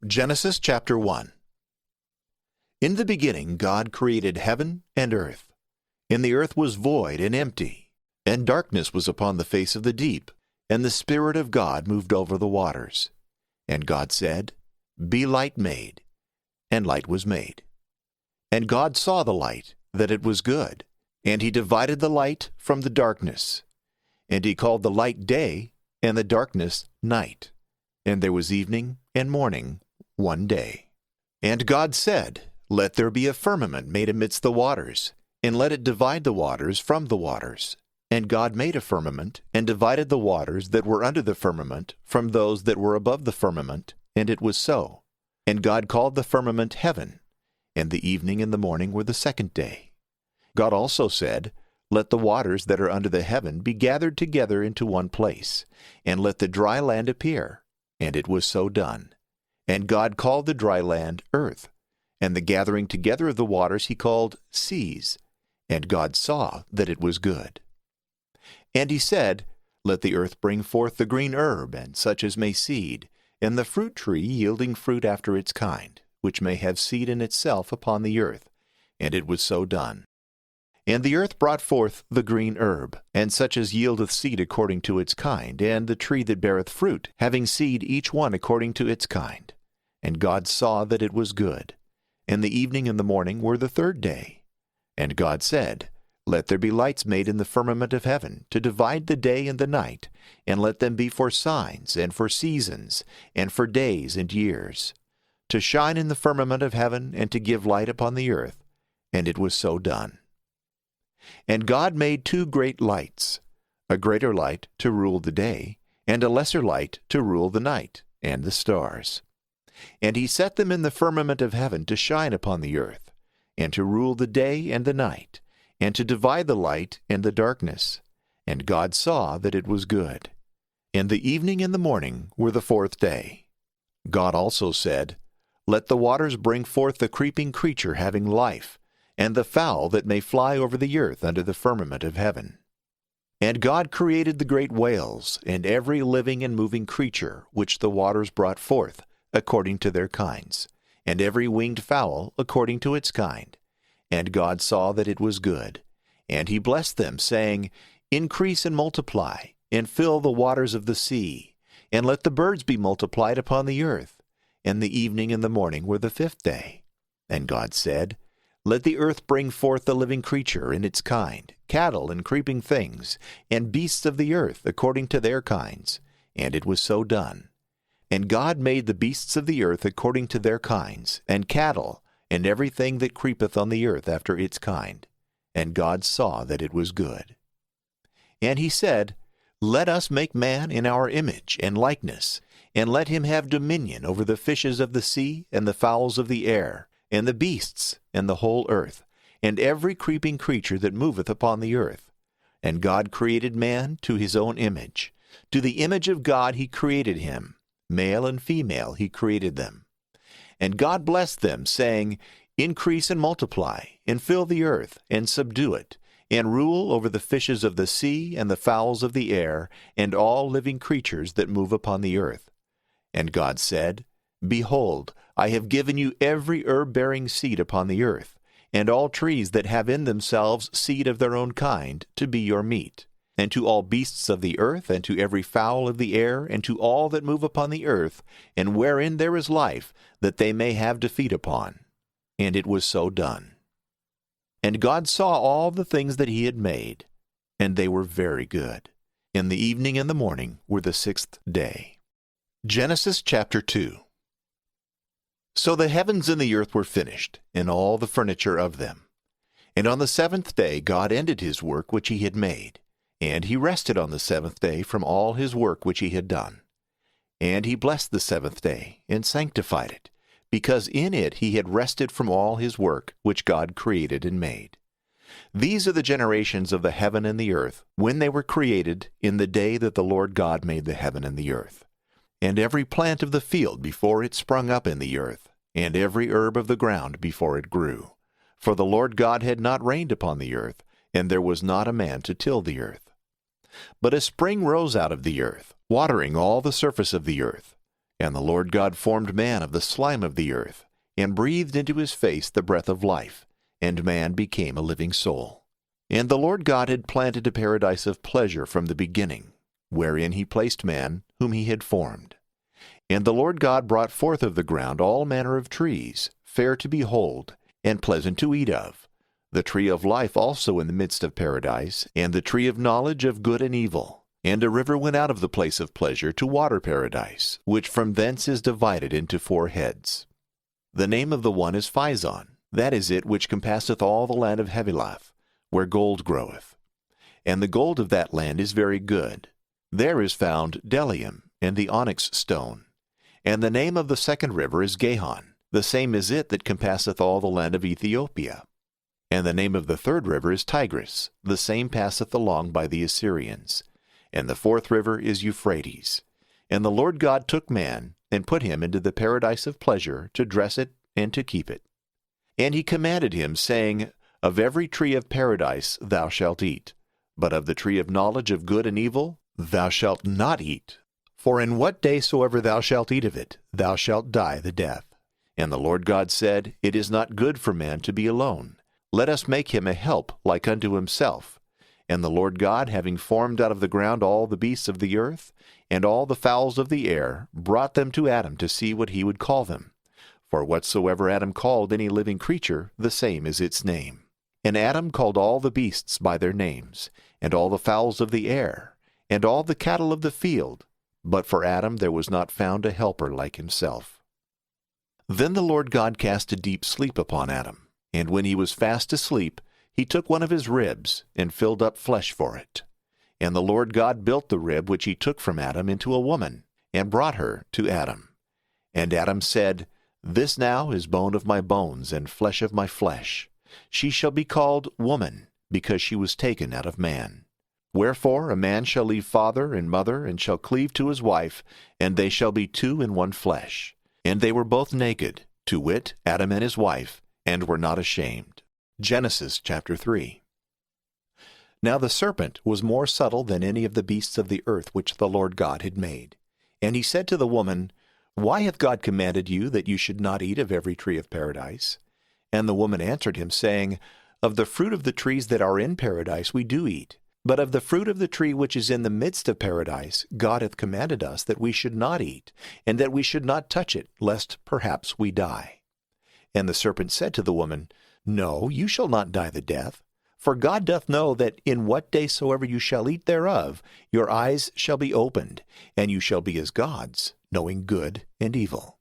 Genesis chapter 1. In the beginning God created heaven and earth. And the earth was void and empty, and darkness was upon the face of the deep, and the Spirit of God moved over the waters. And God said, Be light made. And light was made. And God saw the light, that it was good. And he divided the light from the darkness. And he called the light day, and the darkness night. And there was evening and morning one day. And God said, Let there be a firmament made amidst the waters, and let it divide the waters from the waters. And God made a firmament, and divided the waters that were under the firmament from those that were above the firmament, and it was so. And God called the firmament heaven, and the evening and the morning were the second day. God also said, Let the waters that are under the heaven be gathered together into one place, and let the dry land appear. And it was so done. And God called the dry land earth, and the gathering together of the waters he called seas. And God saw that it was good. And he said, Let the earth bring forth the green herb, and such as may seed, and the fruit tree yielding fruit after its kind, which may have seed in itself upon the earth. And it was so done. And the earth brought forth the green herb, and such as yieldeth seed according to its kind, and the tree that beareth fruit, having seed each one according to its kind. And God saw that it was good. And the evening and the morning were the third day. And God said, Let there be lights made in the firmament of heaven, to divide the day and the night, and let them be for signs, and for seasons, and for days and years, to shine in the firmament of heaven, and to give light upon the earth. And it was so done. And God made two great lights, a greater light to rule the day, and a lesser light to rule the night, and the stars. And he set them in the firmament of heaven to shine upon the earth, and to rule the day and the night, and to divide the light and the darkness. And God saw that it was good. And the evening and the morning were the fourth day. God also said, Let the waters bring forth the creeping creature having life, and the fowl that may fly over the earth under the firmament of heaven. And God created the great whales, and every living and moving creature which the waters brought forth, according to their kinds, and every winged fowl according to its kind. And God saw that it was good. And he blessed them, saying, Increase and multiply, and fill the waters of the sea, and let the birds be multiplied upon the earth. And the evening and the morning were the fifth day. And God said, Let the earth bring forth the living creature in its kind, cattle and creeping things, and beasts of the earth according to their kinds. And it was so done. And God made the beasts of the earth according to their kinds, and cattle, and everything that creepeth on the earth after its kind. And God saw that it was good. And he said, Let us make man in our image and likeness, and let him have dominion over the fishes of the sea, and the fowls of the air, and the beasts, and the whole earth, and every creeping creature that moveth upon the earth. And God created man to his own image. To the image of God he created him. Male and female he created them. And God blessed them, saying, Increase and multiply, and fill the earth, and subdue it, and rule over the fishes of the sea, and the fowls of the air, and all living creatures that move upon the earth. And God said, Behold, I have given you every herb-bearing seed upon the earth, and all trees that have in themselves seed of their own kind, to be your meat. And to all beasts of the earth, and to every fowl of the air, and to all that move upon the earth, and wherein there is life, that they may have to feed upon. And it was so done. And God saw all the things that he had made, and they were very good. And the evening and the morning were the sixth day. Genesis chapter 2. So the heavens and the earth were finished, and all the furniture of them. And on the seventh day God ended his work which he had made. And he rested on the seventh day from all his work which he had done. And he blessed the seventh day, and sanctified it, because in it he had rested from all his work which God created and made. These are the generations of the heaven and the earth, when they were created in the day that the Lord God made the heaven and the earth. And every plant of the field before it sprung up in the earth, and every herb of the ground before it grew. For the Lord God had not rained upon the earth, and there was not a man to till the earth. But a spring rose out of the earth, watering all the surface of the earth. And the Lord God formed man of the slime of the earth, and breathed into his face the breath of life, and man became a living soul. And the Lord God had planted a paradise of pleasure from the beginning, wherein he placed man, whom he had formed. And the Lord God brought forth of the ground all manner of trees, fair to behold, and pleasant to eat of, the tree of life also in the midst of paradise, and the tree of knowledge of good and evil. And a river went out of the place of pleasure to water paradise, which from thence is divided into 4 heads. The name of the one is Phizon, that is it which compasseth all the land of Havilah, where gold groweth. And the gold of that land is very good. There is found bdellium, and the onyx stone. And the name of the second river is Gihon, the same is it that compasseth all the land of Ethiopia. And the name of the third river is Tigris, the same passeth along by the Assyrians. And the fourth river is Euphrates. And the Lord God took man, and put him into the paradise of pleasure, to dress it and to keep it. And he commanded him, saying, Of every tree of paradise thou shalt eat, but of the tree of knowledge of good and evil thou shalt not eat. For in what day soever thou shalt eat of it, thou shalt die the death. And the Lord God said, It is not good for man to be alone. Let us make him a help like unto himself. And the Lord God, having formed out of the ground all the beasts of the earth, and all the fowls of the air, brought them to Adam to see what he would call them. For whatsoever Adam called any living creature, the same is its name. And Adam called all the beasts by their names, and all the fowls of the air, and all the cattle of the field. But for Adam there was not found a helper like himself. Then the Lord God cast a deep sleep upon Adam, and when he was fast asleep, he took one of his ribs, and filled up flesh for it. And the Lord God built the rib which he took from Adam into a woman, and brought her to Adam. And Adam said, This now is bone of my bones, and flesh of my flesh. She shall be called woman, because she was taken out of man. Wherefore a man shall leave father and mother, and shall cleave to his wife, and they shall be 2 in one flesh. And they were both naked, to wit, Adam and his wife, and were not ashamed. Genesis chapter 3. Now the serpent was more subtle than any of the beasts of the earth which the Lord God had made. And he said to the woman, Why hath God commanded you that you should not eat of every tree of paradise? And the woman answered him, saying, Of the fruit of the trees that are in paradise we do eat. But of the fruit of the tree which is in the midst of paradise God hath commanded us that we should not eat, and that we should not touch it, lest perhaps we die. And the serpent said to the woman, No, you shall not die the death. For God doth know that in what day soever you shall eat thereof, your eyes shall be opened, and you shall be as gods, knowing good and evil.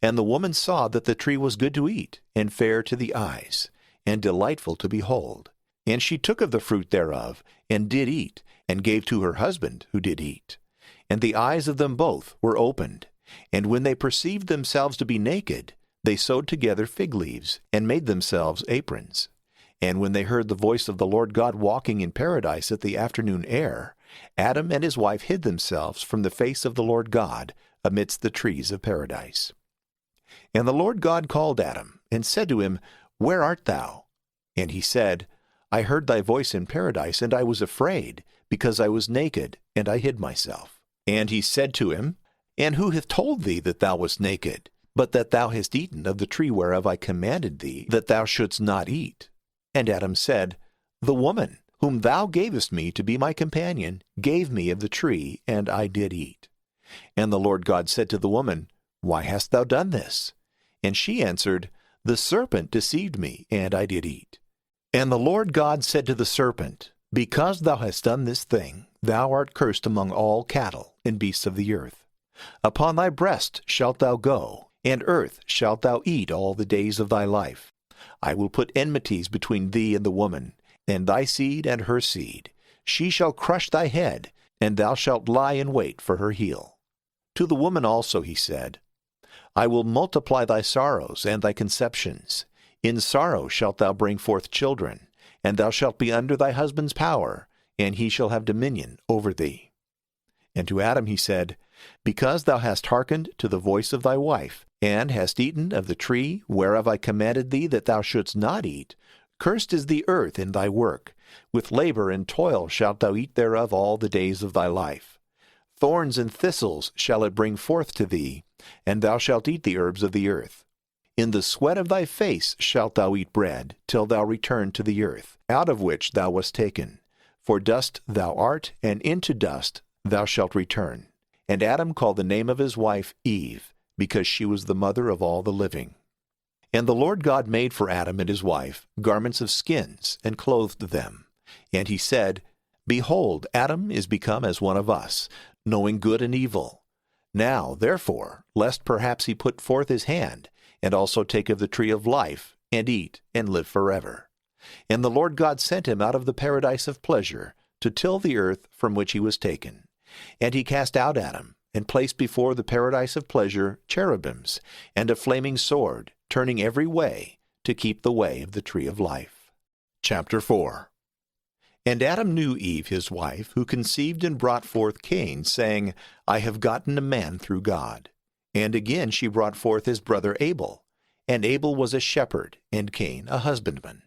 And the woman saw that the tree was good to eat, and fair to the eyes, and delightful to behold. And she took of the fruit thereof, and did eat, and gave to her husband, who did eat. And the eyes of them both were opened. And when they perceived themselves to be naked, they sewed together fig leaves, and made themselves aprons. And when they heard the voice of the Lord God walking in paradise at the afternoon air, Adam and his wife hid themselves from the face of the Lord God amidst the trees of paradise. And the Lord God called Adam, and said to him, Where art thou? And he said, I heard thy voice in paradise, and I was afraid, because I was naked, and I hid myself. And he said to him, And who hath told thee that thou wast naked, but that thou hast eaten of the tree whereof I commanded thee that thou shouldst not eat? And Adam said, The woman, whom thou gavest me to be my companion, gave me of the tree, and I did eat. And the Lord God said to the woman, Why hast thou done this? And she answered, The serpent deceived me, and I did eat. And the Lord God said to the serpent, Because thou hast done this thing, thou art cursed among all cattle and beasts of the earth. Upon thy breast shalt thou go, and earth shalt thou eat all the days of thy life. I will put enmities between thee and the woman, and thy seed and her seed. She shall crush thy head, and thou shalt lie in wait for her heel. To the woman also he said, I will multiply thy sorrows and thy conceptions. In sorrow shalt thou bring forth children, and thou shalt be under thy husband's power, and he shall have dominion over thee. And to Adam he said, Because thou hast hearkened to the voice of thy wife, and hast eaten of the tree whereof I commanded thee that thou shouldst not eat, cursed is the earth in thy work. With labor and toil shalt thou eat thereof all the days of thy life. Thorns and thistles shall it bring forth to thee, and thou shalt eat the herbs of the earth. In the sweat of thy face shalt thou eat bread, till thou return to the earth, out of which thou wast taken. For dust thou art, and into dust thou shalt return. And Adam called the name of his wife Eve, because she was the mother of all the living. And the Lord God made for Adam and his wife garments of skins, and clothed them. And he said, Behold, Adam is become as one of us, knowing good and evil. Now, therefore, lest perhaps he put forth his hand, and also take of the tree of life, and eat, and live forever. And the Lord God sent him out of the paradise of pleasure, to till the earth from which he was taken. And he cast out Adam, and placed before the paradise of pleasure cherubims, and a flaming sword, turning every way, to keep the way of the tree of life. Chapter 4. And Adam knew Eve his wife, who conceived and brought forth Cain, saying, I have gotten a man through God. And again she brought forth his brother Abel. And Abel was a shepherd, and Cain a husbandman.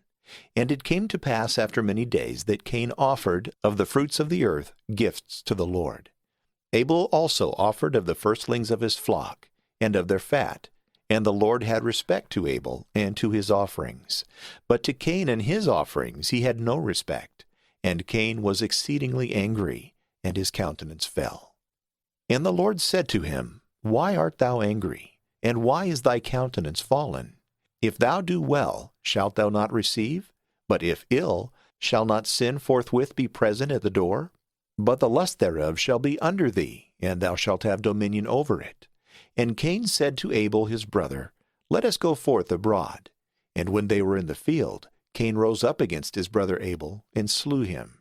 And it came to pass after many days that Cain offered of the fruits of the earth gifts to the Lord. Abel also offered of the firstlings of his flock, and of their fat. And the Lord had respect to Abel and to his offerings. But to Cain and his offerings he had no respect. And Cain was exceedingly angry, and his countenance fell. And the Lord said to him, Why art thou angry? And why is thy countenance fallen? If thou do well, shalt thou not receive? But if ill, shall not sin forthwith be present at the door? But the lust thereof shall be under thee, and thou shalt have dominion over it. And Cain said to Abel his brother, Let us go forth abroad. And when they were in the field, Cain rose up against his brother Abel, and slew him.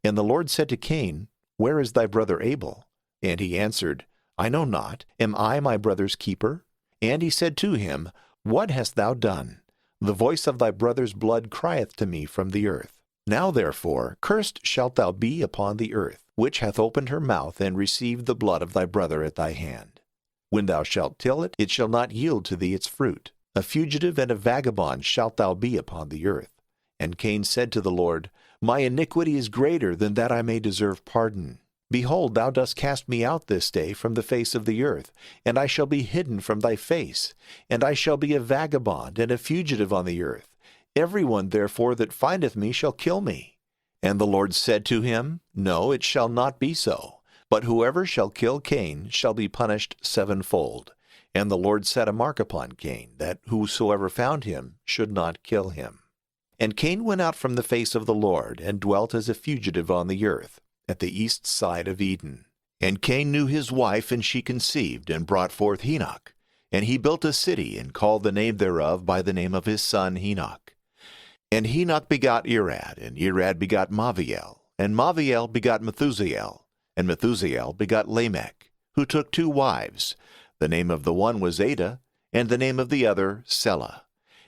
And the Lord said to Cain, Where is thy brother Abel? And he answered, I know not. Am I my brother's keeper? And he said to him, What hast thou done? The voice of thy brother's blood crieth to me from the earth. Now therefore, cursed shalt thou be upon the earth, which hath opened her mouth, and received the blood of thy brother at thy hand. When thou shalt till it, it shall not yield to thee its fruit. A fugitive and a vagabond shalt thou be upon the earth. And Cain said to the Lord, My iniquity is greater than that I may deserve pardon. Behold, thou dost cast me out this day from the face of the earth, and I shall be hidden from thy face, and I shall be a vagabond and a fugitive on the earth. Every one therefore that findeth me shall kill me. And the Lord said to him, No, it shall not be so, but whoever shall kill Cain shall be punished sevenfold. And the Lord set a mark upon Cain, that whosoever found him should not kill him. And Cain went out from the face of the Lord, and dwelt as a fugitive on the earth, at the east side of Eden. And Cain knew his wife, and she conceived, and brought forth Enoch. And he built a city, and called the name thereof by the name of his son Enoch. And Enoch begot Irad, and Irad begot Maviel, and Maviel begot Methusael, and Methusael begot Lamech, who took 2 wives. The name of the one was Ada, and the name of the other Selah.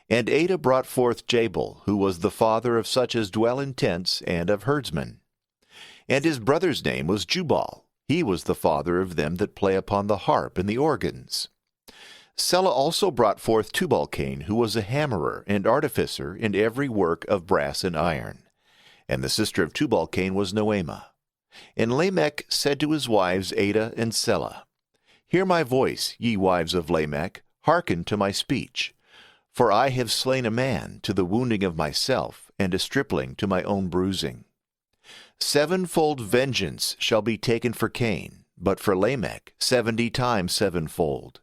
And Ada brought forth Jabal, who was the father of such as dwell in tents, and of herdsmen. And his brother's name was Jubal. He was the father of them that play upon the harp and the organs. Selah also brought forth Tubal-Cain, who was a hammerer and artificer in every work of brass and iron. And the sister of Tubal-Cain was Noemah. And Lamech said to his wives Ada and Selah, Hear my voice, ye wives of Lamech, hearken to my speech. For I have slain a man to the wounding of myself, and a stripling to my own bruising. 7-fold vengeance shall be taken for Cain, but for Lamech 70 times 7-fold.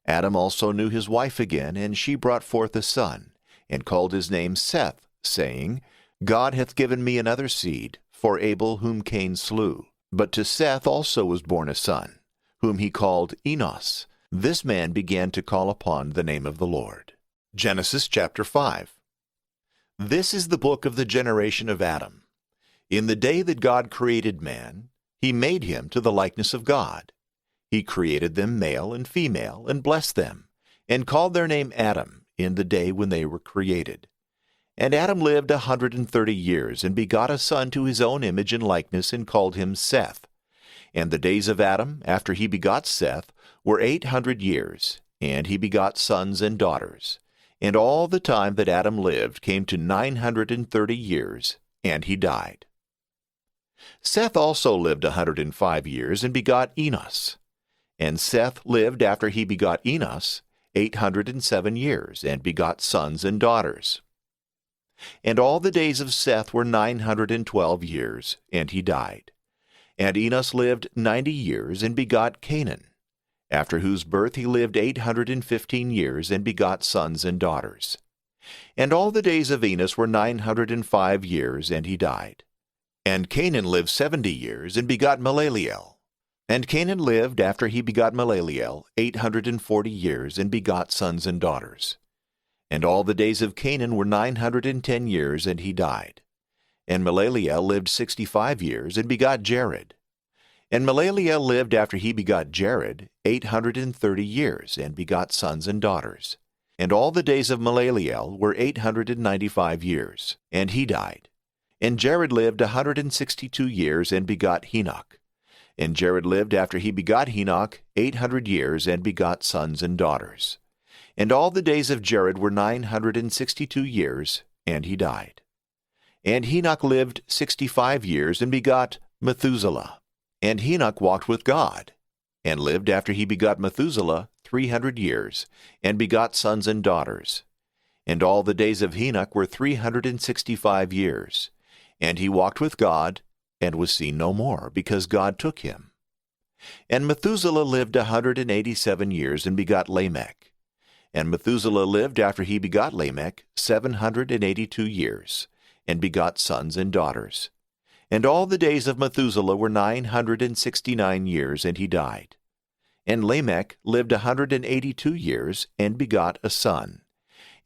Adam also knew his wife again, and she brought forth a son, and called his name Seth, saying, God hath given me another seed, for Abel whom Cain slew. But to Seth also was born a son, whom he called Enos. This man began to call upon the name of the Lord. Genesis chapter 5. This is the book of the generation of Adam. In the day that God created man, he made him to the likeness of God. He created them male and female, and blessed them, and called their name Adam in the day when they were created. And Adam lived 130 years, and begot a son to his own image and likeness, and called him Seth. And the days of Adam, after he begot Seth, were 800 years, and he begot sons and daughters. And all the time that Adam lived came to 930 years, and he died. Seth also lived 105 years and begot Enos. And Seth lived after he begot Enos 807 years and begot sons and daughters. And all the days of Seth were 912 years, and he died. And Enos lived 90 years and begot Canaan, after whose birth he lived 815 years and begot sons and daughters. And all the days of Enos were 905 years, and he died. And Canaan lived 70 years and begot Maleleel. And Canaan lived after he begot Maleleel 840 years and begot sons and daughters. And all the days of Canaan were 910 years, and he died. And Maleleel lived 65 years and begot Jared. And Maleleel lived after he begot Jared 830 years and begot sons and daughters. And all the days of Maleleel were 895 years, and he died. And Jared lived 162 years and begot Henoch. And Jared lived after he begot Henoch 800 years and begot sons and daughters. And all the days of Jared were 962 years, and he died. And Henoch lived 65 years and begot Methuselah. And Henoch walked with God, and lived after he begot Methuselah 300 years, and begot sons and daughters. And all the days of Henoch were 365 years. And he walked with God, and was seen no more, because God took him. And Methuselah lived 187 years, and begot Lamech. And Methuselah lived after he begot Lamech 782 years, and begot sons and daughters. And all the days of Methuselah were 969 years, and he died. And Lamech lived 182 years, and begot a son.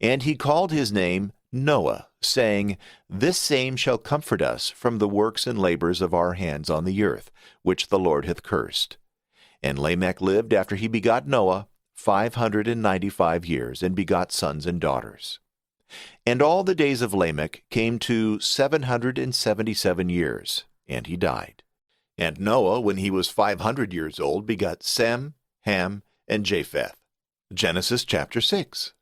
And he called his name Noah, saying, This same shall comfort us from the works and labors of our hands on the earth, which the Lord hath cursed. And Lamech lived after he begot Noah 595 years, and begot sons and daughters. And all the days of Lamech came to 777 years, and he died. And Noah, when he was 500 years old, begot Sem, Ham, and Japheth. Genesis chapter 6.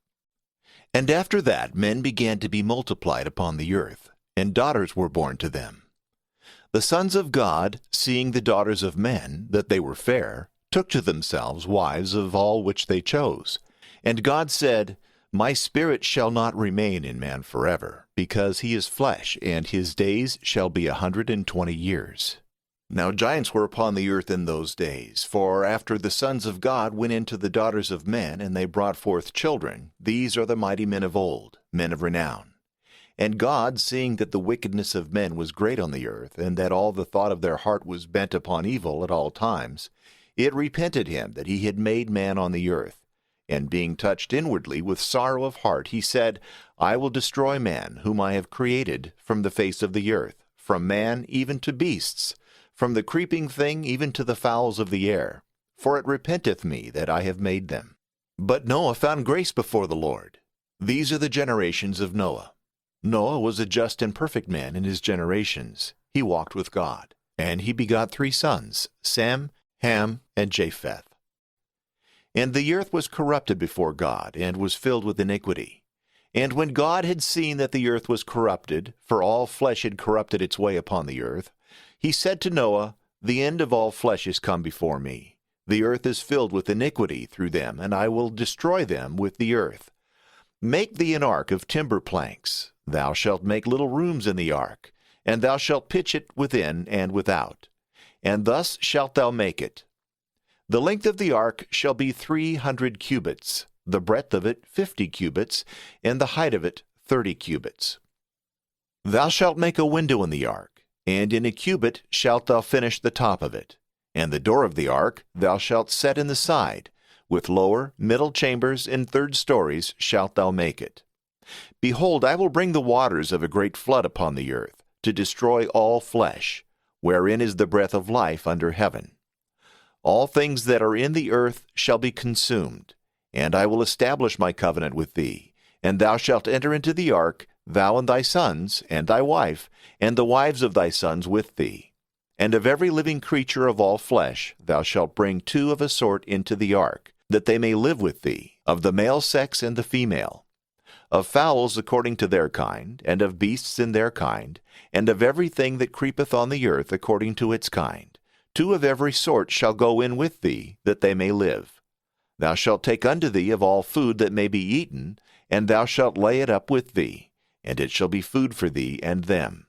And after that men began to be multiplied upon the earth, and daughters were born to them. The sons of God, seeing the daughters of men, that they were fair, took to themselves wives of all which they chose. And God said, My spirit shall not remain in man forever, because he is flesh, and his days shall be 120 years. Now giants were upon the earth in those days, for after the sons of God went into the daughters of men, and they brought forth children, these are the mighty men of old, men of renown. And God, seeing that the wickedness of men was great on the earth, and that all the thought of their heart was bent upon evil at all times, it repented him that he had made man on the earth. And being touched inwardly with sorrow of heart, he said, I will destroy man, whom I have created, from the face of the earth, from man even to beasts, from the creeping thing even to the fowls of the air. For it repenteth me that I have made them. But Noah found grace before the Lord. These are the generations of Noah. Noah was a just and perfect man in his generations. He walked with God. And he begot 3 sons, Sem, Ham, and Japheth. And the earth was corrupted before God, and was filled with iniquity. And when God had seen that the earth was corrupted, for all flesh had corrupted its way upon the earth, he said to Noah, The end of all flesh is come before me. The earth is filled with iniquity through them, and I will destroy them with the earth. Make thee an ark of timber planks. Thou shalt make little rooms in the ark, and thou shalt pitch it within and without. And thus shalt thou make it. The length of the ark shall be 300 cubits, the breadth of it 50 cubits, and the height of it 30 cubits. Thou shalt make a window in the ark, and in a cubit shalt thou finish the top of it. And the door of the ark thou shalt set in the side, with lower, middle chambers, and 3rd stories shalt thou make it. Behold, I will bring the waters of a great flood upon the earth, to destroy all flesh, wherein is the breath of life under heaven. All things that are in the earth shall be consumed, and I will establish my covenant with thee, and thou shalt enter into the ark, thou and thy sons, and thy wife, and the wives of thy sons with thee. And of every living creature of all flesh thou shalt bring 2 of a sort into the ark, that they may live with thee, of the male sex and the female. of fowls according to their kind, and of beasts in their kind, and of everything that creepeth on the earth according to its kind. 2 of every sort shall go in with thee, that they may live. Thou shalt take unto thee of all food that may be eaten, and thou shalt lay it up with thee, and it shall be food for thee and them.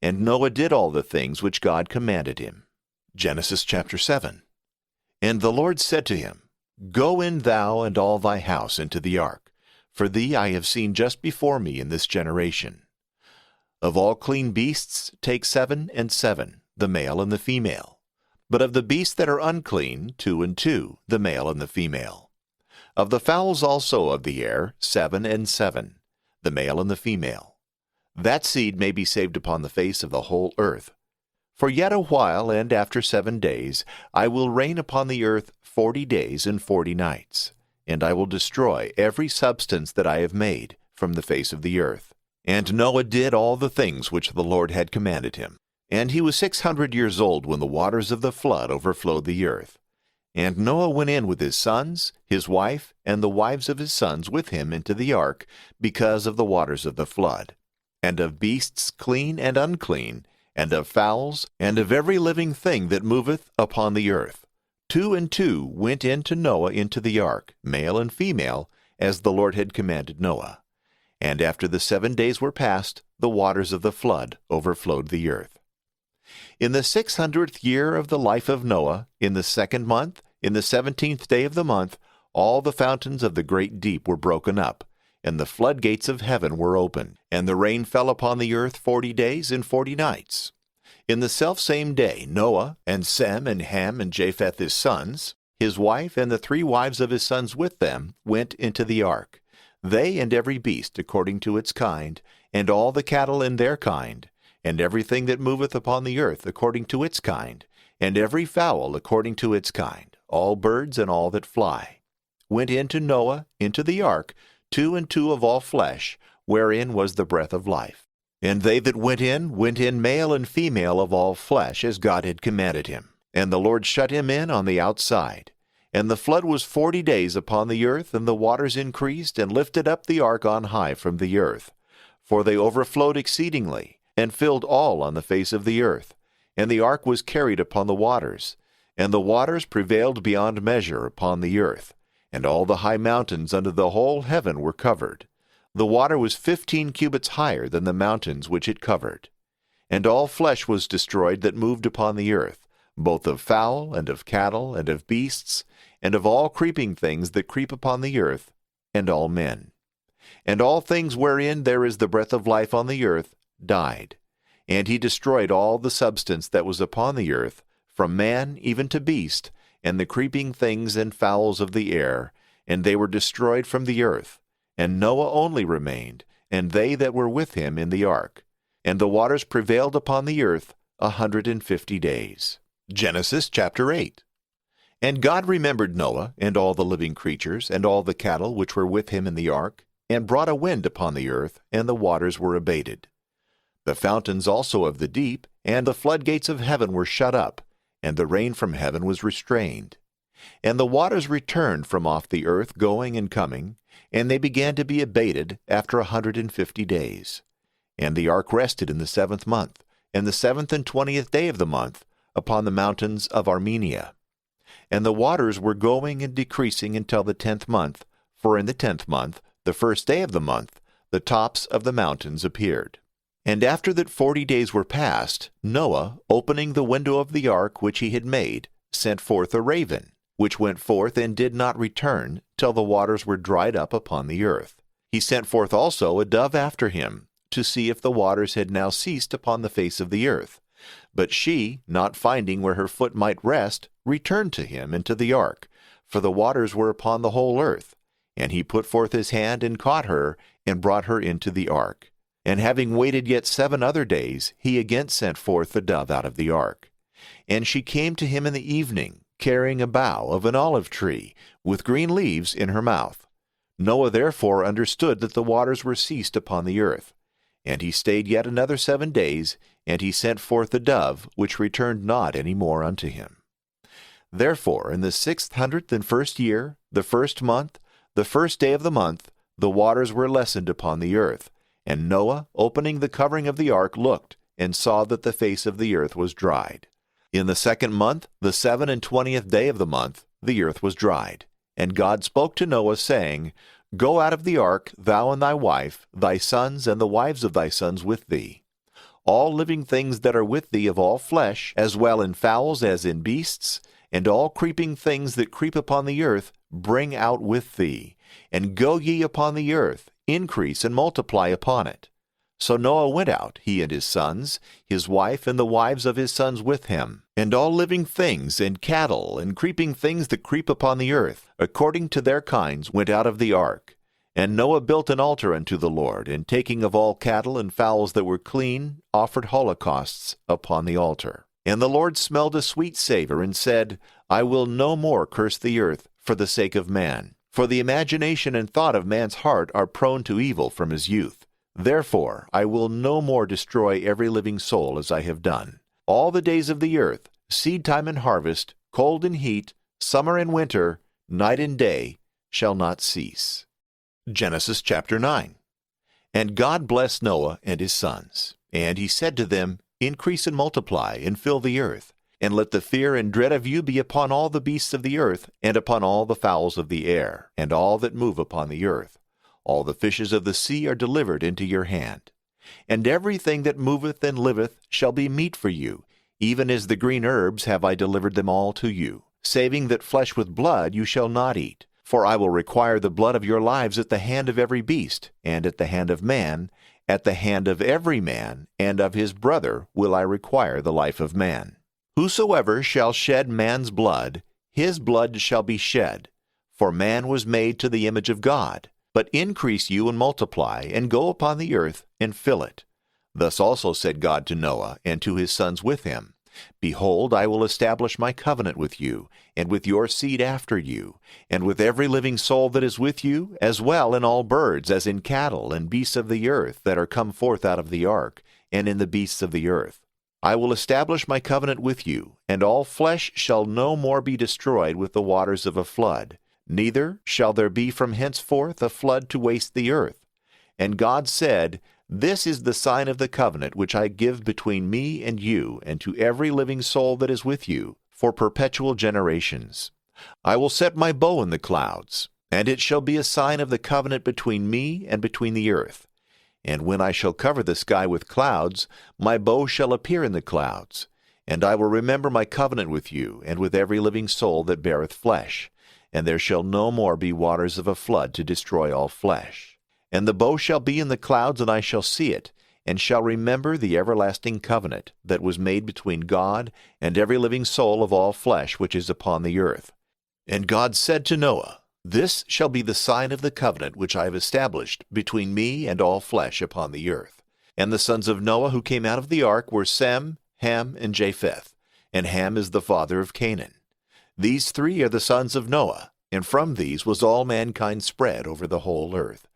And Noah did all the things which God commanded him. Genesis chapter 7. And the Lord said to him, Go in thou and all thy house into the ark, for thee I have seen just before me in this generation. Of all clean beasts take 7 and 7, the male and the female. But of the beasts that are unclean, 2 and 2, the male and the female. Of the fowls also of the air, 7 and 7, the male and the female. That seed may be saved upon the face of the whole earth. For yet a while, and after 7 days, I will rain upon the earth 40 days and 40 nights, and I will destroy every substance that I have made from the face of the earth. And Noah did all the things which the Lord had commanded him. And he was 600 years old when the waters of the flood overflowed the earth. And Noah went in with his sons, his wife, and the wives of his sons with him into the ark, because of the waters of the flood. And of beasts clean and unclean, and of fowls, and of every living thing that moveth upon the earth. 2 and 2 went in to Noah into the ark, male and female, as the Lord had commanded Noah. And after the 7 days were past, the waters of the flood overflowed the earth. In the 600th year of the life of Noah, in the 2nd month, in the 17th day of the month, all the fountains of the great deep were broken up, and the floodgates of heaven were opened, and the rain fell upon the earth 40 days and 40 nights. In the selfsame day Noah, and Sem, and Ham, and Japheth his sons, his wife, and the 3 wives of his sons with them, went into the ark, they and every beast according to its kind, and all the cattle in their kind, and everything that moveth upon the earth according to its kind, and every fowl according to its kind, all birds and all that fly, went in to Noah into the ark, 2 and 2 of all flesh, wherein was the breath of life. And they that went in male and female of all flesh, as God had commanded him. And the Lord shut him in on the outside. And the flood was 40 days upon the earth, and the waters increased, and lifted up the ark on high from the earth. For they overflowed exceedingly, and filled all on the face of the earth. And the ark was carried upon the waters. And the waters prevailed beyond measure upon the earth. And all the high mountains under the whole heaven were covered. The water was 15 cubits higher than the mountains which it covered. And all flesh was destroyed that moved upon the earth, both of fowl, and of cattle, and of beasts, and of all creeping things that creep upon the earth, and all men. And all things wherein there is the breath of life on the earth died. And he destroyed all the substance that was upon the earth, from man even to beast, and the creeping things and fowls of the air, and they were destroyed from the earth. And Noah only remained, and they that were with him in the ark. And the waters prevailed upon the earth 150 days. Genesis chapter 8. And God remembered Noah, and all the living creatures, and all the cattle which were with him in the ark, and brought a wind upon the earth, and the waters were abated. The fountains also of the deep, and the floodgates of heaven were shut up, and the rain from heaven was restrained. And the waters returned from off the earth going and coming, and they began to be abated after 150 days. And the ark rested in the 7th month, and the 7th and 20th day of the month, upon the mountains of Armenia. And the waters were going and decreasing until the 10th month, for in the 10th month, the 1st day of the month, the tops of the mountains appeared. And after that 40 days were past, Noah, opening the window of the ark which he had made, sent forth a raven, which went forth and did not return till the waters were dried up upon the earth. He sent forth also a dove after him, to see if the waters had now ceased upon the face of the earth. But she, not finding where her foot might rest, returned to him into the ark, for the waters were upon the whole earth. And he put forth his hand and caught her, and brought her into the ark. And having waited yet 7 other days, he again sent forth the dove out of the ark. And she came to him in the evening, carrying a bough of an olive tree, with green leaves in her mouth. Noah therefore understood that the waters were ceased upon the earth. And he stayed yet another 7 days, and he sent forth the dove, which returned not any more unto him. Therefore in the 601st year, the 1st month, the 1st day of the month, the waters were lessened upon the earth. And Noah, opening the covering of the ark, looked, and saw that the face of the earth was dried. In the 2nd month, the 27th day of the month, the earth was dried. And God spoke to Noah, saying, Go out of the ark, thou and thy wife, thy sons and the wives of thy sons with thee. All living things that are with thee of all flesh, as well in fowls as in beasts, and all creeping things that creep upon the earth, bring out with thee. And go ye upon the earth, increase and multiply upon it. So Noah went out, he and his sons, his wife and the wives of his sons with him, and all living things, and cattle, and creeping things that creep upon the earth, according to their kinds, went out of the ark. And Noah built an altar unto the Lord, and taking of all cattle and fowls that were clean, offered holocausts upon the altar. And the Lord smelled a sweet savor, and said, I will no more curse the earth for the sake of man. For the imagination and thought of man's heart are prone to evil from his youth. Therefore I will no more destroy every living soul as I have done. All the days of the earth, seed time and harvest, cold and heat, summer and winter, night and day, shall not cease. Genesis chapter 9. And God blessed Noah and his sons. And he said to them, Increase and multiply, and fill the earth. And let the fear and dread of you be upon all the beasts of the earth, and upon all the fowls of the air, and all that move upon the earth. All the fishes of the sea are delivered into your hand. And everything that moveth and liveth shall be meat for you, even as the green herbs have I delivered them all to you, saving that flesh with blood you shall not eat. For I will require the blood of your lives at the hand of every beast, and at the hand of man, at the hand of every man, and of his brother will I require the life of man. Whosoever shall shed man's blood, his blood shall be shed. For man was made to the image of God. But increase you and multiply, and go upon the earth, and fill it. Thus also said God to Noah, and to his sons with him, Behold, I will establish my covenant with you, and with your seed after you, and with every living soul that is with you, as well in all birds, as in cattle and beasts of the earth that are come forth out of the ark, and in the beasts of the earth. I will establish my covenant with you, and all flesh shall no more be destroyed with the waters of a flood. Neither shall there be from henceforth a flood to waste the earth. And God said, This is the sign of the covenant which I give between me and you, and to every living soul that is with you, for perpetual generations. I will set my bow in the clouds, and it shall be a sign of the covenant between me and between the earth. And when I shall cover the sky with clouds, my bow shall appear in the clouds. And I will remember my covenant with you, and with every living soul that beareth flesh. And there shall no more be waters of a flood to destroy all flesh. And the bow shall be in the clouds, and I shall see it, and shall remember the everlasting covenant that was made between God and every living soul of all flesh which is upon the earth. And God said to Noah, This shall be the sign of the covenant which I have established between me and all flesh upon the earth. And the sons of Noah who came out of the ark were Sem, Ham, and Japheth. And Ham is the father of Canaan. These three are the sons of Noah, and from these was all mankind spread over the whole earth.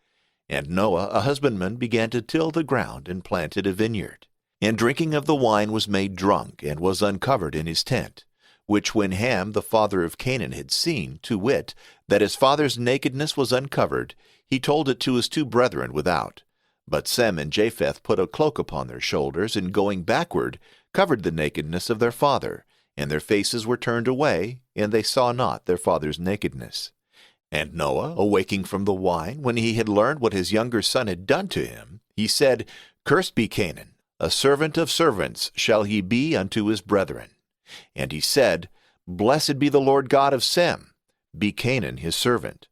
And Noah, a husbandman, began to till the ground, and planted a vineyard. And drinking of the wine was made drunk, and was uncovered in his tent, which when Ham, the father of Canaan, had seen, to wit, that his father's nakedness was uncovered, he told it to his two brethren without. But Sem and Japheth put a cloak upon their shoulders, and going backward, covered the nakedness of their father, and their faces were turned away, and they saw not their father's nakedness. And Noah, awaking from the wine, when he had learned what his younger son had done to him, he said, Cursed be Canaan, a servant of servants shall he be unto his brethren. And he said, Blessed be the Lord God of Sem, be Canaan his servant.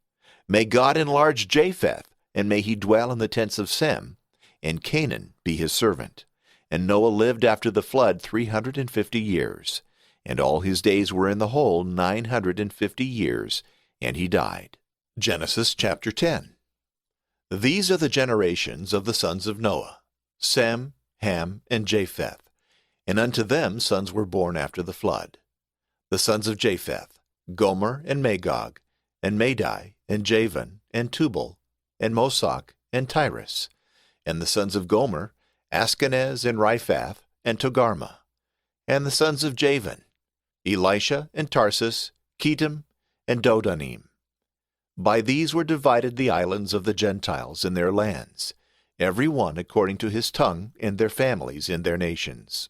May God enlarge Japheth, and may he dwell in the tents of Sem, and Canaan be his servant. And Noah lived after the flood 350 years. And all his days were in the whole 950 years, and he died. Genesis chapter 10. These are the generations of the sons of Noah, Sem, Ham, and Japheth. And unto them sons were born after the flood. The sons of Japheth, Gomer, and Magog, and Madai, and Javan, and Tubal, and Mosach, and Tyrus. And the sons of Gomer, Ashkenaz, and Riphath, and Togarmah. And the sons of Javan, Elisha, and Tarsus, Chetam, and Dodanim. By these were divided the islands of the Gentiles in their lands, every one according to his tongue and their families in their nations.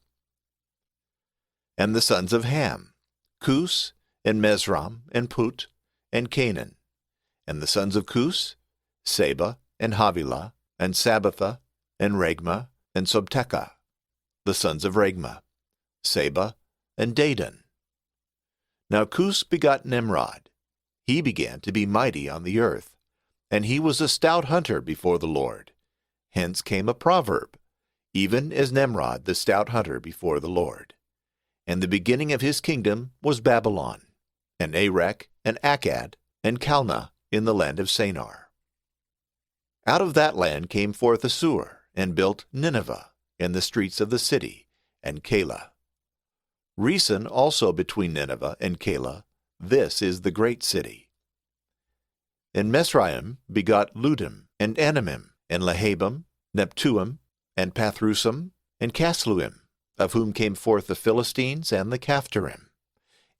And the sons of Ham, Cus, and Mesram, and Put, and Canaan. And the sons of Cus, Seba, and Havilah, and Sabbatha, and Regma, and Sobteka. The sons of Regma, Seba, and Dedan. Now Cus begot Nimrod. He began to be mighty on the earth, and he was a stout hunter before the Lord. Hence came a proverb, even as Nimrod the stout hunter before the Lord. And the beginning of his kingdom was Babylon, and Erech, and Akkad, and Calneh in the land of Shinar. Out of that land came forth Assur, and built Nineveh, and the streets of the city, and Calah. Resen also between Nineveh and Calah, this is the great city. And Mesraim begot Ludim, and Anamim, and Lehabim, Neptuim, and Pathrusim, and Casluim, of whom came forth the Philistines and the Caphtorim.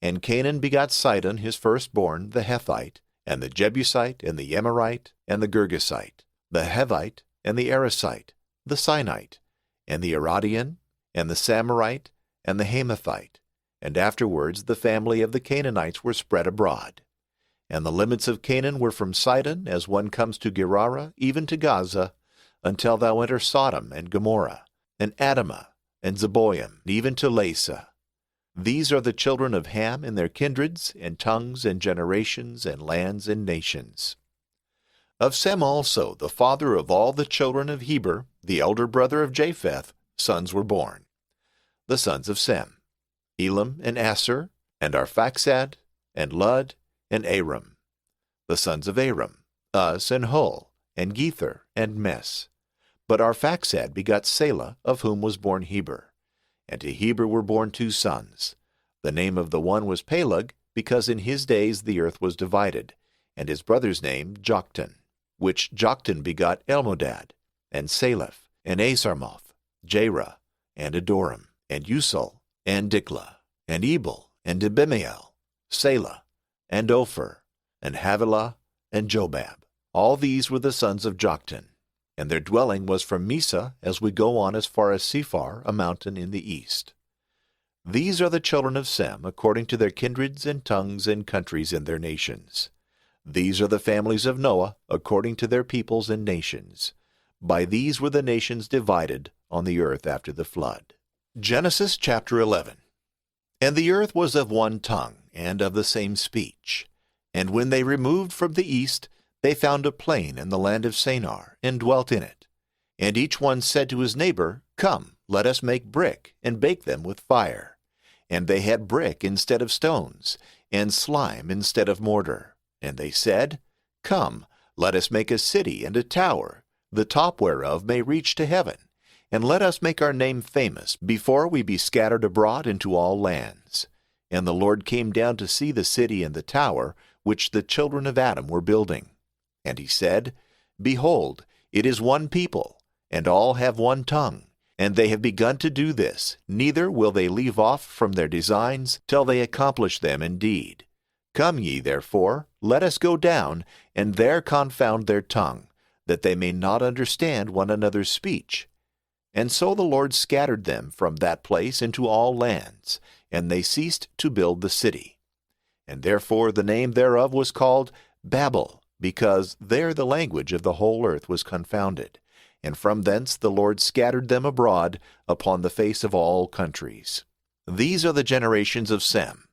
And Canaan begot Sidon his firstborn, the Hethite, and the Jebusite, and the Amorite, and the Girgasite, the Hevite, and the Arisite, the Sinite, and the Aradian, and the Samorite, and the Hamathite. And afterwards the family of the Canaanites were spread abroad. And the limits of Canaan were from Sidon, as one comes to Gerara, even to Gaza, until thou enter Sodom and Gomorrah, and Admah, and Zeboim, even to Lasa. These are the children of Ham in their kindreds, and tongues, and generations, and lands, and nations. Of Sem also, the father of all the children of Heber, the elder brother of Japheth, sons were born. The sons of Sem, Elam, and Asser, and Arphaxad, and Lud, and Aram. The sons of Aram, Uz, and Hul, and Gether, and Mes. But Arphaxad begot Selah, of whom was born Heber. And to Heber were born 2 sons. The name of the one was Peleg, because in his days the earth was divided, and his brother's name Joktan, which Joktan begot Elmodad, and Saleph, and Asarmoth, Jerah, and Adoram, and Usul, and Diklah, and Ebal, and Abimael, Selah, and Ophir, and Havilah, and Jobab. All these were the sons of Joktan, and their dwelling was from Misa, as we go on as far as Sephar, a mountain in the east. These are the children of Sem, according to their kindreds and tongues and countries and their nations. These are the families of Noah, according to their peoples and nations. By these were the nations divided on the earth after the flood. Genesis chapter 11. And the earth was of one tongue, and of the same speech. And when they removed from the east, they found a plain in the land of Shinar, and dwelt in it. And each one said to his neighbor, Come, let us make brick, and bake them with fire. And they had brick instead of stones, and slime instead of mortar. And they said, Come, let us make a city and a tower, the top whereof may reach to heaven. And let us make our name famous, before we be scattered abroad into all lands. And the Lord came down to see the city and the tower, which the children of Adam were building. And he said, Behold, it is one people, and all have one tongue. And they have begun to do this, neither will they leave off from their designs, till they accomplish them indeed. Come ye, therefore, let us go down, and there confound their tongue, that they may not understand one another's speech. And so the Lord scattered them from that place into all lands, and they ceased to build the city. And therefore the name thereof was called Babel, because there the language of the whole earth was confounded. And from thence the Lord scattered them abroad upon the face of all countries. These are the generations of Sem.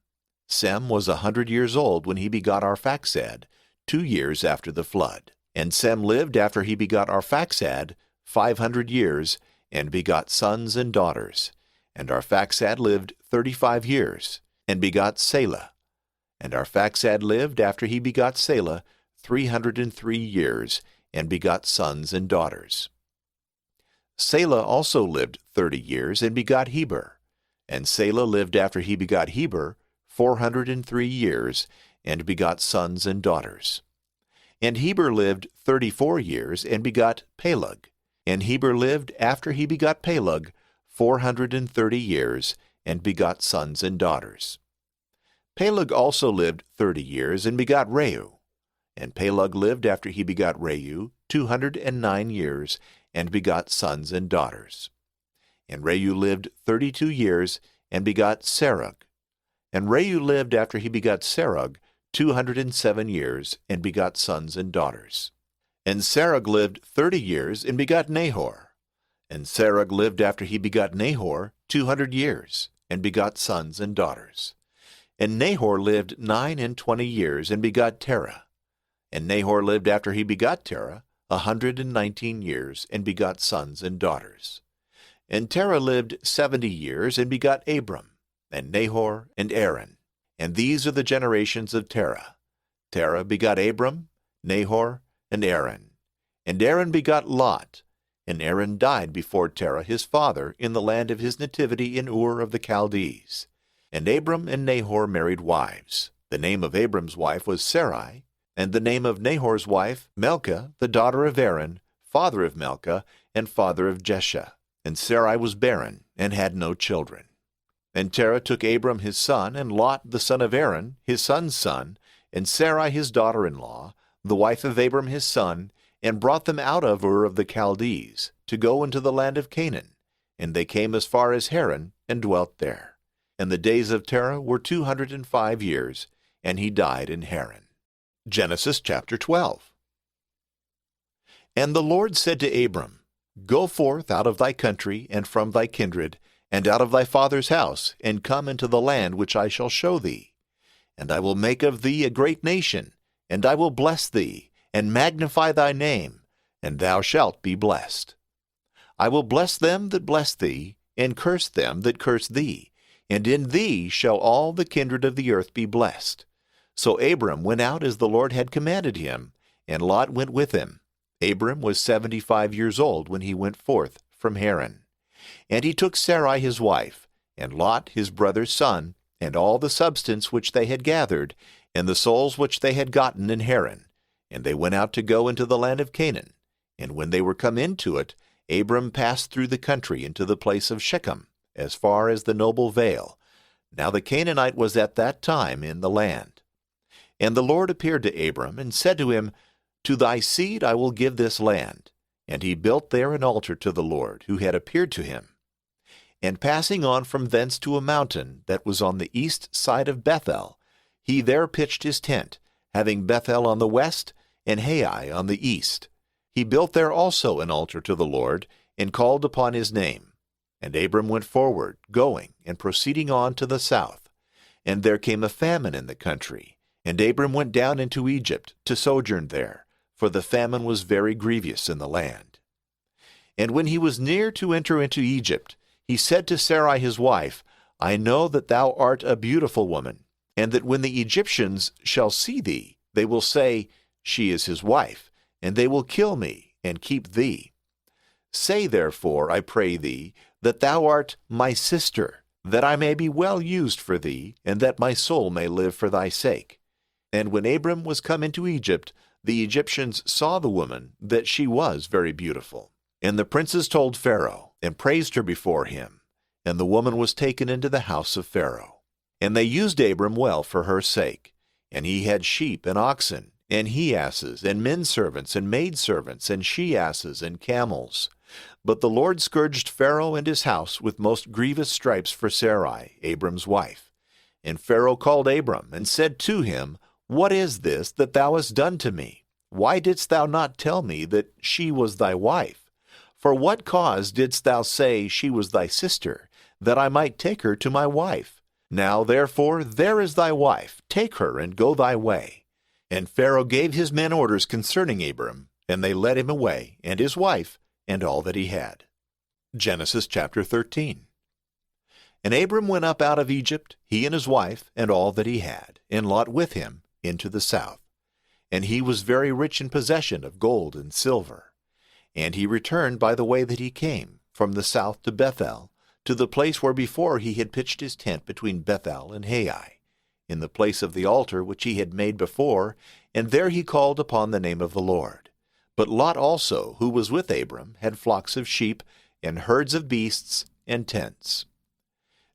Sem was 100 years old when he begot Arphaxad, 2 years after the flood. And Sem lived after he begot Arphaxad 500 years, and begot sons and daughters. And Arphaxad lived 35 years, and begot Selah. And Arphaxad lived after he begot Selah 303 years, and begot sons and daughters. Selah also lived 30 years, and begot Heber. And Selah lived after he begot Heber 403 years, and begot sons and daughters. And Heber lived 34 years, and begot Peleg. And Heber lived after he begot Peleg 430 years, and begot sons and daughters. Peleg also lived 30 years, and begot Reu. And Peleg lived after he begot Reu 209 years, and begot sons and daughters. And Reu lived 32 years, and begot Serug. And Reu lived after he begot Serug 207 years, and begot sons and daughters. And Serug lived 30 years, and begot Nahor. And Serug lived after he begot Nahor 200 years, and begot sons and daughters. And Nahor lived 29 years, and begot Terah. And Nahor lived after he begot Terah 119 years, and begot sons and daughters. And Terah lived 70 years, and begot Abram, and Nahor, and Aaron. And these are the generations of Terah. Terah begot Abram, Nahor, and Aaron. And Aaron begot Lot. And Aaron died before Terah his father in the land of his nativity in Ur of the Chaldees. And Abram and Nahor married wives. The name of Abram's wife was Sarai, and the name of Nahor's wife Milcah, the daughter of Aaron, father of Milcah, and father of Jesha. And Sarai was barren, and had no children. And Terah took Abram his son, and Lot the son of Aaron, his son's son, and Sarai his daughter-in-law, the wife of Abram his son, and brought them out of Ur of the Chaldees, to go into the land of Canaan. And they came as far as Haran, and dwelt there. And the days of Terah were 205 years, and he died in Haran. Genesis chapter 12. And the Lord said to Abram, Go forth out of thy country, and from thy kindred, and out of thy father's house, and come into the land which I shall show thee. And I will make of thee a great nation, and I will bless thee, and magnify thy name, and thou shalt be blessed. I will bless them that bless thee, and curse them that curse thee, and in thee shall all the kindred of the earth be blessed. So Abram went out as the Lord had commanded him, and Lot went with him. Abram was 75 years old when he went forth from Haran. And he took Sarai his wife, and Lot his brother's son, and all the substance which they had gathered, and the souls which they had gotten in Haran. And they went out to go into the land of Canaan. And when they were come into it, Abram passed through the country into the place of Shechem, as far as the noble vale. Now the Canaanite was at that time in the land. And the Lord appeared to Abram, and said to him, To thy seed I will give this land. And he built there an altar to the Lord, who had appeared to him. And passing on from thence to a mountain that was on the east side of Bethel, he there pitched his tent, having Bethel on the west, and Hai on the east. He built there also an altar to the Lord, and called upon his name. And Abram went forward, going, and proceeding on to the south. And there came a famine in the country. And Abram went down into Egypt, to sojourn there, for the famine was very grievous in the land. And when he was near to enter into Egypt, he said to Sarai his wife, I know that thou art a beautiful woman, and that when the Egyptians shall see thee, they will say, She is his wife, and they will kill me, and keep thee. Say therefore, I pray thee, that thou art my sister, that I may be well used for thee, and that my soul may live for thy sake. And when Abram was come into Egypt, the Egyptians saw the woman, that she was very beautiful. And the princes told Pharaoh, and praised her before him. And the woman was taken into the house of Pharaoh. And they used Abram well for her sake. And he had sheep and oxen, and he-asses, and men-servants, and maid-servants, and she-asses, and camels. But the Lord scourged Pharaoh and his house with most grievous stripes for Sarai, Abram's wife. And Pharaoh called Abram, and said to him, What is this that thou hast done to me? Why didst thou not tell me that she was thy wife? For what cause didst thou say she was thy sister, that I might take her to my wife? Now therefore there is thy wife, take her, and go thy way. And Pharaoh gave his men orders concerning Abram, and they led him away, and his wife, and all that he had. Genesis chapter 13. And Abram went up out of Egypt, he and his wife, and all that he had, and Lot with him, into the south. And he was very rich in possession of gold and silver. And he returned by the way that he came, from the south to Bethel, to the place where before he had pitched his tent between Bethel and Hai, in the place of the altar which he had made before, and there he called upon the name of the Lord. But Lot also, who was with Abram, had flocks of sheep, and herds of beasts, and tents.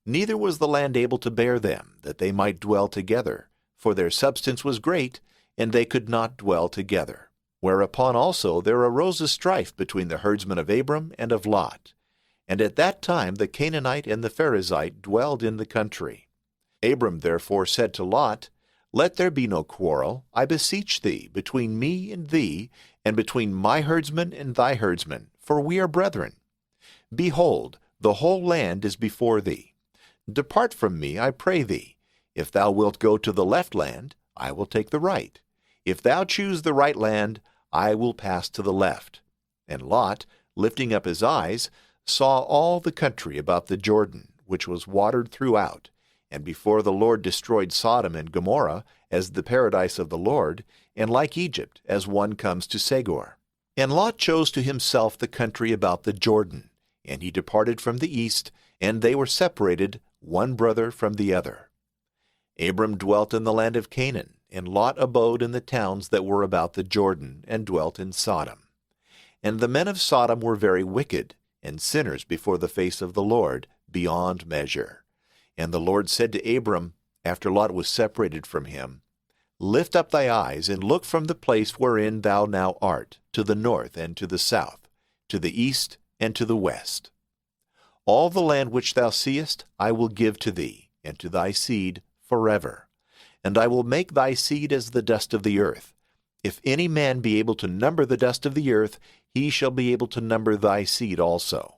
Neither was the land able to bear them, that they might dwell together, for their substance was great, and they could not dwell together. Whereupon also there arose a strife between the herdsmen of Abram and of Lot. And at that time the Canaanite and the Perizzite dwelled in the country. Abram therefore said to Lot, Let there be no quarrel, I beseech thee, between me and thee, and between my herdsmen and thy herdsmen, for we are brethren. Behold, the whole land is before thee. Depart from me, I pray thee. If thou wilt go to the left land, I will take the right. If thou choose the right land, I will pass to the left. And Lot, lifting up his eyes, saw all the country about the Jordan, which was watered throughout, and before the Lord destroyed Sodom and Gomorrah as the paradise of the Lord, and like Egypt, as one comes to Segor. And Lot chose to himself the country about the Jordan, and he departed from the east, and they were separated, one brother from the other. Abram dwelt in the land of Canaan, and Lot abode in the towns that were about the Jordan, and dwelt in Sodom. And the men of Sodom were very wicked, and sinners before the face of the Lord, beyond measure. And the Lord said to Abram, after Lot was separated from him, Lift up thy eyes, and look from the place wherein thou now art, to the north and to the south, to the east and to the west. All the land which thou seest I will give to thee, and to thy seed forever. And I will make thy seed as the dust of the earth. If any man be able to number the dust of the earth, he shall be able to number thy seed also.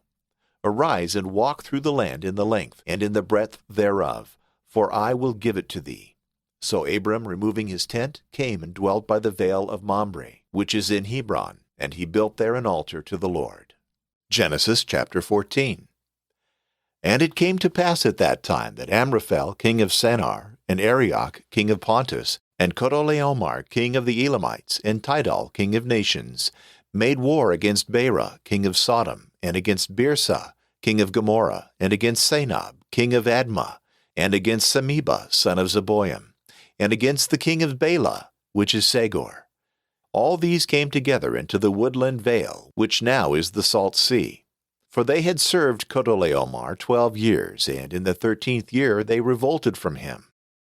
Arise and walk through the land in the length and in the breadth thereof, for I will give it to thee. So Abram, removing his tent, came and dwelt by the vale of Mamre, which is in Hebron, and he built there an altar to the Lord. Genesis chapter 14. And it came to pass at that time that Amraphel king of Shinar, and Arioch king of Pontus, and Chedorlaomer king of the Elamites, and Tidal king of nations, made war against Bera king of Sodom, and against Birsah king of Gomorrah, and against Sinab king of Admah, and against Sameba son of Zeboim, and against the king of Bela, which is Segor. All these came together into the woodland vale, which now is the Salt Sea. For they had served Chedorlaomer 12 years, and in the 13th year they revolted from him.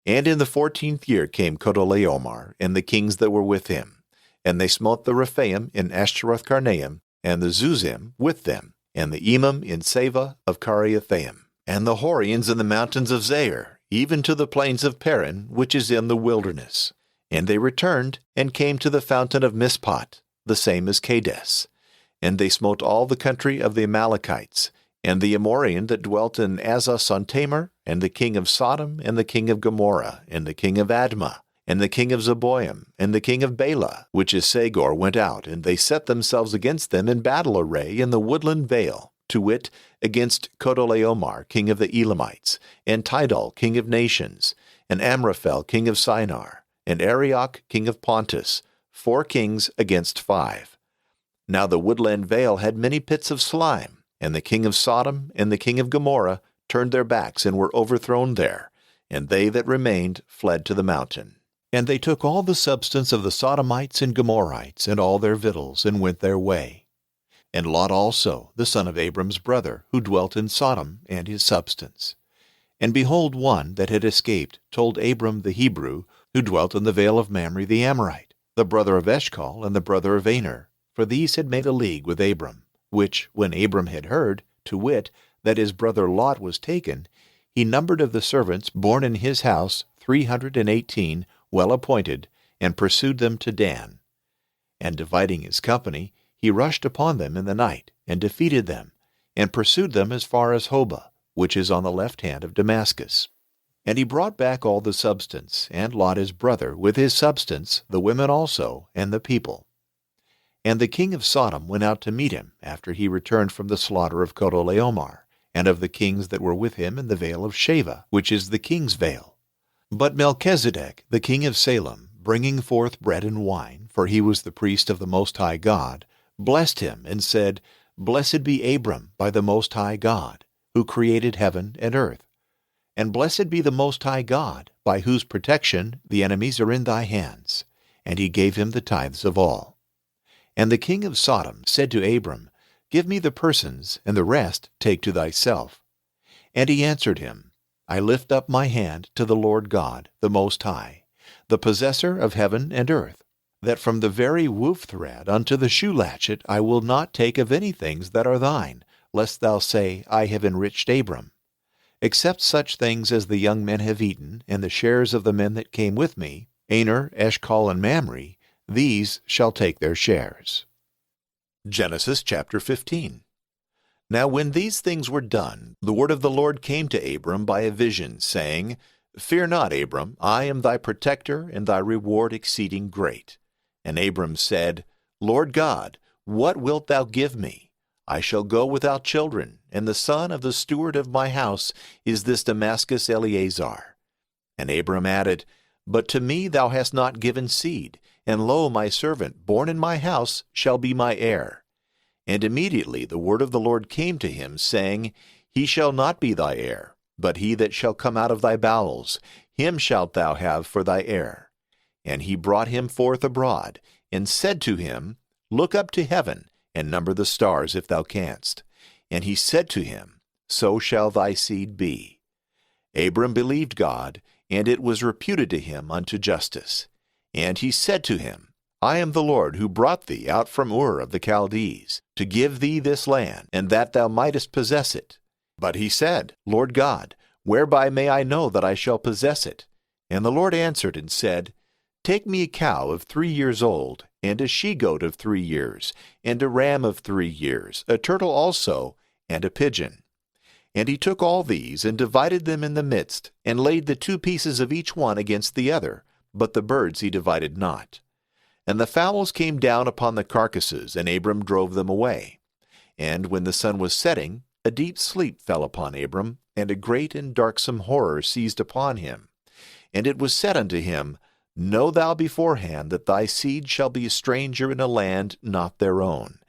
And in the 14th year came Chedorlaomer, and the kings that were with him. And they smote the Rephaim in Ashtaroth-Karnaim, and the Zuzim with them, and the Emim in Seva of Kiriathaim, and the Horians in the mountains of Zair, even to the plains of Paran, which is in the wilderness. And they returned, and came to the fountain of Mizpot, the same as Kadesh. And they smote all the country of the Amalekites, and the Amorian that dwelt in Azaz-on-Tamar, and the king of Sodom, and the king of Gomorrah, and the king of Admah, and the king of Zeboim, and the king of Bela, which is Segor, went out, and they set themselves against them in battle array in the woodland vale, to wit, against Chedorlaomer king of the Elamites, and Tidal king of nations, and Amraphel king of Shinar, and Arioch king of Pontus, 4 kings against 5. Now the woodland vale had many pits of slime, and the king of Sodom and the king of Gomorrah turned their backs and were overthrown there, and they that remained fled to the mountain. And they took all the substance of the Sodomites and Gomorrites, and all their victuals, and went their way. And Lot also, the son of Abram's brother, who dwelt in Sodom, and his substance. And behold, one that had escaped told Abram the Hebrew, who dwelt in the vale of Mamre the Amorite, the brother of Eshcol, and the brother of Aner, for these had made a league with Abram, which, when Abram had heard, to wit, that his brother Lot was taken, he numbered of the servants born in his house 318, well appointed, and pursued them to Dan. And dividing his company, he rushed upon them in the night, and defeated them, and pursued them as far as Hobah, which is on the left hand of Damascus. And he brought back all the substance, and Lot his brother, with his substance, the women also, and the people. And the king of Sodom went out to meet him, after he returned from the slaughter of Chedorlaomer, and of the kings that were with him in the vale of Sheva, which is the king's vale. But Melchizedek, the king of Salem, bringing forth bread and wine, for he was the priest of the Most High God, blessed him, and said, Blessed be Abram by the Most High God, who created heaven and earth. And blessed be the Most High God, by whose protection the enemies are in thy hands. And he gave him the tithes of all. And the king of Sodom said to Abram, Give me the persons, and the rest take to thyself. And he answered him, I lift up my hand to the Lord God, the Most High, the possessor of heaven and earth, that from the very woof thread unto the shoe latchet I will not take of any things that are thine, lest thou say, I have enriched Abram. Except such things as the young men have eaten, and the shares of the men that came with me, Aner, Eshcol, and Mamre, these shall take their shares. Genesis chapter 15. Now when these things were done, the word of the Lord came to Abram by a vision, saying, Fear not, Abram, I am thy protector, and thy reward exceeding great. And Abram said, Lord God, what wilt thou give me? I shall go without children, and the son of the steward of my house is this Damascus Eleazar. And Abram added, But to me thou hast not given seed, and lo, my servant, born in my house, shall be my heir. And immediately the word of the Lord came to him, saying, He shall not be thy heir, but he that shall come out of thy bowels, him shalt thou have for thy heir. And he brought him forth abroad, and said to him, Look up to heaven, and number the stars, if thou canst. And he said to him, So shall thy seed be. Abram believed God, and it was reputed to him unto justice. And he said to him, I am the Lord who brought thee out from Ur of the Chaldees, to give thee this land, and that thou mightest possess it. But he said, Lord God, whereby may I know that I shall possess it? And the Lord answered and said, Take me a cow of 3 years old, and a she-goat of 3 years, and a ram of 3 years, a turtle also, and a pigeon. And he took all these, and divided them in the midst, and laid the 2 pieces of each one against the other, but the birds he divided not. And the fowls came down upon the carcasses, and Abram drove them away. And when the sun was setting, a deep sleep fell upon Abram, and a great and darksome horror seized upon him. And it was said unto him, Know thou beforehand that thy seed shall be a stranger in a land not their own,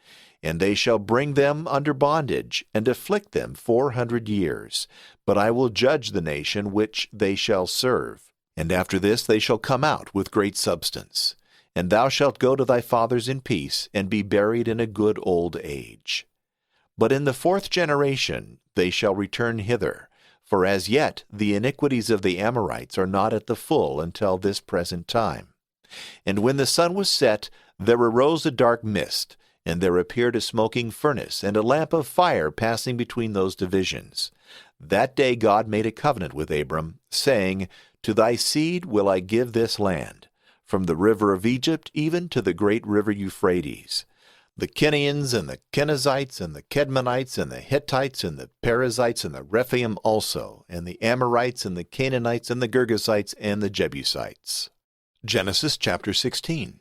and they shall bring them under bondage, and afflict them 400 years. But I will judge the nation which they shall serve. And after this they shall come out with great substance. And thou shalt go to thy fathers in peace, and be buried in a good old age. But in the 4th generation they shall return hither, for as yet the iniquities of the Amorites are not at the full until this present time. And when the sun was set, there arose a dark mist, and there appeared a smoking furnace, and a lamp of fire passing between those divisions. That day God made a covenant with Abram, saying, To thy seed will I give this land, from the river of Egypt even to the great river Euphrates. The Kenians and the Kenizzites and the Kedmonites and the Hittites and the Perizzites and the Rephaim also, and the Amorites and the Canaanites and the Girgashites and the Jebusites. Genesis chapter 16.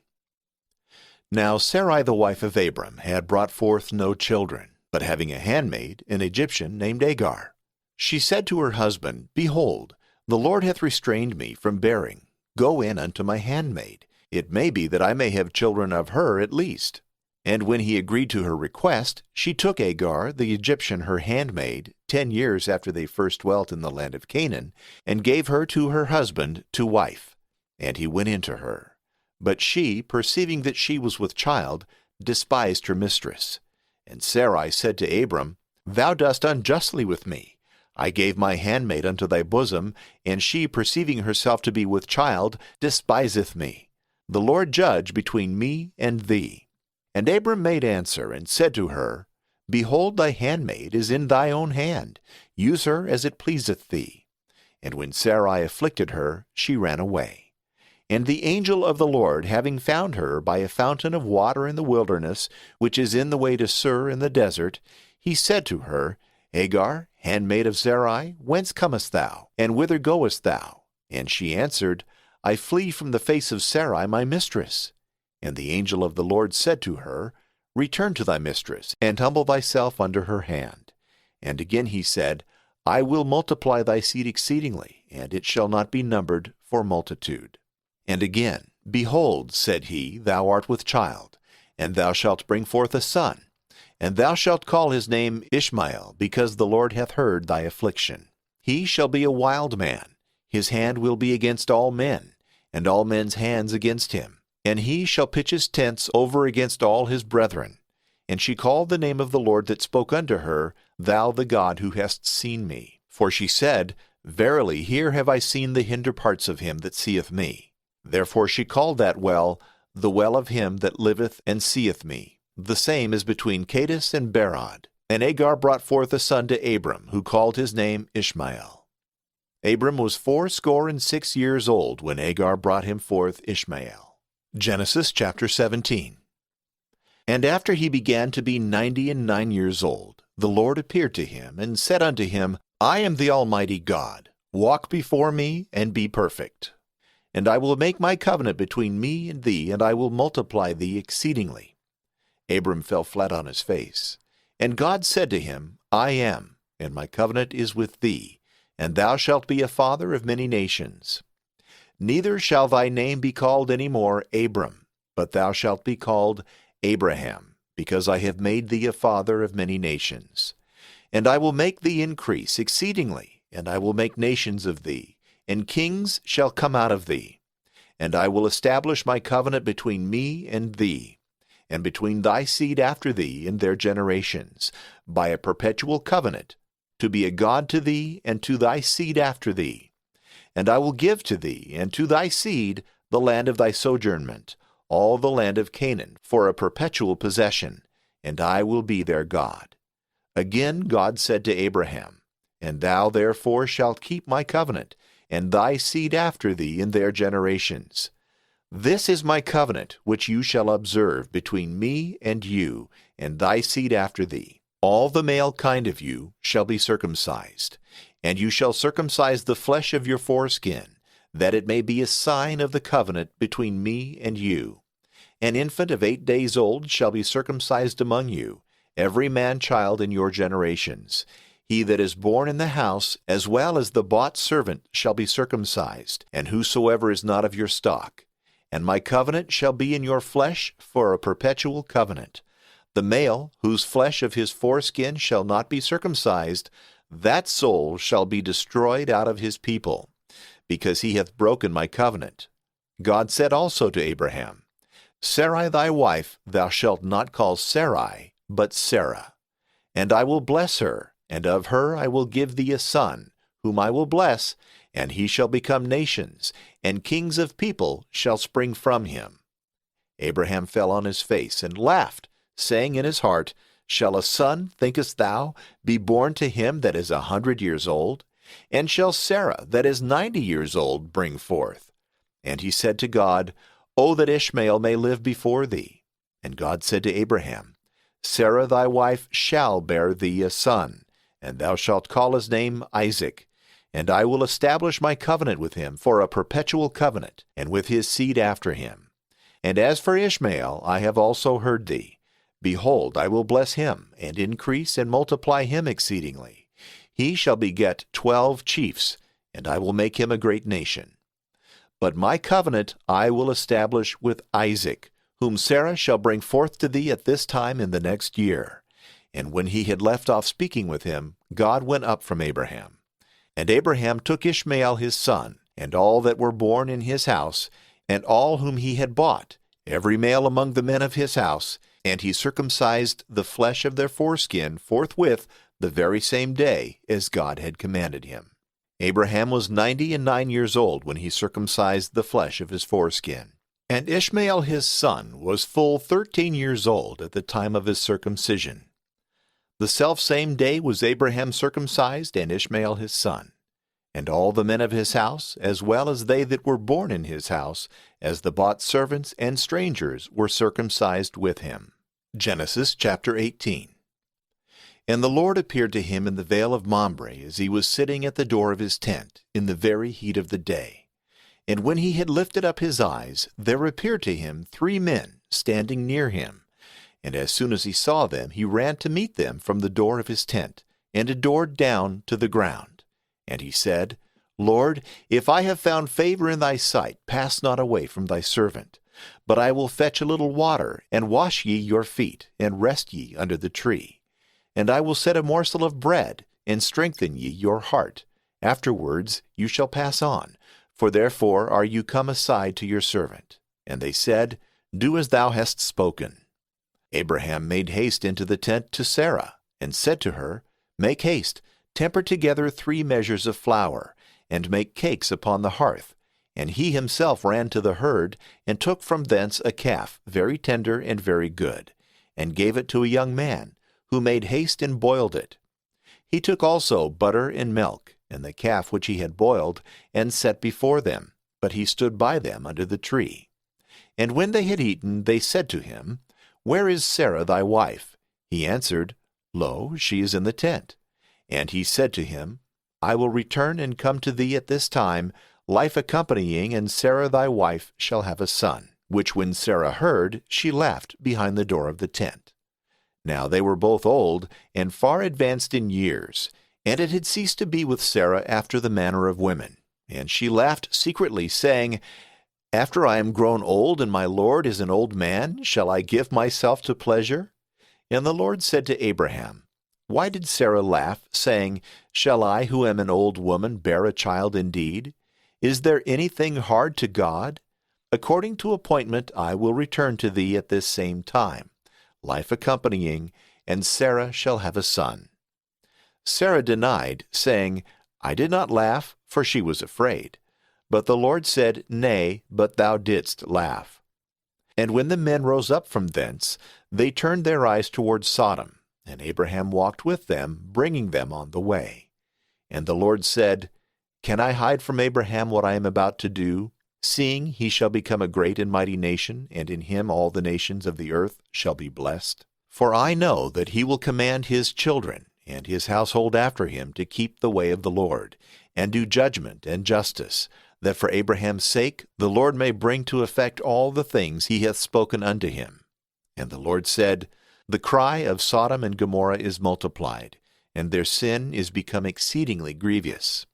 Now Sarai the wife of Abram had brought forth no children, but having a handmaid, an Egyptian named Agar. She said to her husband, Behold, the Lord hath restrained me from bearing. Go in unto my handmaid. It may be that I may have children of her at least. And when he agreed to her request, she took Agar, the Egyptian, her handmaid, 10 years after they first dwelt in the land of Canaan, and gave her to her husband to wife. And he went in to her. But she, perceiving that she was with child, despised her mistress. And Sarai said to Abram, Thou dost unjustly with me. I gave my handmaid unto thy bosom, and she, perceiving herself to be with child, despiseth me. The Lord judge between me and thee. And Abram made answer, and said to her, Behold, thy handmaid is in thy own hand. Use her as it pleaseth thee. And when Sarai afflicted her, she ran away. And the angel of the Lord, having found her by a fountain of water in the wilderness, which is in the way to Sur in the desert, he said to her, Hagar, handmaid of Sarai, whence comest thou, and whither goest thou? And she answered, I flee from the face of Sarai my mistress. And the angel of the Lord said to her, Return to thy mistress, and humble thyself under her hand. And again he said, I will multiply thy seed exceedingly, and it shall not be numbered for multitude. And again, Behold, said he, thou art with child, and thou shalt bring forth a son, and thou shalt call his name Ishmael, because the Lord hath heard thy affliction. He shall be a wild man, his hand will be against all men, and all men's hands against him. And he shall pitch his tents over against all his brethren. And she called the name of the Lord that spoke unto her, Thou the God who hast seen me. For she said, Verily here have I seen the hinder parts of him that seeth me. Therefore she called that well, the well of him that liveth and seeth me. The same is between Kadesh and Berod. And Agar brought forth a son to Abram, who called his name Ishmael. Abram was 86 years old when Agar brought him forth Ishmael. Genesis chapter 17. And after he began to be 99 years old, the Lord appeared to him, and said unto him, I am the Almighty God. Walk before me, and be perfect. And I will make my covenant between me and thee, and I will multiply thee exceedingly. Abram fell flat on his face. And God said to him, I am, and my covenant is with thee, and thou shalt be a father of many nations. Neither shall thy name be called any more Abram, but thou shalt be called Abraham, because I have made thee a father of many nations. And I will make thee increase exceedingly, and I will make nations of thee, and kings shall come out of thee. And I will establish my covenant between me and thee, and between thy seed after thee in their generations, by a perpetual covenant, to be a God to thee and to thy seed after thee. And I will give to thee and to thy seed the land of thy sojournment, all the land of Canaan, for a perpetual possession, and I will be their God. Again God said to Abraham, And thou therefore shalt keep my covenant, and thy seed after thee in their generations. This is my covenant which you shall observe between me and you, and thy seed after thee. All the male kind of you shall be circumcised, and you shall circumcise the flesh of your foreskin, that it may be a sign of the covenant between me and you. An infant of 8 days old shall be circumcised among you, every man-child in your generations. He that is born in the house, as well as the bought servant, shall be circumcised, and whosoever is not of your stock. And my covenant shall be in your flesh for a perpetual covenant. The male, whose flesh of his foreskin shall not be circumcised, that soul shall be destroyed out of his people, because he hath broken my covenant. God said also to Abraham, Sarai thy wife thou shalt not call Sarai, but Sarah. And I will bless her, and of her I will give thee a son, whom I will bless, and he shall become nations, and kings of people shall spring from him. Abraham fell on his face and laughed, saying in his heart, Shall a son, thinkest thou, be born to him that is 100 years old? And shall Sarah, that is 90 years old, bring forth? And he said to God, O that Ishmael may live before thee. And God said to Abraham, Sarah thy wife shall bear thee a son, and thou shalt call his name Isaac. And I will establish my covenant with him for a perpetual covenant, and with his seed after him. And as for Ishmael, I have also heard thee. Behold, I will bless him, and increase and multiply him exceedingly. He shall beget 12 chiefs, and I will make him a great nation. But my covenant I will establish with Isaac, whom Sarah shall bring forth to thee at this time in the next year. And when he had left off speaking with him, God went up from Abraham. And Abraham took Ishmael his son, and all that were born in his house, and all whom he had bought, every male among the men of his house, and he circumcised the flesh of their foreskin forthwith the very same day as God had commanded him. Abraham was 99 years old when he circumcised the flesh of his foreskin. And Ishmael his son was full 13 years old at the time of his circumcision. The selfsame day was Abraham circumcised, and Ishmael his son. And all the men of his house, as well as they that were born in his house, as the bought servants and strangers, were circumcised with him. Genesis chapter 18. And the Lord appeared to him in the vale of Mamre, as he was sitting at the door of his tent, in the very heat of the day. And when he had lifted up his eyes, there appeared to him 3 men standing near him. And as soon as he saw them, he ran to meet them from the door of his tent, and adored down to the ground. And he said, Lord, if I have found favor in thy sight, pass not away from thy servant. But I will fetch a little water, and wash ye your feet, and rest ye under the tree. And I will set a morsel of bread, and strengthen ye your heart. Afterwards you shall pass on, for therefore are you come aside to your servant. And they said, Do as thou hast spoken. Abraham made haste into the tent to Sarah, and said to her, Make haste, temper together 3 measures of flour, and make cakes upon the hearth, And he himself ran to the herd, and took from thence a calf, very tender and very good, and gave it to a young man, who made haste and boiled it. He took also butter and milk, and the calf which he had boiled, and set before them, but he stood by them under the tree. And when they had eaten, they said to him, Where is Sarah thy wife? He answered, Lo, she is in the tent. And he said to him, I will return and come to thee at this time, life accompanying, and Sarah thy wife shall have a son. Which when Sarah heard, she laughed behind the door of the tent. Now they were both old, and far advanced in years, and it had ceased to be with Sarah after the manner of women. And she laughed secretly, saying, After I am grown old, and my Lord is an old man, shall I give myself to pleasure? And the Lord said to Abraham, Why did Sarah laugh, saying, Shall I, who am an old woman, bear a child indeed? Is there anything hard to God? According to appointment I will return to thee at this same time, life accompanying, and Sarah shall have a son. Sarah denied, saying, I did not laugh, for she was afraid. But the Lord said, Nay, but thou didst laugh. And when the men rose up from thence, they turned their eyes toward Sodom, and Abraham walked with them, bringing them on the way. And the Lord said, Can I hide from Abraham what I am about to do, seeing he shall become a great and mighty nation, and in him all the nations of the earth shall be blessed? For I know that he will command his children, and his household after him, to keep the way of the Lord, and do judgment and justice, that for Abraham's sake the Lord may bring to effect all the things he hath spoken unto him. And the Lord said, The cry of Sodom and Gomorrah is multiplied, and their sin is become exceedingly grievous.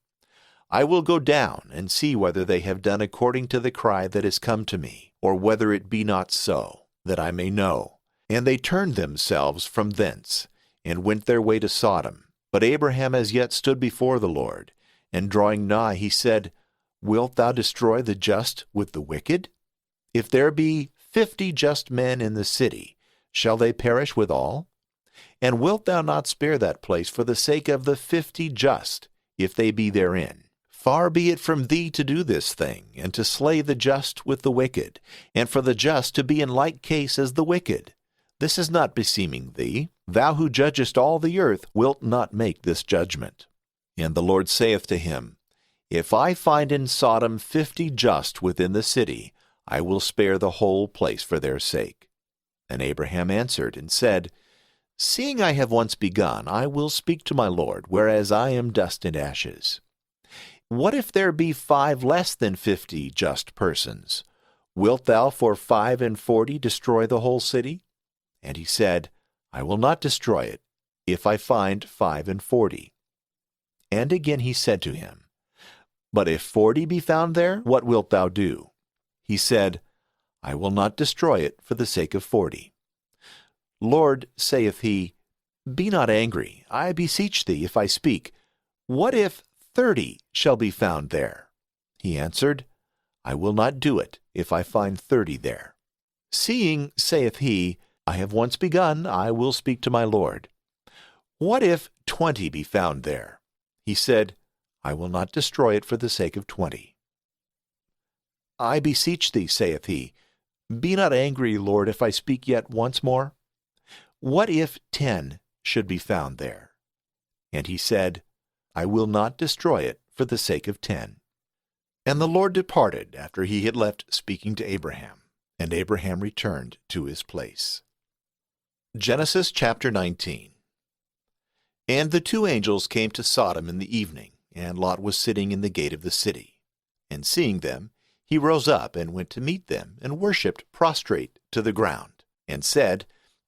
I will go down and see whether they have done according to the cry that is come to me, or whether it be not so, that I may know. And they turned themselves from thence, and went their way to Sodom. But Abraham as yet stood before the Lord, and drawing nigh he said, Wilt thou destroy the just with the wicked? If there be 50 just men in the city, shall they perish with all? And wilt thou not spare that place for the sake of the 50 just, if they be therein? Far be it from thee to do this thing, and to slay the just with the wicked, and for the just to be in like case as the wicked. This is not beseeming thee. Thou who judgest all the earth wilt not make this judgment. And the Lord saith to him, If I find in Sodom 50 just within the city, I will spare the whole place for their sake. And Abraham answered and said, Seeing I have once begun, I will speak to my Lord, whereas I am dust and ashes. What if there be 5 less than 50 just persons? Wilt thou for 45 destroy the whole city? And he said, I will not destroy it, if I find 45. And again he said to him, But if 40 be found there, what wilt thou do? He said, I will not destroy it for the sake of 40. Lord, saith he, Be not angry, I beseech thee, if I speak. What if 30 shall be found there? He answered, I will not do it, if I find 30 there. Seeing, saith he, I have once begun, I will speak to my Lord. What if 20 be found there? He said, I will not destroy it for the sake of 20. I beseech thee, saith he, be not angry, Lord, if I speak yet once more. What if 10 should be found there? And he said, I will not destroy it for the sake of 10. And the Lord departed after he had left speaking to Abraham, and Abraham returned to his place. Genesis chapter 19. And the 2 angels came to Sodom in the evening, and Lot was sitting in the gate of the city. And seeing them, he rose up and went to meet them, and worshipped prostrate to the ground, and said,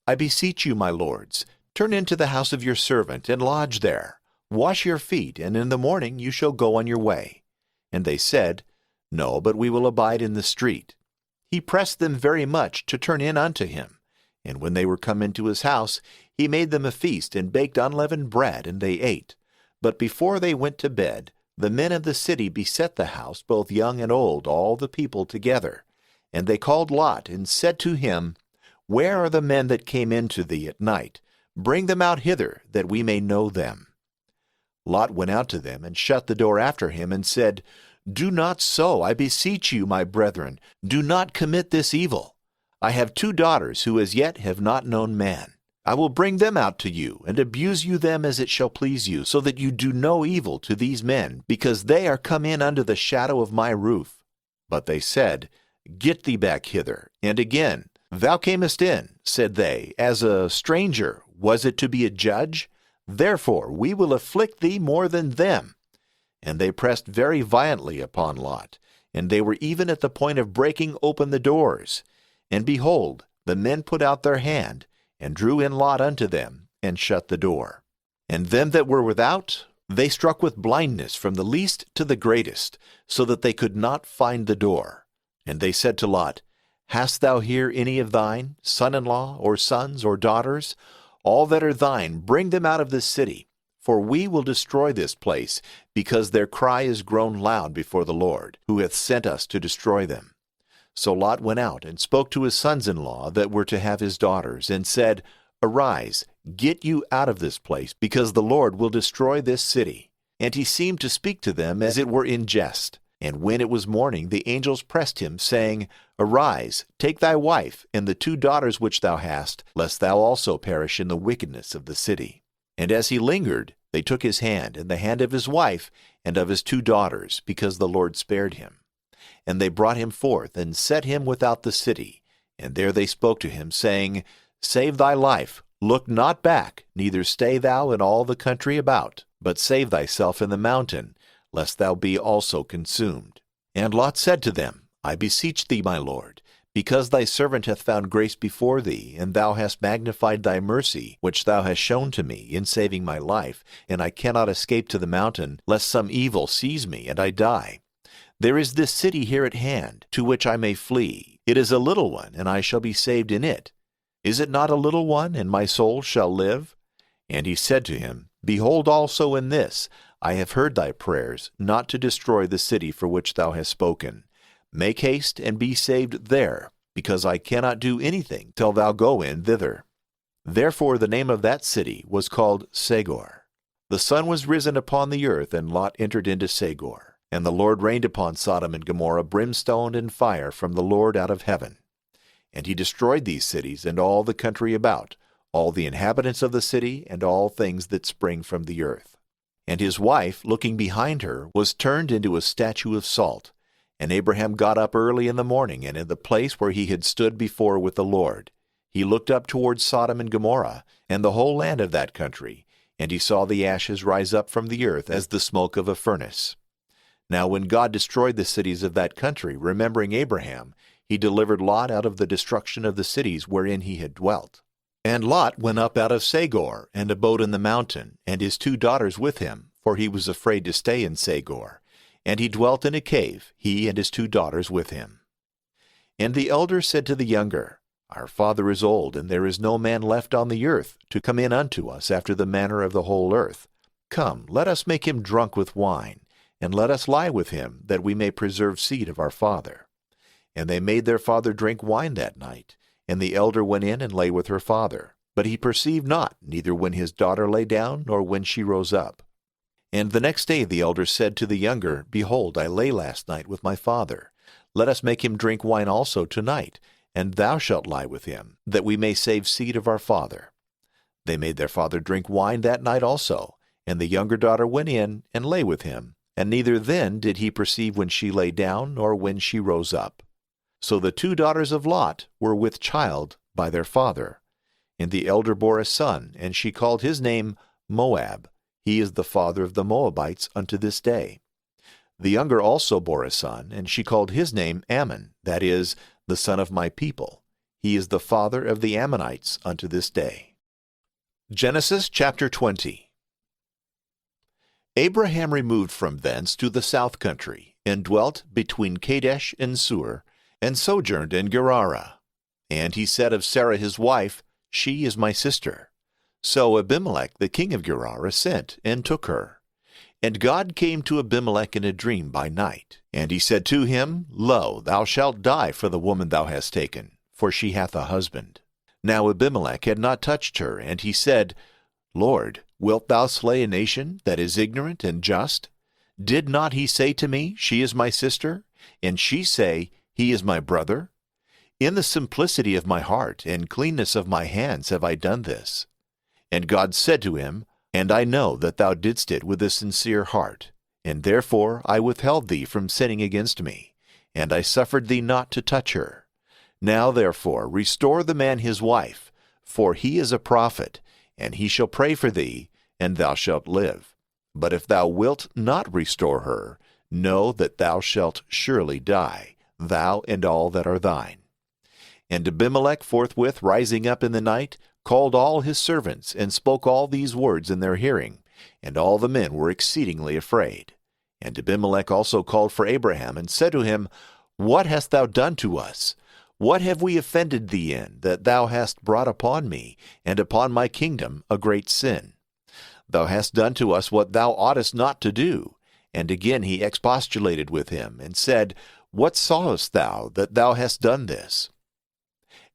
I beseech you, my lords, turn into the house of your servant, and lodge there. Wash your feet, and in the morning you shall go on your way. And they said, No, but we will abide in the street. He pressed them very much to turn in unto him. And when they were come into his house, he made them a feast, and baked unleavened bread, and they ate. But before they went to bed, the men of the city beset the house, both young and old, all the people together. And they called Lot, and said to him, Where are the men that came in to thee at night? Bring them out hither, that we may know them. Lot went out to them, and shut the door after him, and said, "Do not so, I beseech you, my brethren, do not commit this evil. I have 2 daughters who as yet have not known man. I will bring them out to you, and abuse you them as it shall please you, so that you do no evil to these men, because they are come in under the shadow of my roof." But they said, "Get thee back hither." And again, "Thou camest in," said they, "as a stranger. Was it to be a judge? Therefore we will afflict thee more than them." And they pressed very violently upon Lot, and they were even at the point of breaking open the doors. And behold, the men put out their hand, and drew in Lot unto them, and shut the door. And them that were without they struck with blindness from the least to the greatest, so that they could not find the door. And they said to Lot, "Hast thou here any of thine, son-in-law, or sons, or daughters? All that are thine, bring them out of this city. For we will destroy this place, because their cry is grown loud before the Lord, who hath sent us to destroy them." So Lot went out and spoke to his sons-in-law that were to have his daughters, and said, "Arise, get you out of this place, because the Lord will destroy this city." And he seemed to speak to them as it were in jest. And when it was morning, the angels pressed him, saying, "Arise, take thy wife, and the 2 daughters which thou hast, lest thou also perish in the wickedness of the city." And as he lingered, they took his hand, and the hand of his wife, and of his 2 daughters, because the Lord spared him. And they brought him forth, and set him without the city. And there they spoke to him, saying, "Save thy life, look not back, neither stay thou in all the country about, but save thyself in the mountain, lest thou be also consumed." And Lot said to them, "I beseech thee, my lord, because thy servant hath found grace before thee, and thou hast magnified thy mercy, which thou hast shown to me, in saving my life, and I cannot escape to the mountain, lest some evil seize me, and I die. There is this city here at hand, to which I may flee. It is a little one, and I shall be saved in it. Is it not a little one, and my soul shall live?" And he said to him, "Behold also in this, I have heard thy prayers, not to destroy the city for which thou hast spoken. Make haste and be saved there, because I cannot do anything till thou go in thither." Therefore the name of that city was called Segor. The sun was risen upon the earth, and Lot entered into Segor. And the Lord rained upon Sodom and Gomorrah brimstone and fire from the Lord out of heaven. And he destroyed these cities and all the country about, all the inhabitants of the city, and all things that spring from the earth. And his wife, looking behind her, was turned into a statue of salt. And Abraham got up early in the morning, and in the place where he had stood before with the Lord, he looked up towards Sodom and Gomorrah, and the whole land of that country, and he saw the ashes rise up from the earth as the smoke of a furnace. Now when God destroyed the cities of that country, remembering Abraham, he delivered Lot out of the destruction of the cities wherein he had dwelt. And Lot went up out of Segor, and abode in the mountain, and his 2 daughters with him, for he was afraid to stay in Segor. And he dwelt in a cave, he and his 2 daughters with him. And the elder said to the younger, Our father is old, and there is no man left on the earth to come in unto us after the manner of the whole earth. Come, let us make him drunk with wine, and let us lie with him, that we may preserve seed of our father. And they made their father drink wine that night. And the elder went in and lay with her father. But he perceived not, neither when his daughter lay down, nor when she rose up. And the next day the elder said to the younger, Behold, I lay last night with my father. Let us make him drink wine also tonight, and thou shalt lie with him, that we may save seed of our father. They made their father drink wine that night also. And the younger daughter went in and lay with him. And neither then did he perceive when she lay down, nor when she rose up. So the 2 daughters of Lot were with child by their father. And the elder bore a son, and she called his name Moab. He is the father of the Moabites unto this day. The younger also bore a son, and she called his name Ammon, that is, the son of my people. He is the father of the Ammonites unto this day. Genesis chapter 20. Abraham removed from thence to the south country, and dwelt between Kadesh and Sur, and sojourned in Gerarah. And he said of Sarah his wife, She is my sister. So Abimelech the king of Gerarah sent, and took her. And God came to Abimelech in a dream by night. And he said to him, Lo, thou shalt die for the woman thou hast taken, for she hath a husband. Now Abimelech had not touched her, and he said, Lord, wilt thou slay a nation that is ignorant and just? Did not he say to me, She is my sister? And she say, He is my brother? In the simplicity of my heart and cleanness of my hands have I done this. And God said to him, And I know that thou didst it with a sincere heart, and therefore I withheld thee from sinning against me, and I suffered thee not to touch her. Now therefore restore the man his wife, for he is a prophet, and he shall pray for thee, and thou shalt live. But if thou wilt not restore her, know that thou shalt surely die, thou and all that are thine. And Abimelech forthwith rising up in the night, called all his servants, and spoke all these words in their hearing, and all the men were exceedingly afraid. And Abimelech also called for Abraham, and said to him, What hast thou done to us? What have we offended thee in, that thou hast brought upon me, and upon my kingdom, a great sin? Thou hast done to us what thou oughtest not to do. And again he expostulated with him, and said, What sawest thou, that thou hast done this?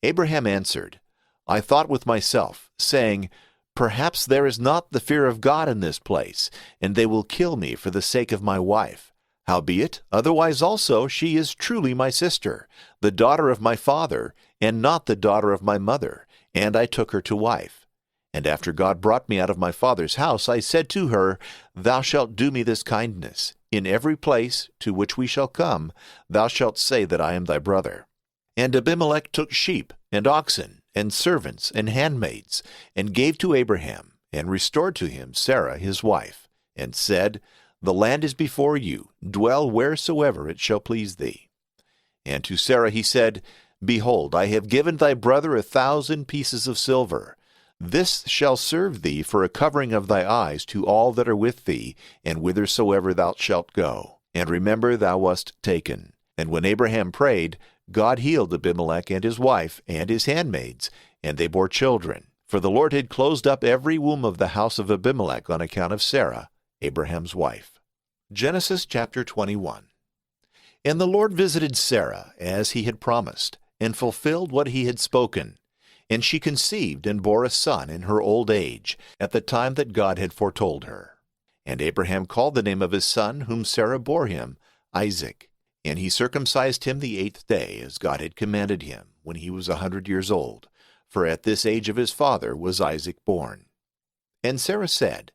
Abraham answered, I thought with myself, saying, Perhaps there is not the fear of God in this place, and they will kill me for the sake of my wife. Howbeit, otherwise also she is truly my sister, the daughter of my father, and not the daughter of my mother, and I took her to wife. And after God brought me out of my father's house, I said to her, Thou shalt do me this kindness. In every place to which we shall come, thou shalt say that I am thy brother. And Abimelech took sheep, and oxen, and servants, and handmaids, and gave to Abraham, and restored to him Sarah his wife, and said, The land is before you, dwell wheresoever it shall please thee. And to Sarah he said, Behold, I have given thy brother 1,000 pieces of silver. This shall serve thee for a covering of thy eyes to all that are with thee, and whithersoever thou shalt go. And remember thou wast taken. And when Abraham prayed, God healed Abimelech and his wife and his handmaids, and they bore children. For the Lord had closed up every womb of the house of Abimelech on account of Sarah, Abraham's wife. Genesis chapter 21. And the Lord visited Sarah, as he had promised, and fulfilled what he had spoken. And she conceived and bore a son in her old age, at the time that God had foretold her. And Abraham called the name of his son, whom Sarah bore him, Isaac. And he circumcised him the 8th day, as God had commanded him, when he was 100 years old. For at this age of his father was Isaac born. And Sarah said,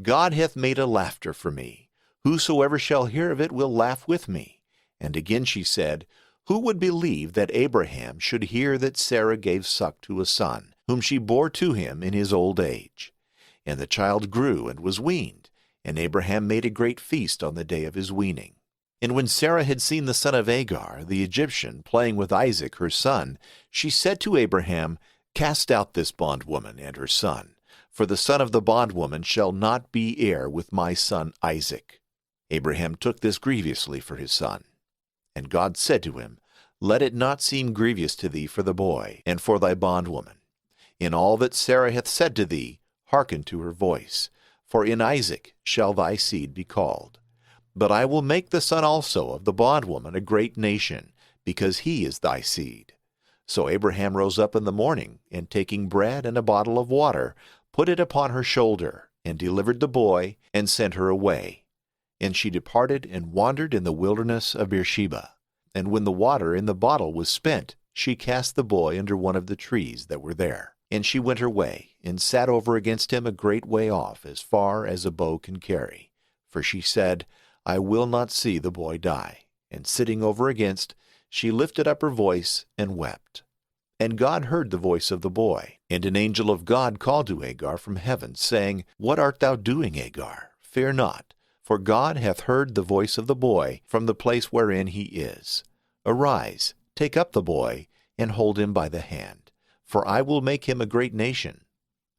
God hath made a laughter for me. Whosoever shall hear of it will laugh with me. And again she said, Who would believe that Abraham should hear that Sarah gave suck to a son, whom she bore to him in his old age? And the child grew and was weaned, and Abraham made a great feast on the day of his weaning. And when Sarah had seen the son of Agar, the Egyptian, playing with Isaac her son, she said to Abraham, Cast out this bondwoman and her son, for the son of the bondwoman shall not be heir with my son Isaac. Abraham took this grievously for his son. And God said to him, Let it not seem grievous to thee for the boy, and for thy bondwoman. In all that Sarah hath said to thee, hearken to her voice, for in Isaac shall thy seed be called. But I will make the son also of the bondwoman a great nation, because he is thy seed. So Abraham rose up in the morning, and taking bread and a bottle of water, put it upon her shoulder, and delivered the boy, and sent her away. And she departed and wandered in the wilderness of Beersheba. And when the water in the bottle was spent, she cast the boy under one of the trees that were there. And she went her way, and sat over against him a great way off, as far as a bow can carry. For she said, I will not see the boy die. And sitting over against, she lifted up her voice and wept. And God heard the voice of the boy. And an angel of God called to Hagar from heaven, saying, What art thou doing, Hagar? Fear not, for God hath heard the voice of the boy from the place wherein he is. Arise, take up the boy, and hold him by the hand, for I will make him a great nation.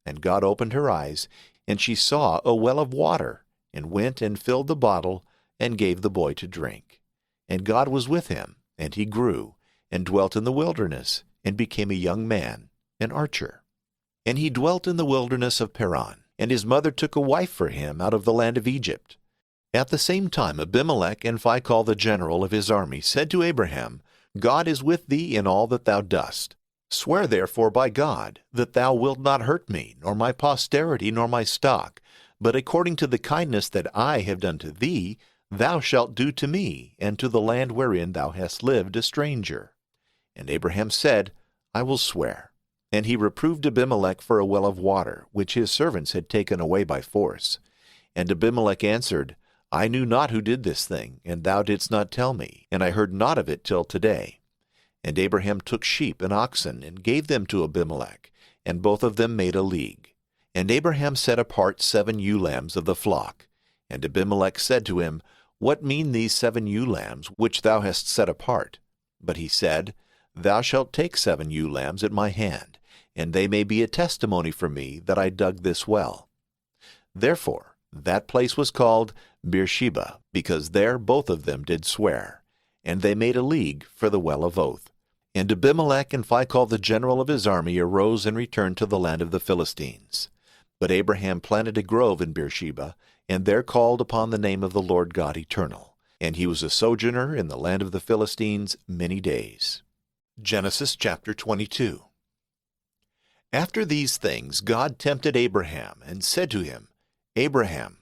And God opened her eyes, and she saw a well of water, and went and filled the bottle, and gave the boy to drink. And God was with him, and he grew, and dwelt in the wilderness, and became a young man, an archer. And he dwelt in the wilderness of Paran, and his mother took a wife for him out of the land of Egypt. At the same time Abimelech and Phicol the general of his army said to Abraham, God is with thee in all that thou dost. Swear therefore by God, that thou wilt not hurt me, nor my posterity, nor my stock, but according to the kindness that I have done to thee, thou shalt do to me, and to the land wherein thou hast lived a stranger? And Abraham said, I will swear. And he reproved Abimelech for a well of water, which his servants had taken away by force. And Abimelech answered, I knew not who did this thing, and thou didst not tell me, and I heard not of it till today. And Abraham took sheep and oxen, and gave them to Abimelech, and both of them made a league. And Abraham set apart 7 ewe lambs of the flock. And Abimelech said to him, What mean these 7 ewe lambs which thou hast set apart? But he said, Thou shalt take 7 ewe lambs at my hand, and they may be a testimony for me that I dug this well. Therefore that place was called Beersheba, because there both of them did swear. And they made a league for the well of oath. And Abimelech and Phicol the general of his army arose and returned to the land of the Philistines. But Abraham planted a grove in Beersheba, and there called upon the name of the Lord God eternal. And he was a sojourner in the land of the Philistines many days. Genesis chapter 22. After these things God tempted Abraham, and said to him, Abraham,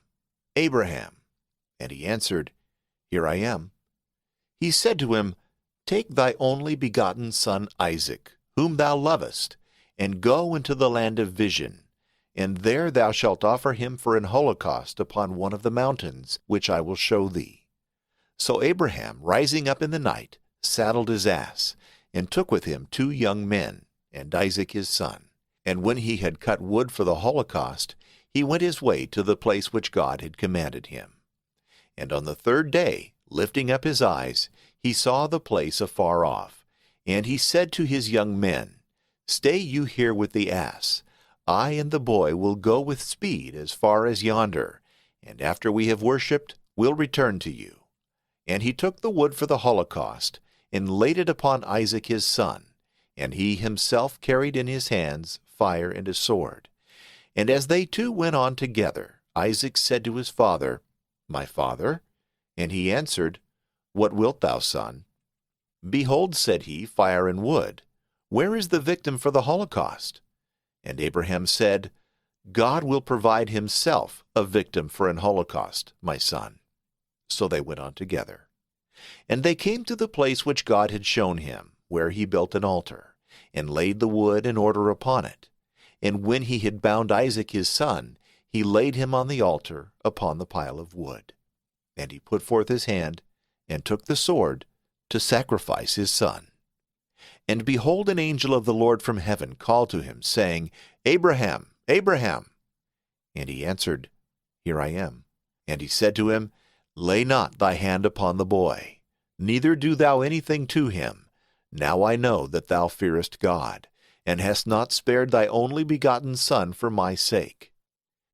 Abraham. And he answered, Here I am. He said to him, Take thy only begotten son Isaac, whom thou lovest, and go into the land of Vision, and there thou shalt offer him for an holocaust upon one of the mountains, which I will show thee. So Abraham, rising up in the night, saddled his ass, and took with him 2 young men, and Isaac his son. And when he had cut wood for the holocaust, he went his way to the place which God had commanded him. And on the 3rd day, lifting up his eyes, he saw the place afar off. And he said to his young men, Stay you here with the ass. I and the boy will go with speed as far as yonder, and after we have worshipped, we'll return to you. And he took the wood for the holocaust, and laid it upon Isaac his son, and he himself carried in his hands fire and a sword. And as they two went on together, Isaac said to his father, My father? And he answered, What wilt thou, son? Behold, said he, fire and wood. Where is the victim for the holocaust? And Abraham said, God will provide himself a victim for an holocaust, my son. So they went on together. And they came to the place which God had shown him, where he built an altar, and laid the wood in order upon it. And when he had bound Isaac his son, he laid him on the altar upon the pile of wood. And he put forth his hand, and took the sword to sacrifice his son. And behold, an angel of the Lord from heaven called to him, saying, Abraham, Abraham. And he answered, Here I am. And he said to him, Lay not thy hand upon the boy, neither do thou anything to him. Now I know that thou fearest God, and hast not spared thy only begotten son for my sake.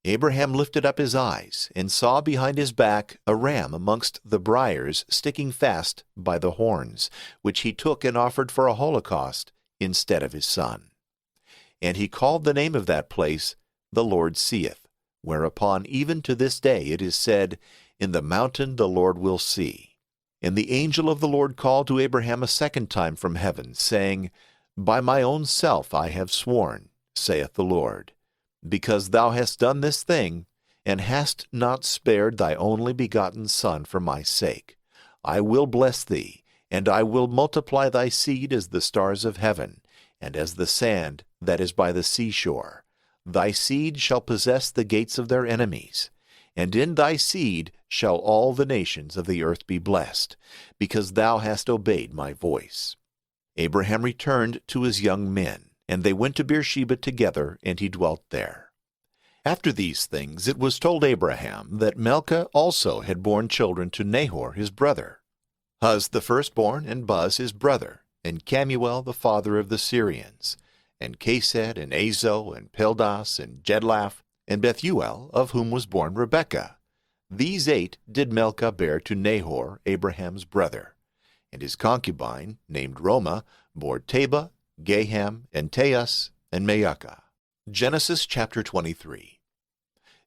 Abraham lifted up his eyes, and saw behind his back a ram amongst the briars sticking fast by the horns, which he took and offered for a holocaust instead of his son. And he called the name of that place, The Lord Seeth, whereupon even to this day it is said, In the mountain the Lord will see. And the angel of the Lord called to Abraham a second time from heaven, saying, By my own self I have sworn, saith the Lord, because thou hast done this thing, and hast not spared thy only begotten son for my sake. I will bless thee, and I will multiply thy seed as the stars of heaven, and as the sand that is by the seashore. Thy seed shall possess the gates of their enemies, and in thy seed shall all the nations of the earth be blessed, because thou hast obeyed my voice. Abraham returned to his young men, and they went to Beersheba together, and he dwelt there. After these things it was told Abraham that Milcah also had borne children to Nahor his brother, Huz the firstborn, and Buz his brother, and Kemuel the father of the Syrians, and Chesed, and Azo, and Pildas, and Jedlaph, and Bethuel, of whom was born Rebekah. These 8 did Milcah bear to Nahor, Abraham's brother. And his concubine, named Romah, bore Teba, Gaham, and Taus, and Maacah. Genesis chapter 23.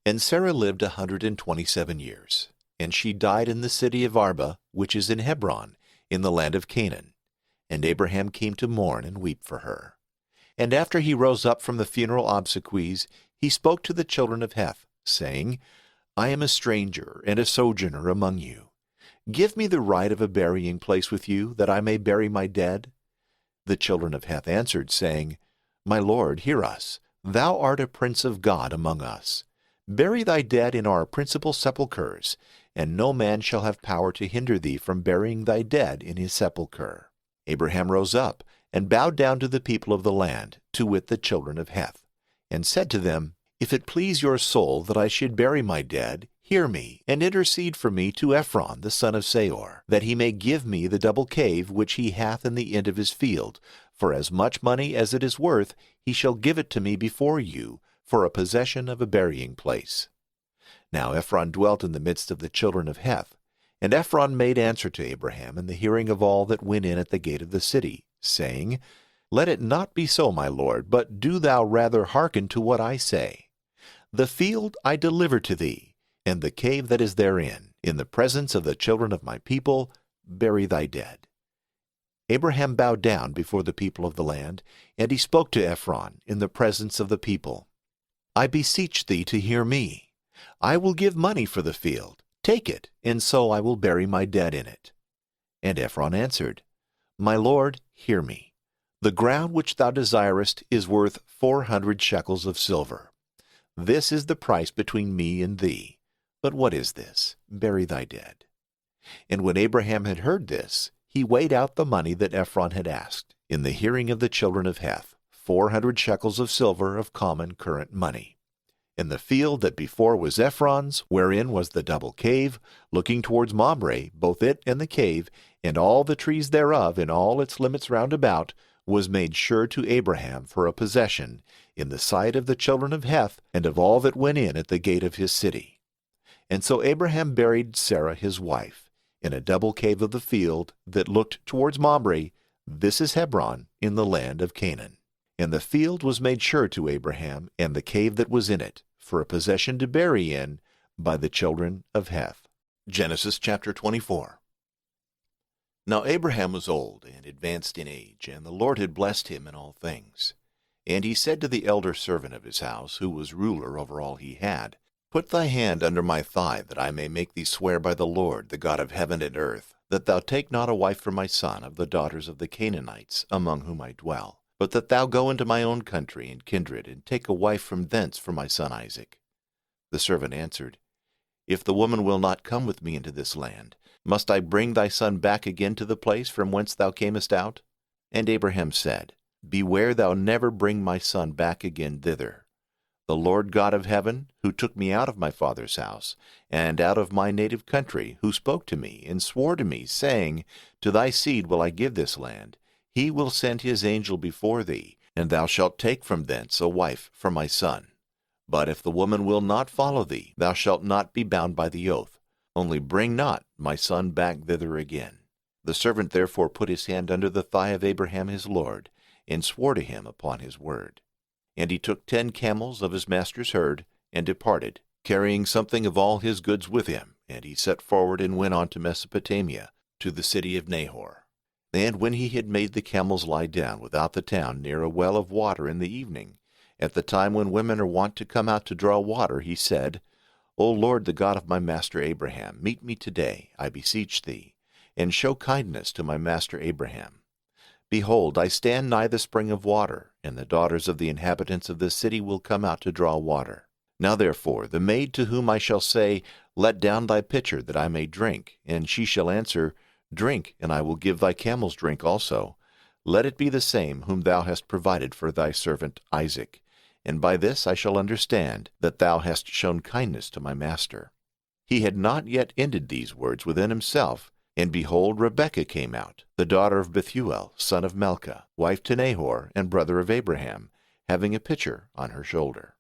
And Sarah lived 127 years, and she died in the city of Arba, which is in Hebron, in the land of Canaan. And Abraham came to mourn and weep for her. And after he rose up from the funeral obsequies, he spoke to the children of Heth, saying, I am a stranger and a sojourner among you, Give me the right of a burying place with you, that I may bury my dead. The children of Heth answered, saying, My lord, hear us. Thou art a prince of God among us. Bury thy dead in our principal sepulchres, and no man shall have power to hinder thee from burying thy dead in his sepulchre. Abraham rose up, and bowed down to the people of the land, to wit the children of Heth, and said to them, If it please your soul that I should bury my dead, hear me, and intercede for me to Ephron the son of Seor, that he may give me the double cave which he hath in the end of his field. For as much money as it is worth, he shall give it to me before you, for a possession of a burying place. Now Ephron dwelt in the midst of the children of Heth. And Ephron made answer to Abraham in the hearing of all that went in at the gate of the city, saying, Let it not be so, my lord, but do thou rather hearken to what I say. The field I deliver to thee, and the cave that is therein, in the presence of the children of my people, bury thy dead. Abraham bowed down before the people of the land, and he spoke to Ephron in the presence of the people. I beseech thee to hear me. I will give money for the field. Take it, and so I will bury my dead in it. And Ephron answered, My lord, hear me. The ground which thou desirest is worth 400 shekels of silver. This is the price between me and thee. But what is this? Bury thy dead. And when Abraham had heard this, he weighed out the money that Ephron had asked, in the hearing of the children of Heth, 400 shekels of silver of common current money. And the field that before was Ephron's, wherein was the double cave, looking towards Mamre, both it and the cave, and all the trees thereof, and all its limits round about, was made sure to Abraham for a possession, in the sight of the children of Heth, and of all that went in at the gate of his city. And so Abraham buried Sarah his wife, in a double cave of the field that looked towards Mamre. This is Hebron, in the land of Canaan. And the field was made sure to Abraham, and the cave that was in it, for a possession to bury in, by the children of Heth. Genesis chapter 24. Now Abraham was old and advanced in age, and the Lord had blessed him in all things. And he said to the elder servant of his house, who was ruler over all he had, Put thy hand under my thigh, that I may make thee swear by the Lord, the God of heaven and earth, that thou take not a wife for my son of the daughters of the Canaanites, among whom I dwell, but that thou go into my own country and kindred, and take a wife from thence for my son Isaac. The servant answered, If the woman will not come with me into this land, must I bring thy son back again to the place from whence thou camest out? And Abraham said, Beware thou never bring my son back again thither. The Lord God of heaven, who took me out of my father's house, and out of my native country, who spoke to me, and swore to me, saying, To thy seed will I give this land, he will send his angel before thee, and thou shalt take from thence a wife for my son. But if the woman will not follow thee, thou shalt not be bound by the oath. Only bring not my son back thither again. The servant therefore put his hand under the thigh of Abraham his lord, and swore to him upon his word. And he took 10 camels of his master's herd, and departed, carrying something of all his goods with him. And he set forward and went on to Mesopotamia, to the city of Nahor. And when he had made the camels lie down without the town near a well of water in the evening, at the time when women are wont to come out to draw water, he said, O Lord, the God of my master Abraham, meet me today, I beseech thee, and show kindness to my master Abraham. Behold, I stand nigh the spring of water, and the daughters of the inhabitants of this city will come out to draw water. Now therefore, the maid to whom I shall say, Let down thy pitcher, that I may drink, and she shall answer, Drink, and I will give thy camels drink also. Let it be the same whom thou hast provided for thy servant Isaac. And by this I shall understand that thou hast shown kindness to my master. He had not yet ended these words within himself, and behold, Rebekah came out, the daughter of Bethuel, son of Milcah, wife to Nahor, and brother of Abraham, having a pitcher on her shoulder.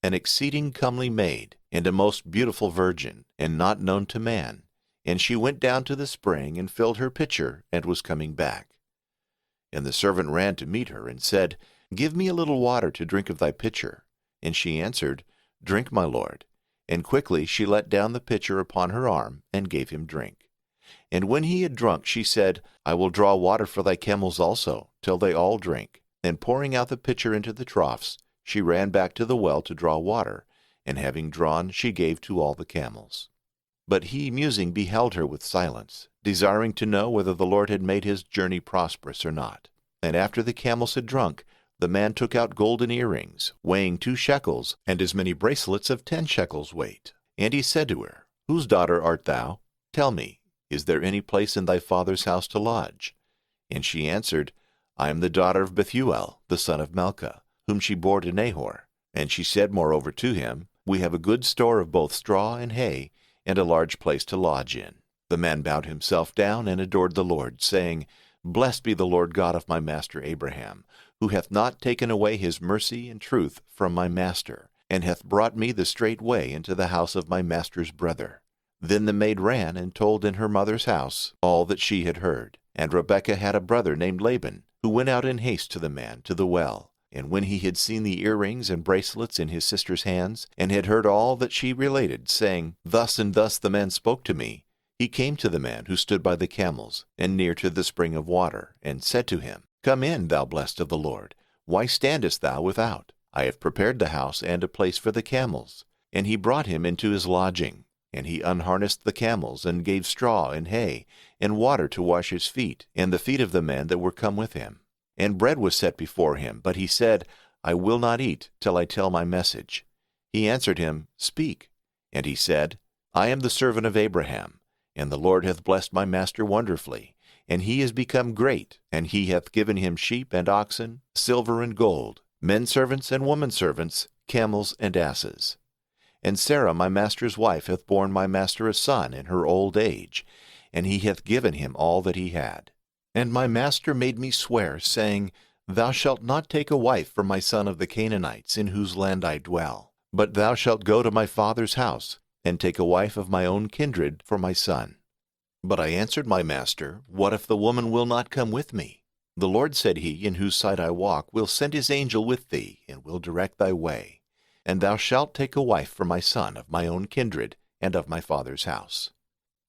An exceeding comely maid, and a most beautiful virgin, and not known to man. And she went down to the spring, and filled her pitcher, and was coming back. And the servant ran to meet her, and said, Give me a little water to drink of thy pitcher. And she answered, Drink, my lord. And quickly she let down the pitcher upon her arm, and gave him drink. And when he had drunk, she said, I will draw water for thy camels also, till they all drink. And pouring out the pitcher into the troughs, she ran back to the well to draw water, and having drawn, she gave to all the camels. But he, musing, beheld her with silence, desiring to know whether the Lord had made his journey prosperous or not. And after the camels had drunk, the man took out golden earrings, weighing 2 shekels, and as many bracelets of 10 shekels weight. And he said to her, Whose daughter art thou? Tell me, is there any place in thy father's house to lodge? And she answered, I am the daughter of Bethuel, the son of Milcah, whom she bore to Nahor. And she said moreover to him, We have a good store of both straw and hay, and a large place to lodge in. The man bowed himself down and adored the Lord, saying, Blessed be the Lord God of my master Abraham, who hath not taken away his mercy and truth from my master, and hath brought me the straight way into the house of my master's brother. Then the maid ran and told in her mother's house all that she had heard. And Rebekah had a brother named Laban, who went out in haste to the man to the well. And when he had seen the earrings and bracelets in his sister's hands, and had heard all that she related, saying, Thus and thus the man spoke to me, he came to the man who stood by the camels, and near to the spring of water, and said to him, Come in, thou blessed of the Lord. Why standest thou without? I have prepared the house and a place for the camels. And he brought him into his lodging. And he unharnessed the camels, and gave straw and hay, and water to wash his feet, and the feet of the men that were come with him. And bread was set before him, but he said, I will not eat till I tell my message. He answered him, Speak. And he said, I am the servant of Abraham, and the Lord hath blessed my master wonderfully, and he is become great, and he hath given him sheep and oxen, silver and gold, men servants and women servants, camels and asses. And Sarah my master's wife hath borne my master a son in her old age, and he hath given him all that he had. And my master made me swear, saying, Thou shalt not take a wife for my son of the Canaanites, in whose land I dwell, but thou shalt go to my father's house, and take a wife of my own kindred for my son. But I answered my master, What if the woman will not come with me? The Lord, said he, in whose sight I walk, will send his angel with thee, and will direct thy way. And thou shalt take a wife for my son of my own kindred, and of my father's house.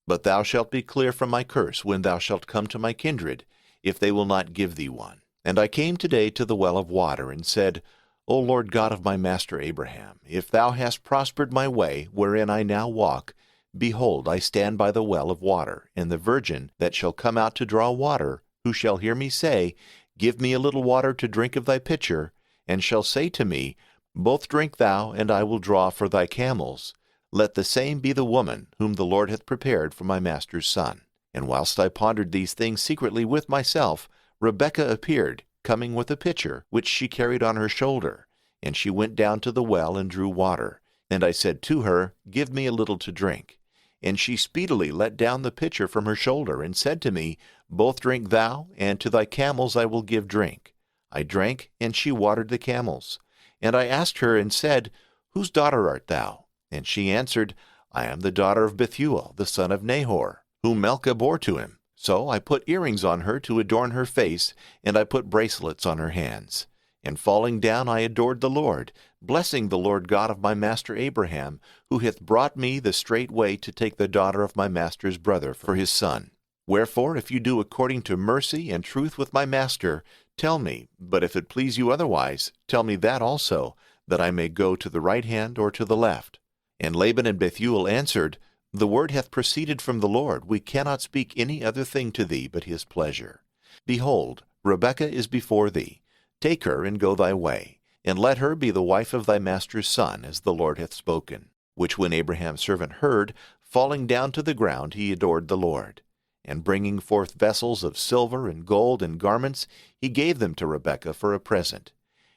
But thou shalt be clear from my curse when thou shalt come to my kindred, if they will not give thee one. And I came today to the well of water, and said, O Lord God of my master Abraham, if thou hast prospered my way, wherein I now walk, behold, I stand by the well of water, and the virgin that shall come out to draw water, who shall hear me say, Give me a little water to drink of thy pitcher, and shall say to me, Both drink thou, and I will draw for thy camels. Let the same be the woman whom the Lord hath prepared for my master's son. And whilst I pondered these things secretly with myself, Rebekah appeared, coming with a pitcher, which she carried on her shoulder. And she went down to the well and drew water. And I said to her, Give me a little to drink. And she speedily let down the pitcher from her shoulder, and said to me, Both drink thou, and to thy camels I will give drink. I drank, and she watered the camels. And I asked her, and said, Whose daughter art thou? And she answered, I am the daughter of Bethuel, the son of Nahor, whom Milcah bore to him. So I put earrings on her to adorn her face, and I put bracelets on her hands. And falling down I adored the Lord, blessing the Lord God of my master Abraham, who hath brought me the straight way to take the daughter of my master's brother for his son. Wherefore, if you do according to mercy and truth with my master, tell me, but if it please you otherwise, tell me that also, that I may go to the right hand or to the left. And Laban and Bethuel answered, The word hath proceeded from the Lord. We cannot speak any other thing to thee but his pleasure. Behold, Rebekah is before thee. Take her and go thy way, and let her be the wife of thy master's son, as the Lord hath spoken. Which when Abraham's servant heard, falling down to the ground, he adored the Lord. And bringing forth vessels of silver and gold and garments, he gave them to Rebekah for a present.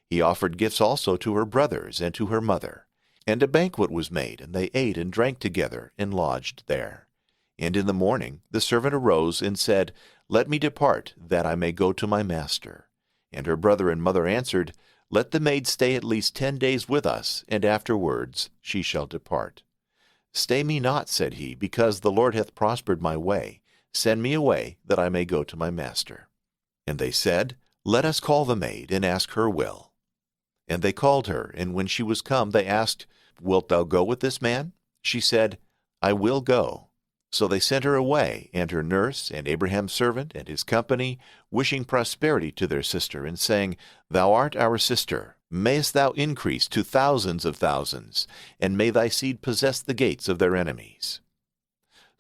He offered gifts also to her brothers and to her mother. And a banquet was made, and they ate and drank together, and lodged there. And in the morning the servant arose and said, Let me depart, that I may go to my master. And her brother and mother answered, Let the maid stay at least 10 days with us, and afterwards she shall depart. Stay me not, said he, because the Lord hath prospered my way. Send me away, that I may go to my master. And they said, Let us call the maid, and ask her will. And they called her, and when she was come, they asked, Wilt thou go with this man? She said, I will go. So they sent her away, and her nurse, and Abraham's servant, and his company, wishing prosperity to their sister, and saying, Thou art our sister. Mayest thou increase to thousands of thousands, and may thy seed possess the gates of their enemies.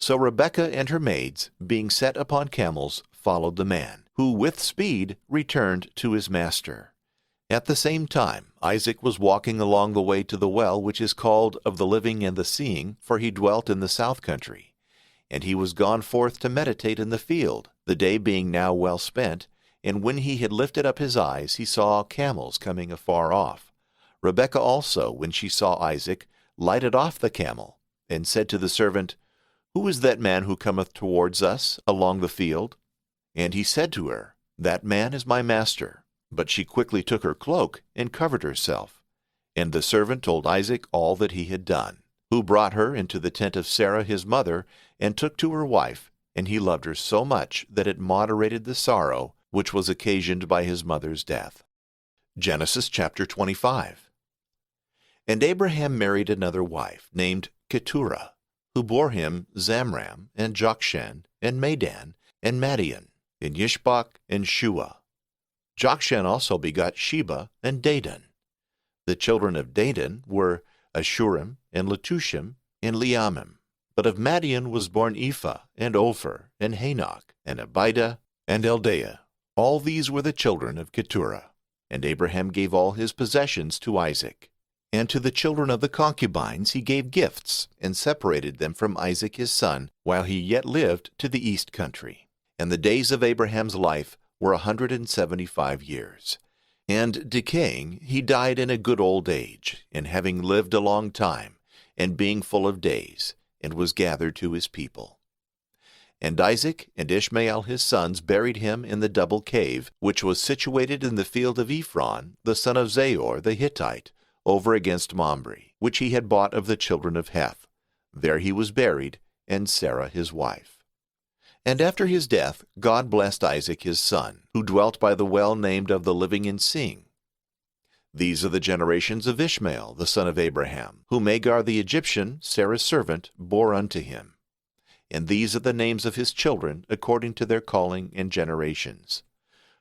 So Rebekah and her maids, being set upon camels, followed the man, who with speed returned to his master. At the same time Isaac was walking along the way to the well which is called of the living and the seeing, for he dwelt in the south country. And he was gone forth to meditate in the field, the day being now well spent, and when he had lifted up his eyes, he saw camels coming afar off. Rebekah also, when she saw Isaac, lighted off the camel, and said to the servant, Who is that man who cometh towards us along the field? And he said to her, That man is my master. But she quickly took her cloak and covered herself. And the servant told Isaac all that he had done, who brought her into the tent of Sarah his mother, and took to her wife, and he loved her so much that it moderated the sorrow which was occasioned by his mother's death. Genesis chapter 25. And Abraham married another wife, named Keturah, who bore him Zamram, and Jokshan, and Medan, and Madian, and Yishbak, and Shua. Jokshan also begot Sheba and Dedan. The children of Dedan were Ashurim, and Letushim, and Leamim. But of Madian was born Ephah, and Ophir, and Hanok, and Abidah, and Eldaah. All these were the children of Keturah. And Abraham gave all his possessions to Isaac. And to the children of the concubines he gave gifts, and separated them from Isaac his son, while he yet lived to the east country. And the days of Abraham's life were 175 years. And decaying, he died in a good old age, and having lived a long time, and being full of days, and was gathered to his people. And Isaac and Ishmael his sons buried him in the double cave, which was situated in the field of Ephron, the son of Zahor the Hittite, over against Mamre, which he had bought of the children of Heth. There he was buried, and Sarah his wife. And after his death God blessed Isaac his son, who dwelt by the well named of the living and seeing. These are the generations of Ishmael the son of Abraham, whom Hagar the Egyptian, Sarah's servant, bore unto him. And these are the names of his children, according to their calling and generations.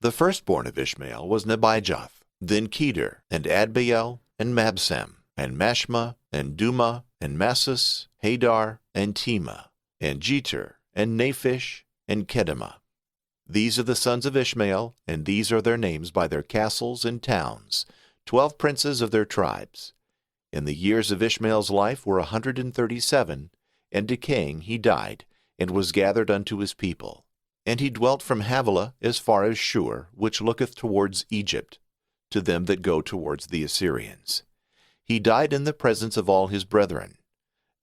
The firstborn of Ishmael was Nebajoth, then Kedar, and Adbeel, and Mabsam, and Mashma, and Duma, and Massus, Hadar, and Tema, and Jeter, and Naphish, and Kedemah. These are the sons of Ishmael, and these are their names by their castles and towns, 12 princes of their tribes. And the years of Ishmael's life were 137, and decaying he died, and was gathered unto his people. And he dwelt from Havilah as far as Shur, which looketh towards Egypt, to them that go towards the Assyrians. He died in the presence of all his brethren.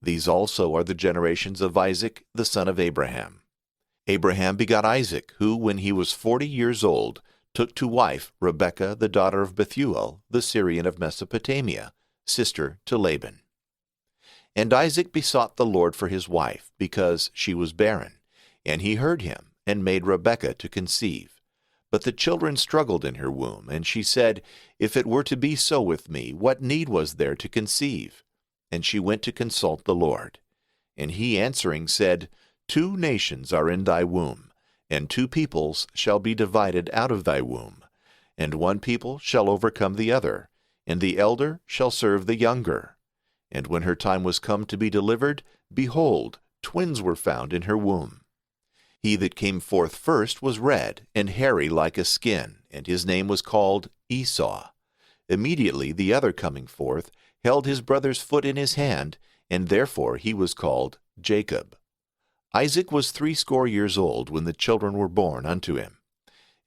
These also are the generations of Isaac the son of Abraham. Abraham begot Isaac, who, when he was 40 years old, took to wife Rebekah the daughter of Bethuel, the Syrian of Mesopotamia, sister to Laban. And Isaac besought the Lord for his wife, because she was barren. And he heard him, and made Rebekah to conceive. But the children struggled in her womb, and she said, If it were to be so with me, what need was there to conceive? And she went to consult the Lord. And he answering said, 2 nations are in thy womb, and 2 peoples shall be divided out of thy womb. And 1 people shall overcome the other, and the elder shall serve the younger. And when her time was come to be delivered, behold, twins were found in her womb. He that came forth first was red, and hairy like a skin, and his name was called Esau. Immediately the other coming forth held his brother's foot in his hand, and therefore he was called Jacob. Isaac was 80 years old when the children were born unto him.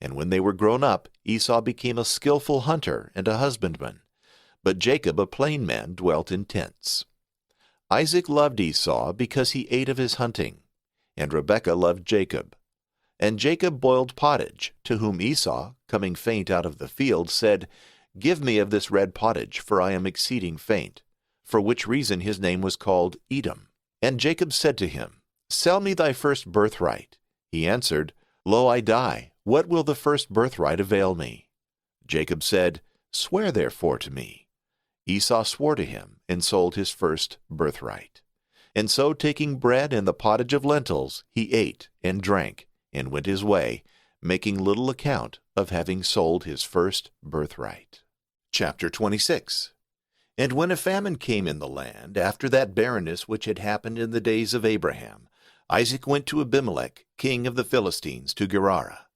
And when they were grown up, Esau became a skillful hunter and a husbandman, but Jacob a plain man dwelt in tents. Isaac loved Esau because he ate of his hunting, and Rebekah loved Jacob. And Jacob boiled pottage, to whom Esau, coming faint out of the field, said, Give me of this red pottage, for I am exceeding faint. For which reason his name was called Edom. And Jacob said to him, Sell me thy first birthright. He answered, Lo, I die. What will the first birthright avail me? Jacob said, Swear therefore to me. Esau swore to him, and sold his first birthright. And so, taking bread and the pottage of lentils, he ate and drank, and went his way, making little account of having sold his first birthright. Chapter 26. And when a famine came in the land, after that barrenness which had happened in the days of Abraham, Isaac went to Abimelech, king of the Philistines, to Gerar.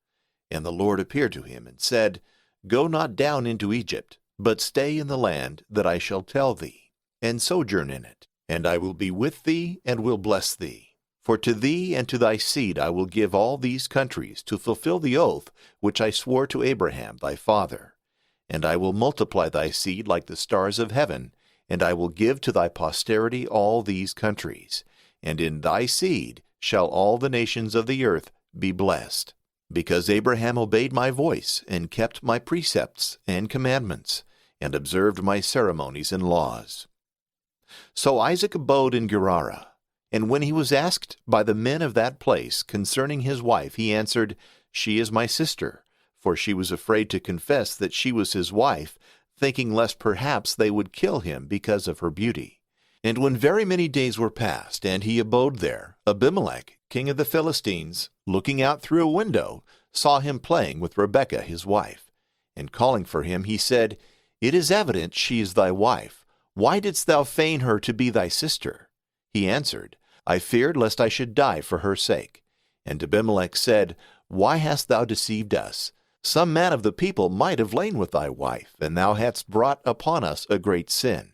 And the Lord appeared to him and said, Go not down into Egypt, but stay in the land that I shall tell thee, and sojourn in it. And I will be with thee, and will bless thee. For to thee and to thy seed I will give all these countries, to fulfill the oath which I swore to Abraham thy father. And I will multiply thy seed like the stars of heaven, and I will give to thy posterity all these countries. And in thy seed shall all the nations of the earth be blessed. Because Abraham obeyed my voice, and kept my precepts and commandments, and observed my ceremonies and laws. So Isaac abode in Gerar. And when he was asked by the men of that place concerning his wife, he answered, She is my sister. For she was afraid to confess that she was his wife, thinking lest perhaps they would kill him because of her beauty. And when very many days were past, and he abode there, Abimelech, king of the Philistines, looking out through a window, saw him playing with Rebekah his wife. And calling for him, he said, It is evident she is thy wife. Why didst thou feign her to be thy sister? He answered, I feared lest I should die for her sake. And Abimelech said, Why hast thou deceived us? Some man of the people might have lain with thy wife, and thou hadst brought upon us a great sin.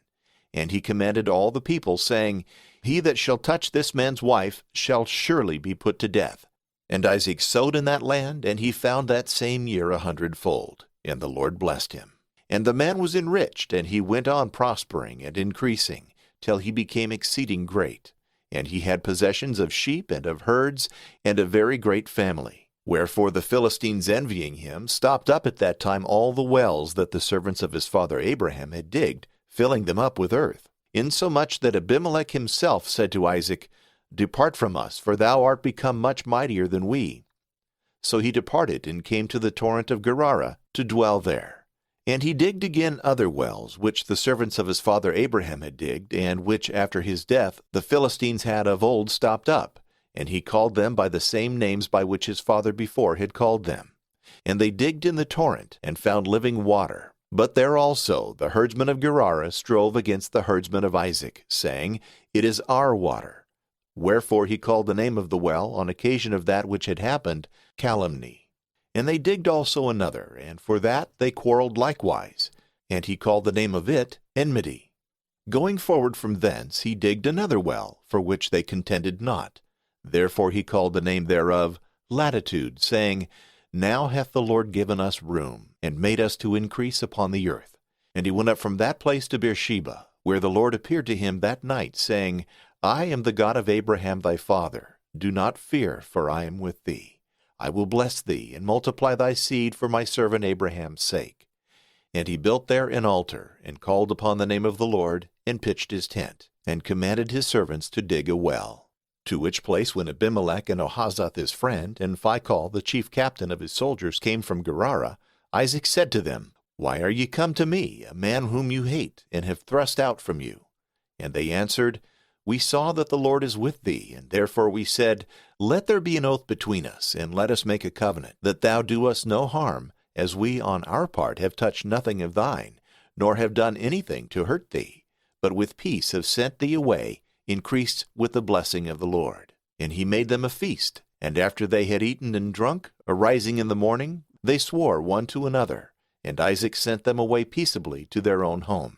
And he commanded all the people, saying, He that shall touch this man's wife shall surely be put to death. And Isaac sowed in that land, and he found that same year 100-fold. And the Lord blessed him. And the man was enriched, and he went on prospering and increasing, till he became exceeding great. And he had possessions of sheep and of herds, and a very great family. Wherefore the Philistines, envying him, stopped up at that time all the wells that the servants of his father Abraham had digged, filling them up with earth. Insomuch that Abimelech himself said to Isaac, Depart from us, for thou art become much mightier than we. So he departed, and came to the torrent of Gerar, to dwell there. And he digged again other wells, which the servants of his father Abraham had digged, and which after his death the Philistines had of old stopped up. And he called them by the same names by which his father before had called them. And they digged in the torrent, and found living water. But there also the herdsmen of Gerar strove against the herdsmen of Isaac, saying, It is our water. Wherefore he called the name of the well, on occasion of that which had happened, Calumny. And they digged also another, and for that they quarreled likewise. And he called the name of it Enmity. Going forward from thence, he digged another well, for which they contended not. Therefore he called the name thereof Latitude, saying, Now hath the Lord given us room, and made us to increase upon the earth. And he went up from that place to Beersheba, where the Lord appeared to him that night, saying, I am the God of Abraham thy father. Do not fear, for I am with thee. I will bless thee, and multiply thy seed for my servant Abraham's sake. And he built there an altar, and called upon the name of the Lord, and pitched his tent, and commanded his servants to dig a well. To which place when Abimelech and Ahuzzath his friend, and Phicol the chief captain of his soldiers, came from Gerar, Isaac said to them, Why are ye come to me, a man whom you hate, and have thrust out from you? And they answered, We saw that the Lord is with thee, and therefore we said, Let there be an oath between us, and let us make a covenant, that thou do us no harm, as we on our part have touched nothing of thine, nor have done anything to hurt thee, but with peace have sent thee away, increased with the blessing of the Lord. And he made them a feast, and after they had eaten and drunk, arising in the morning, they swore one to another, and Isaac sent them away peaceably to their own home.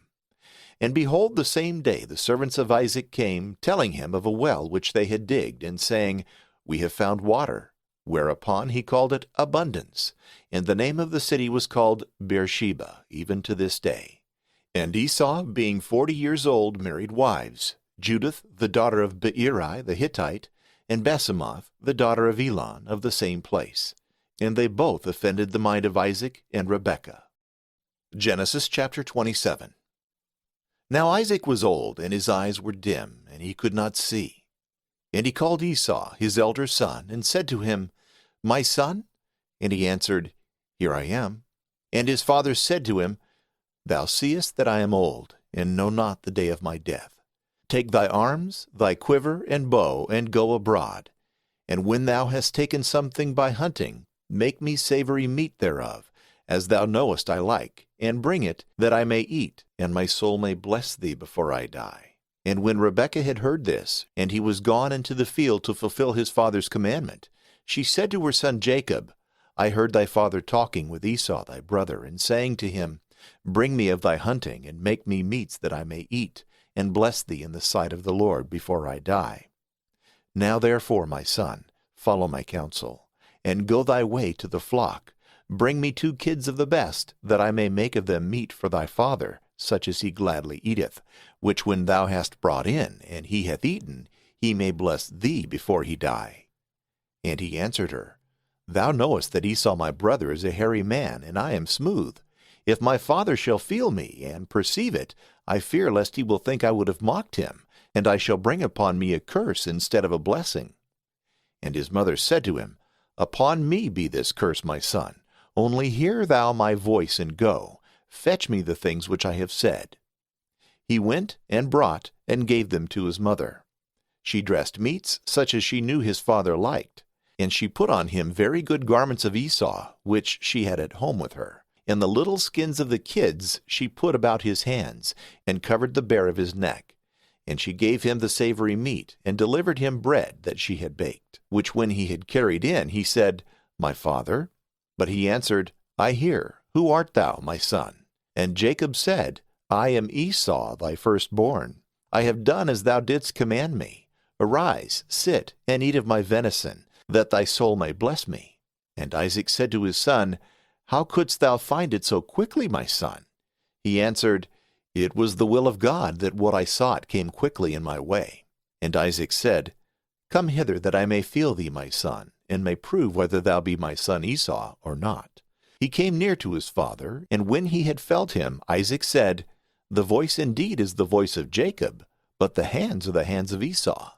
And behold, the same day the servants of Isaac came, telling him of a well which they had digged, and saying, We have found water. Whereupon he called it Abundance, and the name of the city was called Beersheba, even to this day. And Esau, being 40 years old, married wives, Judith, the daughter of Beeri the Hittite, and Basemath, the daughter of Elon, of the same place. And they both offended the mind of Isaac and Rebekah. Genesis chapter 27. Now Isaac was old, and his eyes were dim, and he could not see. And he called Esau, his elder son, and said to him, My son? And he answered, Here I am. And his father said to him, Thou seest that I am old, and know not the day of my death. Take thy arms, thy quiver, and bow, and go abroad. And when thou hast taken something by hunting, make me savory meat thereof, as thou knowest I like, and bring it, that I may eat, and my soul may bless thee before I die. And when Rebekah had heard this, and he was gone into the field to fulfill his father's commandment, she said to her son Jacob, I heard thy father talking with Esau thy brother, and saying to him, Bring me of thy hunting, and make me meats that I may eat, and bless thee in the sight of the Lord before I die. Now therefore, my son, follow my counsel, and go thy way to the flock. Bring me 2 kids of the best, that I may make of them meat for thy father, such as he gladly eateth, which when thou hast brought in, and he hath eaten, he may bless thee before he die. And he answered her, Thou knowest that Esau my brother is a hairy man, and I am smooth. If my father shall feel me, and perceive it, I fear lest he will think I would have mocked him, and I shall bring upon me a curse instead of a blessing. And his mother said to him, Upon me be this curse, my son. Only hear thou my voice, and go. Fetch me the things which I have said. He went and brought, and gave them to his mother. She dressed meats, such as she knew his father liked. And she put on him very good garments of Esau, which she had at home with her. And the little skins of the kids she put about his hands, and covered the bare of his neck. And she gave him the savory meat, and delivered him bread that she had baked, which when he had carried in, he said, My father? But he answered, I hear. Who art thou, my son? And Jacob said, I am Esau, thy firstborn. I have done as thou didst command me. Arise, sit, and eat of my venison, that thy soul may bless me. And Isaac said to his son, How couldst thou find it so quickly, my son? He answered, It was the will of God that what I sought came quickly in my way. And Isaac said, Come hither, that I may feel thee, my son, and may prove whether thou be my son Esau or not. He came near to his father, and when he had felt him, Isaac said, The voice indeed is the voice of Jacob, but the hands are the hands of Esau.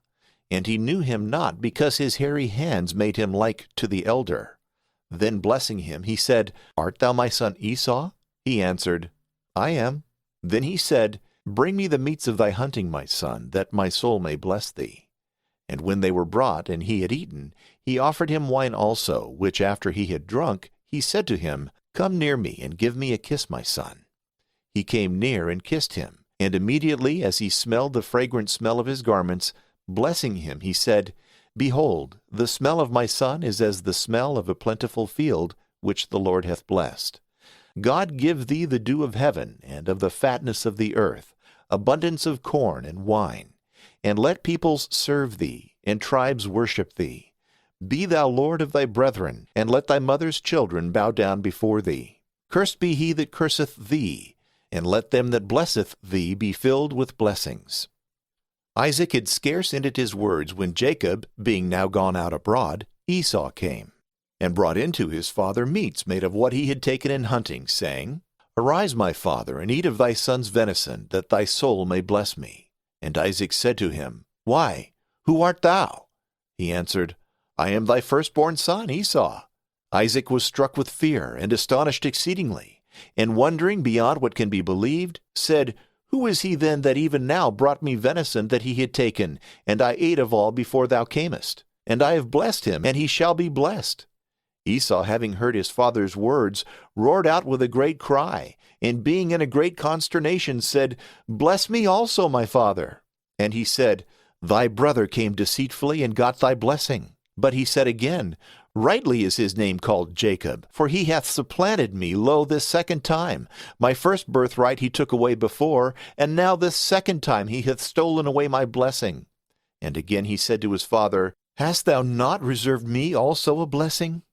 And he knew him not, because his hairy hands made him like to the elder. Then blessing him, he said, Art thou my son Esau? He answered, I am. Then he said, Bring me the meats of thy hunting, my son, that my soul may bless thee. And when they were brought, and he had eaten, he offered him wine also, which after he had drunk, he said to him, Come near me, and give me a kiss, my son. He came near and kissed him, and immediately as he smelled the fragrant smell of his garments, blessing him, he said, Behold, the smell of my son is as the smell of a plentiful field, which the Lord hath blessed. God give thee the dew of heaven, and of the fatness of the earth, abundance of corn and wine. And let peoples serve thee, and tribes worship thee. Be thou Lord of thy brethren, and let thy mother's children bow down before thee. Cursed be he that curseth thee, and let them that blesseth thee be filled with blessings. Isaac had scarce ended his words when Jacob, being now gone out abroad, Esau came, and brought into his father meats made of what he had taken in hunting, saying, Arise, my father, and eat of thy son's venison, that thy soul may bless me. And Isaac said to him, Why, who art thou? He answered, I am thy firstborn son Esau. Isaac was struck with fear, and astonished exceedingly, and wondering beyond what can be believed, said, Who is he then that even now brought me venison that he had taken, and I ate of all before thou camest? And I have blessed him, and he shall be blessed. Esau, having heard his father's words, roared out with a great cry, and being in a great consternation, said, Bless me also, my father. And he said, Thy brother came deceitfully and got thy blessing. But he said again, Rightly is his name called Jacob, for he hath supplanted me, lo, this second time. My first birthright he took away before, and now this second time he hath stolen away my blessing. And again he said to his father, Hast thou not reserved me also a blessing?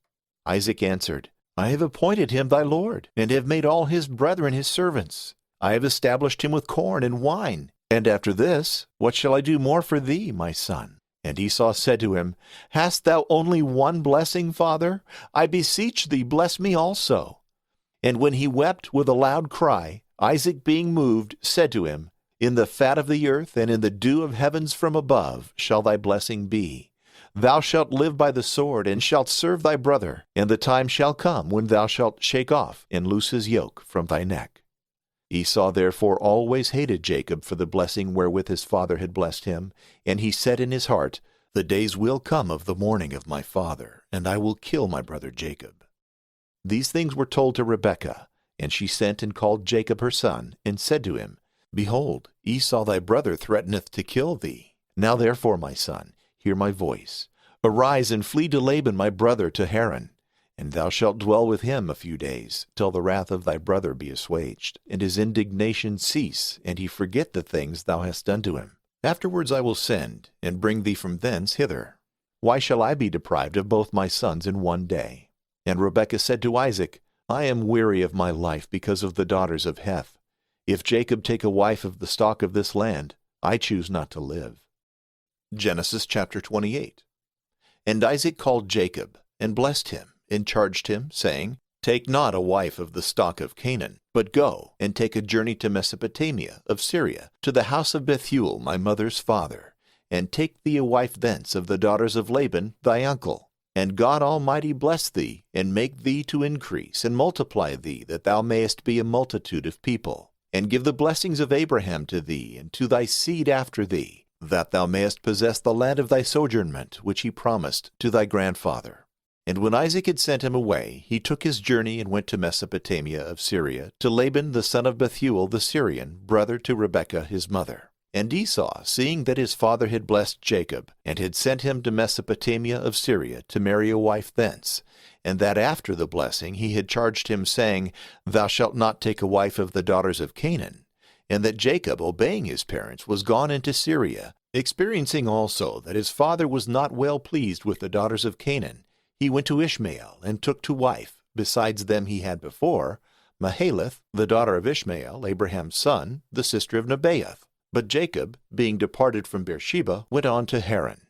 Isaac answered, I have appointed him thy lord, and have made all his brethren his servants. I have established him with corn and wine. And after this, what shall I do more for thee, my son? And Esau said to him, Hast thou only one blessing, father? I beseech thee, bless me also. And when he wept with a loud cry, Isaac, being moved, said to him, In the fat of the earth and in the dew of heavens from above shall thy blessing be. Thou shalt live by the sword, and shalt serve thy brother, and the time shall come when thou shalt shake off and loose his yoke from thy neck. Esau therefore always hated Jacob for the blessing wherewith his father had blessed him, and he said in his heart, The days will come of the mourning of my father, and I will kill my brother Jacob. These things were told to Rebekah, and she sent and called Jacob her son, and said to him, Behold, Esau thy brother threateneth to kill thee. Now therefore, my son, hear my voice. Arise and flee to Laban my brother to Haran. And thou shalt dwell with him a few days, till the wrath of thy brother be assuaged, and his indignation cease, and he forget the things thou hast done to him. Afterwards I will send, and bring thee from thence hither. Why shall I be deprived of both my sons in one day? And Rebekah said to Isaac, I am weary of my life because of the daughters of Heth. If Jacob take a wife of the stock of this land, I choose not to live. Genesis chapter 28. And Isaac called Jacob, and blessed him, and charged him, saying, Take not a wife of the stock of Canaan, but go, and take a journey to Mesopotamia of Syria, to the house of Bethuel my mother's father, and take thee a wife thence of the daughters of Laban thy uncle. And God Almighty bless thee, and make thee to increase, and multiply thee, that thou mayest be a multitude of people, and give the blessings of Abraham to thee, and to thy seed after thee, that thou mayest possess the land of thy sojournment, which he promised to thy grandfather. And when Isaac had sent him away, he took his journey and went to Mesopotamia of Syria, to Laban the son of Bethuel the Syrian, brother to Rebekah his mother. And Esau, seeing that his father had blessed Jacob, and had sent him to Mesopotamia of Syria to marry a wife thence, and that after the blessing he had charged him, saying, Thou shalt not take a wife of the daughters of Canaan, and that Jacob, obeying his parents, was gone into Syria, experiencing also that his father was not well pleased with the daughters of Canaan, he went to Ishmael, and took to wife, besides them he had before, Mahalath, the daughter of Ishmael, Abraham's son, the sister of Nebaioth. But Jacob, being departed from Beersheba, went on to Haran.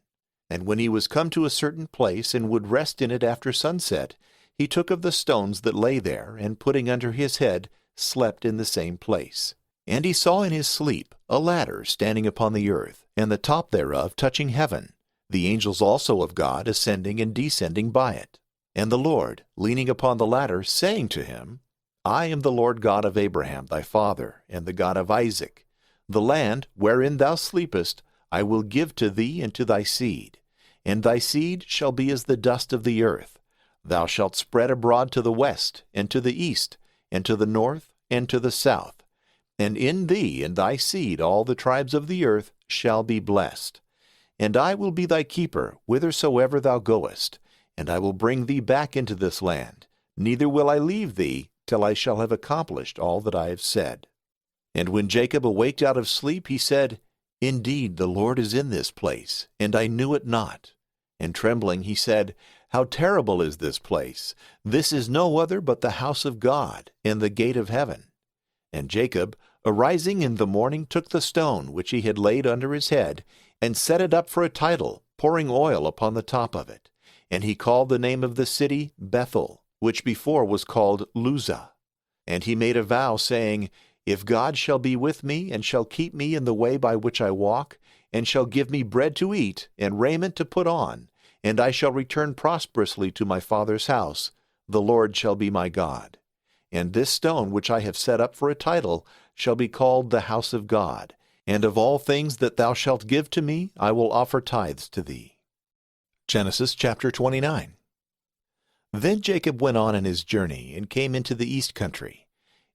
And when he was come to a certain place, and would rest in it after sunset, he took of the stones that lay there, and putting under his head, slept in the same place. And he saw in his sleep a ladder standing upon the earth, and the top thereof touching heaven, the angels also of God ascending and descending by it. And the Lord, leaning upon the ladder, saying to him, I am the Lord God of Abraham thy father, and the God of Isaac. The land wherein thou sleepest I will give to thee and to thy seed, and thy seed shall be as the dust of the earth. Thou shalt spread abroad to the west, and to the east, and to the north, and to the south. And in thee and thy seed all the tribes of the earth shall be blessed. And I will be thy keeper whithersoever thou goest, and I will bring thee back into this land, neither will I leave thee till I shall have accomplished all that I have said. And when Jacob awaked out of sleep, he said, Indeed, the Lord is in this place, and I knew it not. And trembling he said, How terrible is this place! This is no other but the house of God, and the gate of heaven. And Jacob, arising in the morning, took the stone which he had laid under his head, and set it up for a tidal, pouring oil upon the top of it. And he called the name of the city Bethel, which before was called Luzah. And he made a vow, saying, If God shall be with me, and shall keep me in the way by which I walk, and shall give me bread to eat, and raiment to put on, and I shall return prosperously to my father's house, the Lord shall be my God. And this stone which I have set up for a tidal shall be called the house of God. And of all things that thou shalt give to me, I will offer tithes to thee. Genesis chapter 29. Then Jacob went on in his journey, and came into the east country.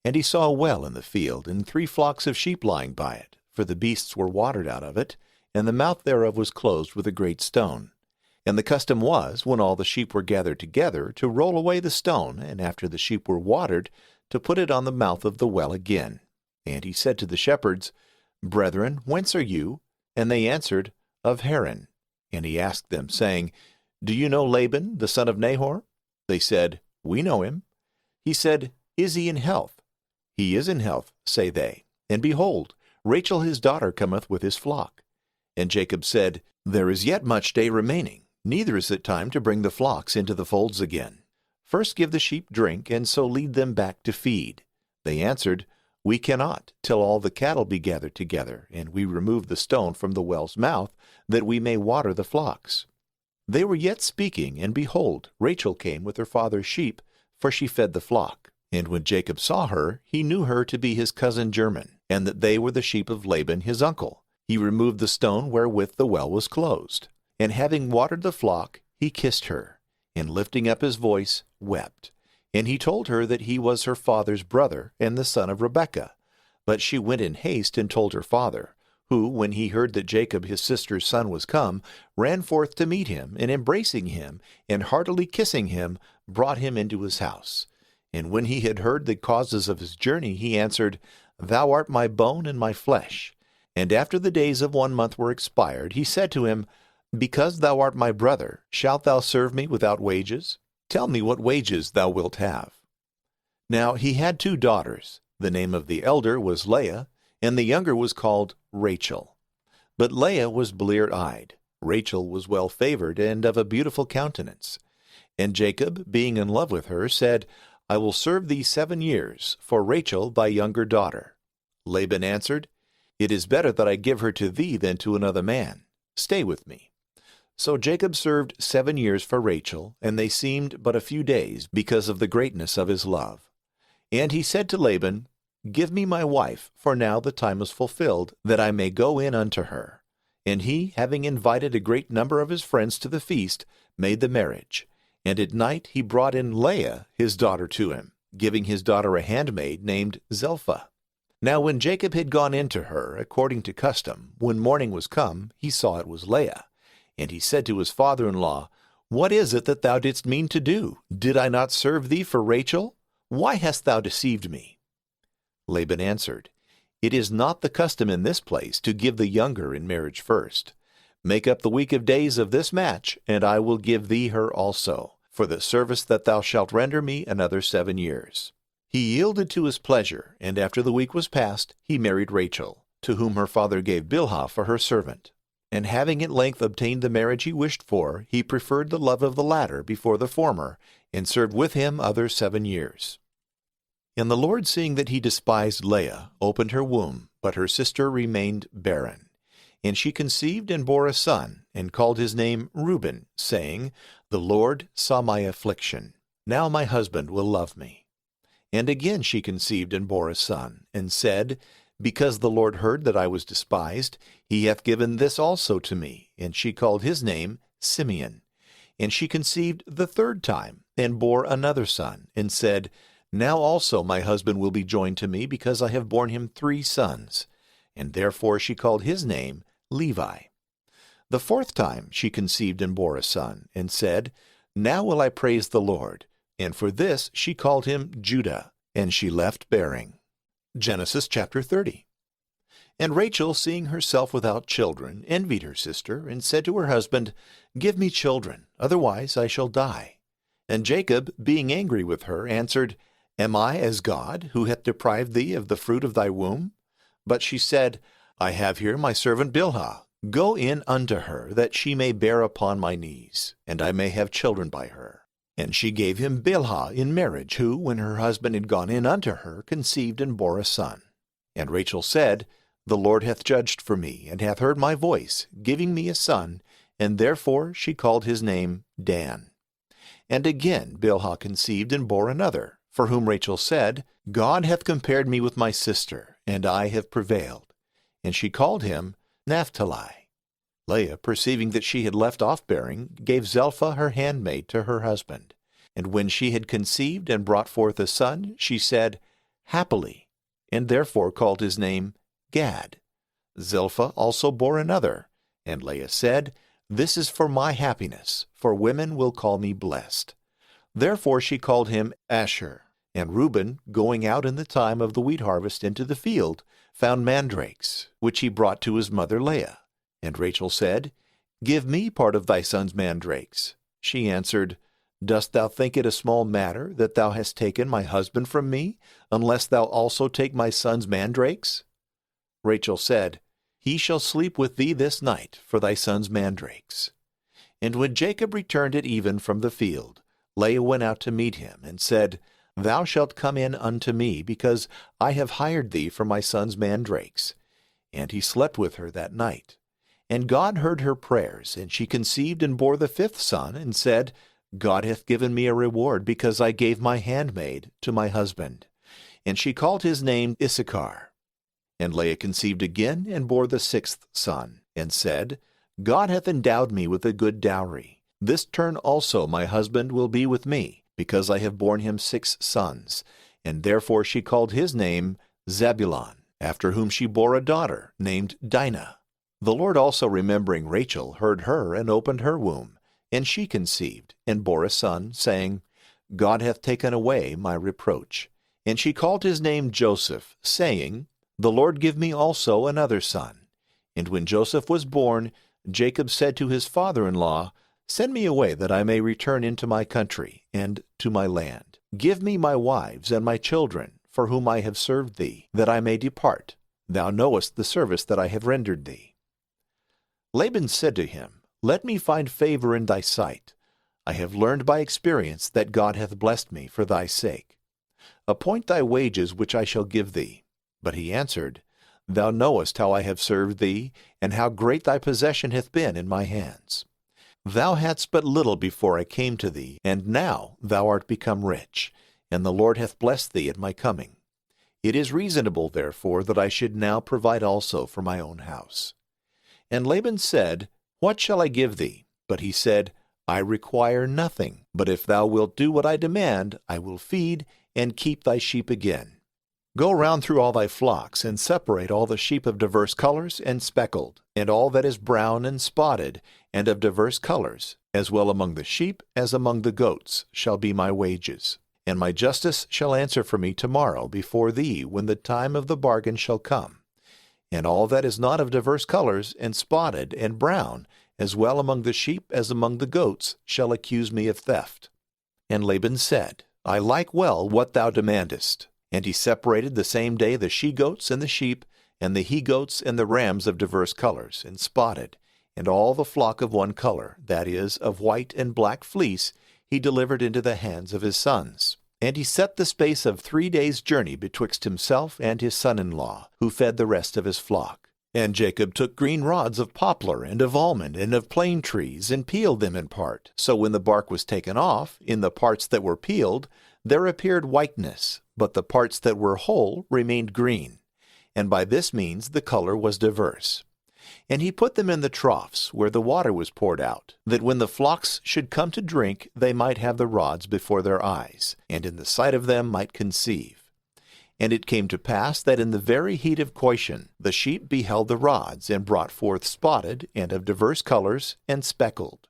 And he saw a well in the field, and 3 flocks of sheep lying by it, for the beasts were watered out of it, and the mouth thereof was closed with a great stone. And the custom was, when all the sheep were gathered together, to roll away the stone, and after the sheep were watered, to put it on the mouth of the well again. And he said to the shepherds, Brethren, whence are you? And they answered, Of Haran. And he asked them, saying, Do you know Laban, the son of Nahor? They said, We know him. He said, Is he in health? He is in health, say they. And behold, Rachel his daughter cometh with his flock. And Jacob said, There is yet much day remaining, neither is it time to bring the flocks into the folds again. First give the sheep drink, and so lead them back to feed. They answered, We cannot, till all the cattle be gathered together, and we remove the stone from the well's mouth, that we may water the flocks. They were yet speaking, and behold, Rachel came with her father's sheep, for she fed the flock. And when Jacob saw her, he knew her to be his cousin German, and that they were the sheep of Laban his uncle. He removed the stone wherewith the well was closed. And having watered the flock, he kissed her, and lifting up his voice, wept. And he told her that he was her father's brother, and the son of Rebekah. But she went in haste and told her father, who, when he heard that Jacob his sister's son was come, ran forth to meet him, and embracing him, and heartily kissing him, brought him into his house. And when he had heard the causes of his journey, he answered, Thou art my bone and my flesh. And after the days of 1 month were expired, he said to him, Because thou art my brother, shalt thou serve me without wages? Tell me what wages thou wilt have. Now he had 2 daughters. The name of the elder was Leah, and the younger was called Rachel. But Leah was blear-eyed. Rachel was well-favored and of a beautiful countenance. And Jacob, being in love with her, said, I will serve thee 7 years, for Rachel thy younger daughter. Laban answered, It is better that I give her to thee than to another man. Stay with me. So Jacob served 7 years for Rachel, and they seemed but a few days, because of the greatness of his love. And he said to Laban, Give me my wife, for now the time is fulfilled, that I may go in unto her. And he, having invited a great number of his friends to the feast, made the marriage. And at night he brought in Leah his daughter to him, giving his daughter a handmaid named Zilpah. Now when Jacob had gone in to her, according to custom, when morning was come, he saw it was Leah. And he said to his father-in-law, What is it that thou didst mean to do? Did I not serve thee for Rachel? Why hast thou deceived me? Laban answered, It is not the custom in this place to give the younger in marriage first. Make up the week of days of this match, and I will give thee her also, for the service that thou shalt render me another 7 years. He yielded to his pleasure, and after the week was past, he married Rachel, to whom her father gave Bilhah for her servant. And having at length obtained the marriage he wished for, he preferred the love of the latter before the former, and served with him other 7 years. And the Lord, seeing that he despised Leah, opened her womb, but her sister remained barren. And she conceived and bore a son, and called his name Reuben, saying, The Lord saw my affliction. Now my husband will love me. And again she conceived and bore a son, and said, Because the Lord heard that I was despised, he hath given this also to me. And she called his name Simeon. And she conceived the 3rd time, and bore another son, and said, Now also my husband will be joined to me, because I have borne him 3 sons. And therefore she called his name Levi. The 4th time she conceived and bore a son, and said, Now will I praise the Lord. And for this she called him Judah, and she left bearing. Genesis chapter 30. And Rachel, seeing herself without children, envied her sister, and said to her husband, Give me children, otherwise I shall die. And Jacob, being angry with her, answered, Am I as God, who hath deprived thee of the fruit of thy womb? But she said, I have here my servant Bilhah. Go in unto her, that she may bear upon my knees, and I may have children by her. And she gave him Bilhah in marriage, who, when her husband had gone in unto her, conceived and bore a son. And Rachel said, The Lord hath judged for me, and hath heard my voice, giving me a son, and therefore she called his name Dan. And again Bilhah conceived and bore another, for whom Rachel said, God hath compared me with my sister, and I have prevailed. And she called him Naphtali. Leah, perceiving that she had left off bearing, gave Zilpah her handmaid to her husband. And when she had conceived and brought forth a son, she said, Happily, and therefore called his name Gad. Zilpah also bore another, and Leah said, This is for my happiness, for women will call me blessed. Therefore she called him Asher. And Reuben, going out in the time of the wheat harvest into the field, found mandrakes, which he brought to his mother Leah. And Rachel said, Give me part of thy son's mandrakes. She answered, Dost thou think it a small matter that thou hast taken my husband from me, unless thou also take my son's mandrakes? Rachel said, He shall sleep with thee this night for thy son's mandrakes. And when Jacob returned at even from the field, Leah went out to meet him, and said, Thou shalt come in unto me, because I have hired thee for my son's mandrakes. And he slept with her that night. And God heard her prayers, and she conceived and bore the 5th son, and said, God hath given me a reward, because I gave my handmaid to my husband. And she called his name Issachar. And Leah conceived again, and bore the 6th son, and said, God hath endowed me with a good dowry. This turn also my husband will be with me, because I have borne him 6 sons. And therefore she called his name Zebulun. after whom she bore a daughter named Dinah. The Lord also, remembering Rachel, heard her and opened her womb, and she conceived and bore a son, saying, God hath taken away my reproach. And she called his name Joseph, saying, The Lord give me also another son. And when Joseph was born, Jacob said to his father-in-law, Send me away, that I may return into my country and to my land. Give me my wives and my children, for whom I have served thee, that I may depart. Thou knowest the service that I have rendered thee. Laban said to him, Let me find favor in thy sight. I have learned by experience that God hath blessed me for thy sake. Appoint thy wages which I shall give thee. But he answered, Thou knowest how I have served thee, and how great thy possession hath been in my hands. Thou hadst but little before I came to thee, and now thou art become rich, and the Lord hath blessed thee at my coming. It is reasonable, therefore, that I should now provide also for my own house. And Laban said, What shall I give thee? But he said, I require nothing, but if thou wilt do what I demand, I will feed and keep thy sheep again. Go round through all thy flocks, and separate all the sheep of diverse colors and speckled, and all that is brown and spotted, and of diverse colors, as well among the sheep as among the goats, shall be my wages. And my justice shall answer for me tomorrow before thee, when the time of the bargain shall come. And all that is not of diverse colors, and spotted, and brown, as well among the sheep as among the goats, shall accuse me of theft. And Laban said, I like well what thou demandest. And he separated the same day the she-goats and the sheep, and the he-goats and the rams of diverse colors, and spotted, and all the flock of one color, that is, of white and black fleece, he delivered into the hands of his sons. And he set the space of 3 days' journey betwixt himself and his son-in-law, who fed the rest of his flock. And Jacob took green rods of poplar and of almond and of plane trees, and peeled them in part. So when the bark was taken off, in the parts that were peeled, there appeared whiteness, but the parts that were whole remained green. And by this means the color was diverse. And he put them in the troughs, where the water was poured out, that when the flocks should come to drink, they might have the rods before their eyes, and in the sight of them might conceive. And it came to pass that in the very heat of coition the sheep beheld the rods, and brought forth spotted, and of diverse colors, and speckled.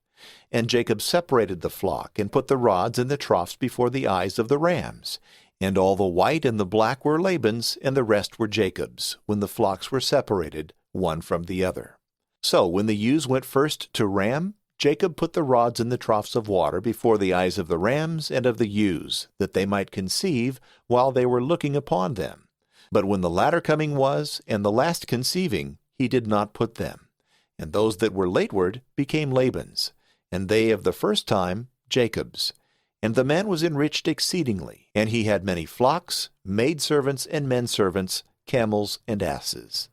And Jacob separated the flock, and put the rods in the troughs before the eyes of the rams. And all the white and the black were Laban's, and the rest were Jacob's, when the flocks were separated, one from the other. So when the ewes went first to ram, Jacob put the rods in the troughs of water before the eyes of the rams and of the ewes, that they might conceive while they were looking upon them. But when the latter coming was, and the last conceiving, he did not put them. And those that were lateward became Laban's, and they of the first time Jacob's. And the man was enriched exceedingly, and he had many flocks, maidservants and menservants, camels and asses.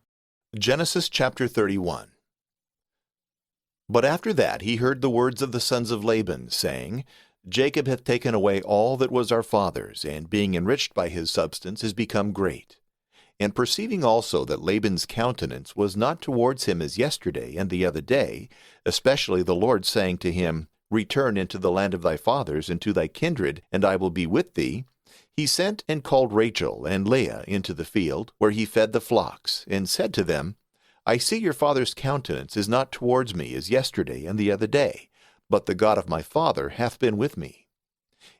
Genesis chapter 31. But after that he heard the words of the sons of Laban, saying, Jacob hath taken away all that was our father's, and being enriched by his substance is become great. And perceiving also that Laban's countenance was not towards him as yesterday and the other day, especially the Lord saying to him, Return into the land of thy fathers and to thy kindred, and I will be with thee, he sent and called Rachel and Leah into the field, where he fed the flocks, and said to them, I see your father's countenance is not towards me as yesterday and the other day, but the God of my father hath been with me.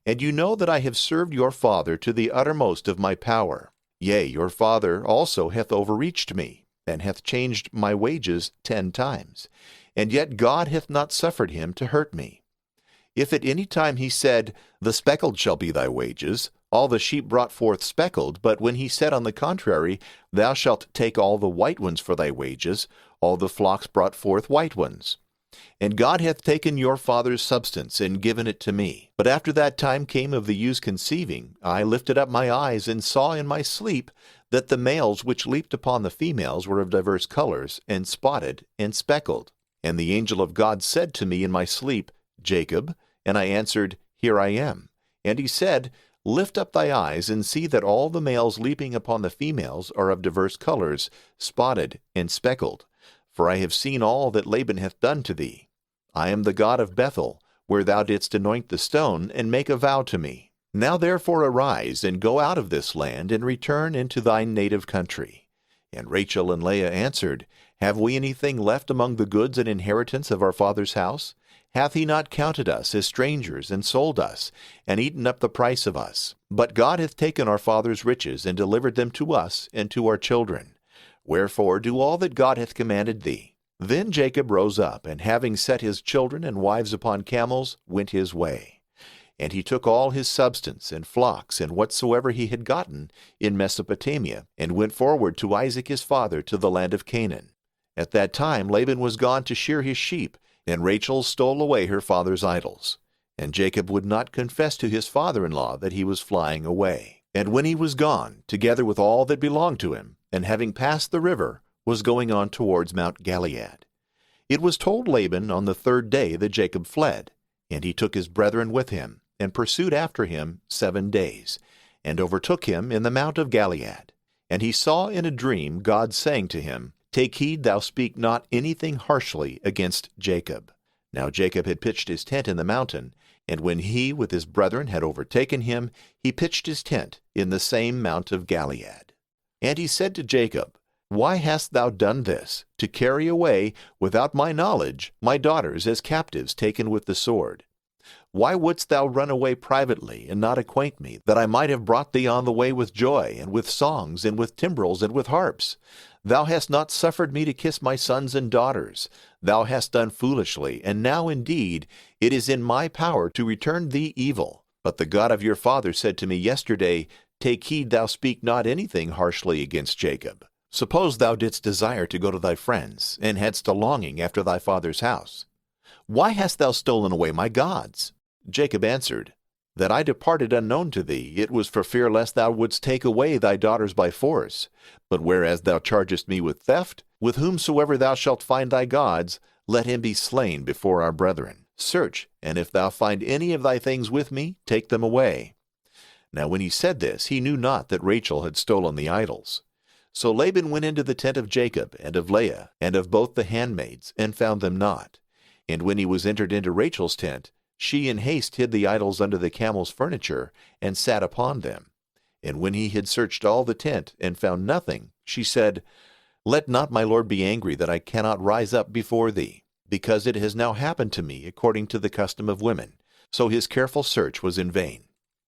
And you know that I have served your father to the uttermost of my power. Yea, your father also hath overreached me, and hath changed my wages 10 times. And yet God hath not suffered him to hurt me. If at any time he said, The speckled shall be thy wages, all the sheep brought forth speckled, but when he said on the contrary, Thou shalt take all the white ones for thy wages, all the flocks brought forth white ones. And God hath taken your father's substance, and given it to me. But after that time came of the ewes conceiving, I lifted up my eyes, and saw in my sleep that the males which leaped upon the females were of diverse colors, and spotted, and speckled. And the angel of God said to me in my sleep, Jacob, and I answered, Here I am. And he said, Lift up thy eyes, and see that all the males leaping upon the females are of diverse colors, spotted, and speckled. For I have seen all that Laban hath done to thee. I am the God of Bethel, where thou didst anoint the stone, and make a vow to me. Now therefore arise, and go out of this land, and return into thine native country. And Rachel and Leah answered, Have we anything left among the goods and inheritance of our father's house? Hath he not counted us as strangers, and sold us, and eaten up the price of us? But God hath taken our father's riches, and delivered them to us and to our children. Wherefore do all that God hath commanded thee. Then Jacob rose up, and having set his children and wives upon camels, went his way. And he took all his substance, and flocks, and whatsoever he had gotten in Mesopotamia, and went forward to Isaac his father to the land of Canaan. At that time Laban was gone to shear his sheep, and Rachel stole away her father's idols. And Jacob would not confess to his father-in-law that he was flying away. And when he was gone, together with all that belonged to him, and having passed the river, was going on towards Mount Gilead. It was told Laban on the 3rd day that Jacob fled, and he took his brethren with him, and pursued after him 7 days, and overtook him in the Mount of Gilead. And he saw in a dream God saying to him, Take heed thou speak not anything harshly against Jacob. Now Jacob had pitched his tent in the mountain, and when he with his brethren had overtaken him, he pitched his tent in the same Mount of Gilead. And he said to Jacob, Why hast thou done this, to carry away, without my knowledge, my daughters as captives taken with the sword? Why wouldst thou run away privately, and not acquaint me, that I might have brought thee on the way with joy, and with songs, and with timbrels, and with harps? Thou hast not suffered me to kiss my sons and daughters. Thou hast done foolishly, and now indeed it is in my power to return thee evil. But the God of your father said to me yesterday, Take heed thou speak not anything harshly against Jacob. Suppose thou didst desire to go to thy friends, and hadst a longing after thy father's house. Why hast thou stolen away my gods? Jacob answered, That I departed unknown to thee, it was for fear lest thou wouldst take away thy daughters by force. But whereas thou chargest me with theft, with whomsoever thou shalt find thy gods, let him be slain before our brethren. Search, and if thou find any of thy things with me, take them away. Now when he said this, he knew not that Rachel had stolen the idols. So Laban went into the tent of Jacob, and of Leah, and of both the handmaids, and found them not. And when he was entered into Rachel's tent, she in haste hid the idols under the camel's furniture, and sat upon them. And when he had searched all the tent, and found nothing, she said, Let not my lord be angry that I cannot rise up before thee, because it has now happened to me according to the custom of women. So his careful search was in vain.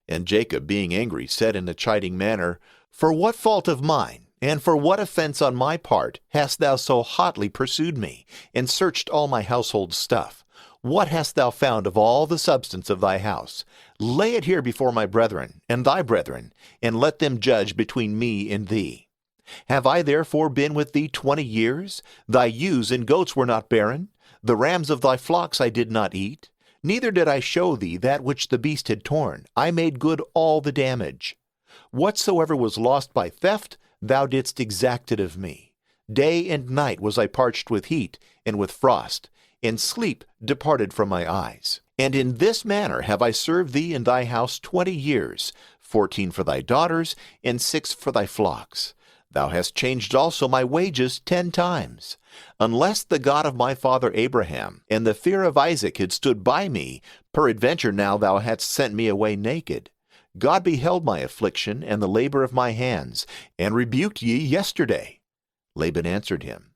And Jacob, being angry, said in a chiding manner, For what fault of mine, and for what offense on my part, hast thou so hotly pursued me, and searched all my household stuff? What hast thou found of all the substance of thy house? Lay it here before my brethren, and thy brethren, and let them judge between me and thee. Have I therefore been with thee 20 years? Thy ewes and goats were not barren. The rams of thy flocks I did not eat. Neither did I show thee that which the beast had torn. I made good all the damage. Whatsoever was lost by theft, thou didst exact it of me. Day and night was I parched with heat and with frost, and sleep departed from my eyes. And in this manner have I served thee in thy house 20 years, 14 for thy daughters, and 6 for thy flocks. Thou hast changed also my wages 10 times. Unless the God of my father Abraham and the fear of Isaac had stood by me, peradventure now thou hadst sent me away naked. God beheld my affliction and the labor of my hands, and rebuked ye yesterday. Laban answered him,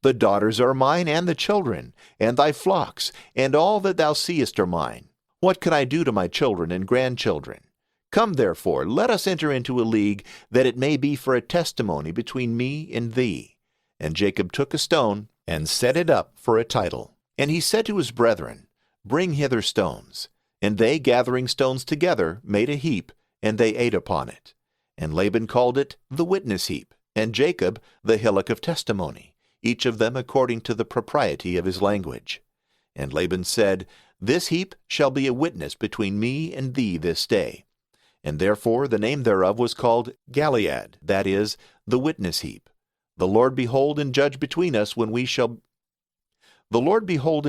The daughters are mine, and the children, and thy flocks, and all that thou seest are mine. What can I do to my children and grandchildren? Come therefore, let us enter into a league, that it may be for a testimony between me and thee. And Jacob took a stone, and set it up for a title. And he said to his brethren, Bring hither stones. And they, gathering stones together, made a heap, and they ate upon it. And Laban called it the witness heap, and Jacob the hillock of testimony, each of them according to the propriety of his language. And Laban said, This heap shall be a witness between me and thee this day. And therefore the name thereof was called Gilead, that is, the witness heap. The Lord behold and judge between us when we shall... The Lord behold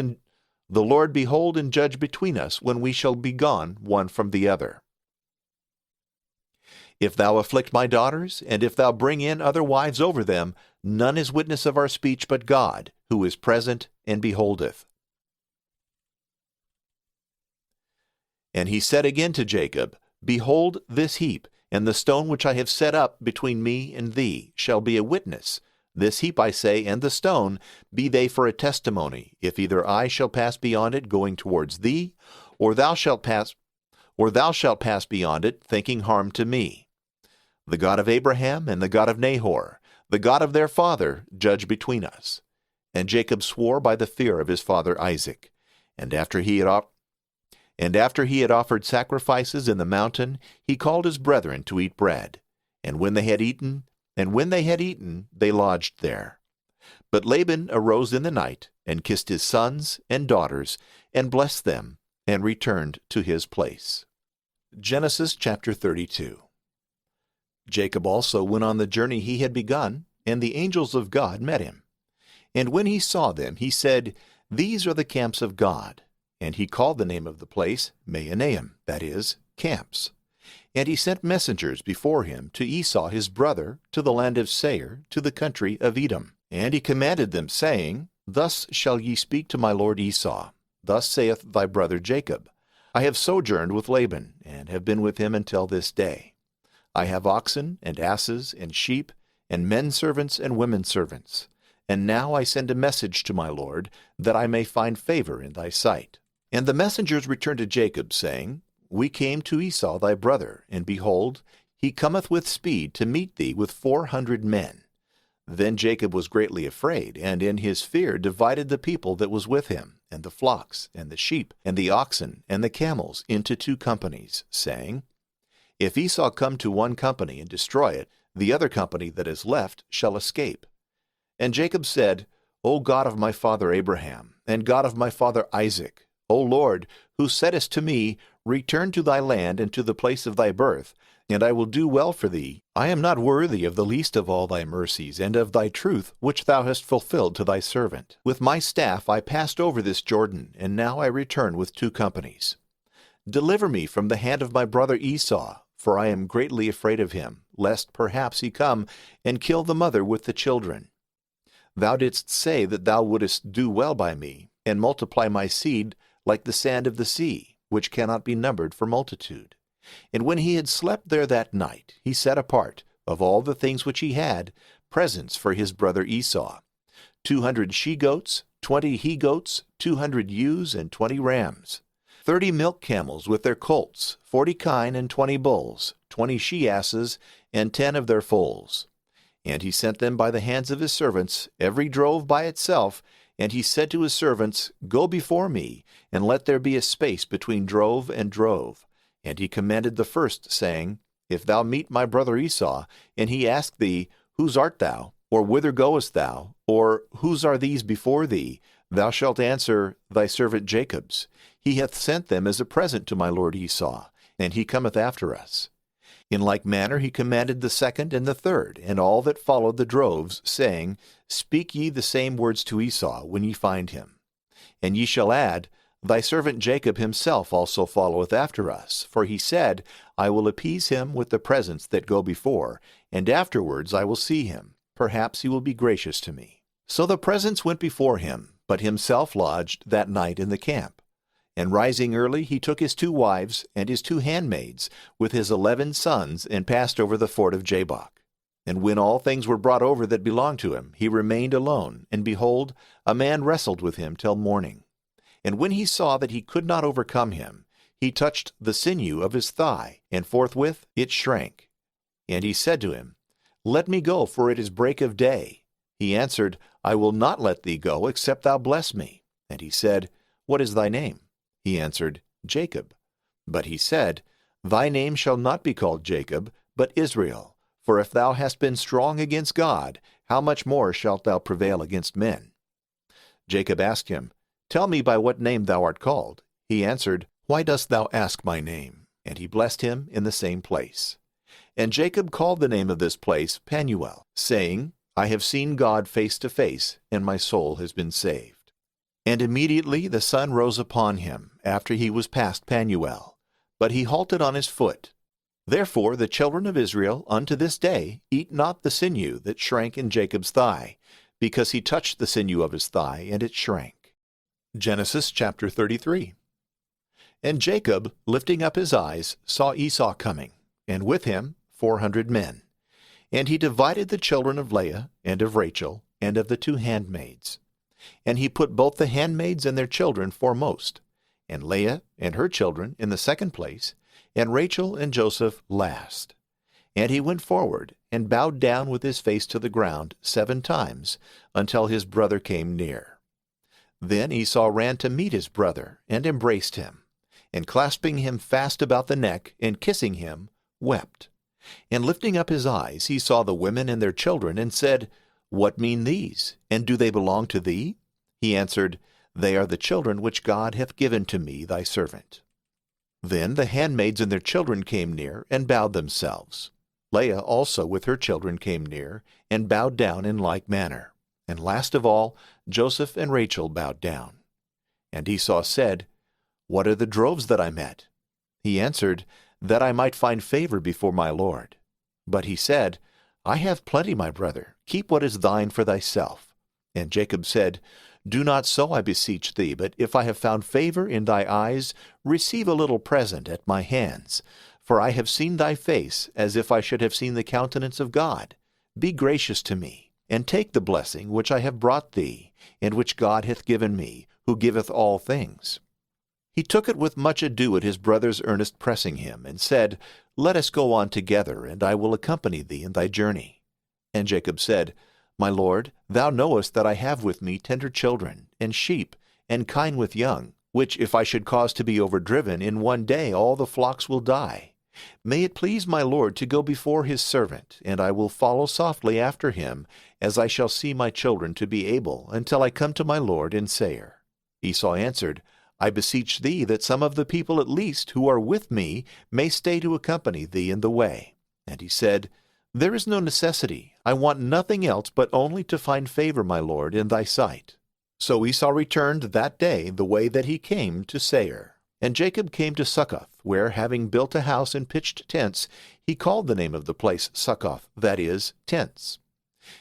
and judge between us when we shall be gone one from the other. If thou afflict my daughters, and if thou bring in other wives over them, none is witness of our speech but God, who is present and beholdeth. And he said again to Jacob, Behold this heap, And the stone which I have set up between me and thee shall be a witness. This heap, I say, and the stone, be they for a testimony, if either I shall pass beyond it going towards thee, or thou shalt pass beyond it, thinking harm to me. The God of Abraham and the God of Nahor, the God of their father, judge between us. And Jacob swore by the fear of his father Isaac. And after he had offered sacrifices in the mountain, he called his brethren to eat bread. And when they had eaten, they lodged there. But Laban arose in the night, and kissed his sons and daughters, and blessed them, and returned to his place. Genesis chapter 32. Jacob also went on the journey he had begun, and the angels of God met him. And when he saw them, he said, These are the camps of God. And he called the name of the place Mahanaim, that is, camps. And he sent messengers before him to Esau his brother, to the land of Seir, to the country of Edom. And he commanded them, saying, Thus shall ye speak to my lord Esau. Thus saith thy brother Jacob, I have sojourned with Laban, and have been with him until this day. I have oxen, and asses, and sheep, and men servants and women servants. And now I send a message to my lord, that I may find favor in thy sight. And the messengers returned to Jacob, saying, We came to Esau thy brother, and behold, he cometh with speed to meet thee with 400 men. Then Jacob was greatly afraid, and in his fear divided the people that was with him, and the flocks, and the sheep, and the oxen, and the camels, into 2 companies, saying, If Esau come to one company and destroy it, the other company that is left shall escape. And Jacob said, O God of my father Abraham, and God of my father Isaac, O Lord, who saidst to me, Return to thy land and to the place of thy birth, and I will do well for thee. I am not worthy of the least of all thy mercies and of thy truth, which thou hast fulfilled to thy servant. With my staff I passed over this Jordan, and now I return with 2 companies. Deliver me from the hand of my brother Esau, for I am greatly afraid of him, lest perhaps he come and kill the mother with the children. Thou didst say that thou wouldest do well by me, and multiply my seed like the sand of the sea, which cannot be numbered for multitude. And when he had slept there that night, he set apart, of all the things which he had, presents for his brother Esau, 200 she-goats, 20 he-goats, 200 ewes, and 20 rams, 30 milk camels with their colts, 40 kine and 20 bulls, 20 she-asses, and 10 of their foals. And he sent them by the hands of his servants, every drove by itself, and he said to his servants, Go before me, and let there be a space between drove and drove. And he commanded the first, saying, If thou meet my brother Esau, and he ask thee, Whose art thou? Or whither goest thou? Or whose are these before thee? Thou shalt answer, Thy servant Jacob's. He hath sent them as a present to my lord Esau, and he cometh after us. In like manner he commanded the second and the third, and all that followed the droves, saying, Speak ye the same words to Esau when ye find him. And ye shall add, Thy servant Jacob himself also followeth after us, for he said, I will appease him with the presents that go before, and afterwards I will see him. Perhaps he will be gracious to me. So the presents went before him, but himself lodged that night in the camp. And rising early, he took his 2 wives and his 2 handmaids, with his 11 sons, and passed over the ford of Jabbok. And when all things were brought over that belonged to him, he remained alone, and behold, a man wrestled with him till morning. And when he saw that he could not overcome him, he touched the sinew of his thigh, and forthwith it shrank. And he said to him, Let me go, for it is break of day. He answered, I will not let thee go, except thou bless me. And he said, What is thy name? He answered, Jacob. But he said, Thy name shall not be called Jacob, but Israel. For if thou hast been strong against God, how much more shalt thou prevail against men? Jacob asked him, Tell me by what name thou art called. He answered, Why dost thou ask my name? And he blessed him in the same place. And Jacob called the name of this place Penuel, saying, I have seen God face to face, and my soul has been saved. And immediately the sun rose upon him, after he was past Penuel, but he halted on his foot. Therefore the children of Israel unto this day eat not the sinew that shrank in Jacob's thigh, because he touched the sinew of his thigh, and it shrank. Genesis chapter 33. And Jacob, lifting up his eyes, saw Esau coming, and with him 400 men. And he divided the children of Leah, and of Rachel, and of the 2 handmaids. And he put both the handmaids and their children foremost, and Leah and her children in the second place, and Rachel and Joseph last. And he went forward, and bowed down with his face to the ground 7 times, until his brother came near. Then Esau ran to meet his brother, and embraced him, and clasping him fast about the neck, and kissing him, wept. And lifting up his eyes, he saw the women and their children, and said, What mean these? And do they belong to thee? He answered, They are the children which God hath given to me, thy servant. Then the handmaids and their children came near, and bowed themselves. Leah also with her children came near, and bowed down in like manner. And last of all, Joseph and Rachel bowed down. And Esau said, What are the droves that I met? He answered, That I might find favor before my lord. But he said, I have plenty, my brother. Keep what is thine for thyself. And Jacob said, Do not so, I beseech thee, but if I have found favor in thy eyes, receive a little present at my hands. For I have seen thy face, as if I should have seen the countenance of God. Be gracious to me, and take the blessing which I have brought thee, and which God hath given me, who giveth all things. He took it with much ado at his brother's earnest pressing him, and said, Let us go on together, and I will accompany thee in thy journey. And Jacob said, My lord, thou knowest that I have with me tender children, and sheep, and kine with young, which if I should cause to be overdriven, in one day all the flocks will die. May it please my lord to go before his servant, and I will follow softly after him, as I shall see my children to be able, until I come to my lord in Seir. Esau answered, I beseech thee that some of the people at least who are with me may stay to accompany thee in the way. And he said, There is no necessity. I want nothing else but only to find favor, my lord, in thy sight. So Esau returned that day the way that he came to Seir. And Jacob came to Succoth, where, having built a house and pitched tents, he called the name of the place Succoth, that is, tents.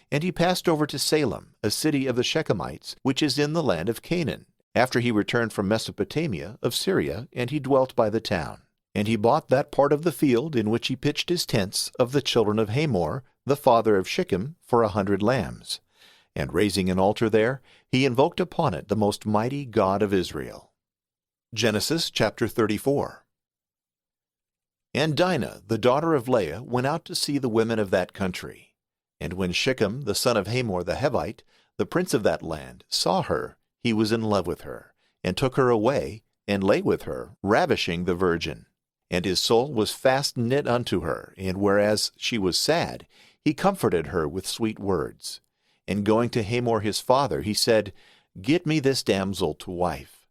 And he passed over to Salem, a city of the Shechemites, which is in the land of Canaan, after he returned from Mesopotamia of Syria, and he dwelt by the town. And he bought that part of the field in which he pitched his tents of the children of Hamor, the father of Shechem, for 100 lambs. And raising an altar there, he invoked upon it the most mighty God of Israel. Genesis chapter 34. And Dinah, the daughter of Leah, went out to see the women of that country. And when Shechem, the son of Hamor the Hivite, the prince of that land, saw her, he was in love with her, and took her away, and lay with her, ravishing the virgin. And his soul was fast knit unto her, and whereas she was sad, he comforted her with sweet words. And going to Hamor his father, he said, Get me this damsel to wife.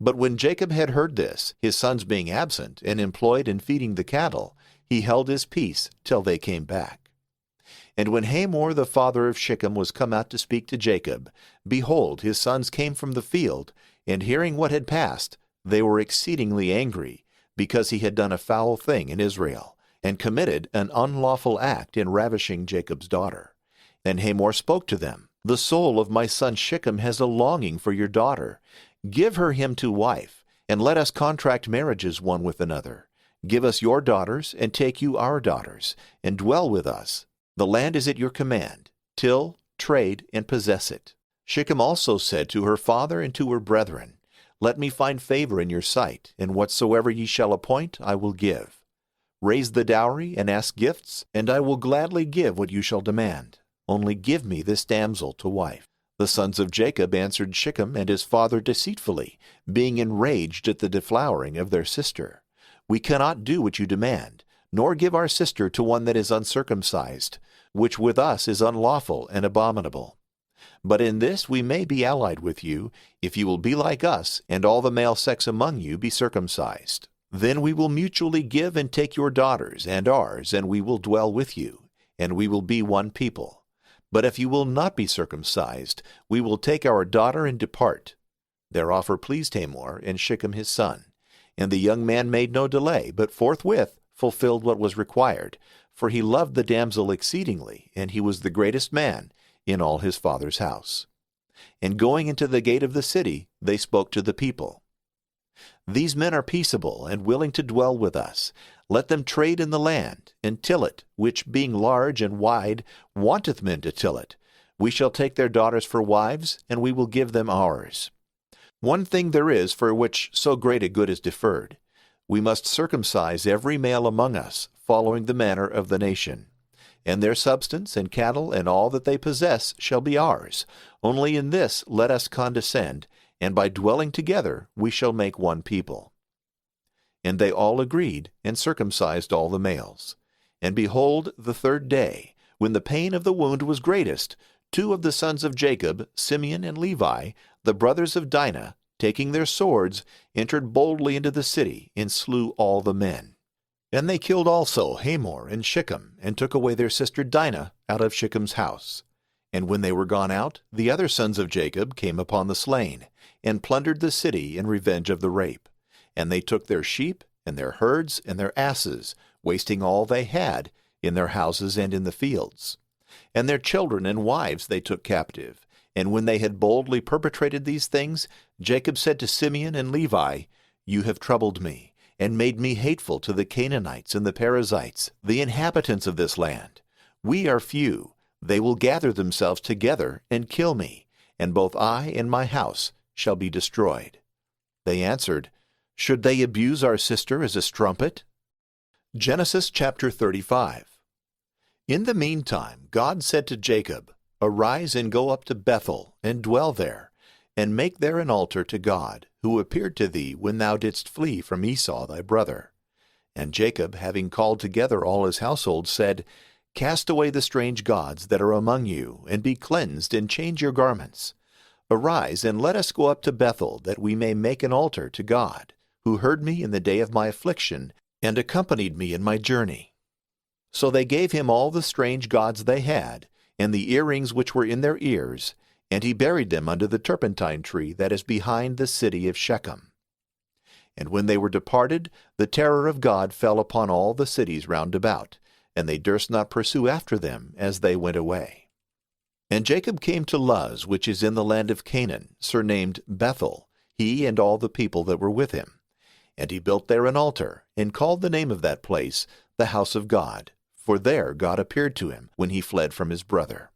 But when Jacob had heard this, his sons being absent, and employed in feeding the cattle, he held his peace till they came back. And when Hamor the father of Shechem was come out to speak to Jacob, behold, his sons came from the field, and hearing what had passed, they were exceedingly angry, because he had done a foul thing in Israel, and committed an unlawful act in ravishing Jacob's daughter. And Hamor spoke to them, The soul of my son Shechem has a longing for your daughter. Give her him to wife, and let us contract marriages one with another. Give us your daughters, and take you our daughters, and dwell with us. The land is at your command. Till, trade, and possess it. Shechem also said to her father and to her brethren, Let me find favor in your sight, and whatsoever ye shall appoint I will give. Raise the dowry, and ask gifts, and I will gladly give what you shall demand. Only give me this damsel to wife. The sons of Jacob answered Shechem and his father deceitfully, being enraged at the deflowering of their sister. We cannot do what you demand, nor give our sister to one that is uncircumcised, which with us is unlawful and abominable. But in this we may be allied with you, if you will be like us, and all the male sex among you be circumcised. Then we will mutually give and take your daughters and ours, and we will dwell with you, and we will be one people. But if you will not be circumcised, we will take our daughter and depart. Their offer pleased Hamor and Shechem his son. And the young man made no delay, but forthwith fulfilled what was required, for he loved the damsel exceedingly, and he was the greatest man in all his father's house. And going into the gate of the city, they spoke to the people. These men are peaceable and willing to dwell with us. Let them trade in the land, and till it, which being large and wide, wanteth men to till it. We shall take their daughters for wives, and we will give them ours. One thing there is for which so great a good is deferred. We must circumcise every male among us, following the manner of the nation. And their substance and cattle and all that they possess shall be ours. Only in this let us condescend, and by dwelling together we shall make one people. And they all agreed, and circumcised all the males. And behold, the third day, when the pain of the wound was greatest, 2 of the sons of Jacob, Simeon and Levi, the brothers of Dinah, taking their swords, entered boldly into the city, and slew all the men. And they killed also Hamor and Shechem, and took away their sister Dinah out of Shechem's house. And when they were gone out, the other sons of Jacob came upon the slain, and plundered the city in revenge of the rape. And they took their sheep, and their herds, and their asses, wasting all they had, in their houses and in the fields. And their children and wives they took captive. And when they had boldly perpetrated these things, Jacob said to Simeon and Levi, You have troubled me, and made me hateful to the Canaanites and the Perizzites, the inhabitants of this land. We are few. They will gather themselves together and kill me, and both I and my house shall be destroyed. They answered, Should they abuse our sister as a strumpet? Genesis chapter 35. In the meantime God said to Jacob, Arise and go up to Bethel, and dwell there, and make there an altar to God, who appeared to thee when thou didst flee from Esau thy brother. And Jacob, having called together all his household, said, Cast away the strange gods that are among you, and be cleansed, and change your garments. Arise, and let us go up to Bethel, that we may make an altar to God, who heard me in the day of my affliction, and accompanied me in my journey. So they gave him all the strange gods they had, and the earrings which were in their ears, and he buried them under the turpentine tree that is behind the city of Shechem. And when they were departed, the terror of God fell upon all the cities round about, and they durst not pursue after them as they went away. And Jacob came to Luz, which is in the land of Canaan, surnamed Bethel, he and all the people that were with him. And he built there an altar, and called the name of that place the house of God, for there God appeared to him when he fled from his brother.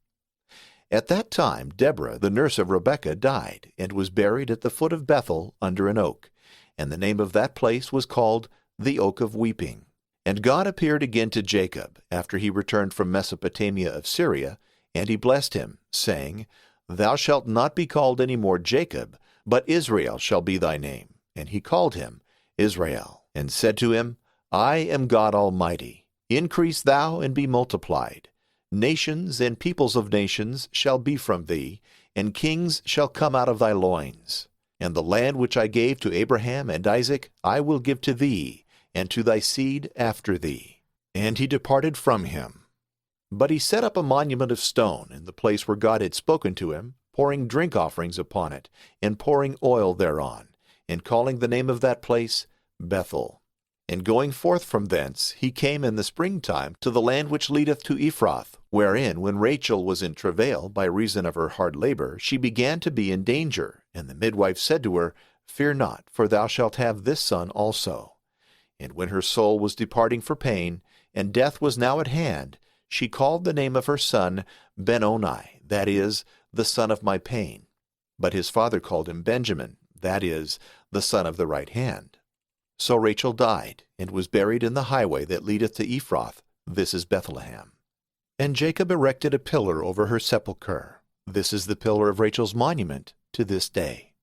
At that time Deborah, the nurse of Rebekah, died, and was buried at the foot of Bethel under an oak, and the name of that place was called the Oak of Weeping. And God appeared again to Jacob, after he returned from Mesopotamia of Syria, and he blessed him, saying, Thou shalt not be called any more Jacob, but Israel shall be thy name. And he called him Israel, and said to him, I am God Almighty. Increase thou and be multiplied. Nations and peoples of nations shall be from thee, and kings shall come out of thy loins. And the land which I gave to Abraham and Isaac I will give to thee, and to thy seed after thee. And he departed from him. But he set up a monument of stone in the place where God had spoken to him, pouring drink offerings upon it, and pouring oil thereon, and calling the name of that place Bethel. And going forth from thence, he came in the springtime to the land which leadeth to Ephrath, wherein, when Rachel was in travail by reason of her hard labor, she began to be in danger. And the midwife said to her, Fear not, for thou shalt have this son also. And when her soul was departing for pain, and death was now at hand, she called the name of her son Benoni, that is, the son of my pain. But his father called him Benjamin, that is, the son of the right hand. So Rachel died, and was buried in the highway that leadeth to Ephrath, this is Bethlehem. And Jacob erected a pillar over her sepulchre. This is the pillar of Rachel's monument to this day.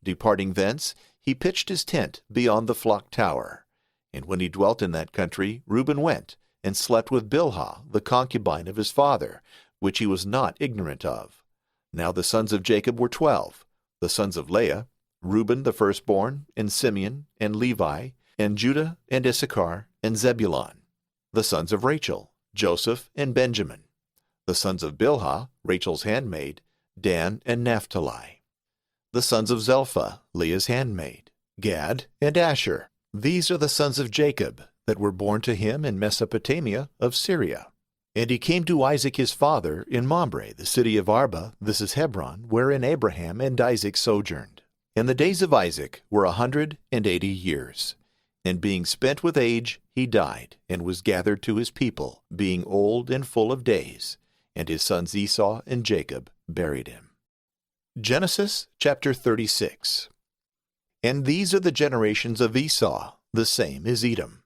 Departing thence, he pitched his tent beyond the flock tower. And when he dwelt in that country, Reuben went, and slept with Bilhah, the concubine of his father, which he was not ignorant of. Now the sons of Jacob were 12, the sons of Leah, Reuben the firstborn, and Simeon, and Levi, and Judah, and Issachar, and Zebulun. The sons of Rachel, Joseph, and Benjamin. The sons of Bilhah, Rachel's handmaid, Dan, and Naphtali. The sons of Zelphah, Leah's handmaid, Gad, and Asher. These are the sons of Jacob, that were born to him in Mesopotamia of Syria. And he came to Isaac his father in Mamre, the city of Arba, this is Hebron, wherein Abraham and Isaac sojourned. And the days of Isaac were 180 years. And being spent with age, he died, and was gathered to his people, being old and full of days. And his sons Esau and Jacob buried him. Genesis chapter 36. And these are the generations of Esau, the same is Edom.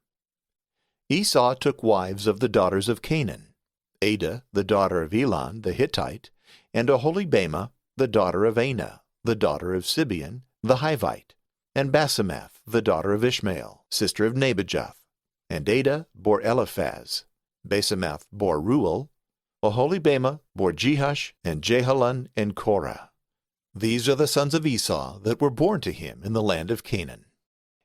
Esau took wives of the daughters of Canaan, Adah, the daughter of Elon the Hittite, and Oholibamah, the daughter of Anah, the daughter of Sibeon, the Hivite, and Basemath, the daughter of Ishmael, sister of Nebajoth. And Adah bore Eliphaz, Basemath bore Reuel, Oholibamah bore Jehush, and Jehalun, and Korah. These are the sons of Esau that were born to him in the land of Canaan.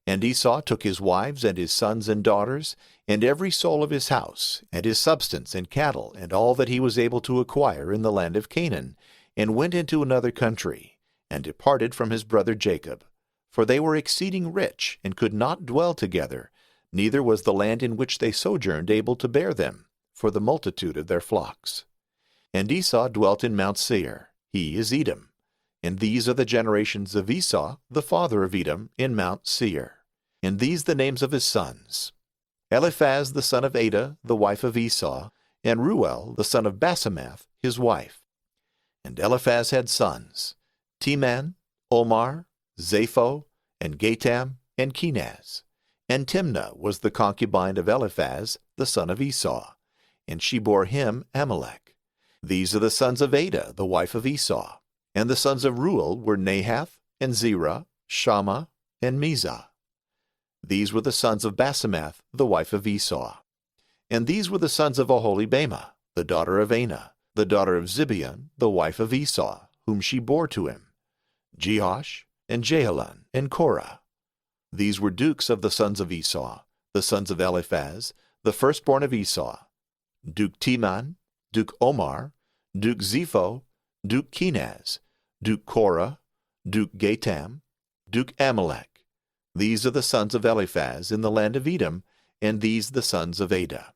And Esau took his wives and his sons and daughters, and every soul of his house, and his substance and cattle, and all that he was able to acquire in the land of Canaan, and went into another country, and departed from his brother Jacob. For they were exceeding rich, and could not dwell together, neither was the land in which they sojourned able to bear them, for the multitude of their flocks. And Esau dwelt in Mount Seir, he is Edom. And these are the generations of Esau, the father of Edom, in Mount Seir. And these the names of his sons: Eliphaz the son of Adah, the wife of Esau, and Reuel the son of Basemath, his wife. And Eliphaz had sons: Teman, Omar, Zapho, and Gatam, and Kenaz. And Timnah was the concubine of Eliphaz, the son of Esau, and she bore him Amalek. These are the sons of Adah, the wife of Esau. And the sons of Reuel were Nahath, and Zerah, Shammah, and Mizah. These were the sons of Basemath, the wife of Esau. And these were the sons of Oholibamah, the daughter of Anah, the daughter of Zibeon, the wife of Esau, whom she bore to him: Jehosh, and Jehalun, and Korah. These were dukes of the sons of Esau, the sons of Eliphaz, the firstborn of Esau: Duke Teman, Duke Omar, Duke Zapho, Duke Kenaz, Duke Korah, Duke Gatam, Duke Amalek. These are the sons of Eliphaz in the land of Edom, and these the sons of Adah.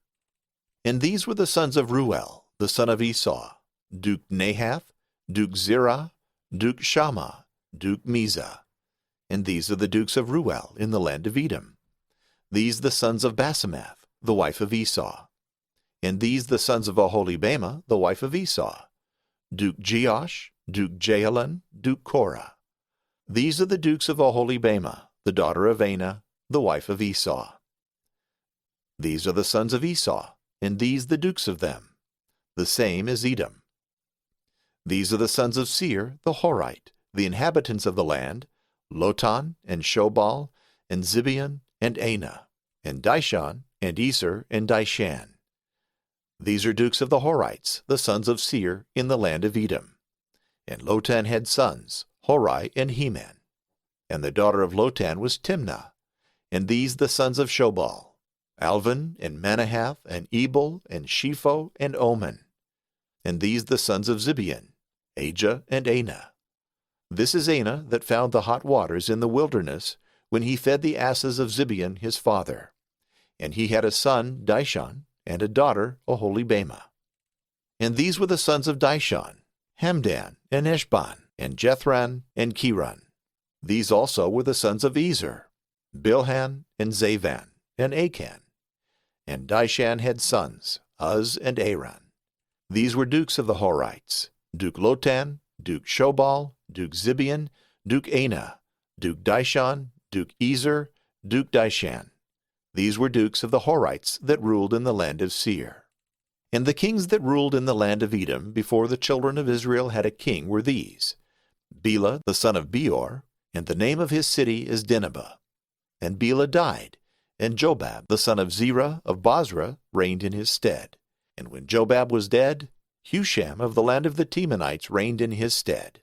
And these were the sons of Reuel, the son of Esau: Duke Nahath, Duke Zerah, Duke Shammah, Duke Mizah. And these are the dukes of Reuel in the land of Edom. These the sons of Basemath, the wife of Esau. And these the sons of Oholibamah, the wife of Esau: Duke Jehosh, Duke Jehalun, Duke Korah. These are the dukes of Oholibamah, the daughter of Anah, the wife of Esau. These are the sons of Esau, and these the dukes of them. The same is Edom. These are the sons of Seir the Horite, the inhabitants of the land: Lotan, and Shobal, and Zibeon, and Anah, and Dishon, and Eser, and Dishan. These are dukes of the Horites, the sons of Seir, in the land of Edom. And Lotan had sons, Hori and Heman. And the daughter of Lotan was Timnah. And these the sons of Shobal: Alvan, and Manahath, and Ebal, and Shepho, and Oman. And these the sons of Zibeon: Ajah and Anah. This is Anah that found the hot waters in the wilderness, when he fed the asses of Zibeon his father. And he had a son, Dishon, and a daughter, Oholibamah. And these were the sons of Dishon: Hamdan, and Eshban, and Jethran, and Kiran. These also were the sons of Ezer: Bilhan, and Zavan, and Achan. And Dishan had sons, Uz and Aran. These were dukes of the Horites: Duke Lotan, Duke Shobal, Duke Zibeon, Duke Anah, Duke Dishon, Duke Ezer, Duke Dishan. These were dukes of the Horites that ruled in the land of Seir. And the kings that ruled in the land of Edom before the children of Israel had a king were these: Bela the son of Beor, and the name of his city is Dinhabah. And Bela died, and Jobab the son of Zerah of Bozrah reigned in his stead. And when Jobab was dead, Husham of the land of the Temanites reigned in his stead.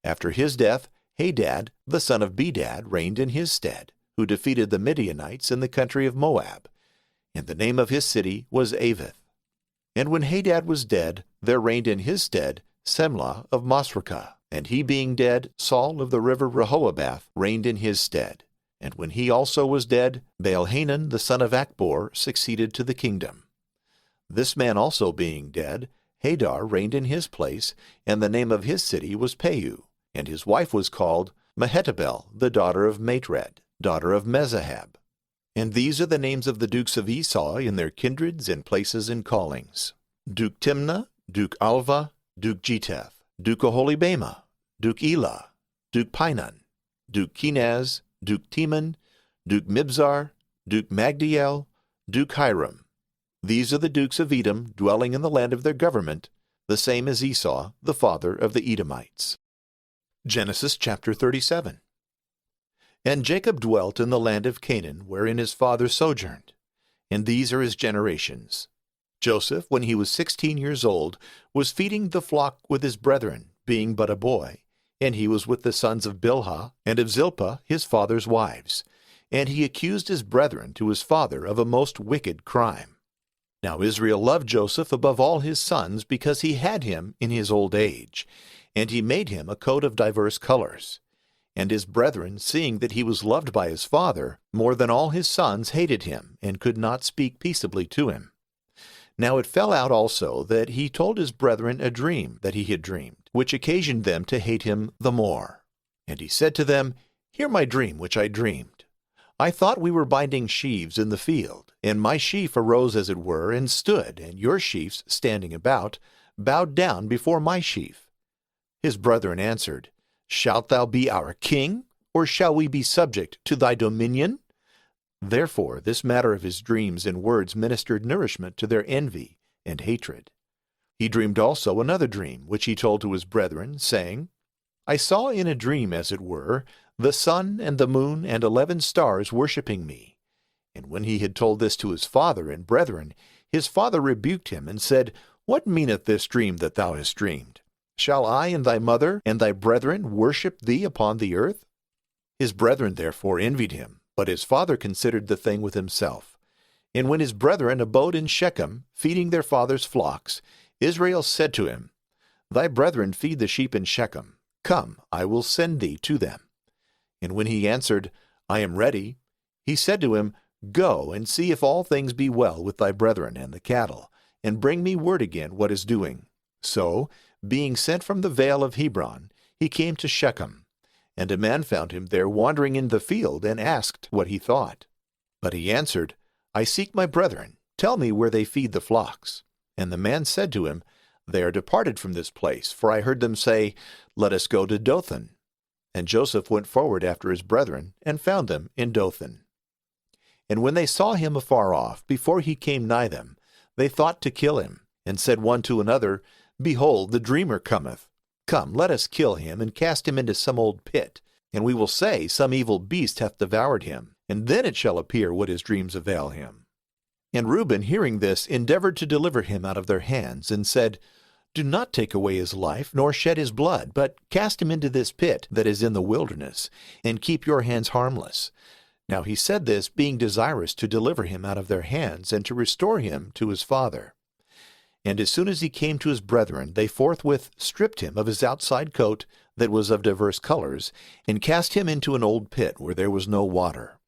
After his death, Hadad the son of Bedad reigned in his stead, who defeated the Midianites in the country of Moab. And the name of his city was Avith. And when Hadad was dead, there reigned in his stead Semlah of Masrekah. And he being dead, Saul of the river Rehoboth reigned in his stead. And when he also was dead, Baal-Hanan the son of Achbor succeeded to the kingdom. This man also being dead, Hadar reigned in his place, and the name of his city was Peu, and his wife was called Mehetabel, the daughter of Matred, daughter of Mezahab. And these are the names of the dukes of Esau in their kindreds and places and callings: Duke Timnah, Duke Alva, Duke Jeteth, Duke Oholibamah, Duke Elah, Duke Pinon, Duke Kenaz, Duke Teman, Duke Mibzar, Duke Magdiel, Duke Hiram. These are the dukes of Edom dwelling in the land of their government, the same as Esau, the father of the Edomites. Genesis chapter 37. And Jacob dwelt in the land of Canaan, wherein his father sojourned. And these are his generations. Joseph, when he was 16 years old, was feeding the flock with his brethren, being but a boy, and he was with the sons of Bilhah and of Zilpah, his father's wives. And he accused his brethren to his father of a most wicked crime. Now Israel loved Joseph above all his sons, because he had him in his old age, and he made him a coat of diverse colors. And his brethren, seeing that he was loved by his father, more than all his sons, hated him, and could not speak peaceably to him. Now it fell out also that he told his brethren a dream that he had dreamed, which occasioned them to hate him the more. And he said to them, Hear my dream which I dreamed. I thought we were binding sheaves in the field, and my sheaf arose as it were, and stood, and your sheaves, standing about, bowed down before my sheaf. His brethren answered, Shalt thou be our king, or shall we be subject to thy dominion? Therefore this matter of his dreams and words ministered nourishment to their envy and hatred. He dreamed also another dream, which he told to his brethren, saying, I saw in a dream, as it were, the sun and the moon and 11 stars worshipping me. And when he had told this to his father and brethren, his father rebuked him, and said, What meaneth this dream that thou hast dreamed? Shall I and thy mother and thy brethren worship thee upon the earth? His brethren therefore envied him, but his father considered the thing with himself. And when his brethren abode in Shechem, feeding their father's flocks, Israel said to him, Thy brethren feed the sheep in Shechem. Come, I will send thee to them. And when he answered, I am ready, he said to him, Go and see if all things be well with thy brethren and the cattle, and bring me word again what is doing. So, being sent from the vale of Hebron, he came to Shechem. And a man found him there wandering in the field, and asked what he thought. But he answered, I seek my brethren. Tell me where they feed the flocks. And the man said to him, They are departed from this place, for I heard them say, Let us go to Dothan. And Joseph went forward after his brethren, and found them in Dothan. And when they saw him afar off, before he came nigh them, they thought to kill him, and said one to another, Behold, the dreamer cometh. Come, let us kill him, and cast him into some old pit, and we will say, Some evil beast hath devoured him, and then it shall appear what his dreams avail him. And Reuben, hearing this, endeavored to deliver him out of their hands, and said, Do not take away his life, nor shed his blood, but cast him into this pit that is in the wilderness, and keep your hands harmless. Now he said this, being desirous to deliver him out of their hands, and to restore him to his father. And as soon as he came to his brethren, they forthwith stripped him of his outside coat that was of diverse colors, and cast him into an old pit where there was no water.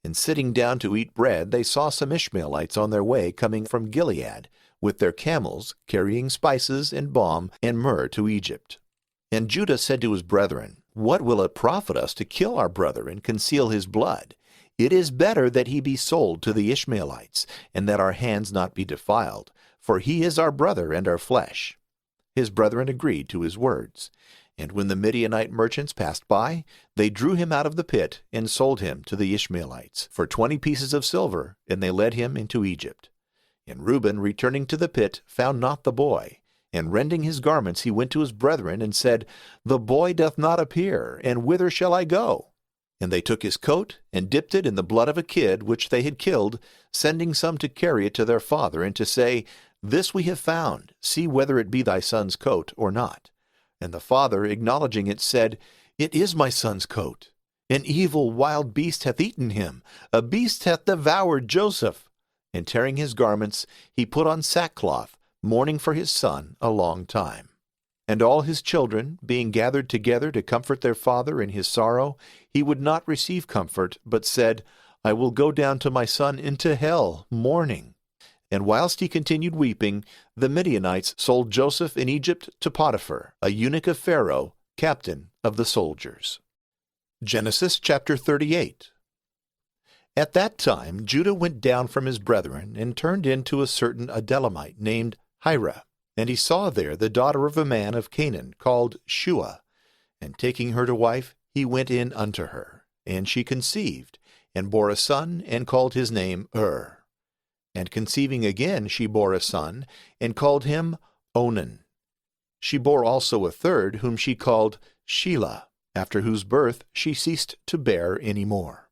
And sitting down to eat bread, they saw some Ishmaelites on their way coming from Gilead, with their camels, carrying spices and balm and myrrh to Egypt. And Judah said to his brethren, What will it profit us to kill our brother and conceal his blood? It is better that he be sold to the Ishmaelites, and that our hands not be defiled, for he is our brother and our flesh. His brethren agreed to his words. And when the Midianite merchants passed by, they drew him out of the pit, and sold him to the Ishmaelites for 20 pieces of silver, and they led him into Egypt. And Reuben, returning to the pit, found not the boy. And rending his garments, he went to his brethren, and said, The boy doth not appear, and whither shall I go? And they took his coat, and dipped it in the blood of a kid which they had killed, sending some to carry it to their father, and to say, This we have found, see whether it be thy son's coat or not. And the father, acknowledging it, said, It is my son's coat. An evil wild beast hath eaten him, a beast hath devoured Joseph. And tearing his garments, he put on sackcloth, mourning for his son a long time. And all his children, being gathered together to comfort their father in his sorrow, he would not receive comfort, but said, I will go down to my son into hell, mourning. And whilst he continued weeping, the Midianites sold Joseph in Egypt to Potiphar, a eunuch of Pharaoh, captain of the soldiers. Genesis chapter 38. At that time Judah went down from his brethren, and turned into a certain Adulamite named Hira. And he saw there the daughter of a man of Canaan, called Shua. And taking her to wife, he went in unto her. And she conceived, and bore a son, and called his name And conceiving again she bore a son, and called him Onan. She bore also a third, whom she called Shelah, after whose birth she ceased to bear any more.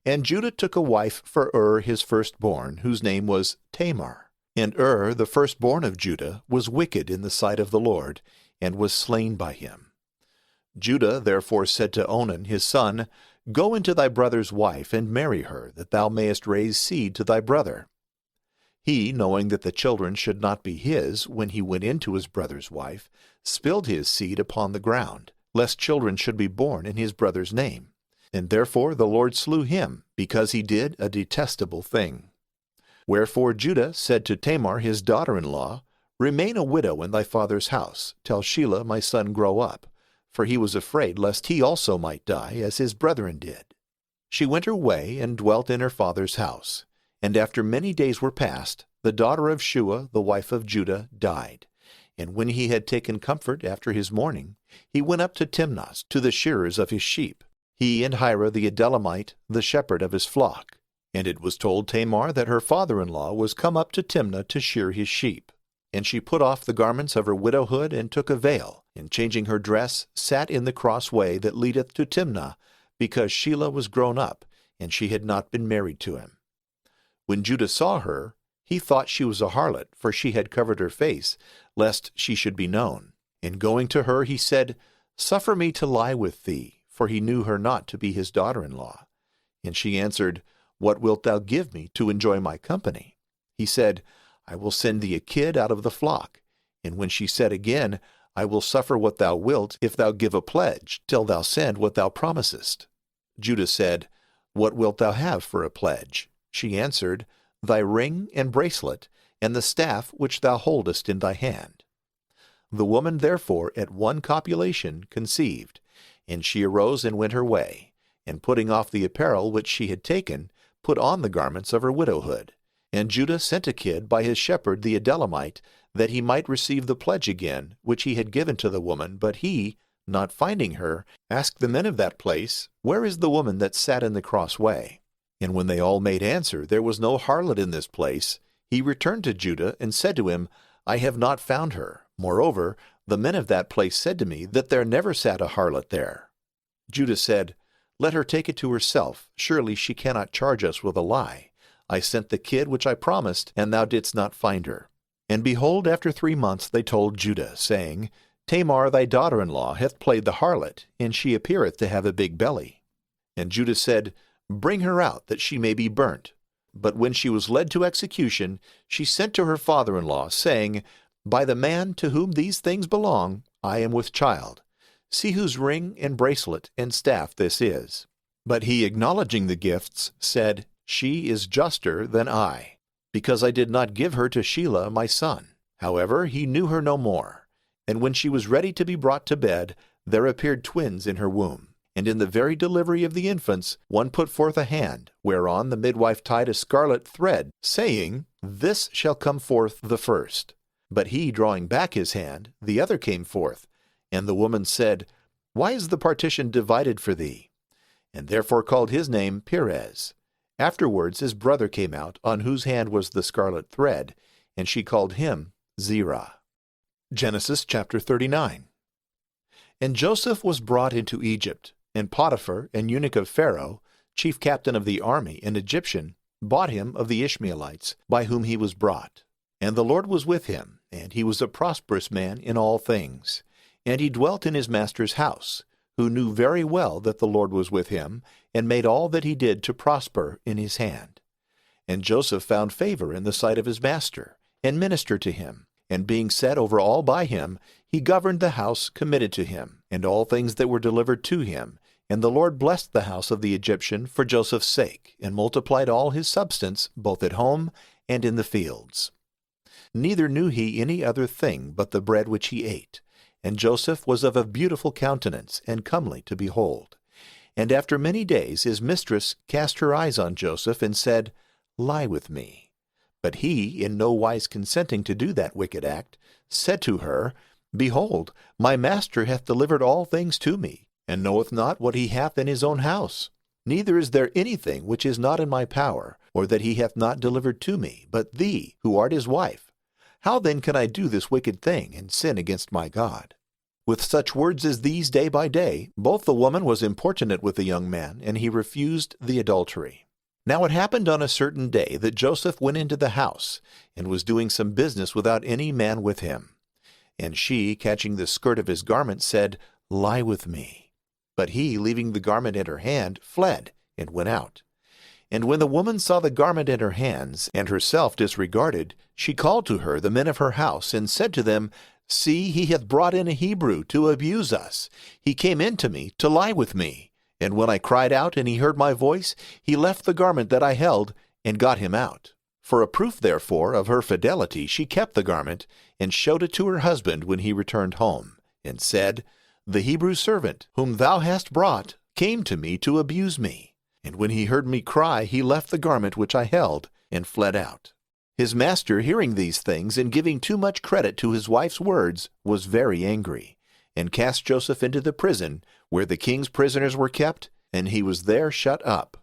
And Judah took a wife for his firstborn, whose name was Tamar. And the firstborn of Judah, was wicked in the sight of the Lord, and was slain by him. Judah therefore said to Onan his son, Go into thy brother's wife, and marry her, that thou mayest raise seed to thy brother. He, knowing that the children should not be his, when he went into his brother's wife, spilled his seed upon the ground, lest children should be born in his brother's name. And therefore the Lord slew him, because he did a detestable thing. Wherefore Judah said to Tamar his daughter-in-law, Remain a widow in thy father's house, till Shelah my son grow up. For he was afraid lest he also might die, as his brethren did. She went her way, and dwelt in her father's house. And after many days were past, the daughter of Shua, the wife of Judah, died. And when he had taken comfort after his mourning, he went up to Timnah, to the shearers of his sheep, he and Hira the Adulamite, the shepherd of his flock. And it was told Tamar that her father-in-law was come up to Timnah to shear his sheep. And she put off the garments of her widowhood, and took a veil, and changing her dress, sat in the cross way that leadeth to Timnah, because Shelah was grown up, and she had not been married to him. When Judah saw her, he thought she was a harlot, for she had covered her face, lest she should be known. And going to her, he said, Suffer me to lie with thee, for he knew her not to be his daughter-in-law. And she answered, What wilt thou give me to enjoy my company? He said, I will send thee a kid out of the flock. And when she said again, I will suffer what thou wilt, if thou give a pledge, till thou send what thou promisest. Judah said, What wilt thou have for a pledge? She answered, Thy ring and bracelet, and the staff which thou holdest in thy hand. The woman therefore at one copulation conceived, and she arose and went her way, and putting off the apparel which she had taken, put on the garments of her widowhood. And Judah sent a kid by his shepherd the Adulamite, that he might receive the pledge again, which he had given to the woman. But he, not finding her, asked the men of that place, Where is the woman that sat in the cross way? And when they all made answer, There was no harlot in this place, he returned to Judah, and said to him, I have not found her. Moreover, the men of that place said to me, that there never sat a harlot there. Judah said, Let her take it to herself. Surely she cannot charge us with a lie. I sent the kid which I promised, and thou didst not find her. And behold, after 3 months they told Judah, saying, Tamar thy daughter-in-law hath played the harlot, and she appeareth to have a big belly. And Judah said, Bring her out, that she may be burnt. But when she was led to execution, she sent to her father-in-law, saying, By the man to whom these things belong, I am with child. See whose ring and bracelet and staff this is. But he, acknowledging the gifts, said, She is juster than I, because I did not give her to Shelah my son. However, he knew her no more. And when she was ready to be brought to bed, there appeared twins in her womb. And in the very delivery of the infants, one put forth a hand, whereon the midwife tied a scarlet thread, saying, This shall come forth the first. But he, drawing back his hand, the other came forth. And the woman said, Why is the partition divided for thee? And therefore called his name Perez. Afterwards his brother came out, on whose hand was the scarlet thread, and she called him Zerah. Genesis chapter 39. And Joseph was brought into Egypt, and Potiphar, an eunuch of Pharaoh, chief captain of the army, an Egyptian, bought him of the Ishmaelites, by whom he was brought. And the Lord was with him, and he was a prosperous man in all things. And he dwelt in his master's house, who knew very well that the Lord was with him, and made all that he did to prosper in his hand. And Joseph found favor in the sight of his master, and ministered to him. And being set over all by him, he governed the house committed to him, and all things that were delivered to him. And the Lord blessed the house of the Egyptian for Joseph's sake, and multiplied all his substance, both at home and in the fields. Neither knew he any other thing but the bread which he ate. And Joseph was of a beautiful countenance, and comely to behold. And after many days his mistress cast her eyes on Joseph and said, Lie with me. But he, in no wise consenting to do that wicked act, said to her, Behold, my master hath delivered all things to me, and knoweth not what he hath in his own house. Neither is there anything which is not in my power, or that he hath not delivered to me, but thee, who art his wife. How then can I do this wicked thing, and sin against my God? With such words as these day by day, both the woman was importunate with the young man, and he refused the adultery. Now it happened on a certain day that Joseph went into the house, and was doing some business without any man with him. And she, catching the skirt of his garment, said, Lie with me. But he, leaving the garment in her hand, fled, and went out. And when the woman saw the garment in her hands, and herself disregarded, she called to her the men of her house, and said to them, See, he hath brought in a Hebrew to abuse us. He came in to me to lie with me. And when I cried out, and he heard my voice, he left the garment that I held, and got him out. For a proof, therefore, of her fidelity, she kept the garment, and showed it to her husband when he returned home, and said, The Hebrew servant, whom thou hast brought, came to me to abuse me. And when he heard me cry, he left the garment which I held, and fled out. His master, hearing these things, and giving too much credit to his wife's words, was very angry, and cast Joseph into the prison, where the king's prisoners were kept, and he was there shut up.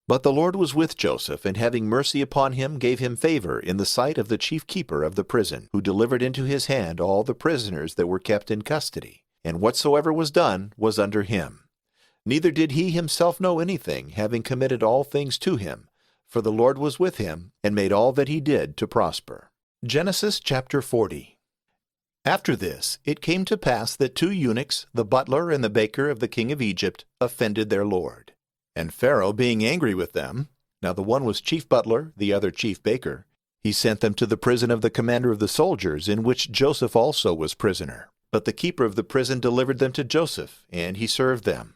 But the Lord was with Joseph, and having mercy upon him, gave him favor in the sight of the chief keeper of the prison, who delivered into his hand all the prisoners that were kept in custody. And whatsoever was done was under him. Neither did he himself know anything, having committed all things to him, for the Lord was with him, and made all that he did to prosper. Genesis chapter 40. After this, it came to pass that 2 eunuchs, the butler and the baker of the king of Egypt, offended their lord. And Pharaoh, being angry with them, now the one was chief butler, the other chief baker, he sent them to the prison of the commander of the soldiers, in which Joseph also was prisoner. But the keeper of the prison delivered them to Joseph, and he served them.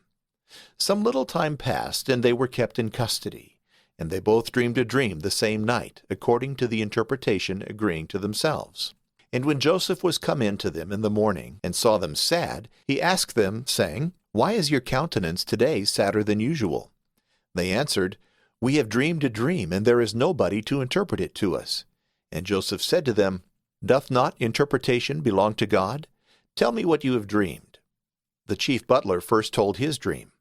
Some little time passed, and they were kept in custody. And they both dreamed a dream the same night, according to the interpretation agreeing to themselves. And when Joseph was come in to them in the morning, and saw them sad, he asked them, saying, Why is your countenance today sadder than usual? They answered, We have dreamed a dream, and there is nobody to interpret it to us. And Joseph said to them, Doth not interpretation belong to God? Tell me what you have dreamed. The chief butler first told his dream.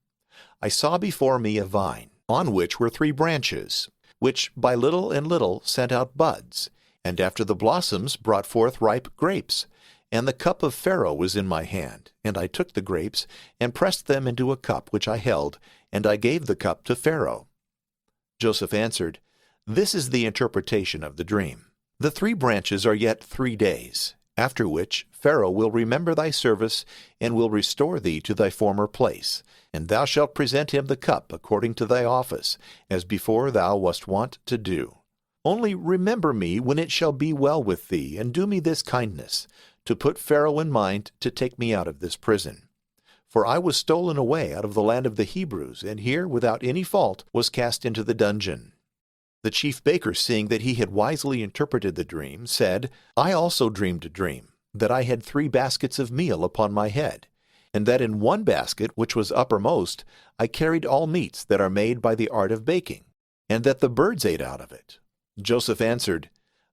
I saw before me a vine, on which were 3 branches, which by little and little sent out buds, and after the blossoms brought forth ripe grapes. And the cup of Pharaoh was in my hand, and I took the grapes, and pressed them into a cup which I held, and I gave the cup to Pharaoh. Joseph answered, This is the interpretation of the dream. The 3 branches are yet 3 days, after which Pharaoh will remember thy service, and will restore thee to thy former place. And thou shalt present him the cup according to thy office, as before thou wast wont to do. Only remember me when it shall be well with thee, and do me this kindness, to put Pharaoh in mind to take me out of this prison. For I was stolen away out of the land of the Hebrews, and here, without any fault, was cast into the dungeon. The chief baker, seeing that he had wisely interpreted the dream, said, I also dreamed a dream, that I had 3 baskets of meal upon my head, and that in one basket, which was uppermost, I carried all meats that are made by the art of baking, and that the birds ate out of it. Joseph answered,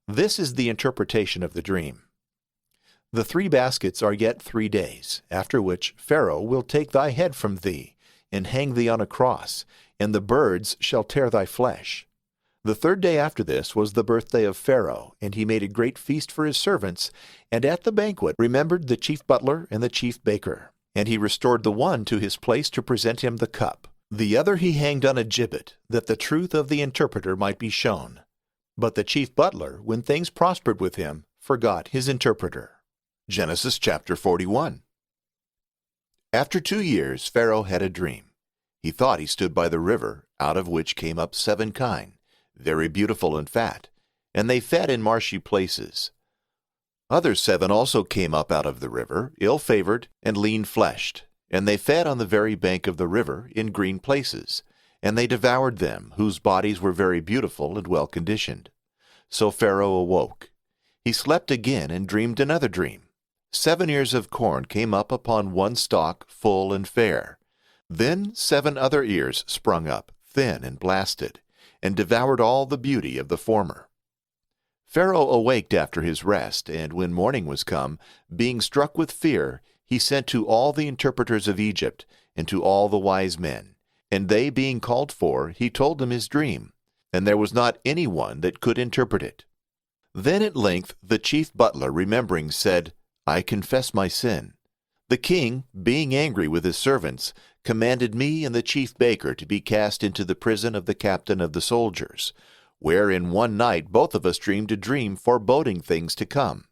This is the interpretation of the dream. The 3 baskets are yet 3 days, after which Pharaoh will take thy head from thee, and hang thee on a cross, and the birds shall tear thy flesh. The 3rd day after this was the birthday of Pharaoh, and he made a great feast for his servants, and at the banquet remembered the chief butler and the chief baker. And he restored the one to his place to present him the cup. The other he hanged on a gibbet, that the truth of the interpreter might be shown. But the chief butler, when things prospered with him, forgot his interpreter. Genesis chapter 41. After 2 years Pharaoh had a dream. He thought he stood by the river, out of which came up 7 kine, very beautiful and fat, and they fed in marshy places. Other 7 also came up out of the river, ill-favored and lean-fleshed, and they fed on the very bank of the river in green places, and they devoured them, whose bodies were very beautiful and well-conditioned. So Pharaoh awoke. He slept again and dreamed another dream. 7 ears of corn came up upon one stalk, full and fair. Then 7 other ears sprung up, thin and blasted, and devoured all the beauty of the former. Pharaoh awaked after his rest, and when morning was come, being struck with fear, he sent to all the interpreters of Egypt, and to all the wise men. And they being called for, he told them his dream, and there was not any one that could interpret it. Then at length the chief butler, remembering, said, I confess my sin. The king, being angry with his servants, commanded me and the chief baker to be cast into the prison of the captain of the soldiers, where in one night both of us dreamed a dream foreboding things to come.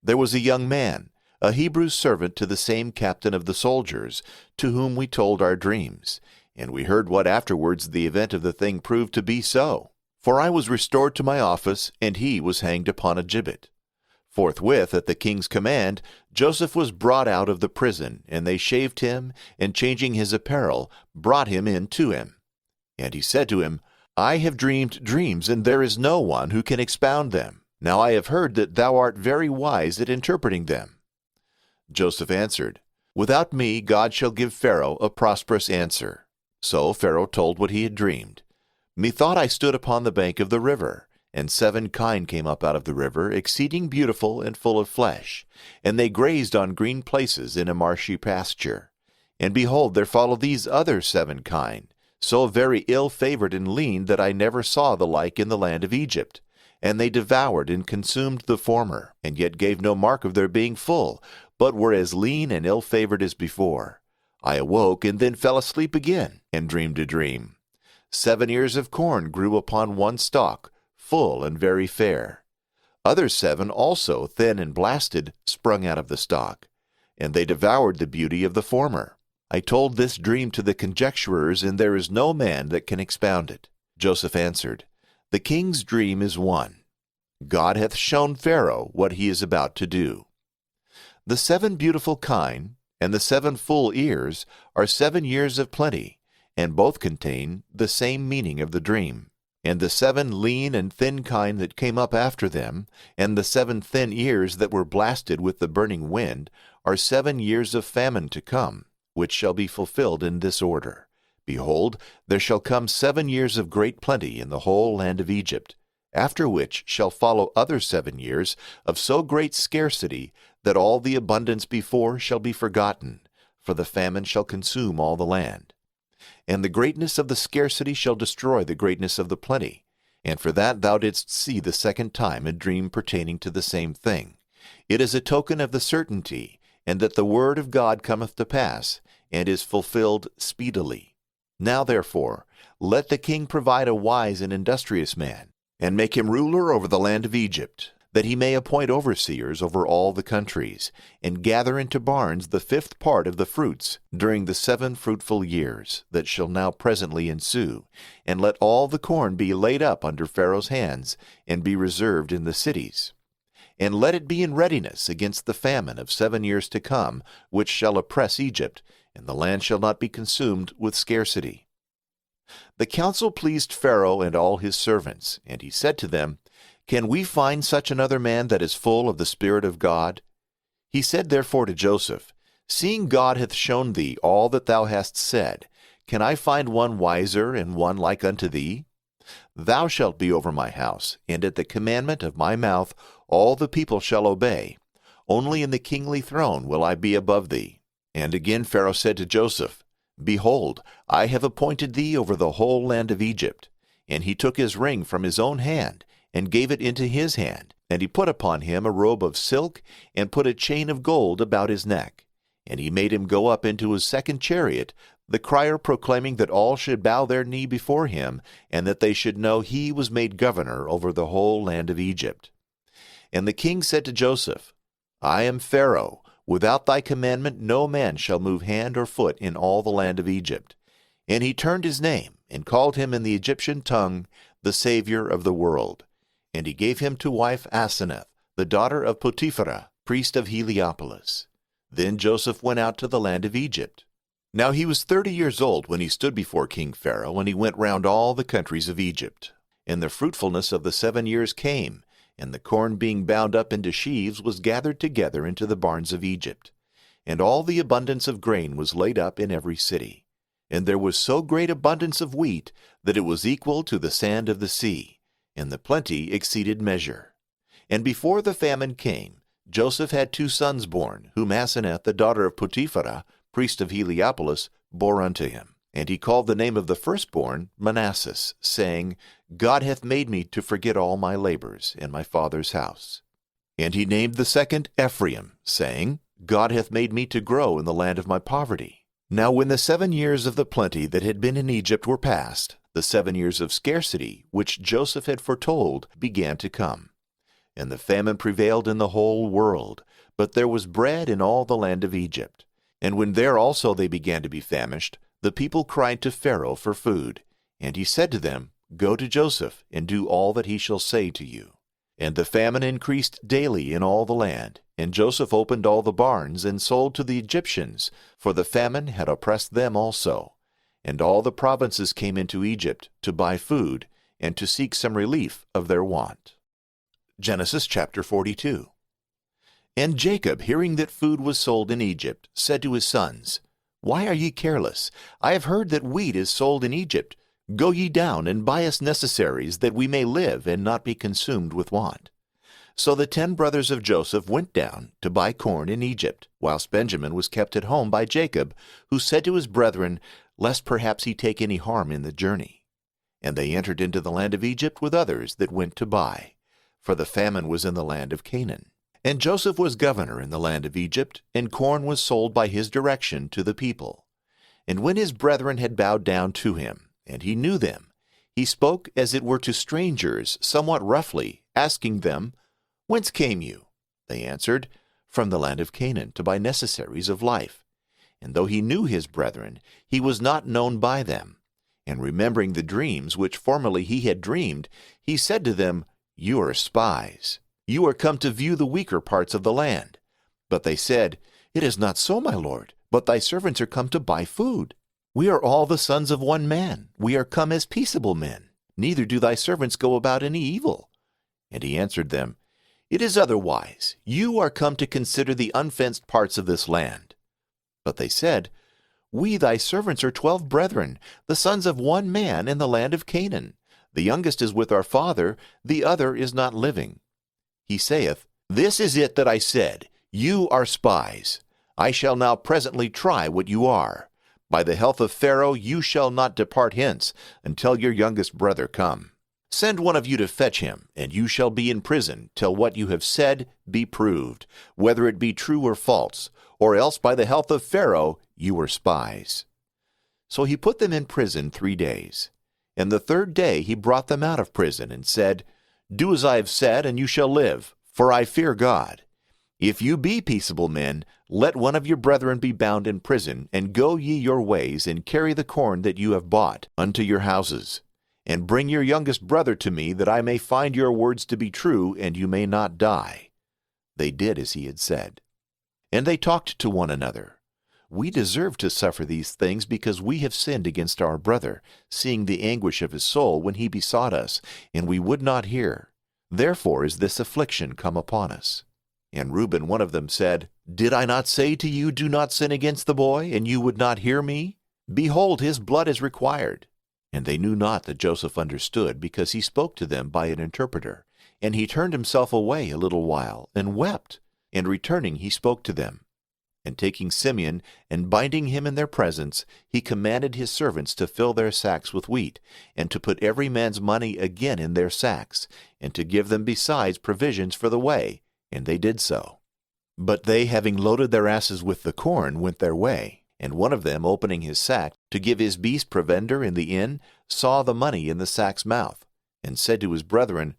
There was a young man, a Hebrew servant to the same captain of the soldiers, to whom we told our dreams, and we heard what afterwards the event of the thing proved to be so. For I was restored to my office, and he was hanged upon a gibbet. Forthwith, at the king's command, Joseph was brought out of the prison, and they shaved him, and changing his apparel, brought him in to him. And he said to him, I have dreamed dreams, and there is no one who can expound them. Now I have heard that thou art very wise at interpreting them. Joseph answered, Without me God shall give Pharaoh a prosperous answer. So Pharaoh told what he had dreamed. Methought I stood upon the bank of the river, and 7 kine came up out of the river, exceeding beautiful and full of flesh, and they grazed on green places in a marshy pasture. And behold, there followed these other 7 kine, so very ill-favored and lean that I never saw the like in the land of Egypt. And they devoured and consumed the former, and yet gave no mark of their being full, but were as lean and ill-favored as before. I awoke, and then fell asleep again, and dreamed a dream. 7 ears of corn grew upon one stalk, full and very fair. Other 7 also, thin and blasted, sprung out of the stalk, and they devoured the beauty of the former. I told this dream to the conjecturers, and there is no man that can expound it. Joseph answered, The king's dream is one. God hath shown Pharaoh what he is about to do. The 7 beautiful kine, and the 7 full ears, are 7 years of plenty, and both contain the same meaning of the dream. And the 7 lean and thin kine that came up after them, and the 7 thin ears that were blasted with the burning wind, are 7 years of famine to come, which shall be fulfilled in this order. Behold, there shall come 7 years of great plenty in the whole land of Egypt, after which shall follow other 7 years of so great scarcity that all the abundance before shall be forgotten, for the famine shall consume all the land. And the greatness of the scarcity shall destroy the greatness of the plenty. And for that thou didst see the second time a dream pertaining to the same thing. It is a token of the certainty, and that the word of God cometh to pass, and is fulfilled speedily. Now therefore, let the king provide a wise and industrious man, and make him ruler over the land of Egypt, that he may appoint overseers over all the countries, and gather into barns the 5th part of the fruits during the 7 fruitful years that shall now presently ensue, and let all the corn be laid up under Pharaoh's hands, and be reserved in the cities. And let it be in readiness against the famine of 7 years to come, which shall oppress Egypt, and the land shall not be consumed with scarcity. The counsel pleased Pharaoh and all his servants, and he said to them, Can we find such another man that is full of the Spirit of God? He said therefore to Joseph, Seeing God hath shown thee all that thou hast said, can I find one wiser and one like unto thee? Thou shalt be over my house, and at the commandment of my mouth all the people shall obey. Only in the kingly throne will I be above thee. And again Pharaoh said to Joseph, Behold, I have appointed thee over the whole land of Egypt. And he took his ring from his own hand, and gave it into his hand, and he put upon him a robe of silk, and put a chain of gold about his neck. And he made him go up into his 2nd chariot, the crier proclaiming that all should bow their knee before him, and that they should know he was made governor over the whole land of Egypt. And the king said to Joseph, I am Pharaoh. Without thy commandment no man shall move hand or foot in all the land of Egypt. And he turned his name, and called him in the Egyptian tongue, the Savior of the world. And he gave him to wife Asenath, the daughter of Potiphera, priest of Heliopolis. Then Joseph went out to the land of Egypt. Now he was 30 years old when he stood before King Pharaoh, and he went round all the countries of Egypt. And the fruitfulness of the 7 years came, and the corn being bound up into sheaves was gathered together into the barns of Egypt. And all the abundance of grain was laid up in every city. And there was so great abundance of wheat that it was equal to the sand of the sea, and the plenty exceeded measure. And before the famine came, Joseph had 2 sons born, whom Asenath, the daughter of Potipharah, priest of Heliopolis, bore unto him. And he called the name of the firstborn Manasseh, saying, God hath made me to forget all my labors in my father's house. And he named the second Ephraim, saying, God hath made me to grow in the land of my poverty. Now when the 7 years of the plenty that had been in Egypt were past, the 7 years of scarcity, which Joseph had foretold, began to come. And the famine prevailed in the whole world, but there was bread in all the land of Egypt. And when there also they began to be famished, the people cried to Pharaoh for food. And he said to them, Go to Joseph, and do all that he shall say to you. And the famine increased daily in all the land. And Joseph opened all the barns, and sold to the Egyptians, for the famine had oppressed them also. And all the provinces came into Egypt to buy food, and to seek some relief of their want. Genesis chapter 42. And Jacob, hearing that food was sold in Egypt, said to his sons, Why are ye careless? I have heard that wheat is sold in Egypt. Go ye down, and buy us necessaries, that we may live, and not be consumed with want. So the 10 brothers of Joseph went down to buy corn in Egypt, whilst Benjamin was kept at home by Jacob, who said to his brethren, Lest perhaps he take any harm in the journey. And they entered into the land of Egypt with others that went to buy, for the famine was in the land of Canaan. And Joseph was governor in the land of Egypt, and corn was sold by his direction to the people. And when his brethren had bowed down to him, and he knew them, he spoke as it were to strangers, somewhat roughly, asking them, Whence came you? They answered, From the land of Canaan, to buy necessaries of life. And though he knew his brethren, he was not known by them. And remembering the dreams which formerly he had dreamed, he said to them, You are spies. You are come to view the weaker parts of the land. But they said, It is not so, my lord, but thy servants are come to buy food. We are all the sons of one man. We are come as peaceable men. Neither do thy servants go about any evil. And he answered them, It is otherwise. You are come to consider the unfenced parts of this land. But they said, We thy servants are 12 brethren, the sons of one man in the land of Canaan. The youngest is with our father, the other is not living. He saith, This is it that I said, You are spies. I shall now presently try what you are. By the health of Pharaoh you shall not depart hence, until your youngest brother come. Send one of you to fetch him, and you shall be in prison, till what you have said be proved, whether it be true or false, or else by the health of Pharaoh you are spies. So he put them in prison 3 days. And the 3rd day he brought them out of prison, and said, Do as I have said, and you shall live, for I fear God. If you be peaceable men, let one of your brethren be bound in prison, and go ye your ways, and carry the corn that you have bought unto your houses. And bring your youngest brother to me, that I may find your words to be true, and you may not die. They did as he had said. And they talked to one another, We deserve to suffer these things, because we have sinned against our brother, seeing the anguish of his soul when he besought us, and we would not hear. Therefore is this affliction come upon us. And Reuben one of them said, Did I not say to you, Do not sin against the boy, and you would not hear me? Behold, his blood is required. And they knew not that Joseph understood, because he spoke to them by an interpreter. And he turned himself away a little while, and wept. And returning he spoke to them. And taking Simeon, and binding him in their presence, he commanded his servants to fill their sacks with wheat, and to put every man's money again in their sacks, and to give them besides provisions for the way. And they did so. But they, having loaded their asses with the corn, went their way. And one of them, opening his sack, to give his beast provender in the inn, saw the money in the sack's mouth, and said to his brethren,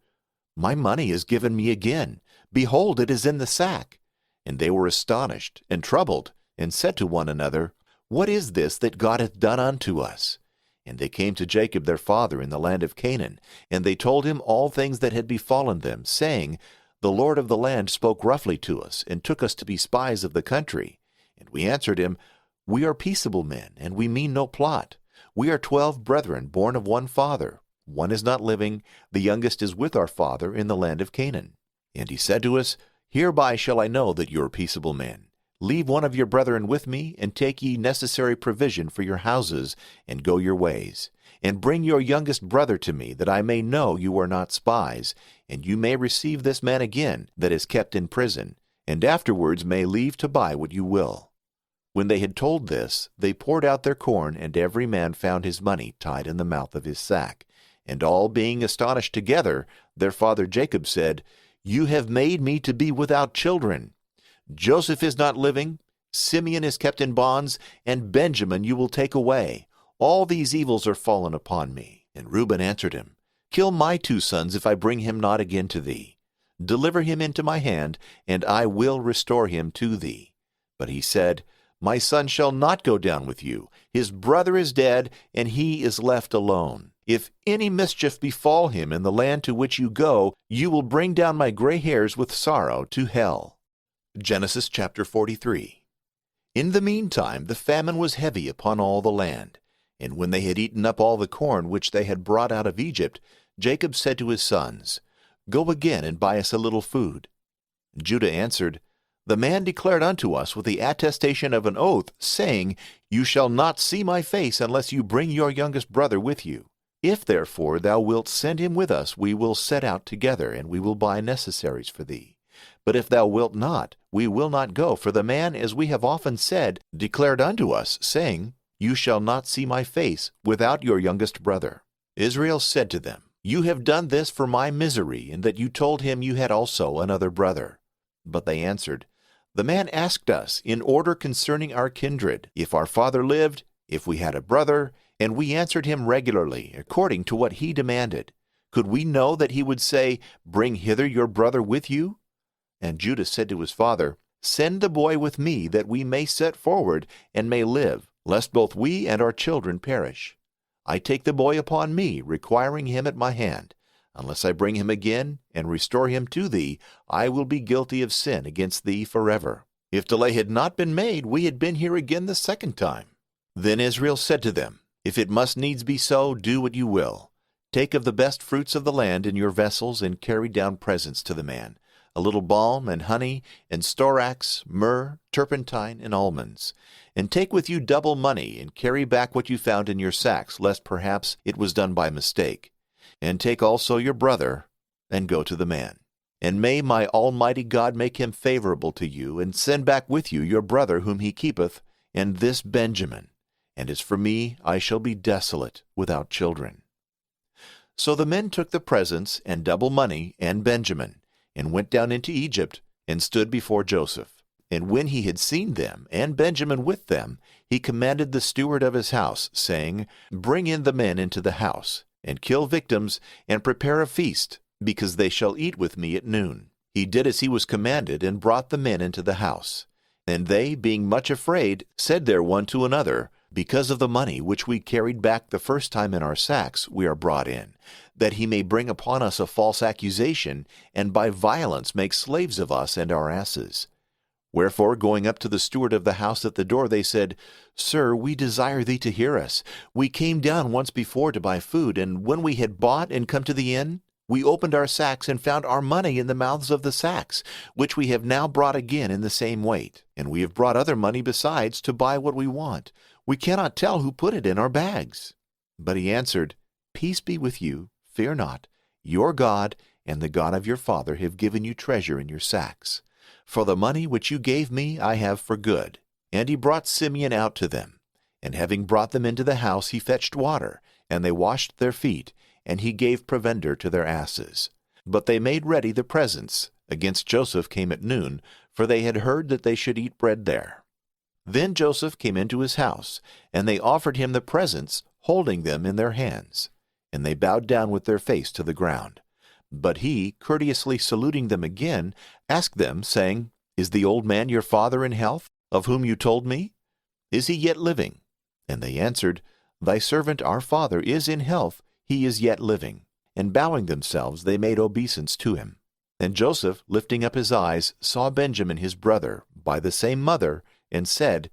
My money is given me again. Behold, it is in the sack. And they were astonished and troubled, and said to one another, What is this that God hath done unto us? And they came to Jacob their father in the land of Canaan, and they told him all things that had befallen them, saying, The Lord of the land spoke roughly to us, and took us to be spies of the country. And we answered him, We are peaceable men, and we mean no plot. We are 12 brethren, born of one father. One is not living, the youngest is with our father in the land of Canaan. And he said to us, Hereby shall I know that you are peaceable men. Leave one of your brethren with me, and take ye necessary provision for your houses, and go your ways. And bring your youngest brother to me, that I may know you are not spies, and you may receive this man again that is kept in prison, and afterwards may leave to buy what you will. When they had told this, they poured out their corn, and every man found his money tied in the mouth of his sack. And all being astonished together, their father Jacob said, You have made me to be without children. Joseph is not living, Simeon is kept in bonds, and Benjamin you will take away. All these evils are fallen upon me. And Reuben answered him, Kill my 2 sons if I bring him not again to thee. Deliver him into my hand, and I will restore him to thee. But he said, My son shall not go down with you. His brother is dead, and he is left alone. If any mischief befall him in the land to which you go, you will bring down my gray hairs with sorrow to hell. Genesis chapter 43. In the meantime the famine was heavy upon all the land. And when they had eaten up all the corn which they had brought out of Egypt, Jacob said to his sons, Go again and buy us a little food. Judah answered, The man declared unto us with the attestation of an oath, saying, You shall not see my face unless you bring your youngest brother with you. If therefore thou wilt send him with us, we will set out together, and we will buy necessaries for thee. But if thou wilt not, we will not go, for the man, as we have often said, declared unto us, saying, You shall not see my face without your youngest brother. Israel said to them, You have done this for my misery, and that you told him you had also another brother. But they answered, The man asked us in order concerning our kindred, if our father lived, if we had a brother, and we answered him regularly, according to what he demanded. Could we know that he would say, Bring hither your brother with you? And Judah said to his father, Send the boy with me, that we may set forward, and may live, lest both we and our children perish. I take the boy upon me, requiring him at my hand. Unless I bring him again, and restore him to thee, I will be guilty of sin against thee forever. If delay had not been made, we had been here again the second time. Then Israel said to them, If it must needs be so, do what you will. Take of the best fruits of the land in your vessels, and carry down presents to the man, a little balm and honey, and storax, myrrh, turpentine, and almonds. And take with you double money, and carry back what you found in your sacks, lest perhaps it was done by mistake. And take also your brother, and go to the man. And may my Almighty God make him favorable to you, and send back with you your brother whom he keepeth, and this Benjamin. And as for me, I shall be desolate, without children. So the men took the presents, and double money, and Benjamin, and went down into Egypt, and stood before Joseph. And when he had seen them, and Benjamin with them, he commanded the steward of his house, saying, Bring in the men into the house, and kill victims, and prepare a feast, because they shall eat with me at noon. He did as he was commanded, and brought the men into the house. And they, being much afraid, said there one to another, Because of the money which we carried back the first time in our sacks, we are brought in, that he may bring upon us a false accusation, and by violence make slaves of us and our asses. Wherefore, going up to the steward of the house at the door, they said, Sir, we desire thee to hear us. We came down once before to buy food, and when we had bought and come to the inn, we opened our sacks and found our money in the mouths of the sacks, which we have now brought again in the same weight. And we have brought other money besides to buy what we want. We cannot tell who put it in our bags. But he answered, Peace be with you, fear not. Your God and the God of your father have given you treasure in your sacks. For the money which you gave me I have for good. And he brought Simeon out to them. And having brought them into the house, he fetched water, and they washed their feet, and he gave provender to their asses. But they made ready the presents. Against Joseph came at noon, for they had heard that they should eat bread there. Then Joseph came into his house, and they offered him the presents, holding them in their hands. And they bowed down with their face to the ground. But he, courteously saluting them again, asked them, saying, Is the old man your father in health, of whom you told me? Is he yet living? And they answered, Thy servant our father is in health, he is yet living. And bowing themselves, they made obeisance to him. And Joseph, lifting up his eyes, saw Benjamin his brother, by the same mother, and said,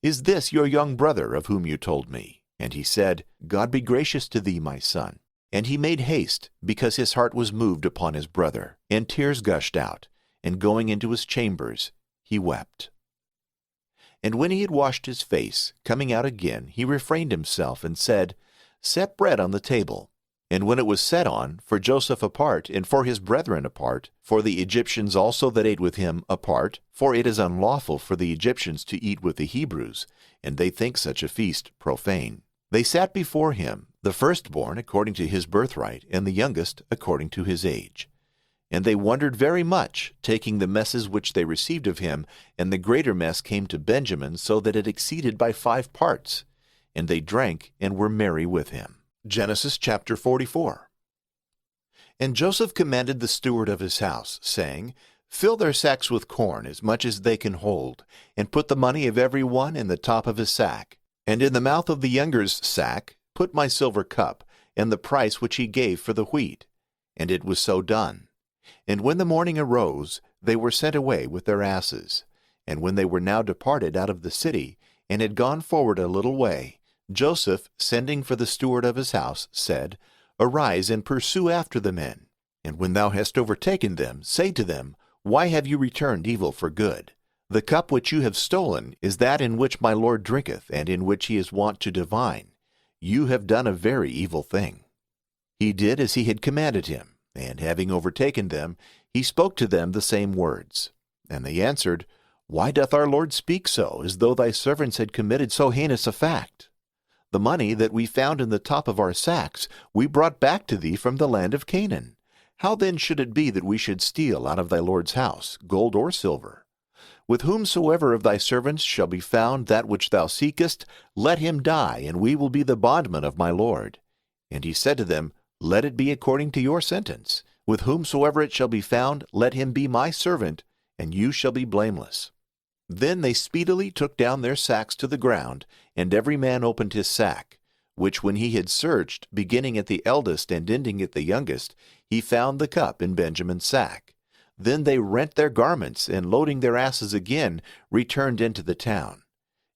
Is this your young brother of whom you told me? And he said, God be gracious to thee, my son. And he made haste, because his heart was moved upon his brother, and tears gushed out, and going into his chambers, he wept. And when he had washed his face, coming out again, he refrained himself, and said, Set bread on the table. And when it was set on, for Joseph apart, and for his brethren apart, for the Egyptians also that ate with him apart, for it is unlawful for the Egyptians to eat with the Hebrews, and they think such a feast profane. They sat before him, the firstborn according to his birthright, and the youngest according to his age. And they wondered very much, taking the messes which they received of him, and the greater mess came to Benjamin, so that it exceeded by 5 parts. And they drank and were merry with him. Genesis chapter 44. And Joseph commanded the steward of his house, saying, Fill their sacks with corn, as much as they can hold, and put the money of every one in the top of his sack. And in the mouth of the younger's sack put my silver cup, and the price which he gave for the wheat. And it was so done. And when the morning arose, they were sent away with their asses. And when they were now departed out of the city, and had gone forward a little way, Joseph, sending for the steward of his house, said, Arise and pursue after the men. And when thou hast overtaken them, say to them, Why have you returned evil for good? The cup which you have stolen is that in which my Lord drinketh, and in which he is wont to divine. You have done a very evil thing. He did as he had commanded him, and having overtaken them, he spoke to them the same words. And they answered, Why doth our Lord speak so, as though thy servants had committed so heinous a fact? The money that we found in the top of our sacks we brought back to thee from the land of Canaan. How then should it be that we should steal out of thy Lord's house gold or silver? With whomsoever of thy servants shall be found that which thou seekest, let him die, and we will be the bondmen of my Lord. And he said to them, Let it be according to your sentence. With whomsoever it shall be found, let him be my servant, and you shall be blameless. Then they speedily took down their sacks to the ground, and every man opened his sack, which when he had searched, beginning at the eldest and ending at the youngest, he found the cup in Benjamin's sack. Then they rent their garments, and loading their asses again, returned into the town.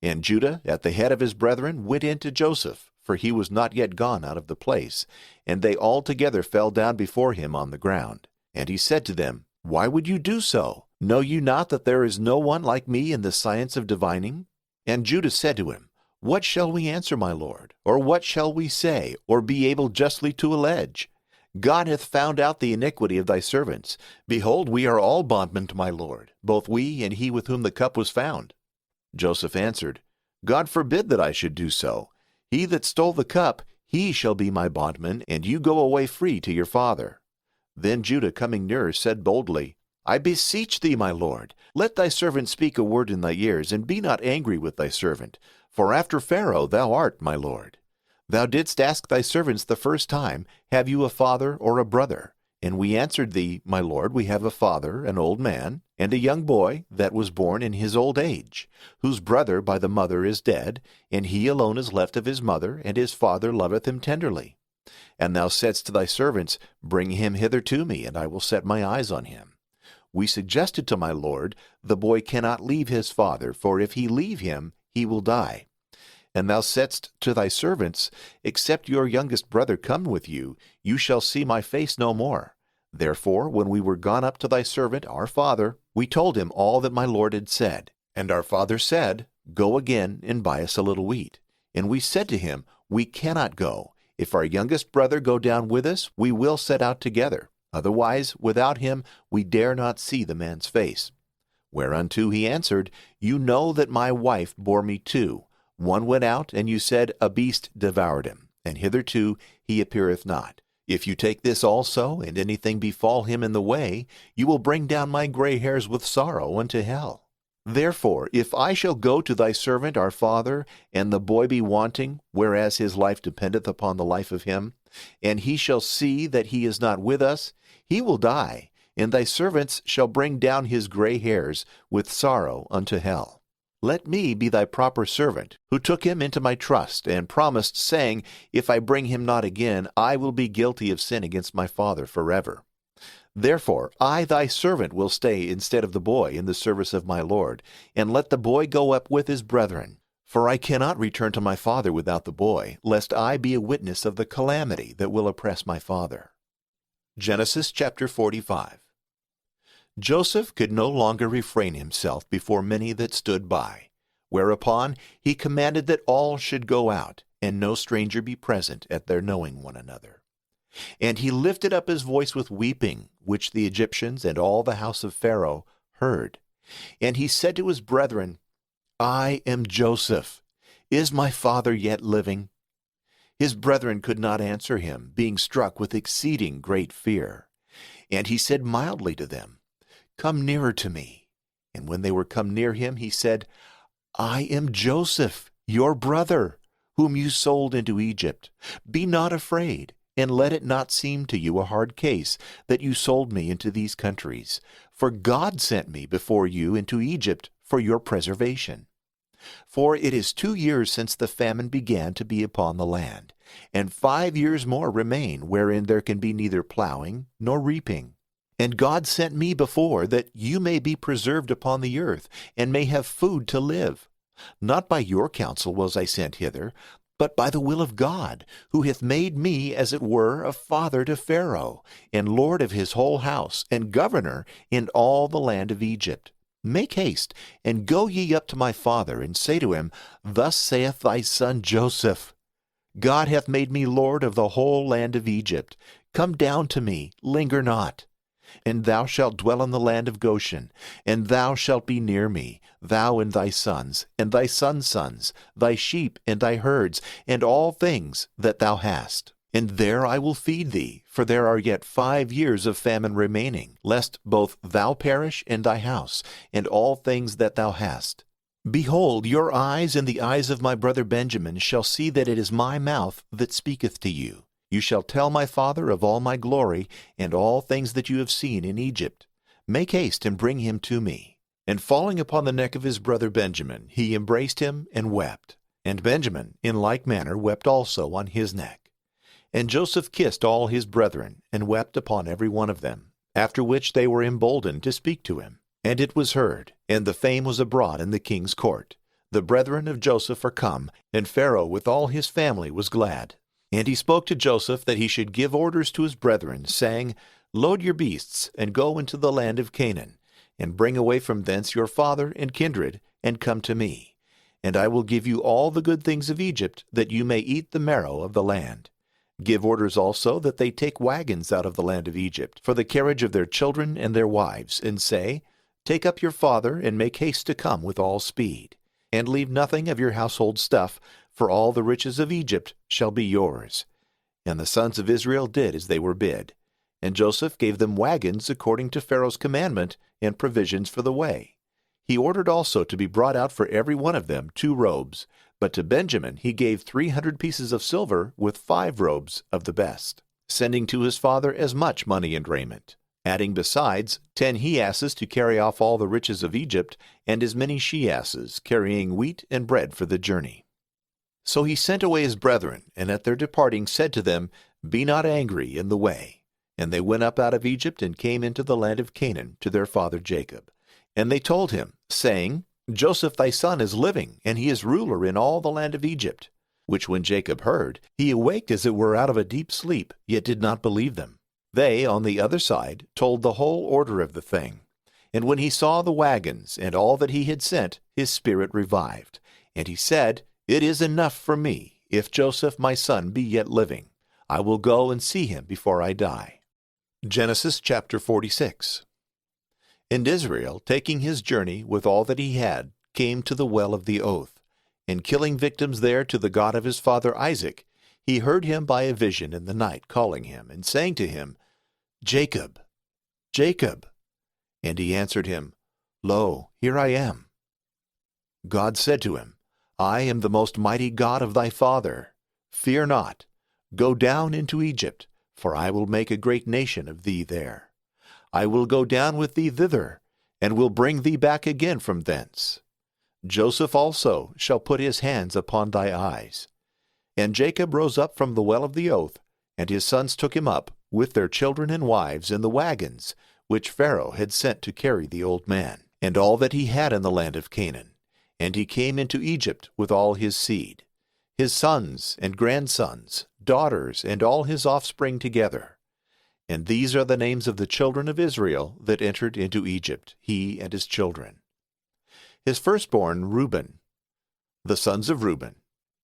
And Judah, at the head of his brethren, went in to Joseph, for he was not yet gone out of the place, and they all together fell down before him on the ground. And he said to them, Why would you do so? Know you not that there is no one like me in the science of divining? And Judah said to him, What shall we answer, my lord? Or what shall we say, or be able justly to allege? God hath found out the iniquity of thy servants. Behold, we are all bondmen to my lord, both we and he with whom the cup was found. Joseph answered, God forbid that I should do so. He that stole the cup, he shall be my bondman, and you go away free to your father. Then Judah, coming nearer, said boldly, I beseech thee, my lord, let thy servant speak a word in thy ears, and be not angry with thy servant. For after Pharaoh thou art, my lord. Thou didst ask thy servants the first time, Have you a father or a brother? And we answered thee, My lord, we have a father, an old man, and a young boy that was born in his old age, whose brother by the mother is dead, and he alone is left of his mother, and his father loveth him tenderly. And thou saidst to thy servants, Bring him hither to me, and I will set my eyes on him. We suggested to my lord, The boy cannot leave his father, for if he leave him, he will die. And thou saidst to thy servants, Except your youngest brother come with you, you shall see my face no more. Therefore, when we were gone up to thy servant, our father, we told him all that my lord had said. And our father said, Go again and buy us a little wheat. And we said to him, We cannot go. If our youngest brother go down with us, we will set out together. Otherwise, without him, we dare not see the man's face. Whereunto he answered, You know that my wife bore me two. One went out, and you said, A beast devoured him, and hitherto he appeareth not. If you take this also, and anything befall him in the way, you will bring down my gray hairs with sorrow unto hell. Therefore, if I shall go to thy servant our father, and the boy be wanting, whereas his life dependeth upon the life of him, and he shall see that he is not with us, he will die, and thy servants shall bring down his gray hairs with sorrow unto hell. Let me be thy proper servant, who took him into my trust, and promised, saying, If I bring him not again, I will be guilty of sin against my father forever. Therefore I thy servant will stay instead of the boy in the service of my lord, and let the boy go up with his brethren. For I cannot return to my father without the boy, lest I be a witness of the calamity that will oppress my father. Genesis chapter 45. Joseph could no longer refrain himself before many that stood by. Whereupon he commanded that all should go out, and no stranger be present at their knowing one another. And he lifted up his voice with weeping, which the Egyptians and all the house of Pharaoh heard. And he said to his brethren, I am Joseph. Is my father yet living? His brethren could not answer him, being struck with exceeding great fear. And he said mildly to them, Come nearer to me. And when they were come near him, he said, I am Joseph, your brother, whom you sold into Egypt. Be not afraid, and let it not seem to you a hard case that you sold me into these countries. For God sent me before you into Egypt for your preservation. For it is 2 years since the famine began to be upon the land, and 5 years more remain, wherein there can be neither plowing nor reaping. And God sent me before, that you may be preserved upon the earth, and may have food to live. Not by your counsel was I sent hither, but by the will of God, who hath made me, as it were, a father to Pharaoh, and lord of his whole house, and governor in all the land of Egypt. Make haste, and go ye up to my father, and say to him, Thus saith thy son Joseph, God hath made me lord of the whole land of Egypt. Come down to me, linger not. And thou shalt dwell in the land of Goshen, and thou shalt be near me, thou and thy sons, and thy sons' sons, thy sheep and thy herds, and all things that thou hast. And there I will feed thee, for there are yet 5 years of famine remaining, lest both thou perish and thy house, and all things that thou hast. Behold, your eyes and the eyes of my brother Benjamin shall see that it is my mouth that speaketh to you. You shall tell my father of all my glory, and all things that you have seen in Egypt. Make haste and bring him to me. And falling upon the neck of his brother Benjamin, he embraced him and wept. And Benjamin in like manner wept also on his neck. And Joseph kissed all his brethren, and wept upon every one of them, after which they were emboldened to speak to him. And it was heard, and the fame was abroad in the king's court. The brethren of Joseph are come, and Pharaoh with all his family was glad. And he spoke to Joseph that he should give orders to his brethren, saying, Load your beasts, and go into the land of Canaan, and bring away from thence your father and kindred, and come to me. And I will give you all the good things of Egypt, that you may eat the marrow of the land. Give orders also that they take wagons out of the land of Egypt, for the carriage of their children and their wives, and say, Take up your father, and make haste to come with all speed. And leave nothing of your household stuff, for all the riches of Egypt shall be yours. And the sons of Israel did as they were bid. And Joseph gave them wagons according to Pharaoh's commandment, and provisions for the way. He ordered also to be brought out for every one of them 2 robes, but to Benjamin he gave 300 pieces of silver with 5 robes of the best, sending to his father as much money and raiment, adding besides 10 he-asses to carry off all the riches of Egypt, and as many she-asses, carrying wheat and bread for the journey. So he sent away his brethren, and at their departing said to them, Be not angry in the way. And they went up out of Egypt, and came into the land of Canaan to their father Jacob. And they told him, saying, Joseph thy son is living, and he is ruler in all the land of Egypt. Which when Jacob heard, he awaked as it were out of a deep sleep, yet did not believe them. They, on the other side, told the whole order of the thing. And when he saw the wagons, and all that he had sent, his spirit revived. And he said, It is enough for me, if Joseph my son be yet living. I will go and see him before I die. Genesis chapter 46. And Israel, taking his journey with all that he had, came to the well of the oath. And killing victims there to the God of his father Isaac, he heard him by a vision in the night, calling him, and saying to him, Jacob, Jacob. And he answered him, Lo, here I am. God said to him, I am the most mighty God of thy father. Fear not. Go down into Egypt, for I will make a great nation of thee there. I will go down with thee thither, and will bring thee back again from thence. Joseph also shall put his hands upon thy eyes. And Jacob rose up from the well of the oath, and his sons took him up, with their children and wives, in the wagons, which Pharaoh had sent to carry the old man, and all that he had in the land of Canaan. And he came into Egypt with all his seed, his sons and grandsons, daughters, and all his offspring together. And these are the names of the children of Israel that entered into Egypt, he and his children. His firstborn Reuben, The sons of Reuben,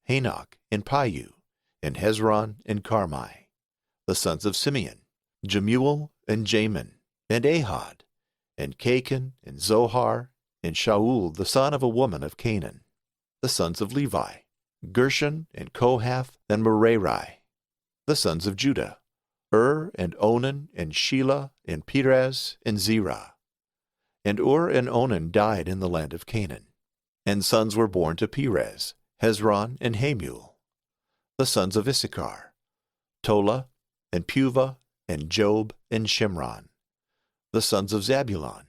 Hanok, and Palu, and Hezron, and Carmi. The sons of Simeon, Jemuel, and Jamin, and Ahad, and Cachan, and Zohar, and Shaul the son of a woman of Canaan. The sons of Levi, Gershon, and Kohath, and Merari. The sons of Judah, and Onan, and Shelah, and Perez, and Zerah. And and Onan died in the land of Canaan. And sons were born to Perez, Hezron, and Hamul. The sons of Issachar, Tola, and Puvah, and Job, and Shimron. The sons of Zabulon,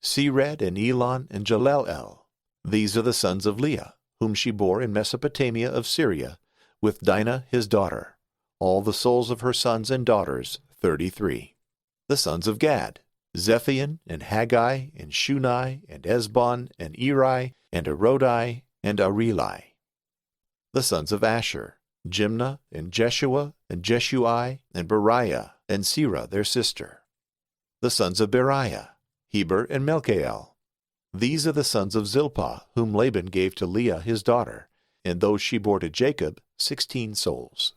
Sered, and Elon, and Jaleel. These are the sons of Leah, whom she bore in Mesopotamia of Syria, with Dinah his daughter. All the souls of her sons and daughters, 33. The sons of Gad, Zephion, and Haggai, and Shunai, and Esbon, and Eri, and Arodi, and Areli. The sons of Asher, Jimnah, and Jeshua, and Jeshui, and Beriah, and Serah their sister. The sons of Beriah, Heber, and Melchiel. These are the sons of Zilpah, whom Laban gave to Leah his daughter, and those she bore to Jacob, 16 souls.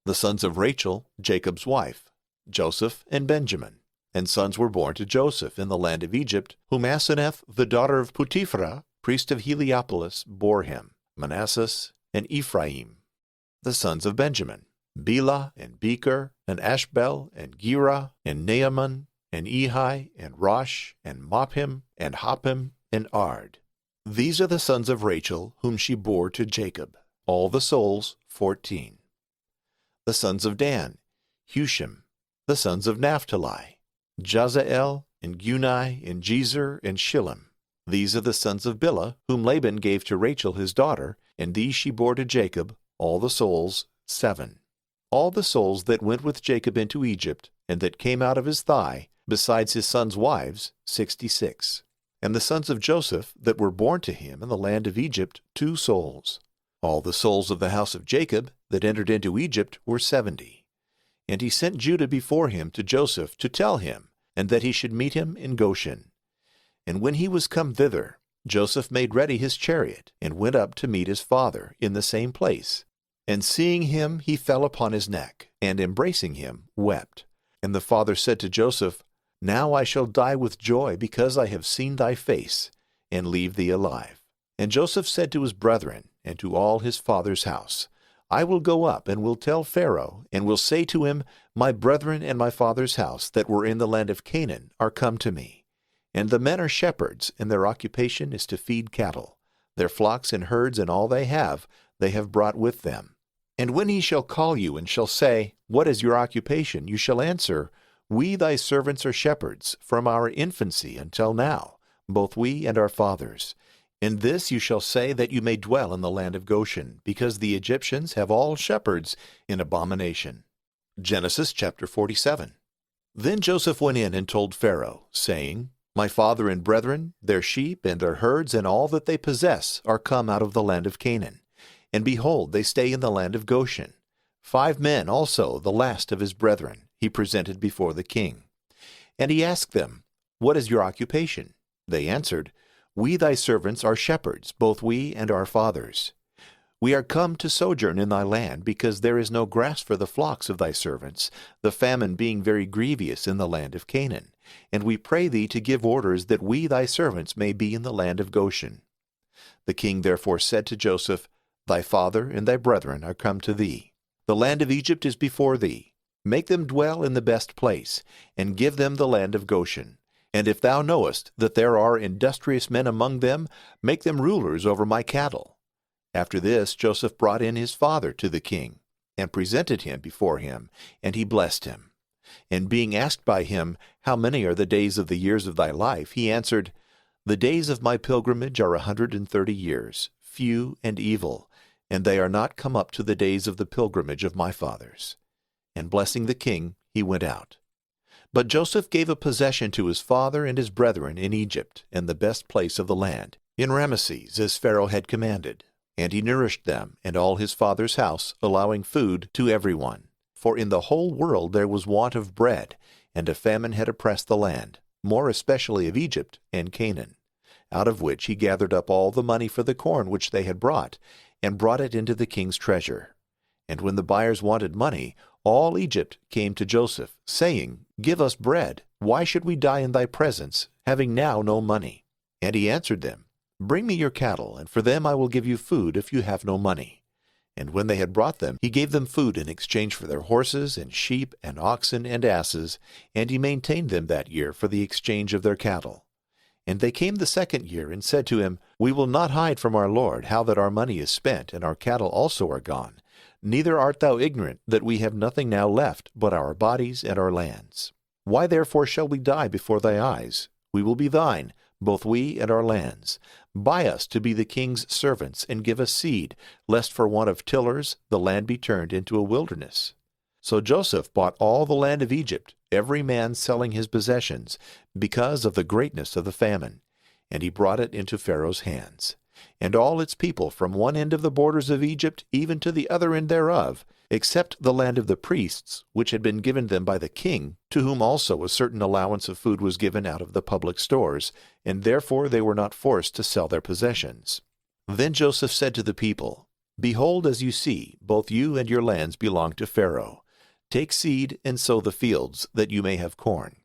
The sons of Rachel, Jacob's wife, Joseph and Benjamin. And sons were born to Joseph in the land of Egypt, whom Asenath, the daughter of Putiphera, priest of Heliopolis, bore him, Manasseh and Ephraim. The sons of Benjamin, Bela, and Becher, and Ashbel, and Gera, and Naaman, and Ehi, and Rosh, and Mophim, and Hophim, and Ard. These are the sons of Rachel, whom she bore to Jacob, all the souls, 14. The sons of Dan, Hushim. The sons of Naphtali, Jazael, and Guni, and Jezer, and Shillem. These are the sons of Bilhah, whom Laban gave to Rachel his daughter, and these she bore to Jacob, all the souls, 7. All the souls that went with Jacob into Egypt, and that came out of his thigh, besides his sons' wives, 66. And the sons of Joseph that were born to him in the land of Egypt, 2 souls. All the souls of the house of Jacob that entered into Egypt were 70. And he sent Judah before him to Joseph to tell him, and that he should meet him in Goshen. And when he was come thither, Joseph made ready his chariot, and went up to meet his father in the same place. And seeing him, he fell upon his neck, and embracing him, wept. And the father said to Joseph, Now I shall die with joy, because I have seen thy face, and leave thee alive. And Joseph said to his brethren, and to all his father's house, I will go up, and will tell Pharaoh, and will say to him, My brethren and my father's house that were in the land of Canaan are come to me. And the men are shepherds, and their occupation is to feed cattle. Their flocks and herds and all they have brought with them. And when he shall call you, and shall say, What is your occupation? You shall answer, We thy servants are shepherds, from our infancy until now, both we and our fathers. And this you shall say, that you may dwell in the land of Goshen, because the Egyptians have all shepherds in abomination. Genesis chapter 47. Then Joseph went in and told Pharaoh, saying, My father and brethren, their sheep and their herds and all that they possess are come out of the land of Canaan. And behold, they stay in the land of Goshen. 5 men also, the last of his brethren, he presented before the king. And he asked them, What is your occupation? They answered, We thy servants are shepherds, both we and our fathers. We are come to sojourn in thy land, because there is no grass for the flocks of thy servants, the famine being very grievous in the land of Canaan. And we pray thee to give orders that we thy servants may be in the land of Goshen. The king therefore said to Joseph, Thy father and thy brethren are come to thee. The land of Egypt is before thee. Make them dwell in the best place, and give them the land of Goshen. And if thou knowest that there are industrious men among them, make them rulers over my cattle. After this Joseph brought in his father to the king, and presented him before him, and he blessed him. And being asked by him, How many are the days of the years of thy life? He answered, The days of my pilgrimage are 130 years, few and evil, and they are not come up to the days of the pilgrimage of my fathers. And blessing the king, he went out. But Joseph gave a possession to his father and his brethren in Egypt, and the best place of the land, in Ramesses, as Pharaoh had commanded. And he nourished them and all his father's house, allowing food to every one. For in the whole world there was want of bread, and a famine had oppressed the land, more especially of Egypt and Canaan. out of which he gathered up all the money for the corn which they had brought, and brought it into the king's treasure. And when the buyers wanted money, all Egypt came to Joseph, saying, Give us bread. Why should we die in thy presence, having now no money? And he answered them, Bring me your cattle, and for them I will give you food if you have no money. And when they had brought them, he gave them food in exchange for their horses and sheep and oxen and asses, and he maintained them that year for the exchange of their cattle. And they came the second year and said to him, We will not hide from our lord how that our money is spent, and our cattle also are gone. Neither art thou ignorant that we have nothing now left but our bodies and our lands. Why therefore shall we die before thy eyes? We will be thine, both we and our lands. Buy us to be the king's servants, and give us seed, lest for want of tillers the land be turned into a wilderness. So Joseph bought all the land of Egypt, every man selling his possessions, because of the greatness of the famine. And he brought it into Pharaoh's hands. And all its people from one end of the borders of Egypt even to the other end thereof, except the land of the priests, which had been given them by the king, to whom also a certain allowance of food was given out of the public stores, and therefore they were not forced to sell their possessions. Then Joseph said to the people, Behold, as you see, both you and your lands belong to Pharaoh. Take seed and sow the fields, that you may have corn.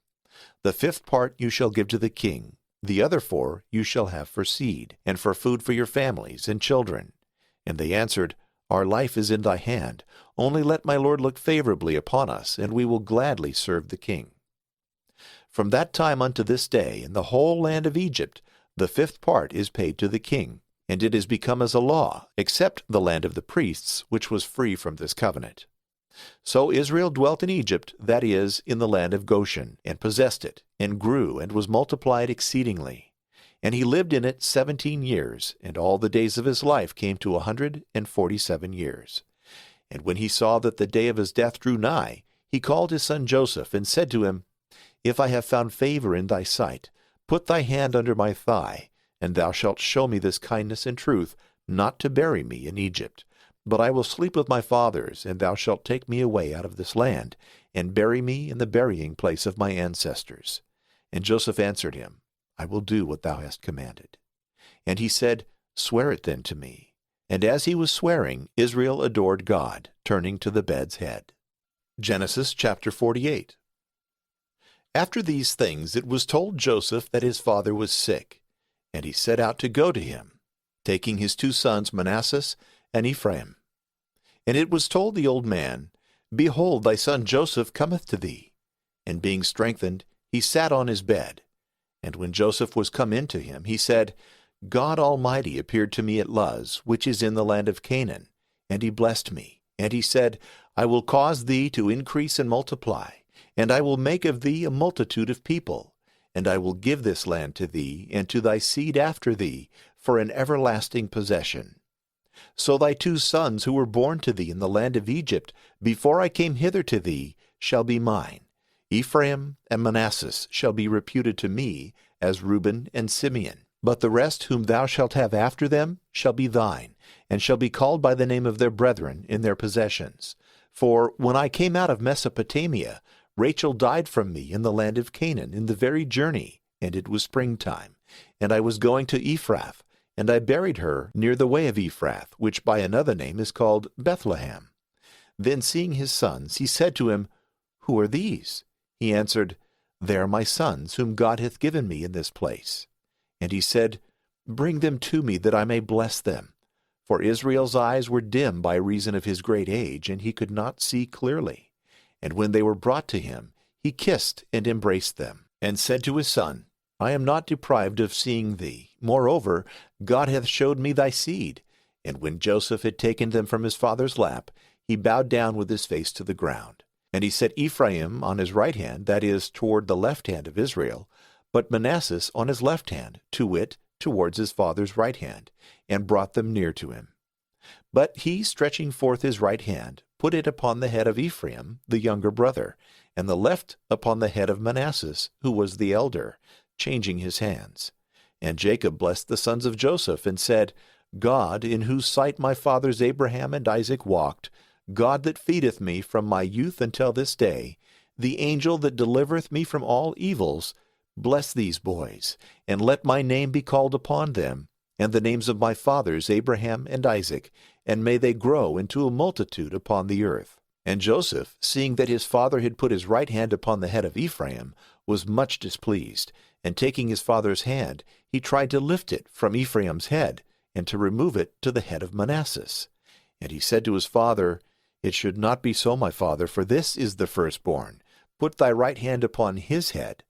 The 5th part you shall give to the king. The other 4 you shall have for seed, and for food for your families and children. And they answered, Our life is in thy hand. Only let my lord look favorably upon us, and we will gladly serve the king. From that time unto this day, in the whole land of Egypt, the 5th part is paid to the king, and it is become as a law, except the land of the priests, which was free from this covenant. So Israel dwelt in Egypt, that is, in the land of Goshen, and possessed it, and grew, and was multiplied exceedingly. And he lived in it 17 years, and all the days of his life came to 147 years. And when he saw that the day of his death drew nigh, he called his son Joseph, and said to him, If I have found favor in thy sight, put thy hand under my thigh, and thou shalt show me this kindness and truth, not to bury me in Egypt. But I will sleep with my fathers, and thou shalt take me away out of this land, and bury me in the burying place of my ancestors. And Joseph answered him, I will do what thou hast commanded. And he said, Swear it then to me. And as he was swearing, Israel adored God, turning to the bed's head. Genesis chapter 48. After these things it was told Joseph that his father was sick, and he set out to go to him, taking his 2 sons Manasseh and Ephraim. And it was told the old man, Behold, thy son Joseph cometh to thee. And being strengthened, he sat on his bed. And when Joseph was come in to him, he said, God Almighty appeared to me at Luz, which is in the land of Canaan, and he blessed me. And he said, I will cause thee to increase and multiply, and I will make of thee a multitude of people, and I will give this land to thee and to thy seed after thee for an everlasting possession. So thy 2 sons who were born to thee in the land of Egypt, before I came hither to thee, shall be mine. Ephraim and Manasseh shall be reputed to me as Reuben and Simeon. But the rest whom thou shalt have after them shall be thine, and shall be called by the name of their brethren in their possessions. For when I came out of Mesopotamia, Rachel died from me in the land of Canaan in the very journey, and it was springtime. And I was going to Ephrath, and I buried her near the way of Ephrath, which by another name is called Bethlehem. Then seeing his sons, he said to him, Who are these? He answered, They are my sons, whom God hath given me in this place. And he said, Bring them to me, that I may bless them. For Israel's eyes were dim by reason of his great age, and he could not see clearly. And when they were brought to him, he kissed and embraced them, and said to his son, I am not deprived of seeing thee. Moreover, God hath showed me thy seed. And when Joseph had taken them from his father's lap, he bowed down with his face to the ground. And he set Ephraim on his right hand, that is, toward the left hand of Israel, but Manasseh on his left hand, to wit, towards his father's right hand, and brought them near to him. But he, stretching forth his right hand, put it upon the head of Ephraim, the younger brother, and the left upon the head of Manasseh, who was the elder, changing his hands. And Jacob blessed the sons of Joseph, and said, God, in whose sight my fathers Abraham and Isaac walked, God that feedeth me from my youth until this day, the angel that delivereth me from all evils, Bless these boys, and let my name be called upon them, and the names of my fathers Abraham and Isaac, and may they grow into a multitude upon the earth. And Joseph, seeing that his father had put his right hand upon the head of Ephraim, was much displeased, and taking his father's hand, he tried to lift it from Ephraim's head, and to remove it to the head of Manasseh. And he said to his father, It should not be so, my father, for this is the firstborn. Put thy right hand upon his head.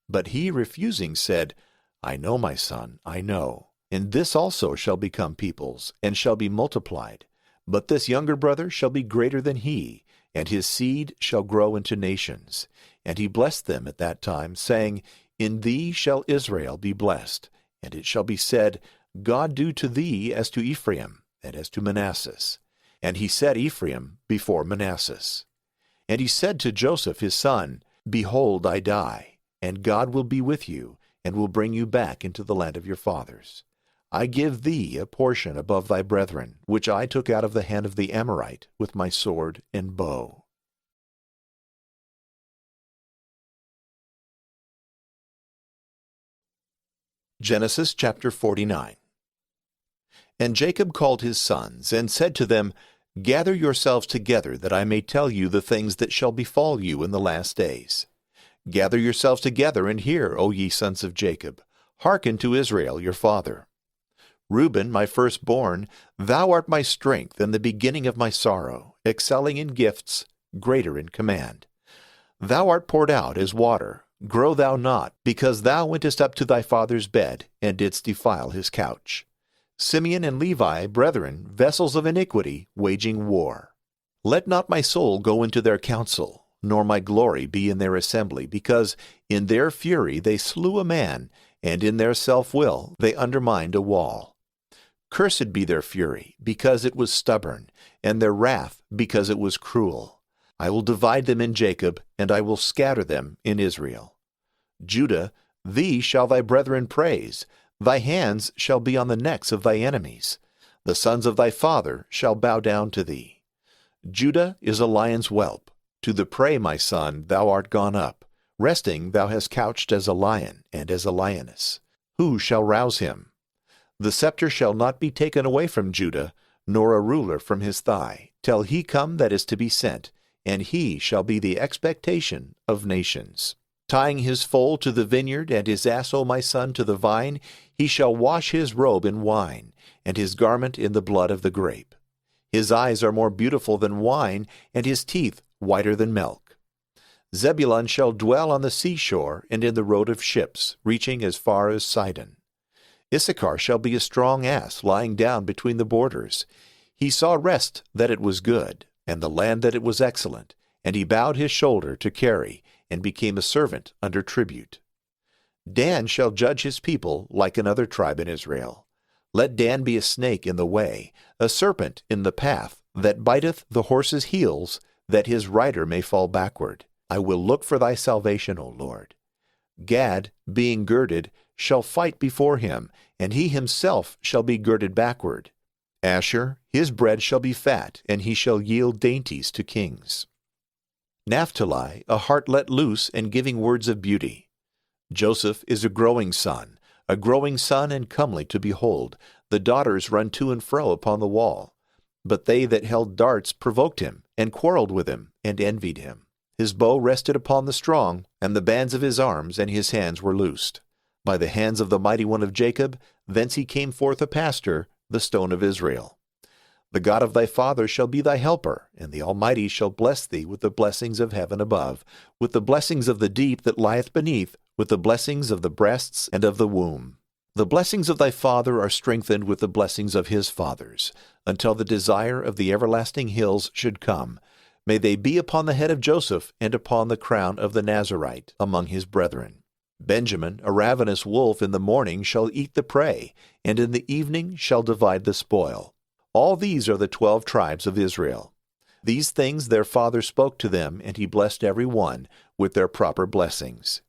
But he, refusing, said, I know, my son, I know. And this also shall become peoples, and shall be multiplied. But this younger brother shall be greater than he, and his seed shall grow into nations. And he blessed them at that time, saying, In thee shall Israel be blessed. And it shall be said, God do to thee as to Ephraim, and as to Manasseh. And he set Ephraim before Manasseh. And he said to Joseph his son, Behold, I die, and God will be with you, and will bring you back into the land of your fathers. I give thee a portion above thy brethren, which I took out of the hand of the Amorite with my sword and bow. Genesis chapter 49. And Jacob called his sons, and said to them, Gather yourselves together, that I may tell you the things that shall befall you in the last days. Gather yourselves together, and hear, O ye sons of Jacob. Hearken to Israel your father. Reuben, my firstborn, thou art my strength, and the beginning of my sorrow, excelling in gifts, greater in command. Thou art poured out as water, grow thou not, because thou wentest up to thy father's bed, and didst defile his couch. Simeon and Levi, brethren, vessels of iniquity, waging war. Let not my soul go into their council, nor my glory be in their assembly, because in their fury they slew a man, and in their self-will they undermined a wall. Cursed be their fury, because it was stubborn, and their wrath, because it was cruel. I will divide them in Jacob, and I will scatter them in Israel. Judah, thee shall thy brethren praise. Thy hands shall be on the necks of thy enemies. The sons of thy father shall bow down to thee. Judah is a lion's whelp. To the prey, my son, thou art gone up. Resting thou hast couched as a lion and as a lioness. Who shall rouse him? The scepter shall not be taken away from Judah, nor a ruler from his thigh, till he come that is to be sent, and he shall be the expectation of nations. Tying his foal to the vineyard, and his ass, O my son, to the vine, he shall wash his robe in wine, and his garment in the blood of the grape. His eyes are more beautiful than wine, and his teeth whiter than milk. Zebulun shall dwell on the seashore, and in the road of ships, reaching as far as Sidon. Issachar shall be a strong ass, lying down between the borders. He saw rest that it was good, and the land that it was excellent, and he bowed his shoulder to carry, and became a servant under tribute. Dan shall judge his people like another tribe in Israel. Let Dan be a snake in the way, a serpent in the path, that biteth the horse's heels, that his rider may fall backward. I will look for thy salvation, O Lord. Gad, being girded, shall fight before him, and he himself shall be girded backward. Asher, his bread shall be fat, and he shall yield dainties to kings. Naphtali, a heart let loose and giving words of beauty. Joseph is a growing son and comely to behold. The daughters run to and fro upon the wall. But they that held darts provoked him, and quarreled with him, and envied him. His bow rested upon the strong, and the bands of his arms and his hands were loosed. By the hands of the mighty one of Jacob, thence he came forth a pastor, the stone of Israel. The God of thy father shall be thy helper, and the Almighty shall bless thee with the blessings of heaven above, with the blessings of the deep that lieth beneath, with the blessings of the breasts and of the womb. The blessings of thy father are strengthened with the blessings of his fathers, until the desire of the everlasting hills should come. May they be upon the head of Joseph, and upon the crown of the Nazarite among his brethren. Benjamin, a ravenous wolf, in the morning shall eat the prey, and in the evening shall divide the spoil. All these are the 12 tribes of Israel. These things their father spoke to them, and he blessed every one with their proper blessings.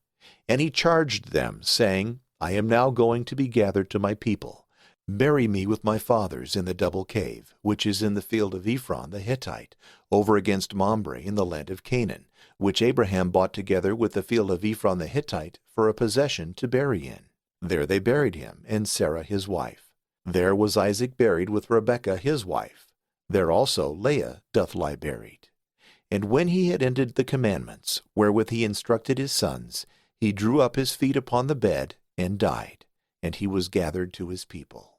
And he charged them, saying, I am now going to be gathered to my people. Bury me with my fathers in the double cave, which is in the field of Ephron the Hittite, over against Mamre in the land of Canaan, which Abraham bought together with the field of Ephron the Hittite for a possession to bury in. There they buried him, and Sarah his wife. There was Isaac buried with Rebekah his wife. There also Leah doth lie buried. And when he had ended the commandments, wherewith he instructed his sons, he drew up his feet upon the bed, and died, and he was gathered to his people.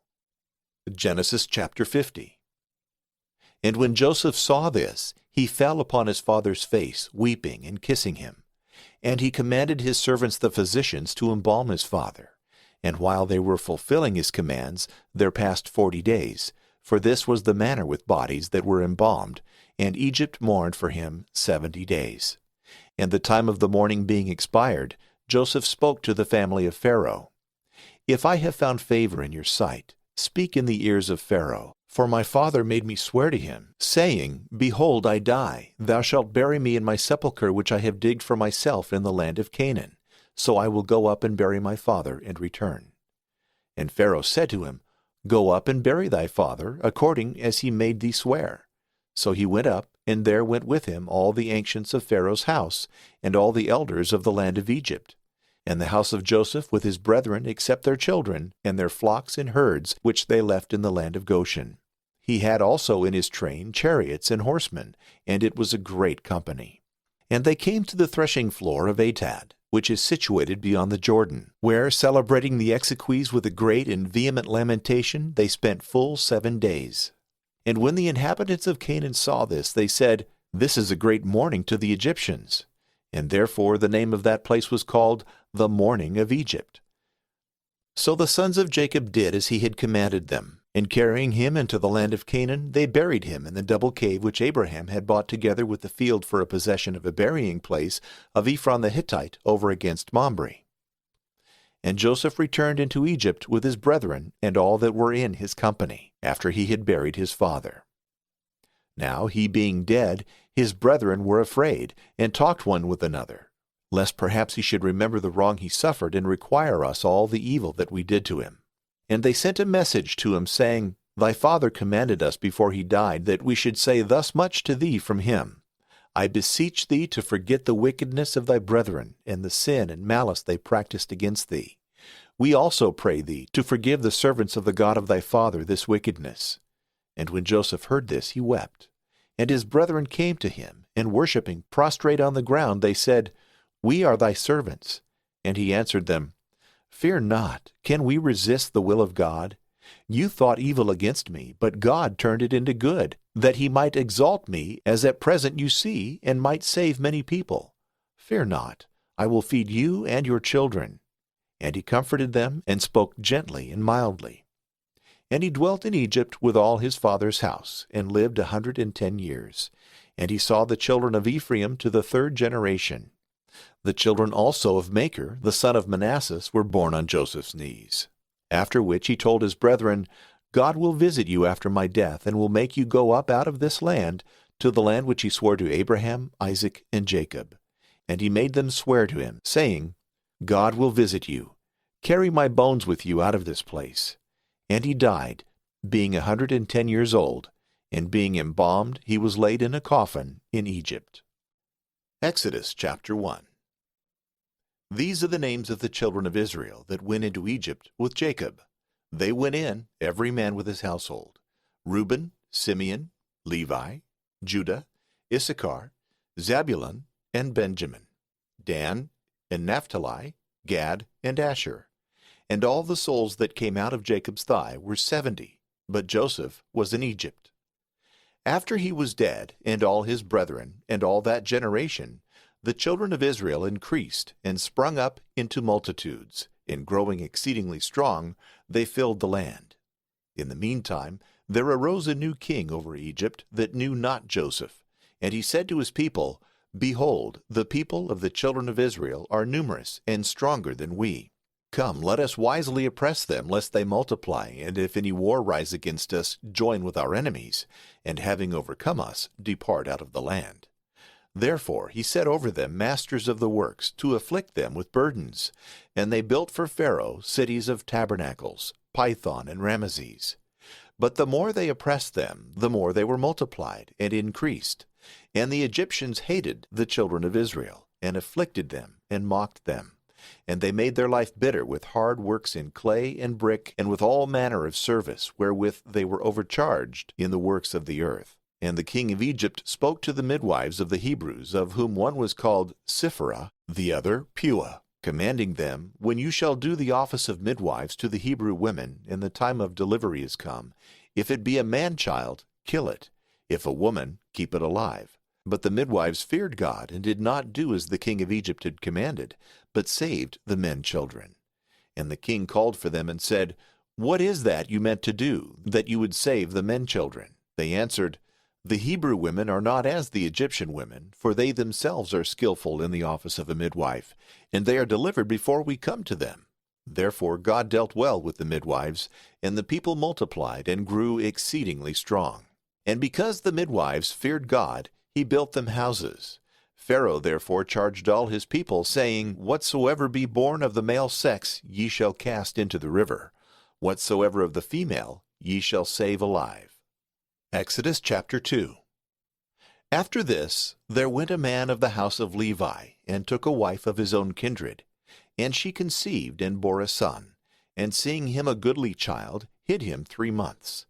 Genesis chapter 50. And when Joseph saw this, he fell upon his father's face, weeping and kissing him. And he commanded his servants the physicians to embalm his father. And while they were fulfilling his commands, there passed 40 days, for this was the manner with bodies that were embalmed, and Egypt mourned for him 70 days. And the time of the mourning being expired, Joseph spoke to the family of Pharaoh, If I have found favor in your sight, speak in the ears of Pharaoh, for my father made me swear to him, saying, Behold, I die. Thou shalt bury me in my sepulchre which I have digged for myself in the land of Canaan. So I will go up and bury my father, and return. And Pharaoh said to him, Go up and bury thy father, according as he made thee swear. So he went up, and there went with him all the ancients of Pharaoh's house, and all the elders of the land of Egypt. And the house of Joseph with his brethren, except their children, and their flocks and herds, which they left in the land of Goshen. He had also in his train chariots and horsemen, and it was a great company. And they came to the threshing floor of Atad, which is situated beyond the Jordan, where, celebrating the exequies with a great and vehement lamentation, they spent full 7 days. And when the inhabitants of Canaan saw this, they said, This is a great mourning to the Egyptians. And therefore the name of that place was called the Mourning of Egypt. So the sons of Jacob did as he had commanded them, and carrying him into the land of Canaan, they buried him in the double cave which Abraham had bought together with the field for a possession of a burying place of Ephron the Hittite over against Mamre. And Joseph returned into Egypt with his brethren and all that were in his company, after he had buried his father. Now he being dead, his brethren were afraid, and talked one with another, lest perhaps he should remember the wrong he suffered, and require us all the evil that we did to him. And they sent a message to him, saying, Thy father commanded us before he died, that we should say thus much to thee from him, I beseech thee to forget the wickedness of thy brethren, and the sin and malice they practiced against thee. We also pray thee to forgive the servants of the God of thy father this wickedness. And when Joseph heard this, he wept. And his brethren came to him, and worshipping prostrate on the ground, they said, We are thy servants. And he answered them, Fear not, can we resist the will of God? You thought evil against me, but God turned it into good, that he might exalt me, as at present you see, and might save many people. Fear not, I will feed you and your children. And he comforted them, and spoke gently and mildly. And he dwelt in Egypt with all his father's house, and lived 110 years. And he saw the children of Ephraim to the 3rd generation. The children also of Machir, the son of Manasseh, were born on Joseph's knees. After which he told his brethren, God will visit you after my death, and will make you go up out of this land, to the land which he swore to Abraham, Isaac, and Jacob. And he made them swear to him, saying, God will visit you. Carry my bones with you out of this place. And he died, being 110 years old, and being embalmed, he was laid in a coffin in Egypt. Exodus chapter 1. These are the names of the children of Israel that went into Egypt with Jacob. They went in, every man with his household: Reuben, Simeon, Levi, Judah, Issachar, Zebulun, and Benjamin, Dan, and Naphtali, Gad, and Asher. And all the souls that came out of Jacob's thigh were 70, but Joseph was in Egypt. After he was dead, and all his brethren, and all that generation, the children of Israel increased, and sprung up into multitudes, and growing exceedingly strong, they filled the land. In the meantime there arose a new king over Egypt that knew not Joseph. And he said to his people, Behold, the people of the children of Israel are numerous and stronger than we. Come, let us wisely oppress them, lest they multiply, and if any war rise against us, join with our enemies, and having overcome us, depart out of the land. Therefore he set over them masters of the works, to afflict them with burdens. And they built for Pharaoh cities of tabernacles, Python and Ramesses. But the more they oppressed them, the more they were multiplied and increased. And the Egyptians hated the children of Israel, and afflicted them, and mocked them. And they made their life bitter with hard works in clay and brick, and with all manner of service, wherewith they were overcharged in the works of the earth. And the king of Egypt spoke to the midwives of the Hebrews, of whom one was called Siphrah, the other Puah, commanding them, When you shall do the office of midwives to the Hebrew women, and the time of delivery is come, if it be a man-child, kill it; if a woman, keep it alive. But the midwives feared God, and did not do as the king of Egypt had commanded, but saved the men-children. And the king called for them and said, What is that you meant to do, that you would save the men-children? They answered, The Hebrew women are not as the Egyptian women, for they themselves are skillful in the office of a midwife, and they are delivered before we come to them. Therefore God dealt well with the midwives, and the people multiplied and grew exceedingly strong. And because the midwives feared God, he built them houses. Pharaoh therefore charged all his people, saying, Whatsoever be born of the male sex ye shall cast into the river. Whatsoever of the female ye shall save alive. Exodus chapter 2. After this there went a man of the house of Levi, and took a wife of his own kindred. And she conceived and bore a son, and seeing him a goodly child, hid him 3 months.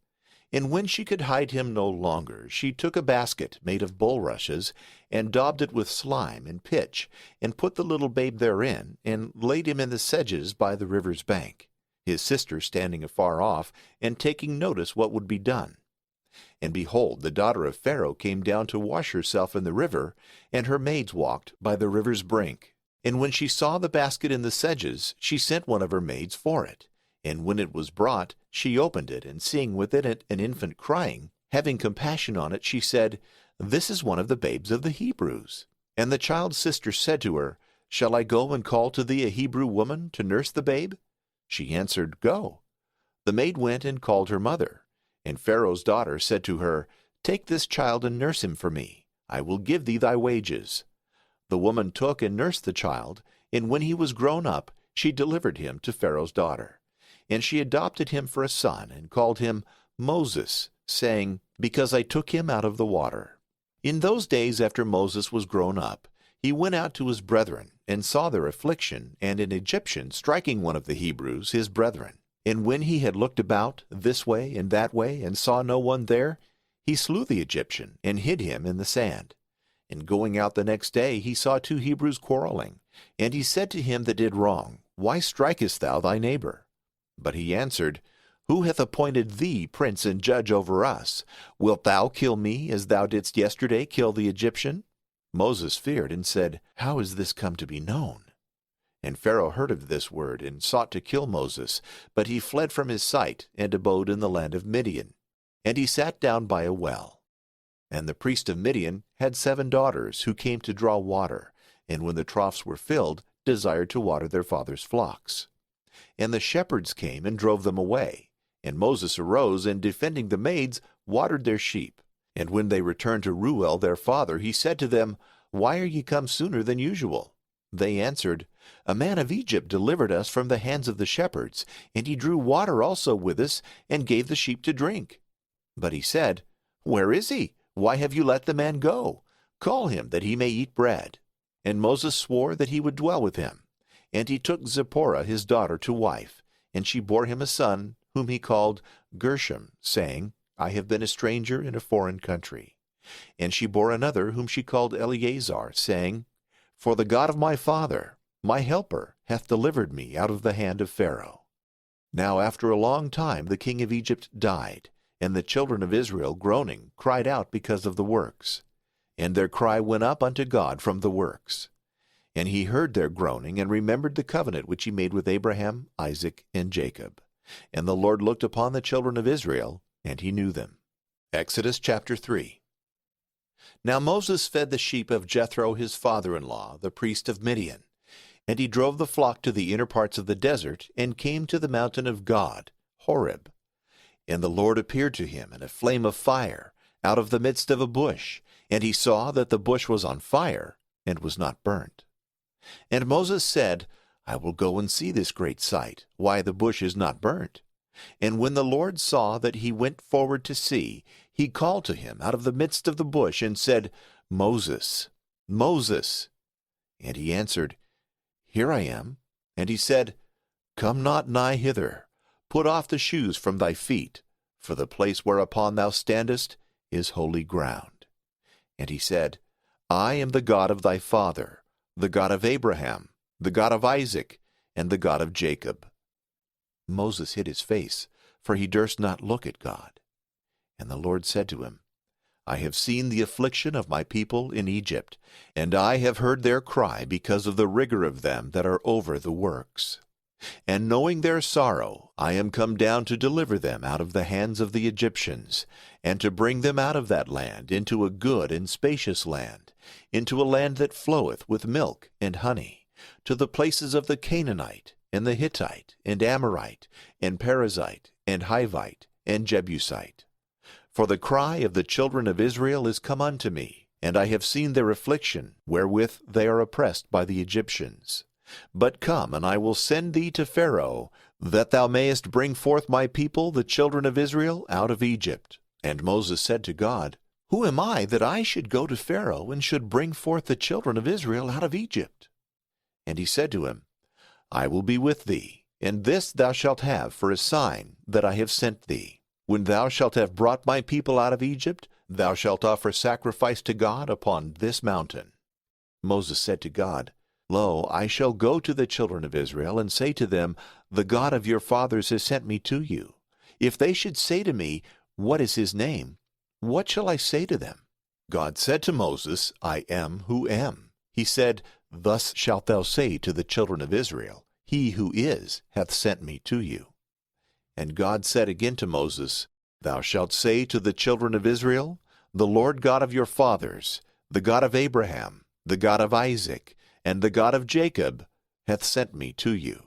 And when she could hide him no longer, she took a basket made of bulrushes, and daubed it with slime and pitch, and put the little babe therein, and laid him in the sedges by the river's bank, his sister standing afar off, and taking notice what would be done. And behold, the daughter of Pharaoh came down to wash herself in the river, and her maids walked by the river's brink. And when she saw the basket in the sedges, she sent one of her maids for it. And when it was brought, she opened it, and seeing within it an infant crying, having compassion on it, she said, This is one of the babes of the Hebrews. And the child's sister said to her, Shall I go and call to thee a Hebrew woman to nurse the babe? She answered, Go. The maid went and called her mother. And Pharaoh's daughter said to her, Take this child and nurse him for me. I will give thee thy wages. The woman took and nursed the child, and when he was grown up, she delivered him to Pharaoh's daughter. And she adopted him for a son, and called him Moses, saying, Because I took him out of the water. In those days after Moses was grown up, he went out to his brethren, and saw their affliction, and an Egyptian striking one of the Hebrews, his brethren. And when he had looked about this way and that way, and saw no one there, he slew the Egyptian, and hid him in the sand. And going out the next day, he saw 2 Hebrews quarreling. And he said to him that did wrong, Why strikest thou thy neighbor? But he answered, Who hath appointed thee prince and judge over us? Wilt thou kill me, as thou didst yesterday kill the Egyptian? Moses feared, and said, How is this come to be known? And Pharaoh heard of this word, and sought to kill Moses. But he fled from his sight, and abode in the land of Midian. And he sat down by a well. And the priest of Midian had 7 daughters, who came to draw water, and when the troughs were filled, desired to water their father's flocks. And the shepherds came and drove them away. And Moses arose, and defending the maids, watered their sheep. And when they returned to Reuel their father, he said to them, Why are ye come sooner than usual? They answered, A man of Egypt delivered us from the hands of the shepherds, and he drew water also with us, and gave the sheep to drink. But he said, Where is he? Why have you let the man go? Call him, that he may eat bread. And Moses swore that he would dwell with him. And he took Zipporah his daughter to wife, and she bore him a son, whom he called Gershom, saying, I have been a stranger in a foreign country. And she bore another, whom she called Eleazar, saying, For the God of my father, my helper, hath delivered me out of the hand of Pharaoh. Now after a long time the king of Egypt died, and the children of Israel, groaning, cried out because of the works. And their cry went up unto God from the works. And he heard their groaning, and remembered the covenant which he made with Abraham, Isaac, and Jacob. And the Lord looked upon the children of Israel, and he knew them. Exodus chapter 3. Now Moses fed the sheep of Jethro his father-in-law, the priest of Midian. And he drove the flock to the inner parts of the desert, and came to the mountain of God, Horeb. And the Lord appeared to him in a flame of fire, out of the midst of a bush. And he saw that the bush was on fire, and was not burnt. And Moses said, I will go and see this great sight, why the bush is not burnt. And when the Lord saw that he went forward to see, he called to him out of the midst of the bush, and said, Moses, Moses. And he answered, Here I am. And he said, Come not nigh hither. Put off the shoes from thy feet, for the place whereupon thou standest is holy ground. And he said, I am the God of thy father, the God of Abraham, the God of Isaac, and the God of Jacob. Moses hid his face, for he durst not look at God. And the Lord said to him, I have seen the affliction of my people in Egypt, and I have heard their cry because of the rigor of them that are over the works. And knowing their sorrow, I am come down to deliver them out of the hands of the Egyptians, and to bring them out of that land into a good and spacious land, into a land that floweth with milk and honey, to the places of the Canaanite, and the Hittite, and Amorite, and Perizzite, and Hivite, and Jebusite. For the cry of the children of Israel is come unto me, and I have seen their affliction, wherewith they are oppressed by the Egyptians. But come, and I will send thee to Pharaoh, that thou mayest bring forth my people, the children of Israel, out of Egypt. And Moses said to God, Who am I that I should go to Pharaoh, and should bring forth the children of Israel out of Egypt? And he said to him, I will be with thee, and this thou shalt have for a sign that I have sent thee. When thou shalt have brought my people out of Egypt, thou shalt offer sacrifice to God upon this mountain. Moses said to God, Lo, I shall go to the children of Israel, and say to them, The God of your fathers has sent me to you. If they should say to me, What is his name? What shall I say to them? God said to Moses, I am who am. He said, Thus shalt thou say to the children of Israel, He who is hath sent me to you. And God said again to Moses, Thou shalt say to the children of Israel, The Lord God of your fathers, the God of Abraham, the God of Isaac, and the God of Jacob, hath sent me to you.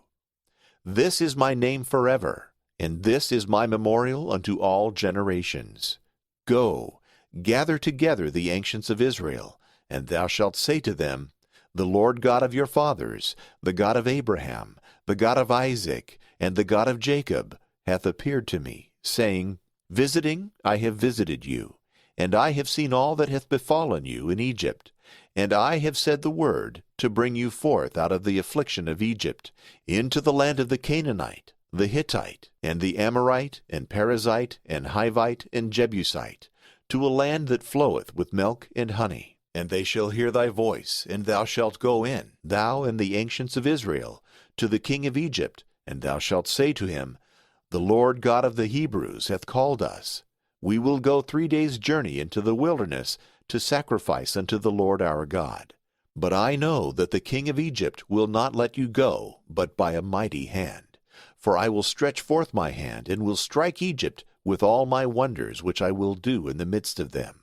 This is my name forever, and this is my memorial unto all generations. Go, gather together the ancients of Israel, and thou shalt say to them, The Lord God of your fathers, the God of Abraham, the God of Isaac, and the God of Jacob, hath appeared to me, saying, Visiting, I have visited you, and I have seen all that hath befallen you in Egypt. And I have said the word, to bring you forth out of the affliction of Egypt, into the land of the Canaanite, the Hittite, and the Amorite, and Perizzite, and Hivite, and Jebusite, to a land that floweth with milk and honey. And they shall hear thy voice, and thou shalt go in, thou and the ancients of Israel, to the king of Egypt, and thou shalt say to him, The Lord God of the Hebrews hath called us. We will go 3 days' journey into the wilderness, to sacrifice unto the Lord our God. But I know that the king of Egypt will not let you go, but by a mighty hand. For I will stretch forth my hand, and will strike Egypt with all my wonders which I will do in the midst of them.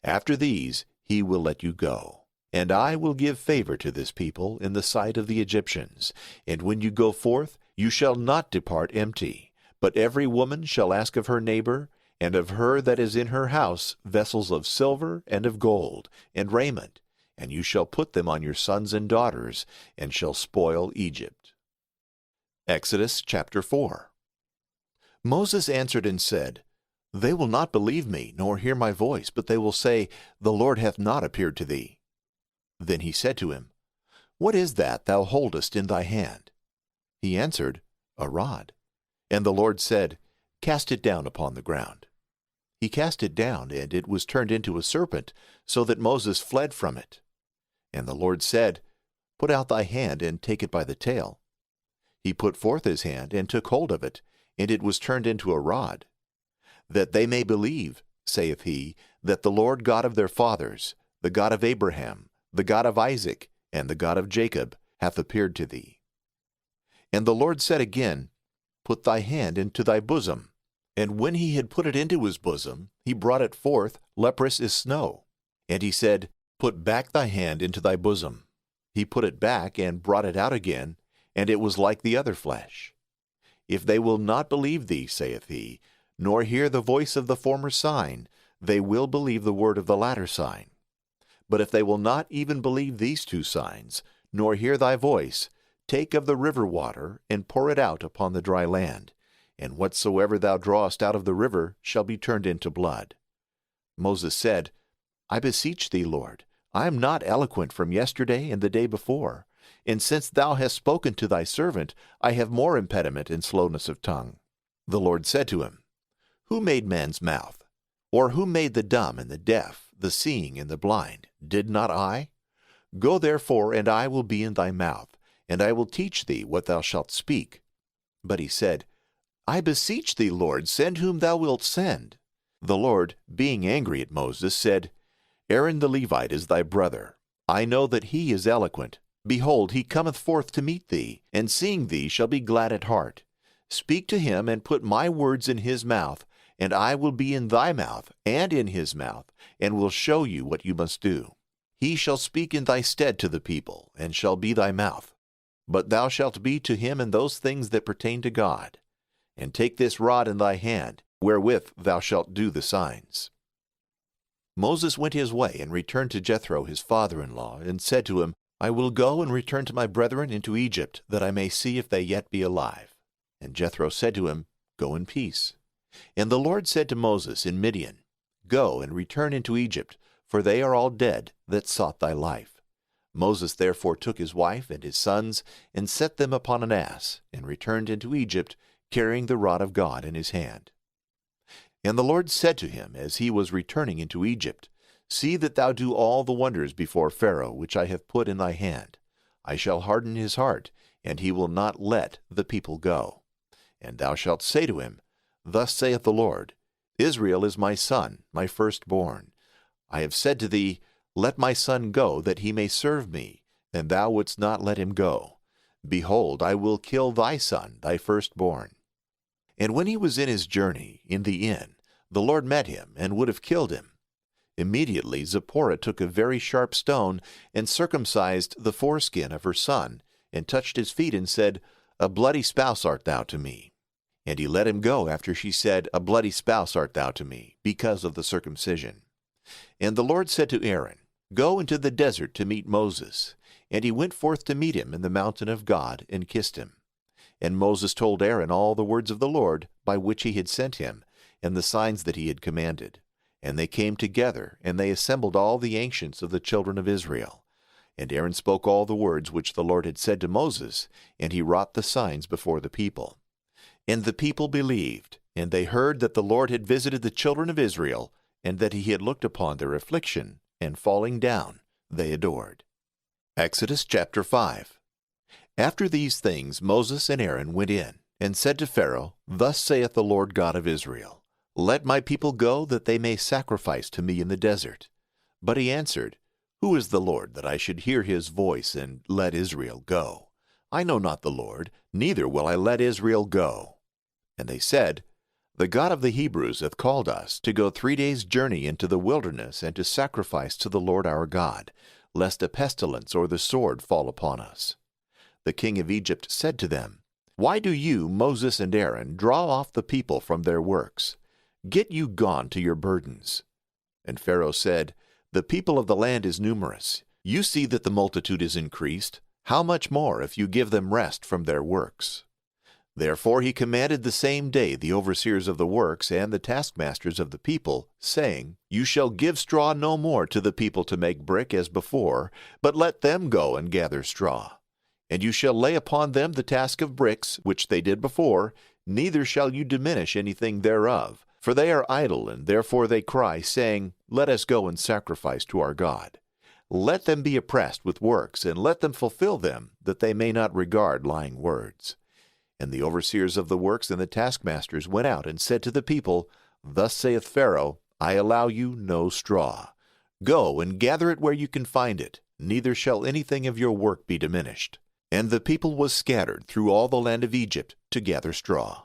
After these he will let you go. And I will give favor to this people in the sight of the Egyptians. And when you go forth, you shall not depart empty, but every woman shall ask of her neighbor, and of her that is in her house, vessels of silver and of gold, and raiment, and you shall put them on your sons and daughters, and shall spoil Egypt. Exodus chapter 4. Moses answered and said, They will not believe me, nor hear my voice, but they will say, The Lord hath not appeared to thee. Then he said to him, What is that thou holdest in thy hand? He answered, A rod. And the Lord said, Cast it down upon the ground. He cast it down, and it was turned into a serpent, so that Moses fled from it. And the Lord said, Put out thy hand, and take it by the tail. He put forth his hand, and took hold of it, and it was turned into a rod. That they may believe, saith he, that the Lord God of their fathers, the God of Abraham, the God of Isaac, and the God of Jacob, hath appeared to thee. And the Lord said again, Put thy hand into thy bosom. And when he had put it into his bosom, he brought it forth, leprous as snow. And he said, Put back thy hand into thy bosom. He put it back, and brought it out again, and it was like the other flesh. If they will not believe thee, saith he, nor hear the voice of the former sign, they will believe the word of the latter sign. But if they will not even believe these 2 signs, nor hear thy voice, take of the river water, and pour it out upon the dry land. and whatsoever thou drawest out of the river shall be turned into blood. Moses said, I beseech thee, Lord, I am not eloquent from yesterday and the day before, and since thou hast spoken to thy servant, I have more impediment and slowness of tongue. The Lord said to him, Who made man's mouth? Or who made the dumb and the deaf, the seeing and the blind? Did not I? Go therefore, and I will be in thy mouth, and I will teach thee what thou shalt speak. But he said, I beseech thee, Lord, send whom thou wilt send. The Lord, being angry at Moses, said, Aaron the Levite is thy brother. I know that he is eloquent. Behold, he cometh forth to meet thee, and seeing thee shall be glad at heart. Speak to him, and put my words in his mouth, and I will be in thy mouth, and in his mouth, and will show you what you must do. He shall speak in thy stead to the people, and shall be thy mouth. But thou shalt be to him in those things that pertain to God. And take this rod in thy hand, wherewith thou shalt do the signs. Moses went his way, and returned to Jethro his father-in-law, and said to him, I will go and return to my brethren into Egypt, that I may see if they yet be alive. And Jethro said to him, Go in peace. And the Lord said to Moses in Midian, Go and return into Egypt, for they are all dead that sought thy life. Moses therefore took his wife and his sons, and set them upon an ass, and returned into Egypt, carrying the rod of God in his hand. And the Lord said to him, as he was returning into Egypt, See that thou do all the wonders before Pharaoh, which I have put in thy hand. I shall harden his heart, and he will not let the people go. And thou shalt say to him, Thus saith the Lord, Israel is my son, my firstborn. I have said to thee, Let my son go, that he may serve me, and thou wouldst not let him go. Behold, I will kill thy son, thy firstborn. And when he was in his journey, in the inn, the Lord met him, and would have killed him. Immediately Zipporah took a very sharp stone, and circumcised the foreskin of her son, and touched his feet, and said, A bloody spouse art thou to me. And he let him go after she said, A bloody spouse art thou to me, because of the circumcision. And the Lord said to Aaron, Go into the desert to meet Moses. And he went forth to meet him in the mountain of God, and kissed him. And Moses told Aaron all the words of the Lord, by which he had sent him, and the signs that he had commanded. And they came together, and they assembled all the ancients of the children of Israel. And Aaron spoke all the words which the Lord had said to Moses, and he wrought the signs before the people. And the people believed, and they heard that the Lord had visited the children of Israel, and that he had looked upon their affliction, and falling down, they adored. Exodus chapter 5. After these things Moses and Aaron went in, and said to Pharaoh, Thus saith the Lord God of Israel, Let my people go, that they may sacrifice to me in the desert. But he answered, Who is the Lord, that I should hear his voice, and let Israel go? I know not the Lord, neither will I let Israel go. And they said, The God of the Hebrews hath called us to go 3 days' journey into the wilderness, and to sacrifice to the Lord our God, lest a pestilence or the sword fall upon us. The king of Egypt said to them, Why do you, Moses and Aaron, draw off the people from their works? Get you gone to your burdens. And Pharaoh said, The people of the land is numerous. You see that the multitude is increased. How much more if you give them rest from their works? Therefore he commanded the same day the overseers of the works and the taskmasters of the people, saying, You shall give straw no more to the people to make brick as before, but let them go and gather straw. And you shall lay upon them the task of bricks, which they did before, neither shall you diminish anything thereof. For they are idle, and therefore they cry, saying, Let us go and sacrifice to our God. Let them be oppressed with works, and let them fulfill them, that they may not regard lying words. And the overseers of the works and the taskmasters went out and said to the people, Thus saith Pharaoh, I allow you no straw. Go and gather it where you can find it, neither shall anything of your work be diminished. And the people was scattered through all the land of Egypt to gather straw.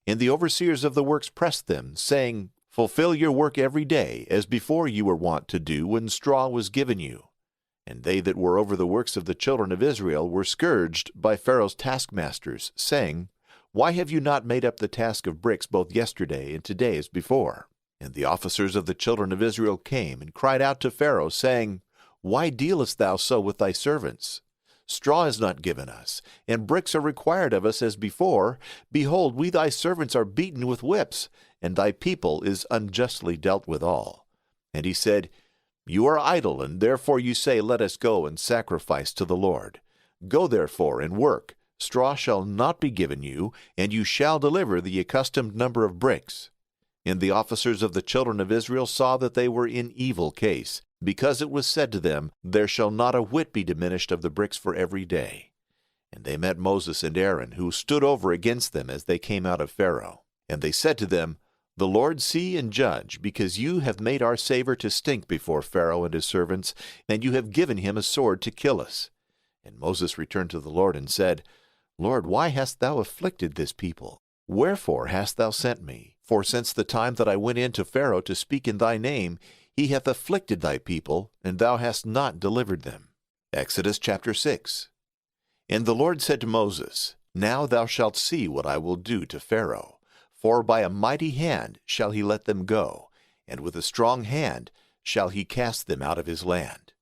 And the overseers of the works pressed them, saying, Fulfill your work every day, as before you were wont to do when straw was given you. And they that were over the works of the children of Israel were scourged by Pharaoh's taskmasters, saying, Why have you not made up the task of bricks both yesterday and today as before? And the officers of the children of Israel came and cried out to Pharaoh, saying, Why dealest thou so with thy servants? Straw is not given us, and bricks are required of us as before. Behold, we thy servants are beaten with whips, and thy people is unjustly dealt withal. And he said, You are idle, and therefore you say, Let us go and sacrifice to the Lord. Go therefore and work. Straw shall not be given you, and you shall deliver the accustomed number of bricks. And the officers of the children of Israel saw that they were in evil case, because it was said to them, There shall not a whit be diminished of the bricks for every day. And they met Moses and Aaron, who stood over against them as they came out of Pharaoh. And they said to them, The Lord see and judge, because you have made our savor to stink before Pharaoh and his servants, and you have given him a sword to kill us. And Moses returned to the Lord and said, Lord, why hast thou afflicted this people? Wherefore hast thou sent me? For since the time that I went in to Pharaoh to speak in thy name, he hath afflicted thy people, and thou hast not delivered them. Exodus chapter 6. And the Lord said to Moses, Now thou shalt see what I will do to Pharaoh. For by a mighty hand shall he let them go, and with a strong hand shall he cast them out of his land.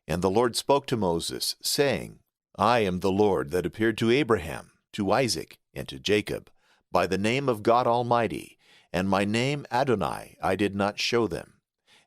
And the Lord spoke to Moses, saying, I am the Lord that appeared to Abraham, to Isaac, and to Jacob, by the name of God Almighty, and my name Adonai I did not show them.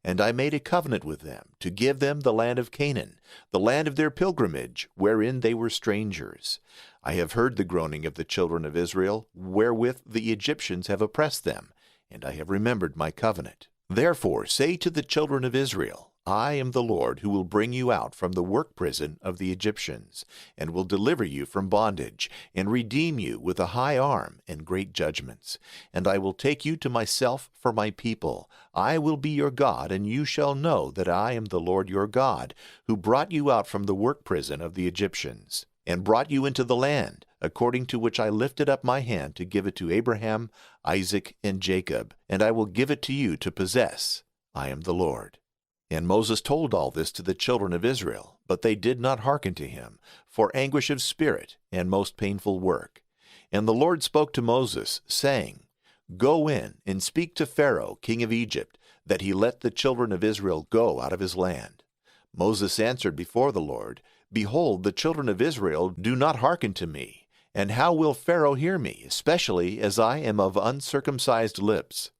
And I made a covenant with them, to give them the land of Canaan, the land of their pilgrimage, wherein they were strangers. I have heard the groaning of the children of Israel, wherewith the Egyptians have oppressed them, and I have remembered my covenant. Therefore say to the children of Israel, I am the Lord who will bring you out from the work prison of the Egyptians, and will deliver you from bondage, and redeem you with a high arm and great judgments. And I will take you to myself for my people. I will be your God, and you shall know that I am the Lord your God, who brought you out from the work prison of the Egyptians, and brought you into the land, according to which I lifted up my hand to give it to Abraham, Isaac, and Jacob, and I will give it to you to possess. I am the Lord. And Moses told all this to the children of Israel, but they did not hearken to him, for anguish of spirit and most painful work. And the Lord spoke to Moses, saying, Go in and speak to Pharaoh, king of Egypt, that he let the children of Israel go out of his land. Moses answered before the Lord, Behold, the children of Israel do not hearken to me. And how will Pharaoh hear me, especially as I am of uncircumcised lips?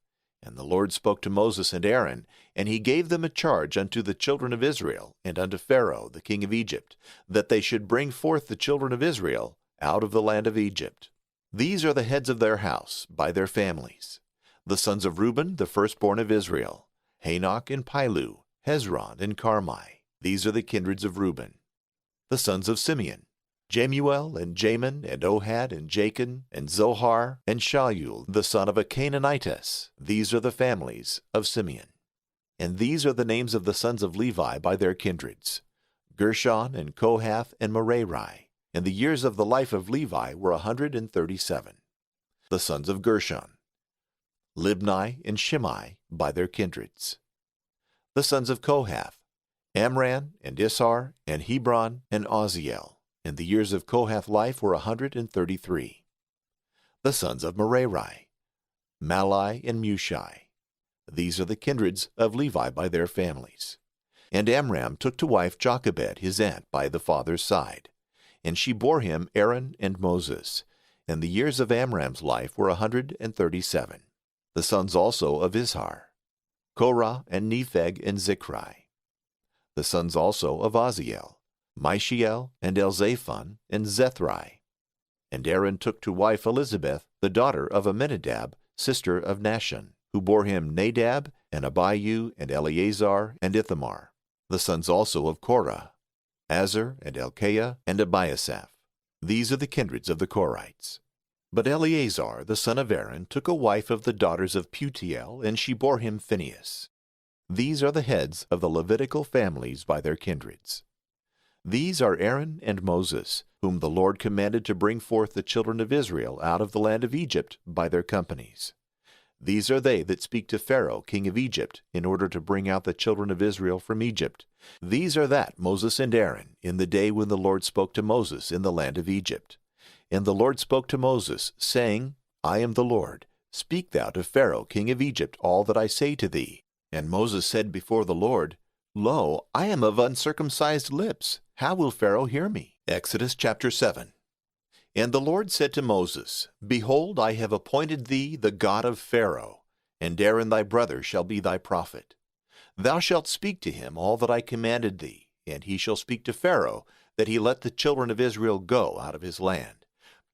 And the Lord spoke to Moses and Aaron, and he gave them a charge unto the children of Israel, and unto Pharaoh the king of Egypt, that they should bring forth the children of Israel out of the land of Egypt. These are the heads of their house, by their families. The sons of Reuben, the firstborn of Israel, Hanok and Pilu, Hezron and Carmi. These are the kindreds of Reuben. The sons of Simeon, Jemuel and Jamin and Ohad and Jachin and Zohar and Shaul, the son of a Canaanitess. These are the families of Simeon. And these are the names of the sons of Levi by their kindreds, Gershon and Kohath and Merari. And the years of the life of Levi were 137. The sons of Gershon, Libni and Shimei by their kindreds. The sons of Kohath, Amram and Issar and Hebron and Oziel. And the years of Kohath life were 133. The sons of Merari, Malai and Mushai. These are the kindreds of Levi by their families. And Amram took to wife Jochebed his aunt by the father's side. And she bore him Aaron and Moses. And the years of Amram's life were 137. The sons also of Izhar, Korah and Nepheg and Zichri. The sons also of Oziel, Mishael and Elzaphon and Zethri. And Aaron took to wife Elizabeth, the daughter of Amminadab, sister of Nahshon, who bore him Nadab and Abihu and Eleazar and Ithamar. The sons also of Korah, Azar and Elkeiah and Abiasaph. These are the kindreds of the Korites. But Eleazar, the son of Aaron, took a wife of the daughters of Putiel, and she bore him Phinehas. These are the heads of the Levitical families by their kindreds. These are Aaron and Moses, whom the Lord commanded to bring forth the children of Israel out of the land of Egypt by their companies. These are they that speak to Pharaoh king of Egypt, in order to bring out the children of Israel from Egypt. These are that Moses and Aaron, in the day when the Lord spoke to Moses in the land of Egypt. And the Lord spoke to Moses, saying, I am the Lord. Speak thou to Pharaoh king of Egypt all that I say to thee. And Moses said before the Lord, Lo, I am of uncircumcised lips. How will Pharaoh hear me? Exodus chapter 7. And the Lord said to Moses, Behold, I have appointed thee the God of Pharaoh, and Aaron thy brother shall be thy prophet. Thou shalt speak to him all that I commanded thee, and he shall speak to Pharaoh, that he let the children of Israel go out of his land.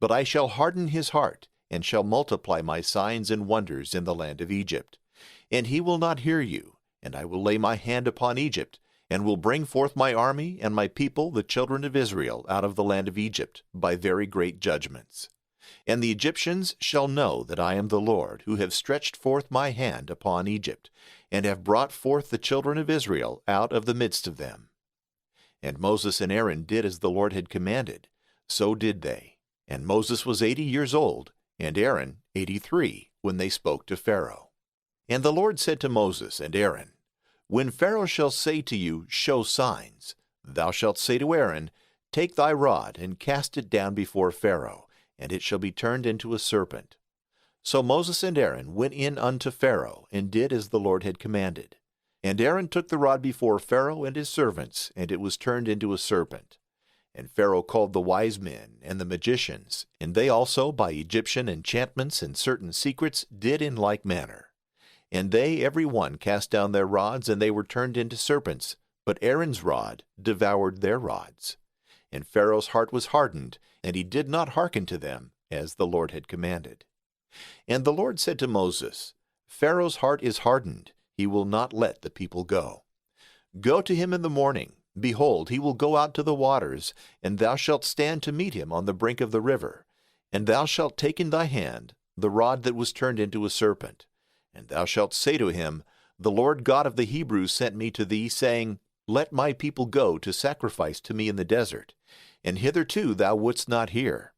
But I shall harden his heart, and shall multiply my signs and wonders in the land of Egypt. And he will not hear you, and I will lay my hand upon Egypt, and will bring forth my army and my people, the children of Israel, out of the land of Egypt, by very great judgments. And the Egyptians shall know that I am the Lord, who have stretched forth my hand upon Egypt, and have brought forth the children of Israel out of the midst of them. And Moses and Aaron did as the Lord had commanded, so did they. And Moses was 80 years old, and Aaron 83, when they spoke to Pharaoh. And the Lord said to Moses and Aaron, When Pharaoh shall say to you, Show signs, thou shalt say to Aaron, Take thy rod, and cast it down before Pharaoh, and it shall be turned into a serpent. So Moses and Aaron went in unto Pharaoh, and did as the Lord had commanded. And Aaron took the rod before Pharaoh and his servants, and it was turned into a serpent. And Pharaoh called the wise men and the magicians, and they also by Egyptian enchantments and certain secrets did in like manner. And they every one cast down their rods, and they were turned into serpents, but Aaron's rod devoured their rods. And Pharaoh's heart was hardened, and he did not hearken to them, as the Lord had commanded. And the Lord said to Moses, Pharaoh's heart is hardened, he will not let the people go. Go to him in the morning. Behold, he will go out to the waters, and thou shalt stand to meet him on the brink of the river. And thou shalt take in thy hand the rod that was turned into a serpent. And thou shalt say to him, The Lord God of the Hebrews sent me to thee, saying, Let my people go to sacrifice to me in the desert. And hitherto thou wouldst not hear.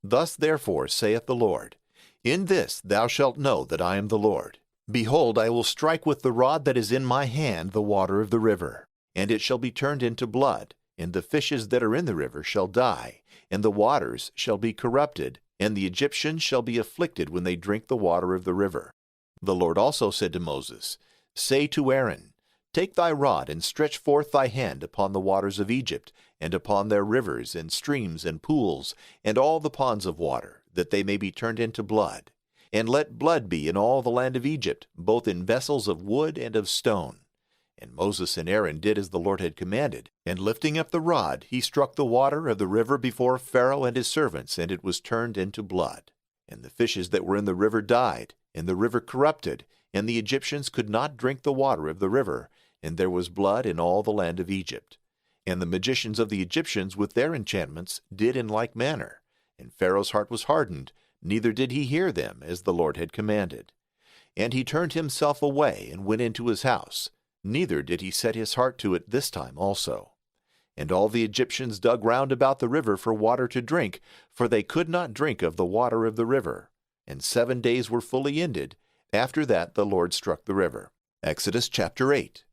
Thus therefore saith the Lord, In this thou shalt know that I am the Lord. Behold, I will strike with the rod that is in my hand the water of the river, and it shall be turned into blood, and the fishes that are in the river shall die, and the waters shall be corrupted, and the Egyptians shall be afflicted when they drink the water of the river. The Lord also said to Moses, Say to Aaron, Take thy rod, and stretch forth thy hand upon the waters of Egypt, and upon their rivers, and streams, and pools, and all the ponds of water, that they may be turned into blood. And let blood be in all the land of Egypt, both in vessels of wood and of stone. And Moses and Aaron did as the Lord had commanded, and lifting up the rod, he struck the water of the river before Pharaoh and his servants, and it was turned into blood. And the fishes that were in the river died, and the river corrupted, and the Egyptians could not drink the water of the river, and there was blood in all the land of Egypt. And the magicians of the Egyptians with their enchantments did in like manner, and Pharaoh's heart was hardened, neither did he hear them, as the Lord had commanded. And he turned himself away, and went into his house, neither did he set his heart to it this time also. And all the Egyptians dug round about the river for water to drink, for they could not drink of the water of the river. And 7 days were fully ended. After that the Lord struck the river. Exodus chapter 8.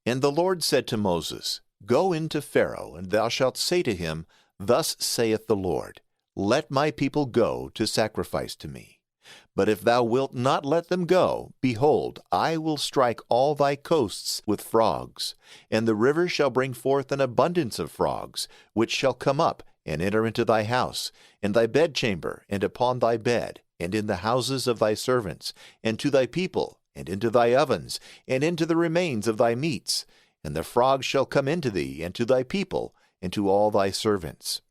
And the Lord said to Moses, Go in to Pharaoh, and thou shalt say to him, Thus saith the Lord, Let my people go to sacrifice to me. But if thou wilt not let them go, behold, I will strike all thy coasts with frogs, and the river shall bring forth an abundance of frogs, which shall come up and enter into thy house, and thy bedchamber, and upon thy bed, and in the houses of thy servants, and to thy people, and into thy ovens, and into the remains of thy meats. And the frogs shall come into thee, and to thy people, and to all thy servants.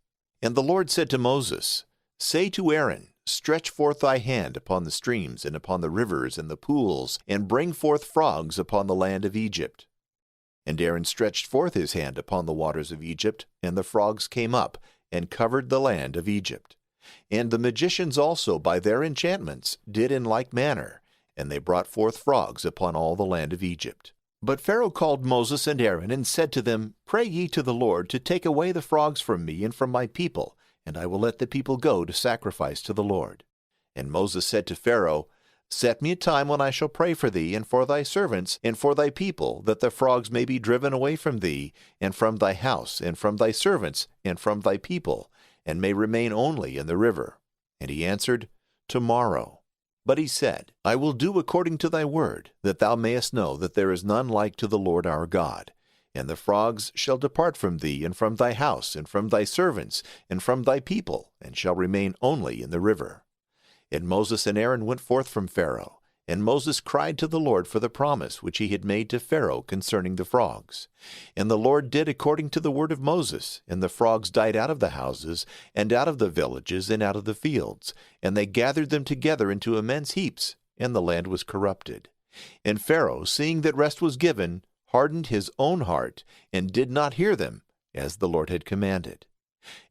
And the Lord said to Moses, Say to Aaron, Stretch forth thy hand upon the streams, and upon the rivers, and the pools, and bring forth frogs upon the land of Egypt. And Aaron stretched forth his hand upon the waters of Egypt, and the frogs came up, and covered the land of Egypt. And the magicians also by their enchantments did in like manner, and they brought forth frogs upon all the land of Egypt. But Pharaoh called Moses and Aaron, and said to them, Pray ye to the Lord to take away the frogs from me and from my people, and I will let the people go to sacrifice to the Lord. And Moses said to Pharaoh, Set me a time when I shall pray for thee, and for thy servants, and for thy people, that the frogs may be driven away from thee, and from thy house, and from thy servants, and from thy people, and may remain only in the river. And he answered, Tomorrow. But he said, I will do according to thy word, that thou mayest know that there is none like to the Lord our God. And the frogs shall depart from thee, and from thy house, and from thy servants, and from thy people, and shall remain only in the river. And Moses and Aaron went forth from Pharaoh, and Moses cried to the Lord for the promise which he had made to Pharaoh concerning the frogs. And the Lord did according to the word of Moses, and the frogs died out of the houses, and out of the villages, and out of the fields, and they gathered them together into immense heaps, and the land was corrupted. And Pharaoh, seeing that rest was given, hardened his own heart, and did not hear them, as the Lord had commanded.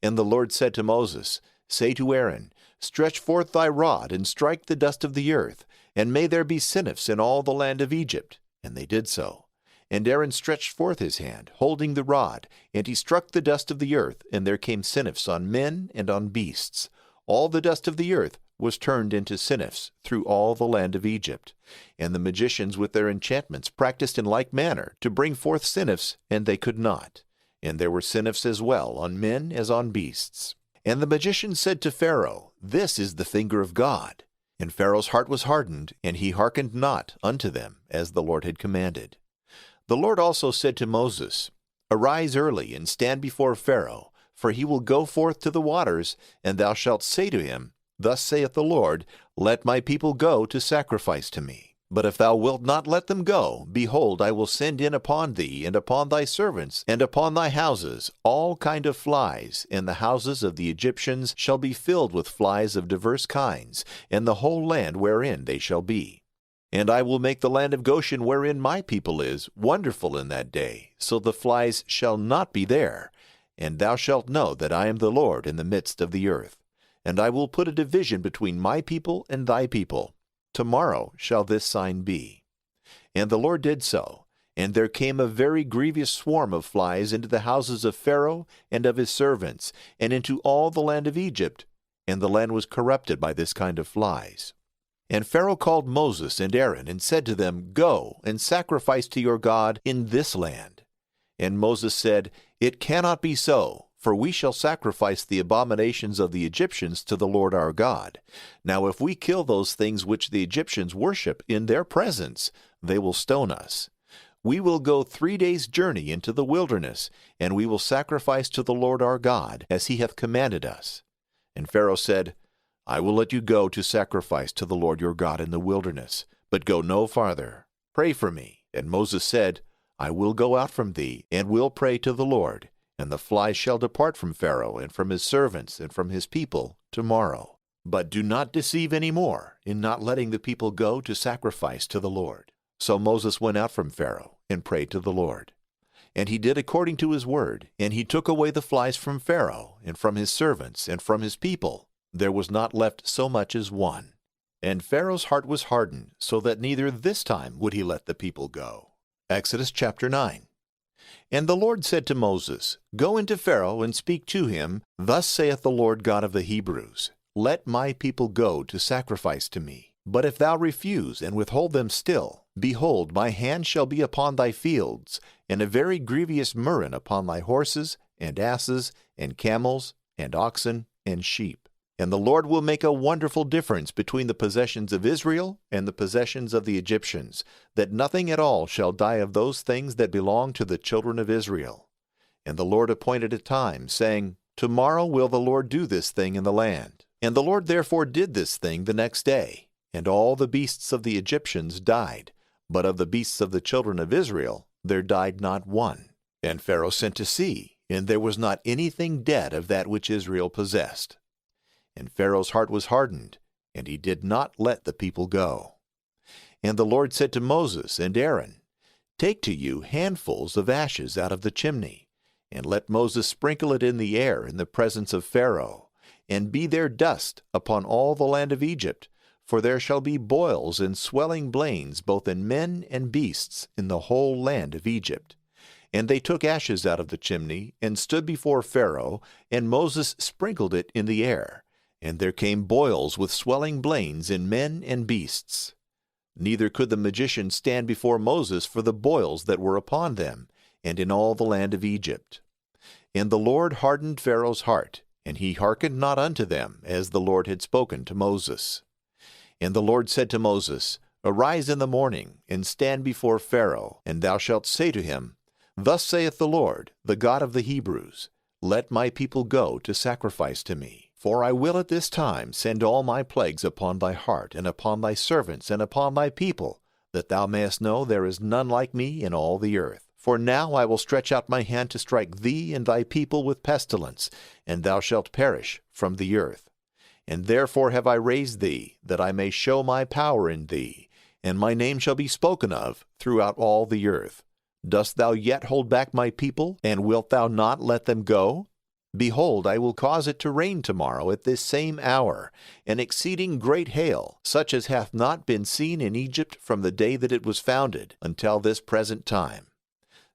And the Lord said to Moses, Say to Aaron, Stretch forth thy rod, and strike the dust of the earth, and may there be sinnifs in all the land of Egypt. And they did so. And Aaron stretched forth his hand, holding the rod, and he struck the dust of the earth, and there came sinnifs on men and on beasts. All the dust of the earth was turned into sinnifs through all the land of Egypt. And the magicians with their enchantments practiced in like manner to bring forth sinnifs, and they could not. And there were sinnifs as well on men as on beasts. And the magicians said to Pharaoh, This is the finger of God. And Pharaoh's heart was hardened, and he hearkened not unto them, as the Lord had commanded. The Lord also said to Moses, Arise early, and stand before Pharaoh, for he will go forth to the waters, and thou shalt say to him, Thus saith the Lord, Let my people go to sacrifice to me. But if thou wilt not let them go, behold, I will send in upon thee, and upon thy servants, and upon thy houses, all kind of flies, and the houses of the Egyptians shall be filled with flies of divers kinds, and the whole land wherein they shall be. And I will make the land of Goshen wherein my people is, wonderful in that day, so the flies shall not be there. And thou shalt know that I am the Lord in the midst of the earth. And I will put a division between my people and thy people. Tomorrow shall this sign be. And the Lord did so, and there came a very grievous swarm of flies into the houses of Pharaoh and of his servants, and into all the land of Egypt, and the land was corrupted by this kind of flies. And Pharaoh called Moses and Aaron, and said to them, Go and sacrifice to your God in this land. And Moses said, It cannot be so, for we shall sacrifice the abominations of the Egyptians to the Lord our God. Now if we kill those things which the Egyptians worship in their presence, they will stone us. We will go 3 days' journey into the wilderness, and we will sacrifice to the Lord our God, as he hath commanded us. And Pharaoh said, I will let you go to sacrifice to the Lord your God in the wilderness, but go no farther. Pray for me. And Moses said, I will go out from thee, and will pray to the Lord. And the flies shall depart from Pharaoh, and from his servants, and from his people, tomorrow. But do not deceive any more, in not letting the people go to sacrifice to the Lord. So Moses went out from Pharaoh, and prayed to the Lord. And he did according to his word, and he took away the flies from Pharaoh, and from his servants, and from his people. There was not left so much as one. And Pharaoh's heart was hardened, so that neither this time would he let the people go. Exodus chapter 9. And the Lord said to Moses, Go into Pharaoh and speak to him, Thus saith the Lord God of the Hebrews, Let my people go to sacrifice to me. But if thou refuse and withhold them still, behold, my hand shall be upon thy fields, and a very grievous murrain upon thy horses, and asses, and camels, and oxen, and sheep. And the Lord will make a wonderful difference between the possessions of Israel and the possessions of the Egyptians, that nothing at all shall die of those things that belong to the children of Israel. And the Lord appointed a time, saying, Tomorrow will the Lord do this thing in the land. And the Lord therefore did this thing the next day. And all the beasts of the Egyptians died, but of the beasts of the children of Israel there died not one. And Pharaoh sent to see, and there was not anything dead of that which Israel possessed. And Pharaoh's heart was hardened, and he did not let the people go. And the Lord said to Moses and Aaron, Take to you handfuls of ashes out of the chimney, and let Moses sprinkle it in the air in the presence of Pharaoh, and be there dust upon all the land of Egypt, for there shall be boils and swelling blains both in men and beasts in the whole land of Egypt. And they took ashes out of the chimney, and stood before Pharaoh, and Moses sprinkled it in the air. And there came boils with swelling blains in men and beasts. Neither could the magicians stand before Moses for the boils that were upon them, and in all the land of Egypt. And the Lord hardened Pharaoh's heart, and he hearkened not unto them, as the Lord had spoken to Moses. And the Lord said to Moses, Arise in the morning, and stand before Pharaoh, and thou shalt say to him, Thus saith the Lord, the God of the Hebrews, Let my people go to sacrifice to me. For I will at this time send all my plagues upon thy heart, and upon thy servants, and upon thy people, that thou mayest know there is none like me in all the earth. For now I will stretch out my hand to strike thee and thy people with pestilence, and thou shalt perish from the earth. And therefore have I raised thee, that I may show my power in thee, and my name shall be spoken of throughout all the earth. Dost thou yet hold back my people, and wilt thou not let them go? Behold, I will cause it to rain tomorrow at this same hour, an exceeding great hail, such as hath not been seen in Egypt from the day that it was founded, until this present time.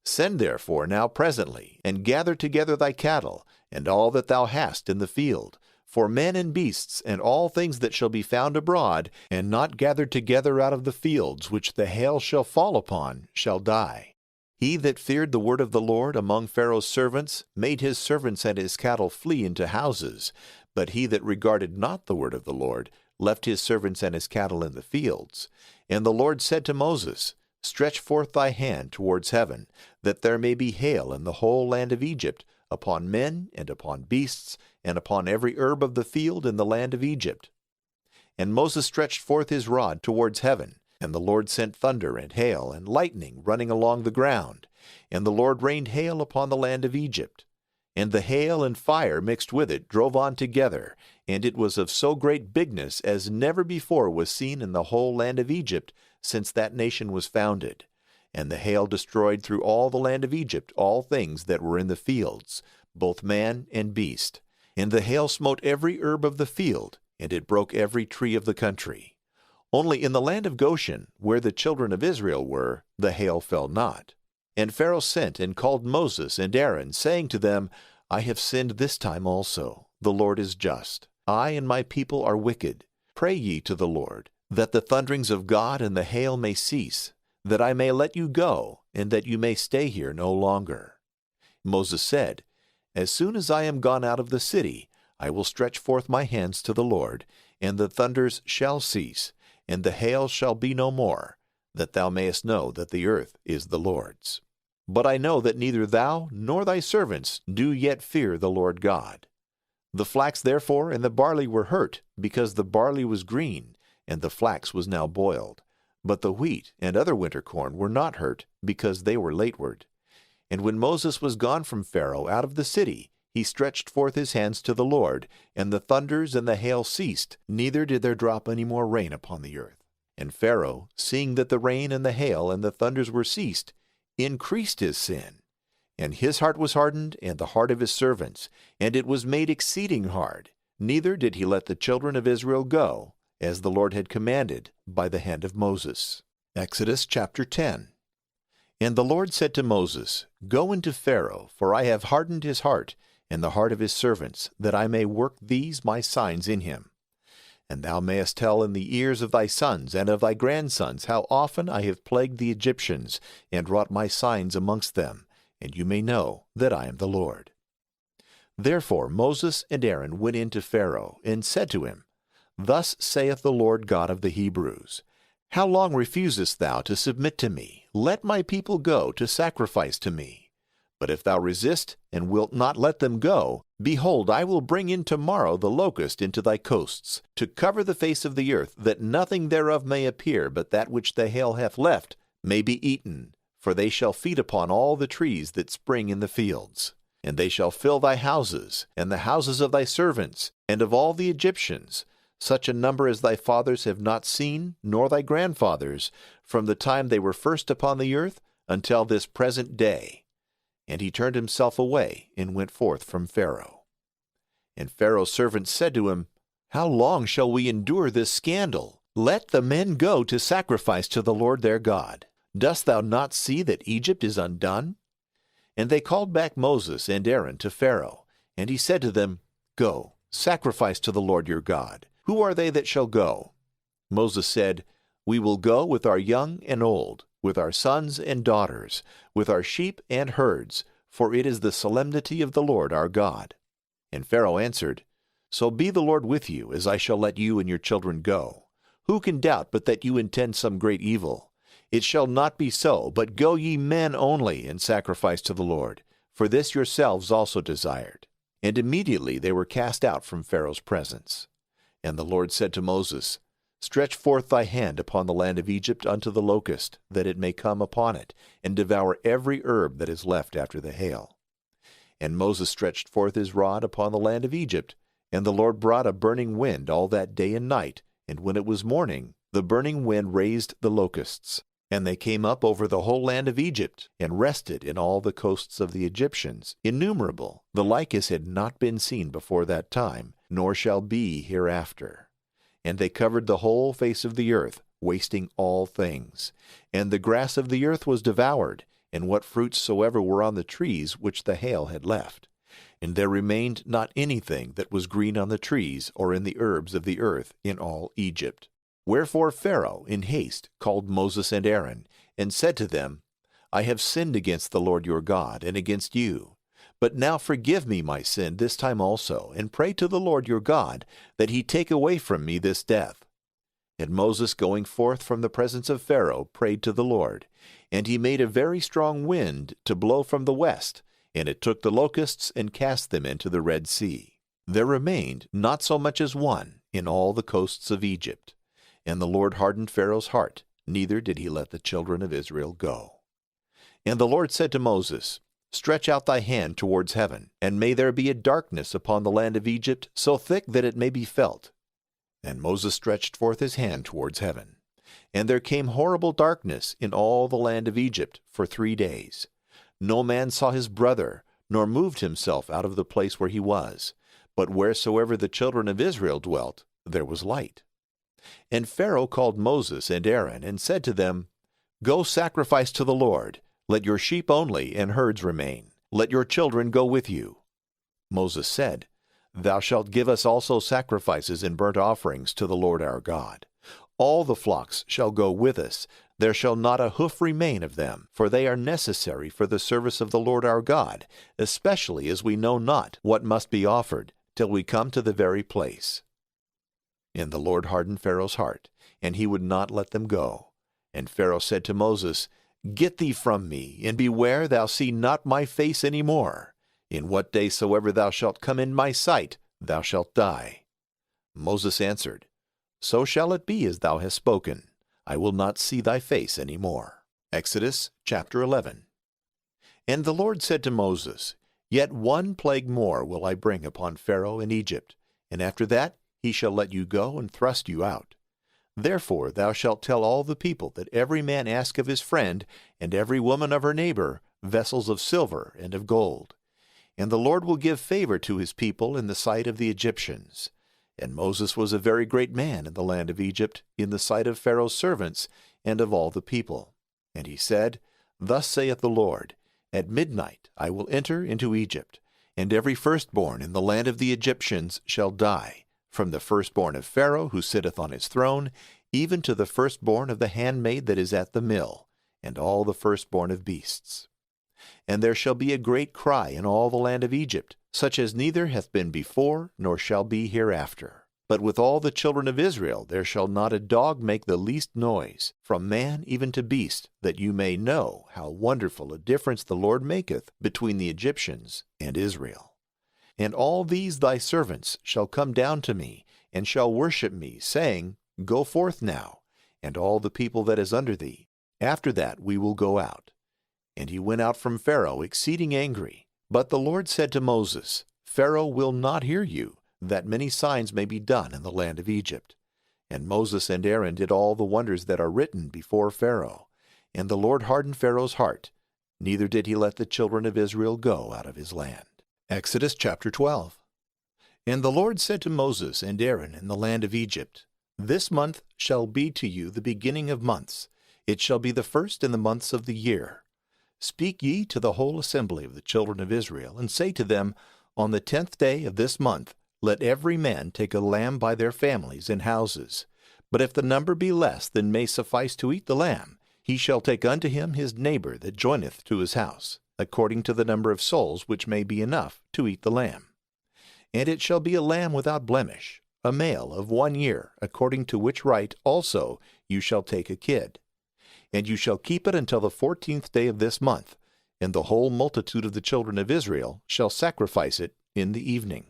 Send therefore now presently, and gather together thy cattle, and all that thou hast in the field, for men and beasts, and all things that shall be found abroad, and not gathered together out of the fields which the hail shall fall upon, shall die. He that feared the word of the Lord among Pharaoh's servants made his servants and his cattle flee into houses, but he that regarded not the word of the Lord left his servants and his cattle in the fields. And the Lord said to Moses, Stretch forth thy hand towards heaven, that there may be hail in the whole land of Egypt, upon men, and upon beasts, and upon every herb of the field in the land of Egypt. And Moses stretched forth his rod towards heaven, and the Lord sent thunder and hail and lightning running along the ground. And the Lord rained hail upon the land of Egypt. And the hail and fire mixed with it drove on together, and it was of so great bigness as never before was seen in the whole land of Egypt, since that nation was founded. And the hail destroyed through all the land of Egypt all things that were in the fields, both man and beast. And the hail smote every herb of the field, and it broke every tree of the country. Only in the land of Goshen, where the children of Israel were, the hail fell not. And Pharaoh sent and called Moses and Aaron, saying to them, I have sinned this time also. The Lord is just. I and my people are wicked. Pray ye to the Lord, that the thunderings of God and the hail may cease, that I may let you go, and that you may stay here no longer. Moses said, As soon as I am gone out of the city, I will stretch forth my hands to the Lord, and the thunders shall cease, and the hail shall be no more, that thou mayest know that the earth is the Lord's. But I know that neither thou nor thy servants do yet fear the Lord God. The flax therefore and the barley were hurt, because the barley was green, and the flax was now boiled. But the wheat and other winter corn were not hurt, because they were lateward. And when Moses was gone from Pharaoh out of the city, he stretched forth his hands to the Lord, and the thunders and the hail ceased, neither did there drop any more rain upon the earth. And Pharaoh, seeing that the rain and the hail and the thunders were ceased, increased his sin. And his heart was hardened, and the heart of his servants, and it was made exceeding hard. Neither did he let the children of Israel go, as the Lord had commanded by the hand of Moses. Exodus chapter 10. And the Lord said to Moses, Go into Pharaoh, for I have hardened his heart, and the heart of his servants, that I may work these my signs in him. And thou mayest tell in the ears of thy sons and of thy grandsons how often I have plagued the Egyptians, and wrought my signs amongst them, and you may know that I am the Lord. Therefore Moses and Aaron went in to Pharaoh, and said to him, Thus saith the Lord God of the Hebrews, How long refusest thou to submit to me? Let my people go to sacrifice to me. But if thou resist, and wilt not let them go, behold, I will bring in tomorrow the locust into thy coasts, to cover the face of the earth, that nothing thereof may appear, but that which the hail hath left may be eaten. For they shall feed upon all the trees that spring in the fields. And they shall fill thy houses, and the houses of thy servants, and of all the Egyptians, such a number as thy fathers have not seen, nor thy grandfathers, from the time they were first upon the earth until this present day. And he turned himself away, and went forth from Pharaoh. And Pharaoh's servants said to him, How long shall we endure this scandal? Let the men go to sacrifice to the Lord their God. Dost thou not see that Egypt is undone? And they called back Moses and Aaron to Pharaoh. And he said to them, Go, sacrifice to the Lord your God. Who are they that shall go? Moses said, We will go with our young and old, with our sons and daughters, with our sheep and herds, for it is the solemnity of the Lord our God. And Pharaoh answered, So be the Lord with you, as I shall let you and your children go. Who can doubt but that you intend some great evil? It shall not be so, but go ye men only, and sacrifice to the Lord, for this yourselves also desired. And immediately they were cast out from Pharaoh's presence. And the Lord said to Moses, Stretch forth thy hand upon the land of Egypt unto the locust, that it may come upon it, and devour every herb that is left after the hail. And Moses stretched forth his rod upon the land of Egypt, and the Lord brought a burning wind all that day and night, and when it was morning, the burning wind raised the locusts. And they came up over the whole land of Egypt, and rested in all the coasts of the Egyptians, innumerable, the like as had not been seen before that time, nor shall be hereafter. And they covered the whole face of the earth, wasting all things. And the grass of the earth was devoured, and what fruits soever were on the trees which the hail had left. And there remained not anything that was green on the trees or in the herbs of the earth in all Egypt. Wherefore Pharaoh in haste called Moses and Aaron, and said to them, I have sinned against the Lord your God, and against you. But now forgive me my sin this time also, and pray to the Lord your God, that he take away from me this death. And Moses, going forth from the presence of Pharaoh, prayed to the Lord. And he made a very strong wind to blow from the west, and it took the locusts and cast them into the Red Sea. There remained not so much as one in all the coasts of Egypt. And the Lord hardened Pharaoh's heart, neither did he let the children of Israel go. And the Lord said to Moses, Stretch out thy hand towards heaven, and may there be a darkness upon the land of Egypt, so thick that it may be felt. And Moses stretched forth his hand towards heaven. And there came horrible darkness in all the land of Egypt for 3 days. No man saw his brother, nor moved himself out of the place where he was. But wheresoever the children of Israel dwelt, there was light. And Pharaoh called Moses and Aaron, and said to them, Go sacrifice to the Lord. Let your sheep only and herds remain. Let your children go with you. Moses said, Thou shalt give us also sacrifices and burnt offerings to the Lord our God. All the flocks shall go with us. There shall not a hoof remain of them, for they are necessary for the service of the Lord our God, especially as we know not what must be offered, till we come to the very place. And the Lord hardened Pharaoh's heart, and he would not let them go. And Pharaoh said to Moses, Get thee from me, and beware thou see not my face any more. In what day soever thou shalt come in my sight, thou shalt die. Moses answered, So shall it be as thou hast spoken. I will not see thy face any more. Exodus chapter 11. And the Lord said to Moses, Yet one plague more will I bring upon Pharaoh in Egypt, and after that he shall let you go and thrust you out. Therefore thou shalt tell all the people that every man ask of his friend, and every woman of her neighbor, vessels of silver and of gold. And the Lord will give favor to his people in the sight of the Egyptians. And Moses was a very great man in the land of Egypt, in the sight of Pharaoh's servants, and of all the people. And he said, Thus saith the Lord, At midnight I will enter into Egypt, and every firstborn in the land of the Egyptians shall die, from the firstborn of Pharaoh who sitteth on his throne, even to the firstborn of the handmaid that is at the mill, and all the firstborn of beasts. And there shall be a great cry in all the land of Egypt, such as neither hath been before, nor shall be hereafter. But with all the children of Israel there shall not a dog make the least noise, from man even to beast, that you may know how wonderful a difference the Lord maketh between the Egyptians and Israel. And all these thy servants shall come down to me, and shall worship me, saying, Go forth now, and all the people that is under thee. After that we will go out. And he went out from Pharaoh exceeding angry. But the Lord said to Moses, Pharaoh will not hear you, that many signs may be done in the land of Egypt. And Moses and Aaron did all the wonders that are written before Pharaoh. And the Lord hardened Pharaoh's heart, neither did he let the children of Israel go out of his land. Exodus chapter 12. And the Lord said to Moses and Aaron in the land of Egypt, This month shall be to you the beginning of months. It shall be the first in the months of the year. Speak ye to the whole assembly of the children of Israel, and say to them, On the 10th day of this month let every man take a lamb by their families and houses. But if the number be less than may suffice to eat the lamb, he shall take unto him his neighbor that joineth to his house, according to the number of souls which may be enough to eat the lamb. And it shall be a lamb without blemish, a male of 1 year, according to which rite also you shall take a kid. And you shall keep it until the 14th day of this month, and the whole multitude of the children of Israel shall sacrifice it in the evening.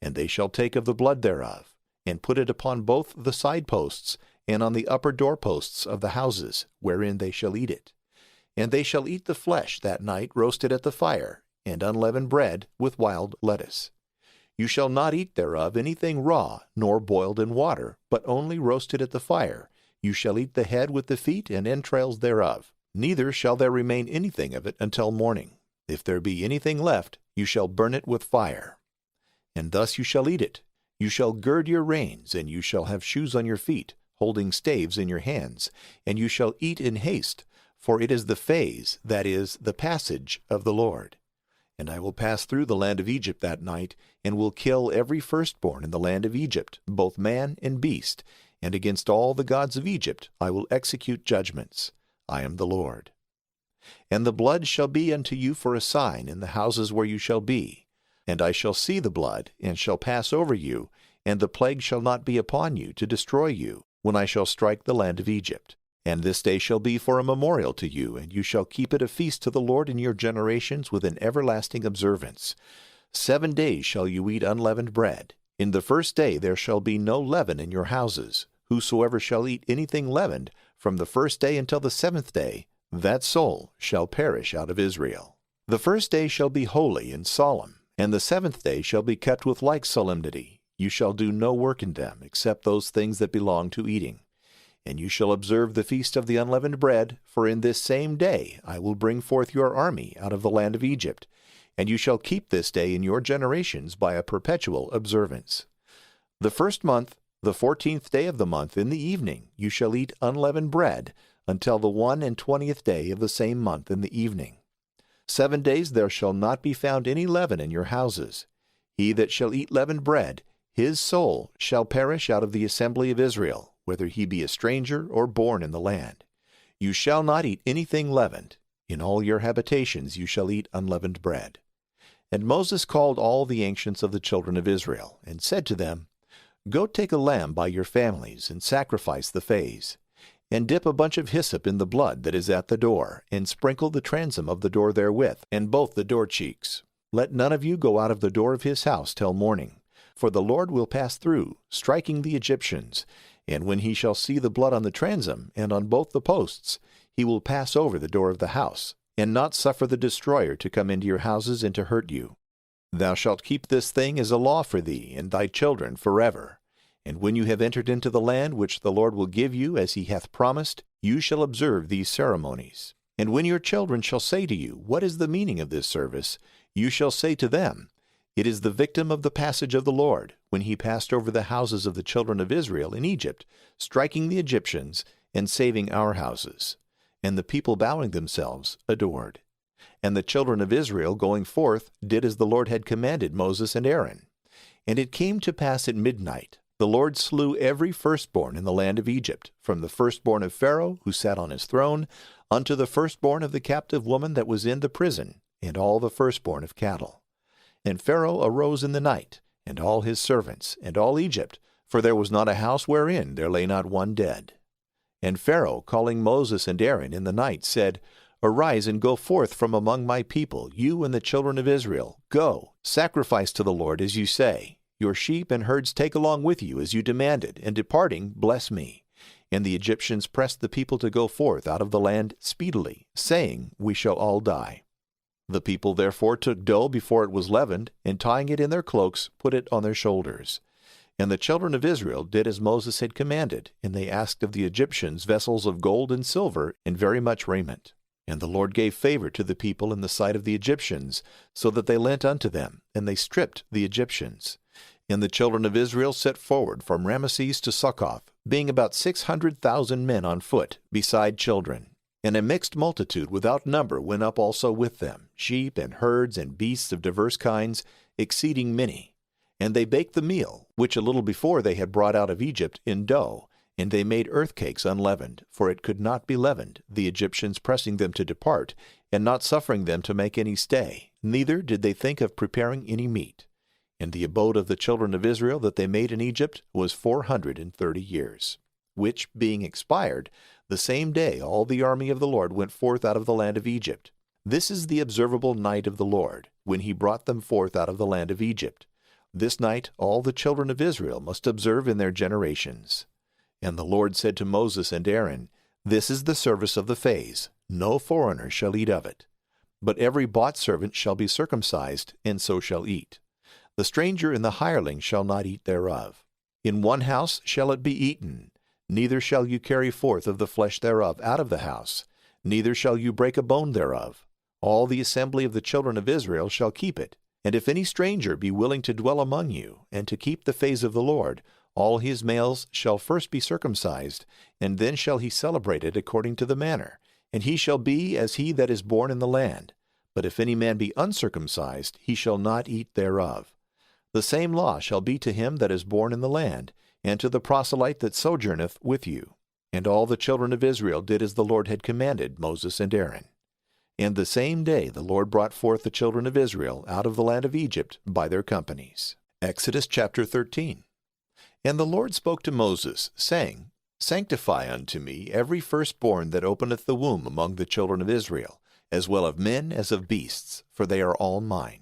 And they shall take of the blood thereof, and put it upon both the side posts, and on the upper doorposts of the houses, wherein they shall eat it. And they shall eat the flesh that night roasted at the fire, and unleavened bread with wild lettuce. You shall not eat thereof anything raw, nor boiled in water, but only roasted at the fire. You shall eat the head with the feet and entrails thereof. Neither shall there remain anything of it until morning. If there be anything left, you shall burn it with fire. And thus you shall eat it. You shall gird your reins, and you shall have shoes on your feet, holding staves in your hands, and you shall eat in haste, for it is the phase, that is, the passage of the Lord. And I will pass through the land of Egypt that night, and will kill every firstborn in the land of Egypt, both man and beast, and against all the gods of Egypt I will execute judgments. I am the Lord. And the blood shall be unto you for a sign in the houses where you shall be. And I shall see the blood, and shall pass over you, and the plague shall not be upon you to destroy you, when I shall strike the land of Egypt. And this day shall be for a memorial to you, and you shall keep it a feast to the Lord in your generations with an everlasting observance. 7 days shall you eat unleavened bread. In the first day there shall be no leaven in your houses. Whosoever shall eat anything leavened, from the first day until the 7th day, that soul shall perish out of Israel. The first day shall be holy and solemn, and the 7th day shall be kept with like solemnity. You shall do no work in them, except those things that belong to eating. And you shall observe the feast of the unleavened bread, for in this same day I will bring forth your army out of the land of Egypt. And you shall keep this day in your generations by a perpetual observance. The first month, the 14th day of the month, in the evening, you shall eat unleavened bread, until the 21st day of the same month in the evening. 7 days there shall not be found any leaven in your houses. He that shall eat leavened bread, his soul shall perish out of the assembly of Israel, whether he be a stranger or born in the land. You shall not eat anything leavened. In all your habitations you shall eat unleavened bread. And Moses called all the ancients of the children of Israel, and said to them, Go take a lamb by your families, and sacrifice the phase. And dip a bunch of hyssop in the blood that is at the door, and sprinkle the transom of the door therewith, and both the door cheeks. Let none of you go out of the door of his house till morning. For the Lord will pass through, striking the Egyptians. And when he shall see the blood on the transom, and on both the posts, he will pass over the door of the house, and not suffer the destroyer to come into your houses and to hurt you. Thou shalt keep this thing as a law for thee and thy children forever. And when you have entered into the land which the Lord will give you as he hath promised, you shall observe these ceremonies. And when your children shall say to you, What is the meaning of this service? You shall say to them, It is the victim of the passage of the Lord, when he passed over the houses of the children of Israel in Egypt, striking the Egyptians, and saving our houses. And the people bowing themselves adored. And the children of Israel going forth did as the Lord had commanded Moses and Aaron. And it came to pass at midnight, the Lord slew every firstborn in the land of Egypt, from the firstborn of Pharaoh, who sat on his throne, unto the firstborn of the captive woman that was in the prison, and all the firstborn of cattle. And Pharaoh arose in the night, and all his servants, and all Egypt, for there was not a house wherein there lay not one dead. And Pharaoh, calling Moses and Aaron in the night, said, Arise and go forth from among my people, you and the children of Israel. Go, sacrifice to the Lord as you say. Your sheep and herds take along with you as you demanded, and departing, bless me. And the Egyptians pressed the people to go forth out of the land speedily, saying, We shall all die. The people therefore took dough before it was leavened, and tying it in their cloaks, put it on their shoulders. And the children of Israel did as Moses had commanded, and they asked of the Egyptians vessels of gold and silver, and very much raiment. And the Lord gave favor to the people in the sight of the Egyptians, so that they lent unto them, and they stripped the Egyptians. And the children of Israel set forward from Ramesses to Succoth, being about 600,000 men on foot, beside children. And a mixed multitude without number went up also with them, sheep and herds and beasts of divers kinds, exceeding many. And they baked the meal, which a little before they had brought out of Egypt, in dough, and they made earth cakes unleavened, for it could not be leavened, the Egyptians pressing them to depart, and not suffering them to make any stay, neither did they think of preparing any meat. And the abode of the children of Israel that they made in Egypt was 430 years. Which, being expired, The same day all the army of the Lord went forth out of the land of Egypt. This is the observable night of the Lord, when he brought them forth out of the land of Egypt. This night all the children of Israel must observe in their generations. And the Lord said to Moses and Aaron, This is the service of the fays. No foreigner shall eat of it. But every bought servant shall be circumcised, and so shall eat. The stranger and the hireling shall not eat thereof. In one house shall it be eaten. Neither shall you carry forth of the flesh thereof out of the house, neither shall you break a bone thereof. All the assembly of the children of Israel shall keep it. And if any stranger be willing to dwell among you, and to keep the fays of the Lord, all his males shall first be circumcised, and then shall he celebrate it according to the manner. And he shall be as he that is born in the land. But if any man be uncircumcised, he shall not eat thereof. The same law shall be to him that is born in the land, and to the proselyte that sojourneth with you. And all the children of Israel did as the Lord had commanded Moses and Aaron. And the same day the Lord brought forth the children of Israel out of the land of Egypt by their companies. Exodus chapter 13. And the Lord spoke to Moses, saying, Sanctify unto me every firstborn that openeth the womb among the children of Israel, as well of men as of beasts, for they are all mine.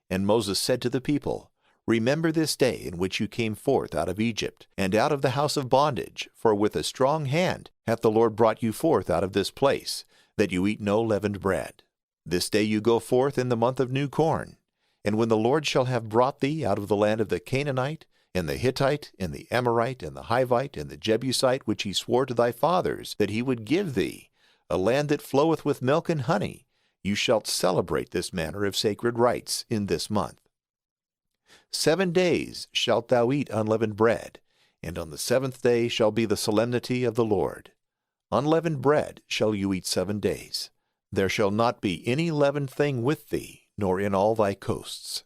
And Moses said to the people, Remember this day in which you came forth out of Egypt, and out of the house of bondage, for with a strong hand hath the Lord brought you forth out of this place, that you eat no leavened bread. This day you go forth in the month of new corn. And when the Lord shall have brought thee out of the land of the Canaanite, and the Hittite, and the Amorite, and the Hivite, and the Jebusite, which he swore to thy fathers that he would give thee, a land that floweth with milk and honey, you shalt celebrate this manner of sacred rites in this month. 7 days shalt thou eat unleavened bread, and on the 7th day shall be the solemnity of the Lord. Unleavened bread shall you eat 7 days. There shall not be any leavened thing with thee, nor in all thy coasts.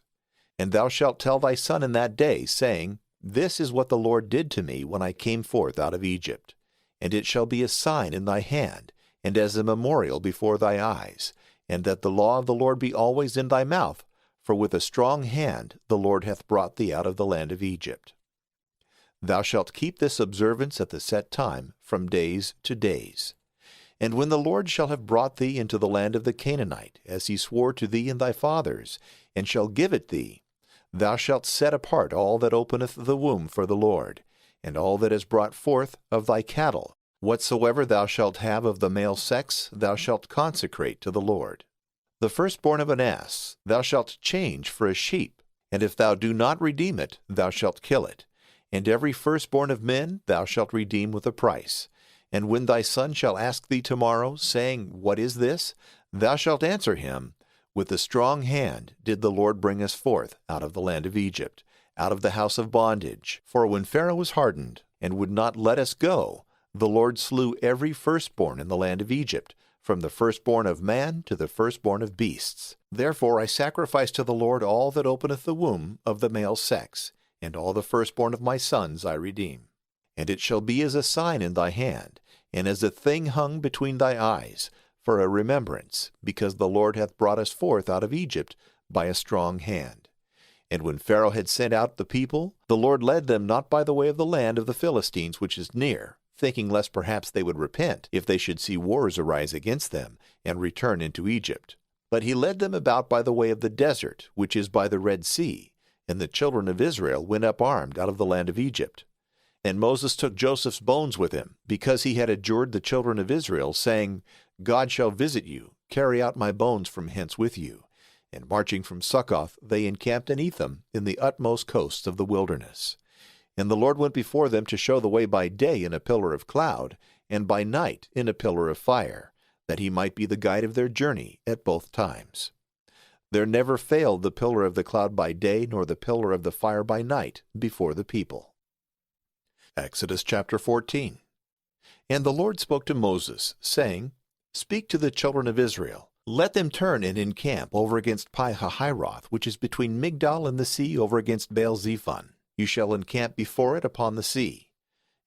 And thou shalt tell thy son in that day, saying, This is what the Lord did to me when I came forth out of Egypt. And it shall be a sign in thy hand, and as a memorial before thy eyes, and that the law of the Lord be always in thy mouth, for with a strong hand the Lord hath brought thee out of the land of Egypt. Thou shalt keep this observance at the set time, from days to days. And when the Lord shall have brought thee into the land of the Canaanite, as he swore to thee and thy fathers, and shall give it thee, thou shalt set apart all that openeth the womb for the Lord, and all that is brought forth of thy cattle. Whatsoever thou shalt have of the male sex thou shalt consecrate to the Lord. The firstborn of an ass thou shalt change for a sheep, and if thou do not redeem it, thou shalt kill it. And every firstborn of men thou shalt redeem with a price. And when thy son shall ask thee tomorrow, saying, What is this? Thou shalt answer him, With a strong hand did the Lord bring us forth out of the land of Egypt, out of the house of bondage. For when Pharaoh was hardened, and would not let us go, the Lord slew every firstborn in the land of Egypt, from the firstborn of man to the firstborn of beasts. Therefore I sacrifice to the Lord all that openeth the womb of the male sex, and all the firstborn of my sons I redeem. And it shall be as a sign in thy hand, and as a thing hung between thy eyes, for a remembrance, because the Lord hath brought us forth out of Egypt by a strong hand. And when Pharaoh had sent out the people, the Lord led them not by the way of the land of the Philistines which is near, thinking lest perhaps they would repent, if they should see wars arise against them, and return into Egypt. But he led them about by the way of the desert, which is by the Red Sea, and the children of Israel went up armed out of the land of Egypt. And Moses took Joseph's bones with him, because he had adjured the children of Israel, saying, God shall visit you, carry out my bones from hence with you. And marching from Succoth, they encamped in Etham, in the utmost coasts of the wilderness. And the Lord went before them to show the way by day in a pillar of cloud, and by night in a pillar of fire, that he might be the guide of their journey at both times. There never failed the pillar of the cloud by day, nor the pillar of the fire by night, before the people. Exodus chapter 14. And the Lord spoke to Moses, saying, Speak to the children of Israel. Let them turn and encamp over against Pi-hahiroth, which is between Migdol and the sea, over against Baal-zephon. You shall encamp before it upon the sea.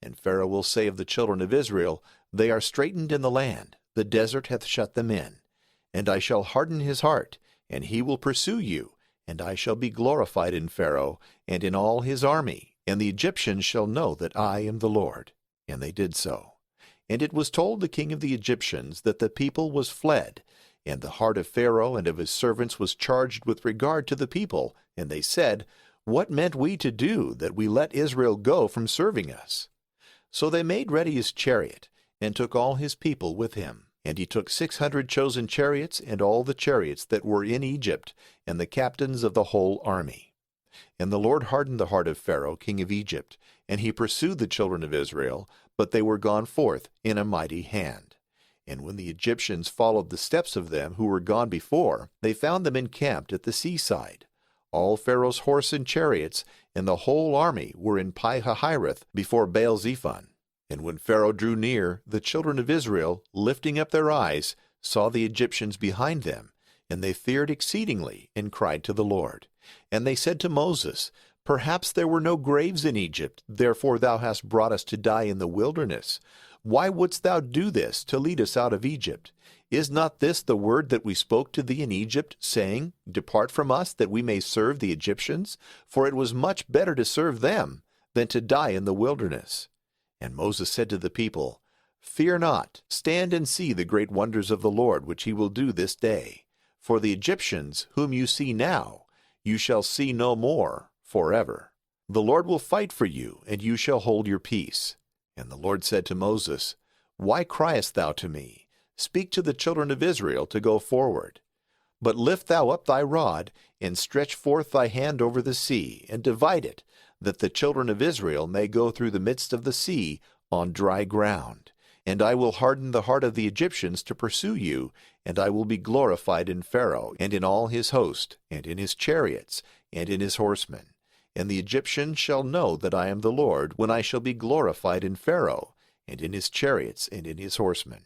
And Pharaoh will say of the children of Israel, They are straitened in the land, the desert hath shut them in. And I shall harden his heart, and he will pursue you, and I shall be glorified in Pharaoh, and in all his army, and the Egyptians shall know that I am the Lord. And they did so. And it was told the king of the Egyptians that the people was fled, and the heart of Pharaoh and of his servants was charged with regard to the people. And they said, What meant we to do, that we let Israel go from serving us? So they made ready his chariot, and took all his people with him. And he took 600 chosen chariots, and all the chariots that were in Egypt, and the captains of the whole army. And the Lord hardened the heart of Pharaoh, king of Egypt, and he pursued the children of Israel, but they were gone forth in a mighty hand. And when the Egyptians followed the steps of them who were gone before, they found them encamped at the seaside. All Pharaoh's horse and chariots, and the whole army were in Pi-hahiroth before Baal-zephon. And when Pharaoh drew near, the children of Israel, lifting up their eyes, saw the Egyptians behind them, and they feared exceedingly, and cried to the Lord. And they said to Moses, Perhaps there were no graves in Egypt, therefore thou hast brought us to die in the wilderness. Why wouldst thou do this, to lead us out of Egypt? Is not this the word that we spoke to thee in Egypt, saying, Depart from us, that we may serve the Egyptians? For it was much better to serve them than to die in the wilderness. And Moses said to the people, Fear not, stand and see the great wonders of the Lord, which he will do this day. For the Egyptians, whom you see now, you shall see no more forever. The Lord will fight for you, and you shall hold your peace. And the Lord said to Moses, Why criest thou to me? Speak to the children of Israel to go forward. But lift thou up thy rod, and stretch forth thy hand over the sea, and divide it, that the children of Israel may go through the midst of the sea on dry ground. And I will harden the heart of the Egyptians to pursue you, and I will be glorified in Pharaoh, and in all his host, and in his chariots, and in his horsemen. And the Egyptians shall know that I am the Lord, when I shall be glorified in Pharaoh, and in his chariots, and in his horsemen.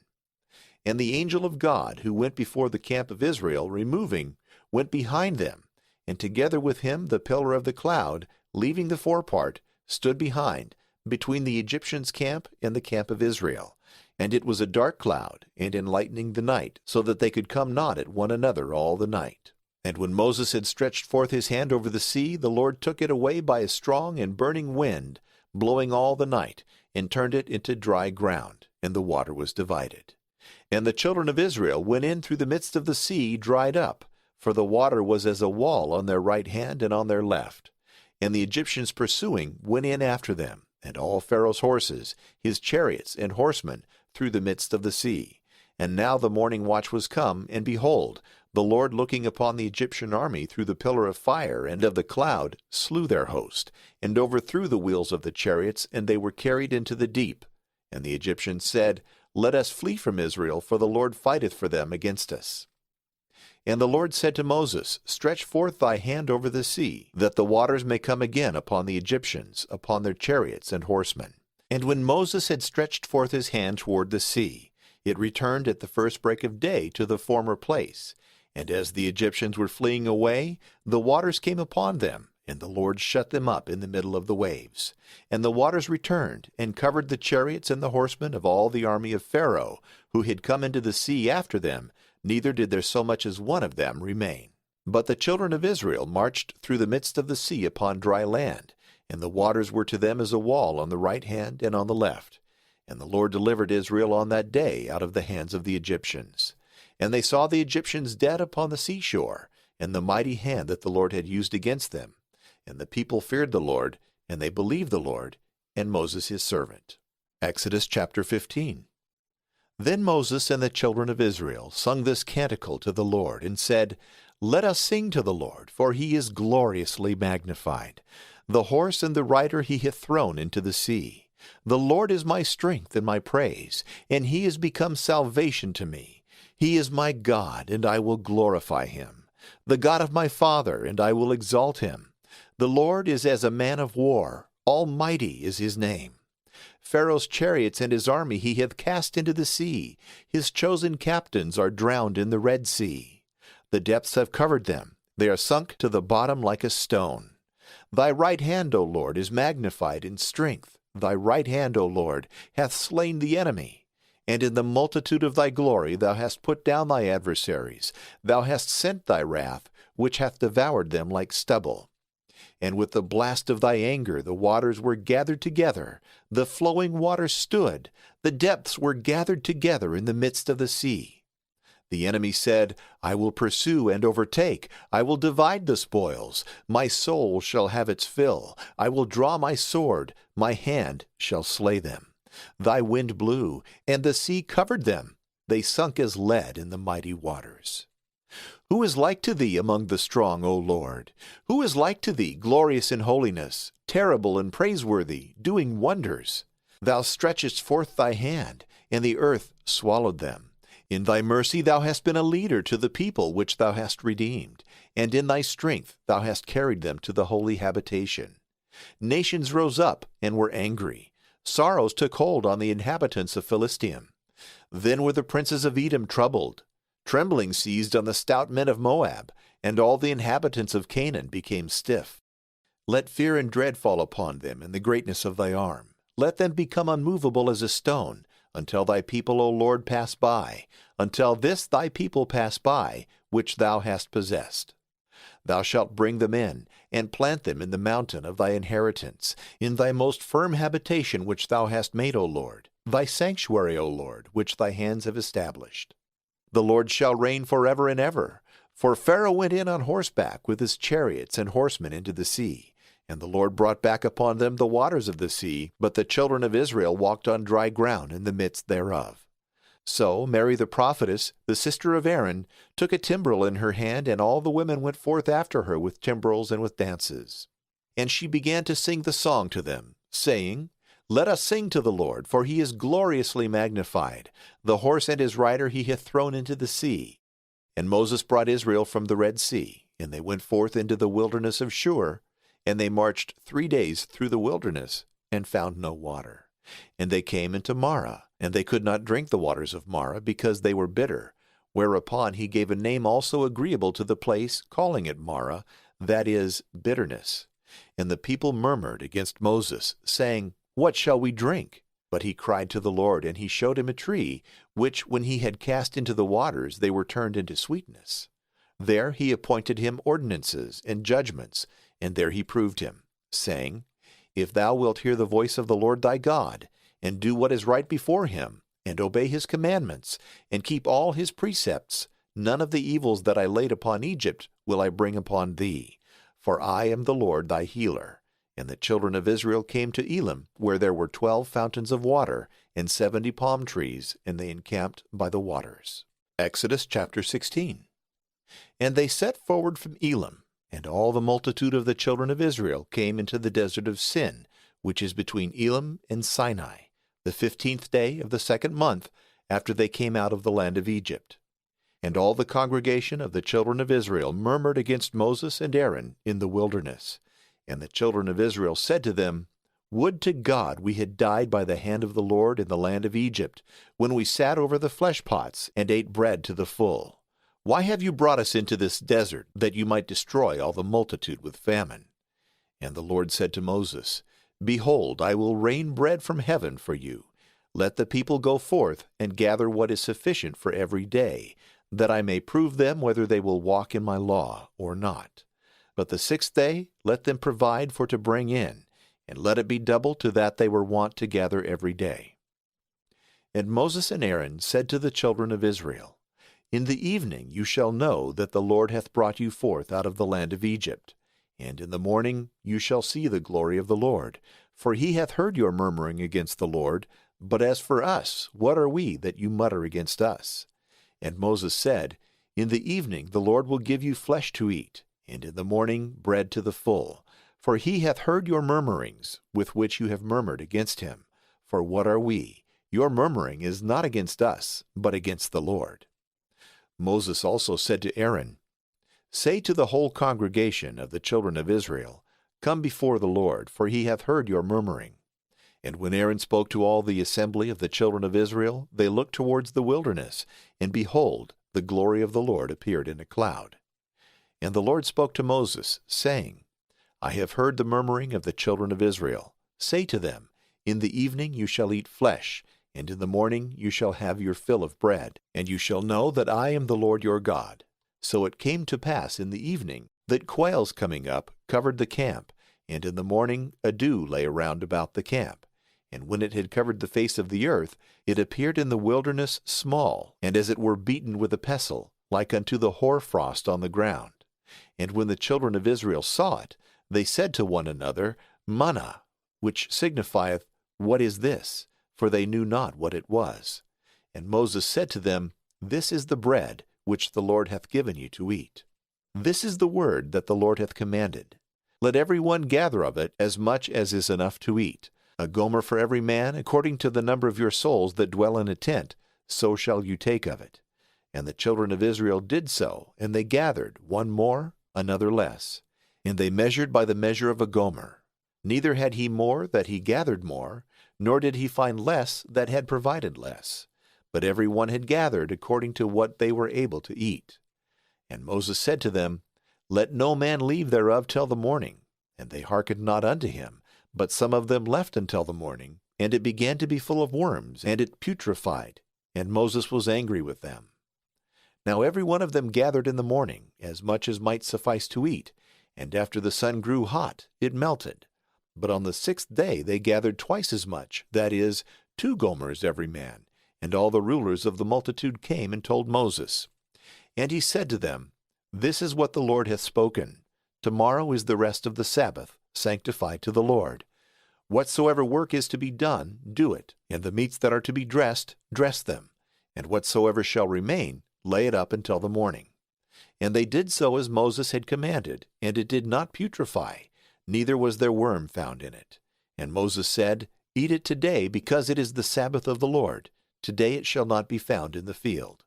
And the angel of God, who went before the camp of Israel, removing, went behind them, and together with him the pillar of the cloud, leaving the forepart, stood behind, between the Egyptians' camp and the camp of Israel. And it was a dark cloud, and enlightening the night, so that they could come not at one another all the night. And when Moses had stretched forth his hand over the sea, the Lord took it away by a strong and burning wind, blowing all the night, and turned it into dry ground, and the water was divided. And the children of Israel went in through the midst of the sea, dried up, for the water was as a wall on their right hand and on their left. And the Egyptians pursuing went in after them, and all Pharaoh's horses, his chariots and horsemen, through the midst of the sea. And now the morning watch was come, and behold, the Lord looking upon the Egyptian army through the pillar of fire and of the cloud slew their host, and overthrew the wheels of the chariots, and they were carried into the deep. And the Egyptians said, Let us flee from Israel, for the Lord fighteth for them against us. And the Lord said to Moses, Stretch forth thy hand over the sea, that the waters may come again upon the Egyptians, upon their chariots and horsemen. And when Moses had stretched forth his hand toward the sea, it returned at the first break of day to the former place. And as the Egyptians were fleeing away, the waters came upon them, and the Lord shut them up in the middle of the waves. And the waters returned, and covered the chariots and the horsemen of all the army of Pharaoh, who had come into the sea after them, neither did there so much as one of them remain. But the children of Israel marched through the midst of the sea upon dry land, and the waters were to them as a wall on the right hand and on the left. And the Lord delivered Israel on that day out of the hands of the Egyptians. And they saw the Egyptians dead upon the seashore, and the mighty hand that the Lord had used against them. And the people feared the Lord, and they believed the Lord, and Moses his servant. Exodus chapter 15. Then Moses and the children of Israel sung this canticle to the Lord, and said, Let us sing to the Lord, for he is gloriously magnified. The horse and the rider he hath thrown into the sea. The Lord is my strength and my praise, and he is become salvation to me. He is my God, and I will glorify him. The God of my father, and I will exalt him. The Lord is as a man of war. Almighty is his name. Pharaoh's chariots and his army he hath cast into the sea. His chosen captains are drowned in the Red Sea. The depths have covered them. They are sunk to the bottom like a stone. Thy right hand, O Lord, is magnified in strength. Thy right hand, O Lord, hath slain the enemy. And in the multitude of thy glory thou hast put down thy adversaries. Thou hast sent thy wrath, which hath devoured them like stubble. And with the blast of thy anger the waters were gathered together, the flowing waters stood, the depths were gathered together in the midst of the sea. The enemy said, I will pursue and overtake, I will divide the spoils, my soul shall have its fill, I will draw my sword, my hand shall slay them. Thy wind blew, and the sea covered them, they sunk as lead in the mighty waters. Who is like to thee among the strong, O Lord? Who is like to thee, glorious in holiness, terrible and praiseworthy, doing wonders? Thou stretchest forth thy hand, and the earth swallowed them. In thy mercy thou hast been a leader to the people which thou hast redeemed, and in thy strength thou hast carried them to the holy habitation. Nations rose up and were angry. Sorrows took hold on the inhabitants of Philistia. Then were the princes of Edom troubled. Trembling seized on the stout men of Moab, and all the inhabitants of Canaan became stiff. Let fear and dread fall upon them in the greatness of thy arm. Let them become unmovable as a stone, until thy people, O Lord, pass by, until this thy people pass by, which thou hast possessed. Thou shalt bring them in, and plant them in the mountain of thy inheritance, in thy most firm habitation which thou hast made, O Lord, thy sanctuary, O Lord, which thy hands have established. The Lord shall reign forever and ever. For Pharaoh went in on horseback with his chariots and horsemen into the sea, and the Lord brought back upon them the waters of the sea, but the children of Israel walked on dry ground in the midst thereof. So Mary the prophetess, the sister of Aaron, took a timbrel in her hand, and all the women went forth after her with timbrels and with dances. And she began to sing the song to them, saying, Let us sing to the Lord, for he is gloriously magnified. The horse and his rider he hath thrown into the sea. And Moses brought Israel from the Red Sea, and they went forth into the wilderness of Shur, and they marched 3 days through the wilderness, and found no water. And they came into Marah, and they could not drink the waters of Marah, because they were bitter. Whereupon he gave a name also agreeable to the place, calling it Marah, that is, bitterness. And the people murmured against Moses, saying, What shall we drink? But he cried to the Lord, and he showed him a tree, which when he had cast into the waters, they were turned into sweetness. There he appointed him ordinances and judgments, and there he proved him, saying, If thou wilt hear the voice of the Lord thy God, and do what is right before him, and obey his commandments, and keep all his precepts, none of the evils that I laid upon Egypt will I bring upon thee. For I am the Lord thy healer. And the children of Israel came to Elim, where there were 12 fountains of water, and 70 palm trees, and they encamped by the waters. Exodus chapter 16. And they set forward from Elim, and all the multitude of the children of Israel came into the desert of Sin, which is between Elim and Sinai, the 15th day of the 2nd month, after they came out of the land of Egypt. And all the congregation of the children of Israel murmured against Moses and Aaron in the wilderness. And the children of Israel said to them, Would to God we had died by the hand of the Lord in the land of Egypt, when we sat over the flesh pots and ate bread to the full. Why have you brought us into this desert, that you might destroy all the multitude with famine? And the Lord said to Moses, Behold, I will rain bread from heaven for you. Let the people go forth and gather what is sufficient for every day, that I may prove them whether they will walk in my law or not. But the 6th day let them provide for to bring in, and let it be double to that they were wont to gather every day. And Moses and Aaron said to the children of Israel, In the evening you shall know that the Lord hath brought you forth out of the land of Egypt. And in the morning you shall see the glory of the Lord, for he hath heard your murmuring against the Lord. But as for us, what are we that you mutter against us? And Moses said, In the evening the Lord will give you flesh to eat, and in the morning bread to the full. For he hath heard your murmurings, with which you have murmured against him. For what are we? Your murmuring is not against us, but against the Lord. Moses also said to Aaron, Say to the whole congregation of the children of Israel, Come before the Lord, for he hath heard your murmuring. And when Aaron spoke to all the assembly of the children of Israel, they looked towards the wilderness, and behold, the glory of the Lord appeared in a cloud. And the Lord spoke to Moses, saying, I have heard the murmuring of the children of Israel. Say to them, In the evening you shall eat flesh, and in the morning you shall have your fill of bread, and you shall know that I am the Lord your God. So it came to pass in the evening, that quails coming up covered the camp, and in the morning a dew lay around about the camp. And when it had covered the face of the earth, it appeared in the wilderness small, and as it were beaten with a pestle, like unto the hoar-frost on the ground. And when the children of Israel saw it, they said to one another, Manna, which signifieth, What is this? For they knew not what it was. And Moses said to them, This is the bread which the Lord hath given you to eat. This is the word that the Lord hath commanded. Let every one gather of it as much as is enough to eat. A gomer for every man, according to the number of your souls that dwell in a tent, so shall you take of it. And the children of Israel did so, and they gathered, one more, another less. And they measured by the measure of a gomer. Neither had he more that he gathered more, nor did he find less that had provided less. But every one had gathered according to what they were able to eat. And Moses said to them, Let no man leave thereof till the morning. And they hearkened not unto him. But some of them left until the morning, and it began to be full of worms, and it putrefied. And Moses was angry with them. Now every one of them gathered in the morning, as much as might suffice to eat, and after the sun grew hot, it melted. But on the 6th day they gathered twice as much, that is, 2 gomers every man. And all the rulers of the multitude came and told Moses. And he said to them, This is what the Lord hath spoken. Tomorrow is the rest of the Sabbath, sanctified to the Lord. Whatsoever work is to be done, do it, and the meats that are to be dressed, dress them, and whatsoever shall remain, lay it up until the morning. And they did so as Moses had commanded, and it did not putrefy, neither was there worm found in it. And Moses said, Eat it today, because it is the Sabbath of the Lord. Today it shall not be found in the field.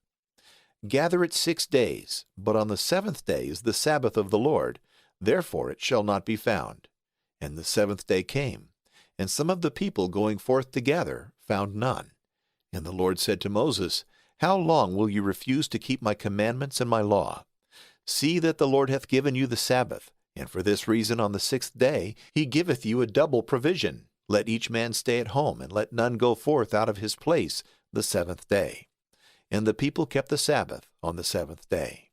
Gather it 6 days, but on the 7th day is the Sabbath of the Lord, therefore it shall not be found. And the 7th day came, and some of the people going forth to gather found none. And the Lord said to Moses, How long will you refuse to keep my commandments and my law? See that the Lord hath given you the Sabbath, and for this reason on the 6th day he giveth you a double provision. Let each man stay at home, and let none go forth out of his place the 7th day. And the people kept the Sabbath on the 7th day.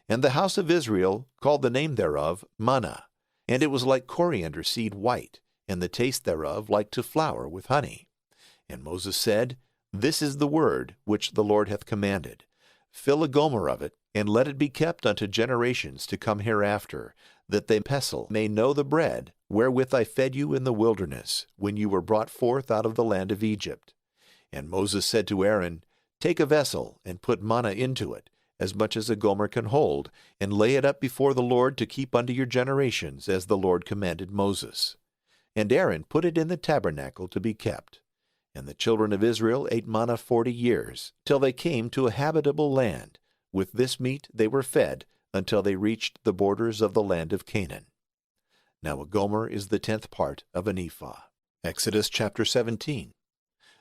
And the house of Israel called the name thereof manna, and it was like coriander seed white, and the taste thereof like to flour with honey. And Moses said, This is the word which the Lord hath commanded. Fill a gomer of it, and let it be kept unto generations to come hereafter, that the pestle may know the bread wherewith I fed you in the wilderness, when you were brought forth out of the land of Egypt. And Moses said to Aaron, Take a vessel, and put manna into it, as much as a gomer can hold, and lay it up before the Lord to keep unto your generations, as the Lord commanded Moses. And Aaron put it in the tabernacle to be kept. And the children of Israel ate manna 40 years, till they came to a habitable land. With this meat they were fed, until they reached the borders of the land of Canaan. Now a gomer is the 10th part of an ephah. Exodus chapter 17.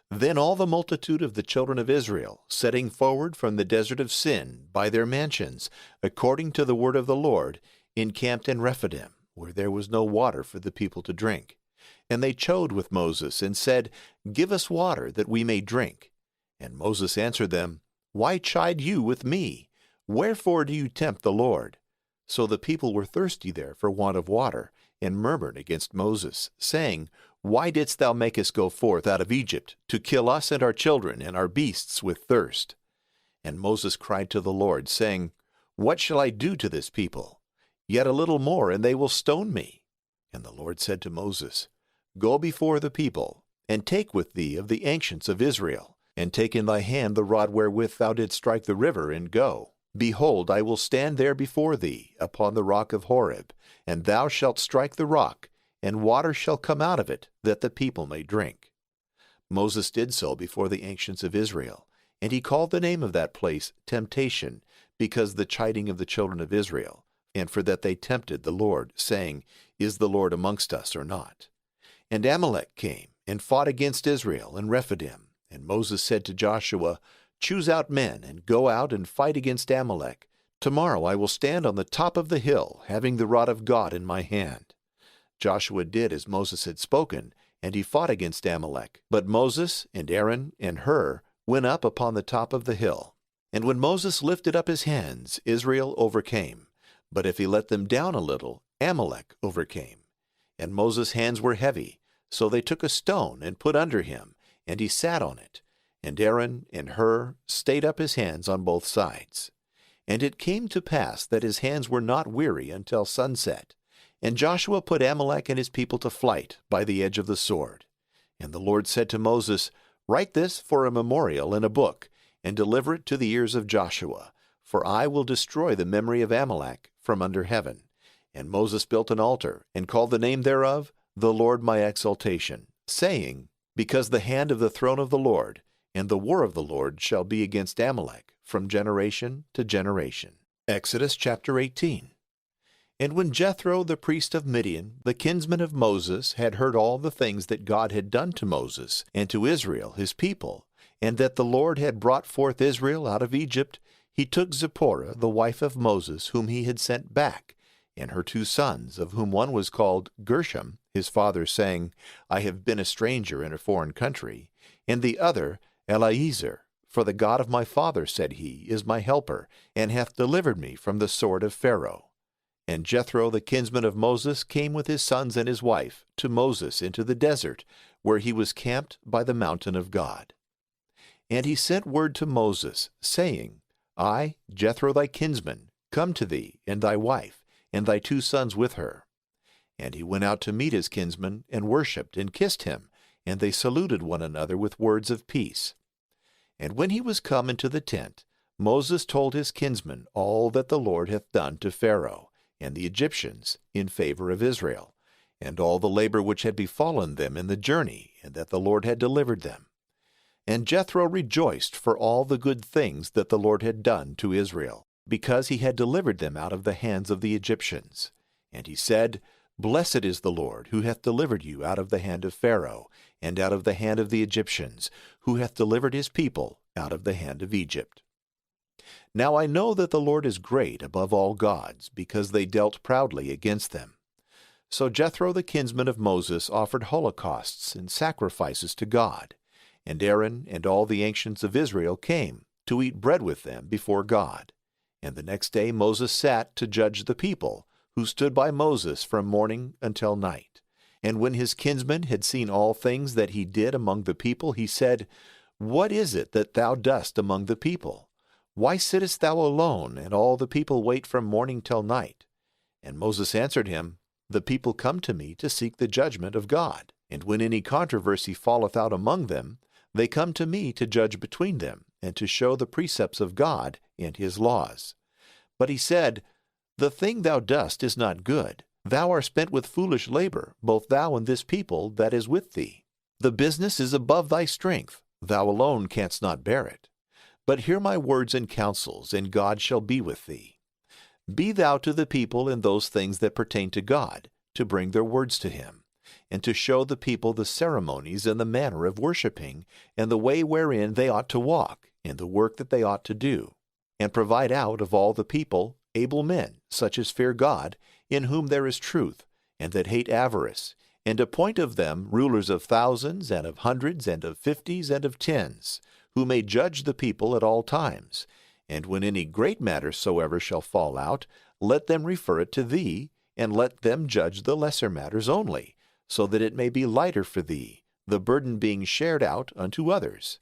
Then all the multitude of the children of Israel, setting forward from the desert of Sin by their mansions, according to the word of the Lord, encamped in Rephidim, where there was no water for the people to drink. And they chode with Moses, and said, Give us water, that we may drink. And Moses answered them, Why chide you with me? Wherefore do you tempt the Lord? So the people were thirsty there for want of water, and murmured against Moses, saying, Why didst thou make us go forth out of Egypt, to kill us and our children and our beasts with thirst? And Moses cried to the Lord, saying, What shall I do to this people? Yet a little more, and they will stone me. And the Lord said to Moses, Go before the people, and take with thee of the ancients of Israel, and take in thy hand the rod wherewith thou didst strike the river, and go. Behold, I will stand there before thee upon the rock of Horeb, and thou shalt strike the rock, and water shall come out of it, that the people may drink. Moses did so before the ancients of Israel, and he called the name of that place Temptation, because the chiding of the children of Israel, and for that they tempted the Lord, saying, Is the Lord amongst us or not? And Amalek came, and fought against Israel in Rephidim. And Moses said to Joshua, Choose out men, and go out and fight against Amalek. Tomorrow I will stand on the top of the hill, having the rod of God in my hand. Joshua did as Moses had spoken, and he fought against Amalek. But Moses and Aaron and Hur went up upon the top of the hill. And when Moses lifted up his hands, Israel overcame. But if he let them down a little, Amalek overcame. And Moses' hands were heavy, so they took a stone and put under him, and he sat on it. And Aaron and Hur stayed up his hands on both sides. And it came to pass that his hands were not weary until sunset. And Joshua put Amalek and his people to flight by the edge of the sword. And the Lord said to Moses, Write this for a memorial in a book, and deliver it to the ears of Joshua, for I will destroy the memory of Amalek from under heaven. And Moses built an altar, and called the name thereof, The Lord my exaltation, saying, Because the hand of the throne of the Lord, and the war of the Lord shall be against Amalek from generation to generation. Exodus chapter 18. And when Jethro the priest of Midian, the kinsman of Moses, had heard all the things that God had done to Moses and to Israel his people, and that the Lord had brought forth Israel out of Egypt, he took Zipporah, the wife of Moses, whom he had sent back, and her 2 sons, of whom one was called Gershom, his father saying, I have been a stranger in a foreign country, and the other Eliezer, for the God of my father, said he, is my helper, and hath delivered me from the sword of Pharaoh. And Jethro the kinsman of Moses came with his sons and his wife to Moses into the desert, where he was camped by the mountain of God. And he sent word to Moses, saying, I, Jethro thy kinsman, come to thee, and thy wife, and thy 2 sons with her. And he went out to meet his kinsman, and worshipped, and kissed him, and they saluted one another with words of peace. And when he was come into the tent, Moses told his kinsman all that the Lord hath done to Pharaoh and the Egyptians in favor of Israel, and all the labor which had befallen them in the journey, and that the Lord had delivered them. And Jethro rejoiced for all the good things that the Lord had done to Israel, because he had delivered them out of the hands of the Egyptians. And he said, Blessed is the Lord, who hath delivered you out of the hand of Pharaoh, and out of the hand of the Egyptians, who hath delivered his people out of the hand of Egypt. Now I know that the Lord is great above all gods, because they dealt proudly against them. So Jethro the kinsman of Moses offered holocausts and sacrifices to God, and Aaron and all the ancients of Israel came to eat bread with them before God. And the next day Moses sat to judge the people, who stood by Moses from morning until night. And when his kinsman had seen all things that he did among the people, he said, What is it that thou dost among the people? Why sittest thou alone, and all the people wait from morning till night? And Moses answered him, The people come to me to seek the judgment of God. And when any controversy falleth out among them, they come to me to judge between them, and to show the precepts of God and his laws. But he said, The thing thou dost is not good. Thou art spent with foolish labor, both thou and this people that is with thee. The business is above thy strength. Thou alone canst not bear it. But hear my words and counsels, and God shall be with thee. Be thou to the people in those things that pertain to God, to bring their words to him, and to show the people the ceremonies and the manner of worshipping, and the way wherein they ought to walk, and the work that they ought to do. And provide out of all the people able men, such as fear God, in whom there is truth, and that hate avarice, and appoint of them rulers of thousands, and of hundreds, and of 50s, and of 10s, who may judge the people at all times. And when any great matter soever shall fall out, let them refer it to thee, and let them judge the lesser matters only, so that it may be lighter for thee, the burden being shared out unto others.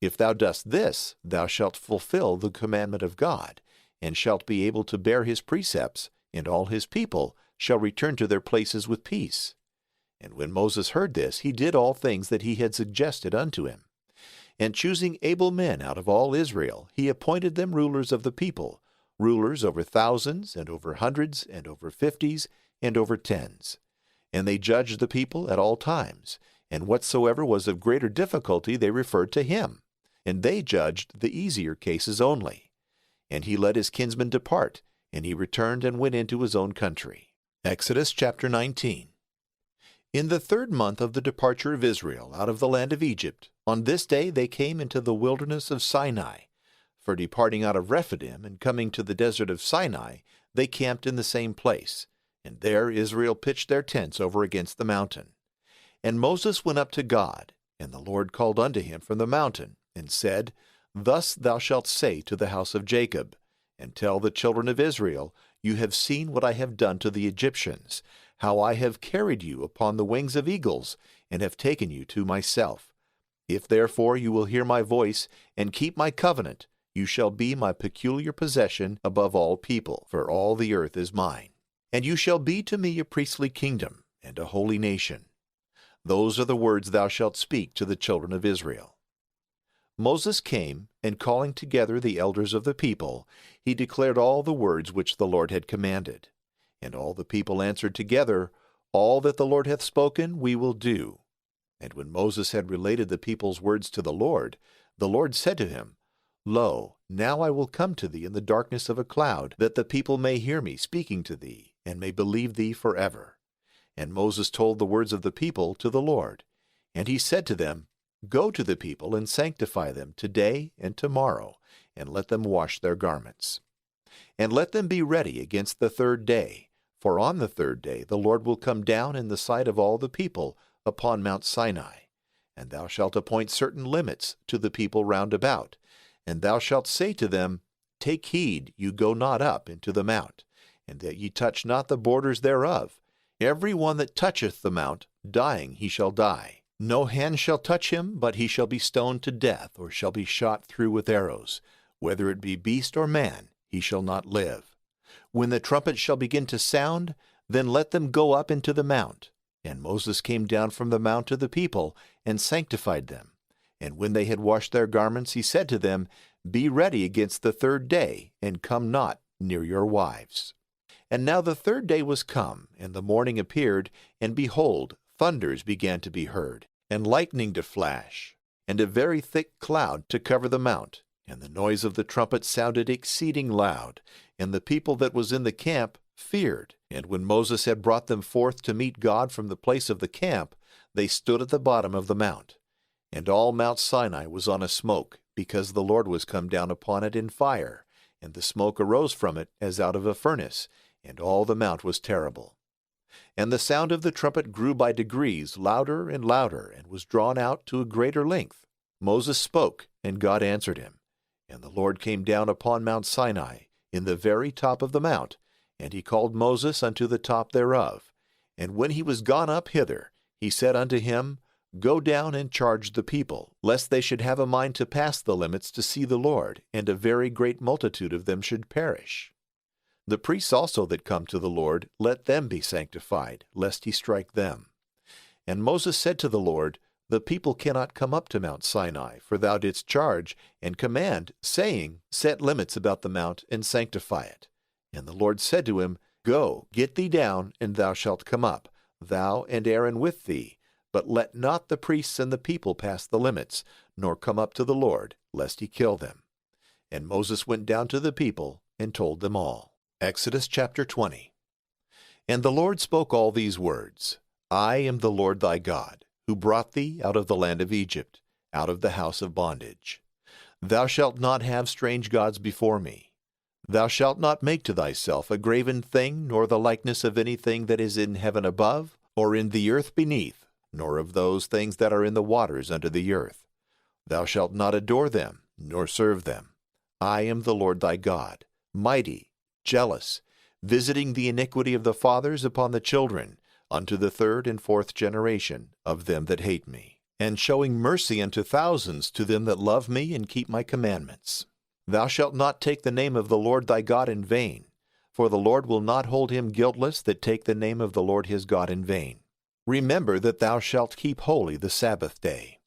If thou dost this, thou shalt fulfill the commandment of God, and shalt be able to bear his precepts, and all his people shall return to their places with peace. And when Moses heard this, he did all things that he had suggested unto him. And choosing able men out of all Israel, he appointed them rulers of the people, rulers over thousands, and over hundreds, and over 50s, and over 10s. And they judged the people at all times, and whatsoever was of greater difficulty they referred to him, and they judged the easier cases only. And he let his kinsmen depart, and he returned and went into his own country. Exodus chapter 19. In the 3rd month of the departure of Israel out of the land of Egypt, on this day they came into the wilderness of Sinai. For departing out of Rephidim and coming to the desert of Sinai, they camped in the same place, and there Israel pitched their tents over against the mountain. And Moses went up to God, and the Lord called unto him from the mountain, and said, Thus thou shalt say to the house of Jacob, and tell the children of Israel, You have seen what I have done to the Egyptians, how I have carried you upon the wings of eagles, and have taken you to myself. If therefore you will hear my voice, and keep my covenant, you shall be my peculiar possession above all people, for all the earth is mine. And you shall be to me a priestly kingdom, and a holy nation. Those are the words thou shalt speak to the children of Israel. Moses came, and calling together the elders of the people, he declared all the words which the Lord had commanded. And all the people answered together, All that the Lord hath spoken we will do. And when Moses had related the people's words to the Lord said to him, Lo, now I will come to thee in the darkness of a cloud, that the people may hear me speaking to thee, and may believe thee forever. And Moses told the words of the people to the Lord. And he said to them, Go to the people and sanctify them today and tomorrow, and let them wash their garments. And let them be ready against the third day, for on the third day the Lord will come down in the sight of all the people upon Mount Sinai. And thou shalt appoint certain limits to the people round about, and thou shalt say to them, Take heed you go not up into the mount, and that ye touch not the borders thereof. Every one that toucheth the mount, dying he shall die. No hand shall touch him, but he shall be stoned to death, or shall be shot through with arrows. Whether it be beast or man, he shall not live. When the trumpet shall begin to sound, then let them go up into the mount. And Moses came down from the mount to the people, and sanctified them. And when they had washed their garments, he said to them, Be ready against the third day, and come not near your wives. And now the third day was come, and the morning appeared, and behold, thunders began to be heard, and lightning to flash, and a very thick cloud to cover the mount. And the noise of the trumpet sounded exceeding loud, and the people that was in the camp feared. And when Moses had brought them forth to meet God from the place of the camp, they stood at the bottom of the mount. And all Mount Sinai was on a smoke, because the Lord was come down upon it in fire, and the smoke arose from it as out of a furnace, and all the mount was terrible. And the sound of the trumpet grew by degrees louder and louder, and was drawn out to a greater length. Moses spoke, and God answered him. And the Lord came down upon Mount Sinai, in the very top of the mount, and he called Moses unto the top thereof. And when he was gone up hither, he said unto him, Go down and charge the people, lest they should have a mind to pass the limits to see the Lord, and a very great multitude of them should perish. The priests also that come to the Lord, let them be sanctified, lest he strike them. And Moses said to the Lord, The people cannot come up to Mount Sinai, for thou didst charge and command, saying, Set limits about the mount, and sanctify it. And the Lord said to him, Go, get thee down, and thou shalt come up, thou and Aaron with thee. But let not the priests and the people pass the limits, nor come up to the Lord, lest he kill them. And Moses went down to the people, and told them all. Exodus chapter 20. And the Lord spoke all these words, I am the Lord thy God, who brought thee out of the land of Egypt, out of the house of bondage. Thou shalt not have strange gods before me. Thou shalt not make to thyself a graven thing, nor the likeness of anything that is in heaven above, or in the earth beneath, nor of those things that are in the waters under the earth. Thou shalt not adore them, nor serve them. I am the Lord thy God, mighty, jealous, visiting the iniquity of the fathers upon the children, unto the third and fourth generation of them that hate me, and showing mercy unto thousands to them that love me and keep my commandments. Thou shalt not take the name of the Lord thy God in vain, for the Lord will not hold him guiltless that take the name of the Lord his God in vain. Remember that thou shalt keep holy the Sabbath day.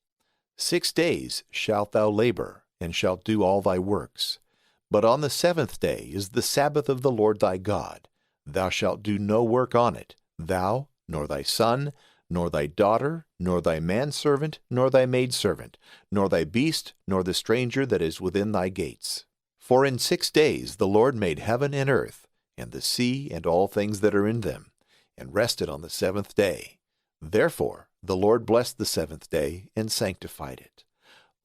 6 days shalt thou labor, and shalt do all thy works. But on the seventh day is the Sabbath of the Lord thy God. Thou shalt do no work on it, thou, nor thy son, nor thy daughter, nor thy manservant, nor thy maidservant, nor thy beast, nor the stranger that is within thy gates. For in 6 days the Lord made heaven and earth, and the sea and all things that are in them, and rested on the seventh day. Therefore the Lord blessed the seventh day, and sanctified it.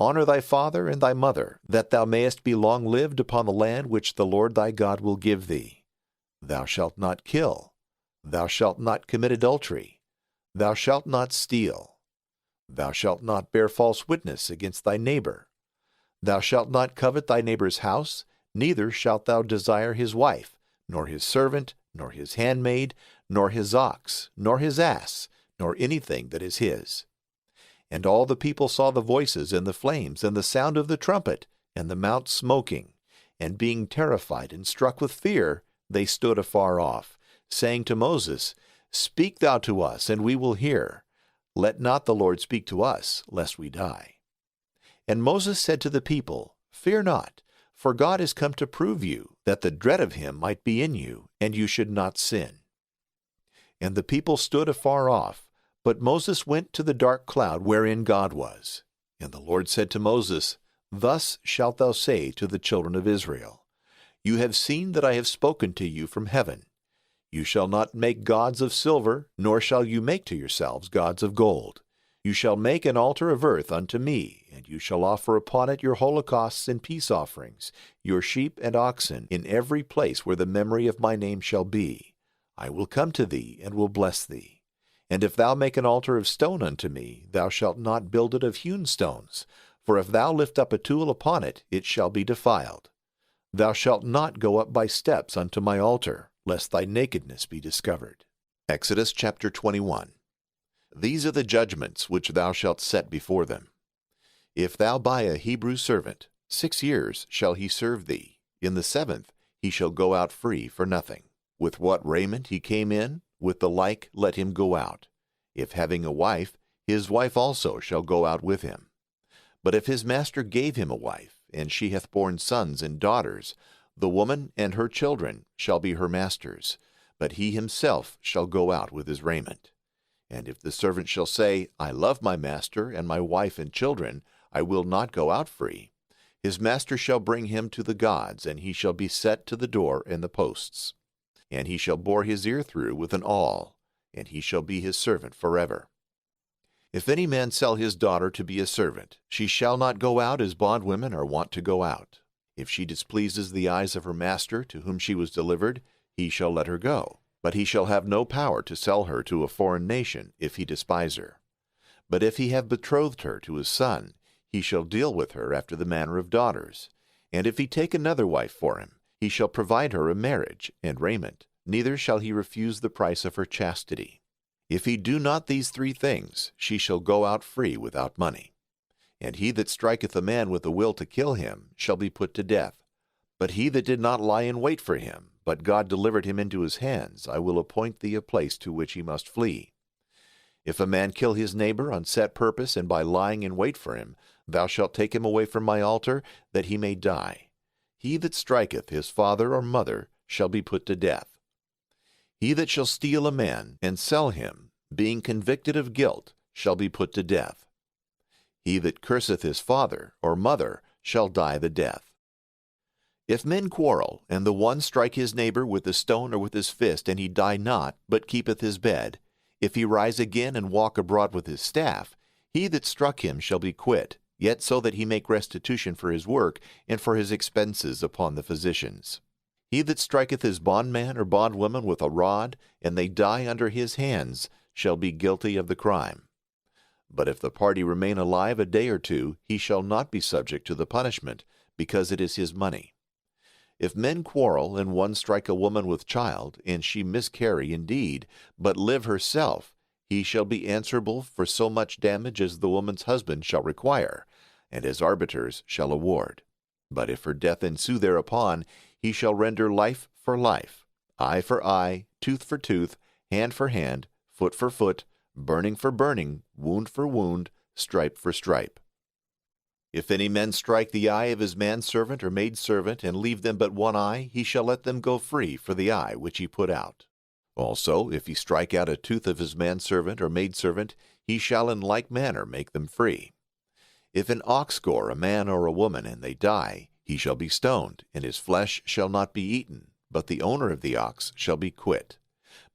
Honor thy father and thy mother, that thou mayest be long-lived upon the land which the Lord thy God will give thee. Thou shalt not kill. Thou shalt not commit adultery. Thou shalt not steal. Thou shalt not bear false witness against thy neighbor. Thou shalt not covet thy neighbor's house, neither shalt thou desire his wife, nor his servant, nor his handmaid, nor his ox, nor his ass, nor anything that is his. And all the people saw the voices and the flames and the sound of the trumpet and the mount smoking, and being terrified and struck with fear, they stood afar off, saying to Moses, Speak thou to us, and we will hear. Let not the Lord speak to us, lest we die. And Moses said to the people, Fear not, for God is come to prove you, that the dread of him might be in you, and you should not sin. And the people stood afar off, but Moses went to the dark cloud wherein God was. And the Lord said to Moses, Thus shalt thou say to the children of Israel, You have seen that I have spoken to you from heaven. You shall not make gods of silver, nor shall you make to yourselves gods of gold. You shall make an altar of earth unto me, and you shall offer upon it your holocausts and peace offerings, your sheep and oxen, in every place where the memory of my name shall be. I will come to thee, and will bless thee. And if thou make an altar of stone unto me, thou shalt not build it of hewn stones, for if thou lift up a tool upon it, it shall be defiled. Thou shalt not go up by steps unto my altar, lest thy nakedness be discovered. Exodus chapter 21. These are the judgments which thou shalt set before them. If thou buy a Hebrew servant, 6 years shall he serve thee. In the 7th he shall go out free for nothing. With what raiment he came in, with the like let him go out. If having a wife, his wife also shall go out with him. But if his master gave him a wife, and she hath borne sons and daughters, the woman and her children shall be her master's, but he himself shall go out with his raiment. And if the servant shall say, I love my master and my wife and children, I will not go out free, his master shall bring him to the gods, and he shall be set to the door and the posts. And he shall bore his ear through with an awl, and he shall be his servant forever. If any man sell his daughter to be a servant, she shall not go out as bondwomen are wont to go out. If she displeases the eyes of her master, to whom she was delivered, he shall let her go. But he shall have no power to sell her to a foreign nation, if he despise her. But if he have betrothed her to his son, he shall deal with her after the manner of daughters. And if he take another wife for him, he shall provide her a marriage and raiment, neither shall he refuse the price of her chastity. If he do not these 3 things, she shall go out free without money. And he that striketh a man with a will to kill him shall be put to death. But he that did not lie in wait for him, but God delivered him into his hands, I will appoint thee a place to which he must flee. If a man kill his neighbor on set purpose, and by lying in wait for him, thou shalt take him away from my altar, that he may die. He that striketh his father or mother shall be put to death. He that shall steal a man and sell him, being convicted of guilt, shall be put to death. He that curseth his father or mother shall die the death. If men quarrel, and the one strike his neighbor with a stone or with his fist, and he die not, but keepeth his bed, if he rise again and walk abroad with his staff, he that struck him shall be quit, yet so that he make restitution for his work, and for his expenses upon the physicians. He that striketh his bondman or bondwoman with a rod, and they die under his hands, shall be guilty of the crime. But if the party remain alive a day or 2, he shall not be subject to the punishment, because it is his money. If men quarrel, and one strike a woman with child, and she miscarry indeed, but live herself, he shall be answerable for so much damage as the woman's husband shall require, and as arbiters shall award. But if her death ensue thereupon, he shall render life for life, eye for eye, tooth for tooth, hand for hand, foot for foot, burning for burning, wound for wound, stripe for stripe. If any man strike the eye of his manservant or maidservant, and leave them but one eye, he shall let them go free for the eye which he put out. Also, if he strike out a tooth of his manservant or maidservant, he shall in like manner make them free. If an ox gore a man or a woman, and they die, he shall be stoned, and his flesh shall not be eaten, but the owner of the ox shall be quit.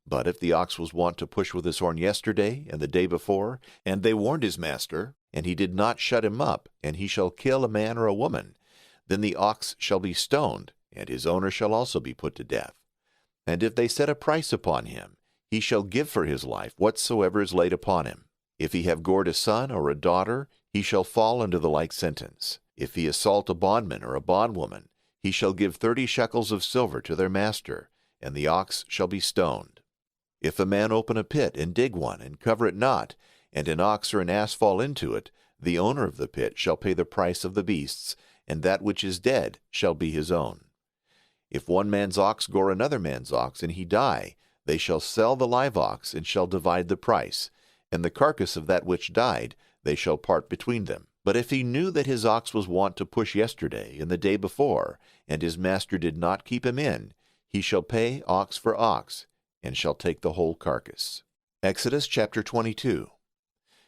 But if the ox was wont to push with his horn yesterday and the day before, and they warned his master, and he did not shut him up, and he shall kill a man or a woman, then the ox shall be stoned, and his owner shall also be put to death. And if they set a price upon him, he shall give for his life whatsoever is laid upon him. If he have gored a son or a daughter, he shall fall under the like sentence. If he assault a bondman or a bondwoman, he shall give 30 shekels of silver to their master, and the ox shall be stoned. If a man open a pit and dig one, and cover it not, and an ox or an ass fall into it, the owner of the pit shall pay the price of the beasts, and that which is dead shall be his own. If one man's ox gore another man's ox, and he die, they shall sell the live ox, and shall divide the price, and the carcass of that which died they shall part between them. But if he knew that his ox was wont to push yesterday and the day before, and his master did not keep him in, he shall pay ox for ox, and shall take the whole carcass. Exodus chapter 22.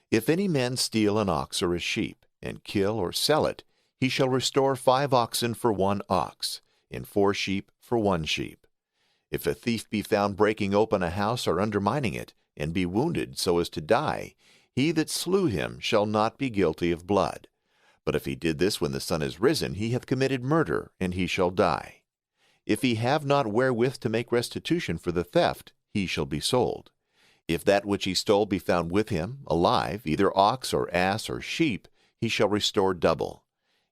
If any man steal an ox or a sheep, and kill or sell it, he shall restore 5 oxen for 1 ox, and 4 sheep for 1 sheep. If a thief be found breaking open a house or undermining it, and be wounded so as to die, he that slew him shall not be guilty of blood. But if he did this when the sun is risen, he hath committed murder, and he shall die. If he have not wherewith to make restitution for the theft, he shall be sold. If that which he stole be found with him, alive, either ox or ass or sheep, he shall restore double.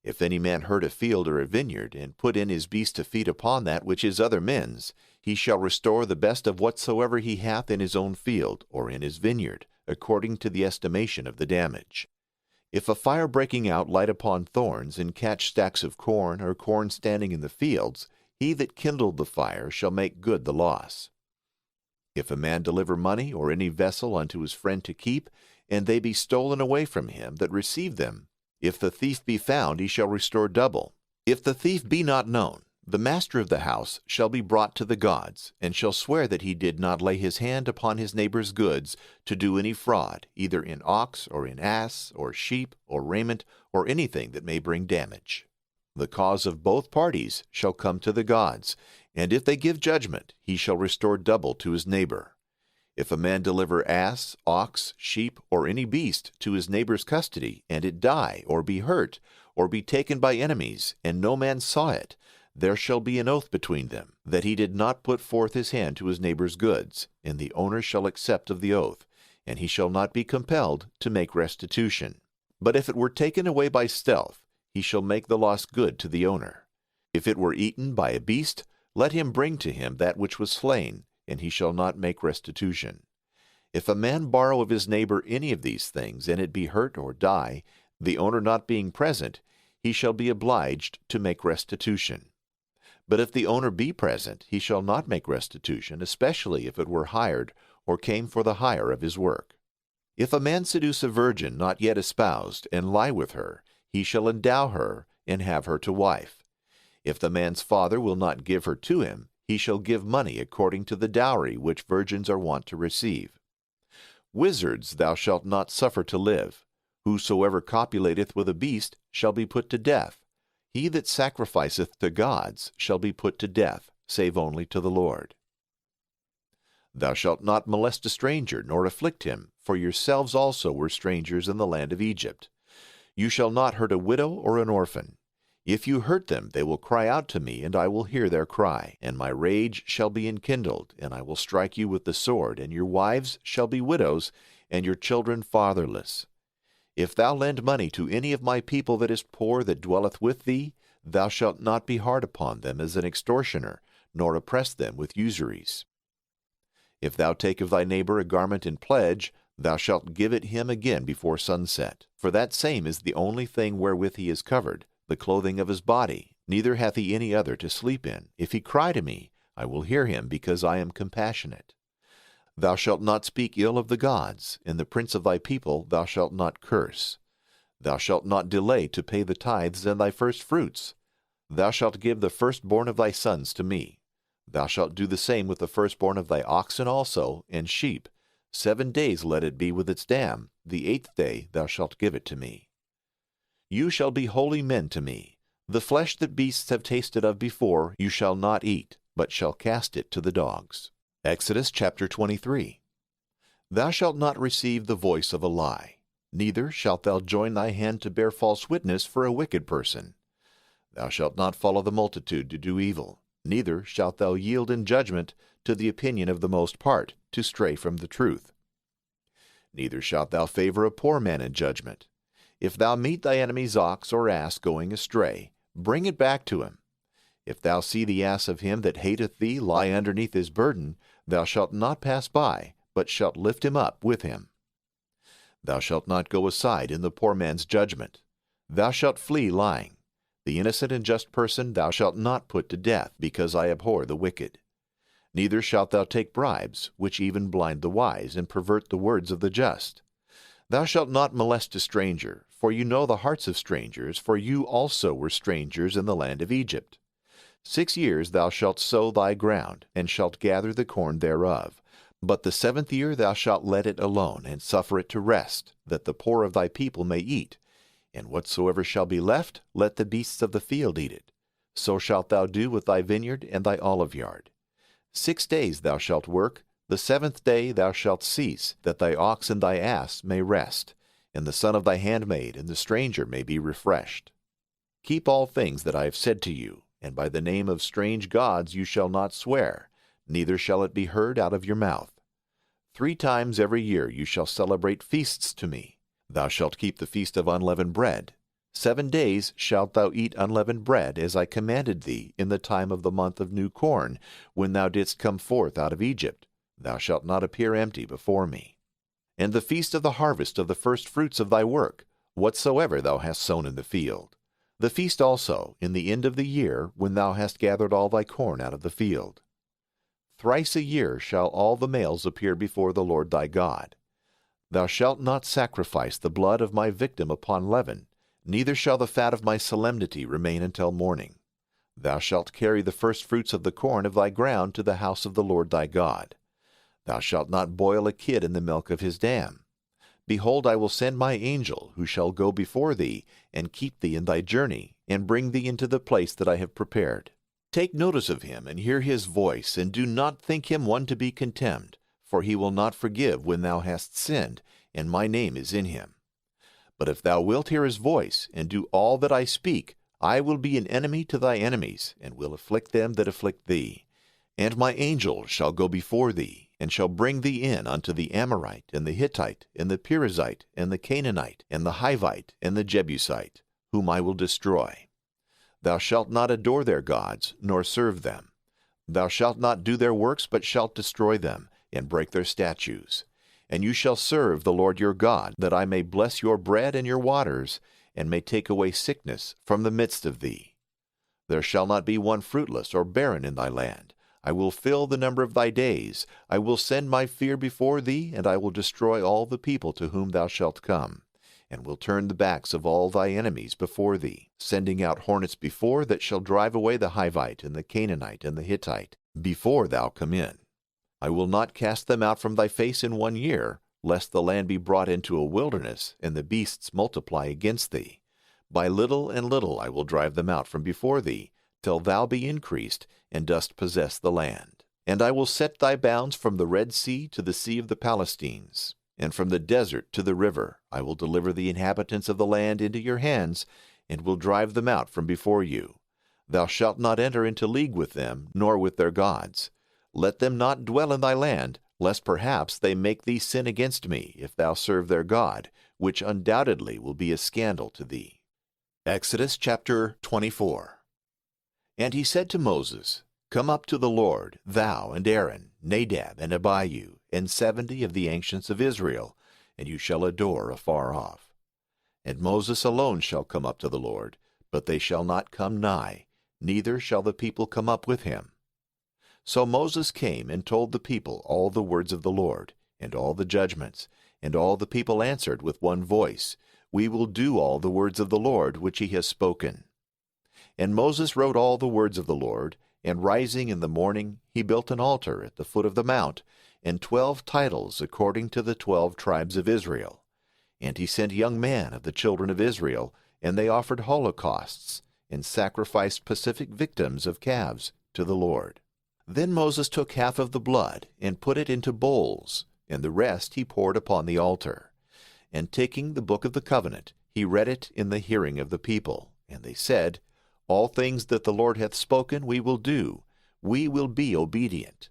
If any man hurt a field or a vineyard, and put in his beast to feed upon that which is other men's, he shall restore the best of whatsoever he hath in his own field, or in his vineyard, according to the estimation of the damage. If a fire breaking out light upon thorns, and catch stacks of corn, or corn standing in the fields, he that kindled the fire shall make good the loss. If a man deliver money or any vessel unto his friend to keep, and they be stolen away from him that received them, if the thief be found, he shall restore double. If the thief be not known, the master of the house shall be brought to the gods, and shall swear that he did not lay his hand upon his neighbor's goods to do any fraud, either in ox, or in ass, or sheep, or raiment, or anything that may bring damage. The cause of both parties shall come to the gods, and if they give judgment, he shall restore double to his neighbor. If a man deliver ass, ox, sheep, or any beast to his neighbor's custody, and it die, or be hurt, or be taken by enemies, and no man saw it, there shall be an oath between them, that he did not put forth his hand to his neighbor's goods, and the owner shall accept of the oath, and he shall not be compelled to make restitution. But if it were taken away by stealth, he shall make the loss good to the owner. If it were eaten by a beast, let him bring to him that which was slain, and he shall not make restitution. If a man borrow of his neighbor any of these things, and it be hurt or die, the owner not being present, he shall be obliged to make restitution. But if the owner be present, he shall not make restitution, especially if it were hired, or came for the hire of his work. If a man seduce a virgin not yet espoused, and lie with her, he shall endow her, and have her to wife. If the man's father will not give her to him, he shall give money according to the dowry which virgins are wont to receive. Wizards thou shalt not suffer to live. Whosoever copulateth with a beast shall be put to death. He that sacrificeth to gods shall be put to death, save only to the Lord. Thou shalt not molest a stranger, nor afflict him, for yourselves also were strangers in the land of Egypt. You shall not hurt a widow or an orphan. If you hurt them, they will cry out to me, and I will hear their cry. And my rage shall be enkindled, and I will strike you with the sword, and your wives shall be widows, and your children fatherless. If thou lend money to any of my people that is poor that dwelleth with thee, thou shalt not be hard upon them as an extortioner, nor oppress them with usuries. If thou take of thy neighbor a garment in pledge, thou shalt give it him again before sunset. For that same is the only thing wherewith he is covered, the clothing of his body, neither hath he any other to sleep in. If he cry to me, I will hear him, because I am compassionate. Thou shalt not speak ill of the gods, and the prince of thy people thou shalt not curse. Thou shalt not delay to pay the tithes and thy first fruits. Thou shalt give the firstborn of thy sons to me. Thou shalt do the same with the firstborn of thy oxen also, and sheep. 7 days let it be with its dam. The 8th day thou shalt give it to me. You shall be holy men to me. The flesh that beasts have tasted of before you shall not eat, but shall cast it to the dogs. Exodus chapter 23. Thou shalt not receive the voice of a lie, neither shalt thou join thy hand to bear false witness for a wicked person. Thou shalt not follow the multitude to do evil, neither shalt thou yield in judgment to the opinion of the most part, to stray from the truth. Neither shalt thou favor a poor man in judgment. If thou meet thy enemy's ox or ass going astray, bring it back to him. If thou see the ass of him that hateth thee lie underneath his burden, thou shalt not pass by, but shalt lift him up with him. Thou shalt not go aside in the poor man's judgment. Thou shalt flee lying. The innocent and just person thou shalt not put to death, because I abhor the wicked. Neither shalt thou take bribes, which even blind the wise, and pervert the words of the just. Thou shalt not molest a stranger, for you know the hearts of strangers, for you also were strangers in the land of Egypt. 6 years thou shalt sow thy ground, and shalt gather the corn thereof. But the 7th year thou shalt let it alone, and suffer it to rest, that the poor of thy people may eat. And whatsoever shall be left, let the beasts of the field eat it. So shalt thou do with thy vineyard and thy olive yard. 6 days thou shalt work, the 7th day thou shalt cease, that thy ox and thy ass may rest, and the son of thy handmaid and the stranger may be refreshed. Keep all things that I have said to you, and by the name of strange gods you shall not swear, neither shall it be heard out of your mouth. 3 times every year you shall celebrate feasts to me. Thou shalt keep the feast of unleavened bread. 7 days shalt thou eat unleavened bread, as I commanded thee, in the time of the month of new corn, when thou didst come forth out of Egypt. Thou shalt not appear empty before me. And the feast of the harvest of the first fruits of thy work, whatsoever thou hast sown in the field. The feast also in the end of the year, when thou hast gathered all thy corn out of the field. Thrice a year shall all the males appear before the Lord thy God. Thou shalt not sacrifice the blood of my victim upon leaven, neither shall the fat of my solemnity remain until morning. Thou shalt carry the first fruits of the corn of thy ground to the house of the Lord thy God. Thou shalt not boil a kid in the milk of his dam. Behold, I will send my angel, who shall go before thee, and keep thee in thy journey, and bring thee into the place that I have prepared. Take notice of him, and hear his voice, and do not think him one to be contemned, for he will not forgive when thou hast sinned, and my name is in him. But if thou wilt hear his voice, and do all that I speak, I will be an enemy to thy enemies, and will afflict them that afflict thee. And my angel shall go before thee, and shall bring thee in unto the Amorite, and the Hittite, and the Perizzite, and the Canaanite, and the Hivite, and the Jebusite, whom I will destroy. Thou shalt not adore their gods, nor serve them. Thou shalt not do their works, but shalt destroy them, and break their statues. And you shall serve the Lord your God, that I may bless your bread and your waters, and may take away sickness from the midst of thee. There shall not be one fruitless or barren in thy land. I will fill the number of thy days. I will send my fear before thee, and I will destroy all the people to whom thou shalt come, and will turn the backs of all thy enemies before thee, sending out hornets before that shall drive away the Hivite, and the Canaanite, and the Hittite, before thou come in. I will not cast them out from thy face in 1 year, lest the land be brought into a wilderness, and the beasts multiply against thee. By little and little I will drive them out from before thee, till thou be increased, and dost possess the land. And I will set thy bounds from the Red Sea to the sea of the Palestines, and from the desert to the river. I will deliver the inhabitants of the land into your hands, and will drive them out from before you. Thou shalt not enter into league with them, nor with their gods. Let them not dwell in thy land, lest perhaps they make thee sin against me, if thou serve their God, which undoubtedly will be a scandal to thee. Exodus chapter 24. And he said to Moses, Come up to the Lord, thou and Aaron, Nadab and Abihu, and 70 of the ancients of Israel, and you shall adore afar off. And Moses alone shall come up to the Lord, but they shall not come nigh, neither shall the people come up with him. So Moses came and told the people all the words of the Lord, and all the judgments, and all the people answered with one voice, We will do all the words of the Lord which he has spoken. And Moses wrote all the words of the Lord, and rising in the morning he built an altar at the foot of the mount, and 12 titles according to the 12 tribes of Israel. And he sent young men of the children of Israel, and they offered holocausts, and sacrificed pacific victims of calves to the Lord. Then Moses took half of the blood, and put it into bowls, and the rest he poured upon the altar. And taking the book of the covenant, he read it in the hearing of the people. And they said, All things that the Lord hath spoken we will do. We will be obedient.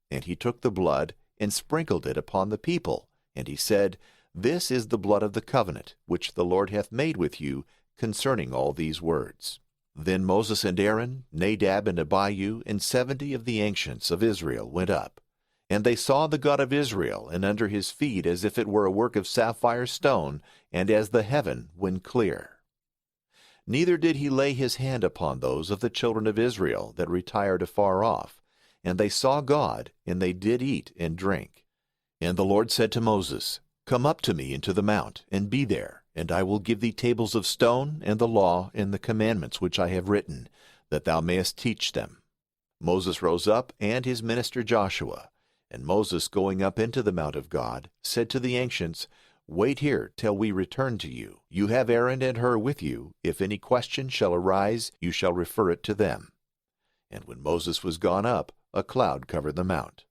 And he took the blood, and sprinkled it upon the people. And he said, This is the blood of the covenant, which the Lord hath made with you concerning all these words. Then Moses and Aaron, Nadab and Abihu, and 70 of the ancients of Israel went up. And they saw the God of Israel, and under his feet as if it were a work of sapphire stone, and as the heaven when clear. Neither did he lay his hand upon those of the children of Israel that retired afar off. And they saw God, and they did eat and drink. And the Lord said to Moses, Come up to me into the mount, and be there, and I will give thee tables of stone, and the law, and the commandments which I have written, that thou mayest teach them. Moses rose up, and his minister Joshua. And Moses, going up into the mount of God, said to the ancients, Wait here till we return to you. You have Aaron and Hur with you. If any question shall arise, you shall refer it to them. And when Moses was gone up, a cloud covered the mount.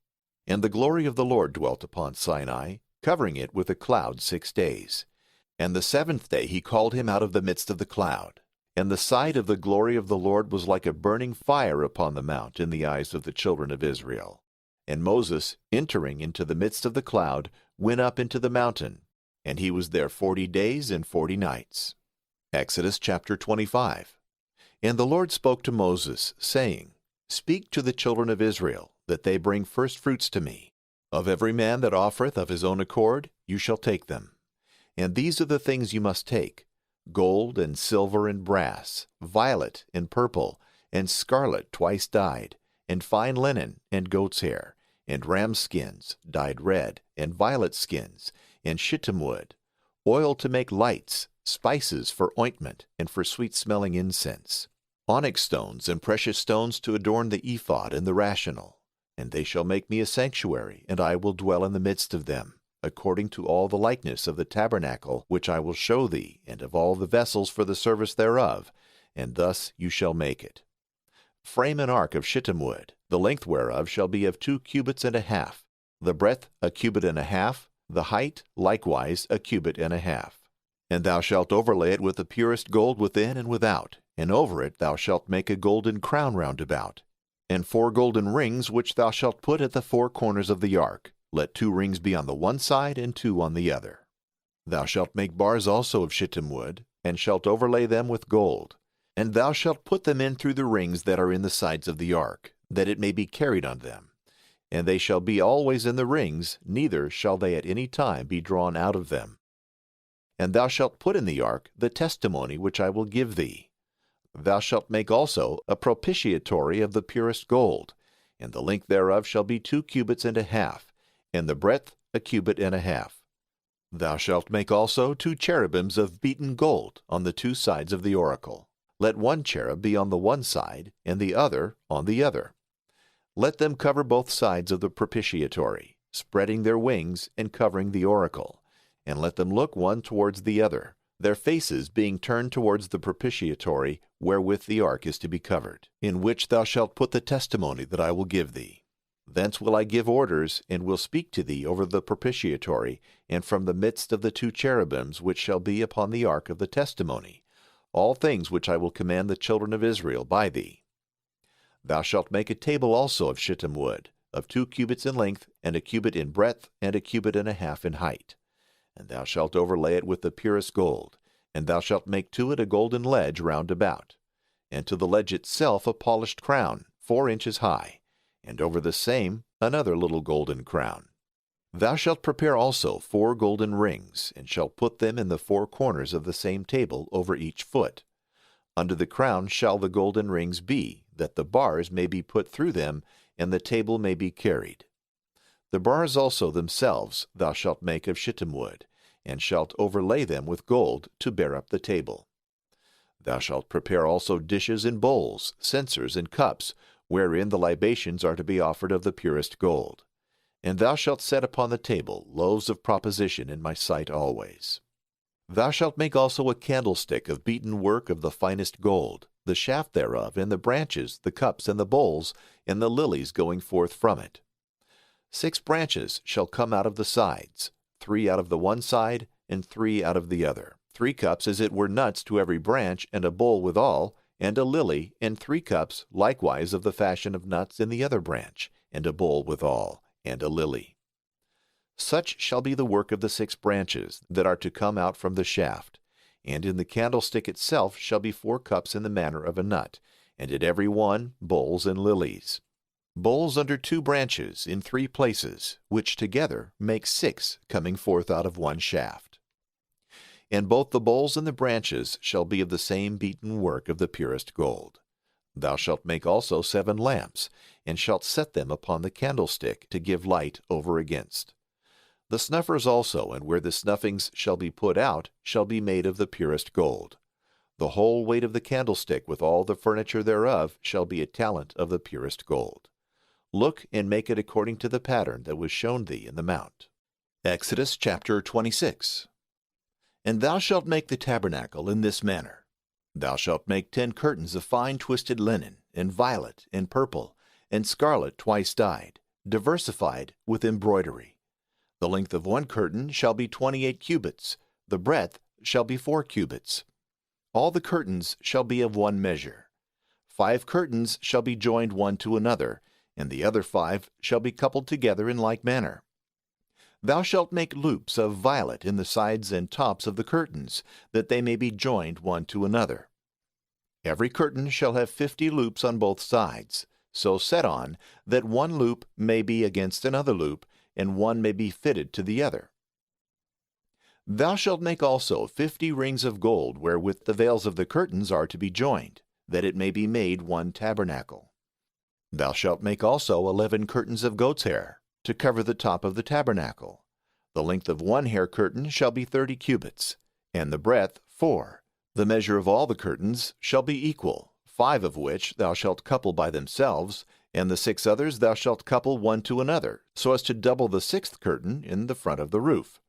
And the glory of the Lord dwelt upon Sinai, covering it with a cloud 6 days. And the 7th day he called him out of the midst of the cloud. And the sight of the glory of the Lord was like a burning fire upon the mount in the eyes of the children of Israel. And Moses, entering into the midst of the cloud, went up into the mountain, and he was there 40 days and 40 nights. Exodus chapter 25. And the Lord spoke to Moses, saying, Speak to the children of Israel, that they bring firstfruits to me. Of every man that offereth of his own accord, you shall take them. And these are the things you must take: gold and silver and brass, violet and purple, and scarlet twice dyed, and fine linen, and goat's hair, and ram skins dyed red, and violet skins, and shittim wood, oil to make lights, spices for ointment, and for sweet-smelling incense, onyx stones and precious stones to adorn the ephod and the rational. And they shall make me a sanctuary, and I will dwell in the midst of them, according to all the likeness of the tabernacle which I will show thee, and of all the vessels for the service thereof, and thus you shall make it. Frame an ark of shittim wood, the length whereof shall be of 2 cubits and a half, the breadth a cubit and a half, the height likewise a cubit and a half. And thou shalt overlay it with the purest gold within and without, and over it thou shalt make a golden crown round about, and 4 golden rings which thou shalt put at the 4 corners of the ark. Let 2 rings be on the one side, and 2 on the other. Thou shalt make bars also of shittim wood, and shalt overlay them with gold. And thou shalt put them in through the rings that are in the sides of the ark, that it may be carried on them. And they shall be always in the rings, neither shall they at any time be drawn out of them. And thou shalt put in the ark the testimony which I will give thee. Thou shalt make also a propitiatory of the purest gold, and the length thereof shall be 2 cubits and a half, and the breadth a cubit and a half. Thou shalt make also 2 cherubims of beaten gold on the 2 sides of the oracle. Let 1 cherub be on the one side, and the other on the other. Let them cover both sides of the propitiatory, spreading their wings and covering the oracle, and let them look one towards the other, their faces being turned towards the propitiatory wherewith the ark is to be covered, in which thou shalt put the testimony that I will give thee. Thence will I give orders, and will speak to thee over the propitiatory, and from the midst of the 2 cherubims which shall be upon the ark of the testimony, all things which I will command the children of Israel by thee. Thou shalt make a table also of shittim wood, of 2 cubits in length, and a cubit in breadth, and a cubit and a half in height. And thou shalt overlay it with the purest gold, and thou shalt make to it a golden ledge round about, and to the ledge itself a polished crown, 4 inches high, and over the same another little golden crown. Thou shalt prepare also 4 golden rings, and shalt put them in the 4 corners of the same table over each foot. Under the crown shall the golden rings be, that the bars may be put through them, and the table may be carried. The bars also themselves thou shalt make of shittim wood, and shalt overlay them with gold to bear up the table. Thou shalt prepare also dishes and bowls, censers and cups, wherein the libations are to be offered of the purest gold. And thou shalt set upon the table loaves of proposition in my sight always. Thou shalt make also a candlestick of beaten work of the finest gold, the shaft thereof, and the branches, the cups, and the bowls, and the lilies going forth from it. 6 branches shall come out of the sides, 3 out of the one side, and 3 out of the other. 3 cups as it were nuts to every branch, and a bowl withal, and a lily, and 3 cups likewise of the fashion of nuts in the other branch, and a bowl withal, and a lily. Such shall be the work of the 6 branches that are to come out from the shaft, And in the candlestick itself shall be 4 cups in the manner of a nut, and in every one bowls and lilies. Bowls under 2 branches in 3 places, which together make 6 coming forth out of one shaft. And both the bowls and the branches shall be of the same beaten work of the purest gold. Thou shalt make also 7 lamps, and shalt set them upon the candlestick to give light over against. The snuffers also, and where the snuffings shall be put out, shall be made of the purest gold. The whole weight of the candlestick with all the furniture thereof shall be a talent of the purest gold. Look and make it according to the pattern that was shown thee in the mount. Exodus chapter 26. And thou shalt make the tabernacle in this manner. Thou shalt make 10 curtains of fine twisted linen, and violet, and purple, and scarlet twice dyed, diversified with embroidery. The length of one curtain shall be 28 cubits, the breadth shall be 4 cubits. All the curtains shall be of one measure. 5 curtains shall be joined one to another, and the other 5 shall be coupled together in like manner. Thou shalt make loops of violet in the sides and tops of the curtains, that they may be joined one to another. Every curtain shall have 50 loops on both sides, so set on, that one loop may be against another loop, and one may be fitted to the other. Thou shalt make also 50 rings of gold wherewith the veils of the curtains are to be joined, that it may be made one tabernacle. Thou shalt make also 11 curtains of goat's hair, to cover the top of the tabernacle. The length of one hair curtain shall be 30 cubits, and the breadth 4. The measure of all the curtains shall be equal, 5 of which thou shalt couple by themselves, and the 6 others thou shalt couple one to another, so as to double the 6th curtain in the front of the roof.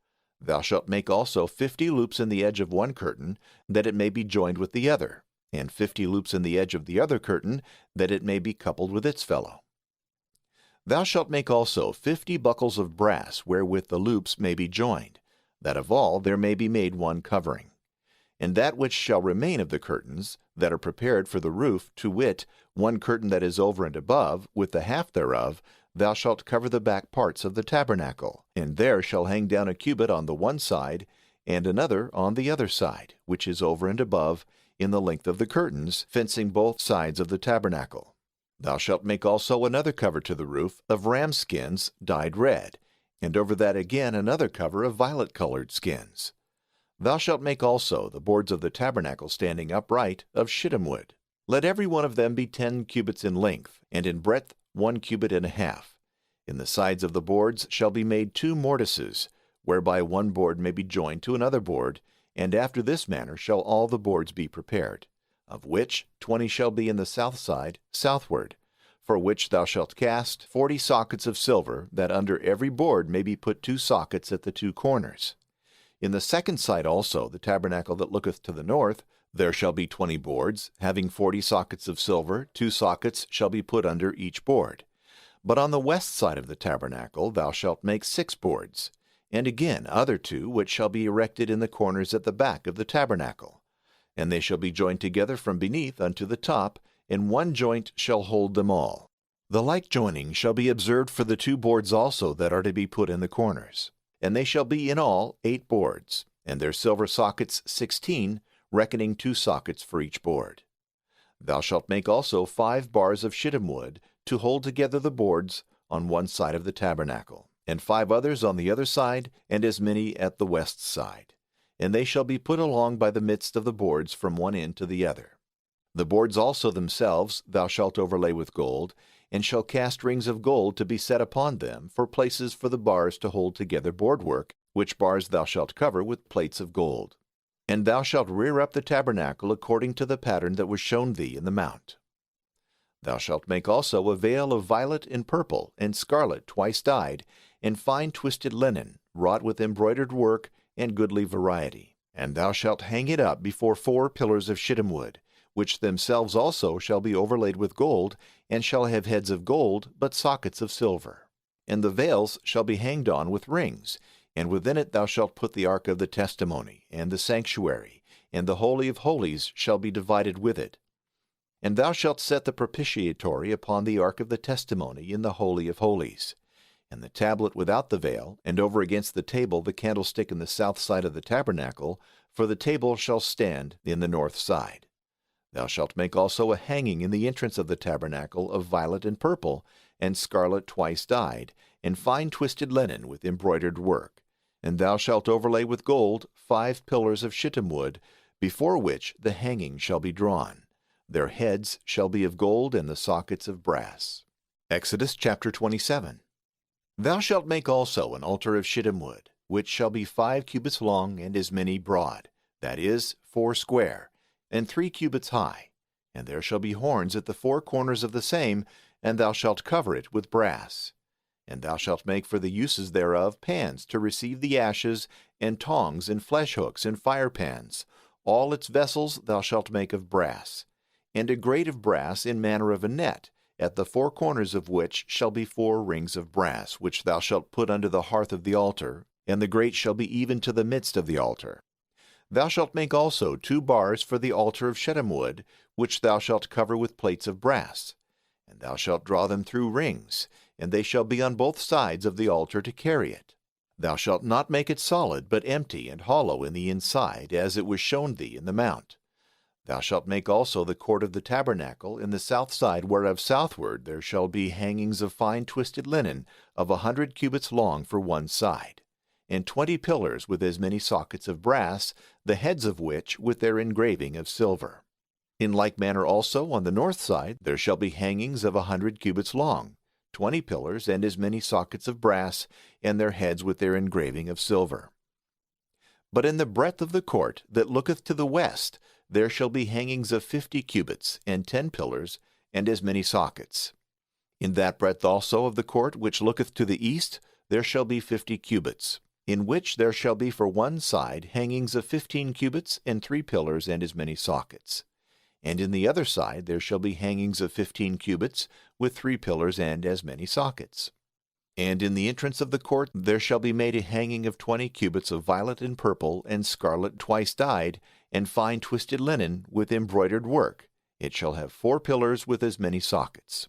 Thou shalt make also 50 loops in the edge of one curtain, that it may be joined with the other, and 50 loops in the edge of the other curtain, that it may be coupled with its fellow. Thou shalt make also 50 buckles of brass wherewith the loops may be joined, that of all there may be made one covering. And that which shall remain of the curtains that are prepared for the roof, to wit, one curtain that is over and above, with the half thereof, thou shalt cover the back parts of the tabernacle, and there shall hang down a cubit on the one side, and another on the other side, which is over and above, in the length of the curtains, fencing both sides of the tabernacle. Thou shalt make also another cover to the roof of ram skins dyed red, and over that again another cover of violet-colored skins. Thou shalt make also the boards of the tabernacle standing upright of shittim wood. Let every one of them be 10 cubits in length, and in breadth 1 cubit and a half. In the sides of the boards shall be made 2 mortices, whereby one board may be joined to another board, and after this manner shall all the boards be prepared, of which 20 shall be in the south side, southward, for which thou shalt cast 40 sockets of silver, that under every board may be put 2 sockets at the 2 corners. In the second side also, the tabernacle that looketh to the north, there shall be 20 boards, having 40 sockets of silver. 2 sockets shall be put under each board. But on the west side of the tabernacle thou shalt make 6 boards, and again other 2 which shall be erected in the corners at the back of the tabernacle. And they shall be joined together from beneath unto the top, and one joint shall hold them all. The like joining shall be observed for the 2 boards also that are to be put in the corners. And they shall be in all 8 boards, and their silver sockets 16, reckoning 2 sockets for each board. Thou shalt make also 5 bars of shittim wood, to hold together the boards on one side of the tabernacle, and 5 others on the other side, and as many at the west side. And they shall be put along by the midst of the boards from one end to the other. The boards also themselves thou shalt overlay with gold, and shall cast rings of gold to be set upon them for places for the bars to hold together boardwork, which bars thou shalt cover with plates of gold. And thou shalt rear up the tabernacle according to the pattern that was shown thee in the mount. Thou shalt make also a veil of violet and purple and scarlet twice dyed, and fine twisted linen, wrought with embroidered work and goodly variety. And thou shalt hang it up before 4 pillars of shittim wood, which themselves also shall be overlaid with gold, and shall have heads of gold, but sockets of silver. And the veils shall be hanged on with rings, and within it thou shalt put the ark of the testimony, and the sanctuary, and the holy of holies shall be divided with it. And thou shalt set the propitiatory upon the ark of the testimony in the holy of holies. And the tablet without the veil, and over against the table the candlestick in the south side of the tabernacle, for the table shall stand in the north side. Thou shalt make also a hanging in the entrance of the tabernacle of violet and purple, and scarlet twice dyed, and fine twisted linen with embroidered work. And thou shalt overlay with gold 5 pillars of shittim wood, before which the hanging shall be drawn. Their heads shall be of gold, and the sockets of brass. Exodus chapter 27. Thou shalt make also an altar of shittim wood, which shall be 5 cubits long and as many broad, that is, 4 square, and 3 cubits high. And there shall be horns at the 4 corners of the same, and thou shalt cover it with brass. And thou shalt make for the uses thereof pans to receive the ashes, and tongs, and flesh hooks, and fire pans. All its vessels thou shalt make of brass. And a grate of brass in manner of a net, at the 4 corners of which shall be 4 rings of brass, which thou shalt put under the hearth of the altar, and the grate shall be even to the midst of the altar. Thou shalt make also 2 bars for the altar of shittim wood, which thou shalt cover with plates of brass. And thou shalt draw them through rings, and they shall be on both sides of the altar to carry it. Thou shalt not make it solid, but empty and hollow in the inside, as it was shown thee in the mount. Thou shalt make also the court of the tabernacle in the south side, whereof southward there shall be hangings of fine twisted linen, of 100 cubits long for one side, and 20 pillars with as many sockets of brass, the heads of which with their engraving of silver. In like manner also on the north side there shall be hangings of 100 cubits long, 20 pillars, and as many sockets of brass, and their heads with their engraving of silver. But in the breadth of the court that looketh to the west there shall be hangings of 50 cubits, and 10 pillars, and as many sockets. In that breadth also of the court which looketh to the east there shall be 50 cubits, in which there shall be for one side hangings of 15 cubits, and 3 pillars, and as many sockets. And in the other side there shall be hangings of 15 cubits, with 3 pillars, and as many sockets. And in the entrance of the court there shall be made a hanging of 20 cubits of violet and purple, and scarlet twice dyed, and fine twisted linen, with embroidered work. It shall have 4 pillars with as many sockets.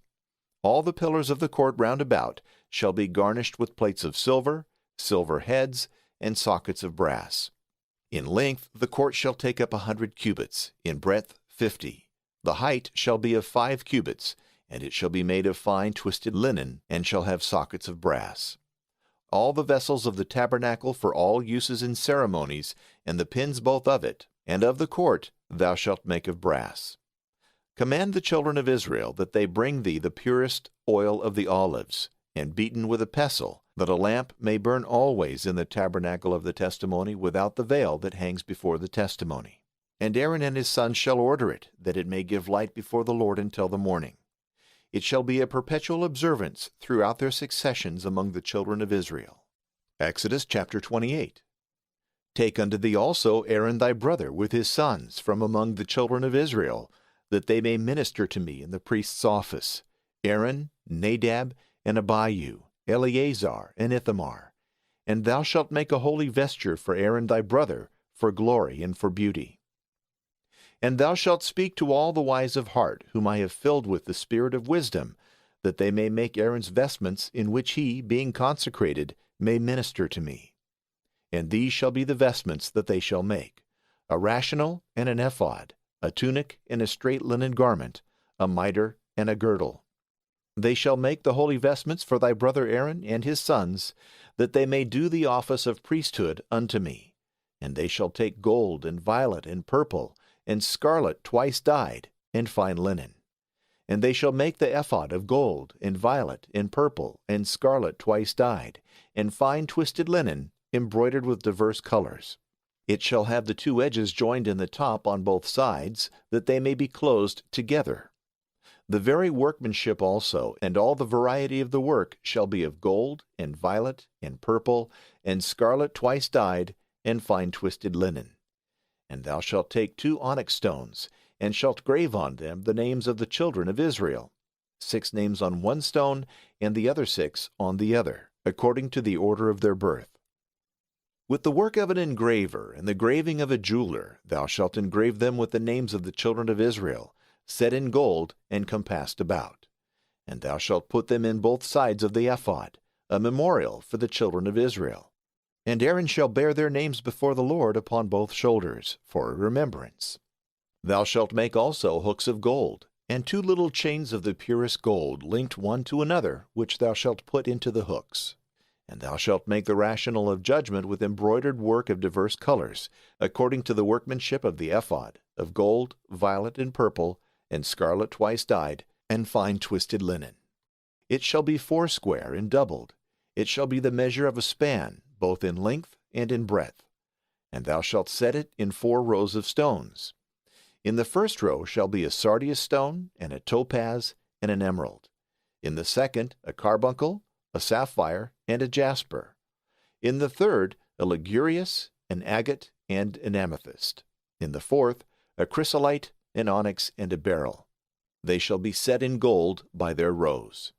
All the pillars of the court round about shall be garnished with plates of silver, silver heads, and sockets of brass. In length the court shall take up 100 cubits, in breadth 50. The height shall be of 5 cubits, and it shall be made of fine twisted linen, and shall have sockets of brass. All the vessels of the tabernacle for all uses and ceremonies, and the pins both of it, and of the court, thou shalt make of brass. Command the children of Israel that they bring thee the purest oil of the olives, and beaten with a pestle, that a lamp may burn always in the tabernacle of the testimony without the veil that hangs before the testimony. And Aaron and his sons shall order it, that it may give light before the Lord until the morning. It shall be a perpetual observance throughout their successions among the children of Israel. Exodus chapter 28. Take unto thee also Aaron thy brother with his sons from among the children of Israel, that they may minister to me in the priest's office, Aaron, Nadab, and Abihu, Eleazar, and Ithamar. And thou shalt make a holy vesture for Aaron thy brother, for glory and for beauty. And thou shalt speak to all the wise of heart, whom I have filled with the spirit of wisdom, that they may make Aaron's vestments, in which he, being consecrated, may minister to me. And these shall be the vestments that they shall make: a rational and an ephod, a tunic and a straight linen garment, a mitre and a girdle. They shall make the holy vestments for thy brother Aaron and his sons, that they may do the office of priesthood unto me. And they shall take gold and violet and purple, and scarlet twice dyed, and fine linen. And they shall make the ephod of gold, and violet, and purple, and scarlet twice dyed, and fine twisted linen, embroidered with diverse colors. It shall have the 2 edges joined in the top on both sides, that they may be closed together. The very workmanship also, and all the variety of the work, shall be of gold, and violet, and purple, and scarlet twice dyed, and fine twisted linen. And thou shalt take 2 onyx stones, and shalt grave on them the names of the children of Israel, 6 names on one stone, and the other 6 on the other, according to the order of their birth. With the work of an engraver and the graving of a jeweler, thou shalt engrave them with the names of the children of Israel, set in gold and compassed about. And thou shalt put them in both sides of the ephod, a memorial for the children of Israel. And Aaron shall bear their names before the Lord upon both shoulders, for a remembrance. Thou shalt make also hooks of gold, and 2 little chains of the purest gold, linked one to another, which thou shalt put into the hooks. And thou shalt make the rational of judgment with embroidered work of diverse colors, according to the workmanship of the ephod, of gold, violet, and purple, and scarlet twice dyed, and fine twisted linen. It shall be 80 and doubled. It shall be the measure of a span, both in length and in breadth. And thou shalt set it in 4 rows of stones. In the first row shall be a sardius stone, and a topaz, and an emerald. In the second, a carbuncle, a sapphire, and a jasper. In the third, a ligurius, an agate, and an amethyst. In the fourth, a chrysolite, an onyx, and a beryl. They shall be set in gold by their rows.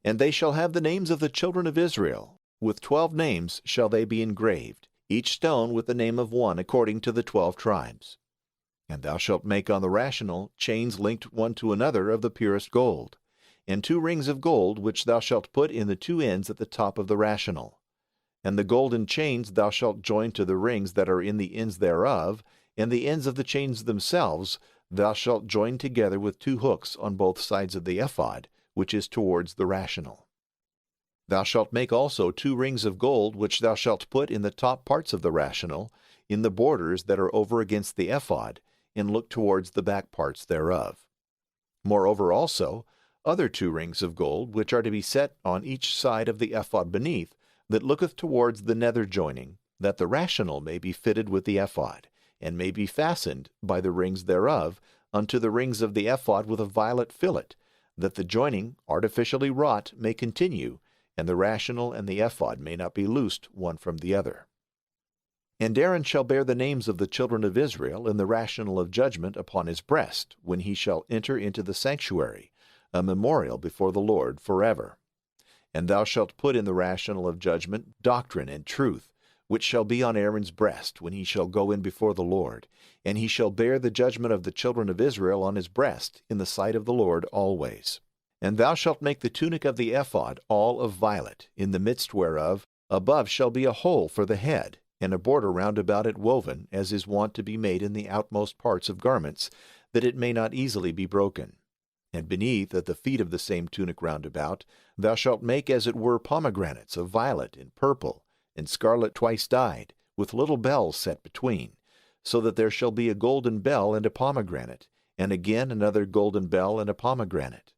And they shall have the names of the children of Israel. With 12 names shall they be engraved, each stone with the name of one according to the 12 tribes. And thou shalt make on the rational chains linked one to another of the purest gold, and 2 rings of gold which thou shalt put in the 2 ends at the top of the rational. And the golden chains thou shalt join to the rings that are in the ends thereof, and the ends of the chains themselves thou shalt join together with 2 hooks on both sides of the ephod, which is towards the rational. Thou shalt make also 2 rings of gold which thou shalt put in the top parts of the rational, in the borders that are over against the ephod, and look towards the back parts thereof. Moreover also, other 2 rings of gold, which are to be set on each side of the ephod beneath, that looketh towards the nether joining, that the rational may be fitted with the ephod, and may be fastened by the rings thereof unto the rings of the ephod with a violet fillet, that the joining, artificially wrought, may continue, and the rational and the ephod may not be loosed one from the other. And Aaron shall bear the names of the children of Israel in the rational of judgment upon his breast, when he shall enter into the sanctuary, a memorial before the Lord forever. And thou shalt put in the rational of judgment doctrine and truth, which shall be on Aaron's breast when he shall go in before the Lord, and he shall bear the judgment of the children of Israel on his breast in the sight of the Lord always. And thou shalt make the tunic of the ephod all of violet, in the midst whereof above shall be a hole for the head, and a border round about it woven, as is wont to be made in the outmost parts of garments, that it may not easily be broken. And beneath, at the feet of the same tunic round about, thou shalt make as it were pomegranates of violet and purple, and scarlet twice dyed, with little bells set between, so that there shall be a golden bell and a pomegranate, and again another golden bell and a pomegranate.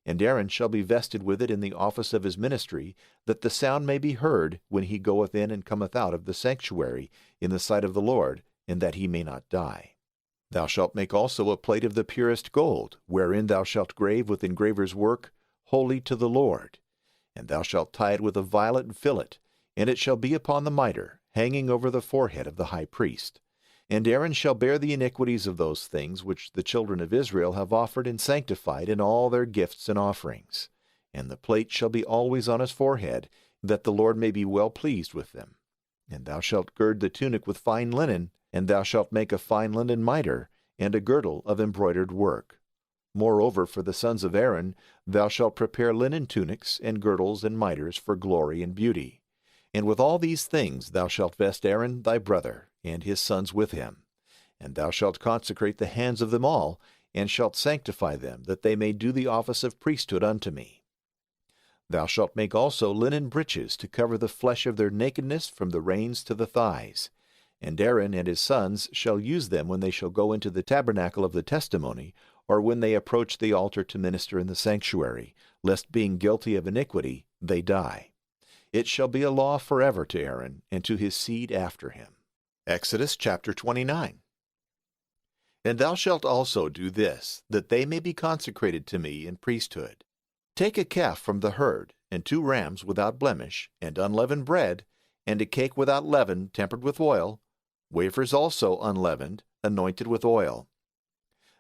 And Aaron shall be vested with it in the office of his ministry, that the sound may be heard when he goeth in and cometh out of the sanctuary in the sight of the Lord, and that he may not die. Thou shalt make also a plate of the purest gold, wherein thou shalt grave with engraver's work, Holy to the Lord. And thou shalt tie it with a violet fillet, and it shall be upon the mitre, hanging over the forehead of the high priest. And Aaron shall bear the iniquities of those things which the children of Israel have offered and sanctified in all their gifts and offerings. And the plate shall be always on his forehead, that the Lord may be well pleased with them. And thou shalt gird the tunic with fine linen, and thou shalt make a fine linen mitre, and a girdle of embroidered work. Moreover, for the sons of Aaron, thou shalt prepare linen tunics, and girdles, and mitres for glory and beauty. And with all these things thou shalt vest Aaron thy brother, and his sons with him. And thou shalt consecrate the hands of them all, and shalt sanctify them, that they may do the office of priesthood unto me. Thou shalt make also linen breeches to cover the flesh of their nakedness from the reins to the thighs. And Aaron and his sons shall use them when they shall go into the tabernacle of the testimony, or when they approach the altar to minister in the sanctuary, lest being guilty of iniquity they die. It shall be a law forever to Aaron, and to his seed after him. Exodus chapter 29. And thou shalt also do this, that they may be consecrated to me in priesthood. Take a calf from the herd, and 2 rams without blemish, and unleavened bread, and a cake without leaven tempered with oil, wafers also unleavened, anointed with oil.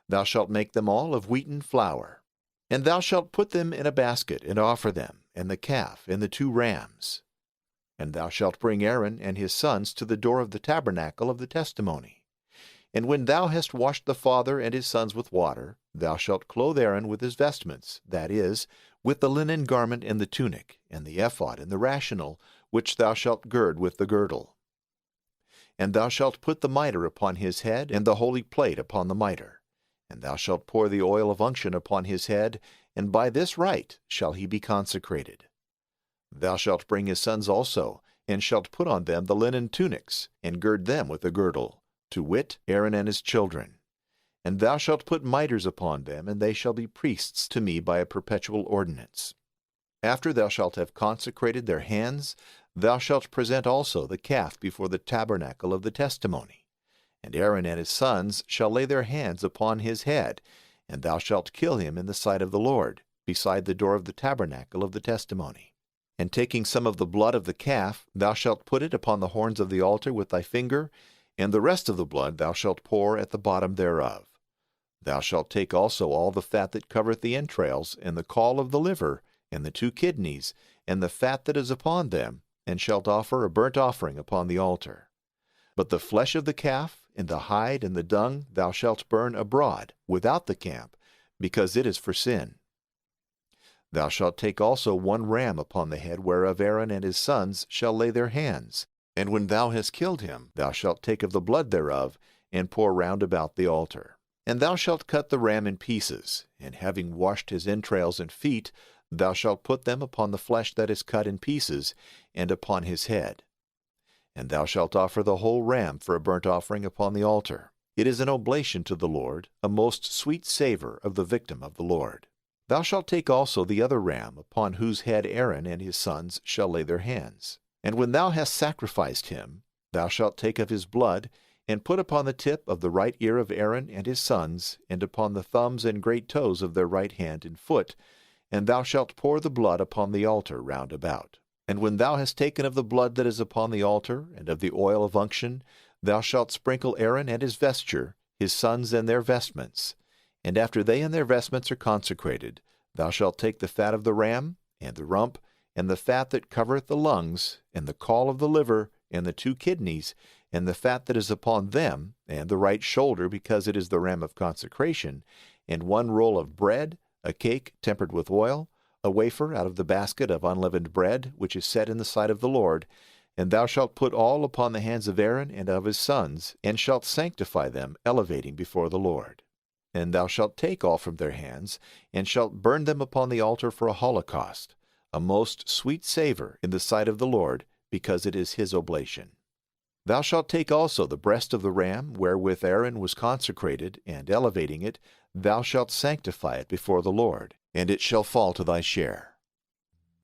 Thou shalt make them all of wheaten flour. And thou shalt put them in a basket, and offer them, and the calf, and the 2 rams. And thou shalt bring Aaron and his sons to the door of the tabernacle of the testimony. And when thou hast washed the father and his sons with water, thou shalt clothe Aaron with his vestments, that is, with the linen garment and the tunic, and the ephod and the rational, which thou shalt gird with the girdle. And thou shalt put the mitre upon his head, and the holy plate upon the mitre. And thou shalt pour the oil of unction upon his head, and by this rite shall he be consecrated. Thou shalt bring his sons also, and shalt put on them the linen tunics, and gird them with a girdle, to wit, Aaron and his children. And thou shalt put mitres upon them, and they shall be priests to me by a perpetual ordinance. After thou shalt have consecrated their hands, thou shalt present also the calf before the tabernacle of the testimony. And Aaron and his sons shall lay their hands upon his head, and thou shalt kill him in the sight of the Lord, beside the door of the tabernacle of the testimony. And taking some of the blood of the calf, thou shalt put it upon the horns of the altar with thy finger, and the rest of the blood thou shalt pour at the bottom thereof. Thou shalt take also all the fat that covereth the entrails, and the caul of the liver, and the 2 kidneys, and the fat that is upon them, and shalt offer a burnt offering upon the altar. But the flesh of the calf, and the hide, and the dung thou shalt burn abroad, without the camp, because it is for sin. Thou shalt take also 1 ram upon the head whereof Aaron and his sons shall lay their hands, and when thou hast killed him, thou shalt take of the blood thereof, and pour round about the altar. And thou shalt cut the ram in pieces, and having washed his entrails and feet, thou shalt put them upon the flesh that is cut in pieces, and upon his head. And thou shalt offer the whole ram for a burnt offering upon the altar. It is an oblation to the Lord, a most sweet savour of the victim of the Lord. Thou shalt take also the other ram, upon whose head Aaron and his sons shall lay their hands. And when thou hast sacrificed him, thou shalt take of his blood, and put upon the tip of the right ear of Aaron and his sons, and upon the thumbs and great toes of their right hand and foot, and thou shalt pour the blood upon the altar round about. And when thou hast taken of the blood that is upon the altar, and of the oil of unction, thou shalt sprinkle Aaron and his vesture, his sons and their vestments. And after they and their vestments are consecrated, thou shalt take the fat of the ram, and the rump, and the fat that covereth the lungs, and the caul of the liver, and the 2 kidneys, and the fat that is upon them, and the right shoulder, because it is the ram of consecration, and 1 roll of bread, a cake tempered with oil, a wafer out of the basket of unleavened bread, which is set in the sight of the Lord. And thou shalt put all upon the hands of Aaron and of his sons, and shalt sanctify them, elevating before the Lord. And thou shalt take all from their hands, and shalt burn them upon the altar for a holocaust, a most sweet savour in the sight of the Lord, because it is his oblation. Thou shalt take also the breast of the ram, wherewith Aaron was consecrated, and elevating it, thou shalt sanctify it before the Lord, and it shall fall to thy share.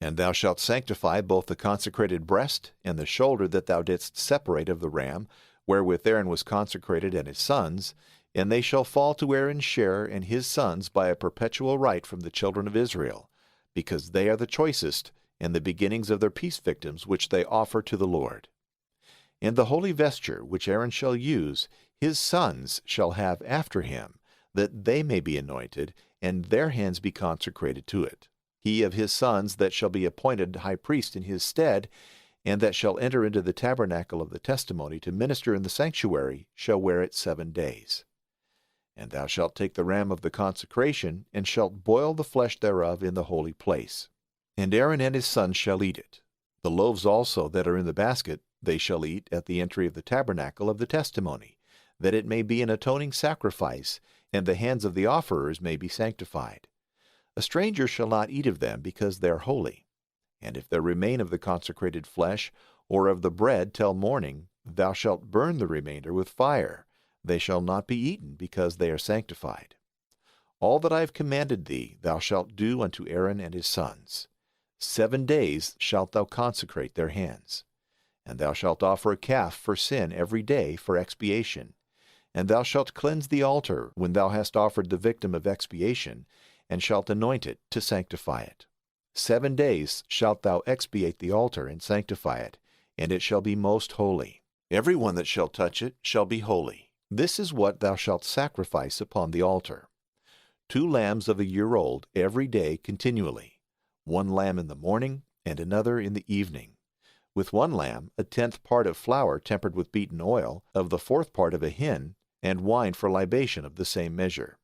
And thou shalt sanctify both the consecrated breast, and the shoulder that thou didst separate of the ram, wherewith Aaron was consecrated and his sons, and they shall fall to Aaron's share and his sons by a perpetual right from the children of Israel, because they are the choicest, and the beginnings of their peace victims which they offer to the Lord. And the holy vesture which Aaron shall use, his sons shall have after him, that they may be anointed, and their hands be consecrated to it. He of his sons that shall be appointed high priest in his stead, and that shall enter into the tabernacle of the testimony to minister in the sanctuary, shall wear it 7 days. And thou shalt take the ram of the consecration, and shalt boil the flesh thereof in the holy place. And Aaron and his sons shall eat it. The loaves also that are in the basket they shall eat at the entry of the tabernacle of the testimony, that it may be an atoning sacrifice, and the hands of the offerers may be sanctified. A stranger shall not eat of them, because they are holy. And if there remain of the consecrated flesh, or of the bread till morning, thou shalt burn the remainder with fire. They shall not be eaten, because they are sanctified. All that I have commanded thee thou shalt do unto Aaron and his sons. 7 days shalt thou consecrate their hands. And thou shalt offer a calf for sin every day for expiation. And thou shalt cleanse the altar when thou hast offered the victim of expiation, and shalt anoint it to sanctify it. 7 days shalt thou expiate the altar and sanctify it, and it shall be most holy. Every one that shall touch it shall be holy. This is what thou shalt sacrifice upon the altar. 2 lambs of a year old every day continually, 1 lamb in the morning, and another in the evening. With 1 lamb, 1/10 part of flour tempered with beaten oil, of the 4th part of a hin, and wine for libation of the same measure.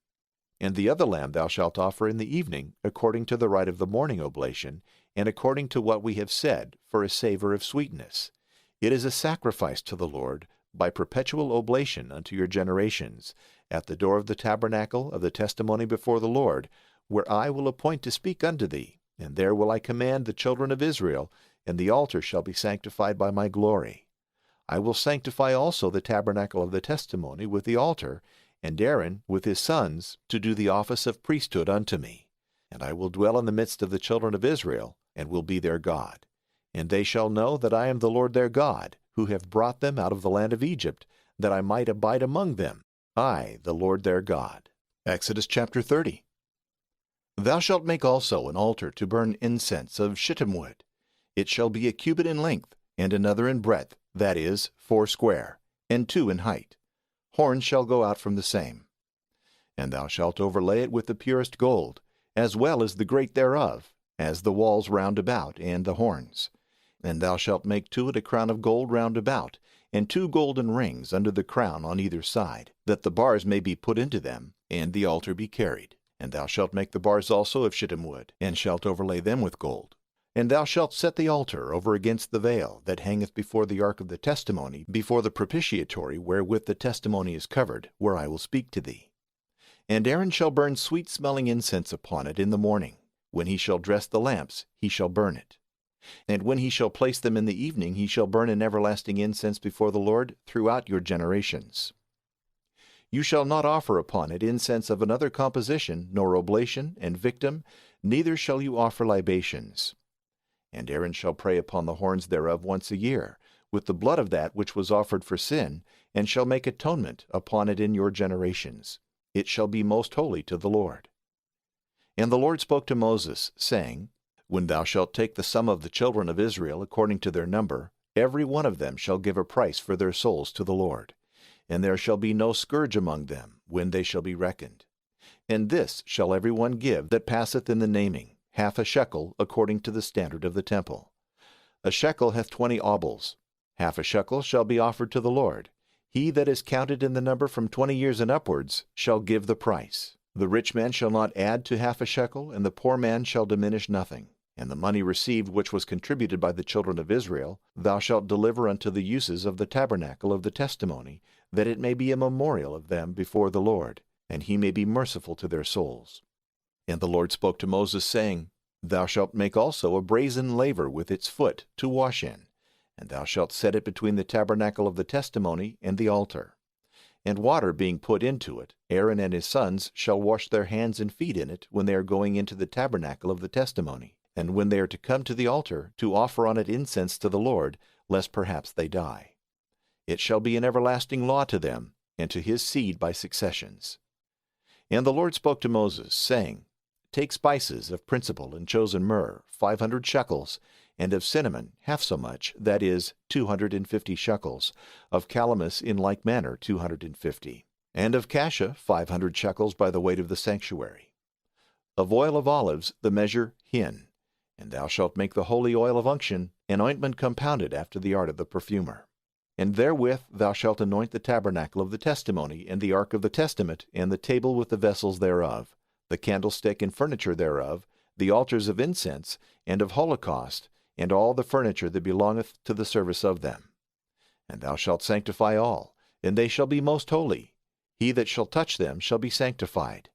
And the other lamb thou shalt offer in the evening, according to the rite of the morning oblation, and according to what we have said, for a savor of sweetness. It is a sacrifice to the Lord, by perpetual oblation unto your generations, at the door of the tabernacle of the testimony before the Lord, where I will appoint to speak unto thee, and there will I command the children of Israel, and the altar shall be sanctified by my glory. I will sanctify also the tabernacle of the testimony with the altar, and Aaron with his sons, to do the office of priesthood unto me. And I will dwell in the midst of the children of Israel, and will be their God. And they shall know that I am the Lord their God, who have brought them out of the land of Egypt, that I might abide among them, I, the Lord their God. Exodus chapter 30. Thou shalt make also an altar to burn incense of shittim wood. It shall be a cubit in length, and another in breadth, that is, 4 square, and 2 in height. Horns shall go out from the same. And thou shalt overlay it with the purest gold, as well as the grate thereof, as the walls round about, and the horns. And thou shalt make to it a crown of gold round about, and 2 golden rings under the crown on either side, that the bars may be put into them, and the altar be carried. And thou shalt make the bars also of shittim wood, and shalt overlay them with gold. And thou shalt set the altar over against the veil that hangeth before the ark of the testimony, before the propitiatory wherewith the testimony is covered, where I will speak to thee. And Aaron shall burn sweet-smelling incense upon it in the morning. When he shall dress the lamps, he shall burn it. And when he shall place them in the evening, he shall burn an everlasting incense before the Lord throughout your generations. You shall not offer upon it incense of another composition, nor oblation and victim, neither shall you offer libations. And Aaron shall pray upon the horns thereof once a year, with the blood of that which was offered for sin, and shall make atonement upon it in your generations. It shall be most holy to the Lord. And the Lord spoke to Moses, saying, When thou shalt take the sum of the children of Israel according to their number, every one of them shall give a price for their souls to the Lord. And there shall be no scourge among them, when they shall be reckoned. And this shall every one give that passeth in the naming, half a shekel according to the standard of the temple. A shekel hath 20 obols. Half a shekel shall be offered to the Lord. He that is counted in the number from 20 years and upwards shall give the price. The rich man shall not add to half a shekel, and the poor man shall diminish nothing. And the money received which was contributed by the children of Israel thou shalt deliver unto the uses of the tabernacle of the testimony, that it may be a memorial of them before the Lord, and he may be merciful to their souls. And the Lord spoke to Moses, saying, Thou shalt make also a brazen laver with its foot to wash in, and thou shalt set it between the tabernacle of the testimony and the altar. And water being put into it, Aaron and his sons shall wash their hands and feet in it when they are going into the tabernacle of the testimony, and when they are to come to the altar to offer on it incense to the Lord, lest perhaps they die. It shall be an everlasting law to them, and to his seed by successions. And the Lord spoke to Moses, saying, Take spices of principal and chosen myrrh, 500 shekels, and of cinnamon half so much, that is, 250 shekels, of calamus in like manner 250, and of cassia 500 shekels by the weight of the sanctuary. Of oil of olives the measure hin, and thou shalt make the holy oil of unction, an ointment compounded after the art of the perfumer. And therewith thou shalt anoint the tabernacle of the testimony, and the ark of the testament, and the table with the vessels thereof, the candlestick and furniture thereof, the altars of incense, and of holocaust, and all the furniture that belongeth to the service of them. And thou shalt sanctify all, and they shall be most holy. He that shall touch them shall be sanctified.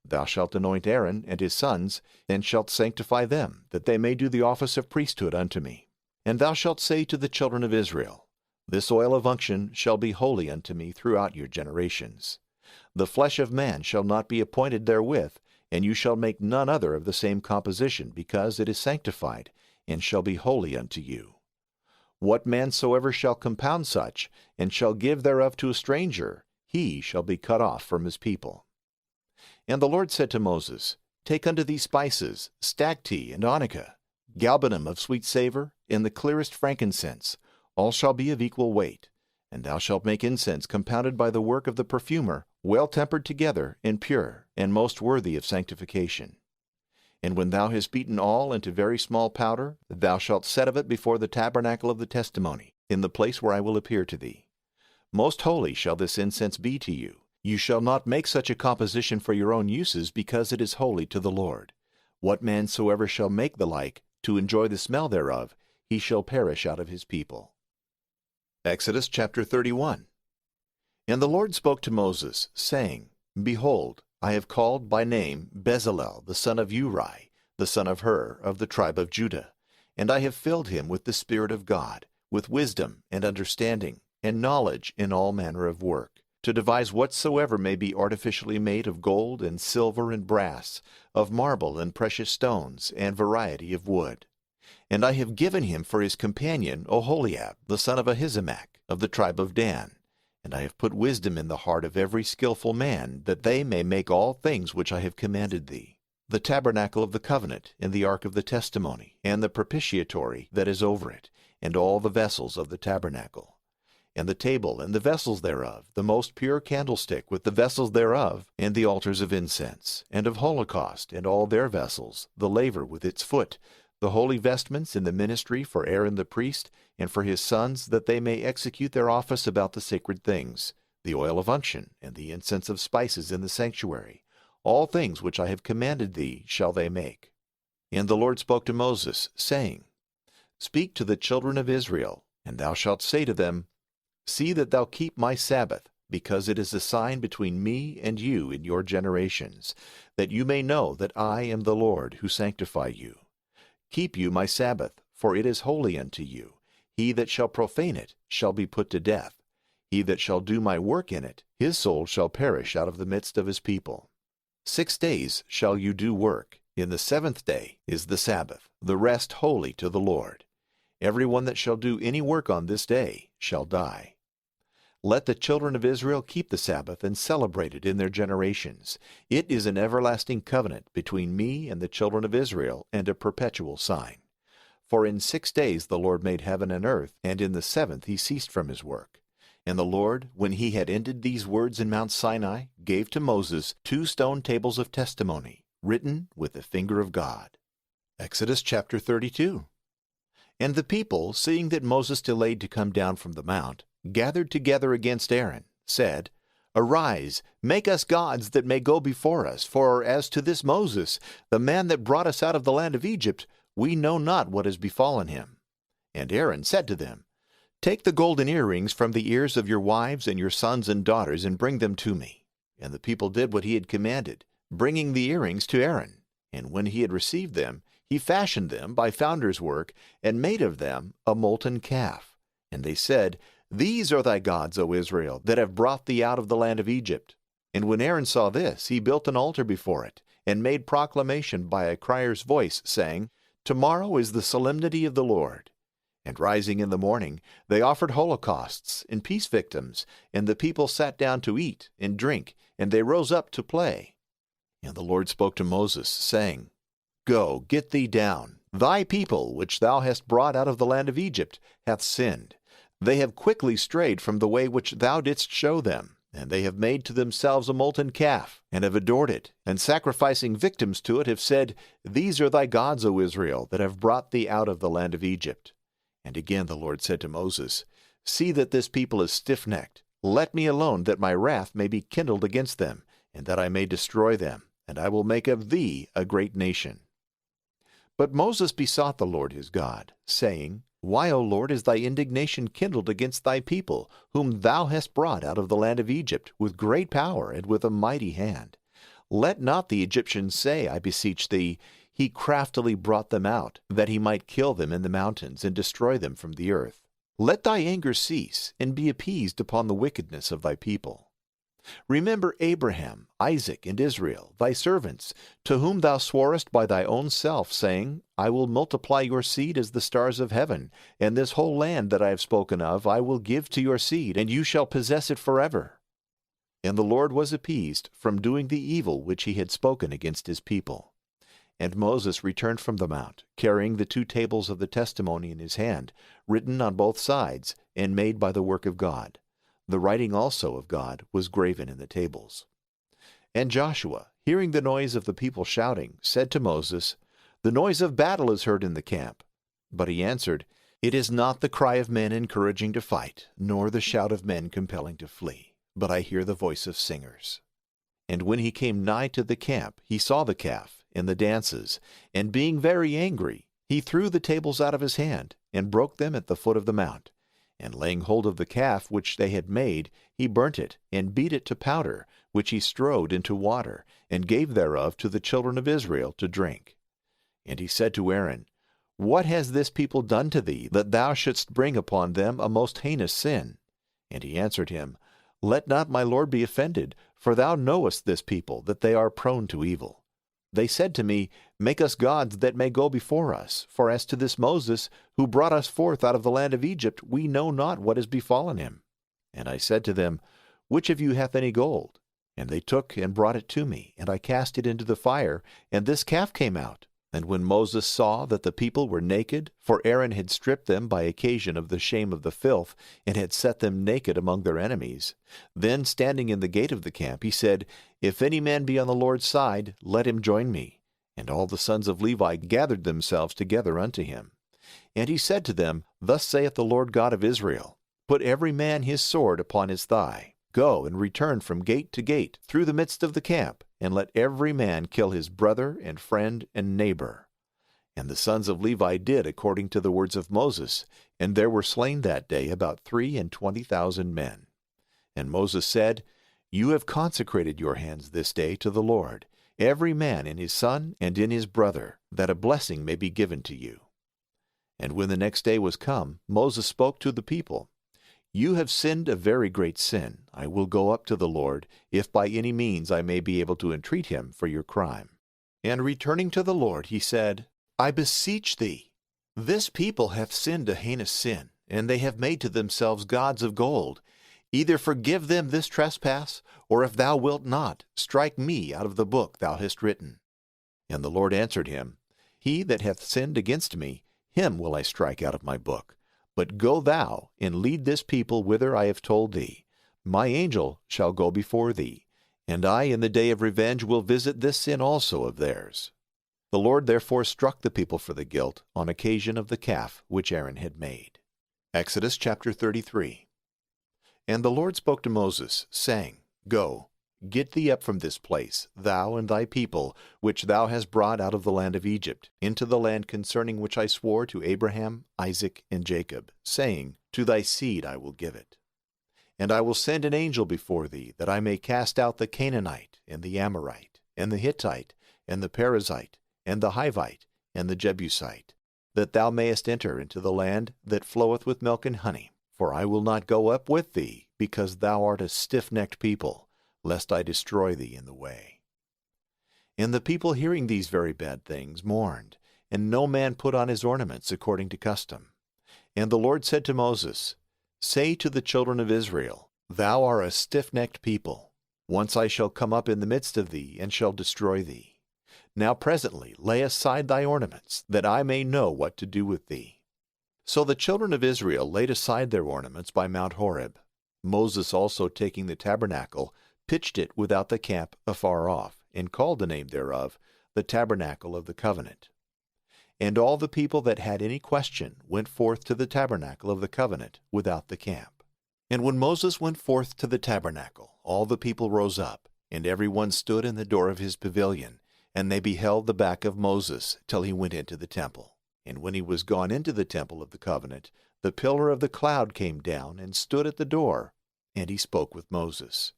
Thou shalt anoint Aaron and his sons, and shalt sanctify them, that they may do the office of priesthood unto me. And thou shalt say to the children of Israel, This oil of unction shall be holy unto me throughout your generations. The flesh of man shall not be appointed therewith, and you shall make none other of the same composition, because it is sanctified, and shall be holy unto you. What man soever shall compound such, and shall give thereof to a stranger, he shall be cut off from his people. And the Lord said to Moses, Take unto thee spices, stagte and onycha, galbanum of sweet savor, and the clearest frankincense, all shall be of equal weight. And thou shalt make incense compounded by the work of the perfumer, well tempered together, and pure, and most worthy of sanctification. And when thou hast beaten all into very small powder, thou shalt set of it before the tabernacle of the testimony, in the place where I will appear to thee. Most holy shall this incense be to you. You shall not make such a composition for your own uses, because it is holy to the Lord. What man soever shall make the like, to enjoy the smell thereof, he shall perish out of his people. Exodus chapter 31. And the Lord spoke to Moses, saying, Behold, I have called by name Bezalel the son of Uri, the son of Hur, of the tribe of Judah, and I have filled him with the Spirit of God, with wisdom and understanding, and knowledge in all manner of work, to devise whatsoever may be artificially made of gold and silver and brass, of marble and precious stones, and variety of wood. And I have given him for his companion Oholiab, the son of Ahisamach, of the tribe of Dan. And I have put wisdom in the heart of every skillful man, that they may make all things which I have commanded thee: the tabernacle of the covenant, and the ark of the testimony, and the propitiatory that is over it, and all the vessels of the tabernacle, and the table and the vessels thereof, the most pure candlestick with the vessels thereof, and the altars of incense, and of holocaust, and all their vessels, the laver with its foot, the holy vestments in the ministry for Aaron the priest, and for his sons, that they may execute their office about the sacred things, the oil of unction, and the incense of spices in the sanctuary. All things which I have commanded thee shall they make. And the Lord spoke to Moses, saying, Speak to the children of Israel, and thou shalt say to them, See that thou keep my Sabbath, because it is a sign between me and you in your generations, that you may know that I am the Lord who sanctify you. Keep you my Sabbath, for it is holy unto you. He that shall profane it shall be put to death. He that shall do my work in it, his soul shall perish out of the midst of his people. 6 days shall you do work. In the 7th day is the Sabbath, the rest holy to the Lord. Every one that shall do any work on this day shall die. Let the children of Israel keep the Sabbath and celebrate it in their generations. It is an everlasting covenant between me and the children of Israel, and a perpetual sign. For in 6 days the Lord made heaven and earth, and in the 7th he ceased from his work. And the Lord, when he had ended these words in Mount Sinai, gave to Moses 2 stone tables of testimony, written with the finger of God. Exodus chapter 32. And the people, seeing that Moses delayed to come down from the mount, gathered together against Aaron, said, Arise, make us gods that may go before us, for as to this Moses, the man that brought us out of the land of Egypt, we know not what has befallen him. And Aaron said to them, Take the golden earrings from the ears of your wives and your sons and daughters, and bring them to me. And the people did what he had commanded, bringing the earrings to Aaron. And when he had received them, he fashioned them by founder's work, and made of them a molten calf. And they said, These are thy gods, O Israel, that have brought thee out of the land of Egypt. And when Aaron saw this, he built an altar before it, and made proclamation by a crier's voice, saying, Tomorrow is the solemnity of the Lord. And rising in the morning, they offered holocausts and peace victims, and the people sat down to eat and drink, and they rose up to play. And the Lord spoke to Moses, saying, Go, get thee down. Thy people, which thou hast brought out of the land of Egypt, hath sinned. They have quickly strayed from the way which thou didst show them, and they have made to themselves a molten calf, and have adored it, and sacrificing victims to it have said, These are thy gods, O Israel, that have brought thee out of the land of Egypt. And again the Lord said to Moses, See that this people is stiff-necked. Let me alone, that my wrath may be kindled against them, and that I may destroy them, and I will make of thee a great nation. But Moses besought the Lord his God, saying, Why, O Lord, is thy indignation kindled against thy people, whom thou hast brought out of the land of Egypt, with great power and with a mighty hand? Let not the Egyptians say, I beseech thee, He craftily brought them out, that he might kill them in the mountains, and destroy them from the earth. Let thy anger cease, and be appeased upon the wickedness of thy people. Remember Abraham, Isaac, and Israel, thy servants, to whom thou sworest by thy own self, saying, I will multiply your seed as the stars of heaven, and this whole land that I have spoken of I will give to your seed, and you shall possess it forever. And the Lord was appeased from doing the evil which he had spoken against his people. And Moses returned from the mount, carrying the 2 tables of the testimony in his hand, written on both sides, and made by the work of God. The writing also of God was graven in the tables. And Joshua, hearing the noise of the people shouting, said to Moses, The noise of battle is heard in the camp. But he answered, It is not the cry of men encouraging to fight, nor the shout of men compelling to flee, but I hear the voice of singers. And when he came nigh to the camp, he saw the calf and the dances, and being very angry, he threw the tables out of his hand, and broke them at the foot of the mount. And laying hold of the calf which they had made, he burnt it, and beat it to powder, which he strode into water, and gave thereof to the children of Israel to drink. And he said to Aaron, What has this people done to thee, that thou shouldst bring upon them a most heinous sin? And he answered him, Let not my Lord be offended, for thou knowest this people, that they are prone to evil. They said to me, Make us gods that may go before us. For as to this Moses, who brought us forth out of the land of Egypt, we know not what has befallen him. And I said to them, Which of you hath any gold? And they took and brought it to me, and I cast it into the fire, and this calf came out. And when Moses saw that the people were naked, for Aaron had stripped them by occasion of the shame of the filth, and had set them naked among their enemies, then standing in the gate of the camp, he said, If any man be on the Lord's side, let him join me. And all the sons of Levi gathered themselves together unto him. And he said to them, Thus saith the Lord God of Israel, Put every man his sword upon his thigh. Go and return from gate to gate through the midst of the camp, and let every man kill his brother and friend and neighbor. And the sons of Levi did according to the words of Moses, and there were slain that day about 23,000 men. And Moses said, You have consecrated your hands this day to the Lord, every man in his son and in his brother, that a blessing may be given to you. And when the next day was come, Moses spoke to the people, You have sinned a very great sin. I will go up to the Lord, if by any means I may be able to entreat him for your crime. And returning to the Lord, he said, I beseech thee, this people hath sinned a heinous sin, and they have made to themselves gods of gold. Either forgive them this trespass, or if thou wilt not, strike me out of the book thou hast written. And the Lord answered him, He that hath sinned against me, him will I strike out of my book. But go thou, and lead this people whither I have told thee. My angel shall go before thee, and I in the day of revenge will visit this sin also of theirs. The Lord therefore struck the people for the guilt on occasion of the calf which Aaron had made. Exodus chapter 33. And the Lord spoke to Moses, saying, Go, get thee up from this place, thou and thy people, which thou hast brought out of the land of Egypt, into the land concerning which I swore to Abraham, Isaac, and Jacob, saying, To thy seed I will give it. And I will send an angel before thee, that I may cast out the Canaanite, and the Amorite, and the Hittite, and the Perizzite, and the Hivite, and the Jebusite, that thou mayest enter into the land that floweth with milk and honey. For I will not go up with thee, because thou art a stiff-necked people, lest I destroy thee in the way. And the people hearing these very bad things mourned, and no man put on his ornaments according to custom. And the Lord said to Moses, Say to the children of Israel, Thou art a stiff-necked people. Once I shall come up in the midst of thee, and shall destroy thee. Now presently lay aside thy ornaments, that I may know what to do with thee. So the children of Israel laid aside their ornaments by Mount Horeb. Moses also taking the tabernacle, pitched it without the camp afar off, and called the name thereof, the tabernacle of the covenant. And all the people that had any question went forth to the tabernacle of the covenant without the camp. And when Moses went forth to the tabernacle, all the people rose up, and every one stood in the door of his pavilion, and they beheld the back of Moses till he went into the temple. And when he was gone into the temple of the covenant, the pillar of the cloud came down and stood at the door, and he spoke with Moses.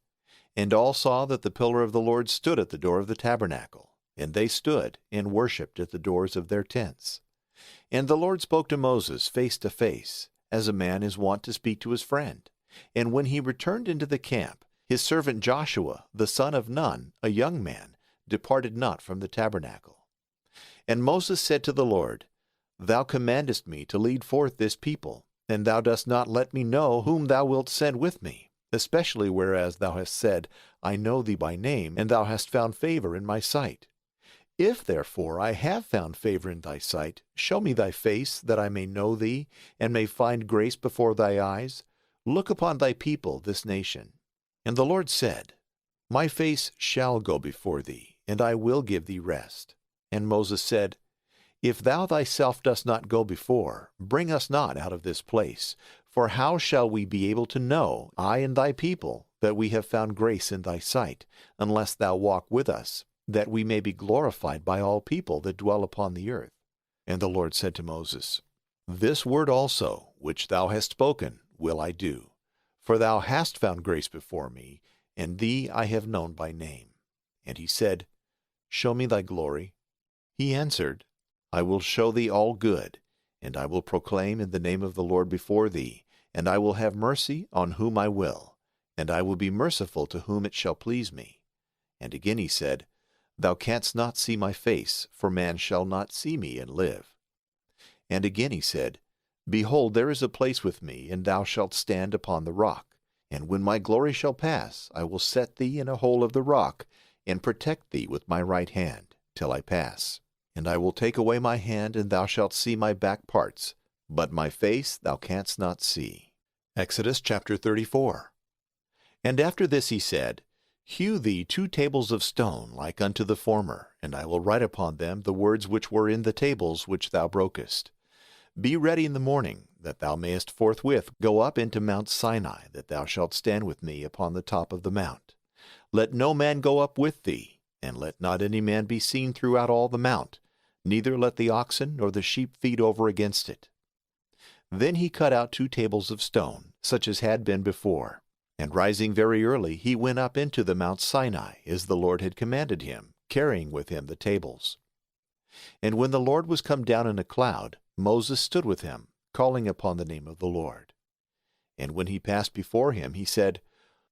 And all saw that the pillar of the Lord stood at the door of the tabernacle, and they stood and worshipped at the doors of their tents. And the Lord spoke to Moses face to face, as a man is wont to speak to his friend. And when he returned into the camp, his servant Joshua, the son of Nun, a young man, departed not from the tabernacle. And Moses said to the Lord, Thou commandest me to lead forth this people, and thou dost not let me know whom thou wilt send with me, especially whereas thou hast said, I know thee by name, and thou hast found favor in my sight. If therefore I have found favor in thy sight, show me thy face, that I may know thee, and may find grace before thy eyes. Look upon thy people, this nation. And the Lord said, My face shall go before thee, and I will give thee rest. And Moses said, If thou thyself dost not go before, bring us not out of this place. For how shall we be able to know, I and thy people, that we have found grace in thy sight, unless thou walk with us, that we may be glorified by all people that dwell upon the earth. And the Lord said to Moses, This word also, which thou hast spoken, will I do. For thou hast found grace before me, and thee I have known by name. And he said, Show me thy glory. He answered, I will show thee all good, and I will proclaim in the name of the Lord before thee, and I will have mercy on whom I will, and I will be merciful to whom it shall please me. And again he said, Thou canst not see my face, for man shall not see me and live. And again he said, Behold, there is a place with me, and thou shalt stand upon the rock. And when my glory shall pass, I will set thee in a hole of the rock, and protect thee with my right hand, till I pass. And I will take away my hand, and thou shalt see my back parts, but my face thou canst not see. Exodus chapter 34. And after this he said, Hew thee 2 tables of stone like unto the former, and I will write upon them the words which were in the tables which thou brokest. Be ready in the morning, that thou mayest forthwith go up into Mount Sinai, that thou shalt stand with me upon the top of the mount. Let no man go up with thee, and let not any man be seen throughout all the mount, neither let the oxen nor the sheep feed over against it. Then he cut out 2 tables of stone, such as had been before. And rising very early, he went up into the Mount Sinai, as the Lord had commanded him, carrying with him the tables. And when the Lord was come down in a cloud, Moses stood with him, calling upon the name of the Lord. And when he passed before him, he said,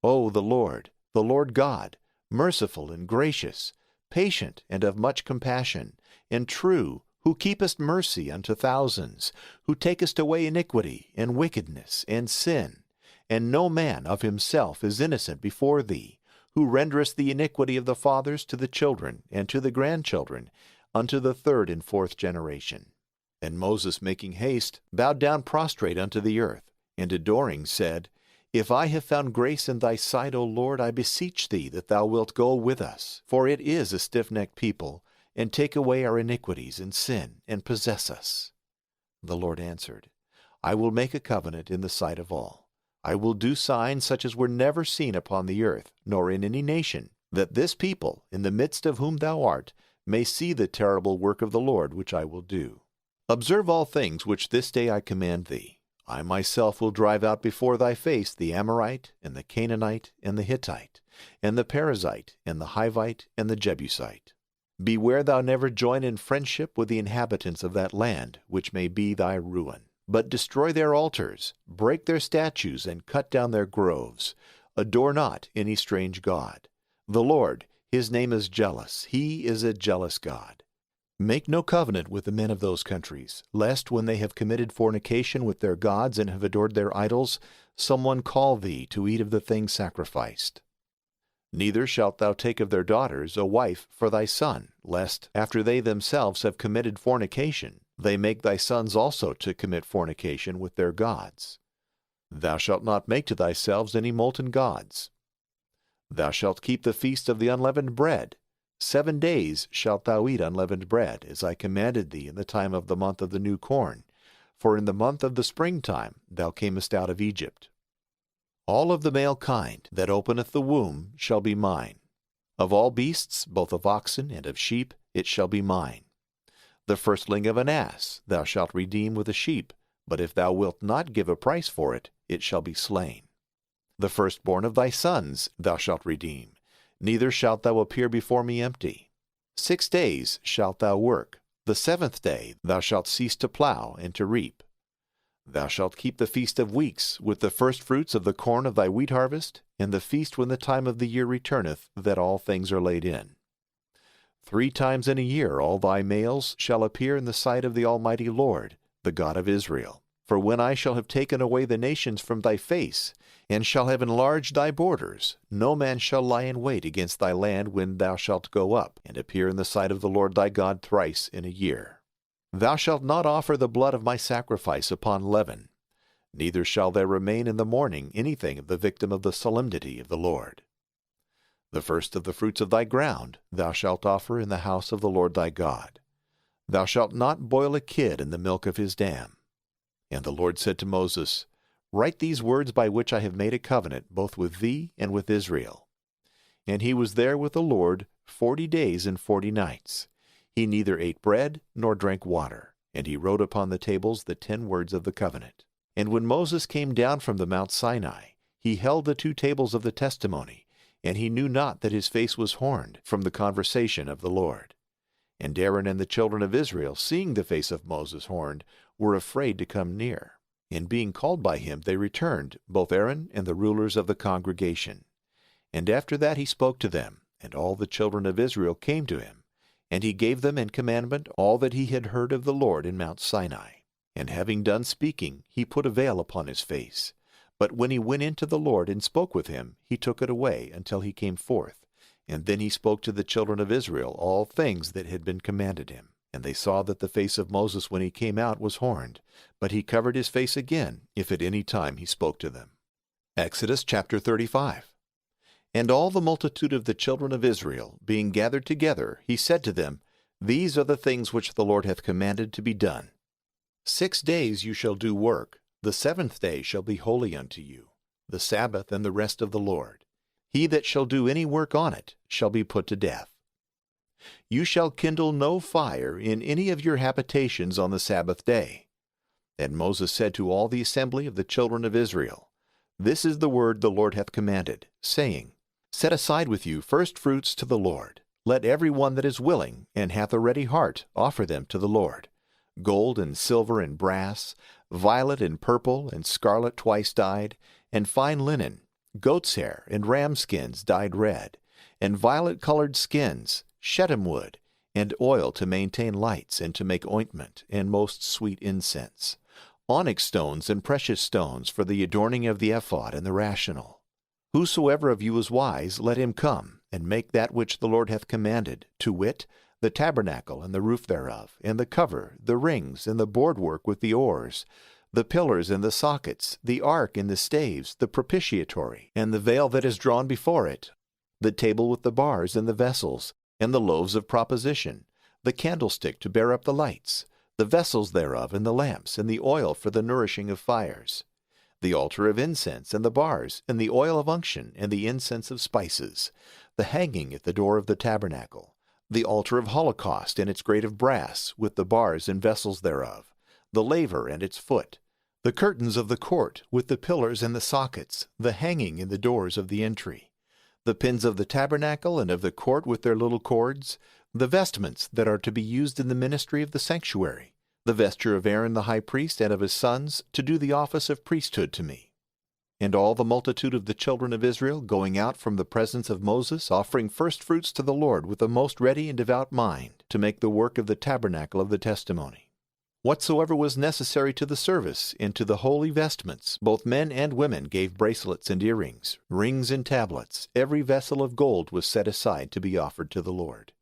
O the Lord God, merciful and gracious, patient and of much compassion, and true, who keepest mercy unto thousands, who takest away iniquity and wickedness and sin, and no man of himself is innocent before thee, who renderest the iniquity of the fathers to the children and to the grandchildren, unto the 3rd and 4th generation. And Moses, making haste, bowed down prostrate unto the earth, and adoring said, If I have found grace in thy sight, O Lord, I beseech thee that thou wilt go with us, for it is a stiff-necked people, and take away our iniquities and sin, and possess us. The Lord answered, I will make a covenant in the sight of all. I will do signs such as were never seen upon the earth, nor in any nation, that this people, in the midst of whom thou art, may see the terrible work of the Lord which I will do. Observe all things which this day I command thee. I myself will drive out before thy face the Amorite, and the Canaanite, and the Hittite, and the Perizzite, and the Hivite, and the Jebusite. Beware thou never join in friendship with the inhabitants of that land, which may be thy ruin. But destroy their altars, break their statues, and cut down their groves. Adore not any strange god. The Lord, his name is jealous. He is a jealous God. Make no covenant with the men of those countries, lest when they have committed fornication with their gods and have adored their idols, someone call thee to eat of the things sacrificed. Neither shalt thou take of their daughters a wife for thy son, lest, after they themselves have committed fornication, they make thy sons also to commit fornication with their gods. Thou shalt not make to thyself any molten gods. Thou shalt keep the feast of the unleavened bread. 7 days shalt thou eat unleavened bread, as I commanded thee in the time of the month of the new corn. For in the month of the springtime thou camest out of Egypt. All of the male kind that openeth the womb shall be mine. Of all beasts, both of oxen and of sheep, it shall be mine. The firstling of an ass thou shalt redeem with a sheep, but if thou wilt not give a price for it, it shall be slain. The firstborn of thy sons thou shalt redeem, neither shalt thou appear before me empty. 6 days shalt thou work, the 7th day thou shalt cease to plow and to reap. Thou shalt keep the feast of weeks, with the firstfruits of the corn of thy wheat harvest, and the feast when the time of the year returneth, that all things are laid in. 3 times in a year all thy males shall appear in the sight of the Almighty Lord, the God of Israel. For when I shall have taken away the nations from thy face, and shall have enlarged thy borders, no man shall lie in wait against thy land when thou shalt go up, and appear in the sight of the Lord thy God thrice in a year. Thou shalt not offer the blood of my sacrifice upon leaven, neither shall there remain in the morning anything of the victim of the solemnity of the Lord. The first of the fruits of thy ground thou shalt offer in the house of the Lord thy God. Thou shalt not boil a kid in the milk of his dam. And the Lord said to Moses, Write these words by which I have made a covenant both with thee and with Israel. And he was there with the Lord 40 days and 40 nights. He neither ate bread nor drank water, and he wrote upon the tables the 10 words of the covenant. And when Moses came down from the Mount Sinai, he held the 2 tables of the testimony, and he knew not that his face was horned from the conversation of the Lord. And Aaron and the children of Israel, seeing the face of Moses horned, were afraid to come near. And being called by him, they returned, both Aaron and the rulers of the congregation. And after that he spoke to them, and all the children of Israel came to him. And he gave them in commandment all that he had heard of the Lord in Mount Sinai. And having done speaking, he put a veil upon his face. But when he went in to the Lord and spoke with him, he took it away until he came forth. And then he spoke to the children of Israel all things that had been commanded him. And they saw that the face of Moses when he came out was horned, but he covered his face again, if at any time he spoke to them. Exodus chapter 35. And all the multitude of the children of Israel, being gathered together, he said to them, These are the things which the Lord hath commanded to be done. 6 days you shall do work, the 7th day shall be holy unto you, the Sabbath and the rest of the Lord. He that shall do any work on it shall be put to death. You shall kindle no fire in any of your habitations on the Sabbath day. And Moses said to all the assembly of the children of Israel, This is the word the Lord hath commanded, saying, Set aside with you first fruits to the Lord. Let every one that is willing and hath a ready heart offer them to the Lord. Gold and silver and brass, violet and purple and scarlet twice dyed, and fine linen, goat's hair and ram skins dyed red, and violet-colored skins, shittim wood, and oil to maintain lights and to make ointment and most sweet incense, onyx stones and precious stones for the adorning of the ephod and the rational. Whosoever of you is wise, let him come, and make that which the Lord hath commanded, to wit, the tabernacle and the roof thereof, and the cover, the rings, and the boardwork with the oars, the pillars and the sockets, the ark and the staves, the propitiatory, and the veil that is drawn before it, the table with the bars and the vessels, and the loaves of proposition, the candlestick to bear up the lights, the vessels thereof, and the lamps, and the oil for the nourishing of fires, the altar of incense, and the bars, and the oil of unction, and the incense of spices, the hanging at the door of the tabernacle, the altar of holocaust and its grate of brass, with the bars and vessels thereof, the laver and its foot, the curtains of the court, with the pillars and the sockets, the hanging in the doors of the entry, the pins of the tabernacle and of the court with their little cords, the vestments that are to be used in the ministry of the sanctuary, the vesture of Aaron the high priest and of his sons, to do the office of priesthood to me. And all the multitude of the children of Israel going out from the presence of Moses, offering firstfruits to the Lord with a most ready and devout mind, to make the work of the tabernacle of the testimony. Whatsoever was necessary to the service, and to the holy vestments, both men and women gave bracelets and earrings, rings and tablets. Every vessel of gold was set aside to be offered to the Lord.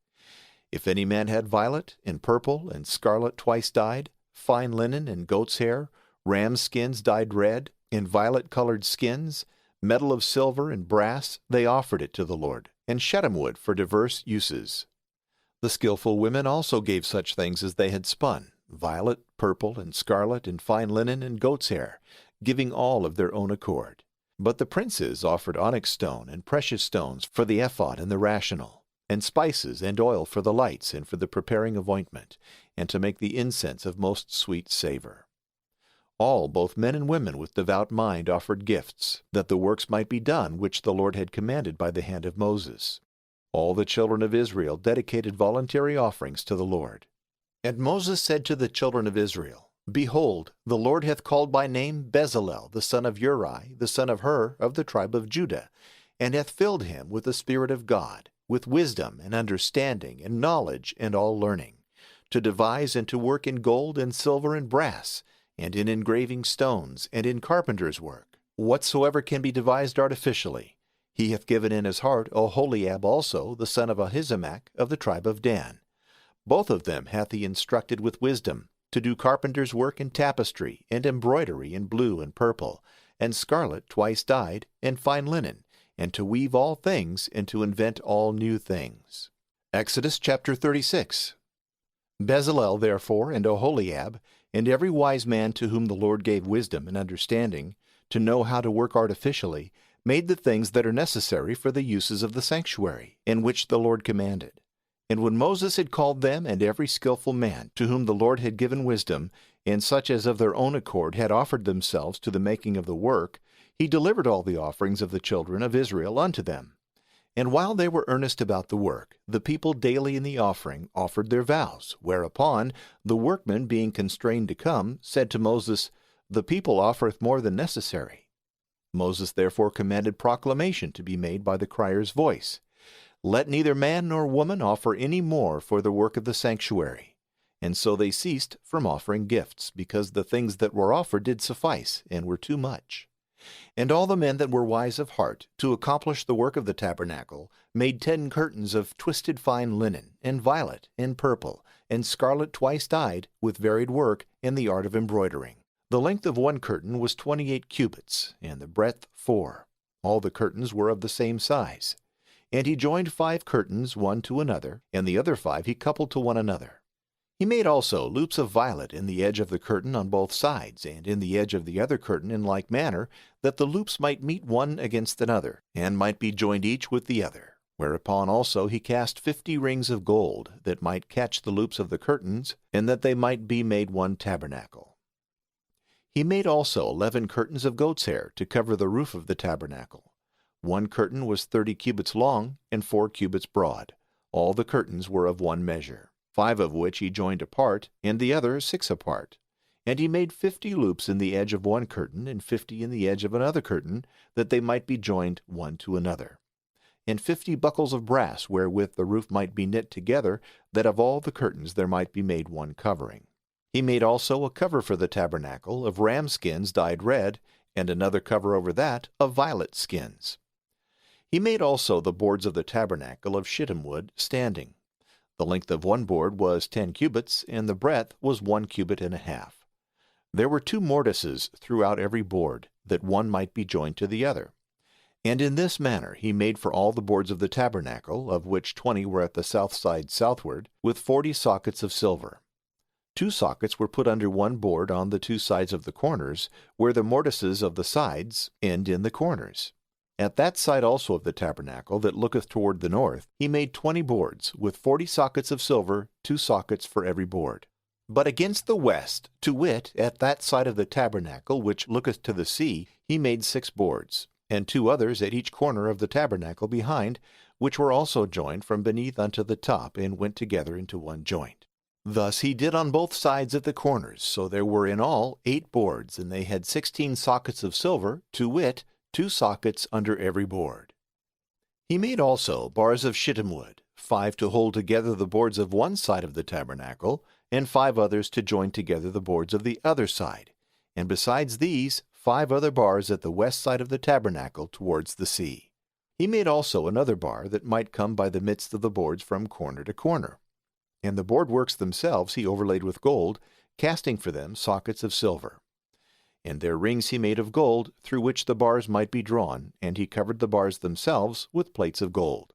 If any man had violet, and purple, and scarlet twice dyed, fine linen, and goat's hair, ram skins dyed red, and violet-colored skins, metal of silver and brass, they offered it to the Lord, and shittim wood for diverse uses. The skillful women also gave such things as they had spun, violet, purple, and scarlet, and fine linen, and goat's hair, giving all of their own accord. But the princes offered onyx stone and precious stones for the ephod and the rational, and spices and oil for the lights and for the preparing of ointment, and to make the incense of most sweet savor. All, both men and women, with devout mind offered gifts, that the works might be done which the Lord had commanded by the hand of Moses. All the children of Israel dedicated voluntary offerings to the Lord. And Moses said to the children of Israel, Behold, the Lord hath called by name Bezalel, the son of Uri, the son of Hur, of the tribe of Judah, and hath filled him with the Spirit of God, with wisdom and understanding and knowledge and all learning, to devise and to work in gold and silver and brass, and in engraving stones, and in carpenter's work, whatsoever can be devised artificially. He hath given in his heart Oholiab also, the son of Ahisamach, of the tribe of Dan. Both of them hath he instructed with wisdom, to do carpenter's work in tapestry, and embroidery in blue and purple, and scarlet twice dyed, and fine linen, and to weave all things, and to invent all new things. Exodus chapter 36. Bezalel therefore and Oholiab, and every wise man to whom the Lord gave wisdom and understanding, to know how to work artificially, made the things that are necessary for the uses of the sanctuary, in which the Lord commanded. And when Moses had called them and every skillful man, to whom the Lord had given wisdom, and such as of their own accord had offered themselves to the making of the work, he delivered all the offerings of the children of Israel unto them. And while they were earnest about the work, the people daily in the offering offered their vows, whereupon the workmen, being constrained to come, said to Moses, The people offereth more than necessary. Moses therefore commanded proclamation to be made by the crier's voice, Let neither man nor woman offer any more for the work of the sanctuary. And so they ceased from offering gifts, because the things that were offered did suffice, and were too much. And all the men that were wise of heart, to accomplish the work of the tabernacle, made 10 curtains of twisted fine linen, and violet, and purple, and scarlet twice dyed, with varied work, in the art of embroidering. The length of one curtain was 28 cubits, and the breadth 4. All the curtains were of the same size. And he joined 5 curtains one to another, and the other 5 he coupled to one another. He made also loops of violet in the edge of the curtain on both sides, and in the edge of the other curtain in like manner, that the loops might meet one against another, and might be joined each with the other. Whereupon also he cast 50 rings of gold, that might catch the loops of the curtains, and that they might be made one tabernacle. He made also 11 curtains of goat's hair to cover the roof of the tabernacle. One curtain was 30 cubits long, and 4 cubits broad. All the curtains were of one measure. 5 of which he joined apart, and the other 6 apart. And he made 50 loops in the edge of one curtain, and 50 in the edge of another curtain, that they might be joined one to another. And 50 buckles of brass, wherewith the roof might be knit together, that of all the curtains there might be made one covering. He made also a cover for the tabernacle of ram skins dyed red, and another cover over that of violet skins. He made also the boards of the tabernacle of shittim wood, standing. The length of one board was 10 cubits, and the breadth was 1 cubit and a half. There were 2 mortices throughout every board, that one might be joined to the other. And in this manner he made for all the boards of the tabernacle, of which 20 were at the south side southward, with 40 sockets of silver. 2 sockets were put under one board on the 2 sides of the corners, where the mortices of the sides end in the corners. At that side also of the tabernacle that looketh toward the north, he made 20 boards, with 40 sockets of silver, 2 sockets for every board. But against the west, to wit, at that side of the tabernacle which looketh to the sea, he made 6 boards, and 2 others at each corner of the tabernacle behind, which were also joined from beneath unto the top, and went together into one joint. Thus he did on both sides at the corners, so there were in all 8 boards, and they had 16 sockets of silver, to wit, 2 sockets under every board. He made also bars of shittim wood, 5 to hold together the boards of one side of the tabernacle, and 5 others to join together the boards of the other side, and besides these 5 other bars at the west side of the tabernacle towards the sea. He made also another bar that might come by the midst of the boards from corner to corner. And the board works themselves he overlaid with gold, casting for them sockets of silver. And their rings he made of gold, through which the bars might be drawn, and he covered the bars themselves with plates of gold.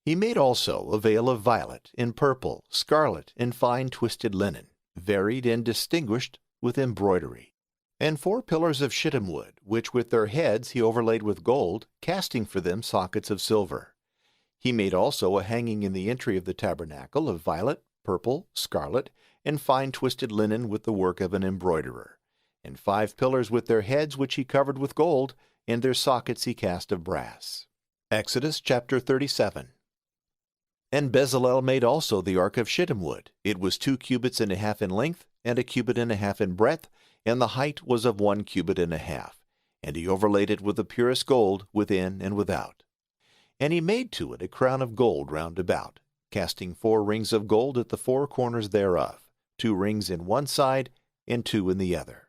He made also a veil of violet, and purple, scarlet, and fine twisted linen, varied and distinguished with embroidery. And 4 pillars of shittim wood, which with their heads he overlaid with gold, casting for them sockets of silver. He made also a hanging in the entry of the tabernacle of violet, purple, scarlet, and fine twisted linen with the work of an embroiderer. And 5 pillars with their heads which he covered with gold, and their sockets he cast of brass. Exodus chapter 37. And Bezalel made also the ark of shittim wood. It was 2 cubits and a half in length, and 1 cubit and a half in breadth, and the height was of 1 cubit and a half. And he overlaid it with the purest gold within and without. And he made to it a crown of gold round about, casting 4 rings of gold at the 4 corners thereof, 2 rings in one side, and 2 in the other.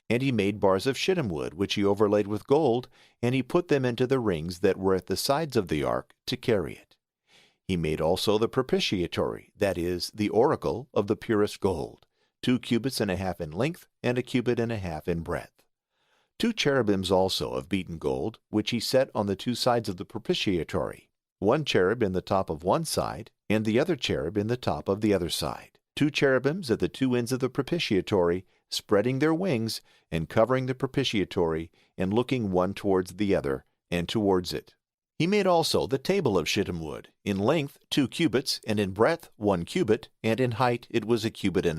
And he made bars of shittim wood, which he overlaid with gold, and he put them into the rings that were at the sides of the ark, to carry it. He made also the propitiatory, that is, the oracle of the purest gold, 2 cubits and a half in length, and 1 cubit and a half in breadth. 2 cherubims also of beaten gold, which he set on the 2 sides of the propitiatory, 1 cherub in the top of one side, and the other cherub in the top of the other side. 2 cherubims at the 2 ends of the propitiatory, spreading their wings, and covering the propitiatory, and looking one towards the other, and towards it. He made also the table of shittim wood, in length 2 cubits, and in breadth 1 cubit, and in height it was 1.5 cubits.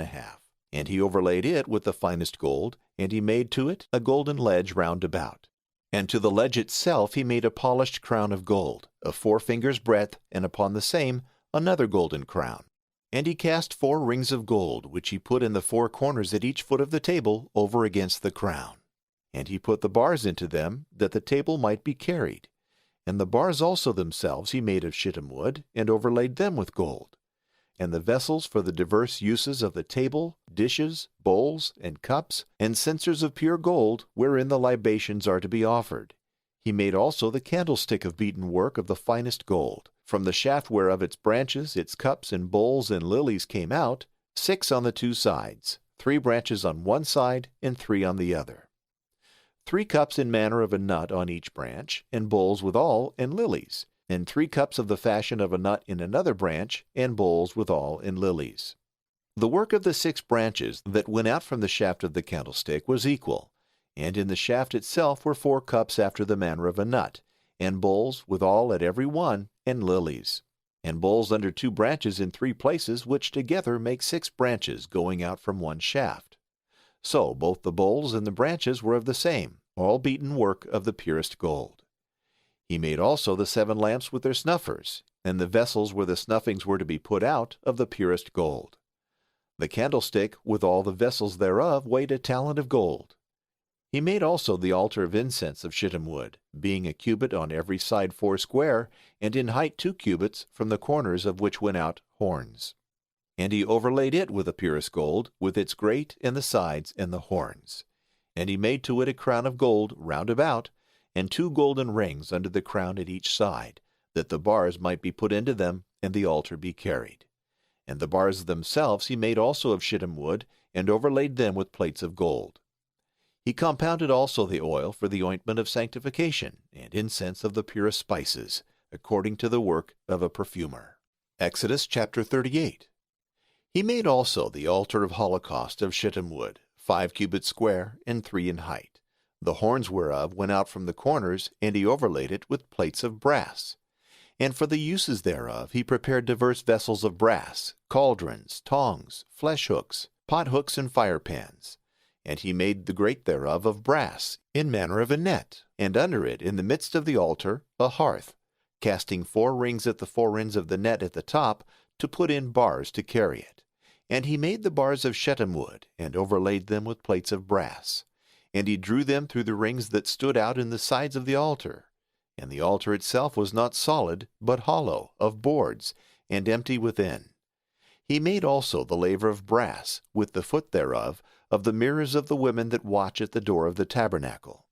And he overlaid it with the finest gold, and he made to it a golden ledge round about. And to the ledge itself he made a polished crown of gold, of 4 fingers' breadth, and upon the same another golden crown. And he cast 4 rings of gold, which he put in the 4 corners at each foot of the table, over against the crown. And he put the bars into them, that the table might be carried. And the bars also themselves he made of shittim wood, and overlaid them with gold. And the vessels for the diverse uses of the table, dishes, bowls, and cups, and censers of pure gold, wherein the libations are to be offered. He made also the candlestick of beaten work of the finest gold, from the shaft whereof its branches, its cups, and bowls, and lilies came out, 6 on the 2 sides, 3 branches on one side, and 3 on the other. 3 cups in manner of a nut on each branch, and bowls withal, and lilies, and 3 cups of the fashion of a nut in another branch, and bowls withal, and lilies. The work of the 6 branches that went out from the shaft of the candlestick was equal, and in the shaft itself were 4 cups after the manner of a nut, and bowls withal at every one, and lilies, and bowls under 2 branches in 3 places, which together make 6 branches going out from one shaft. So both the bowls and the branches were of the same, all beaten work of the purest gold. He made also the 7 lamps with their snuffers, and the vessels where the snuffings were to be put out of the purest gold. The candlestick with all the vessels thereof weighed 1 talent of gold. He made also the altar of incense of shittim wood, being 1 cubit on every side 4 square, and in height 2 cubits, from the corners of which went out horns. And he overlaid it with the purest gold, with its grate, and the sides, and the horns. And he made to it a crown of gold round about, and 2 golden rings under the crown at each side, that the bars might be put into them, and the altar be carried. And the bars themselves he made also of shittim wood, and overlaid them with plates of gold. He compounded also the oil for the ointment of sanctification, and incense of the purest spices, according to the work of a perfumer. Exodus chapter 38. He made also the altar of holocaust of shittim wood, 5 cubits square, and 3 in height. The horns whereof went out from the corners, and he overlaid it with plates of brass. And for the uses thereof he prepared diverse vessels of brass, cauldrons, tongs, flesh hooks, pot hooks, and fire pans. And he made the grate thereof of brass, in manner of a net, and under it, in the midst of the altar, a hearth, casting 4 rings at the 4 ends of the net at the top, to put in bars to carry it. And he made the bars of shittim wood, and overlaid them with plates of brass. And he drew them through the rings that stood out in the sides of the altar. And the altar itself was not solid, but hollow, of boards, and empty within. He made also the laver of brass, with the foot thereof, of the mirrors of the women that watch at the door of the tabernacle.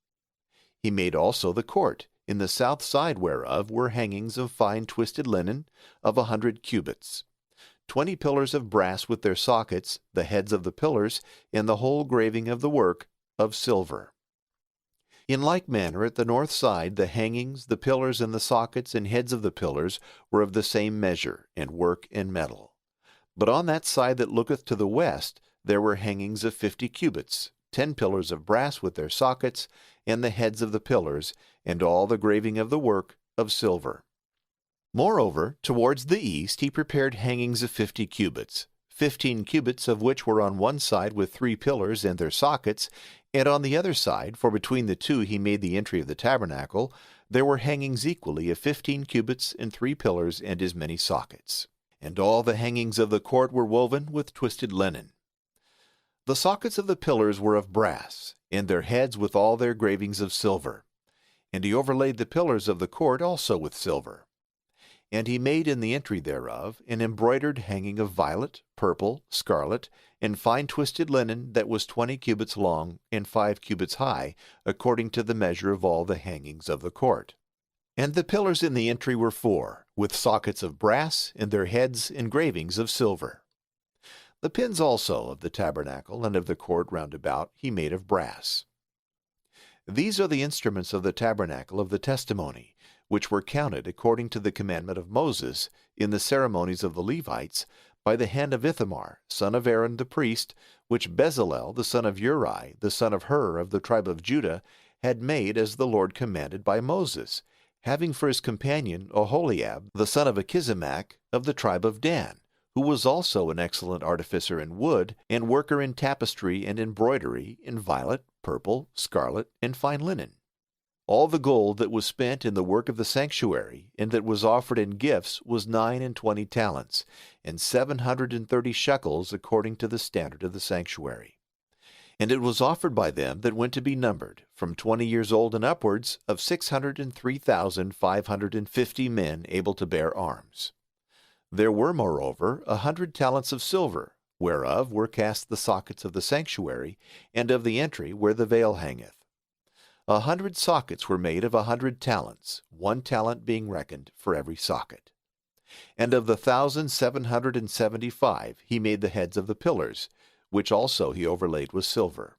He made also the court, in the south side whereof were hangings of fine twisted linen, of 100 cubits. 20 pillars of brass with their sockets, the heads of the pillars, and the whole graving of the work, of silver. In like manner at the north side the hangings, the pillars, and the sockets and heads of the pillars were of the same measure, and work and metal. But on that side that looketh to the west there were hangings of 50 cubits, 10 pillars of brass with their sockets, and the heads of the pillars, and all the graving of the work, of silver. Moreover, towards the east he prepared hangings of 50 cubits, 15 cubits of which were on one side with 3 pillars and their sockets, and on the other side, for between the 2 he made the entry of the tabernacle, there were hangings equally of 15 cubits and 3 pillars and as many sockets. And all the hangings of the court were woven with twisted linen. The sockets of the pillars were of brass, and their heads with all their gravings of silver. And he overlaid the pillars of the court also with silver. And he made in the entry thereof an embroidered hanging of violet, purple, scarlet, and fine twisted linen that was 20 cubits long and 5 cubits high, according to the measure of all the hangings of the court. And the pillars in the entry were 4, with sockets of brass, and their heads engravings of silver. The pins also of the tabernacle and of the court round about he made of brass. These are the instruments of the tabernacle of the testimony, which were counted according to the commandment of Moses in the ceremonies of the Levites, by the hand of Ithamar, son of Aaron the priest, which Bezalel the son of Uri, the son of Hur of the tribe of Judah, had made as the Lord commanded by Moses, having for his companion Oholiab, the son of Achizamach, of the tribe of Dan, who was also an excellent artificer in wood, and worker in tapestry and embroidery, in violet, purple, scarlet, and fine linen. All the gold that was spent in the work of the sanctuary, and that was offered in gifts, was 29 talents, and 730 shekels according to the standard of the sanctuary. And it was offered by them that went to be numbered, from 20 years old and upwards, of 603,550 men able to bear arms. There were, moreover, 100 talents of silver, whereof were cast the sockets of the sanctuary, and of the entry where the veil hangeth. 100 sockets were made of 100 talents, 1 talent being reckoned for every socket. And of the 1,775 he made the heads of the pillars, which also he overlaid with silver.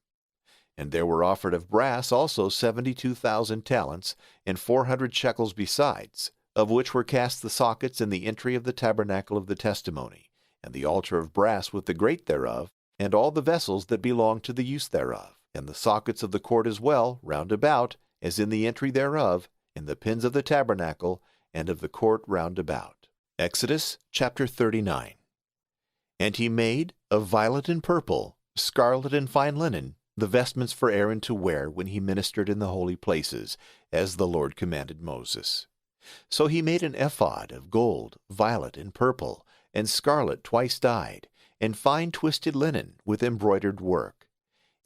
And there were offered of brass also 72,000 talents, and 400 shekels besides, of which were cast the sockets in the entry of the tabernacle of the testimony, and the altar of brass with the grate thereof, and all the vessels that belonged to the use thereof, and the sockets of the court as well, round about, as in the entry thereof, in the pins of the tabernacle, and of the court round about. Exodus chapter 39. And he made of violet and purple, scarlet and fine linen, the vestments for Aaron to wear when he ministered in the holy places, as the Lord commanded Moses. So he made an ephod of gold, violet, and purple, and scarlet twice dyed, and fine twisted linen with embroidered work.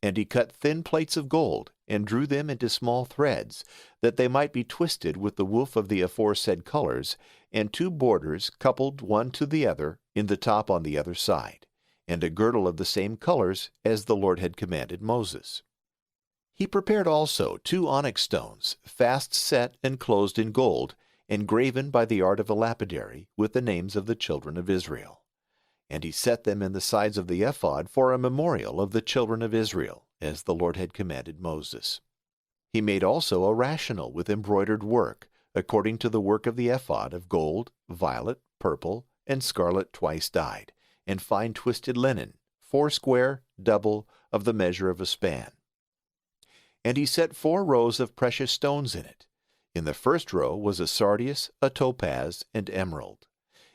And he cut thin plates of gold, and drew them into small threads, that they might be twisted with the woof of the aforesaid colors, and 2 borders coupled one to the other, in the top on the other side, and a girdle of the same colors as the Lord had commanded Moses. He prepared also 2 onyx stones, fast set and closed in gold, engraven by the art of a lapidary, with the names of the children of Israel. And he set them in the sides of the ephod for a memorial of the children of Israel, as the Lord had commanded Moses. He made also a rational with embroidered work, according to the work of the ephod, of gold, violet, purple, and scarlet twice dyed, and fine twisted linen, 4 square, double, of the measure of a span. And he set 4 rows of precious stones in it. In the first row was a sardius, a topaz, and emerald.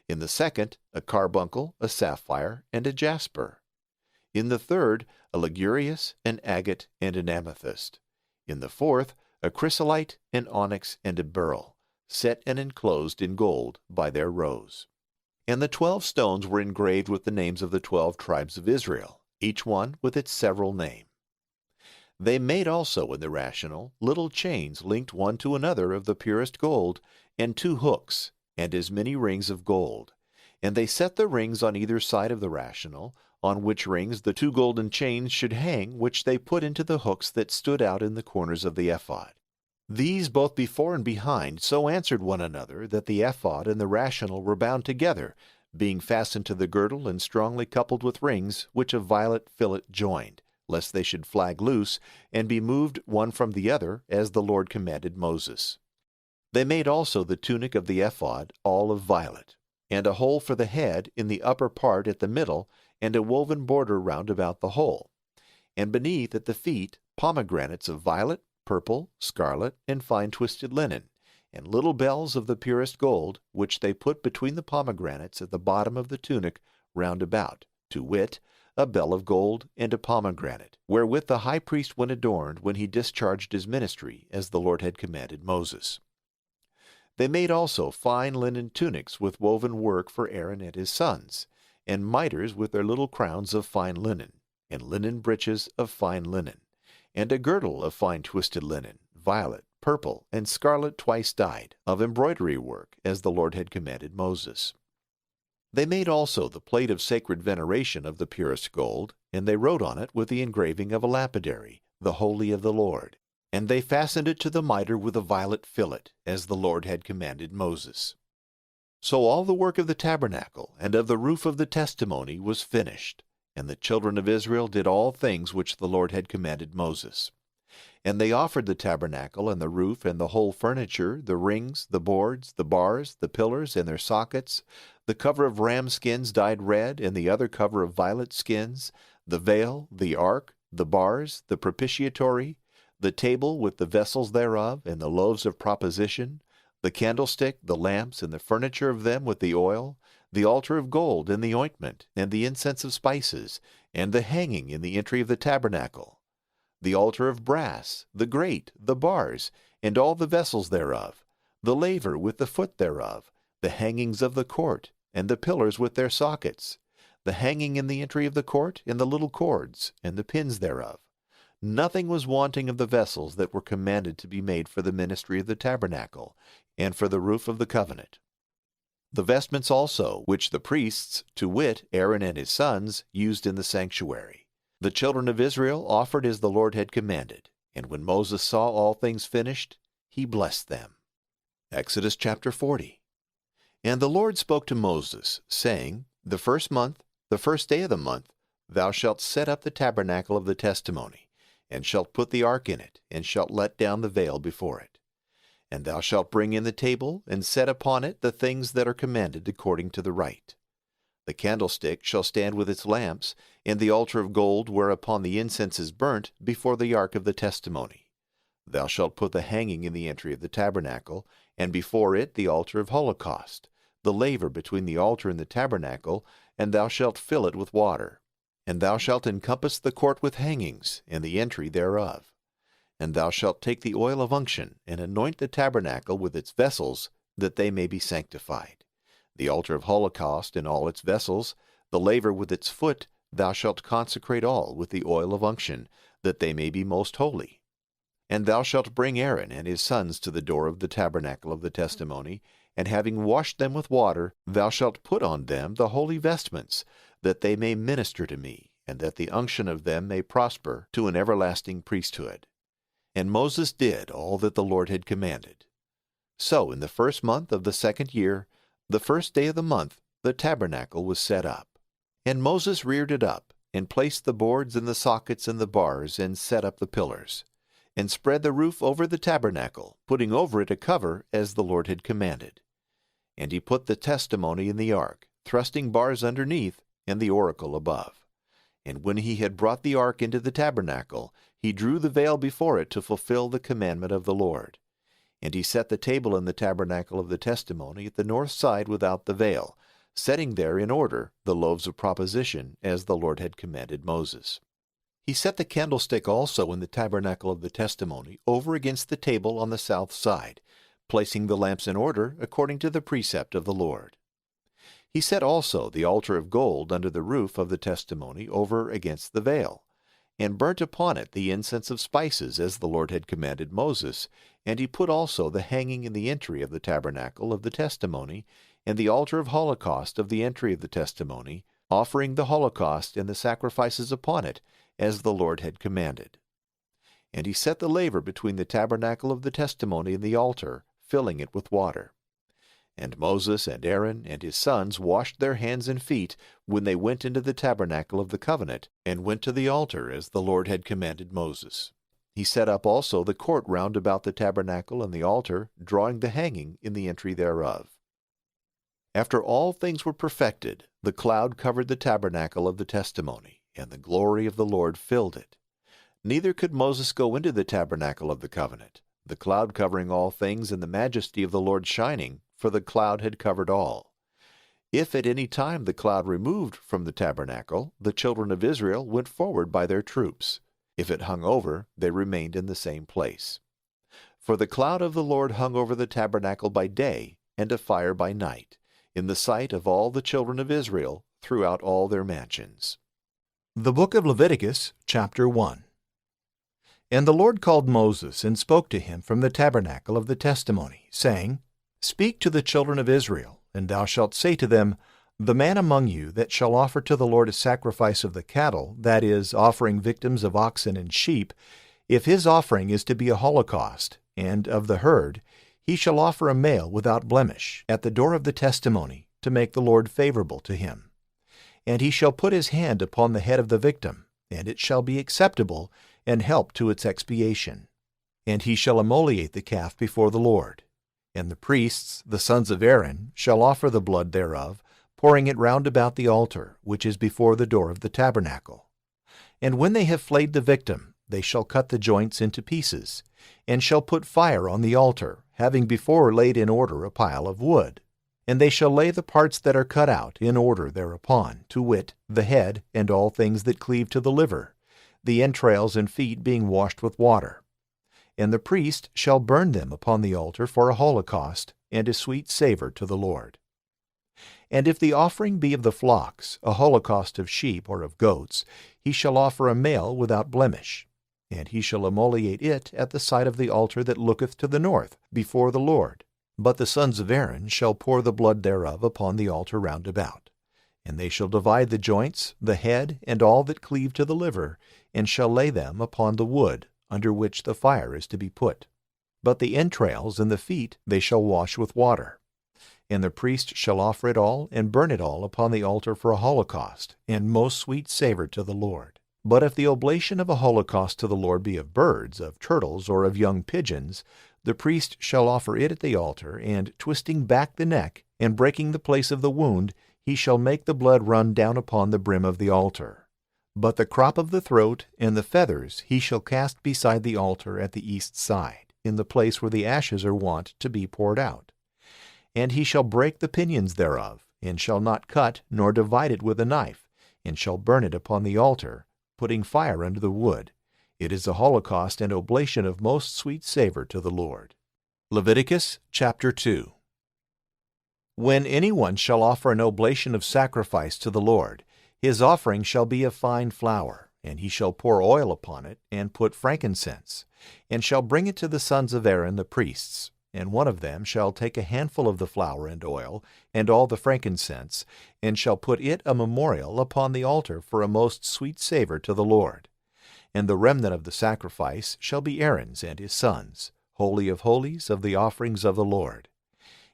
In the second, a carbuncle, a sapphire, and a jasper. In the third, a ligurius, an agate, and an amethyst. In the fourth, a chrysolite, an onyx, and a beryl, set and enclosed in gold by their rows. And the 12 stones were engraved with the names of the 12 tribes of Israel, each one with its several name. They made also in the rational little chains linked one to another of the purest gold, and 2 hooks, and as many rings of gold. And they set the rings on either side of the rational, on which rings the 2 golden chains should hang, which they put into the hooks that stood out in the corners of the ephod. These both before and behind so answered one another that the ephod and the rational were bound together, being fastened to the girdle and strongly coupled with rings, which a violet fillet joined, lest they should flag loose, and be moved one from the other, as the Lord commanded Moses. They made also the tunic of the ephod, all of violet, and a hole for the head in the upper part at the middle, and a woven border round about the hole. And beneath at the feet pomegranates of violet, purple, scarlet, and fine twisted linen, and little bells of the purest gold, which they put between the pomegranates at the bottom of the tunic round about, to wit, a bell of gold and a pomegranate, wherewith the high priest went adorned when he discharged his ministry, as the Lord had commanded Moses. They made also fine linen tunics with woven work for Aaron and his sons, and mitres with their little crowns of fine linen, and linen breeches of fine linen, and a girdle of fine twisted linen, violet, purple, and scarlet twice dyed, of embroidery work, as the Lord had commanded Moses. They made also the plate of sacred veneration of the purest gold, and they wrote on it with the engraving of a lapidary, the Holy of the Lord. And they fastened it to the mitre with a violet fillet, as the Lord had commanded Moses. So all the work of the tabernacle and of the roof of the testimony was finished, and the children of Israel did all things which the Lord had commanded Moses. And they offered the tabernacle and the roof and the whole furniture, the rings, the boards, the bars, the pillars and their sockets, the cover of ram skins dyed red, and the other cover of violet skins, the veil, the ark, the bars, the propitiatory, the table with the vessels thereof, and the loaves of proposition, the candlestick, the lamps, and the furniture of them with the oil, the altar of gold, and the ointment, and the incense of spices, and the hanging in the entry of the tabernacle, the altar of brass, the grate, the bars, and all the vessels thereof, the laver with the foot thereof, the hangings of the court, and the pillars with their sockets, the hanging in the entry of the court, and the little cords, and the pins thereof. Nothing was wanting of the vessels that were commanded to be made for the ministry of the tabernacle, and for the roof of the covenant. The vestments also, which the priests, to wit, Aaron and his sons, used in the sanctuary, the children of Israel offered as the Lord had commanded. And when Moses saw all things finished, he blessed them. Exodus chapter 40. And the Lord spoke to Moses, saying, The first month, the first day of the month, thou shalt set up the tabernacle of the testimony, and shalt put the ark in it, and shalt let down the veil before it. And thou shalt bring in the table, and set upon it the things that are commanded according to the rite. The candlestick shall stand with its lamps, and the altar of gold whereupon the incense is burnt, before the ark of the testimony. Thou shalt put the hanging in the entry of the tabernacle, and before it the altar of holocaust, the laver between the altar and the tabernacle, and thou shalt fill it with water. And thou shalt encompass the court with hangings, and the entry thereof. And thou shalt take the oil of unction, and anoint the tabernacle with its vessels, that they may be sanctified. The altar of holocaust and all its vessels, the laver with its foot, thou shalt consecrate all with the oil of unction, that they may be most holy. And thou shalt bring Aaron and his sons to the door of the tabernacle of the testimony, and having washed them with water, thou shalt put on them the holy vestments, that they may minister to me, and that the unction of them may prosper to an everlasting priesthood. And Moses did all that the Lord had commanded. So in the first month of the second year, the first day of the month, the tabernacle was set up. And Moses reared it up, and placed the boards and the sockets and the bars, and set up the pillars, and spread the roof over the tabernacle, putting over it a cover, as the Lord had commanded. And he put the testimony in the ark, thrusting bars underneath, and the oracle above. And when he had brought the ark into the tabernacle, he drew the veil before it to fulfill the commandment of the Lord. And he set the table in the tabernacle of the testimony at the north side without the veil, setting there in order the loaves of proposition, as the Lord had commanded Moses. He set the candlestick also in the tabernacle of the testimony over against the table on the south side, placing the lamps in order according to the precept of the Lord. He set also the altar of gold under the roof of the testimony over against the veil, and burnt upon it the incense of spices, as the Lord had commanded Moses. And he put also the hanging in the entry of the tabernacle of the testimony, and the altar of holocaust of the entry of the testimony, offering the holocaust and the sacrifices upon it, as the Lord had commanded. And he set the laver between the tabernacle of the testimony and the altar, filling it with water. And Moses and Aaron and his sons washed their hands and feet when they went into the tabernacle of the covenant, and went to the altar, as the Lord had commanded Moses. He set up also the court round about the tabernacle and the altar, drawing the hanging in the entry thereof. After all things were perfected, the cloud covered the tabernacle of the testimony, and the glory of the Lord filled it. Neither could Moses go into the tabernacle of the covenant, the cloud covering all things, and the majesty of the Lord shining, for the cloud had covered all. If at any time the cloud removed from the tabernacle, the children of Israel went forward by their troops. If it hung over, they remained in the same place. For the cloud of the Lord hung over the tabernacle by day, and a fire by night, in the sight of all the children of Israel, throughout all their mansions. The book of Leviticus, chapter 1. And the Lord called Moses, and spoke to him from the tabernacle of the testimony, saying, Speak to the children of Israel, and thou shalt say to them, The man among you that shall offer to the Lord a sacrifice of the cattle, that is, offering victims of oxen and sheep, if his offering is to be a holocaust, and of the herd, he shall offer a male without blemish at the door of the testimony, to make the Lord favorable to him. And he shall put his hand upon the head of the victim, and it shall be acceptable, and help to its expiation. And he shall immolate the calf before the Lord. And the priests, the sons of Aaron, shall offer the blood thereof, pouring it round about the altar, which is before the door of the tabernacle. And when they have flayed the victim, they shall cut the joints into pieces, and shall put fire on the altar, having before laid in order a pile of wood. And they shall lay the parts that are cut out in order thereupon, to wit, the head, and all things that cleave to the liver, the entrails and feet being washed with water. And the priest shall burn them upon the altar for a holocaust, and a sweet savor to the Lord. And if the offering be of the flocks, a holocaust of sheep or of goats, he shall offer a male without blemish. And he shall immolate it at the side of the altar that looketh to the north, before the Lord. But the sons of Aaron shall pour the blood thereof upon the altar round about. And they shall divide the joints, the head, and all that cleave to the liver, and shall lay them upon the wood, under which the fire is to be put. But the entrails and the feet they shall wash with water. And the priest shall offer it all, and burn it all upon the altar for a holocaust, and most sweet savor to the Lord. But if the oblation of a holocaust to the Lord be of birds, of turtles, or of young pigeons, the priest shall offer it at the altar, and twisting back the neck, and breaking the place of the wound, he shall make the blood run down upon the brim of the altar. But the crop of the throat and the feathers he shall cast beside the altar at the east side, in the place where the ashes are wont to be poured out. And he shall break the pinions thereof, and shall not cut nor divide it with a knife, and shall burn it upon the altar, putting fire under the wood. It is a holocaust and oblation of most sweet savor to the Lord. Leviticus chapter 2. When anyone shall offer an oblation of sacrifice to the Lord, his offering shall be of fine flour, and he shall pour oil upon it, and put frankincense, and shall bring it to the sons of Aaron the priests. And one of them shall take a handful of the flour and oil, and all the frankincense, and shall put it a memorial upon the altar for a most sweet savor to the Lord. And the remnant of the sacrifice shall be Aaron's and his sons, holy of holies of the offerings of the Lord.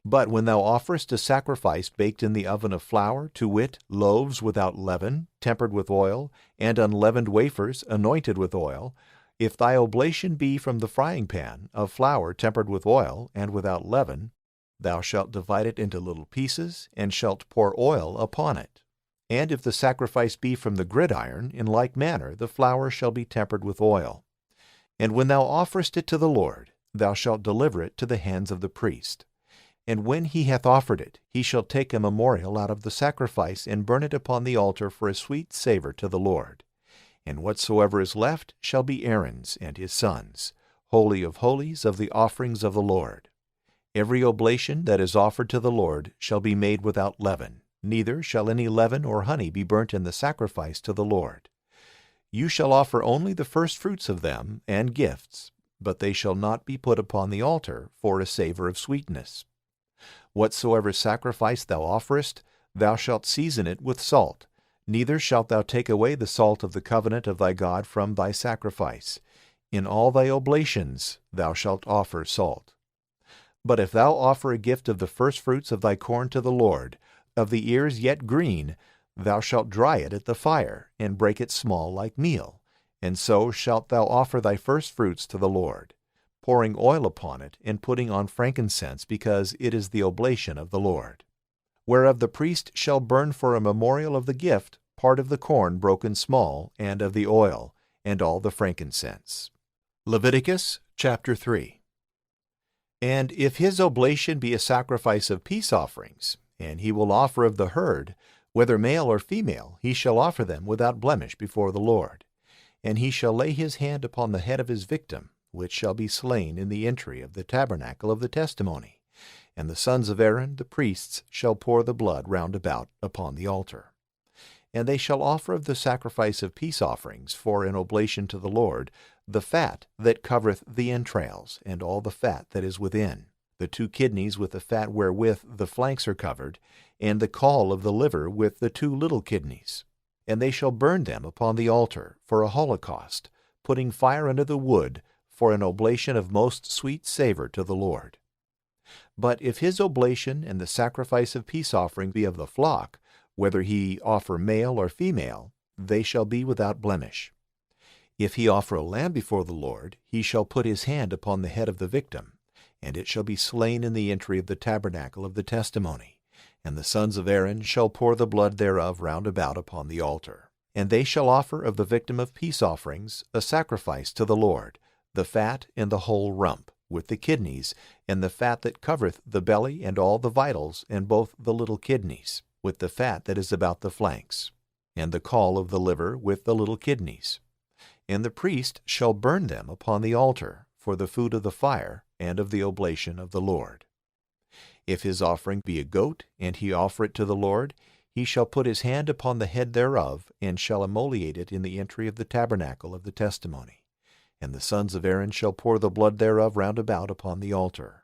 But when thou offerest a sacrifice baked in the oven of flour, to wit, loaves without leaven, tempered with oil, and unleavened wafers anointed with oil, if thy oblation be from the frying pan, of flour tempered with oil, and without leaven, thou shalt divide it into little pieces, and shalt pour oil upon it. And if the sacrifice be from the gridiron, in like manner the flour shall be tempered with oil. And when thou offerest it to the Lord, thou shalt deliver it to the hands of the priest. And when he hath offered it, he shall take a memorial out of the sacrifice, and burn it upon the altar for a sweet savor to the Lord. And whatsoever is left shall be Aaron's and his sons, holy of holies of the offerings of the Lord. Every oblation that is offered to the Lord shall be made without leaven, neither shall any leaven or honey be burnt in the sacrifice to the Lord. You shall offer only the firstfruits of them and gifts, but they shall not be put upon the altar for a savor of sweetness. Whatsoever sacrifice thou offerest, thou shalt season it with salt. Neither shalt thou take away the salt of the covenant of thy God from thy sacrifice. In all thy oblations thou shalt offer salt. But if thou offer a gift of the firstfruits of thy corn to the Lord, of the ears yet green, thou shalt dry it at the fire, and break it small like meal, and so shalt thou offer thy firstfruits to the Lord, pouring oil upon it, and putting on frankincense, because it is the oblation of the Lord. Whereof the priest shall burn for a memorial of the gift part of the corn broken small, and of the oil, and all the frankincense. Leviticus chapter 3. And if his oblation be a sacrifice of peace offerings, and he will offer of the herd, whether male or female, he shall offer them without blemish before the Lord. And he shall lay his hand upon the head of his victim, which shall be slain in the entry of the tabernacle of the testimony. And the sons of Aaron the priests shall pour the blood round about upon the altar. And they shall offer of the sacrifice of peace offerings for an oblation to the Lord, the fat that covereth the entrails, and all the fat that is within, the 2 kidneys with the fat wherewith the flanks are covered, and the caul of the liver with the 2 little kidneys. And they shall burn them upon the altar for a holocaust, putting fire under the wood, for an oblation of most sweet savor to the Lord. But if his oblation and the sacrifice of peace offering be of the flock, whether he offer male or female, they shall be without blemish. If he offer a lamb before the Lord, he shall put his hand upon the head of the victim, and it shall be slain in the entry of the tabernacle of the testimony, and the sons of Aaron shall pour the blood thereof round about upon the altar. And they shall offer of the victim of peace offerings a sacrifice to the Lord, the fat and the whole rump, with the kidneys, and the fat that covereth the belly and all the vitals, and both the little kidneys, with the fat that is about the flanks, and the caul of the liver with the little kidneys. And the priest shall burn them upon the altar for the food of the fire and of the oblation of the Lord. If his offering be a goat, and he offer it to the Lord, he shall put his hand upon the head thereof, and shall immolate it in the entry of the tabernacle of the testimony. And the sons of Aaron shall pour the blood thereof round about upon the altar.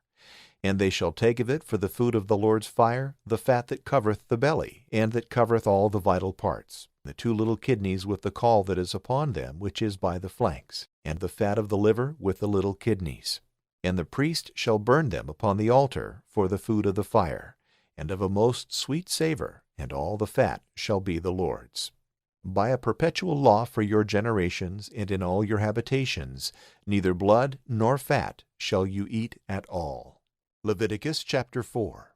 And they shall take of it for the food of the Lord's fire the fat that covereth the belly, and that covereth all the vital parts, the 2 little kidneys with the caul that is upon them, which is by the flanks, and the fat of the liver with the little kidneys. And the priest shall burn them upon the altar for the food of the fire, and of a most sweet savor, and all the fat shall be the Lord's. By a perpetual law for your generations, and in all your habitations, neither blood nor fat shall you eat at all. Leviticus chapter 4.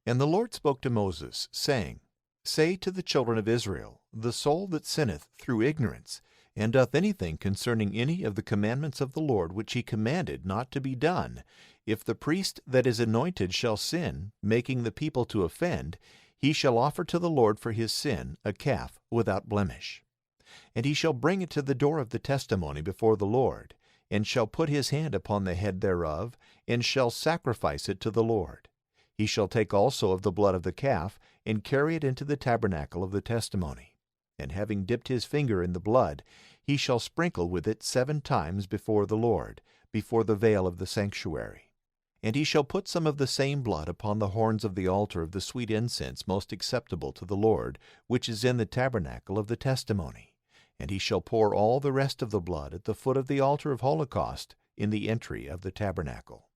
And the Lord spoke to Moses, saying, Say to the children of Israel, The soul that sinneth through ignorance, and doth anything concerning any of the commandments of the Lord which he commanded not to be done, if the priest that is anointed shall sin, making the people to offend, he shall offer to the Lord for his sin a calf without blemish. And he shall bring it to the door of the testimony before the Lord, and shall put his hand upon the head thereof, and shall sacrifice it to the Lord. He shall take also of the blood of the calf, and carry it into the tabernacle of the testimony. And having dipped his finger in the blood, he shall sprinkle with it 7 times before the Lord, before the veil of the sanctuary. And he shall put some of the same blood upon the horns of the altar of the sweet incense most acceptable to the Lord, which is in the tabernacle of the testimony. And he shall pour all the rest of the blood at the foot of the altar of holocaust in the entry of the tabernacle.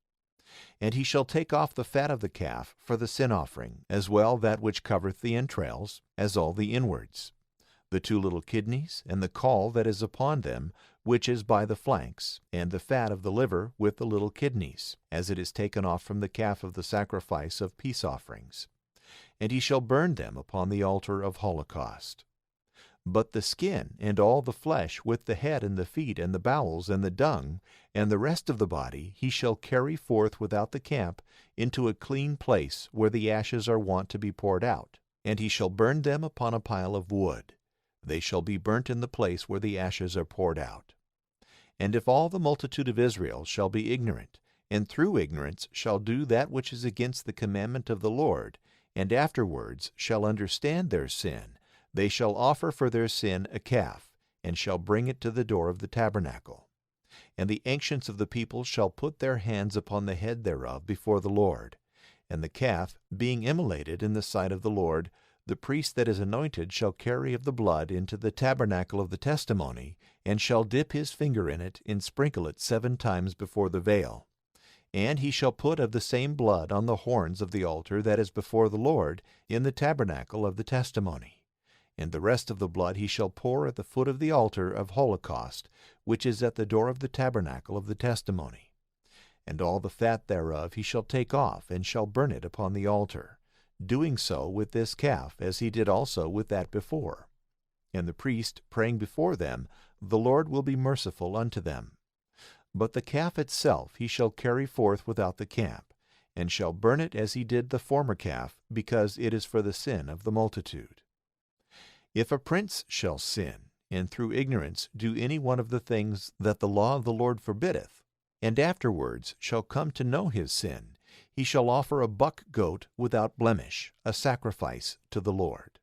And he shall take off the fat of the calf for the sin offering, as well that which covereth the entrails, as all the inwards, the 2 little kidneys, and the caul that is upon them, which is by the flanks, and the fat of the liver with the little kidneys, as it is taken off from the calf of the sacrifice of peace offerings. And he shall burn them upon the altar of holocaust. But the skin, and all the flesh, with the head and the feet, and the bowels, and the dung, and the rest of the body, he shall carry forth without the camp into a clean place, where the ashes are wont to be poured out. And he shall burn them upon a pile of wood. They shall be burnt in the place where the ashes are poured out. And if all the multitude of Israel shall be ignorant, and through ignorance shall do that which is against the commandment of the Lord, and afterwards shall understand their sin, they shall offer for their sin a calf, and shall bring it to the door of the tabernacle. And the ancients of the people shall put their hands upon the head thereof before the Lord. And the calf, being immolated in the sight of the Lord, the priest that is anointed shall carry of the blood into the tabernacle of the testimony, and shall dip his finger in it, and sprinkle it 7 times before the veil. And he shall put of the same blood on the horns of the altar that is before the Lord, in the tabernacle of the testimony. And the rest of the blood he shall pour at the foot of the altar of holocaust, which is at the door of the tabernacle of the testimony. And all the fat thereof he shall take off, and shall burn it upon the altar, doing so with this calf, as he did also with that before. And the priest, praying before them, the Lord will be merciful unto them. But the calf itself he shall carry forth without the camp, and shall burn it as he did the former calf, because it is for the sin of the multitude. If a prince shall sin, and through ignorance do any one of the things that the law of the Lord forbiddeth, and afterwards shall come to know his sin, he shall offer a buck goat without blemish, a sacrifice to the Lord.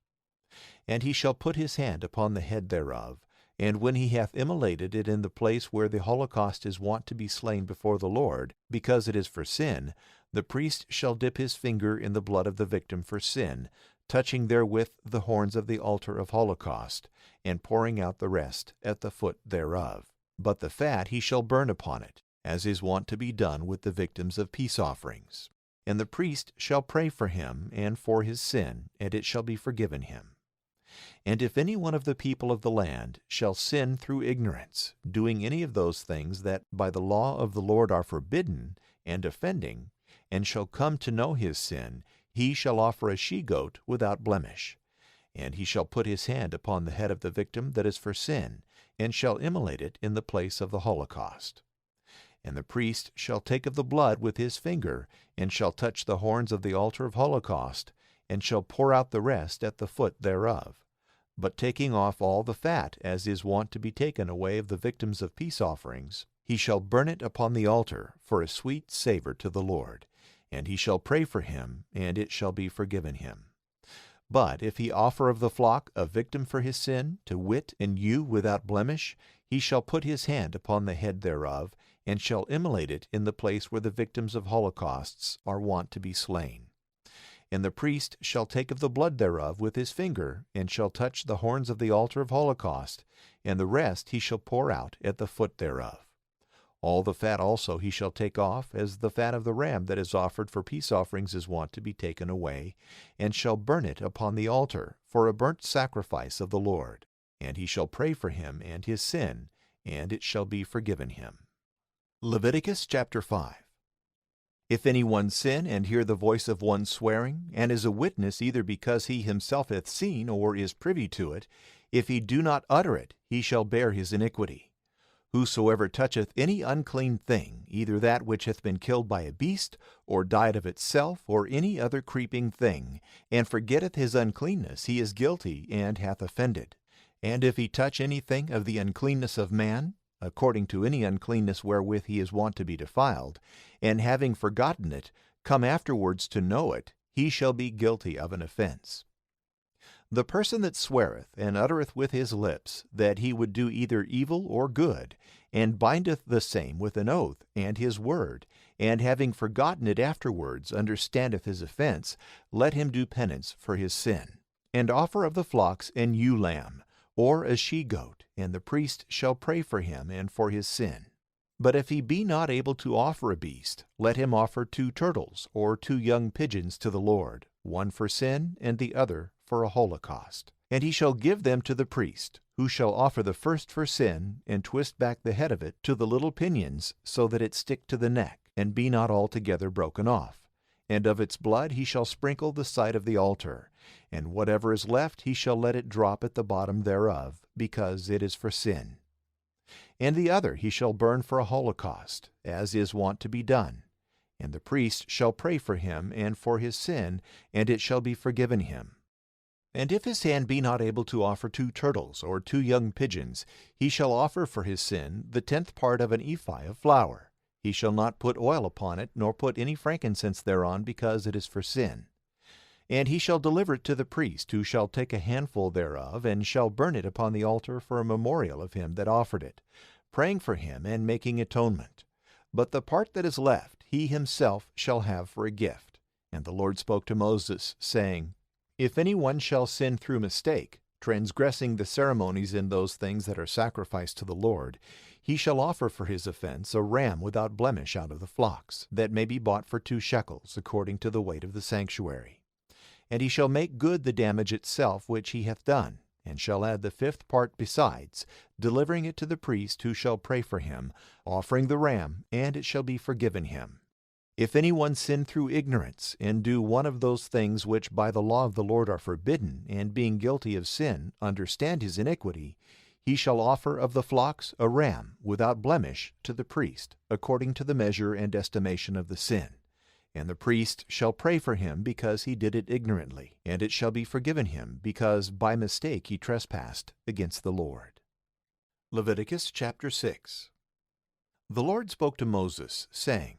And he shall put his hand upon the head thereof, and when he hath immolated it in the place where the holocaust is wont to be slain before the Lord, because it is for sin, the priest shall dip his finger in the blood of the victim for sin, touching therewith the horns of the altar of holocaust, and pouring out the rest at the foot thereof. But the fat he shall burn upon it, as is wont to be done with the victims of peace offerings. And the priest shall pray for him and for his sin, and it shall be forgiven him. And if any one of the people of the land shall sin through ignorance, doing any of those things that by the law of the Lord are forbidden, and offending, and shall come to know his sin, he shall offer a she-goat without blemish. And he shall put his hand upon the head of the victim that is for sin, and shall immolate it in the place of the holocaust. And the priest shall take of the blood with his finger, and shall touch the horns of the altar of holocaust, and shall pour out the rest at the foot thereof. But taking off all the fat, as is wont to be taken away of the victims of peace offerings, he shall burn it upon the altar for a sweet savor to the Lord. And he shall pray for him, and it shall be forgiven him. But if he offer of the flock a victim for his sin, to wit, an ewe without blemish, he shall put his hand upon the head thereof, and shall immolate it in the place where the victims of holocausts are wont to be slain. And the priest shall take of the blood thereof with his finger, and shall touch the horns of the altar of holocaust, and the rest he shall pour out at the foot thereof. All the fat also he shall take off, as the fat of the ram that is offered for peace offerings is wont to be taken away, and shall burn it upon the altar for a burnt sacrifice of the Lord. And he shall pray for him and his sin, and it shall be forgiven him. Leviticus chapter 5. If any one sin, and hear the voice of one swearing, and is a witness either because he himself hath seen, or is privy to it, if he do not utter it, he shall bear his iniquity. Whosoever toucheth any unclean thing, either that which hath been killed by a beast, or died of itself, or any other creeping thing, and forgetteth his uncleanness, he is guilty, and hath offended. And if he touch anything of the uncleanness of man, according to any uncleanness wherewith he is wont to be defiled, and having forgotten it, come afterwards to know it, he shall be guilty of an offense. The person that sweareth, and uttereth with his lips, that he would do either evil or good, and bindeth the same with an oath and his word, and having forgotten it afterwards understandeth his offense, let him do penance for his sin, and offer of the flocks an ewe lamb, or a she-goat, and the priest shall pray for him and for his sin. But if he be not able to offer a beast, let him offer 2 turtles, or 2 young pigeons to the Lord, one for sin, and the other for a holocaust. And he shall give them to the priest, who shall offer the first for sin, and twist back the head of it to the little pinions, so that it stick to the neck, and be not altogether broken off. And of its blood he shall sprinkle the side of the altar, and whatever is left he shall let it drop at the bottom thereof, because it is for sin. And the other he shall burn for a holocaust, as is wont to be done. And the priest shall pray for him and for his sin, and it shall be forgiven him. And if his hand be not able to offer 2 turtles or 2 young pigeons, he shall offer for his sin the 10th part of an ephah of flour. He shall not put oil upon it, nor put any frankincense thereon, because it is for sin. And he shall deliver it to the priest, who shall take a handful thereof, and shall burn it upon the altar for a memorial of him that offered it, praying for him and making atonement. But the part that is left he himself shall have for a gift. And the Lord spoke to Moses, saying, If any one shall sin through mistake, transgressing the ceremonies in those things that are sacrificed to the Lord, he shall offer for his offense a ram without blemish out of the flocks, that may be bought for 2 shekels, according to the weight of the sanctuary. And he shall make good the damage itself which he hath done, and shall add the 5th part besides, delivering it to the priest, who shall pray for him, offering the ram, and it shall be forgiven him. If any one sin through ignorance, and do one of those things which by the law of the Lord are forbidden, and being guilty of sin, understand his iniquity, he shall offer of the flocks a ram without blemish to the priest, according to the measure and estimation of the sin. And the priest shall pray for him because he did it ignorantly, and it shall be forgiven him, because by mistake he trespassed against the Lord. Leviticus chapter 6. The Lord spoke to Moses, saying,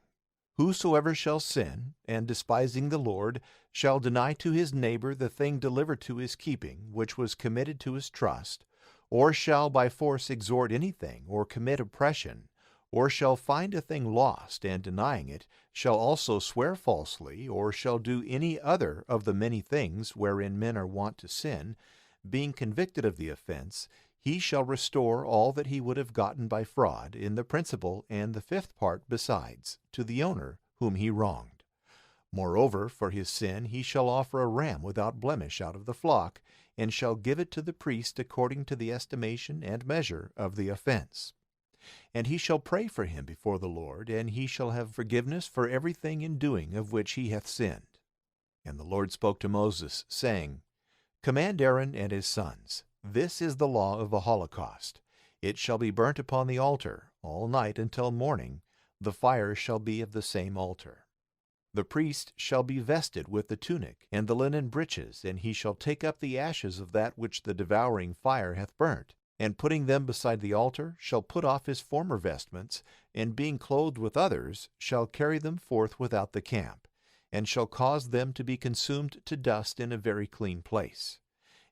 Whosoever shall sin, and despising the Lord, shall deny to his neighbor the thing delivered to his keeping, which was committed to his trust, or shall by force extort anything, or commit oppression, or shall find a thing lost, and denying it, shall also swear falsely, or shall do any other of the many things wherein men are wont to sin, being convicted of the offense, he shall restore all that he would have gotten by fraud, in the principal and the 5th part besides, to the owner whom he wronged. Moreover, for his sin he shall offer a ram without blemish out of the flock, and shall give it to the priest according to the estimation and measure of the offense. And he shall pray for him before the Lord, and he shall have forgiveness for everything in doing of which he hath sinned. And the Lord spoke to Moses, saying, Command Aaron and his sons, this is the law of the holocaust. It shall be burnt upon the altar all night until morning. The fire shall be of the same altar. The priest shall be vested with the tunic and the linen breeches, and he shall take up the ashes of that which the devouring fire hath burnt, and putting them beside the altar, shall put off his former vestments, and being clothed with others, shall carry them forth without the camp, and shall cause them to be consumed to dust in a very clean place.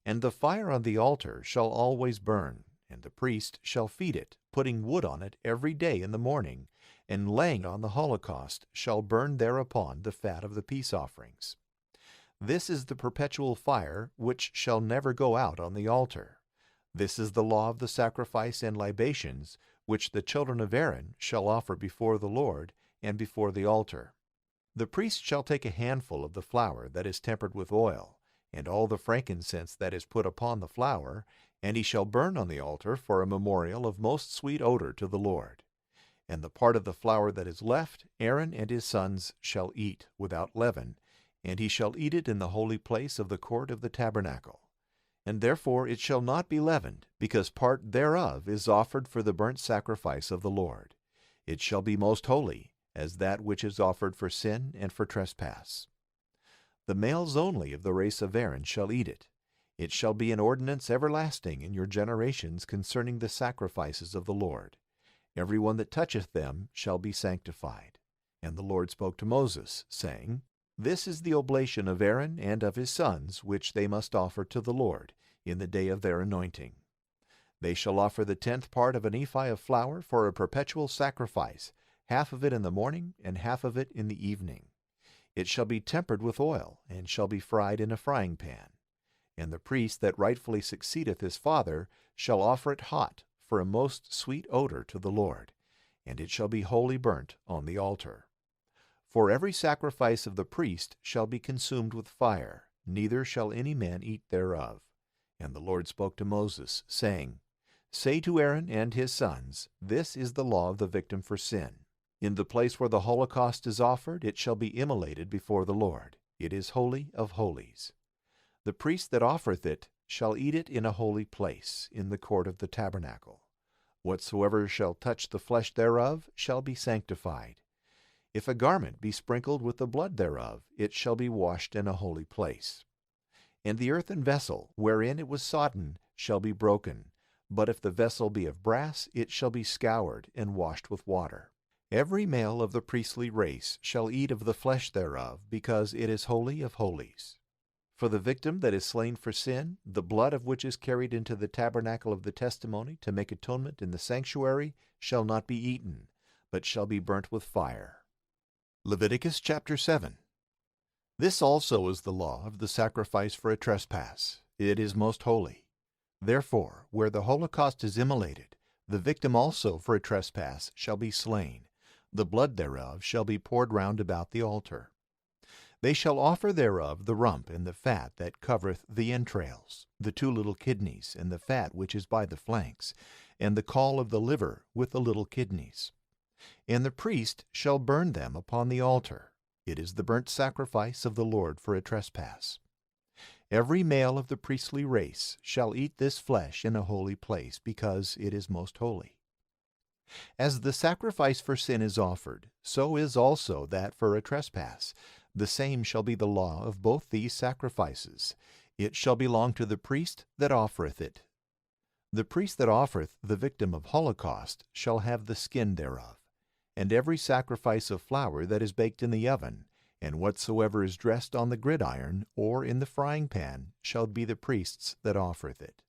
And the fire on the altar shall always burn, and the priest shall feed it, putting wood on it every day in the morning, and laying on the holocaust shall burn thereupon the fat of the peace offerings. This is the perpetual fire which shall never go out on the altar. This is the law of the sacrifice and libations, which the children of Aaron shall offer before the Lord and before the altar. The priest shall take a handful of the flour that is tempered with oil, and all the frankincense that is put upon the flour, and he shall burn on the altar for a memorial of most sweet odor to the Lord. And the part of the flour that is left, Aaron and his sons shall eat without leaven, and he shall eat it in the holy place of the court of the tabernacle. And therefore it shall not be leavened, because part thereof is offered for the burnt sacrifice of the Lord. It shall be most holy, as that which is offered for sin and for trespass. The males only of the race of Aaron shall eat it. It shall be an ordinance everlasting in your generations concerning the sacrifices of the Lord. Every one that toucheth them shall be sanctified. And the Lord spoke to Moses, saying, This is the oblation of Aaron and of his sons, which they must offer to the Lord in the day of their anointing. They shall offer the 10th part of an ephah of flour for a perpetual sacrifice, half of it in the morning and half of it in the evening. It shall be tempered with oil, and shall be fried in a frying pan. And the priest that rightfully succeedeth his father shall offer it hot, for a most sweet odor to the Lord, and it shall be wholly burnt on the altar. For every sacrifice of the priest shall be consumed with fire, neither shall any man eat thereof. And the Lord spoke to Moses, saying, Say to Aaron and his sons, This is the law of the victim for sin. In the place where the holocaust is offered, it shall be immolated before the Lord. It is holy of holies. The priest that offereth it shall eat it in a holy place, in the court of the tabernacle. Whatsoever shall touch the flesh thereof shall be sanctified. If a garment be sprinkled with the blood thereof, it shall be washed in a holy place. And the earthen vessel, wherein it was sodden, shall be broken. But if the vessel be of brass, it shall be scoured and washed with water. Every male of the priestly race shall eat of the flesh thereof, because it is holy of holies. For the victim that is slain for sin, the blood of which is carried into the tabernacle of the testimony to make atonement in the sanctuary, shall not be eaten, but shall be burnt with fire. Leviticus chapter 7. This also is the law of the sacrifice for a trespass. It is most holy. Therefore, where the holocaust is immolated, the victim also for a trespass shall be slain. The blood thereof shall be poured round about the altar. They shall offer thereof the rump and the fat that covereth the entrails, the 2 little kidneys, and the fat which is by the flanks, and the caul of the liver with the little kidneys. And the priest shall burn them upon the altar. It is the burnt sacrifice of the Lord for a trespass. Every male of the priestly race shall eat this flesh in a holy place, because it is most holy. As the sacrifice for sin is offered, so is also that for a trespass. The same shall be the law of both these sacrifices. It shall belong to the priest that offereth it. The priest that offereth the victim of holocaust shall have the skin thereof. And every sacrifice of flour that is baked in the oven, and whatsoever is dressed on the gridiron or in the frying pan, shall be the priest's that offereth it.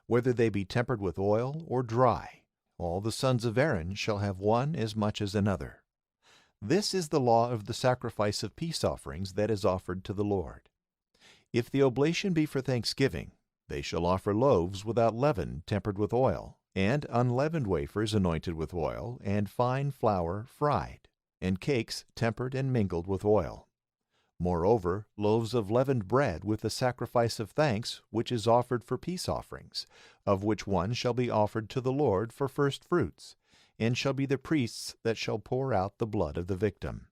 Whether they be tempered with oil or dry, all the sons of Aaron shall have one as much as another. This is the law of the sacrifice of peace offerings that is offered to the Lord. If the oblation be for thanksgiving, they shall offer loaves without leaven tempered with oil, and unleavened wafers anointed with oil, and fine flour fried, and cakes tempered and mingled with oil. Moreover, loaves of leavened bread with the sacrifice of thanks, which is offered for peace offerings, of which one shall be offered to the Lord for first fruits, and shall be the priest's that shall pour out the blood of the victim.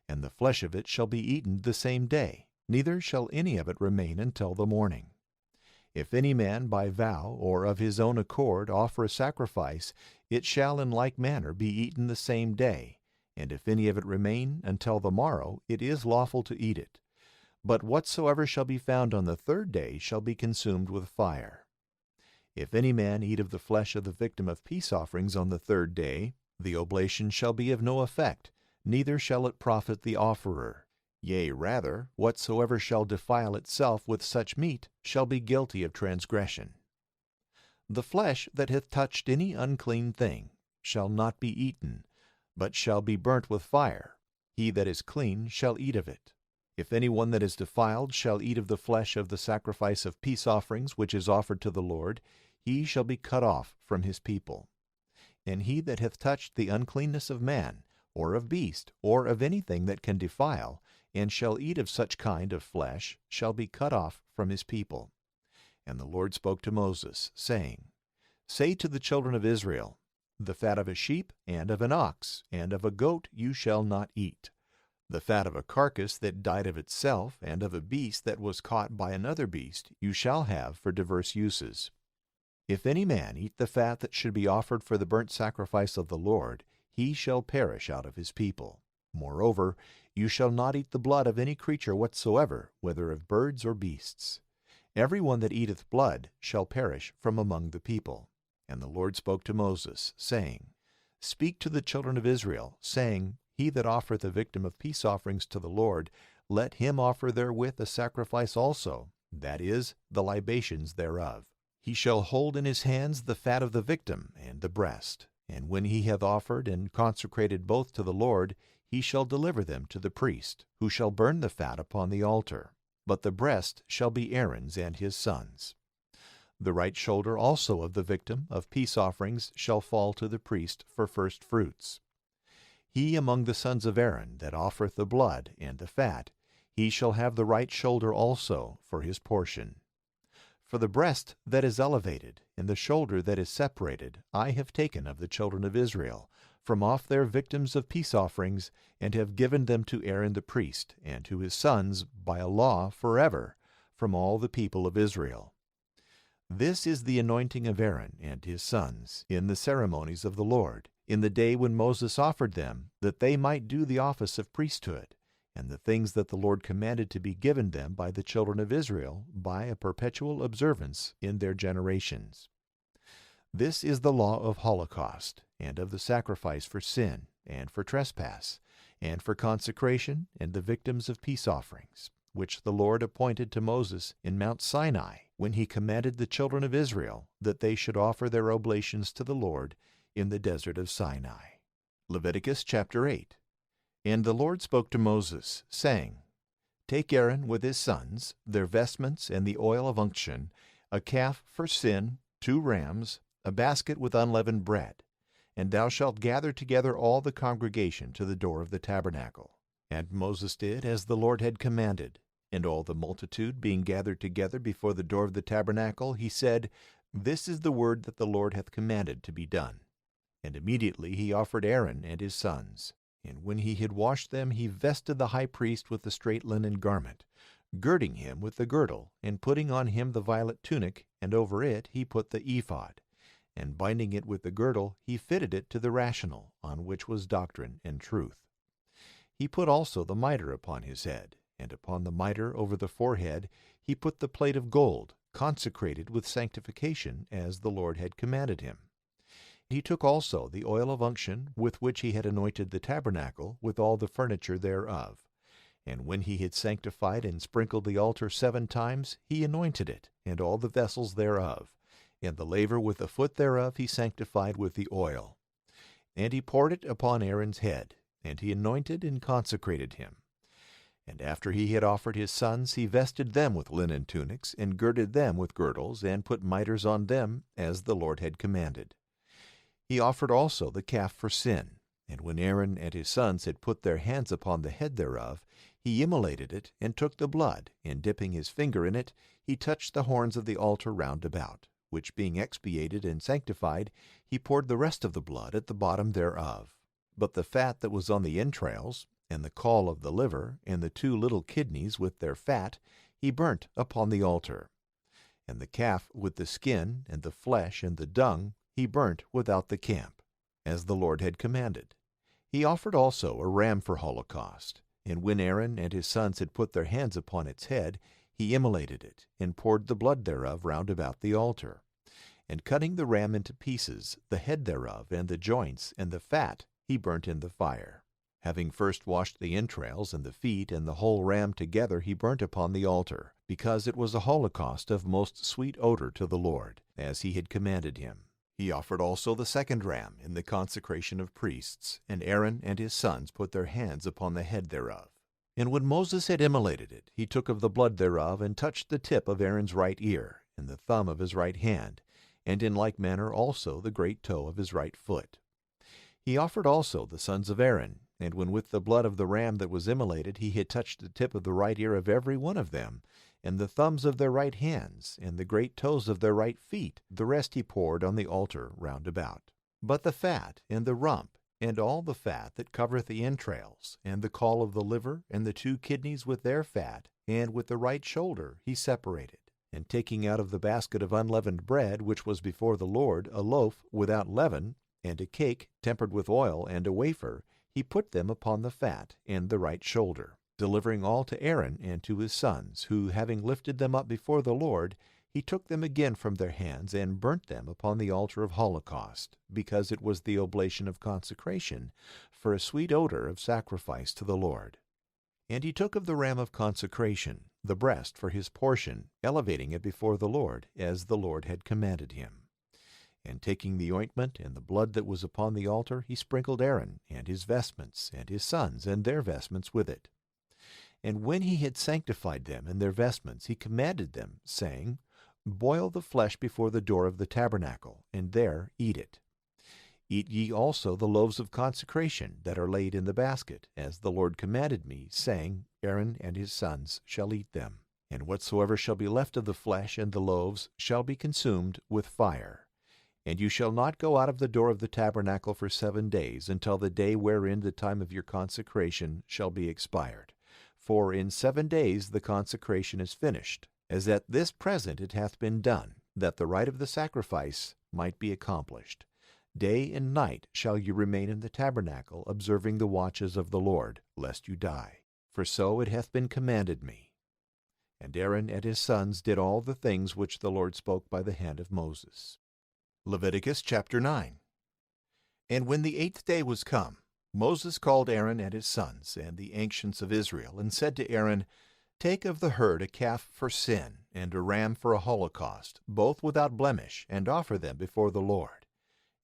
And the flesh of it shall be eaten the same day, neither shall any of it remain until the morning. If any man by vow or of his own accord offer a sacrifice, it shall in like manner be eaten the same day, and if any of it remain until the morrow, it is lawful to eat it. But whatsoever shall be found on the third day shall be consumed with fire. If any man eat of the flesh of the victim of peace offerings on the third day, the oblation shall be of no effect, neither shall it profit the offerer. Yea, rather, whatsoever shall defile itself with such meat shall be guilty of transgression. The flesh that hath touched any unclean thing shall not be eaten, but shall be burnt with fire. He that is clean shall eat of it. If any one that is defiled shall eat of the flesh of the sacrifice of peace offerings which is offered to the Lord, he shall be cut off from his people. And he that hath touched the uncleanness of man, or of beast, or of anything that can defile, and shall eat of such kind of flesh, shall be cut off from his people. And the Lord spoke to Moses, saying, Say to the children of Israel, The fat of a sheep, and of an ox, and of a goat you shall not eat. The fat of a carcass that died of itself, and of a beast that was caught by another beast, you shall have for diverse uses. If any man eat the fat that should be offered for the burnt sacrifice of the Lord, he shall perish out of his people. Moreover, you shall not eat the blood of any creature whatsoever, whether of birds or beasts. Every one that eateth blood shall perish from among the people. And the Lord spoke to Moses, saying, Speak to the children of Israel, saying, He that offereth a victim of peace offerings to the Lord, let him offer therewith a sacrifice also, that is, the libations thereof. He shall hold in his hands the fat of the victim and the breast, and when he hath offered and consecrated both to the Lord, he shall deliver them to the priest, who shall burn the fat upon the altar. But the breast shall be Aaron's and his sons'. The right shoulder also of the victim of peace offerings shall fall to the priest for first fruits. He among the sons of Aaron that offereth the blood and the fat, he shall have the right shoulder also for his portion. For the breast that is elevated, and the shoulder that is separated, I have taken of the children of Israel, from off their victims of peace offerings, and have given them to Aaron the priest, and to his sons by a law forever, from all the people of Israel. This is the anointing of Aaron and his sons, in the ceremonies of the Lord, in the day when Moses offered them, that they might do the office of priesthood, and the things that the Lord commanded to be given them by the children of Israel, by a perpetual observance in their generations. This is the law of holocaust, and of the sacrifice for sin, and for trespass, and for consecration, and the victims of peace offerings, which the Lord appointed to Moses in Mount Sinai, when he commanded the children of Israel that they should offer their oblations to the Lord in the desert of Sinai. Leviticus chapter 8. And the Lord spoke to Moses, saying, Take Aaron with his sons, their vestments and the oil of unction, a calf for sin, 2 rams, a basket with unleavened bread, and thou shalt gather together all the congregation to the door of the tabernacle. And Moses did as the Lord had commanded. And all the multitude being gathered together before the door of the tabernacle, he said, This is the word that the Lord hath commanded to be done. And immediately he offered Aaron and his sons. And when he had washed them, he vested the high priest with the straight linen garment, girding him with the girdle, and putting on him the violet tunic, and over it he put the ephod. And binding it with the girdle, he fitted it to the rational, on which was doctrine and truth. He put also the mitre upon his head, and upon the mitre over the forehead he put the plate of gold, consecrated with sanctification, as the Lord had commanded him. He took also the oil of unction, with which he had anointed the tabernacle, with all the furniture thereof. And when he had sanctified and sprinkled the altar 7 times, he anointed it, and all the vessels thereof. And the laver with the foot thereof he sanctified with the oil. And he poured it upon Aaron's head, and he anointed and consecrated him. And after he had offered his sons, he vested them with linen tunics, and girded them with girdles, and put mitres on them, as the Lord had commanded. He offered also the calf for sin, and when Aaron and his sons had put their hands upon the head thereof, he immolated it, and took the blood, and dipping his finger in it, he touched the horns of the altar round about, which being expiated and sanctified, he poured the rest of the blood at the bottom thereof. But the fat that was on the entrails, And the caul of the liver, and the 2 little kidneys with their fat, he burnt upon the altar. And the calf with the skin, and the flesh, and the dung, he burnt without the camp, as the Lord had commanded. He offered also a ram for holocaust. And when Aaron and his sons had put their hands upon its head, he immolated it, and poured the blood thereof round about the altar. And cutting the ram into pieces, the head thereof, and the joints, and the fat, he burnt in the fire. Having first washed the entrails, and the feet, and the whole ram together, he burnt upon the altar, because it was a holocaust of most sweet odor to the Lord, as he had commanded him. He offered also the second ram in the consecration of priests, and Aaron and his sons put their hands upon the head thereof. And when Moses had immolated it, he took of the blood thereof, and touched the tip of Aaron's right ear, and the thumb of his right hand, and in like manner also the great toe of his right foot. He offered also the sons of Aaron, and when with the blood of the ram that was immolated he had touched the tip of the right ear of every one of them, and the thumbs of their right hands, and the great toes of their right feet, the rest he poured on the altar round about. But the fat, and the rump, and all the fat that covereth the entrails, and the caul of the liver, and the 2 kidneys with their fat, and with the right shoulder he separated. And taking out of the basket of unleavened bread, which was before the Lord, a loaf without leaven, and a cake tempered with oil, and a wafer, he put them upon the fat and the right shoulder, delivering all to Aaron and to his sons, who, having lifted them up before the Lord, he took them again from their hands, and burnt them upon the altar of holocaust, because it was the oblation of consecration, for a sweet odor of sacrifice to the Lord. And he took of the ram of consecration, the breast for his portion, elevating it before the Lord, as the Lord had commanded him. And taking the ointment and the blood that was upon the altar, he sprinkled Aaron and his vestments, and his sons and their vestments with it. And when he had sanctified them and their vestments, he commanded them, saying, Boil the flesh before the door of the tabernacle, and there eat it. Eat ye also the loaves of consecration that are laid in the basket, as the Lord commanded me, saying, Aaron and his sons shall eat them. And whatsoever shall be left of the flesh and the loaves shall be consumed with fire. And you shall not go out of the door of the tabernacle for 7 days, until the day wherein the time of your consecration shall be expired. For in 7 days the consecration is finished, as at this present it hath been done, that the rite of the sacrifice might be accomplished. Day and night shall you remain in the tabernacle, observing the watches of the Lord, lest you die. For so it hath been commanded me. And Aaron and his sons did all the things which the Lord spoke by the hand of Moses. Leviticus chapter 9. And when the 8th day was come, Moses called Aaron and his sons, and the ancients of Israel, and said to Aaron, Take of the herd a calf for sin, and a ram for a holocaust, both without blemish, and offer them before the Lord.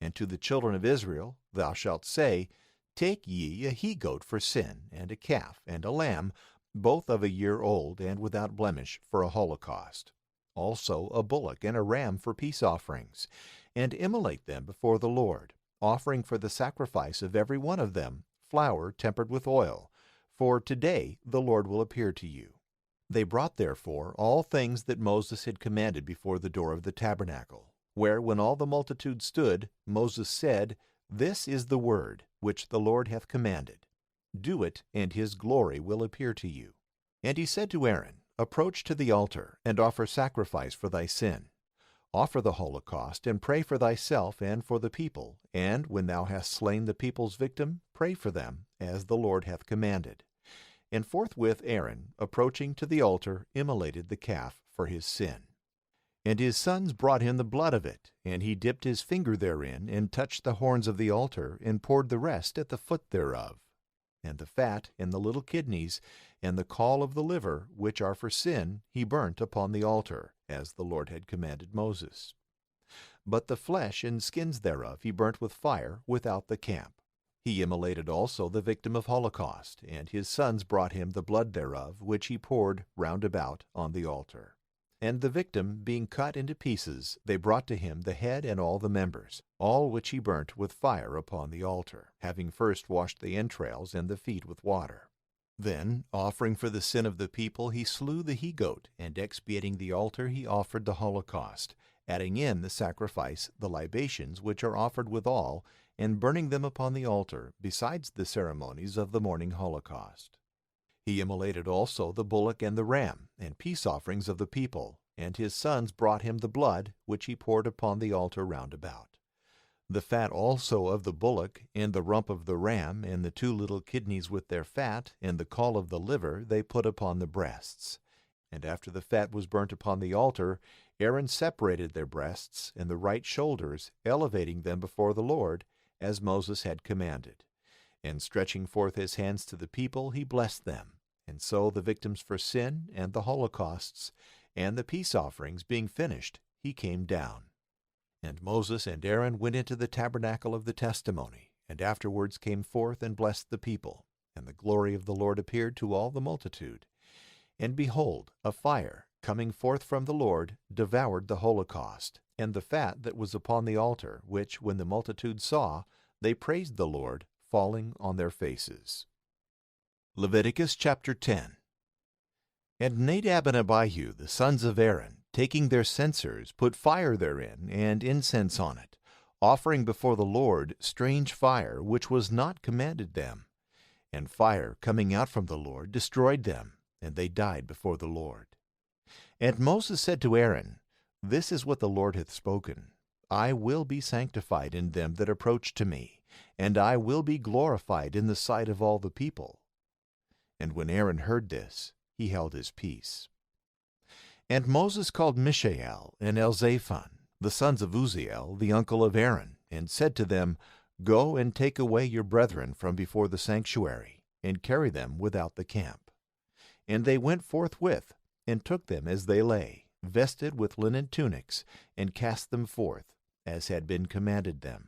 And to the children of Israel thou shalt say, Take ye a he-goat for sin, and a calf, and a lamb, both of a year old, and without blemish, for a holocaust. Also a bullock and a ram for peace offerings, and immolate them before the Lord, offering for the sacrifice of every one of them flour tempered with oil, for today the Lord will appear to you. They brought therefore all things that Moses had commanded before the door of the tabernacle, where when all the multitude stood, Moses said, This is the word which the Lord hath commanded. Do it, and his glory will appear to you. And he said to Aaron, Approach to the altar, and offer sacrifice for thy sin. Offer the holocaust, and pray for thyself and for the people, and when thou hast slain the people's victim, pray for them, as the Lord hath commanded. And forthwith Aaron, approaching to the altar, immolated the calf for his sin. And his sons brought him the blood of it, and he dipped his finger therein, and touched the horns of the altar, and poured the rest at the foot thereof. And the fat, and the little kidneys, and the caul of the liver, which are for sin, he burnt upon the altar, as the Lord had commanded Moses. But the flesh and skins thereof he burnt with fire without the camp. He immolated also the victim of holocaust, and his sons brought him the blood thereof, which he poured round about on the altar. And the victim being cut into pieces, they brought to him the head and all the members, all which he burnt with fire upon the altar, having first washed the entrails and the feet with water. Then, offering for the sin of the people, he slew the he-goat, and expiating the altar he offered the holocaust, adding in the sacrifice the libations which are offered withal, and burning them upon the altar, besides the ceremonies of the morning holocaust. He immolated also the bullock and the ram, and peace offerings of the people, and his sons brought him the blood, which he poured upon the altar round about. The fat also of the bullock, and the rump of the ram, and the 2 little kidneys with their fat, and the caul of the liver, they put upon the breasts. And after the fat was burnt upon the altar, Aaron separated their breasts and the right shoulders, elevating them before the Lord, as Moses had commanded. And stretching forth his hands to the people, he blessed them. And so the victims for sin, and the holocausts, and the peace offerings being finished, he came down. And Moses and Aaron went into the tabernacle of the testimony, and afterwards came forth and blessed the people. And the glory of the Lord appeared to all the multitude. And behold, a fire, coming forth from the Lord, devoured the holocaust, and the fat that was upon the altar, which, when the multitude saw, they praised the Lord, falling on their faces. Leviticus chapter 10. And Nadab and Abihu, the sons of Aaron, taking their censers, put fire therein, and incense on it, offering before the Lord strange fire, which was not commanded them. And fire, coming out from the Lord, destroyed them, and they died before the Lord. And Moses said to Aaron, This is what the Lord hath spoken. I will be sanctified in them that approach to me, and I will be glorified in the sight of all the people. And when Aaron heard this, he held his peace. And Moses called Mishael and Elzaphan, the sons of Uzziel, the uncle of Aaron, and said to them, Go and take away your brethren from before the sanctuary, and carry them without the camp. And they went forthwith, and took them as they lay, vested with linen tunics, and cast them forth, as had been commanded them.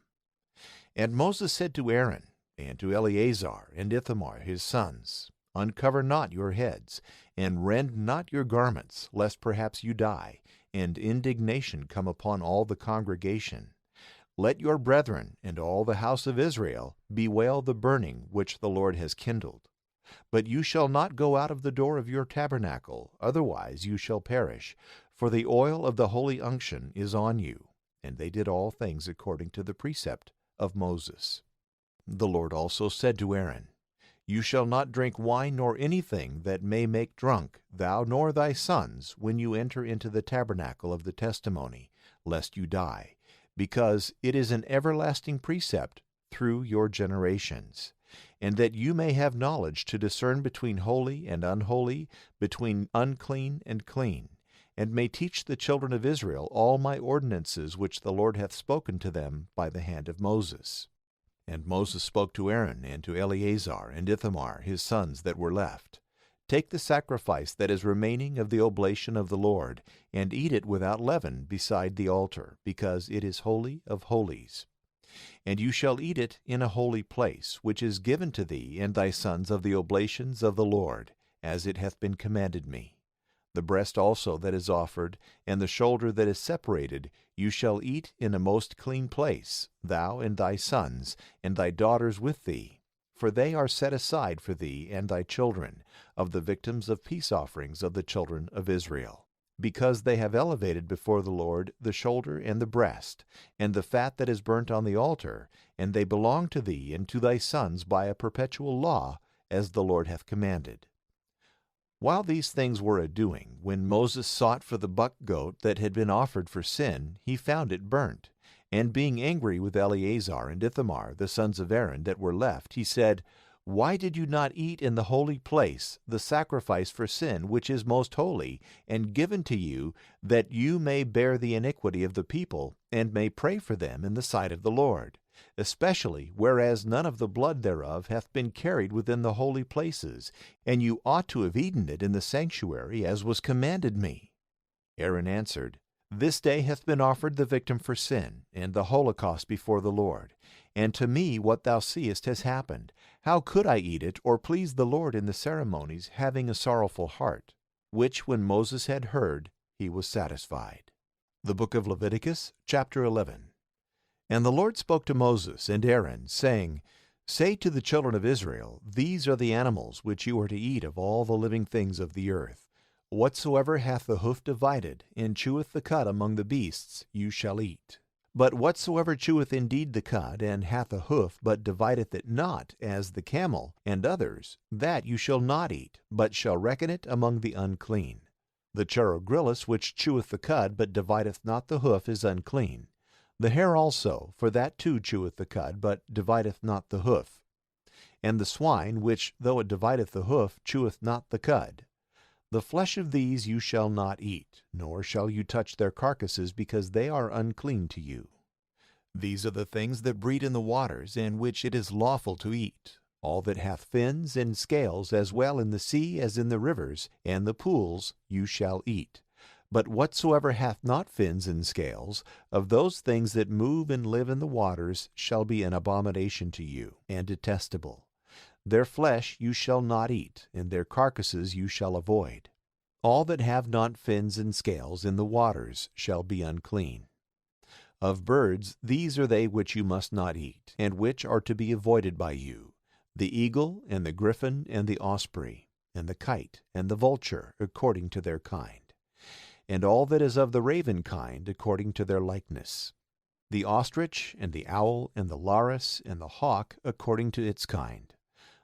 And Moses said to Aaron, and to Eleazar and Ithamar his sons, Uncover not your heads, and rend not your garments, lest perhaps you die, and indignation come upon all the congregation. Let your brethren and all the house of Israel bewail the burning which the Lord has kindled. But you shall not go out of the door of your tabernacle, otherwise you shall perish, for the oil of the holy unction is on you. And they did all things according to the precept of Moses. The Lord also said to Aaron, You shall not drink wine nor anything that may make drunk, thou nor thy sons, when you enter into the tabernacle of the testimony, lest you die, because it is an everlasting precept through your generations. And that you may have knowledge to discern between holy and unholy, between unclean and clean, and may teach the children of Israel all my ordinances which the Lord hath spoken to them by the hand of Moses. And Moses spoke to Aaron and to Eleazar and Ithamar his sons that were left, Take the sacrifice that is remaining of the oblation of the Lord, and eat it without leaven beside the altar, because it is holy of holies. And you shall eat it in a holy place, which is given to thee and thy sons of the oblations of the Lord, as it hath been commanded me. The breast also that is offered, and the shoulder that is separated, you shall eat in a most clean place, thou and thy sons, and thy daughters with thee, for they are set aside for thee and thy children, of the victims of peace offerings of the children of Israel. Because they have elevated before the Lord the shoulder and the breast, and the fat that is burnt on the altar, and they belong to thee and to thy sons by a perpetual law, as the Lord hath commanded. While these things were a-doing, when Moses sought for the buck goat that had been offered for sin, he found it burnt. And being angry with Eleazar and Ithamar, the sons of Aaron, that were left, he said, Why did you not eat in the holy place the sacrifice for sin, which is most holy, and given to you, that you may bear the iniquity of the people, and may pray for them in the sight of the Lord? Especially, whereas none of the blood thereof hath been carried within the holy places, and you ought to have eaten it in the sanctuary, as was commanded me. Aaron answered, This day hath been offered the victim for sin, and the holocaust before the Lord. And to me what thou seest has happened. How could I eat it, or please the Lord in the ceremonies, having a sorrowful heart? Which when Moses had heard, he was satisfied. The book of Leviticus, chapter 11. And the Lord spoke to Moses and Aaron, saying, Say to the children of Israel, These are the animals which you are to eat of all the living things of the earth. Whatsoever hath the hoof divided, and cheweth the cud among the beasts, you shall eat. But whatsoever cheweth indeed the cud, and hath a hoof, but divideth it not, as the camel, and others, that you shall not eat, but shall reckon it among the unclean. The charogrillis which cheweth the cud, but divideth not the hoof, is unclean. The hare also, for that too cheweth the cud, but divideth not the hoof. And the swine, which, though it divideth the hoof, cheweth not the cud. The flesh of these you shall not eat, nor shall you touch their carcasses, because they are unclean to you. These are the things that breed in the waters, and which it is lawful to eat, all that hath fins and scales, as well in the sea as in the rivers, and the pools, you shall eat. But whatsoever hath not fins and scales, of those things that move and live in the waters, shall be an abomination to you, and detestable. Their flesh you shall not eat, and their carcasses you shall avoid. All that have not fins and scales in the waters shall be unclean. Of birds, these are they which you must not eat, and which are to be avoided by you: the eagle, and the griffin, and the osprey, and the kite, and the vulture, according to their kind, and all that is of the raven kind, according to their likeness: the ostrich, and the owl, and the larus, and the hawk, according to its kind: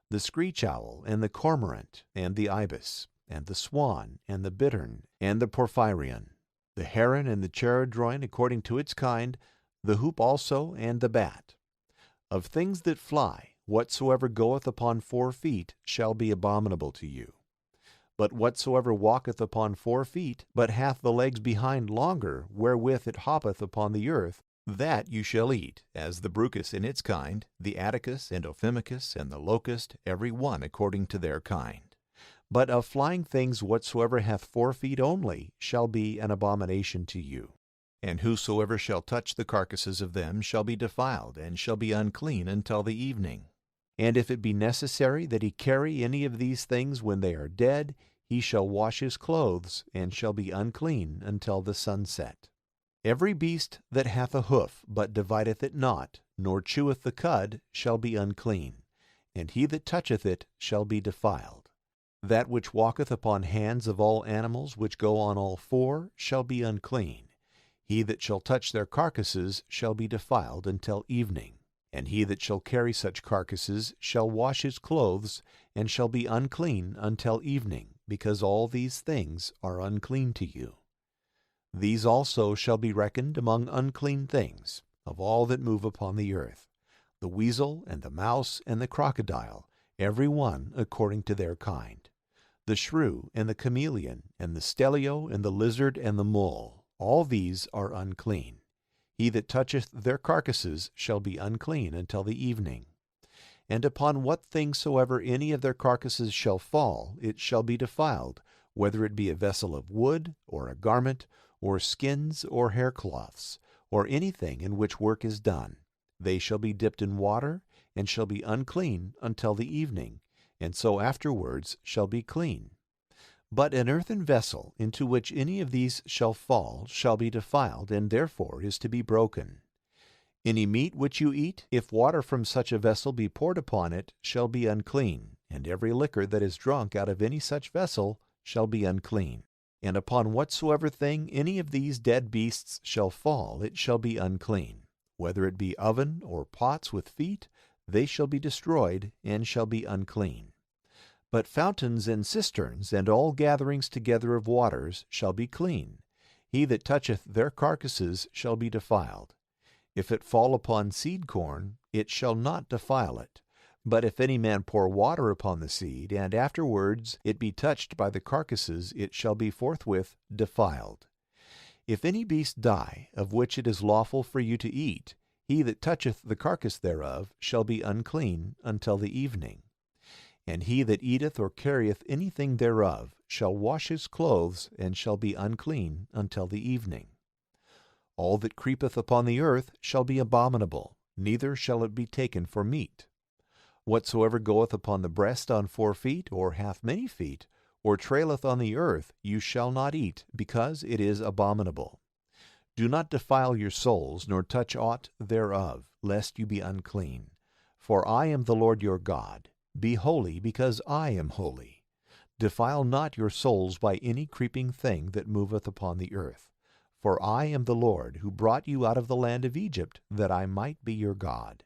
the screech owl, and the cormorant, and the ibis, and the swan, and the bittern, and the porphyrion, the heron, and the charadroin, according to its kind, the hoop also, and the bat. Of things that fly, whatsoever goeth upon 4 feet shall be abominable to you. But whatsoever walketh upon 4 feet, but hath the legs behind longer, wherewith it hoppeth upon the earth, that you shall eat, as the brucus in its kind, the atticus, and ophimicus, and the locust, every one according to their kind. But of flying things whatsoever hath 4 feet only shall be an abomination to you. And whosoever shall touch the carcasses of them shall be defiled, and shall be unclean until the evening. And if it be necessary that he carry any of these things when they are dead, he shall wash his clothes, and shall be unclean until the sunset. Every beast that hath a hoof, but divideth it not, nor cheweth the cud, shall be unclean, and he that toucheth it shall be defiled. That which walketh upon hands of all animals which go on all 4 shall be unclean. He that shall touch their carcasses shall be defiled until evening. And he that shall carry such carcasses shall wash his clothes, and shall be unclean until evening, because all these things are unclean to you. These also shall be reckoned among unclean things, of all that move upon the earth: the weasel, and the mouse, and the crocodile, every one according to their kind: the shrew, and the chameleon, and the stelio, and the lizard, and the mole, all these are unclean. He that toucheth their carcasses shall be unclean until the evening. And upon what thing soever any of their carcasses shall fall, it shall be defiled, whether it be a vessel of wood, or a garment, or skins, or haircloths, or anything in which work is done. They shall be dipped in water, and shall be unclean until the evening, and so afterwards shall be clean. But an earthen vessel, into which any of these shall fall, shall be defiled, and therefore is to be broken. Any meat which you eat, if water from such a vessel be poured upon it, shall be unclean, and every liquor that is drunk out of any such vessel shall be unclean. And upon whatsoever thing any of these dead beasts shall fall, it shall be unclean. Whether it be oven or pots with feet, they shall be destroyed, and shall be unclean. But fountains and cisterns, and all gatherings together of waters, shall be clean. He that toucheth their carcasses shall be defiled. If it fall upon seed corn, it shall not defile it. But if any man pour water upon the seed, and afterwards it be touched by the carcasses, it shall be forthwith defiled. If any beast die, of which it is lawful for you to eat, he that toucheth the carcass thereof shall be unclean until the evening. And he that eateth or carrieth anything thereof shall wash his clothes, and shall be unclean until the evening. All that creepeth upon the earth shall be abominable, neither shall it be taken for meat. Whatsoever goeth upon the breast on 4 feet, or hath many feet, or traileth on the earth, you shall not eat, because it is abominable. Do not defile your souls, nor touch aught thereof, lest you be unclean. For I am the Lord your God. Be holy, because I am holy. Defile not your souls by any creeping thing that moveth upon the earth. For I am the Lord, who brought you out of the land of Egypt, that I might be your God.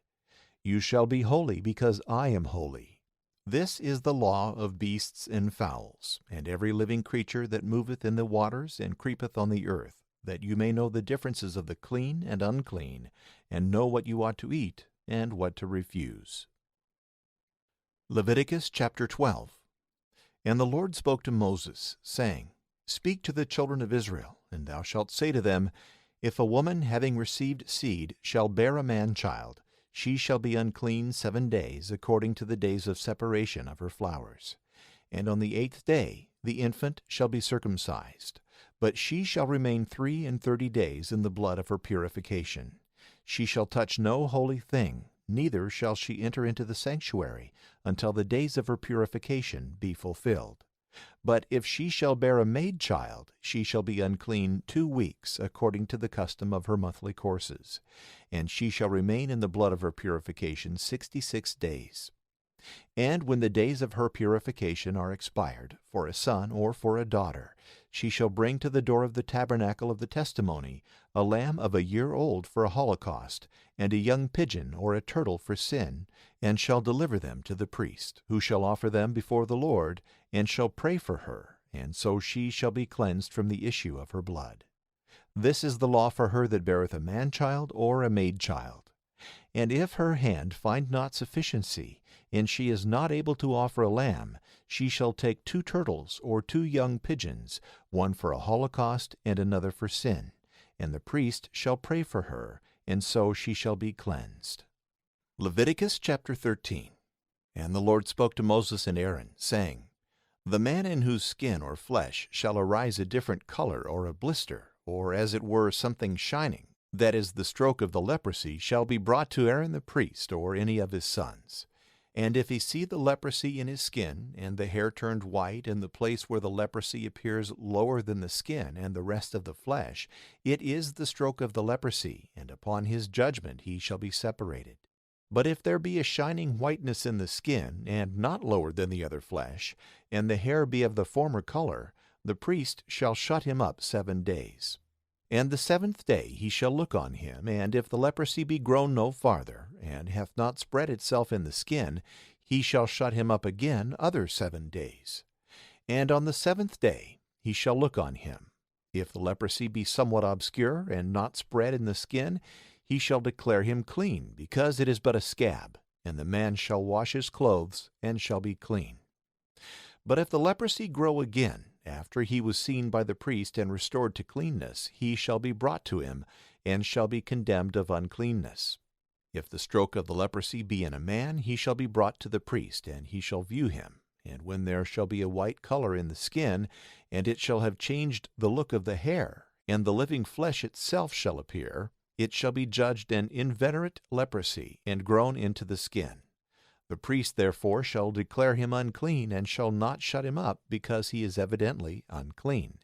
You shall be holy, because I am holy. This is the law of beasts and fowls, and every living creature that moveth in the waters and creepeth on the earth, that you may know the differences of the clean and unclean, and know what you ought to eat, and what to refuse. Leviticus chapter 12. And the Lord spoke to Moses, saying, Speak to the children of Israel, and thou shalt say to them, If a woman having received seed shall bear a man-child, she shall be unclean 7 days, according to the days of separation of her flowers. And on the 8th day the infant shall be circumcised, but she shall remain 33 days in the blood of her purification. She shall touch no holy thing, neither shall she enter into the sanctuary, until the days of her purification be fulfilled. But if she shall bear a maid-child, she shall be unclean 2 weeks, according to the custom of her monthly courses. And she shall remain in the blood of her purification 66 days. And when the days of her purification are expired, for a son or for a daughter, she shall bring to the door of the tabernacle of the testimony a lamb of a year old for a holocaust, and a young pigeon or a turtle for sin, and shall deliver them to the priest, who shall offer them before the Lord, and shall pray for her, and so she shall be cleansed from the issue of her blood. This is the law for her that beareth a man-child or a maid-child. And if her hand find not sufficiency, and she is not able to offer a lamb, she shall take 2 turtles or 2 young pigeons, one for a holocaust and another for sin, and the priest shall pray for her, and so she shall be cleansed. Leviticus chapter 13. And the Lord spoke to Moses and Aaron, saying, The man in whose skin or flesh shall arise a different color or a blister, or as it were something shining, that is the stroke of the leprosy, shall be brought to Aaron the priest or any of his sons. And if he see the leprosy in his skin, and the hair turned white, and the place where the leprosy appears lower than the skin and the rest of the flesh, it is the stroke of the leprosy, and upon his judgment he shall be separated. But if there be a shining whiteness in the skin, and not lower than the other flesh, and the hair be of the former color, the priest shall shut him up 7 days. And the 7th day he shall look on him, and if the leprosy be grown no farther, and hath not spread itself in the skin, he shall shut him up again other 7 days. And on the 7th day he shall look on him. If the leprosy be somewhat obscure, and not spread in the skin, he shall declare him clean, because it is but a scab, and the man shall wash his clothes, and shall be clean. But if the leprosy grow again, after he was seen by the priest and restored to cleanness, he shall be brought to him, and shall be condemned of uncleanness. If the stroke of the leprosy be in a man, he shall be brought to the priest, and he shall view him. And when there shall be a white color in the skin, and it shall have changed the look of the hair, and the living flesh itself shall appear, it shall be judged an inveterate leprosy, and grown into the skin. The priest therefore shall declare him unclean, and shall not shut him up, because he is evidently unclean.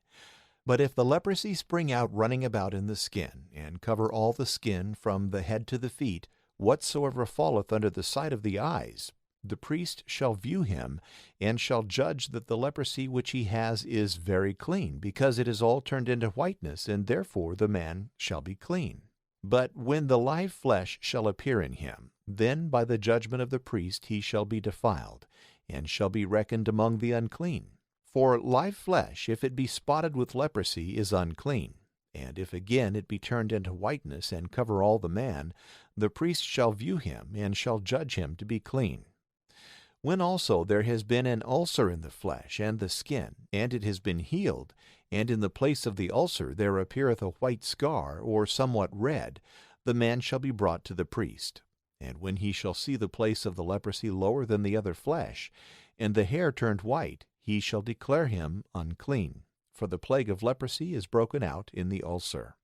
But if the leprosy spring out running about in the skin, and cover all the skin from the head to the feet, whatsoever falleth under the sight of the eyes, the priest shall view him, and shall judge that the leprosy which he has is very clean, because it is all turned into whiteness, and therefore the man shall be clean. But when the live flesh shall appear in him, then by the judgment of the priest he shall be defiled, and shall be reckoned among the unclean. For live flesh, if it be spotted with leprosy, is unclean. And if again it be turned into whiteness, and cover all the man, the priest shall view him, and shall judge him to be clean. When also there has been an ulcer in the flesh and the skin, and it has been healed, and in the place of the ulcer there appeareth a white scar, or somewhat red, the man shall be brought to the priest. And when he shall see the place of the leprosy lower than the other flesh, and the hair turned white, he shall declare him unclean, for the plague of leprosy is broken out in the ulcer.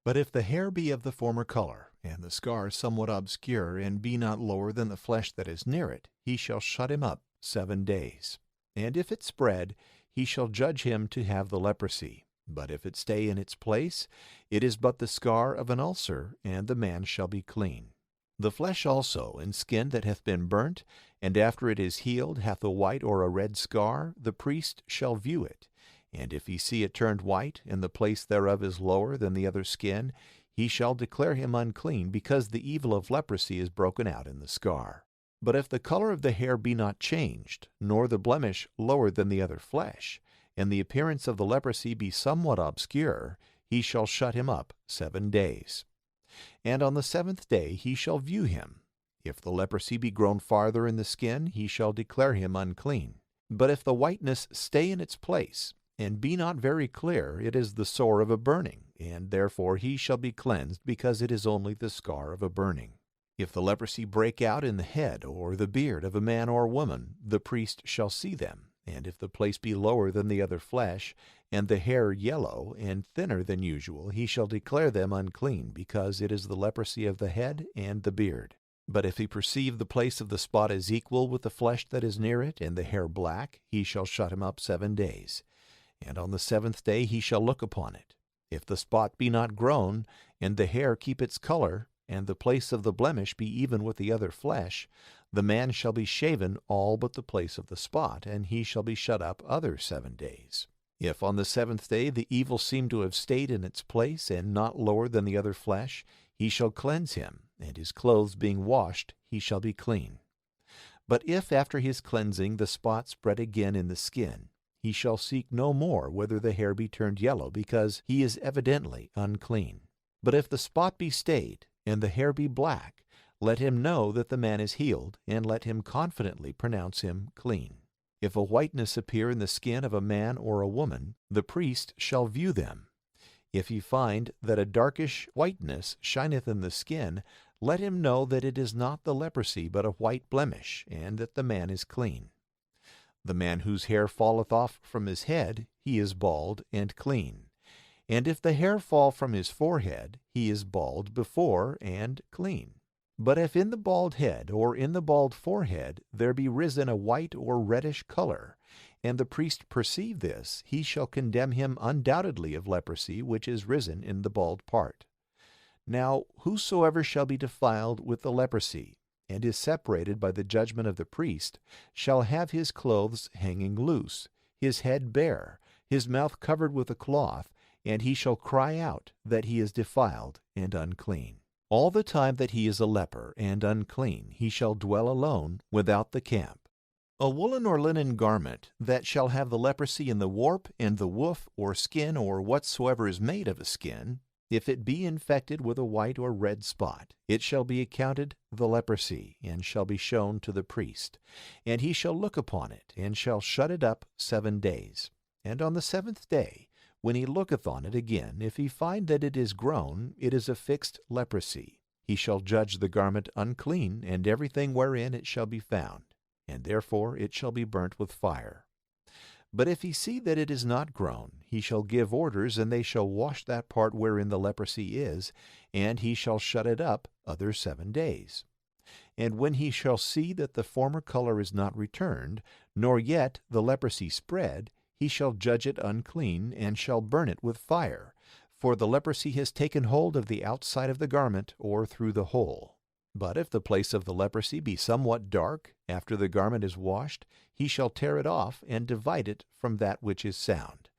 But if the hair be of the former color, and the scar somewhat obscure, and be not lower than the flesh that is near it, he shall shut him up 7 days. And if it spread, he shall judge him to have the leprosy. But if it stay in its place, it is but the scar of an ulcer, and the man shall be clean. The flesh also and skin that hath been burnt, and after it is healed hath a white or a red scar, the priest shall view it. And if he see it turned white, and the place thereof is lower than the other skin, he shall declare him unclean, because the evil of leprosy is broken out in the scar. But if the color of the hair be not changed, nor the blemish lower than the other flesh, and the appearance of the leprosy be somewhat obscure, he shall shut him up 7 days. And on the 7th day he shall view him. If the leprosy be grown farther in the skin, he shall declare him unclean. But if the whiteness stay in its place, and be not very clear, it is the sore of a burning, and therefore he shall be cleansed, because it is only the scar of a burning. If the leprosy break out in the head or the beard of a man or woman, the priest shall see them. And if the place be lower than the other flesh, and the hair yellow and thinner than usual, he shall declare them unclean, because it is the leprosy of the head and the beard. But if he perceive the place of the spot is equal with the flesh that is near it, and the hair black, he shall shut him up 7 days. And on the 7th day he shall look upon it. If the spot be not grown, and the hair keep its color, and the place of the blemish be even with the other flesh, the man shall be shaven all but the place of the spot, and he shall be shut up other 7 days. If on the 7th day the evil seem to have stayed in its place, and not lower than the other flesh, he shall cleanse him, and his clothes being washed, he shall be clean. But if after his cleansing the spot spread again in the skin, he shall seek no more whether the hair be turned yellow, because he is evidently unclean. But if the spot be stayed, and the hair be black, let him know that the man is healed, and let him confidently pronounce him clean. If a whiteness appear in the skin of a man or a woman, the priest shall view them. If he find that a darkish whiteness shineth in the skin, let him know that it is not the leprosy, but a white blemish, and that the man is clean. The man whose hair falleth off from his head, he is bald and clean. And if the hair fall from his forehead, he is bald before and clean. But if in the bald head or in the bald forehead there be risen a white or reddish color, and the priest perceive this, he shall condemn him undoubtedly of leprosy which is risen in the bald part. Now whosoever shall be defiled with the leprosy, and is separated by the judgment of the priest, shall have his clothes hanging loose, his head bare, his mouth covered with a cloth, and he shall cry out that he is defiled and unclean. All the time that he is a leper and unclean, he shall dwell alone without the camp. A woolen or linen garment that shall have the leprosy in the warp and the woof or skin or whatsoever is made of a skin, if it be infected with a white or red spot, it shall be accounted the leprosy, and shall be shown to the priest. And he shall look upon it, and shall shut it up 7 days. And on the 7th day, when he looketh on it again, if he find that it is grown, it is a fixed leprosy. He shall judge the garment unclean, and everything wherein it shall be found, and therefore it shall be burnt with fire. But if he see that it is not grown, he shall give orders, and they shall wash that part wherein the leprosy is, and he shall shut it up other 7 days. And when he shall see that the former color is not returned, nor yet the leprosy spread, he shall judge it unclean, and shall burn it with fire, for the leprosy has taken hold of the outside of the garment, or through the whole. But if the place of the leprosy be somewhat dark, after the garment is washed, he shall tear it off, and divide it from that which is sound.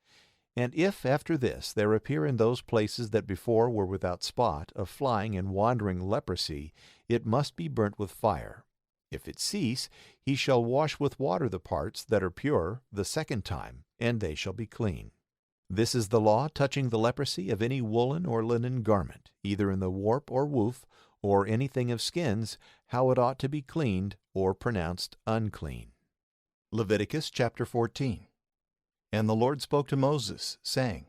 And if after this there appear in those places that before were without spot a flying and wandering leprosy, it must be burnt with fire. If it cease, he shall wash with water the parts that are pure the 2nd time, and they shall be clean. This is the law touching the leprosy of any woolen or linen garment, either in the warp or woof, or anything of skins, how it ought to be cleaned or pronounced unclean. Leviticus chapter 14. And the Lord spoke to Moses, saying,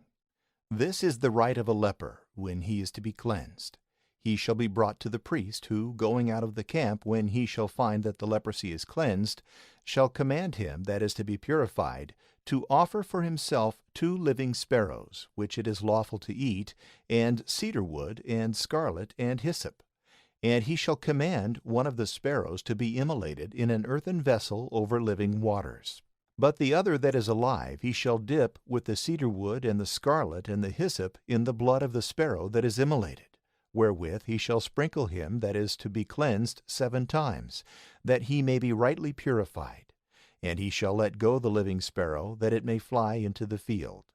This is the right of a leper when he is to be cleansed. He shall be brought to the priest, who, going out of the camp, when he shall find that the leprosy is cleansed, shall command him that is to be purified to offer for himself 2 living sparrows, which it is lawful to eat, and cedar wood, and scarlet, and hyssop. And he shall command one of the sparrows to be immolated in an earthen vessel over living waters. But the other that is alive he shall dip with the cedar wood and the scarlet and the hyssop in the blood of the sparrow that is immolated, wherewith he shall sprinkle him that is to be cleansed 7 times, that he may be rightly purified. And he shall let go the living sparrow, that it may fly into the field.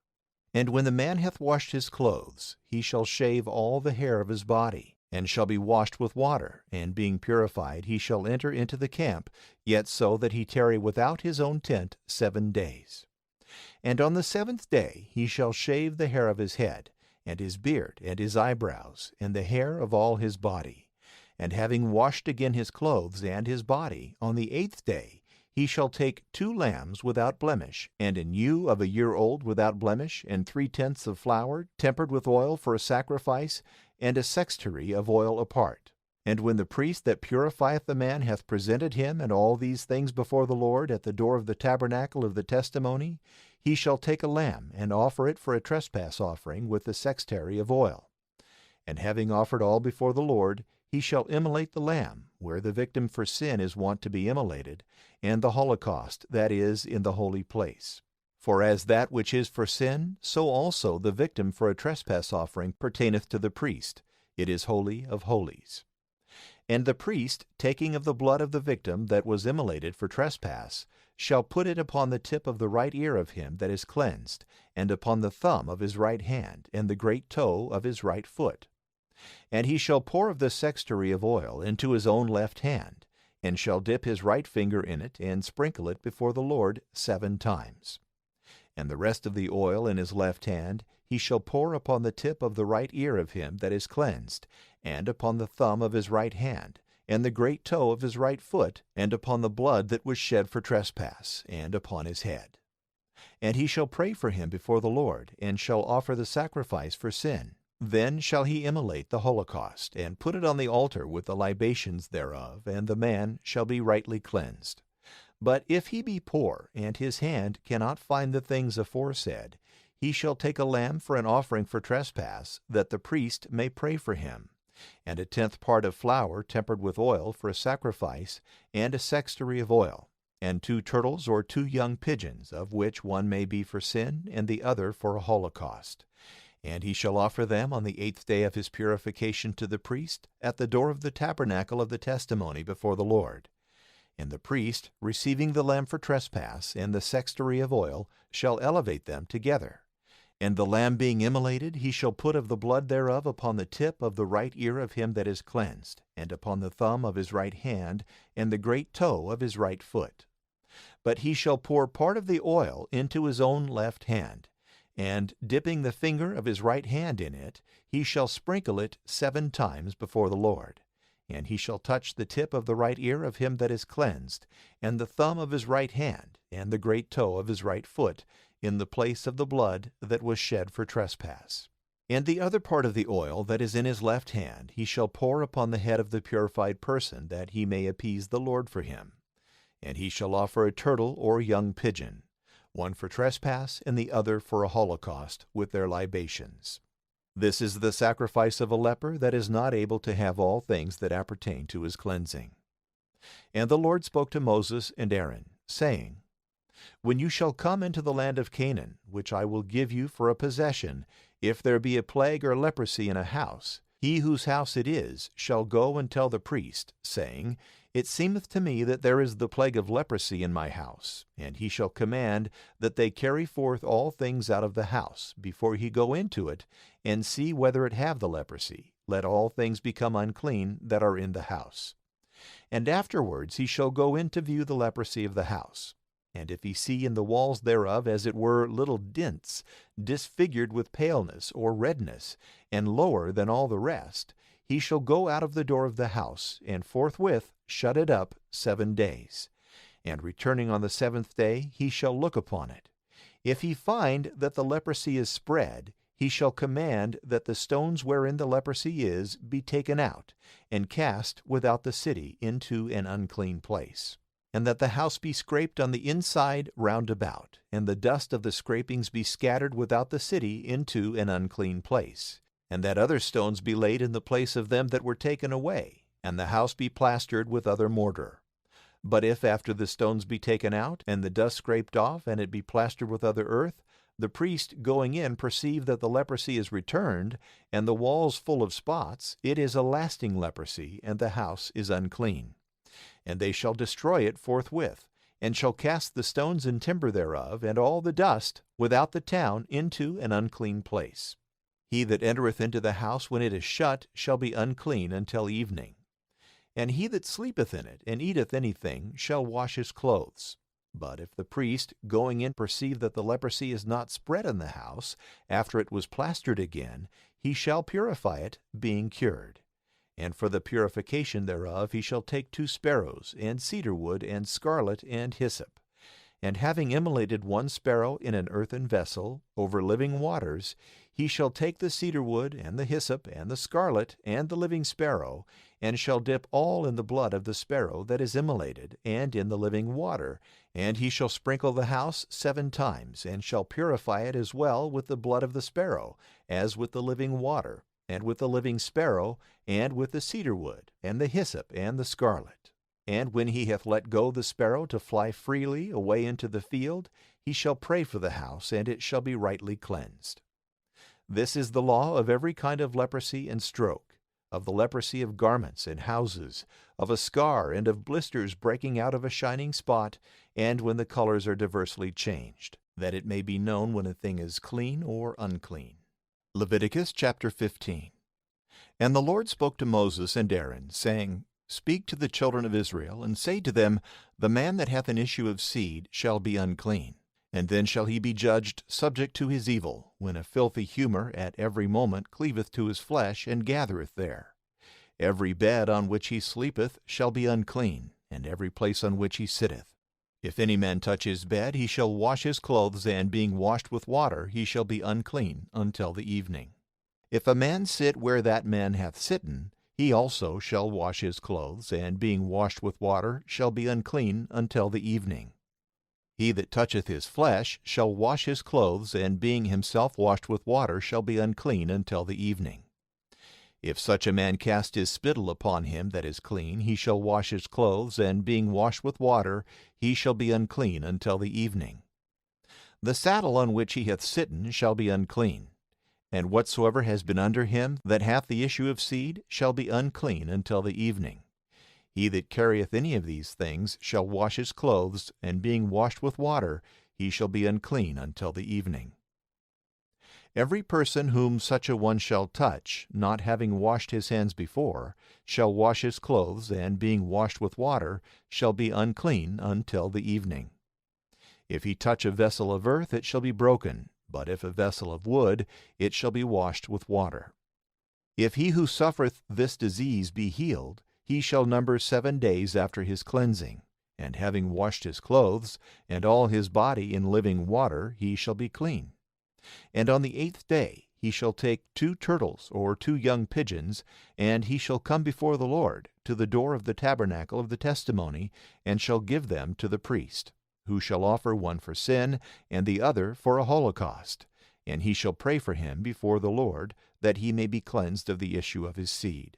And when the man hath washed his clothes, he shall shave all the hair of his body, and shall be washed with water, and being purified he shall enter into the camp, yet so that he tarry without his own tent 7 days. And on the 7th day he shall shave the hair of his head, and his beard, and his eyebrows, and the hair of all his body. And having washed again his clothes and his body, on the 8th day he shall take 2 lambs without blemish, and an ewe of a year old without blemish, and 3/10 of flour, tempered with oil for a sacrifice, and a sextary of oil apart. And when the priest that purifieth the man hath presented him and all these things before the Lord at the door of the tabernacle of the testimony, he shall take a lamb, and offer it for a trespass offering with the sextary of oil. And having offered all before the Lord, he shall immolate the lamb, where the victim for sin is wont to be immolated, and the holocaust, that is, in the holy place. For as that which is for sin, so also the victim for a trespass offering pertaineth to the priest. It is holy of holies. And the priest, taking of the blood of the victim that was immolated for trespass, shall put it upon the tip of the right ear of him that is cleansed, and upon the thumb of his right hand, and the great toe of his right foot. And he shall pour of the sextary of oil into his own left hand, and shall dip his right finger in it, and sprinkle it before the Lord 7 times. And the rest of the oil in his left hand he shall pour upon the tip of the right ear of him that is cleansed, and upon the thumb of his right hand, and the great toe of his right foot, and upon the blood that was shed for trespass, and upon his head. And he shall pray for him before the Lord, and shall offer the sacrifice for sin. Then shall he immolate the holocaust, and put it on the altar with the libations thereof, and the man shall be rightly cleansed. But if he be poor, and his hand cannot find the things aforesaid, he shall take a lamb for an offering for trespass, that the priest may pray for him, and a 10th part of flour tempered with oil for a sacrifice, and a sextary of oil, and 2 turtles or 2 young pigeons, of which one may be for sin, and the other for a holocaust. And he shall offer them on the 8th day of his purification to the priest at the door of the tabernacle of the testimony before the Lord. And the priest, receiving the lamb for trespass and the sextary of oil, shall elevate them together. And the lamb being immolated, he shall put of the blood thereof upon the tip of the right ear of him that is cleansed, and upon the thumb of his right hand, and the great toe of his right foot. But he shall pour part of the oil into his own left hand, and, dipping the finger of his right hand in it, he shall sprinkle it 7 times before the Lord. And he shall touch the tip of the right ear of him that is cleansed, and the thumb of his right hand, and the great toe of his right foot, in the place of the blood that was shed for trespass. And the other part of the oil that is in his left hand he shall pour upon the head of the purified person, that he may appease the Lord for him. And he shall offer a turtle or young pigeon, one for trespass, and the other for a holocaust, with their libations. This is the sacrifice of a leper that is not able to have all things that appertain to his cleansing. And the Lord spoke to Moses and Aaron, saying, When you shall come into the land of Canaan, which I will give you for a possession, if there be a plague or leprosy in a house, he whose house it is shall go and tell the priest, saying, It seemeth to me that there is the plague of leprosy in my house. And he shall command that they carry forth all things out of the house, before he go into it, and see whether it have the leprosy. Let all things become unclean that are in the house. And afterwards he shall go in to view the leprosy of the house. And if he see in the walls thereof as it were little dints, disfigured with paleness or redness, and lower than all the rest, he shall go out of the door of the house, and forthwith shut it up 7 days. And returning on the 7th day, he shall look upon it. If he find that the leprosy is spread, he shall command that the stones wherein the leprosy is be taken out, and cast without the city into an unclean place. And that the house be scraped on the inside round about, and the dust of the scrapings be scattered without the city into an unclean place. And that other stones be laid in the place of them that were taken away, and the house be plastered with other mortar. But if after the stones be taken out, and the dust scraped off, and it be plastered with other earth, the priest going in perceive that the leprosy is returned, and the walls full of spots, it is a lasting leprosy, and the house is unclean. And they shall destroy it forthwith, and shall cast the stones and timber thereof, and all the dust, without the town, into an unclean place. He that entereth into the house when it is shut shall be unclean until evening. And he that sleepeth in it, and eateth anything, shall wash his clothes. But if the priest, going in, perceive that the leprosy is not spread in the house, after it was plastered again, he shall purify it, being cured. And for the purification thereof he shall take 2 sparrows, and cedar wood, and scarlet, and hyssop. And having immolated 1 sparrow in an earthen vessel, over living waters, he shall take the cedar wood, and the hyssop, and the scarlet, and the living sparrow, and shall dip all in the blood of the sparrow that is immolated, and in the living water, and he shall sprinkle the house 7 times, and shall purify it as well with the blood of the sparrow, as with the living water, and with the living sparrow, and with the cedar wood, and the hyssop, and the scarlet. And when he hath let go the sparrow to fly freely away into the field, he shall pray for the house, and it shall be rightly cleansed. This is the law of every kind of leprosy and stroke, of the leprosy of garments and houses, of a scar and of blisters breaking out of a shining spot, and when the colors are diversely changed, that it may be known when a thing is clean or unclean. Leviticus chapter 15. And the Lord spoke to Moses and Aaron, saying, Speak to the children of Israel, and say to them, The man that hath an issue of seed shall be unclean. And then shall he be judged subject to his evil, when a filthy humour at every moment cleaveth to his flesh, and gathereth there. Every bed on which he sleepeth shall be unclean, and every place on which he sitteth. If any man touch his bed, he shall wash his clothes, and being washed with water, he shall be unclean until the evening. If a man sit where that man hath sitten, he also shall wash his clothes, and being washed with water, shall be unclean until the evening. He that toucheth his flesh shall wash his clothes, and being himself washed with water, shall be unclean until the evening. If such a man cast his spittle upon him that is clean, he shall wash his clothes, and being washed with water, he shall be unclean until the evening. The saddle on which he hath sitten shall be unclean, and whatsoever has been under him that hath the issue of seed shall be unclean until the evening. He that carrieth any of these things shall wash his clothes, and being washed with water, he shall be unclean until the evening. Every person whom such a one shall touch, not having washed his hands before, shall wash his clothes, and being washed with water, shall be unclean until the evening. If he touch a vessel of earth, it shall be broken, but if a vessel of wood, it shall be washed with water. If he who suffereth this disease be healed, he shall number 7 days after his cleansing, and having washed his clothes, and all his body in living water, he shall be clean. And on the 8th day he shall take 2 turtles or 2 young pigeons, and he shall come before the Lord to the door of the tabernacle of the testimony, and shall give them to the priest, who shall offer one for sin, and the other for a holocaust. And he shall pray for him before the Lord, that he may be cleansed of the issue of his seed.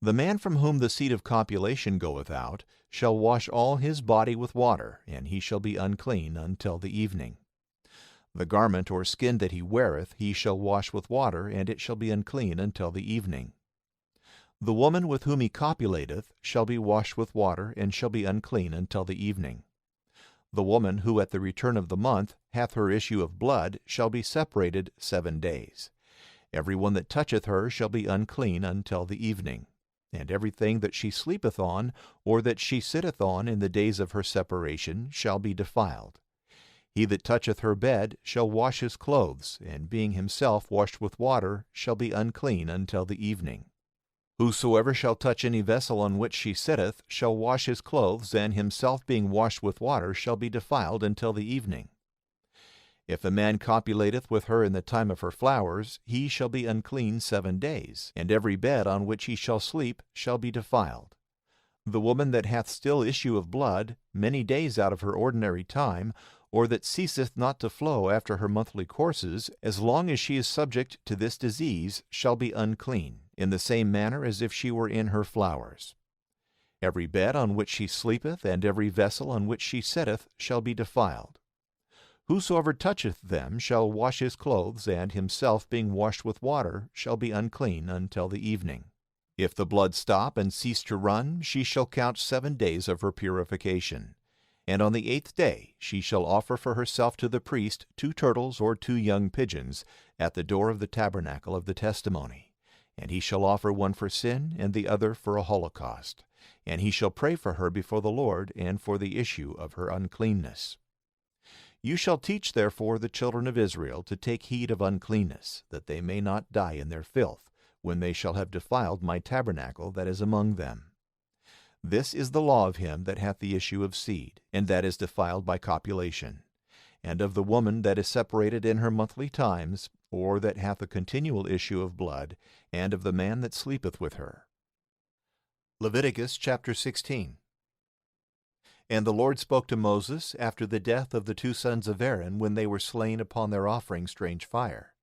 The man from whom the seed of copulation goeth out shall wash all his body with water, and he shall be unclean until the evening. The garment or skin that he weareth he shall wash with water, and it shall be unclean until the evening. The woman with whom he copulateth shall be washed with water, and shall be unclean until the evening. The woman who at the return of the month hath her issue of blood shall be separated 7 days. Every one that toucheth her shall be unclean until the evening. And everything that she sleepeth on, or that she sitteth on in the days of her separation, shall be defiled. He that toucheth her bed shall wash his clothes, and being himself washed with water, shall be unclean until the evening. Whosoever shall touch any vessel on which she sitteth shall wash his clothes, and himself being washed with water shall be defiled until the evening. If a man copulateth with her in the time of her flowers, he shall be unclean 7 days, and every bed on which he shall sleep shall be defiled. The woman that hath still issue of blood, many days out of her ordinary time, or that ceaseth not to flow after her monthly courses, as long as she is subject to this disease, shall be unclean, in the same manner as if she were in her flowers. Every bed on which she sleepeth, and every vessel on which she sitteth, shall be defiled. Whosoever toucheth them shall wash his clothes, and himself being washed with water shall be unclean until the evening. If the blood stop and cease to run, she shall count 7 days of her purification. And on the 8th day she shall offer for herself to the priest 2 turtles or 2 young pigeons at the door of the tabernacle of the testimony. And he shall offer one for sin and the other for a holocaust. And he shall pray for her before the Lord and for the issue of her uncleanness. You shall teach therefore the children of Israel to take heed of uncleanness, that they may not die in their filth, when they shall have defiled my tabernacle that is among them. This is the law of him that hath the issue of seed, and that is defiled by copulation, and of the woman that is separated in her monthly times, or that hath a continual issue of blood, and of the man that sleepeth with her. Leviticus chapter 16. And the Lord spoke to Moses after the death of the 2 sons of Aaron, when they were slain upon their offering strange fire.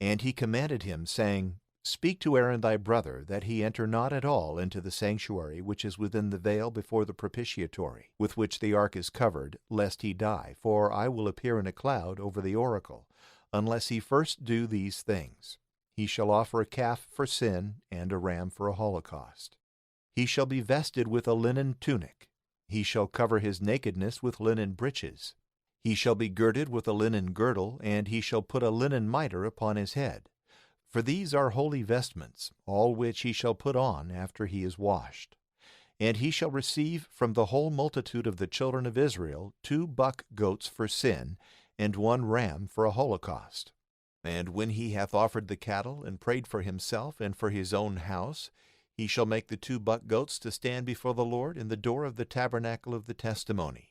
And he commanded him, saying, Speak to Aaron thy brother, that he enter not at all into the sanctuary which is within the veil before the propitiatory, with which the ark is covered, lest he die. For I will appear in a cloud over the oracle, unless he first do these things. He shall offer a calf for sin, and a ram for a holocaust. He shall be vested with a linen tunic. He shall cover his nakedness with linen breeches. He shall be girded with a linen girdle, and he shall put a linen mitre upon his head. For these are holy vestments, all which he shall put on after he is washed. And he shall receive from the whole multitude of the children of Israel 2 buck goats for sin, and 1 ram for a holocaust. And when he hath offered the cattle, and prayed for himself and for his own house, he shall make the 2 buck goats to stand before the Lord in the door of the tabernacle of the testimony,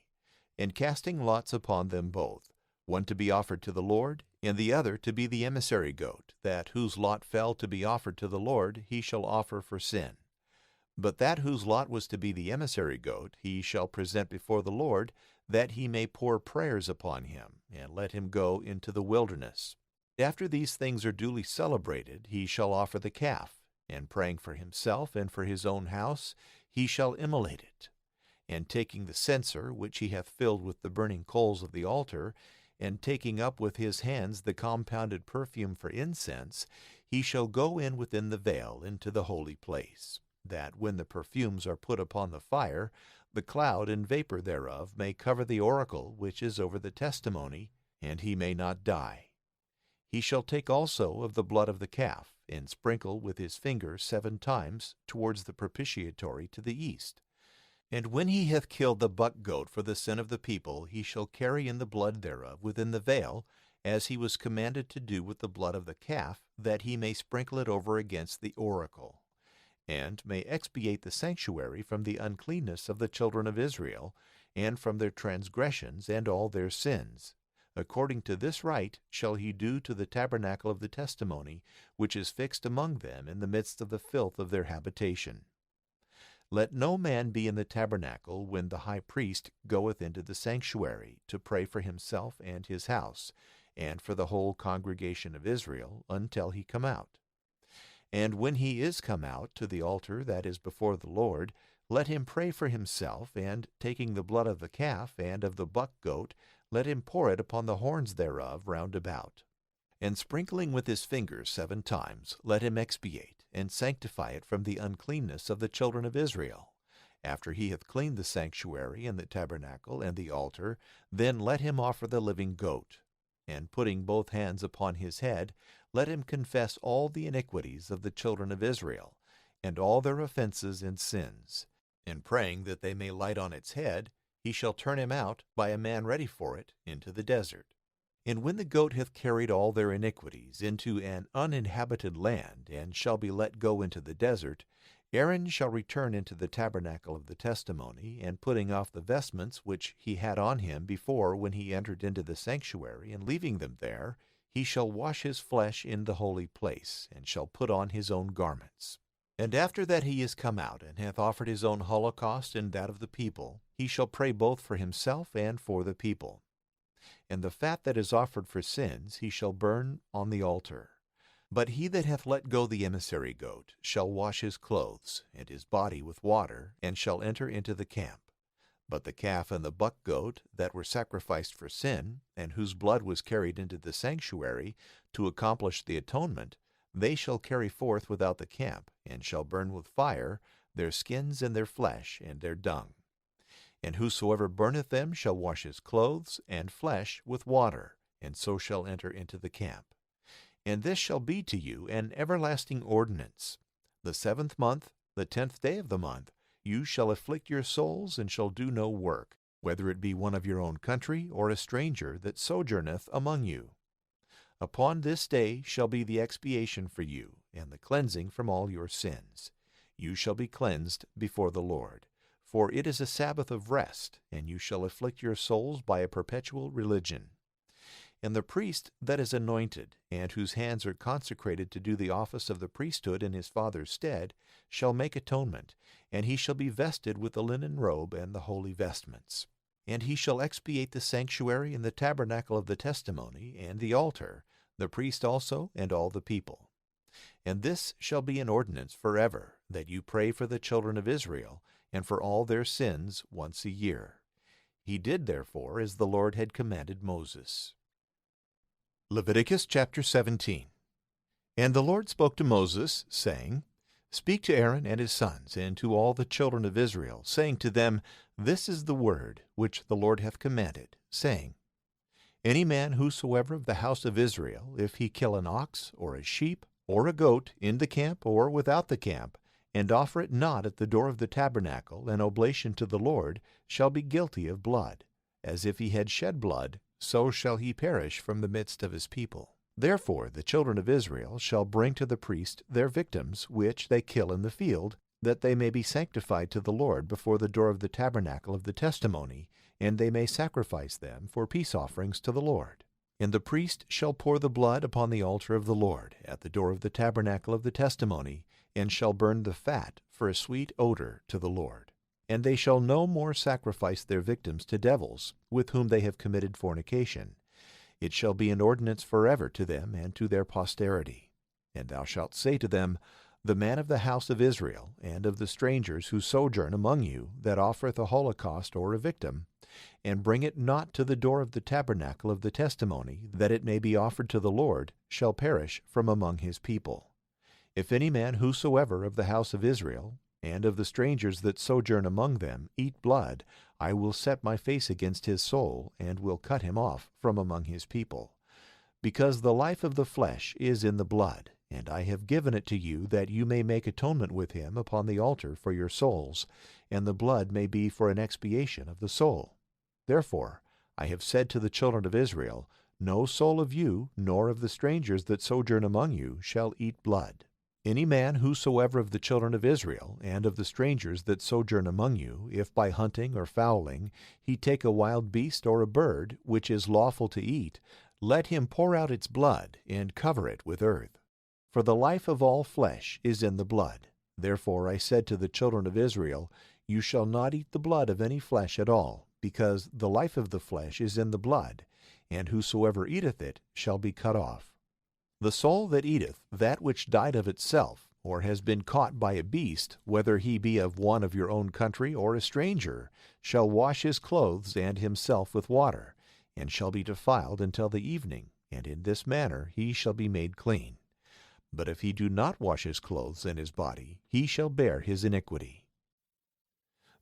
and casting lots upon them both, one to be offered to the Lord, and the other to be the emissary goat, that whose lot fell to be offered to the Lord he shall offer for sin. But that whose lot was to be the emissary goat he shall present before the Lord, that he may pour prayers upon him, and let him go into the wilderness. After these things are duly celebrated, he shall offer the calf, and praying for himself and for his own house, he shall immolate it. And taking the censer, which he hath filled with the burning coals of the altar, and taking up with his hands the compounded perfume for incense, he shall go in within the veil into the holy place, that when the perfumes are put upon the fire, the cloud and vapor thereof may cover the oracle which is over the testimony, and he may not die. He shall take also of the blood of the calf, and sprinkle with his finger 7 times towards the propitiatory to the east. And when he hath killed the buck goat for the sin of the people, he shall carry in the blood thereof within the veil, as he was commanded to do with the blood of the calf, that he may sprinkle it over against the oracle, and may expiate the sanctuary from the uncleanness of the children of Israel, and from their transgressions and all their sins. According to this rite shall he do to the tabernacle of the testimony, which is fixed among them in the midst of the filth of their habitation. Let no man be in the tabernacle when the high priest goeth into the sanctuary, to pray for himself and his house, and for the whole congregation of Israel, until he come out. And when he is come out to the altar that is before the Lord, let him pray for himself, and taking the blood of the calf and of the buck goat, let him pour it upon the horns thereof round about. And sprinkling with his fingers 7 times, let him expiate, and sanctify it from the uncleanness of the children of Israel. After he hath cleaned the sanctuary, and the tabernacle, and the altar, then let him offer the living goat. And putting both hands upon his head, let him confess all the iniquities of the children of Israel, and all their offenses and sins. And praying that they may light on its head, he shall turn him out, by a man ready for it, into the desert. And when the goat hath carried all their iniquities into an uninhabited land, and shall be let go into the desert, Aaron shall return into the tabernacle of the testimony, and putting off the vestments which he had on him before when he entered into the sanctuary, and leaving them there, he shall wash his flesh in the holy place, and shall put on his own garments. And after that he is come out, and hath offered his own holocaust and that of the people, he shall pray both for himself and for the people. And the fat that is offered for sins he shall burn on the altar. But he that hath let go the emissary goat shall wash his clothes and his body with water, and shall enter into the camp. But the calf and the buck goat that were sacrificed for sin, and whose blood was carried into the sanctuary to accomplish the atonement, they shall carry forth without the camp, and shall burn with fire their skins and their flesh and their dung. And whosoever burneth them shall wash his clothes and flesh with water, and so shall enter into the camp. And this shall be to you an everlasting ordinance. The 7th month, the 10th day of the month, you shall afflict your souls, and shall do no work, whether it be one of your own country, or a stranger that sojourneth among you. Upon this day shall be the expiation for you, and the cleansing from all your sins. You shall be cleansed before the Lord. For it is a Sabbath of rest, and you shall afflict your souls by a perpetual religion. And the priest that is anointed, and whose hands are consecrated to do the office of the priesthood in his father's stead, shall make atonement, and he shall be vested with the linen robe and the holy vestments. And he shall expiate the sanctuary and the tabernacle of the testimony, and the altar, the priest also, and all the people. And this shall be an ordinance forever, that you pray for the children of Israel, and for all their sins once a year. He did therefore as the Lord had commanded Moses. Leviticus chapter 17. And the Lord spoke to Moses, saying, Speak to Aaron and his sons, and to all the children of Israel, saying to them, This is the word which the Lord hath commanded, saying, Any man whosoever of the house of Israel, if he kill an ox, or a sheep, or a goat, in the camp or without the camp, and offer it not at the door of the tabernacle, an oblation to the Lord, shall be guilty of blood. As if he had shed blood, so shall he perish from the midst of his people. Therefore the children of Israel shall bring to the priest their victims, which they kill in the field, that they may be sanctified to the Lord before the door of the tabernacle of the testimony, and they may sacrifice them for peace offerings to the Lord. And the priest shall pour the blood upon the altar of the Lord, at the door of the tabernacle of the testimony, and shall burn the fat for a sweet odor to the Lord. And they shall no more sacrifice their victims to devils, with whom they have committed fornication. It shall be an ordinance forever to them and to their posterity. And thou shalt say to them, The man of the house of Israel, and of the strangers who sojourn among you, that offereth a holocaust or a victim, and bring it not to the door of the tabernacle of the testimony, that it may be offered to the Lord, shall perish from among his people. If any man whosoever of the house of Israel, and of the strangers that sojourn among them, eat blood, I will set my face against his soul, and will cut him off from among his people. Because the life of the flesh is in the blood, and I have given it to you, that you may make atonement with him upon the altar for your souls, and the blood may be for an expiation of the soul. Therefore I have said to the children of Israel, No soul of you, nor of the strangers that sojourn among you, shall eat blood. Any man whosoever of the children of Israel, and of the strangers that sojourn among you, if by hunting or fowling he take a wild beast or a bird, which is lawful to eat, let him pour out its blood, and cover it with earth. For the life of all flesh is in the blood. Therefore I said to the children of Israel, You shall not eat the blood of any flesh at all, because the life of the flesh is in the blood, and whosoever eateth it shall be cut off. The soul that eateth that which died of itself, or has been caught by a beast, whether he be of one of your own country or a stranger, shall wash his clothes and himself with water, and shall be defiled until the evening, and in this manner he shall be made clean. But if he do not wash his clothes and his body, he shall bear his iniquity.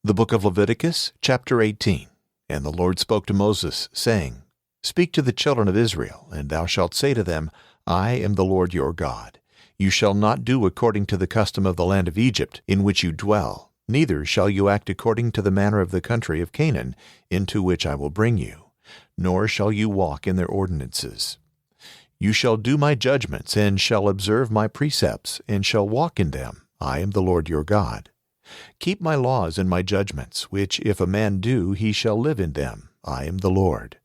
The book of Leviticus, chapter 18. And the Lord spoke to Moses, saying, Speak to the children of Israel, and thou shalt say to them, I am the Lord your God. You shall not do according to the custom of the land of Egypt, in which you dwell, neither shall you act according to the manner of the country of Canaan, into which I will bring you, nor shall you walk in their ordinances. You shall do my judgments, and shall observe my precepts, and shall walk in them. I am the Lord your God. Keep my laws and my judgments, which if a man do, he shall live in them. I am the Lord.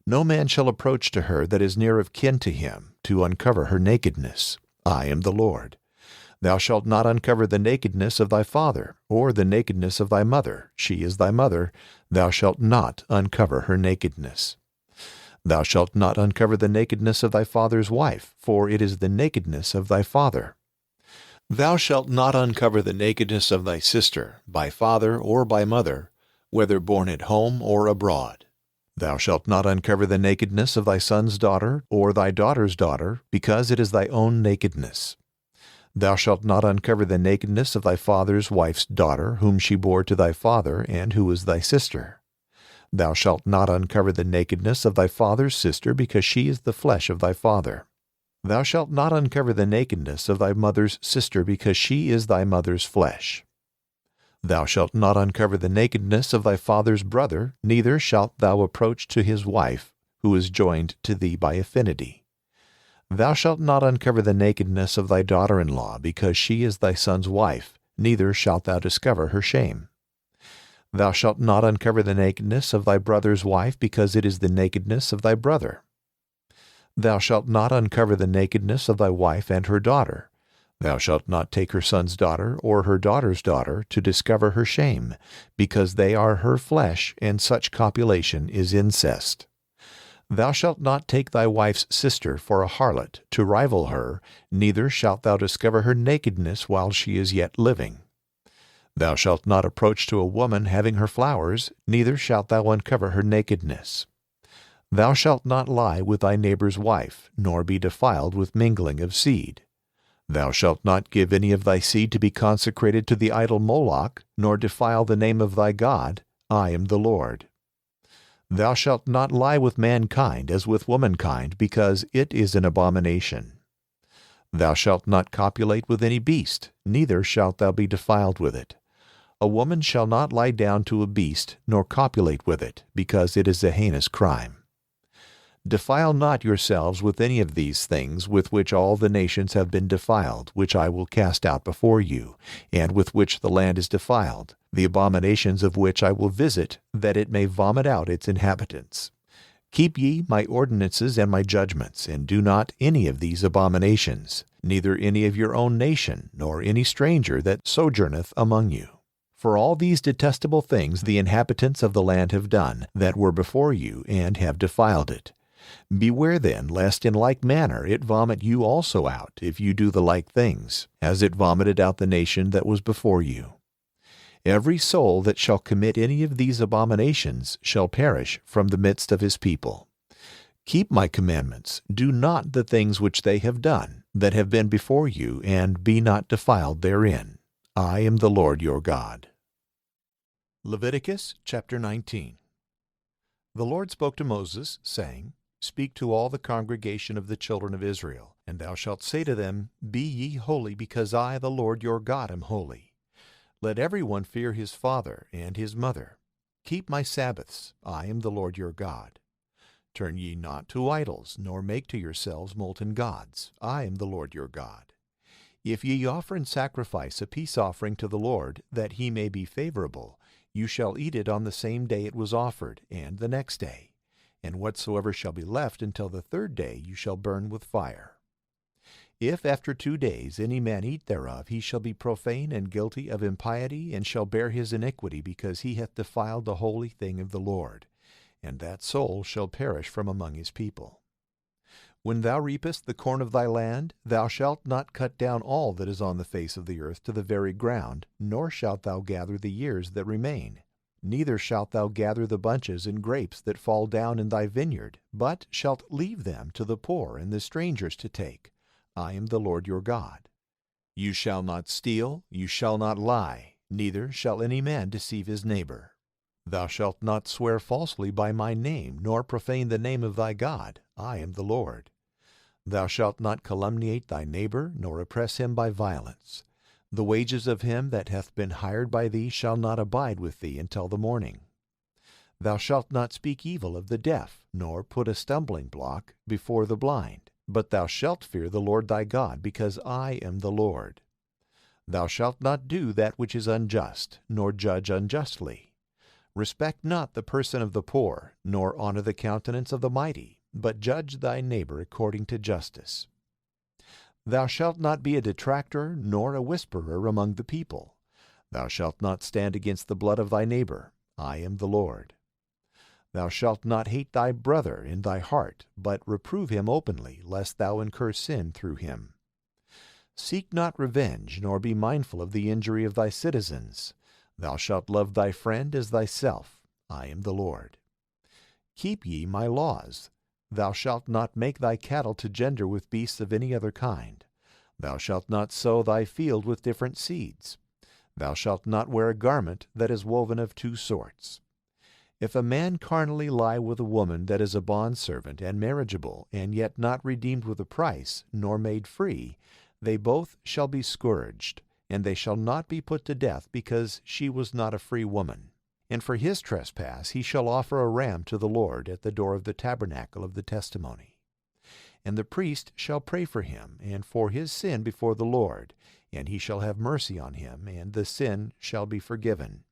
No man shall approach to her that is near of kin to him, to uncover her nakedness. I am the Lord. Thou shalt not uncover the nakedness of thy father, or the nakedness of thy mother. She is thy mother. Thou shalt not uncover her nakedness. Thou shalt not uncover the nakedness of thy father's wife, for it is the nakedness of thy father. Thou shalt not uncover the nakedness of thy sister, by father or by mother, whether born at home or abroad. Thou shalt not uncover the nakedness of thy son's daughter, or thy daughter's daughter, because it is thy own nakedness. Thou shalt not uncover the nakedness of thy father's wife's daughter, whom she bore to thy father, and who is thy sister. Thou shalt not uncover the nakedness of thy father's sister, because she is the flesh of thy father. Thou shalt not uncover the nakedness of thy mother's sister, because she is thy mother's flesh. Thou shalt not uncover the nakedness of thy father's brother, neither shalt thou approach to his wife, who is joined to thee by affinity. Thou shalt not uncover the nakedness of thy daughter-in-law, because she is thy son's wife, neither shalt thou discover her shame. Thou shalt not uncover the nakedness of thy brother's wife, because it is the nakedness of thy brother. Thou shalt not uncover the nakedness of thy wife and her daughter. Thou shalt not take her son's daughter or her daughter's daughter to discover her shame, because they are her flesh, and such copulation is incest. Thou shalt not take thy wife's sister for a harlot, to rival her, neither shalt thou discover her nakedness while she is yet living. Thou shalt not approach to a woman having her flowers, neither shalt thou uncover her nakedness. Thou shalt not lie with thy neighbor's wife, nor be defiled with mingling of seed. Thou shalt not give any of thy seed to be consecrated to the idol Moloch, nor defile the name of thy God. I am the Lord. Thou shalt not lie with mankind as with womankind, because it is an abomination. Thou shalt not copulate with any beast, neither shalt thou be defiled with it. A woman shall not lie down to a beast, nor copulate with it, because it is a heinous crime. Defile not yourselves with any of these things with which all the nations have been defiled, which I will cast out before you, and with which the land is defiled, the abominations of which I will visit, that it may vomit out its inhabitants. Keep ye my ordinances and my judgments, and do not any of these abominations, neither any of your own nation, nor any stranger that sojourneth among you. For all these detestable things the inhabitants of the land have done, that were before you, and have defiled it. Beware then, lest in like manner it vomit you also out, if you do the like things, as it vomited out the nation that was before you. Every soul that shall commit any of these abominations shall perish from the midst of his people. Keep my commandments, do not the things which they have done, that have been before you, and be not defiled therein. I am the Lord your God. Leviticus chapter 19. The Lord spoke to Moses, saying, Speak to all the congregation of the children of Israel, and thou shalt say to them, Be ye holy, because I, the Lord your God, am holy. Let every one fear his father and his mother. Keep my Sabbaths. I am the Lord your God. Turn ye not to idols, nor make to yourselves molten gods. I am the Lord your God. If ye offer and sacrifice a peace offering to the Lord, that he may be favorable, you shall eat it on the same day it was offered, and the next day. And whatsoever shall be left until the third day you shall burn with fire. If after 2 days any man eat thereof, he shall be profane and guilty of impiety, and shall bear his iniquity, because he hath defiled the holy thing of the Lord, and that soul shall perish from among his people. When thou reapest the corn of thy land, thou shalt not cut down all that is on the face of the earth to the very ground, nor shalt thou gather the ears that remain. Neither shalt thou gather the bunches and grapes that fall down in thy vineyard, but shalt leave them to the poor and the strangers to take. I am the Lord your God. You shall not steal, you shall not lie, neither shall any man deceive his neighbor. Thou shalt not swear falsely by my name, nor profane the name of thy God. I am the Lord. Thou shalt not calumniate thy neighbor, nor oppress him by violence. The wages of him that hath been hired by thee shall not abide with thee until the morning. Thou shalt not speak evil of the deaf, nor put a stumbling block before the blind, but thou shalt fear the Lord thy God, because I am the Lord. Thou shalt not do that which is unjust, nor judge unjustly. Respect not the person of the poor, nor honor the countenance of the mighty, but judge thy neighbor according to justice. Thou shalt not be a detractor, nor a whisperer among the people. Thou shalt not stand against the blood of thy neighbor. I am the Lord. Thou shalt not hate thy brother in thy heart, but reprove him openly, lest thou incur sin through him. Seek not revenge, nor be mindful of the injury of thy citizens. Thou shalt love thy friend as thyself. I am the Lord. Keep ye my laws. Thou shalt not make thy cattle to gender with beasts of any other kind. Thou shalt not sow thy field with different seeds. Thou shalt not wear a garment that is woven of two sorts. If a man carnally lie with a woman that is a bondservant and marriageable, and yet not redeemed with a price, nor made free, they both shall be scourged, and they shall not be put to death, because she was not a free woman. And for his trespass he shall offer a ram to the Lord at the door of the tabernacle of the testimony. And the priest shall pray for him, and for his sin before the Lord, and he shall have mercy on him, and the sin shall be forgiven.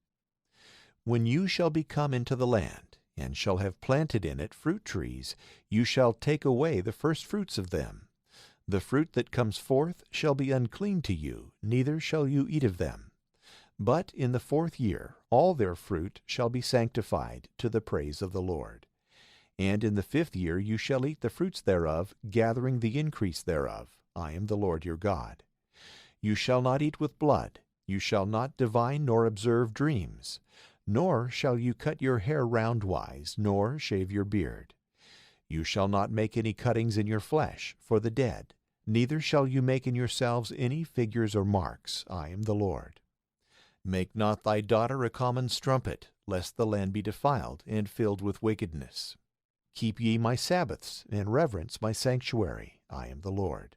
When you shall be come into the land, and shall have planted in it fruit trees, you shall take away the firstfruits of them. The fruit that comes forth shall be unclean to you, neither shall you eat of them. But in the 4th year all their fruit shall be sanctified to the praise of the Lord. And in the 5th year you shall eat the fruits thereof, gathering the increase thereof. I am the Lord your God. You shall not eat with blood. You shall not divine nor observe dreams. Nor shall you cut your hair roundwise, nor shave your beard. You shall not make any cuttings in your flesh for the dead, neither shall you make in yourselves any figures or marks. I am the Lord. Make not thy daughter a common strumpet, lest the land be defiled and filled with wickedness. Keep ye my Sabbaths, and reverence my sanctuary. I am the Lord.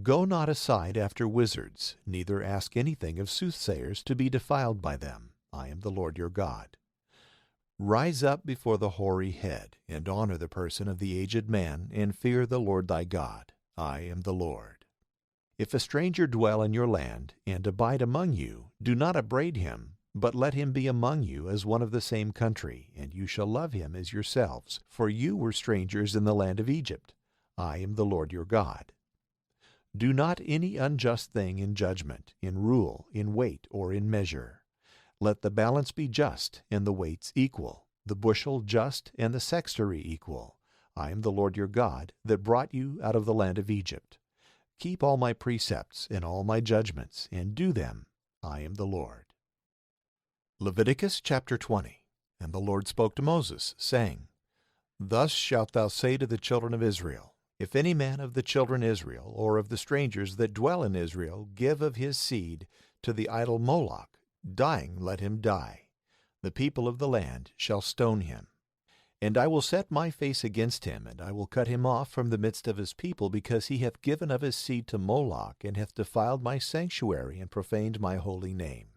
Go not aside after wizards, neither ask anything of soothsayers to be defiled by them. I am the Lord your God. Rise up before the hoary head, and honor the person of the aged man, and fear the Lord thy God. I am the Lord. If a stranger dwell in your land, and abide among you, do not upbraid him, but let him be among you as one of the same country, and you shall love him as yourselves, for you were strangers in the land of Egypt. I am the Lord your God. Do not any unjust thing in judgment, in rule, in weight, or in measure. Let the balance be just, and the weights equal, the bushel just, and the sextary equal. I am the Lord your God, that brought you out of the land of Egypt. Keep all my precepts and all my judgments, and do them. I am the Lord. Leviticus chapter 20. And the Lord spoke to Moses, saying, Thus shalt thou say to the children of Israel, If any man of the children Israel, or of the strangers that dwell in Israel, give of his seed to the idol Moloch, dying let him die. The people of the land shall stone him. And I will set my face against him, and I will cut him off from the midst of his people, because he hath given of his seed to Moloch, and hath defiled my sanctuary, and profaned my holy name.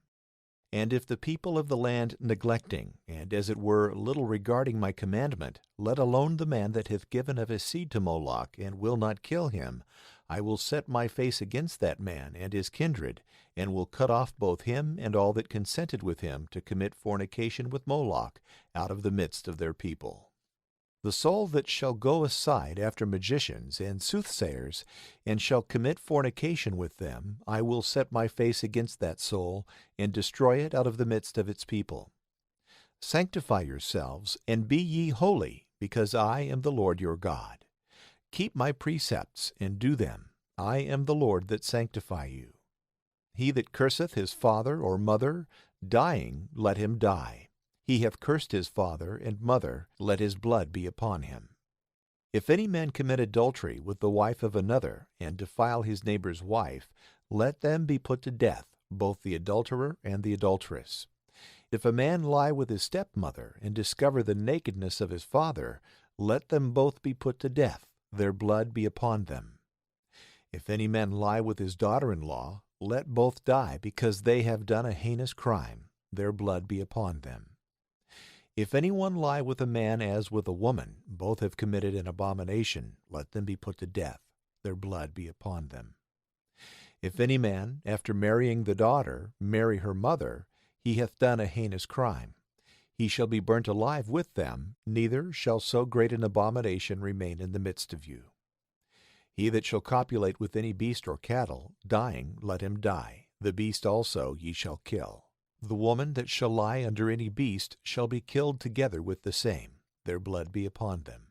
And if the people of the land neglecting, and as it were little regarding my commandment, let alone the man that hath given of his seed to Moloch, and will not kill him, I will set my face against that man and his kindred, and will cut off both him and all that consented with him to commit fornication with Moloch out of the midst of their people. The soul that shall go aside after magicians and soothsayers, and shall commit fornication with them, I will set my face against that soul, and destroy it out of the midst of its people. Sanctify yourselves, and be ye holy, because I am the Lord your God. Keep my precepts, and do them. I am the Lord that sanctify you. He that curseth his father or mother, dying, let him die. He hath cursed his father and mother, let his blood be upon him. If any man commit adultery with the wife of another, and defile his neighbor's wife, let them be put to death, both the adulterer and the adulteress. If a man lie with his stepmother, and discover the nakedness of his father, let them both be put to death, their blood be upon them. If any man lie with his daughter-in-law, let both die, because they have done a heinous crime, their blood be upon them. If any one lie with a man as with a woman, both have committed an abomination, let them be put to death, their blood be upon them. If any man, after marrying the daughter, marry her mother, he hath done a heinous crime. He shall be burnt alive with them, neither shall so great an abomination remain in the midst of you. He that shall copulate with any beast or cattle, dying, let him die. The beast also ye shall kill. The woman that shall lie under any beast shall be killed together with the same, their blood be upon them.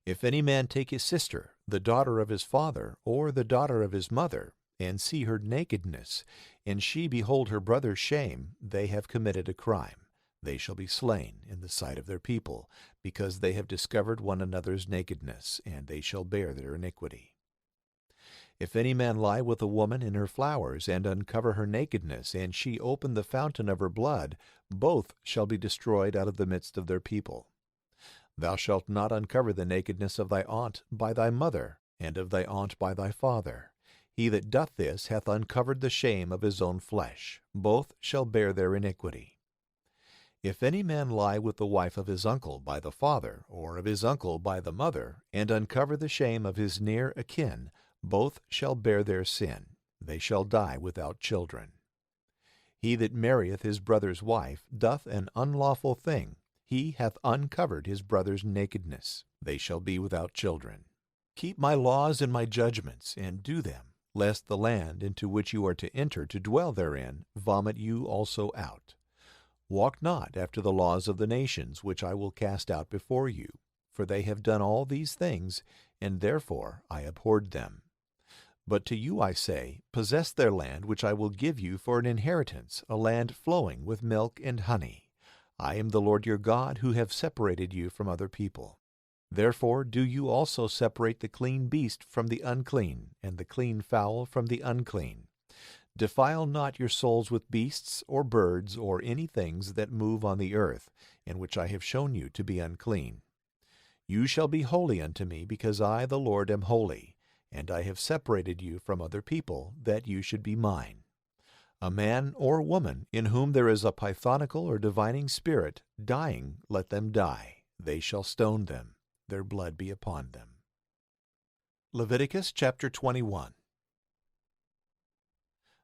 If any man take his sister, the daughter of his father, or the daughter of his mother, and see her nakedness, and she behold her brother's shame, they have committed a crime. They shall be slain in the sight of their people, because they have discovered one another's nakedness, and they shall bear their iniquity. If any man lie with a woman in her flowers, and uncover her nakedness, and she open the fountain of her blood, both shall be destroyed out of the midst of their people. Thou shalt not uncover the nakedness of thy aunt by thy mother, and of thy aunt by thy father. He that doth this hath uncovered the shame of his own flesh. Both shall bear their iniquity. If any man lie with the wife of his uncle by the father, or of his uncle by the mother, and uncover the shame of his near akin, both shall bear their sin. They shall die without children. He that marrieth his brother's wife doth an unlawful thing. He hath uncovered his brother's nakedness. They shall be without children. Keep my laws and my judgments, and do them, lest the land into which you are to enter to dwell therein vomit you also out. Walk not after the laws of the nations which I will cast out before you, for they have done all these things, and therefore I abhorred them. But to you I say, possess their land which I will give you for an inheritance, a land flowing with milk and honey. I am the Lord your God, who have separated you from other people. Therefore do you also separate the clean beast from the unclean, and the clean fowl from the unclean. Defile not your souls with beasts, or birds, or any things that move on the earth, and which I have shown you to be unclean. You shall be holy unto me, because I, the Lord, am holy, and I have separated you from other people, that you should be mine. A man or woman in whom there is a pythonical or divining spirit, dying, let them die. They shall stone them. Their blood be upon them. Leviticus chapter 21.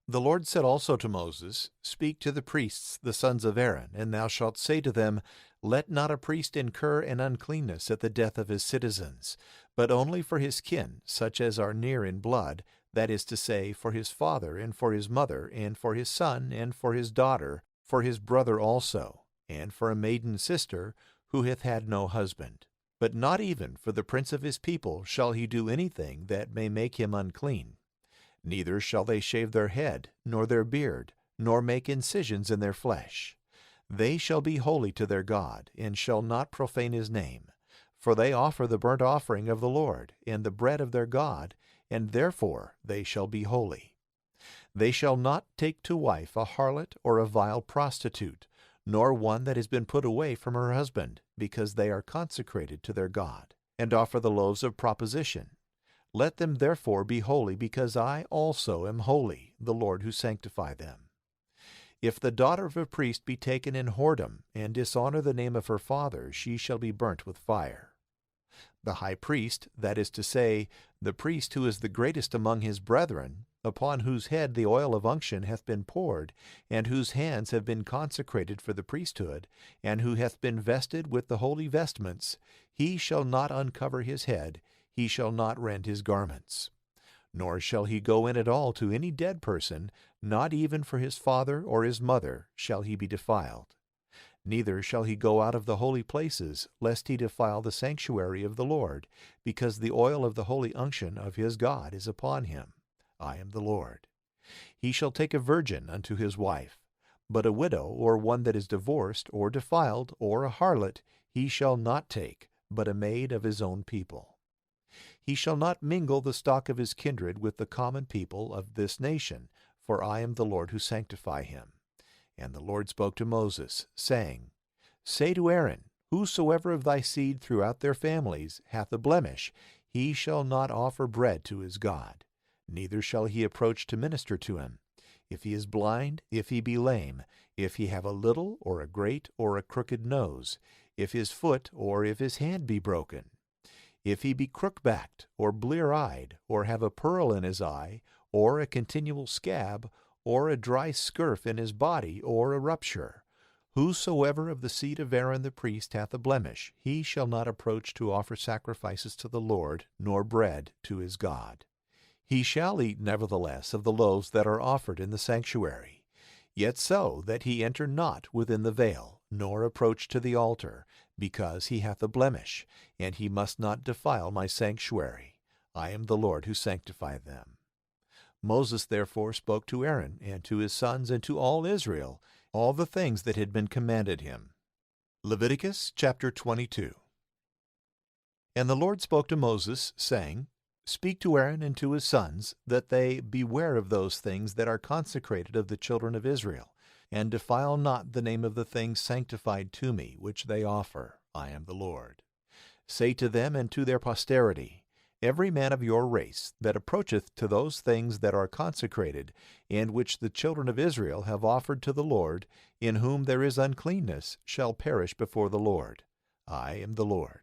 The Lord said also to Moses, Speak to the priests, the sons of Aaron, and thou shalt say to them, Let not a priest incur an uncleanness at the death of his citizens, but only for his kin, such as are near in blood, that is to say, for his father, and for his mother, and for his son, and for his daughter, for his brother also, and for a maiden sister, who hath had no husband. But not even for the prince of his people shall he do anything that may make him unclean. Neither shall they shave their head, nor their beard, nor make incisions in their flesh. They shall be holy to their God, and shall not profane his name. For they offer the burnt offering of the Lord, and the bread of their God, and therefore they shall be holy. They shall not take to wife a harlot or a vile prostitute, nor one that has been put away from her husband, because they are consecrated to their God, and offer the loaves of proposition. Let them therefore be holy, because I also am holy, the Lord who sanctify them. If the daughter of a priest be taken in whoredom, and dishonor the name of her father, she shall be burnt with fire. The high priest, that is to say, the priest who is the greatest among his brethren, upon whose head the oil of unction hath been poured, and whose hands have been consecrated for the priesthood, and who hath been vested with the holy vestments, he shall not uncover his head, he shall not rend his garments. Nor shall he go in at all to any dead person, not even for his father or his mother shall he be defiled. Neither shall he go out of the holy places, lest he defile the sanctuary of the Lord, because the oil of the holy unction of his God is upon him. I am the Lord. He shall take a virgin unto his wife, but a widow, or one that is divorced, or defiled, or a harlot, he shall not take, but a maid of his own people. He shall not mingle the stock of his kindred with the common people of this nation, for I am the Lord who sanctify him. And the Lord spoke to Moses, saying, Say to Aaron, Whosoever of thy seed throughout their families hath a blemish, he shall not offer bread to his God, neither shall he approach to minister to him. If he is blind, if he be lame, if he have a little, or a great, or a crooked nose, if his foot or if his hand be broken, if he be crook-backed, or blear-eyed, or have a pearl in his eye, or a continual scab, or a dry scurf in his body, or a rupture. Whosoever of the seed of Aaron the priest hath a blemish, he shall not approach to offer sacrifices to the Lord, nor bread to his God. He shall eat nevertheless of the loaves that are offered in the sanctuary, yet so that he enter not within the veil, nor approach to the altar, because he hath a blemish, and he must not defile my sanctuary. I am the Lord who sanctify them. Moses therefore spoke to Aaron, and to his sons, and to all Israel, all the things that had been commanded him. Leviticus chapter 22. And the Lord spoke to Moses, saying, Speak to Aaron and to his sons, that they beware of those things that are consecrated of the children of Israel, and defile not the name of the things sanctified to me, which they offer. I am the Lord. Say to them and to their posterity, every man of your race that approacheth to those things that are consecrated, and which the children of Israel have offered to the Lord, in whom there is uncleanness, shall perish before the Lord. I am the Lord.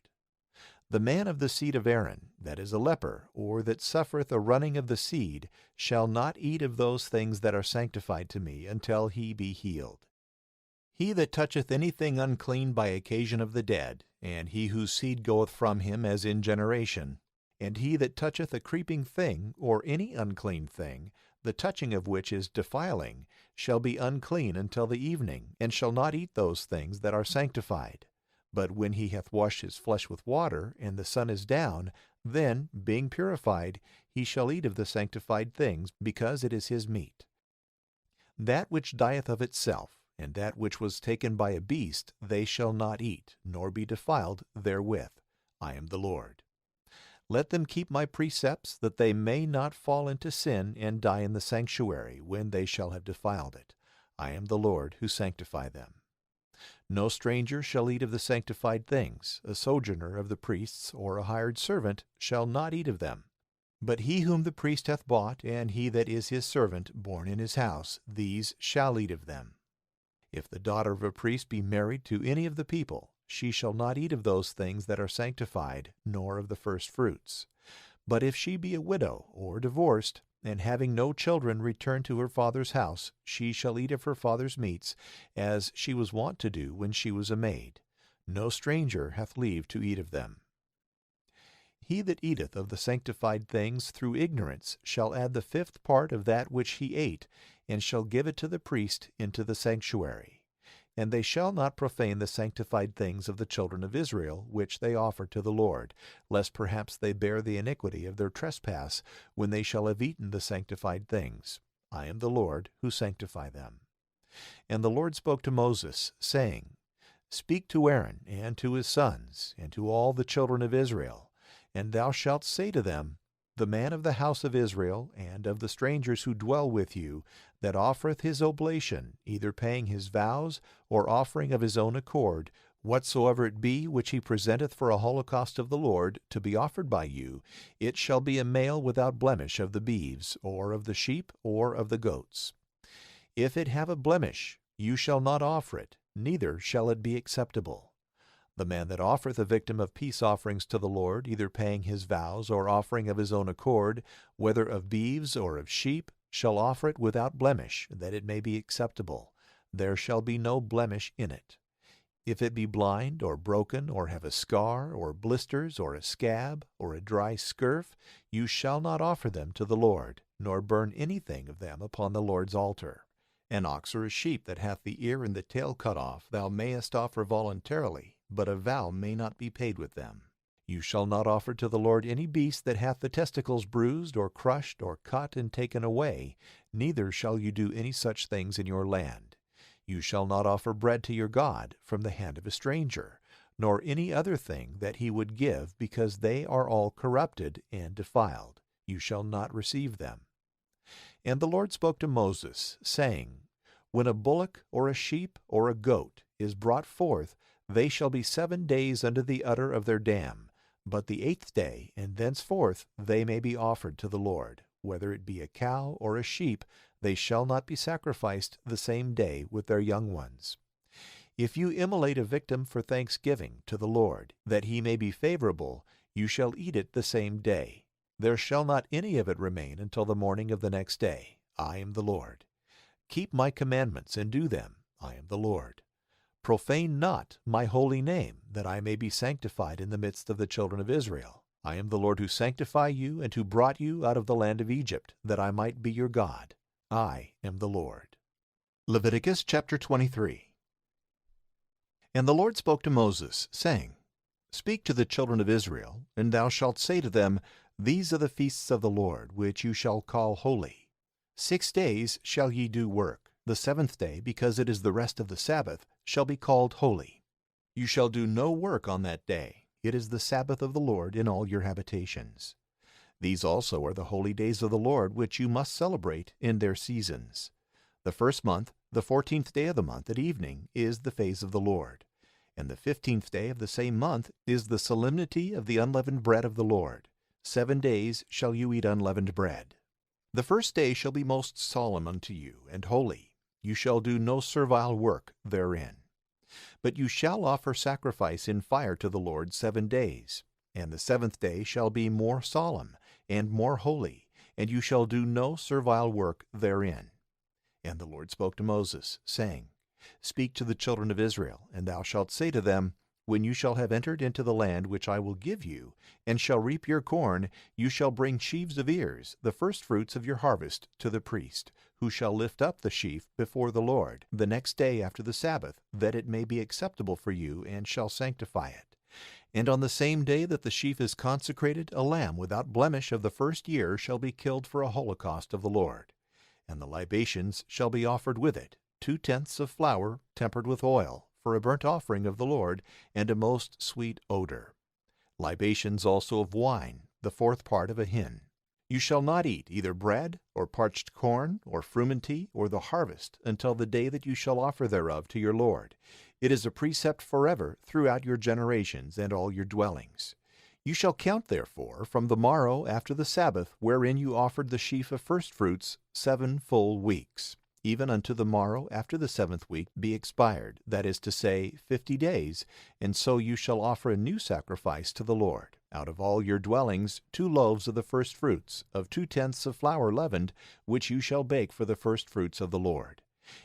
The man of the seed of Aaron, that is a leper, or that suffereth a running of the seed, shall not eat of those things that are sanctified to me, until he be healed. He that toucheth anything unclean by occasion of the dead, and he whose seed goeth from him as in generation, and he that toucheth a creeping thing, or any unclean thing, the touching of which is defiling, shall be unclean until the evening, and shall not eat those things that are sanctified. But when he hath washed his flesh with water, and the sun is down, then, being purified, he shall eat of the sanctified things, because it is his meat. That which dieth of itself, and that which was taken by a beast, they shall not eat, nor be defiled therewith. I am the Lord. Let them keep my precepts, that they may not fall into sin and die in the sanctuary, when they shall have defiled it. I am the Lord who sanctify them. No stranger shall eat of the sanctified things. A sojourner of the priests, or a hired servant, shall not eat of them. But he whom the priest hath bought, and he that is his servant, born in his house, these shall eat of them. If the daughter of a priest be married to any of the people, she shall not eat of those things that are sanctified, nor of the first fruits. But if she be a widow, or divorced, and having no children return to her father's house, she shall eat of her father's meats, as she was wont to do when she was a maid. No stranger hath leave to eat of them. He that eateth of the sanctified things through ignorance shall add the fifth part of that which he ate, and shall give it to the priest into the sanctuary. And they shall not profane the sanctified things of the children of Israel, which they offer to the Lord, lest perhaps they bear the iniquity of their trespass, when they shall have eaten the sanctified things. I am the Lord who sanctify them. And the Lord spoke to Moses, saying, Speak to Aaron and to his sons, and to all the children of Israel, and thou shalt say to them, The man of the house of Israel, and of the strangers who dwell with you, that offereth his oblation, either paying his vows, or offering of his own accord, whatsoever it be which he presenteth for a holocaust of the Lord, to be offered by you, it shall be a male without blemish of the beeves, or of the sheep, or of the goats. If it have a blemish, you shall not offer it, neither shall it be acceptable. The man that offereth a victim of peace offerings to the Lord, either paying his vows, or offering of his own accord, whether of beeves or of sheep, shall offer it without blemish, that it may be acceptable. There shall be no blemish in it. If it be blind, or broken, or have a scar, or blisters, or a scab, or a dry scurf, you shall not offer them to the Lord, nor burn anything of them upon the Lord's altar. An ox or a sheep that hath the ear and the tail cut off thou mayest offer voluntarily, but a vow may not be paid with them. You shall not offer to the Lord any beast that hath the testicles bruised, or crushed, or cut, and taken away, neither shall you do any such things in your land. You shall not offer bread to your God from the hand of a stranger, nor any other thing that he would give, because they are all corrupted and defiled. You shall not receive them. And the Lord spoke to Moses, saying, When a bullock, or a sheep, or a goat is brought forth, they shall be 7 days under the udder of their dam. But the 8th day, and thenceforth, they may be offered to the Lord. Whether it be a cow or a sheep, they shall not be sacrificed the same day with their young ones. If you immolate a victim for thanksgiving to the Lord, that he may be favorable, you shall eat it the same day. There shall not any of it remain until the morning of the next day. I am the Lord. Keep my commandments and do them. I am the Lord. Profane not my holy name, that I may be sanctified in the midst of the children of Israel. I am the Lord who sanctify you, and who brought you out of the land of Egypt, that I might be your God. I am the Lord. Leviticus chapter 23. And the Lord spoke to Moses, saying, Speak to the children of Israel, and thou shalt say to them, These are the feasts of the Lord, which you shall call holy. 6 days shall ye do work. The 7th day, because it is the rest of the Sabbath, shall be called holy. You shall do no work on that day. It is the Sabbath of the Lord in all your habitations. These also are the holy days of the Lord, which you must celebrate in their seasons. The first month, the 14th day of the month at evening, is the feast of the Lord. And the 15th day of the same month is the solemnity of the unleavened bread of the Lord. 7 days shall you eat unleavened bread. The first day shall be most solemn unto you, and holy. You shall do no servile work therein. But you shall offer sacrifice in fire to the Lord 7 days. And the 7th day shall be more solemn and more holy, and you shall do no servile work therein. And the Lord spoke to Moses, saying, Speak to the children of Israel, and thou shalt say to them, When you shall have entered into the land which I will give you, and shall reap your corn, you shall bring sheaves of ears, the firstfruits of your harvest, to the priest, who shall lift up the sheaf before the Lord the next day after the Sabbath, that it may be acceptable for you, and shall sanctify it. And on the same day that the sheaf is consecrated, a lamb without blemish of the first year shall be killed for a holocaust of the Lord. And the libations shall be offered with it, 2/10 of flour tempered with oil, for a burnt offering of the Lord, and a most sweet odor. Libations also of wine, the 4th part of a hin. You shall not eat either bread, or parched corn, or frumenty, or the harvest, until the day that you shall offer thereof to your Lord. It is a precept forever throughout your generations and all your dwellings. You shall count, therefore, from the morrow after the Sabbath, wherein you offered the sheaf of firstfruits, 7 full weeks, even unto the morrow after the 7th week be expired, that is to say, 50 days, and so you shall offer a new sacrifice to the Lord. Out of all your dwellings 2 loaves of the firstfruits, of 2/10 of flour leavened, which you shall bake for the firstfruits of the Lord.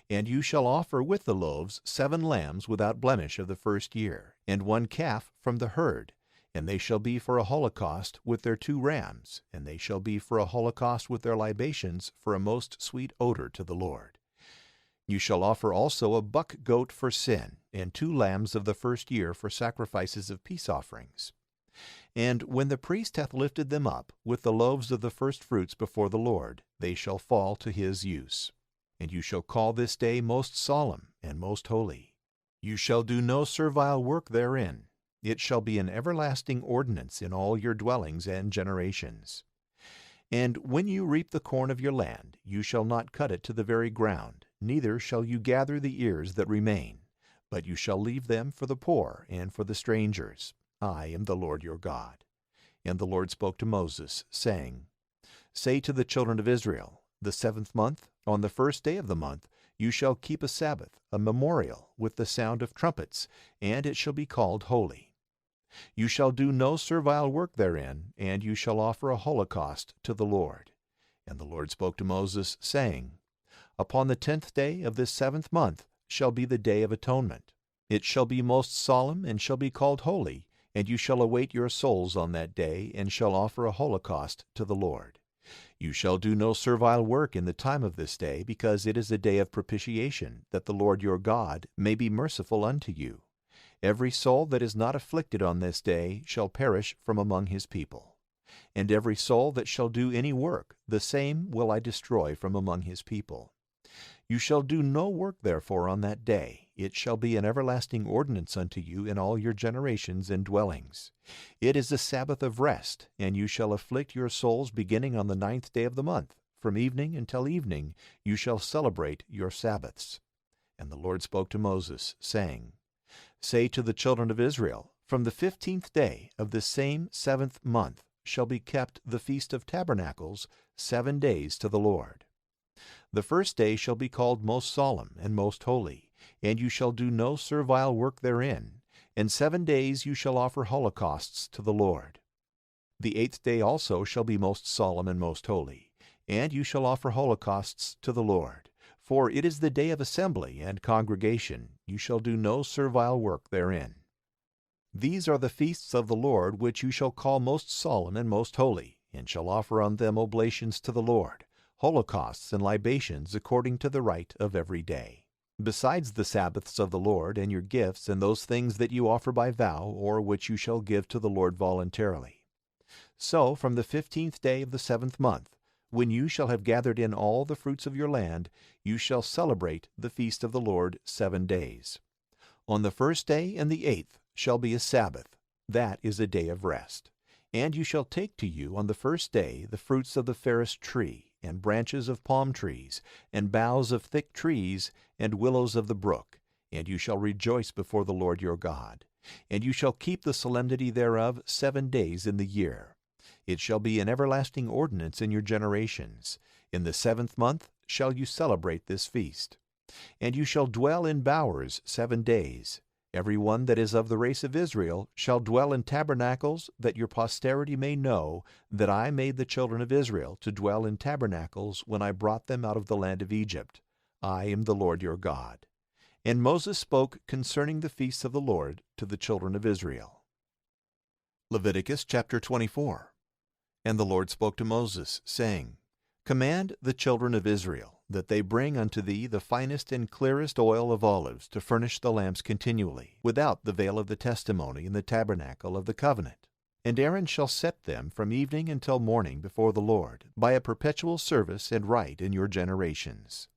And you shall offer with the loaves 7 lambs without blemish of the first year, and 1 calf from the herd. And they shall be for a holocaust with their 2 rams, and they shall be for a holocaust with their libations, for a most sweet odor to the Lord. You shall offer also a buck goat for sin, and 2 lambs of the first year for sacrifices of peace offerings. And when the priest hath lifted them up with the loaves of the firstfruits before the Lord, they shall fall to his use. And you shall call this day most solemn and most holy. You shall do no servile work therein. It shall be an everlasting ordinance in all your dwellings and generations. And when you reap the corn of your land, you shall not cut it to the very ground, neither shall you gather the ears that remain, but you shall leave them for the poor and for the strangers. I am the Lord your God. And the Lord spoke to Moses, saying, Say to the children of Israel, The 7th month, on the 1st day of the month, you shall keep a Sabbath, a memorial, with the sound of trumpets, and it shall be called holy. You shall do no servile work therein, and you shall offer a holocaust to the Lord. And the Lord spoke to Moses, saying, Upon the 10th day of this 7th month shall be the day of atonement. It shall be most solemn, and shall be called holy, and you shall await your souls on that day, and shall offer a holocaust to the Lord. You shall do no servile work in the time of this day, because it is a day of propitiation, that the Lord your God may be merciful unto you. Every soul that is not afflicted on this day shall perish from among his people. And every soul that shall do any work, the same will I destroy from among his people. You shall do no work therefore on that day. It shall be an everlasting ordinance unto you in all your generations and dwellings. It is a Sabbath of rest, and you shall afflict your souls beginning on the 9th day of the month. From evening until evening you shall celebrate your Sabbaths. And the Lord spoke to Moses, saying, Say to the children of Israel, From the 15th day of this same 7th month shall be kept the Feast of Tabernacles 7 days to the Lord. The first day shall be called most solemn and most holy, and you shall do no servile work therein, and 7 days you shall offer holocausts to the Lord. The 8th day also shall be most solemn and most holy, and you shall offer holocausts to the Lord. For it is the day of assembly and congregation. You shall do no servile work therein. These are the feasts of the Lord which you shall call most solemn and most holy, and shall offer on them oblations to the Lord, holocausts and libations according to the rite of every day. Besides the Sabbaths of the Lord, and your gifts, and those things that you offer by vow, or which you shall give to the Lord voluntarily. So from the 15th day of the 7th month, when you shall have gathered in all the fruits of your land, you shall celebrate the feast of the Lord 7 days. On the 1st day and the 8th shall be a Sabbath. That is a day of rest. And you shall take to you on the first day the fruits of the fairest tree, and branches of palm trees, and boughs of thick trees, and willows of the brook, and you shall rejoice before the Lord your God. And you shall keep the solemnity thereof 7 days in the year. It shall be an everlasting ordinance in your generations. In the 7th month shall you celebrate this feast. And you shall dwell in bowers 7 days. Every one that is of the race of Israel shall dwell in tabernacles, that your posterity may know that I made the children of Israel to dwell in tabernacles when I brought them out of the land of Egypt. I am the Lord your God. And Moses spoke concerning the feasts of the Lord to the children of Israel. Leviticus chapter 24. And the Lord spoke to Moses, saying, Command the children of Israel that they bring unto thee the finest and clearest oil of olives to furnish the lamps continually, without the veil of the testimony in the tabernacle of the covenant. And Aaron shall set them from evening until morning before the Lord, by a perpetual service and rite in your generations.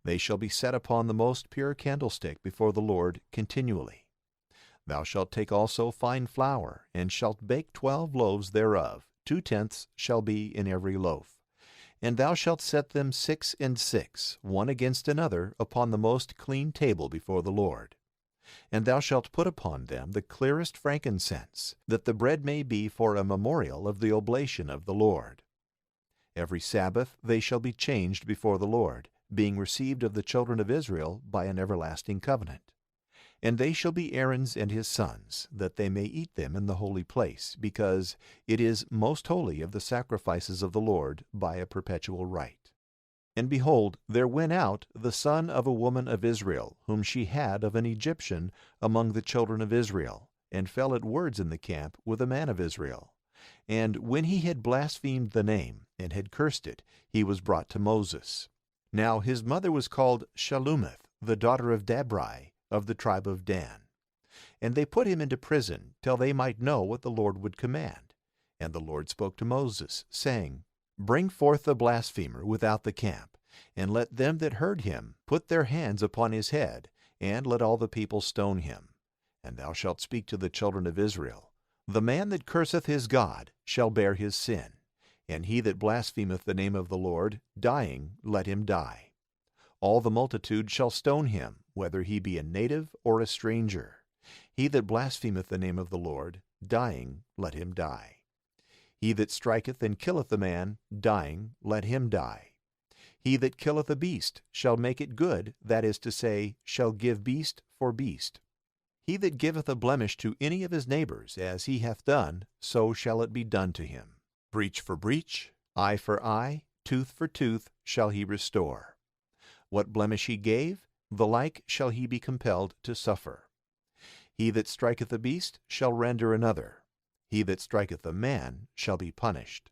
They shall be set upon the most pure candlestick before the Lord continually. Thou shalt take also fine flour, and shalt bake 12 loaves thereof, 2/10 shall be in every loaf. And thou shalt set them 6 and 6, one against another, upon the most clean table before the Lord. And thou shalt put upon them the clearest frankincense, that the bread may be for a memorial of the oblation of the Lord. Every Sabbath they shall be changed before the Lord, being received of the children of Israel by an everlasting covenant. And they shall be Aaron's and his sons, that they may eat them in the holy place, because it is most holy of the sacrifices of the Lord by a perpetual rite. And behold, there went out the son of a woman of Israel, whom she had of an Egyptian among the children of Israel, and fell at words in the camp with a man of Israel. And when he had blasphemed the name, and had cursed it, he was brought to Moses. Now his mother was called Shallumith, the daughter of Dabrai, of the tribe of Dan. And they put him into prison, till they might know what the Lord would command. And the Lord spoke to Moses, saying, Bring forth the blasphemer without the camp, and let them that heard him put their hands upon his head, and let all the people stone him. And thou shalt speak to the children of Israel, The man that curseth his God shall bear his sin, and he that blasphemeth the name of the Lord, dying, let him die. All the multitude shall stone him, whether he be a native or a stranger. He that blasphemeth the name of the Lord, dying, let him die. He that striketh and killeth a man, dying, let him die. He that killeth a beast shall make it good, that is to say, shall give beast for beast. He that giveth a blemish to any of his neighbors, as he hath done, so shall it be done to him. Breach for breach, eye for eye, tooth for tooth shall he restore. What blemish he gave, the like shall he be compelled to suffer. He that striketh a beast shall render another. He that striketh a man shall be punished.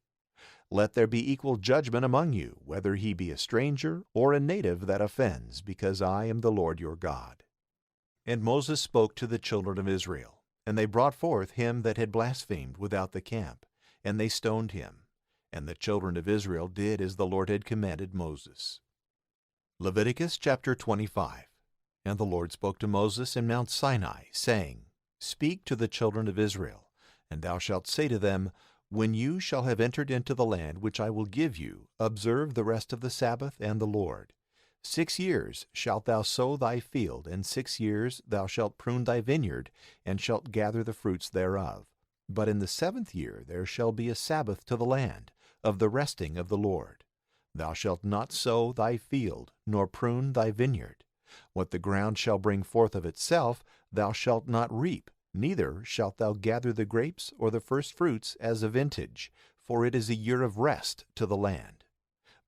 Let there be equal judgment among you, whether he be a stranger or a native that offends, because I am the Lord your God. And Moses spoke to the children of Israel, and they brought forth him that had blasphemed without the camp, and they stoned him. And the children of Israel did as the Lord had commanded Moses. Leviticus chapter 25. And the Lord spoke to Moses in Mount Sinai, saying, Speak to the children of Israel, and thou shalt say to them, When you shall have entered into the land which I will give you, observe the rest of the Sabbath and the Lord. 6 years shalt thou sow thy field, and 6 years thou shalt prune thy vineyard, and shalt gather the fruits thereof. But in the 7th year there shall be a Sabbath to the land, of the resting of the Lord. Thou shalt not sow thy field, nor prune thy vineyard. What the ground shall bring forth of itself, thou shalt not reap, neither shalt thou gather the grapes or the first fruits as a vintage, for it is a year of rest to the land.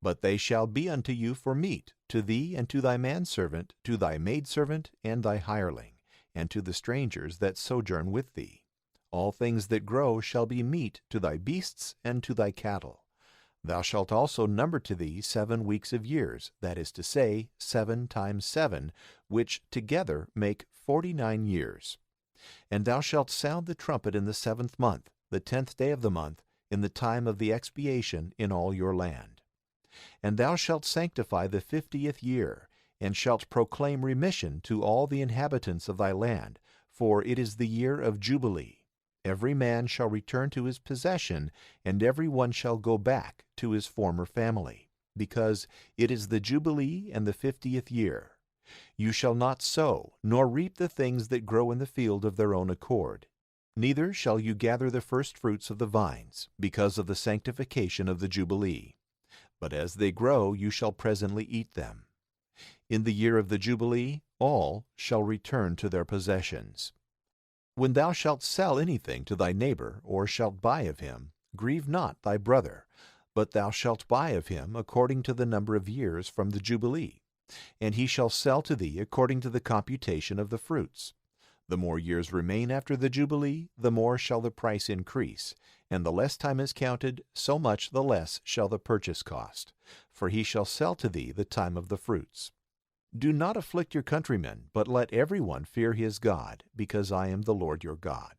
But they shall be unto you for meat, to thee and to thy manservant, to thy maidservant and thy hireling, and to the strangers that sojourn with thee. All things that grow shall be meat to thy beasts and to thy cattle. Thou shalt also number to thee 7 weeks of years, that is to say, 7 times 7, which together make 49 years. And thou shalt sound the trumpet in the 7th month, the 10th day of the month, in the time of the expiation in all your land. And thou shalt sanctify the 50th year, and shalt proclaim remission to all the inhabitants of thy land, for it is the year of Jubilee. Every man shall return to his possession, and every one shall go back to his former family, because it is the Jubilee and the 50th year. You shall not sow, nor reap the things that grow in the field of their own accord. Neither shall you gather the first fruits of the vines, because of the sanctification of the Jubilee. But as they grow, you shall presently eat them. In the year of the Jubilee, all shall return to their possessions. When thou shalt sell anything to thy neighbor, or shalt buy of him, grieve not thy brother, but thou shalt buy of him according to the number of years from the Jubilee, and he shall sell to thee according to the computation of the fruits. The more years remain after the Jubilee, the more shall the price increase, and the less time is counted, so much the less shall the purchase cost, for he shall sell to thee the time of the fruits. Do not afflict your countrymen, but let every one fear his God, because I am the Lord your God.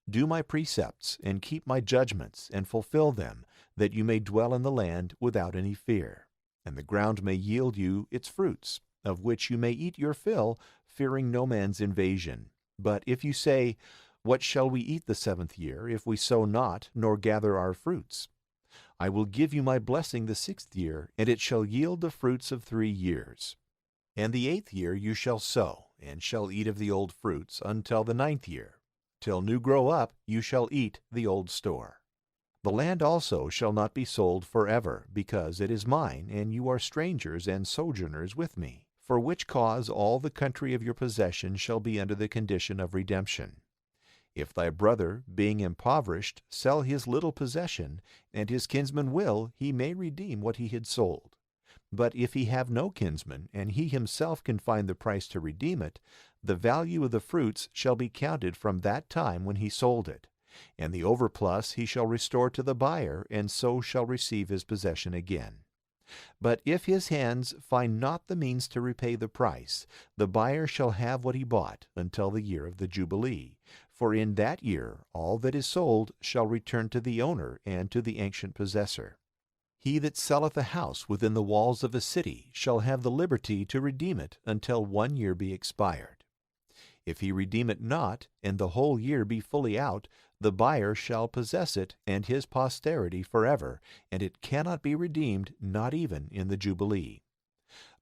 Do my precepts, and keep my judgments, and fulfill them, that you may dwell in the land without any fear, and the ground may yield you its fruits, of which you may eat your fill, fearing no man's invasion. But if you say, What shall we eat the 7th year, if we sow not, nor gather our fruits? I will give you my blessing the 6th year, and it shall yield the fruits of 3 years. And the 8th year you shall sow, and shall eat of the old fruits, until the 9th year. Till new grow up, you shall eat the old store. The land also shall not be sold forever, because it is mine, and you are strangers and sojourners with me, for which cause all the country of your possession shall be under the condition of redemption. If thy brother, being impoverished, sell his little possession, and his kinsman will, he may redeem what he had sold. But if he have no kinsman, and he himself can find the price to redeem it, the value of the fruits shall be counted from that time when he sold it, and the overplus he shall restore to the buyer, and so shall receive his possession again. But if his hands find not the means to repay the price, the buyer shall have what he bought until the year of the Jubilee, for in that year all that is sold shall return to the owner and to the ancient possessor. He that selleth a house within the walls of a city shall have the liberty to redeem it until 1 year be expired. If he redeem it not, and the whole year be fully out, the buyer shall possess it and his posterity forever, and it cannot be redeemed, not even in the Jubilee.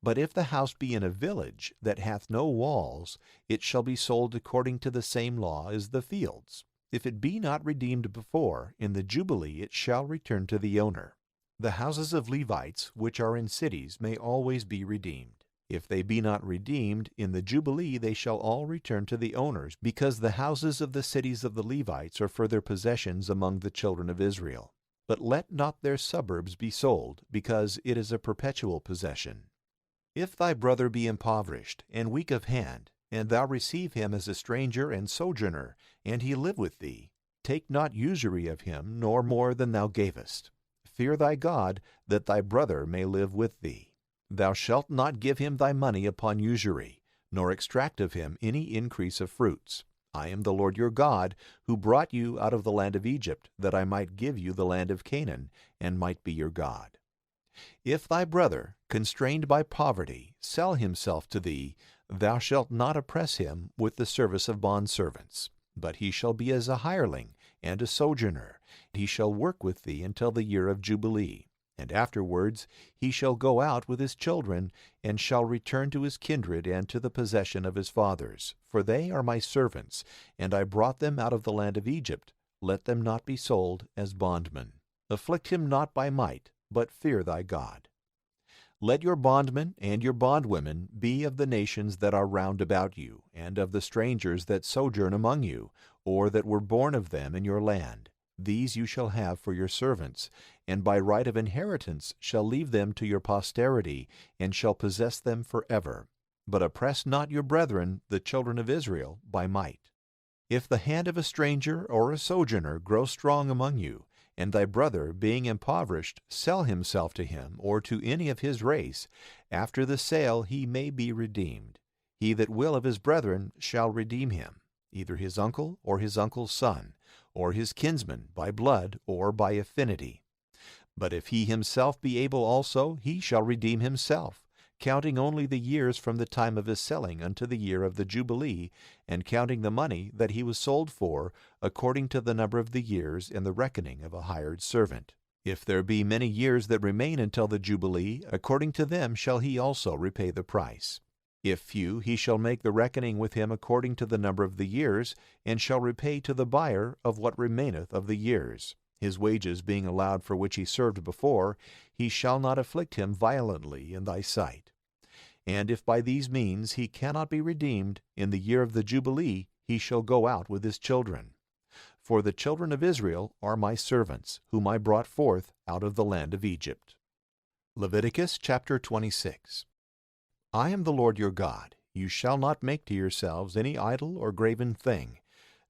But if the house be in a village that hath no walls, it shall be sold according to the same law as the fields. If it be not redeemed before, in the Jubilee it shall return to the owner. The houses of Levites, which are in cities, may always be redeemed. If they be not redeemed, in the Jubilee they shall all return to the owners, because the houses of the cities of the Levites are for their possessions among the children of Israel. But let not their suburbs be sold, because it is a perpetual possession. If thy brother be impoverished, and weak of hand, and thou receive him as a stranger and sojourner, and he live with thee, take not usury of him, nor more than thou gavest. Fear thy God, that thy brother may live with thee. Thou shalt not give him thy money upon usury, nor extract of him any increase of fruits. I am the Lord your God, who brought you out of the land of Egypt, that I might give you the land of Canaan, and might be your God. If thy brother, constrained by poverty, sell himself to thee, thou shalt not oppress him with the service of bondservants, but he shall be as a hireling and a sojourner. He shall work with thee until the year of Jubilee, and afterwards he shall go out with his children, and shall return to his kindred and to the possession of his fathers. For they are my servants, and I brought them out of the land of Egypt. Let them not be sold as bondmen. Afflict him not by might, but fear thy God. Let your bondmen and your bondwomen be of the nations that are round about you, and of the strangers that sojourn among you, or that were born of them in your land. These you shall have for your servants, and by right of inheritance shall leave them to your posterity, and shall possess them forever. But oppress not your brethren, the children of Israel, by might. If the hand of a stranger or a sojourner grow strong among you, and thy brother, being impoverished, sell himself to him, or to any of his race, after the sale he may be redeemed. He that will of his brethren shall redeem him, either his uncle or his uncle's son, or his kinsman, by blood or by affinity. But if he himself be able also, he shall redeem himself, counting only the years from the time of his selling unto the year of the Jubilee, and counting the money that he was sold for, according to the number of the years in the reckoning of a hired servant. If there be many years that remain until the Jubilee, according to them shall he also repay the price. If few, he shall make the reckoning with him according to the number of the years, and shall repay to the buyer of what remaineth of the years. His wages being allowed for which he served before, he shall not afflict him violently in thy sight. And if by these means he cannot be redeemed, in the year of the Jubilee he shall go out with his children. For the children of Israel are my servants, whom I brought forth out of the land of Egypt. Leviticus chapter 26. I am the Lord your God. You shall not make to yourselves any idol or graven thing,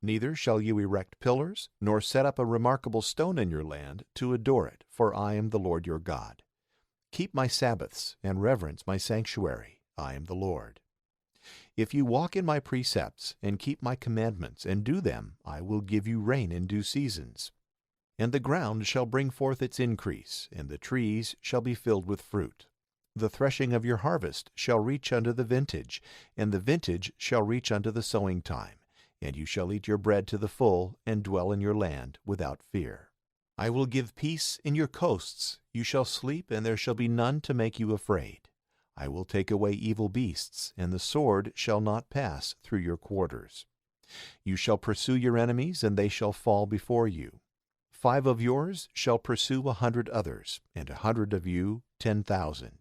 neither shall you erect pillars, nor set up a remarkable stone in your land to adore it, for I am the Lord your God. Keep my Sabbaths, and reverence my sanctuary. I am the Lord. If you walk in my precepts, and keep my commandments, and do them, I will give you rain in due seasons. And the ground shall bring forth its increase, and the trees shall be filled with fruit. The threshing of your harvest shall reach unto the vintage, and the vintage shall reach unto the sowing time. And you shall eat your bread to the full, and dwell in your land without fear. I will give peace in your coasts. You shall sleep, and there shall be none to make you afraid. I will take away evil beasts, and the sword shall not pass through your quarters. You shall pursue your enemies, and they shall fall before you. 5 of yours shall pursue 100 others, and 100 of you 10,000.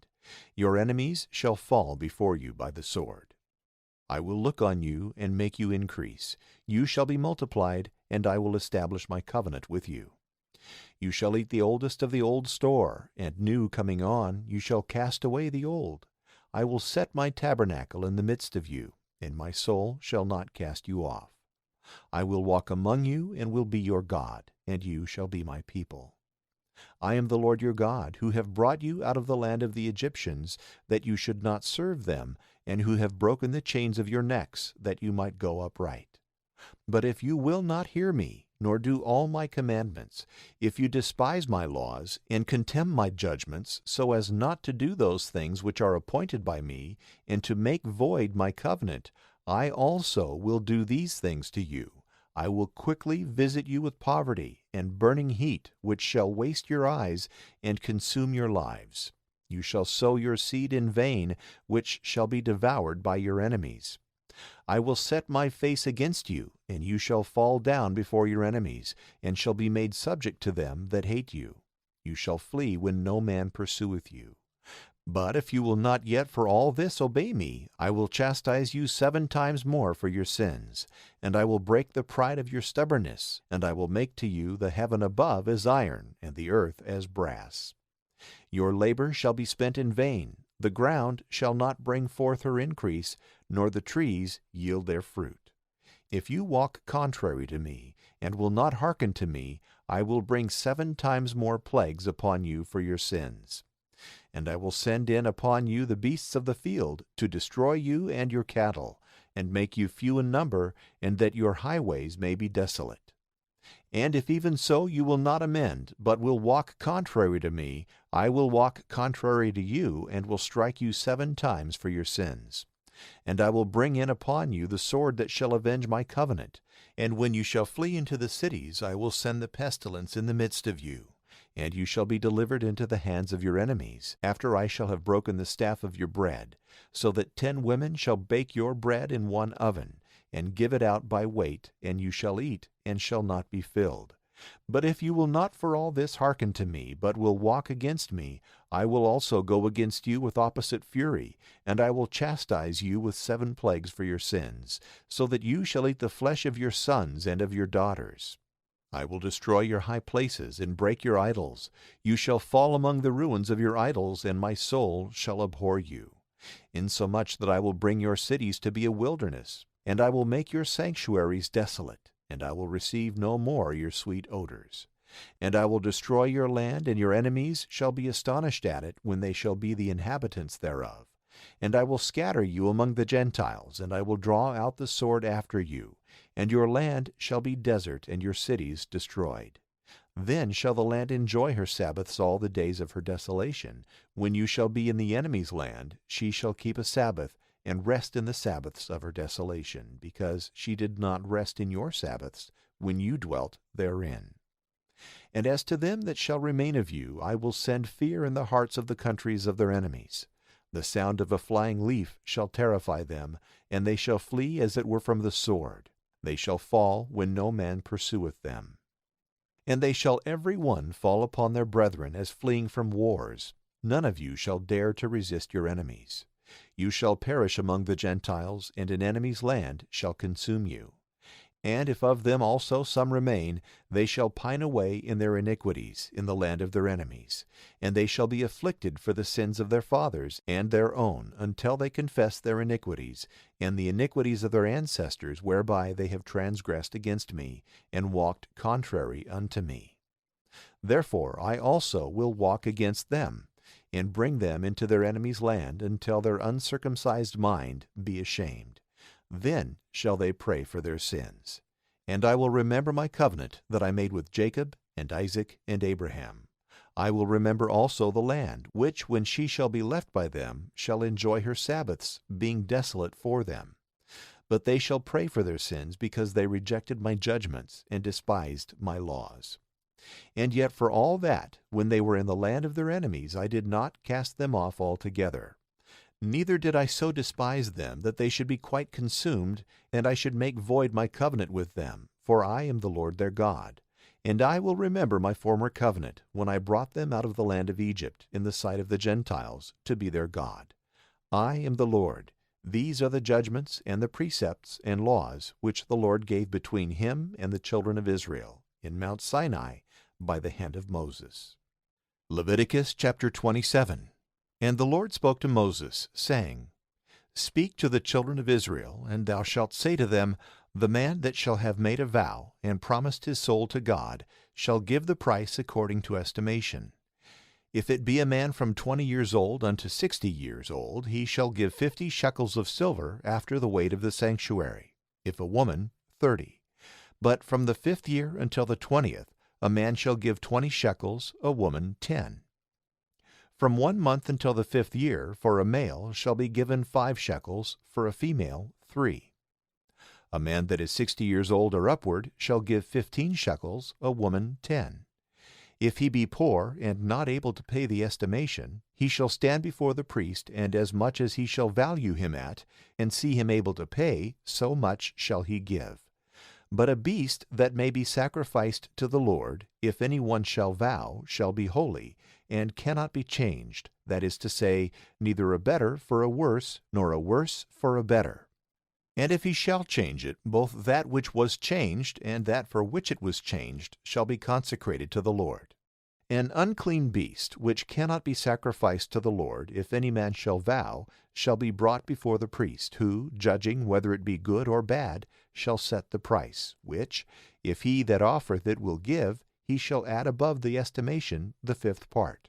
Your enemies shall fall before you by the sword. I will look on you and make you increase. You shall be multiplied, and I will establish my covenant with you. You shall eat the oldest of the old store, and new coming on, you shall cast away the old. I will set my tabernacle in the midst of you, and my soul shall not cast you off. I will walk among you, and will be your God, and you shall be my people. I am the Lord your God, who have brought you out of the land of the Egyptians, that you should not serve them, and who have broken the chains of your necks, that you might go upright. But if you will not hear me, nor do all my commandments, if you despise my laws, and contemn my judgments, so as not to do those things which are appointed by me, and to make void my covenant, I also will do these things to you. I will quickly visit you with poverty and burning heat, which shall waste your eyes and consume your lives. You shall sow your seed in vain, which shall be devoured by your enemies. I will set my face against you, and you shall fall down before your enemies, and shall be made subject to them that hate you. You shall flee when no man pursueth you. But if you will not yet for all this obey me, I will chastise you 7 times more for your sins, and I will break the pride of your stubbornness, and I will make to you the heaven above as iron, and the earth as brass. Your labor shall be spent in vain. The ground shall not bring forth her increase, nor the trees yield their fruit. If you walk contrary to me, and will not hearken to me, I will bring 7 times more plagues upon you for your sins. And I will send in upon you the beasts of the field, to destroy you and your cattle, and make you few in number, and that your highways may be desolate. And if even so you will not amend, but will walk contrary to me, I will walk contrary to you, and will strike you 7 times for your sins. And I will bring in upon you the sword that shall avenge my covenant. And when you shall flee into the cities, I will send the pestilence in the midst of you. And you shall be delivered into the hands of your enemies, after I shall have broken the staff of your bread, so that 10 women shall bake your bread in one oven, and give it out by weight, and you shall eat, and shall not be filled. But if you will not for all this hearken to me, but will walk against me, I will also go against you with opposite fury, and I will chastise you with 7 plagues for your sins, so that you shall eat the flesh of your sons and of your daughters. I will destroy your high places and break your idols. You shall fall among the ruins of your idols, and my soul shall abhor you, insomuch that I will bring your cities to be a wilderness, and I will make your sanctuaries desolate, and I will receive no more your sweet odors. And I will destroy your land, and your enemies shall be astonished at it when they shall be the inhabitants thereof. And I will scatter you among the Gentiles, and I will draw out the sword after you, and your land shall be desert, and your cities destroyed. Then shall the land enjoy her Sabbaths all the days of her desolation. When you shall be in the enemy's land, she shall keep a Sabbath, and rest in the Sabbaths of her desolation, because she did not rest in your Sabbaths, when you dwelt therein. And as to them that shall remain of you, I will send fear in the hearts of the countries of their enemies. The sound of a flying leaf shall terrify them, and they shall flee as it were from the sword. They shall fall when no man pursueth them. And they shall every one fall upon their brethren as fleeing from wars. None of you shall dare to resist your enemies. You shall perish among the Gentiles, and an enemy's land shall consume you. And if of them also some remain, they shall pine away in their iniquities in the land of their enemies. And they shall be afflicted for the sins of their fathers and their own, until they confess their iniquities, and the iniquities of their ancestors, whereby they have transgressed against me, and walked contrary unto me. Therefore I also will walk against them, and bring them into their enemies' land, until their uncircumcised mind be ashamed. Then shall they pray for their sins. And I will remember my covenant that I made with Jacob and Isaac and Abraham. I will remember also the land, which, when she shall be left by them, shall enjoy her Sabbaths, being desolate for them. But they shall pray for their sins, because they rejected my judgments and despised my laws. And yet for all that, when they were in the land of their enemies, I did not cast them off altogether. Neither did I so despise them that they should be quite consumed, and I should make void my covenant with them, for I am the Lord their God. And I will remember my former covenant, when I brought them out of the land of Egypt, in the sight of the Gentiles, to be their God. I am the Lord. These are the judgments and the precepts and laws which the Lord gave between him and the children of Israel, in Mount Sinai, by the hand of Moses. Leviticus chapter 27. And the Lord spoke to Moses, saying, Speak to the children of Israel, and thou shalt say to them, The man that shall have made a vow, and promised his soul to God, shall give the price according to estimation. If it be a man from 20 years old unto 60 years old, he shall give 50 shekels of silver after the weight of the sanctuary. If a woman, 30. But from the 5th year until the 20th, a man shall give 20 shekels, a woman 10. From 1 month until the 5th year, for a male shall be given 5 shekels, for a female 3. A man that is 60 years old or upward shall give 15 shekels, a woman 10. If he be poor and not able to pay the estimation, he shall stand before the priest, and as much as he shall value him at, and see him able to pay, so much shall he give. But a beast that may be sacrificed to the Lord, if any one shall vow, shall be holy, and cannot be changed, that is to say, neither a better for a worse, nor a worse for a better. And if he shall change it, both that which was changed and that for which it was changed shall be consecrated to the Lord. An unclean beast, which cannot be sacrificed to the Lord, if any man shall vow, shall be brought before the priest, who, judging whether it be good or bad, shall set the price, which, if he that offereth it will give, he shall add above the estimation the 5th part.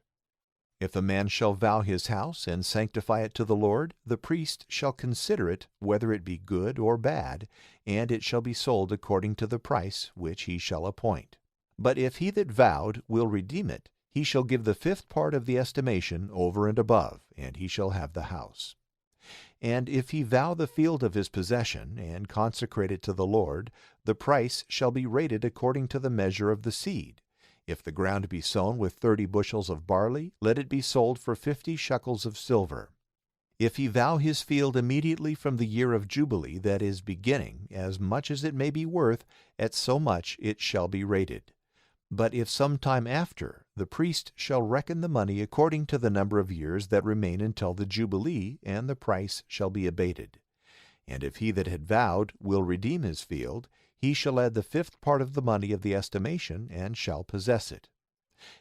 If a man shall vow his house and sanctify it to the Lord, the priest shall consider it, whether it be good or bad, and it shall be sold according to the price which he shall appoint. But if he that vowed will redeem it, he shall give the 5th part of the estimation over and above, and he shall have the house. And if he vow the field of his possession, and consecrate it to the Lord, the price shall be rated according to the measure of the seed. If the ground be sown with 30 bushels of barley, let it be sold for 50 shekels of silver. If he vow his field immediately from the year of Jubilee that is beginning, as much as it may be worth, at so much it shall be rated. But if some time after, the priest shall reckon the money according to the number of years that remain until the Jubilee, and the price shall be abated. And if he that had vowed will redeem his field, he shall add the 5th part of the money of the estimation, and shall possess it.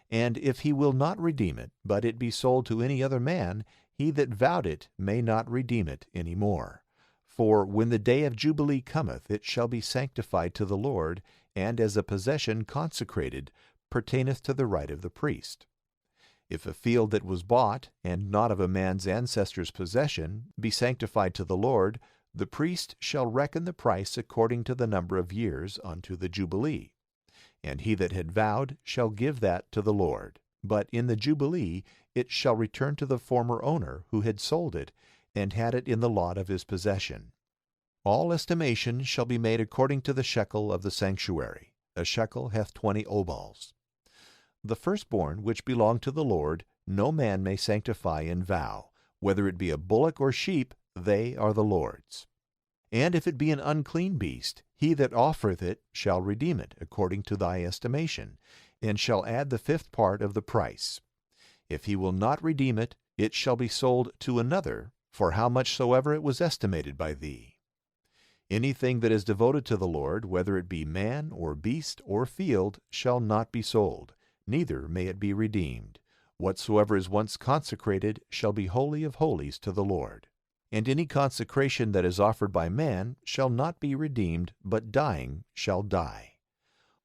And if he will not redeem it, but it be sold to any other man, he that vowed it may not redeem it any more. For when the day of Jubilee cometh, it shall be sanctified to the Lord, and as a possession consecrated, pertaineth to the right of the priest. If a field that was bought, and not of a man's ancestor's possession, be sanctified to the Lord, the priest shall reckon the price according to the number of years unto the Jubilee. And he that had vowed shall give that to the Lord. But in the Jubilee it shall return to the former owner who had sold it, and had it in the lot of his possession. All estimation shall be made according to the shekel of the sanctuary. A shekel hath 20 obals. The firstborn which belong to the Lord no man may sanctify in vow, whether it be a bullock or sheep, they are the Lord's. And if it be an unclean beast, he that offereth it shall redeem it according to thy estimation, and shall add the 5th part of the price. If he will not redeem it, it shall be sold to another, for how much soever it was estimated by thee. Anything that is devoted to the Lord, whether it be man or beast or field, shall not be sold, neither may it be redeemed. Whatsoever is once consecrated shall be holy of holies to the Lord. And any consecration that is offered by man shall not be redeemed, but dying shall die.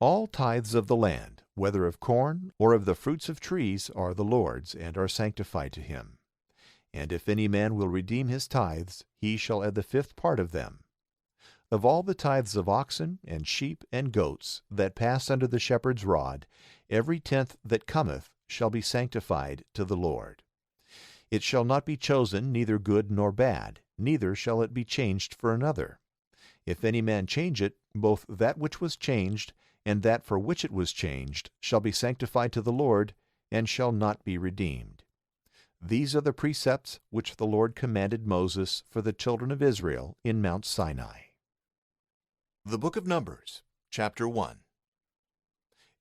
All tithes of the land, whether of corn or of the fruits of trees, are the Lord's, and are sanctified to him. And if any man will redeem his tithes, he shall add the 5th part of them. Of all the tithes of oxen and sheep and goats that pass under the shepherd's rod, every 10th that cometh shall be sanctified to the Lord. It shall not be chosen neither good nor bad, neither shall it be changed for another. If any man change it, both that which was changed and that for which it was changed shall be sanctified to the Lord, and shall not be redeemed. These are the precepts which the Lord commanded Moses for the children of Israel in Mount Sinai. The Book of Numbers, Chapter 1.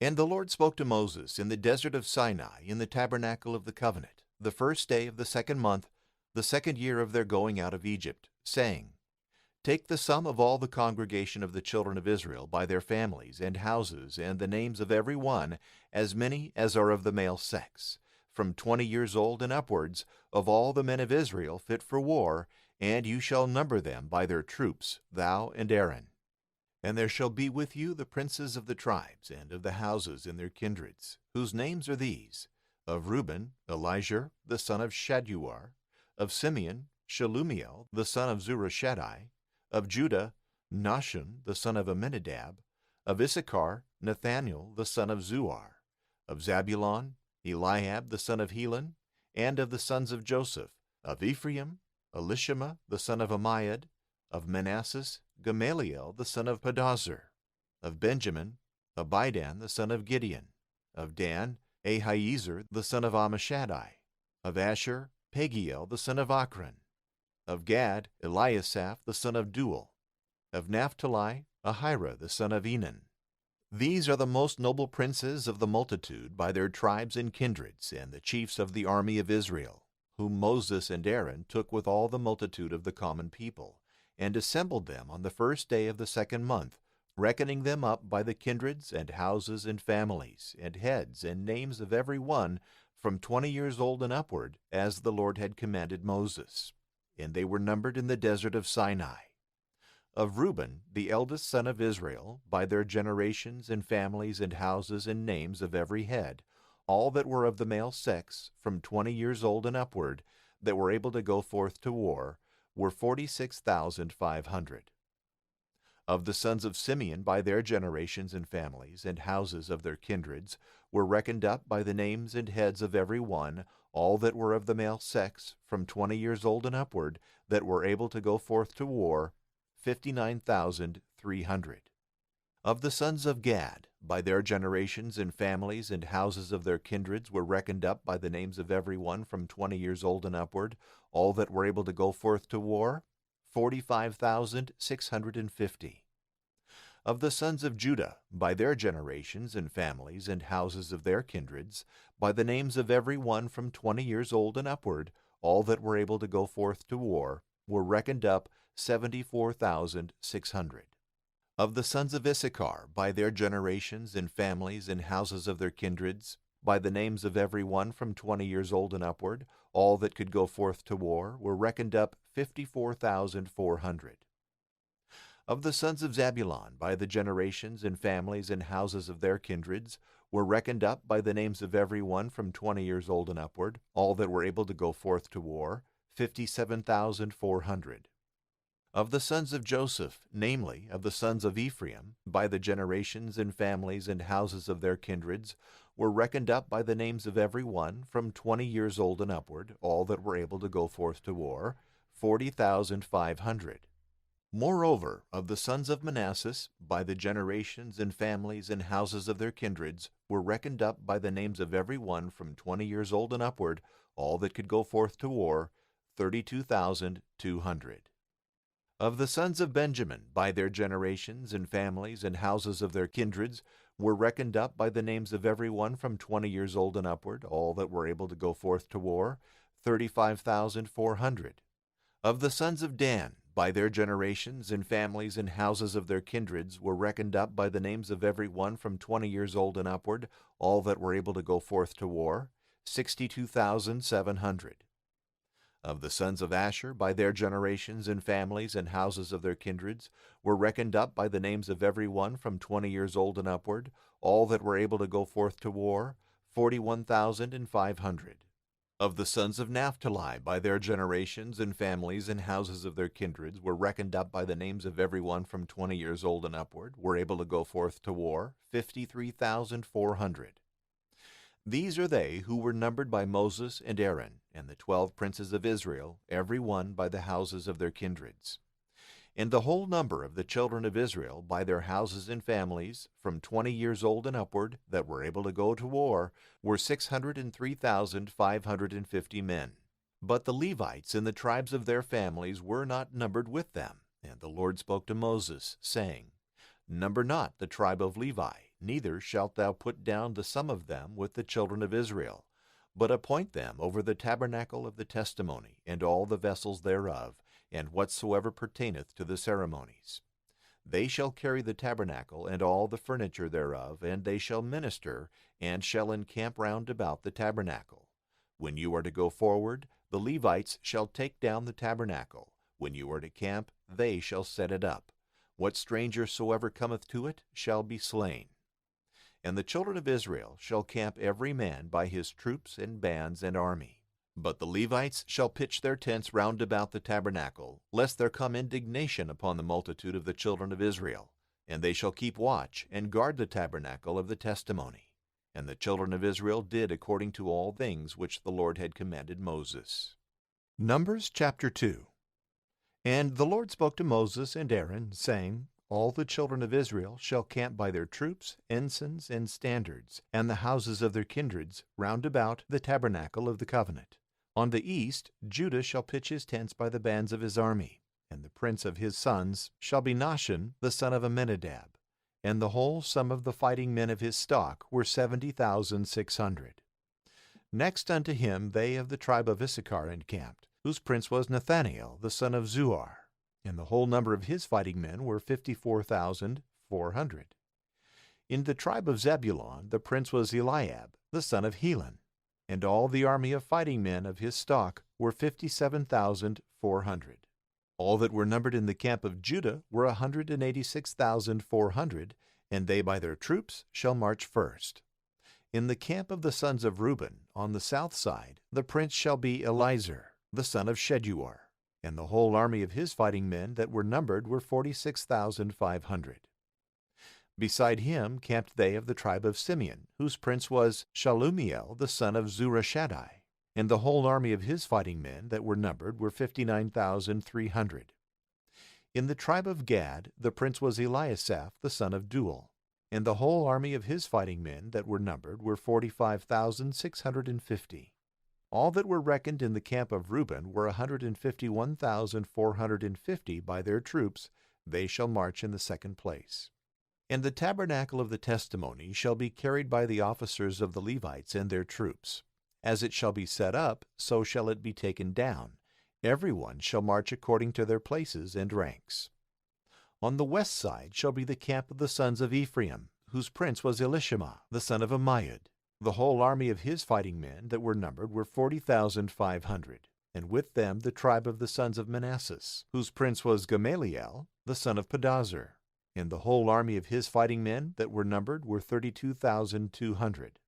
And the Lord spoke to Moses in the desert of Sinai in the tabernacle of the covenant, the 1st day of the 2nd month, the 2nd year of their going out of Egypt, saying, Take the sum of all the congregation of the children of Israel by their families and houses, and the names of every one, as many as are of the male sex, from 20 years old and upwards, of all the men of Israel fit for war, and you shall number them by their troops, thou and Aaron. And there shall be with you the princes of the tribes and of the houses in their kindreds, whose names are these: of Reuben, Elizur, the son of Shaduar; of Simeon, Shelumiel, the son of Zurishaddai; of Judah, Nahshon, the son of Amminadab; of Issachar, Nathaniel, the son of Zuar; of Zabulon, Eliab, the son of Helon; and of the sons of Joseph; of Ephraim, Elishama, the son of Ammiad; of Manasseh, Gamaliel, the son of Pedahzur; of Benjamin, Abidan, the son of Gideon; of Dan, Ahiezer, the son of Ammishaddai; of Asher, Pagiel, the son of Akron; of Gad, Eliasaph, the son of Duel; of Naphtali, Ahira, the son of Enan. These are the most noble princes of the multitude by their tribes and kindreds, and the chiefs of the army of Israel, whom Moses and Aaron took with all the multitude of the common people, and assembled them on the 1st day of the 2nd month, reckoning them up by the kindreds and houses and families, and heads and names of every one, from 20 years old and upward, as the Lord had commanded Moses. And they were numbered in the desert of Sinai. Of Reuben, the eldest son of Israel, by their generations and families and houses and names of every head, all that were of the male sex, from 20 years old and upward, that were able to go forth to war, were 46,500. Of the sons of Simeon by their generations and families and houses of their kindreds were reckoned up by the names and heads of every one, all that were of the male sex, from 20 years old and upward, that were able to go forth to war, 59,300. Of the sons of Gad, by their generations and families and houses of their kindreds were reckoned up by the names of every one from 20 years old and upward, all that were able to go forth to war, 45,650. Of the sons of Judah, by their generations and families and houses of their kindreds, by the names of every one from 20 years old and upward, all that were able to go forth to war, were reckoned up 74,600. Of the sons of Issachar, by their generations and families and houses of their kindreds, by the names of every one from 20 years old and upward, all that could go forth to war, were reckoned up 54,400. Of the sons of Zabulon, by the generations and families and houses of their kindreds, were reckoned up by the names of every one from 20 years old and upward, all that were able to go forth to war, 57,400. Of the sons of Joseph, namely, of the sons of Ephraim, by the generations and families and houses of their kindreds, were reckoned up by the names of every one, from 20 years old and upward, all that were able to go forth to war, 40,500. Moreover, of the sons of Manasseh, by the generations and families and houses of their kindreds, were reckoned up by the names of every one, from 20 years old and upward, all that could go forth to war, 32,200. Of the sons of Benjamin, by their generations and families and houses of their kindreds, were reckoned up by the names of every one, from 20 years old and upward, all that were able to go forth to war, 35,400. Of the sons of Dan, by their generations and families and houses of their kindreds, were reckoned up by the names of every one, from 20 years old and upward, all that were able to go forth to war, 62,700. Of the sons of Asher, by their generations and families and houses of their kindreds, were reckoned up by the names of every one, from 20 years old and upward, all that were able to go forth to war, 41,500. Of the sons of Naphtali, by their generations and families and houses of their kindreds, were reckoned up by the names of every one, from 20 years old and upward, were able to go forth to war, 53,400. These are they who were numbered by Moses and Aaron, and the 12 princes of Israel, every one by the houses of their kindreds. And the whole number of the children of Israel, by their houses and families, from 20 years old and upward, that were able to go to war, were 603,550 men. But the Levites and the tribes of their families were not numbered with them. And the Lord spoke to Moses, saying, Number not the tribe of Levi, neither shalt thou put down the sum of them with the children of Israel, but appoint them over the tabernacle of the testimony, and all the vessels thereof, and whatsoever pertaineth to the ceremonies. They shall carry the tabernacle and all the furniture thereof, and they shall minister, and shall encamp round about the tabernacle. When you are to go forward, the Levites shall take down the tabernacle. When you are to camp, they shall set it up. What stranger soever cometh to it shall be slain. And the children of Israel shall camp every man by his troops and bands and army. But the Levites shall pitch their tents round about the tabernacle, lest there come indignation upon the multitude of the children of Israel. And they shall keep watch, and guard the tabernacle of the testimony. And the children of Israel did according to all things which the Lord had commanded Moses. Numbers chapter 2. And the Lord spoke to Moses and Aaron, saying, All the children of Israel shall camp by their troops, ensigns, and standards, and the houses of their kindreds, round about the tabernacle of the covenant. On the east Judah shall pitch his tents by the bands of his army, and the prince of his sons shall be Nahshon the son of Amminadab. And the whole sum of the fighting men of his stock were 70,600. Next unto him they of the tribe of Issachar encamped, whose prince was Nathanael the son of Zuar. And the whole number of his fighting men were 54,400. In the tribe of Zebulun the prince was Eliab the son of Helon. And all the army of fighting men of his stock were 57,400. All that were numbered in the camp of Judah were 186,400, and they by their troops shall march first. In the camp of the sons of Reuben, on the south side, the prince shall be Elizur, the son of Sheduar, and the whole army of his fighting men that were numbered were 46,500. Beside him camped they of the tribe of Simeon, whose prince was Shalumiel the son of Zurishaddai, and the whole army of his fighting men that were numbered were 59,300. In the tribe of Gad the prince was Eliasaph the son of Duel, and the whole army of his fighting men that were numbered were 45,650. All that were reckoned in the camp of Reuben were 151,450 by their troops. They shall march in the second place. And the tabernacle of the testimony shall be carried by the officers of the Levites and their troops. As it shall be set up, so shall it be taken down. Every one shall march according to their places and ranks. On the west side shall be the camp of the sons of Ephraim, whose prince was Elishama, the son of Ammiud. The whole army of his fighting men that were numbered were 40,500, and with them the tribe of the sons of Manasseh, whose prince was Gamaliel, the son of Pedazur. And the whole army of his fighting men that were numbered were 32,200.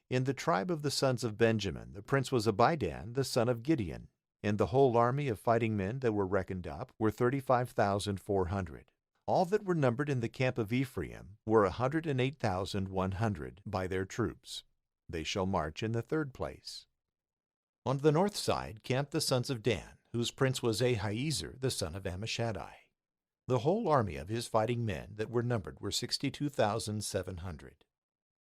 In the tribe of the sons of Benjamin the prince was Abidan, the son of Gideon, And the whole army of fighting men that were reckoned up were 35,400. All that were numbered in the camp of Ephraim were 108,100 by their troops. They shall march in the third place. On the north side camped the sons of Dan, whose prince was Ahiezer the son of Ammishaddai. The whole army of his fighting men that were numbered were 62,700.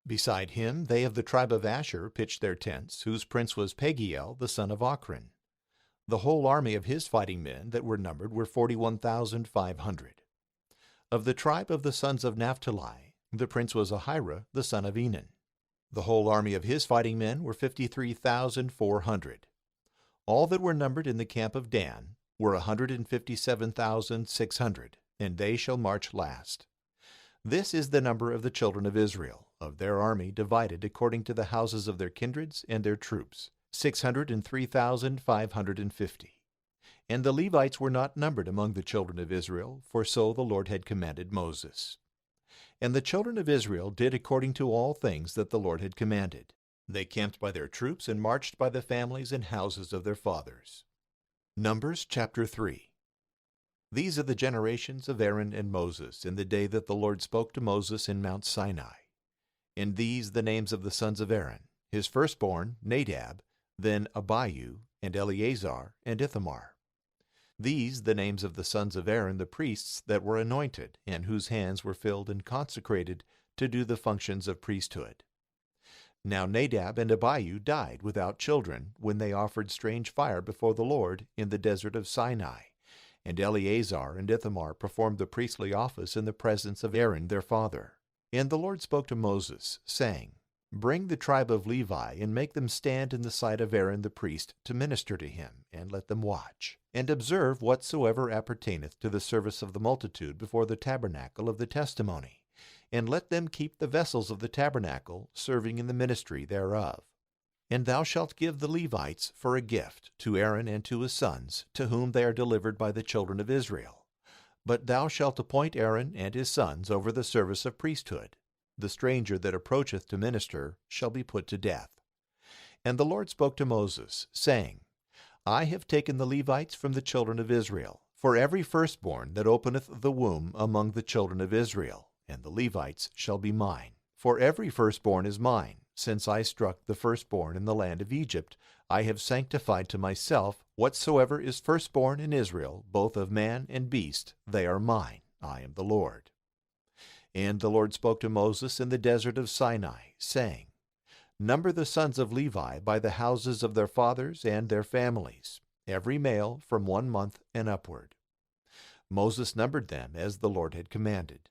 Beside him they of the tribe of Asher pitched their tents, whose prince was Pagiel the son of Ochran. The whole army of his fighting men that were numbered were 41,500. Of the tribe of the sons of Naphtali, the prince was Ahira the son of Enan. The whole army of his fighting men were 53,400. All that were numbered in the camp of Dan were 157,600, and they shall march last. This is the number of the children of Israel, of their army divided according to the houses of their kindreds and their troops, 603,550. And the Levites were not numbered among the children of Israel, for so the Lord had commanded Moses. And the children of Israel did according to all things that the Lord had commanded. They camped by their troops and marched by the families and houses of their fathers. Numbers chapter 3. These are the generations of Aaron and Moses in the day that the Lord spoke to Moses in Mount Sinai. And these the names of the sons of Aaron, his firstborn, Nadab, then Abihu, and Eleazar, and Ithamar. These the names of the sons of Aaron the priests that were anointed, and whose hands were filled and consecrated to do the functions of priesthood. Now Nadab and Abihu died without children when they offered strange fire before the Lord in the desert of Sinai, and Eleazar and Ithamar performed the priestly office in the presence of Aaron their father. And the Lord spoke to Moses, saying, Bring the tribe of Levi, and make them stand in the sight of Aaron the priest to minister to him, and let them watch, and observe whatsoever appertaineth to the service of the multitude before the tabernacle of the testimony, and let them keep the vessels of the tabernacle, serving in the ministry thereof. And thou shalt give the Levites for a gift to Aaron and to his sons, to whom they are delivered by the children of Israel. But thou shalt appoint Aaron and his sons over the service of priesthood. The stranger that approacheth to minister shall be put to death. And the Lord spoke to Moses, saying, I have taken the Levites from the children of Israel, for every firstborn that openeth the womb among the children of Israel, and the Levites shall be mine. For every firstborn is mine. Since I struck the firstborn in the land of Egypt, I have sanctified to myself whatsoever is firstborn in Israel, both of man and beast, they are mine. I am the Lord. And the Lord spoke to Moses in the desert of Sinai, saying, Number the sons of Levi by the houses of their fathers and their families, every male from 1 month and upward. Moses numbered them as the Lord had commanded.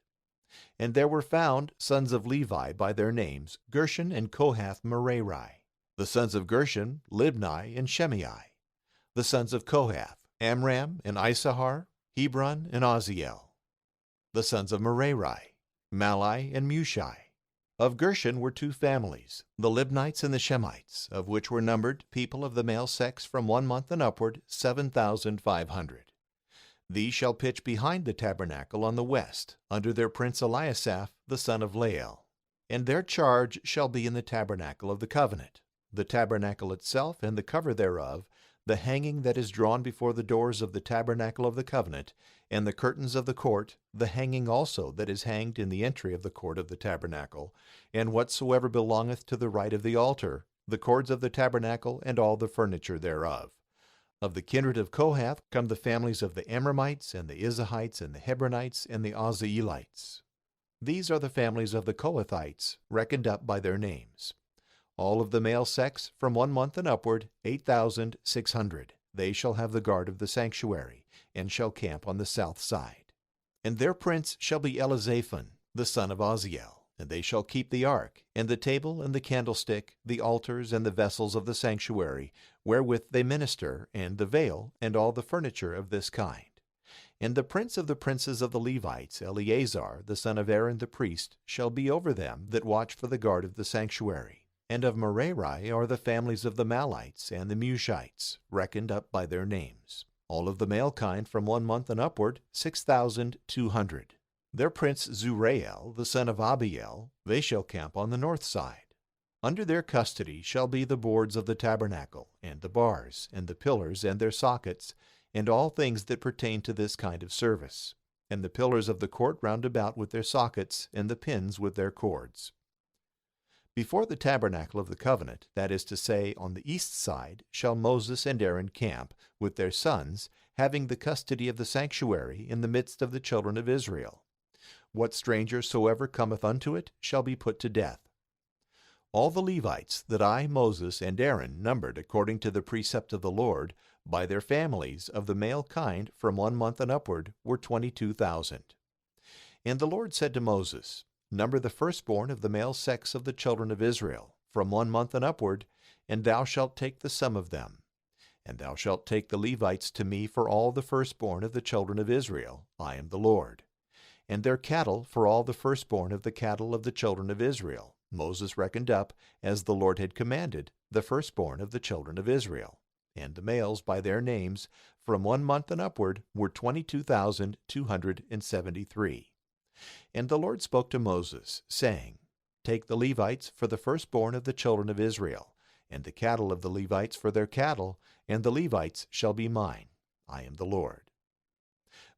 And there were found sons of Levi by their names, Gershon and Kohath Merari. The sons of Gershon, Libni and Shimei. The sons of Kohath, Amram and Issachar, Hebron and Oziel. The sons of Merari, Malai and Mushai. Of Gershon were 2 families, the Libnites and the Shemites, of which were numbered people of the male sex from 1 month and upward 7,500. These shall pitch behind the tabernacle on the west, under their prince Eliasaph the son of Lael. And their charge shall be in the tabernacle of the covenant, the tabernacle itself and the cover thereof, the hanging that is drawn before the doors of the tabernacle of the covenant, and the curtains of the court, the hanging also that is hanged in the entry of the court of the tabernacle, and whatsoever belongeth to the right of the altar, the cords of the tabernacle, and all the furniture thereof. Of the kindred of Kohath come the families of the Amramites, and the Izrahites, and the Hebronites, and the Uzzielites. These are the families of the Kohathites, reckoned up by their names. All of the male sex from 1 month and upward, 8,600. They shall have the guard of the sanctuary, and shall camp on the south side. And their prince shall be Elizaphan, the son of Oziel. And they shall keep the ark, and the table, and the candlestick, the altars, and the vessels of the sanctuary, wherewith they minister, and the veil, and all the furniture of this kind. And the prince of the princes of the Levites, Eleazar, the son of Aaron the priest, shall be over them that watch for the guard of the sanctuary. And of Merari are the families of the Malites and the Mushites, reckoned up by their names. All of the male kind from 1 month and upward, 6,200. Their prince Zurael, the son of Abiel, they shall camp on the north side. Under their custody shall be the boards of the tabernacle, and the bars, and the pillars and their sockets, and all things that pertain to this kind of service, and the pillars of the court round about with their sockets, and the pins with their cords. Before the tabernacle of the covenant, that is to say, on the east side, shall Moses and Aaron camp, with their sons, having the custody of the sanctuary in the midst of the children of Israel. What stranger soever cometh unto it shall be put to death. All the Levites that I, Moses, and Aaron numbered according to the precept of the Lord, by their families of the male kind from 1 month and upward, were 22,000. And the Lord said to Moses, Number the firstborn of the male sex of the children of Israel, from 1 month and upward, and thou shalt take the sum of them. And thou shalt take the Levites to me for all the firstborn of the children of Israel. I am the Lord. And their cattle for all the firstborn of the cattle of the children of Israel. Moses reckoned up, as the Lord had commanded, the firstborn of the children of Israel. And the males by their names, from 1 month and upward, were 22,273. And the Lord spoke to Moses, saying, Take the Levites for the firstborn of the children of Israel, and the cattle of the Levites for their cattle, and the Levites shall be mine. I am the Lord.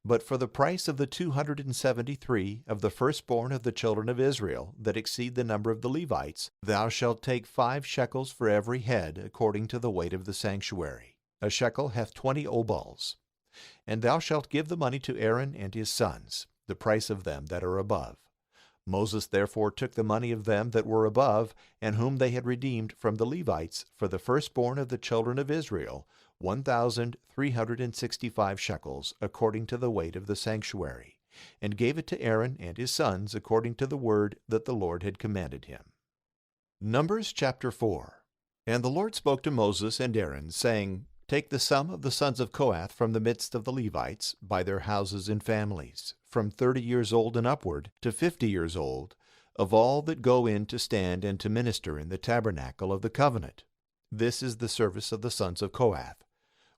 But for the price of the 273 of the firstborn of the children of Israel, that exceed the number of the Levites, thou shalt take 5 shekels for every head, according to the weight of the sanctuary. A shekel hath 20 obals. And thou shalt give the money to Aaron and his sons, the price of them that are above. Moses therefore took the money of them that were above, and whom they had redeemed from the Levites, for the firstborn of the children of Israel, 1,365 shekels, according to the weight of the sanctuary, and gave it to Aaron and his sons, according to the word that the Lord had commanded him. Numbers chapter 4. And the Lord spoke to Moses and Aaron, saying, Take the sum of the sons of Kohath from the midst of the Levites, by their houses and families, from 30 years old and upward to 50 years old, of all that go in to stand and to minister in the tabernacle of the covenant. This is the service of the sons of Kohath.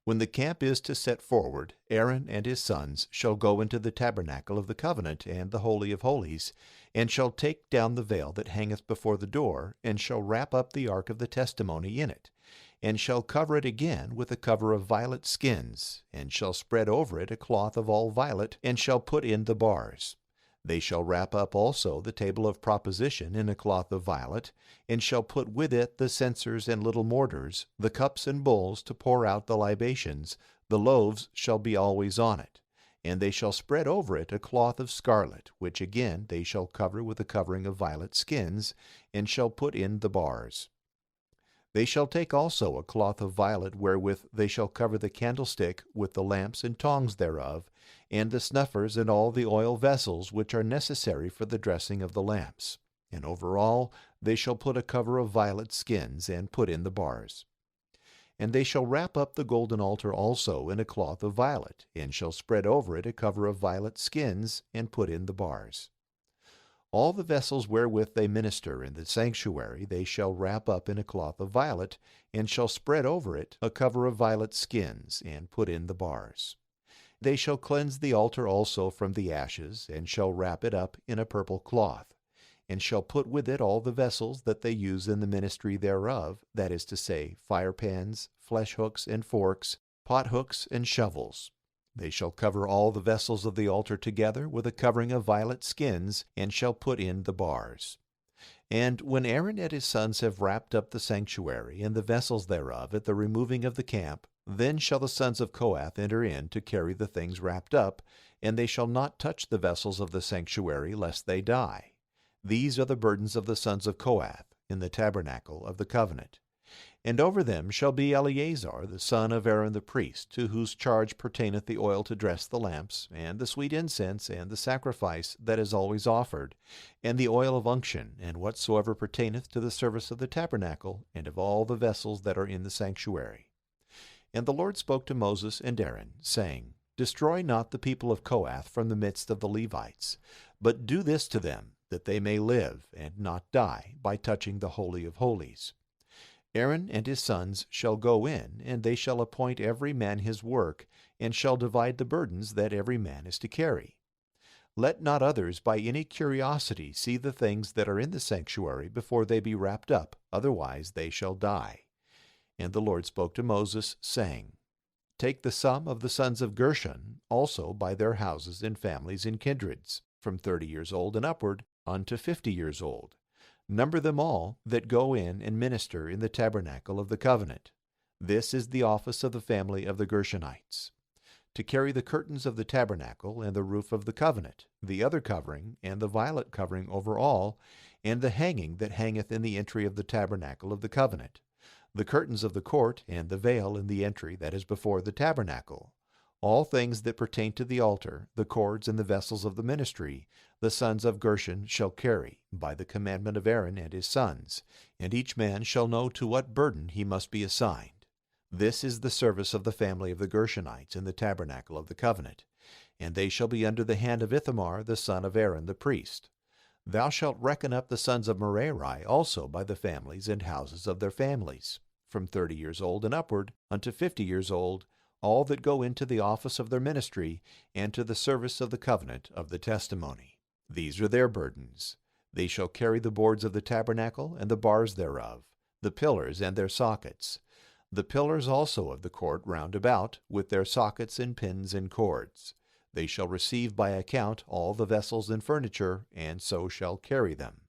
When the camp is to set forward, Aaron and his sons shall go into the tabernacle of the covenant and the Holy of Holies, and shall take down the veil that hangeth before the door, and shall wrap up the ark of the testimony in it, and shall cover it again with a cover of violet skins, and shall spread over it a cloth of all violet, and shall put in the bars. They shall wrap up also the table of proposition in a cloth of violet, and shall put with it the censers and little mortars, the cups and bowls to pour out the libations. The loaves shall be always on it. And they shall spread over it a cloth of scarlet, which again they shall cover with a covering of violet skins, and shall put in the bars. They shall take also a cloth of violet, wherewith they shall cover the candlestick with the lamps and tongs thereof, and the snuffers and all the oil vessels which are necessary for the dressing of the lamps. And over all they shall put a cover of violet skins, and put in the bars. And they shall wrap up the golden altar also in a cloth of violet, and shall spread over it a cover of violet skins, and put in the bars. All the vessels wherewith they minister in the sanctuary they shall wrap up in a cloth of violet, and shall spread over it a cover of violet skins, and put in the bars. They shall cleanse the altar also from the ashes, and shall wrap it up in a purple cloth, and shall put with it all the vessels that they use in the ministry thereof, that is to say, firepans, flesh hooks and forks, pot hooks and shovels. They shall cover all the vessels of the altar together with a covering of violet skins, and shall put in the bars. And when Aaron and his sons have wrapped up the sanctuary and the vessels thereof at the removing of the camp, then shall the sons of Kohath enter in to carry the things wrapped up, and they shall not touch the vessels of the sanctuary, lest they die. These are the burdens of the sons of Kohath in the tabernacle of the covenant. And over them shall be Eleazar the son of Aaron the priest, to whose charge pertaineth the oil to dress the lamps, and the sweet incense, and the sacrifice that is always offered, and the oil of unction, and whatsoever pertaineth to the service of the tabernacle, and of all the vessels that are in the sanctuary. And the Lord spoke to Moses and Aaron, saying, Destroy not the people of Kohath from the midst of the Levites, but do this to them, that they may live and not die by touching the Holy of Holies. Aaron and his sons shall go in, and they shall appoint every man his work, and shall divide the burdens that every man is to carry. Let not others by any curiosity see the things that are in the sanctuary before they be wrapped up, otherwise they shall die. And the Lord spoke to Moses, saying, Take the sum of the sons of Gershon, also by their houses and families and kindreds, from 30 years old and upward unto 50 years old. Number them all that go in and minister in the tabernacle of the covenant. This is the office of the family of the Gershonites. To carry the curtains of the tabernacle and the roof of the covenant, the other covering, and the violet covering over all, and the hanging that hangeth in the entry of the tabernacle of the covenant, the curtains of the court, and the veil in the entry that is before the tabernacle, all things that pertain to the altar, the cords and the vessels of the ministry, the sons of Gershon shall carry, by the commandment of Aaron and his sons, and each man shall know to what burden he must be assigned. This is the service of the family of the Gershonites in the tabernacle of the covenant, and they shall be under the hand of Ithamar the son of Aaron the priest. Thou shalt reckon up the sons of Merari also by the families and houses of their families, from 30 years old and upward unto 50 years old, all that go into the office of their ministry, and to the service of the covenant of the testimony. These are their burdens. They shall carry the boards of the tabernacle and the bars thereof, the pillars and their sockets, the pillars also of the court round about, with their sockets and pins and cords. They shall receive by account all the vessels and furniture, and so shall carry them.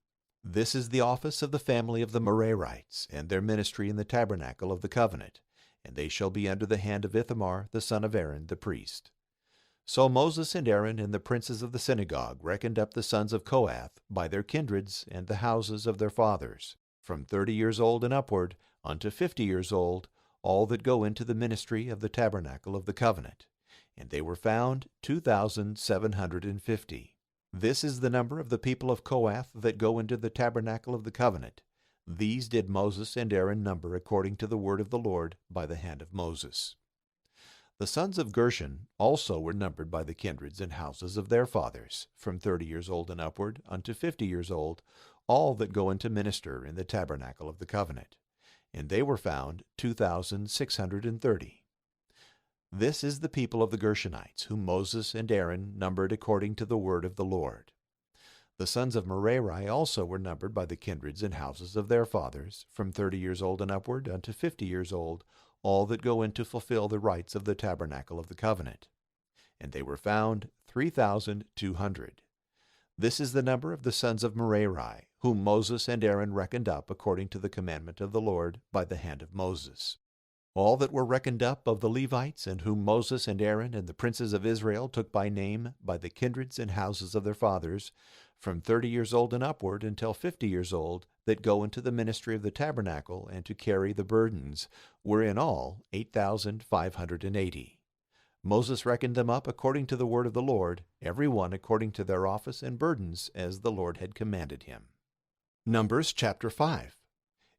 This is the office of the family of the Merarites, and their ministry in the tabernacle of the covenant, and they shall be under the hand of Ithamar the son of Aaron the priest. So Moses and Aaron and the princes of the synagogue reckoned up the sons of Kohath by their kindreds and the houses of their fathers, from 30 years old and upward unto 50 years old, all that go into the ministry of the tabernacle of the covenant. And they were found 2,750. This is the number of the people of Kohath that go into the tabernacle of the covenant. These did Moses and Aaron number according to the word of the Lord by the hand of Moses. The sons of Gershon also were numbered by the kindreds and houses of their fathers, from 30 years old and upward unto 50 years old, all that go into minister in the tabernacle of the covenant. And they were found 2,630. This is the people of the Gershonites, whom Moses and Aaron numbered according to the word of the Lord. The sons of Merari also were numbered by the kindreds and houses of their fathers, from 30 years old and upward unto 50 years old, all that go in to fulfill the rites of the tabernacle of the covenant. And they were found 3,200. This is the number of the sons of Merari, whom Moses and Aaron reckoned up according to the commandment of the Lord by the hand of Moses. All that were reckoned up of the Levites, and whom Moses and Aaron and the princes of Israel took by name by the kindreds and houses of their fathers, from 30 years old and upward until 50 years old, that go into the ministry of the tabernacle and to carry the burdens, were in all 8,580. Moses reckoned them up according to the word of the Lord, every one according to their office and burdens, as the Lord had commanded him. Numbers chapter 5.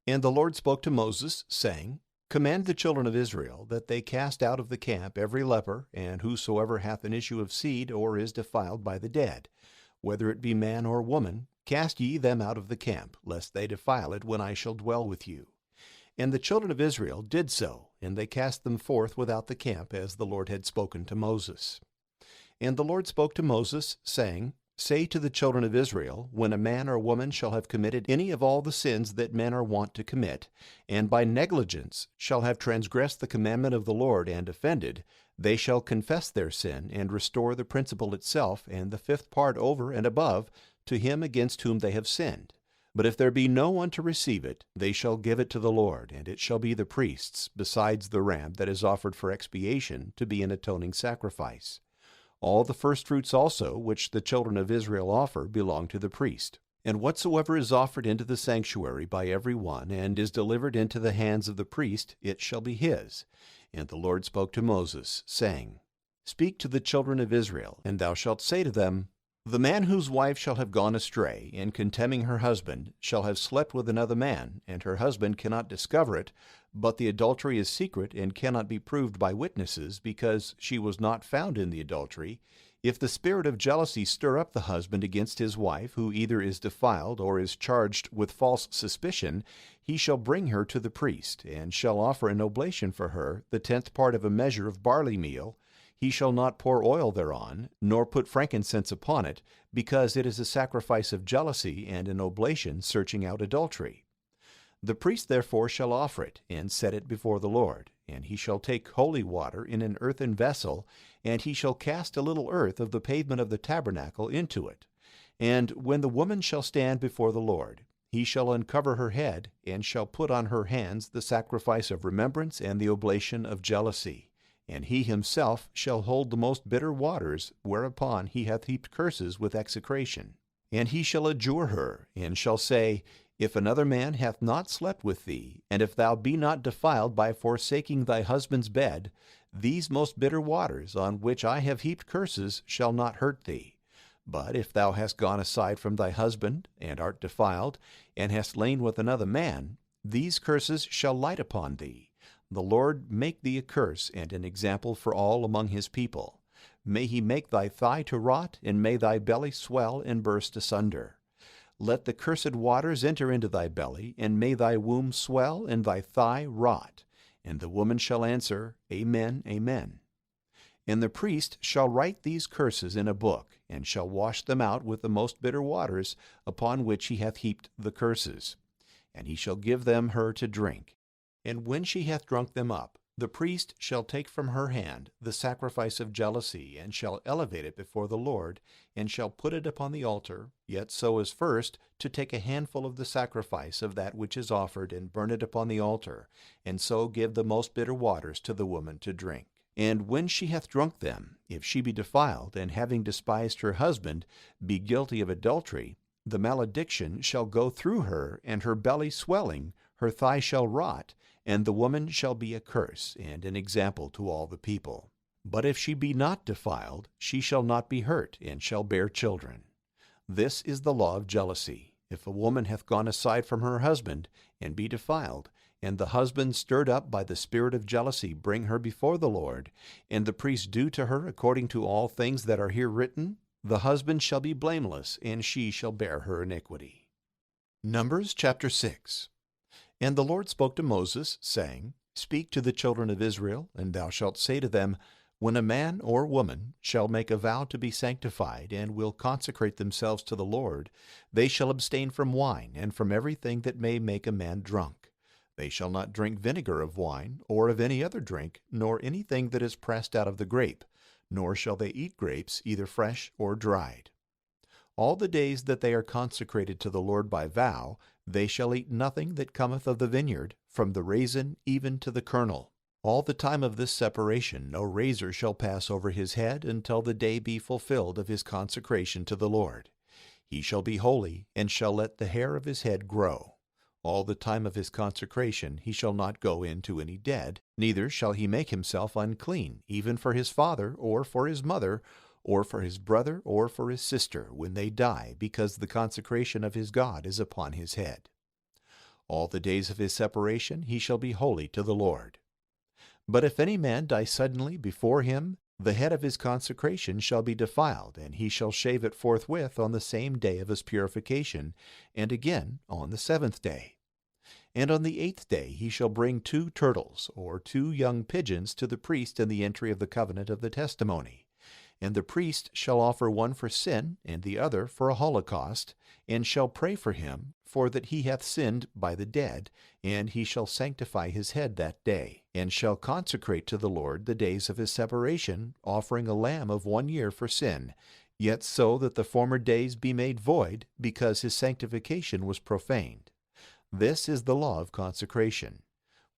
And the Lord spoke to Moses, saying, Command the children of Israel that they cast out of the camp every leper, and whosoever hath an issue of seed, or is defiled by the dead, whether it be man or woman, cast ye them out of the camp, lest they defile it when I shall dwell with you. And the children of Israel did so, and they cast them forth without the camp, as the Lord had spoken to Moses. And the Lord spoke to Moses, saying, Say to the children of Israel, when a man or woman shall have committed any of all the sins that men are wont to commit, and by negligence shall have transgressed the commandment of the Lord and offended, they shall confess their sin, and restore the principal itself, and the fifth part over and above, to him against whom they have sinned. But if there be no one to receive it, they shall give it to the Lord, and it shall be the priest's, besides the ram that is offered for expiation, to be an atoning sacrifice. All the firstfruits also, which the children of Israel offer, belong to the priest. And whatsoever is offered into the sanctuary by every one, and is delivered into the hands of the priest, it shall be his. And the Lord spoke to Moses, saying, Speak to the children of Israel, and thou shalt say to them, The man whose wife shall have gone astray, in contemning her husband, shall have slept with another man, and her husband cannot discover it, but the adultery is secret, and cannot be proved by witnesses, because she was not found in the adultery. If the spirit of jealousy stir up the husband against his wife, who either is defiled or is charged with false suspicion, he shall bring her to the priest, and shall offer an oblation for her, the 10th part of a measure of barley meal. He shall not pour oil thereon, nor put frankincense upon it, because it is a sacrifice of jealousy and an oblation searching out adultery. The priest therefore shall offer it, and set it before the Lord. And he shall take holy water in an earthen vessel, and he shall cast a little earth of the pavement of the tabernacle into it. And when the woman shall stand before the Lord, he shall uncover her head, and shall put on her hands the sacrifice of remembrance and the oblation of jealousy. And he himself shall hold the most bitter waters, whereupon he hath heaped curses with execration. And he shall adjure her, and shall say, If another man hath not slept with thee, and if thou be not defiled by forsaking thy husband's bed, these most bitter waters, on which I have heaped curses, shall not hurt thee. But if thou hast gone aside from thy husband, and art defiled, and hast lain with another man, these curses shall light upon thee. The Lord make thee a curse and an example for all among his people. May he make thy thigh to rot, and may thy belly swell and burst asunder. Let the cursed waters enter into thy belly, and may thy womb swell and thy thigh rot. And the woman shall answer, Amen, Amen. And the priest shall write these curses in a book, and shall wash them out with the most bitter waters, upon which he hath heaped the curses. And he shall give them her to drink. And when she hath drunk them up, the priest shall take from her hand the sacrifice of jealousy, and shall elevate it before the Lord, and shall put it upon the altar, yet so as first to take a handful of the sacrifice of that which is offered, and burn it upon the altar, and so give the most bitter waters to the woman to drink. And when she hath drunk them, if she be defiled, and having despised her husband, be guilty of adultery, the malediction shall go through her, and her belly swelling, her thigh shall rot, and the woman shall be a curse, and an example to all the people. But if she be not defiled, she shall not be hurt, and shall bear children. This is the law of jealousy. If a woman hath gone aside from her husband, and be defiled, and the husband stirred up by the spirit of jealousy bring her before the Lord, and the priest do to her according to all things that are here written, the husband shall be blameless, and she shall bear her iniquity. Numbers chapter 6. And the Lord spoke to Moses, saying, Speak to the children of Israel, and thou shalt say to them, When a man or woman shall make a vow to be sanctified, and will consecrate themselves to the Lord, they shall abstain from wine, and from everything that may make a man drunk. They shall not drink vinegar of wine, or of any other drink, nor anything that is pressed out of the grape, nor shall they eat grapes, either fresh or dried. All the days that they are consecrated to the Lord by vow, they shall eat nothing that cometh of the vineyard, from the raisin even to the kernel. All the time of this separation no razor shall pass over his head, until the day be fulfilled of his consecration to the Lord. He shall be holy, and shall let the hair of his head grow. All the time of his consecration he shall not go in to any dead, neither shall he make himself unclean, even for his father, or for his mother, or for his brother, or for his sister, when they die, because the consecration of his God is upon his head. All the days of his separation he shall be holy to the Lord. But if any man die suddenly before him, the head of his consecration shall be defiled, and he shall shave it forthwith on the same day of his purification, and again on the 7th day. And on the 8th day he shall bring 2 turtles, or 2 young pigeons, to the priest in the entry of the covenant of the testimony. And the priest shall offer one for sin, and the other for a holocaust, and shall pray for him, for that he hath sinned by the dead, and he shall sanctify his head that day, and shall consecrate to the Lord the days of his separation, offering a lamb of 1 year for sin, yet so that the former days be made void, because his sanctification was profaned. This is the law of consecration.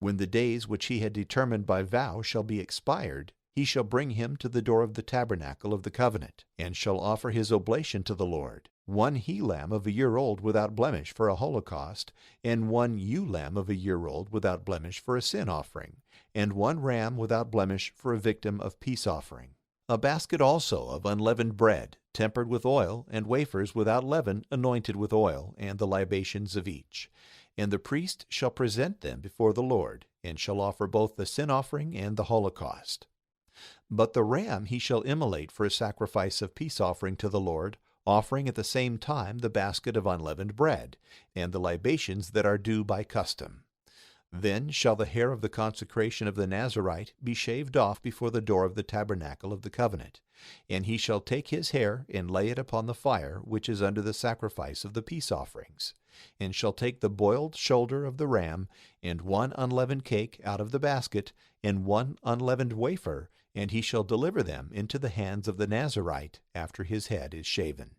When the days which he had determined by vow shall be expired, he shall bring him to the door of the tabernacle of the covenant, and shall offer his oblation to the Lord, 1 he-lamb of a year old without blemish for a holocaust, and 1 ewe-lamb of a year old without blemish for a sin offering, and 1 ram without blemish for a victim of peace offering. A basket also of unleavened bread, tempered with oil, and wafers without leaven, anointed with oil, and the libations of each. And the priest shall present them before the Lord, and shall offer both the sin offering and the holocaust. But the ram he shall immolate for a sacrifice of peace offering to the Lord, offering at the same time the basket of unleavened bread, and the libations that are due by custom. Then shall the hair of the consecration of the Nazarite be shaved off before the door of the tabernacle of the covenant, and he shall take his hair and lay it upon the fire which is under the sacrifice of the peace offerings, and shall take the boiled shoulder of the ram, and one unleavened cake out of the basket, and one unleavened wafer, and he shall deliver them into the hands of the Nazarite after his head is shaven.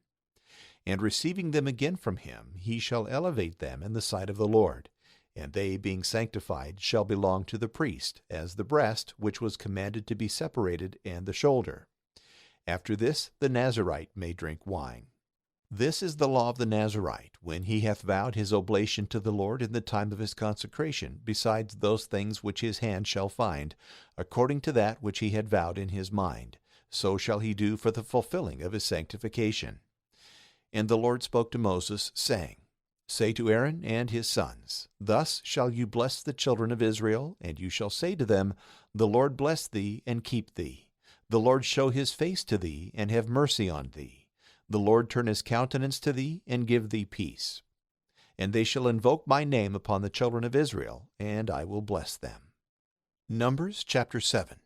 And receiving them again from him, he shall elevate them in the sight of the Lord, and they, being sanctified, shall belong to the priest, as the breast, which was commanded to be separated, and the shoulder. After this the Nazarite may drink wine. This is the law of the Nazarite, when he hath vowed his oblation to the Lord in the time of his consecration, besides those things which his hand shall find, according to that which he had vowed in his mind. So shall he do for the fulfilling of his sanctification. And the Lord spoke to Moses, saying, Say to Aaron and his sons, Thus shall you bless the children of Israel, and you shall say to them, The Lord bless thee and keep thee. The Lord show his face to thee, and have mercy on thee. The Lord turn his countenance to thee, and give thee peace. And they shall invoke my name upon the children of Israel, and I will bless them. Numbers chapter 7.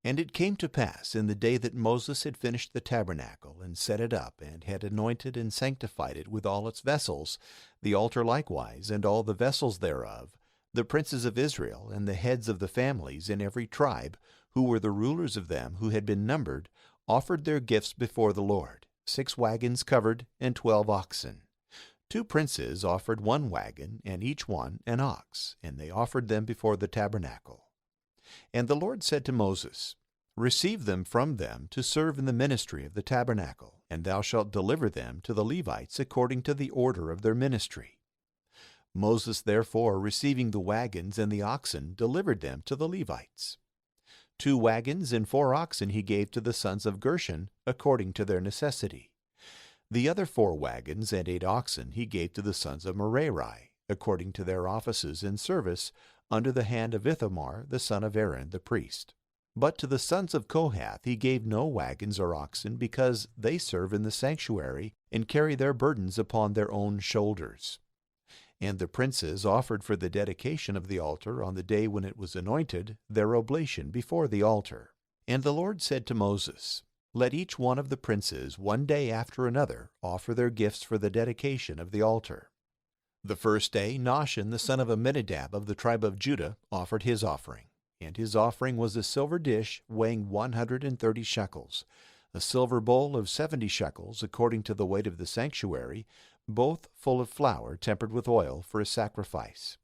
And it came to pass in the day that Moses had finished the tabernacle, and set it up, and had anointed and sanctified it with all its vessels, the altar likewise, and all the vessels thereof, the princes of Israel, and the heads of the families in every tribe, who were the rulers of them who had been numbered, offered their gifts before the Lord, 6 wagons covered, and 12 oxen. 2 princes offered 1 wagon, and each one an ox, and they offered them before the tabernacle. And the Lord said to Moses, Receive them from them to serve in the ministry of the tabernacle, and thou shalt deliver them to the Levites according to the order of their ministry. Moses therefore, receiving the wagons and the oxen, delivered them to the Levites. 2 wagons and 4 oxen he gave to the sons of Gershon, according to their necessity. The other 4 wagons and 8 oxen he gave to the sons of Merari, according to their offices in service, under the hand of Ithamar the son of Aaron the priest. But to the sons of Kohath he gave no wagons or oxen, because they serve in the sanctuary, and carry their burdens upon their own shoulders. And the princes offered for the dedication of the altar on the day when it was anointed their oblation before the altar. And the Lord said to Moses, Let each one of the princes one day after another offer their gifts for the dedication of the altar. The first day Nahshon the son of Amminadab of the tribe of Judah offered his offering, and his offering was a silver dish weighing 130 shekels, a silver bowl of 70 shekels according to the weight of the sanctuary, both full of flour tempered with oil for a sacrifice,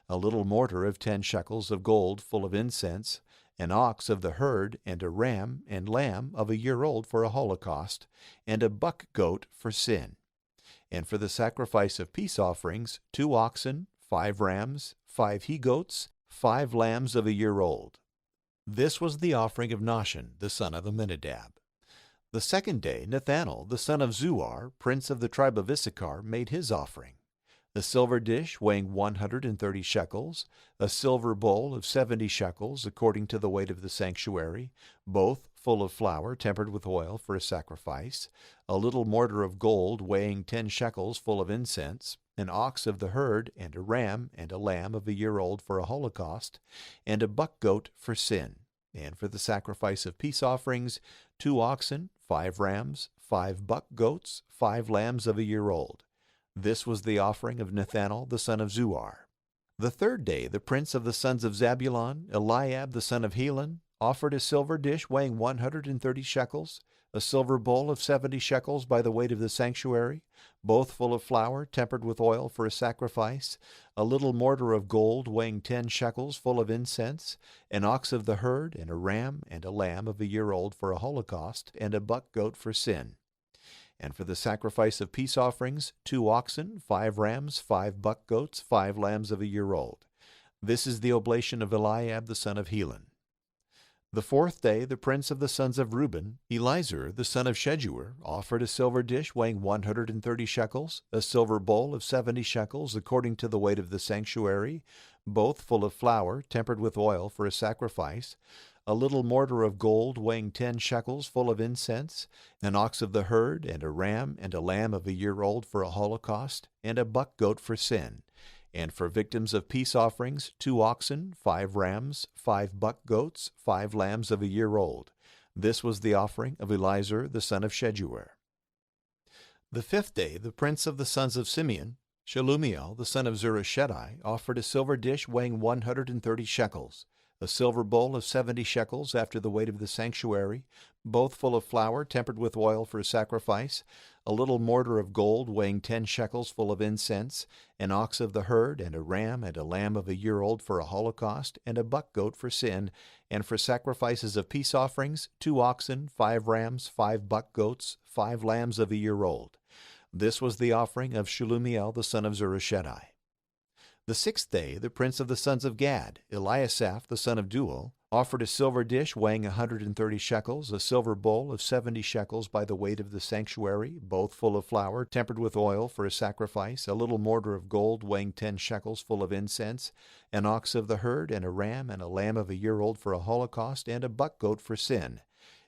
a little mortar of 10 shekels of gold full of incense, an ox of the herd, and a ram and lamb of a year old for a holocaust, and a buck goat for sin. And for the sacrifice of peace offerings, 2 oxen, 5 rams, 5 he-goats, 5 lambs of a year old. This was the offering of Nahshon the son of Amminadab. The second day Nethanel the son of Zuar, prince of the tribe of Issachar, made his offering, a silver dish weighing 130 shekels, a silver bowl of 70 shekels according to the weight of the sanctuary, both full of flour tempered with oil for a sacrifice, a little mortar of gold weighing 10 shekels full of incense, an ox of the herd, and a ram and a lamb of a year old for a holocaust, and a buck goat for sin. And for the sacrifice of peace offerings, 2 oxen, 5 rams, 5 buck goats, 5 lambs of a year old. This was the offering of Nethanel the son of Zuar. The third day the prince of the sons of Zabulon, Eliab the son of Helon, offered a silver dish weighing 130 shekels, a silver bowl of 70 shekels by the weight of the sanctuary, both full of flour tempered with oil for a sacrifice, a little mortar of gold weighing 10 shekels full of incense, an ox of the herd, and a ram and a lamb of a year old for a holocaust, and a buck goat for sin. And for the sacrifice of peace offerings, 2 oxen, 5 rams, 5 buck goats, 5 lambs of a year old. This is the oblation of Eliab the son of Helon. The fourth day the prince of the sons of Reuben, Elizur the son of Shedeur, offered a silver dish weighing 130 shekels, a silver bowl of 70 shekels according to the weight of the sanctuary, both full of flour tempered with oil for a sacrifice, a little mortar of gold weighing 10 shekels full of incense, an ox of the herd, and a ram and a lamb of a year old for a holocaust, and a buck goat for sin. And for victims of peace offerings, 2 oxen, 5 rams, 5 buck goats, 5 lambs of a year old. This was the offering of Elizur the son of Sheduer. The 5th day the prince of the sons of Simeon, Shelumiel the son of Zurishaddai, offered a silver dish weighing 130 shekels, a silver bowl of 70 shekels after the weight of the sanctuary, both full of flour tempered with oil for a sacrifice, a little mortar of gold weighing 10 shekels full of incense, an ox of the herd, and a ram and a lamb of a year old for a holocaust, and a buck goat for sin, and for sacrifices of peace offerings, 2 oxen, 5 rams, 5 buck goats, 5 lambs of a year old. This was the offering of Shelumiel the son of Zurishaddai. The 6th day the prince of the sons of Gad, Eliasaph the son of Deuel, offered a silver dish weighing 130 shekels, a silver bowl of 70 shekels by the weight of the sanctuary, both full of flour, tempered with oil for a sacrifice, a little mortar of gold weighing 10 shekels full of incense, an ox of the herd, and a ram and a lamb of a year old for a holocaust, and a buck goat for sin.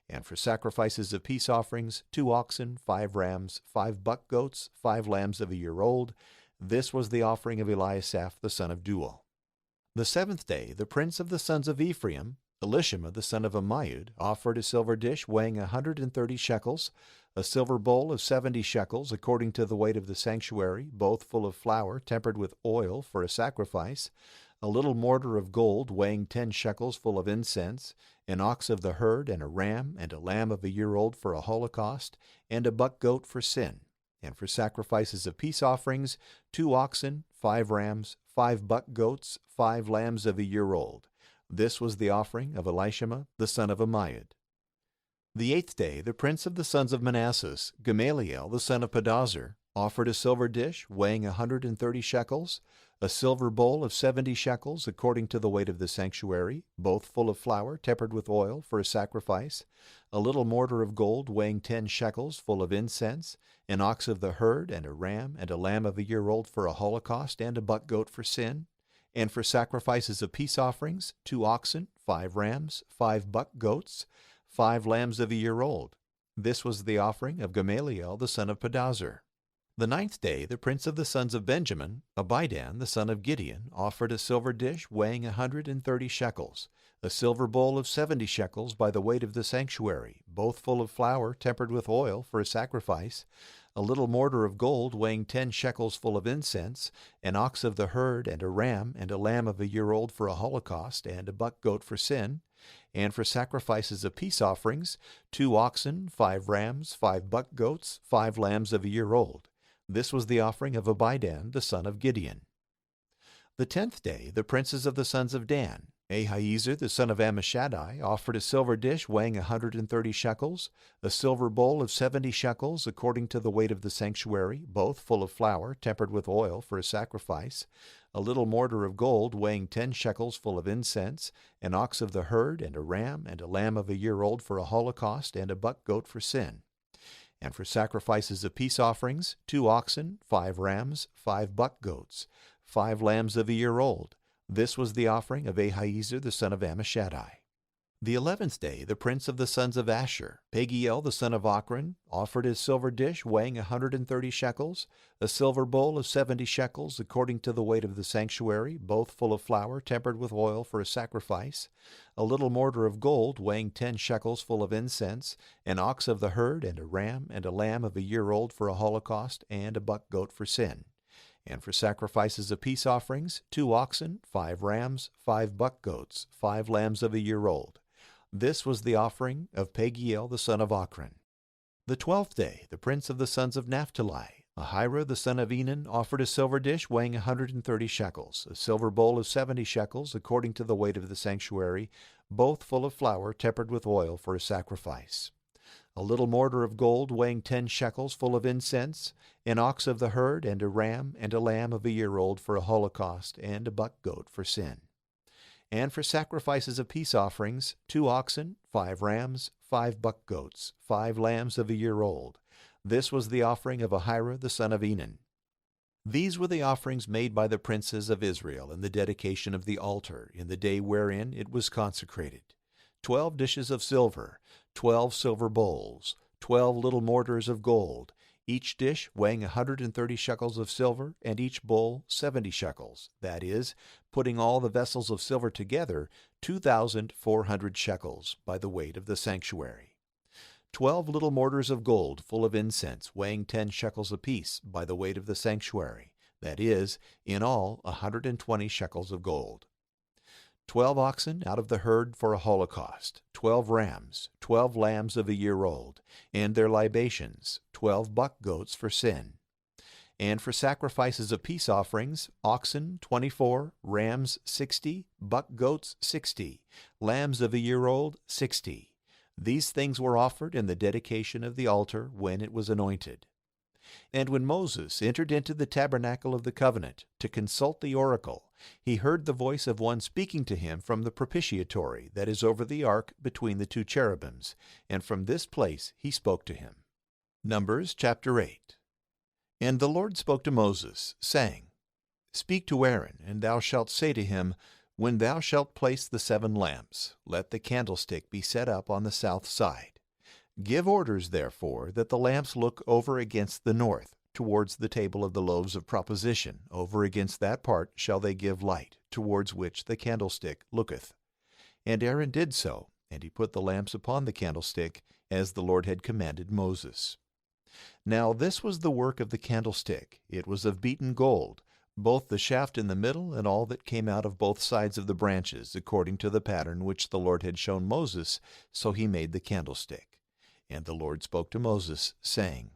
And for sacrifices of peace offerings, 2 oxen, 5 rams, 5 buck goats, 5 lambs of a year old. This was the offering of Eliasaph the son of Deuel. The 7th day the prince of the sons of Ephraim, Elishama the son of Ammihud, offered a silver dish weighing 130 shekels, a silver bowl of 70 shekels according to the weight of the sanctuary, both full of flour tempered with oil for a sacrifice, a little mortar of gold weighing 10 shekels full of incense, an ox of the herd, and a ram and a lamb of a year old for a holocaust, and a buck goat for sin. And for sacrifices of peace offerings, 2 oxen, 5 rams, 5 buck goats, 5 lambs of a year old. This was the offering of Elishama the son of Ammihud. The 8th day the prince of the sons of Manasseh, Gamaliel the son of Pedazur, offered a silver dish weighing 130 shekels, a silver bowl of 70 shekels according to the weight of the sanctuary, both full of flour tempered with oil for a sacrifice, a little mortar of gold weighing 10 shekels full of incense, an ox of the herd, and a ram and a lamb of a year old for a holocaust, and a buck goat for sin. And for sacrifices of peace offerings, 2 oxen, 5 rams, 5 buck goats, 5 lambs of a year old. This was the offering of Gamaliel the son of Pedazur. The 9th day the prince of the sons of Benjamin, Abidan the son of Gideon, offered a silver dish weighing 130 shekels, a silver bowl of 70 shekels by the weight of the sanctuary, both full of flour tempered with oil for a sacrifice, a little mortar of gold weighing 10 shekels full of incense, an ox of the herd, and a ram and a lamb of a year old for a holocaust, and a buck goat for sin. And for sacrifices of peace offerings, 2 oxen, 5 rams, 5 buck goats, 5 lambs of a year old. This was the offering of Abidan the son of Gideon. The 10th day the princes of the sons of Dan, Ahiezer the son of Ammishaddai, offered a silver dish weighing 130 shekels, a silver bowl of 70 shekels according to the weight of the sanctuary, both full of flour tempered with oil for a sacrifice, a little mortar of gold weighing 10 shekels full of incense, an ox of the herd, and a ram and a lamb of a year old for a holocaust, and a buck goat for sin. And for sacrifices of peace offerings, 2 oxen, 5 rams, 5 buck goats, 5 lambs of a year old. This was the offering of Ahiezer the son of Ammishaddai. The 11th day the prince of the sons of Asher, Pagiel the son of Ochran, offered a silver dish weighing 130 shekels, a silver bowl of 70 shekels according to the weight of the sanctuary, both full of flour tempered with oil for a sacrifice, a little mortar of gold weighing 10 shekels full of incense, an ox of the herd, and a ram and a lamb of a year old for a holocaust, and a buck goat for sin. And for sacrifices of peace offerings, 2 oxen, 5 rams, 5 buck goats, 5 lambs of a year old. This was the offering of Pagiel the son of Ochran. The 12th day the prince of the sons of Naphtali, Ahira the son of Enan, offered a silver dish weighing 130 shekels, a silver bowl of 70 shekels according to the weight of the sanctuary, both full of flour tempered with oil for a sacrifice. A little mortar of gold weighing 10 shekels full of incense, an ox of the herd, and a ram and a lamb of a year old for a holocaust, and a buck goat for sin. And for sacrifices of peace offerings, 2 oxen, 5 rams, 5 buck goats, 5 lambs of a year old. This was the offering of Ahira the son of Enan. These were the offerings made by the princes of Israel in the dedication of the altar in the day wherein it was consecrated. 12 dishes of silver, 12 silver bowls, 12 little mortars of gold, each dish weighing 130 shekels of silver, and each bowl 70 shekels, that is, putting all the vessels of silver together, 2,400 shekels by the weight of the sanctuary. 12 little mortars of gold full of incense, weighing 10 shekels apiece by the weight of the sanctuary, that is, in all 120 shekels of gold. 12 oxen out of the herd for a holocaust, 12 rams, 12 lambs of a year old, and their libations, 12 buck goats for sin. And for sacrifices of peace offerings, oxen 24, rams 60, buck goats 60, lambs of a year old 60. These things were offered in the dedication of the altar when it was anointed. And when Moses entered into the tabernacle of the covenant to consult the oracle, he heard the voice of one speaking to him from the propitiatory that is over the ark between the two cherubims, and from this place he spoke to him. Numbers chapter 8. And the Lord spoke to Moses, saying, Speak to Aaron, and thou shalt say to him, When thou shalt place the 7 lamps, let the candlestick be set up on the south side. Give orders, therefore, that the lamps look over against the north, towards the table of the loaves of proposition. Over against that part shall they give light, towards which the candlestick looketh. And Aaron did so, and he put the lamps upon the candlestick, as the Lord had commanded Moses. Now this was the work of the candlestick. It was of beaten gold, both the shaft in the middle and all that came out of both sides of the branches, according to the pattern which the Lord had shown Moses, so he made the candlestick. And the Lord spoke to Moses, saying,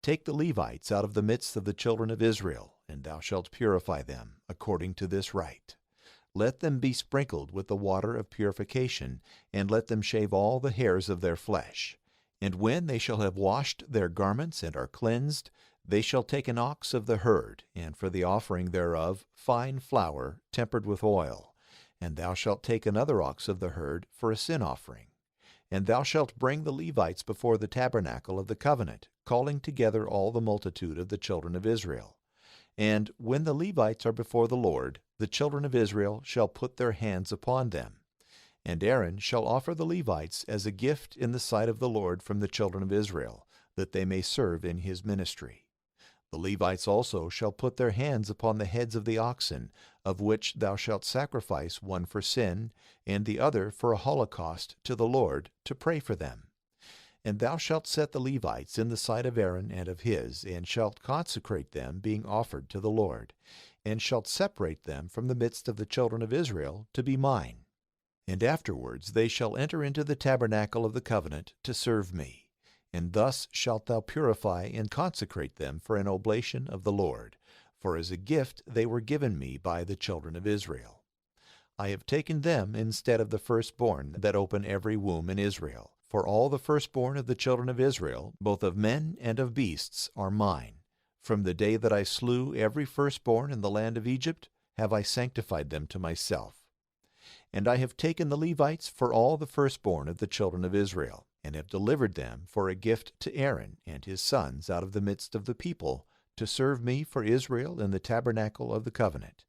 Take the Levites out of the midst of the children of Israel, and thou shalt purify them, according to this rite. Let them be sprinkled with the water of purification, and let them shave all the hairs of their flesh. And when they shall have washed their garments and are cleansed, they shall take an ox of the herd, and for the offering thereof fine flour tempered with oil. And thou shalt take another ox of the herd for a sin offering. And thou shalt bring the Levites before the tabernacle of the covenant, calling together all the multitude of the children of Israel. And when the Levites are before the Lord, the children of Israel shall put their hands upon them. And Aaron shall offer the Levites as a gift in the sight of the Lord from the children of Israel, that they may serve in his ministry. The Levites also shall put their hands upon the heads of the oxen, of which thou shalt sacrifice one for sin, and the other for a holocaust to the Lord, to pray for them. And thou shalt set the Levites in the sight of Aaron and of his, and shalt consecrate them, being offered to the Lord, and shalt separate them from the midst of the children of Israel, to be mine. And afterwards they shall enter into the tabernacle of the covenant to serve me. And thus shalt thou purify and consecrate them for an oblation of the Lord, for as a gift they were given me by the children of Israel. I have taken them instead of the firstborn that open every womb in Israel. For all the firstborn of the children of Israel, both of men and of beasts, are mine. From the day that I slew every firstborn in the land of Egypt, have I sanctified them to myself. And I have taken the Levites for all the firstborn of the children of Israel, and have delivered them for a gift to Aaron and his sons out of the midst of the people, to serve me for Israel in the tabernacle of the covenant,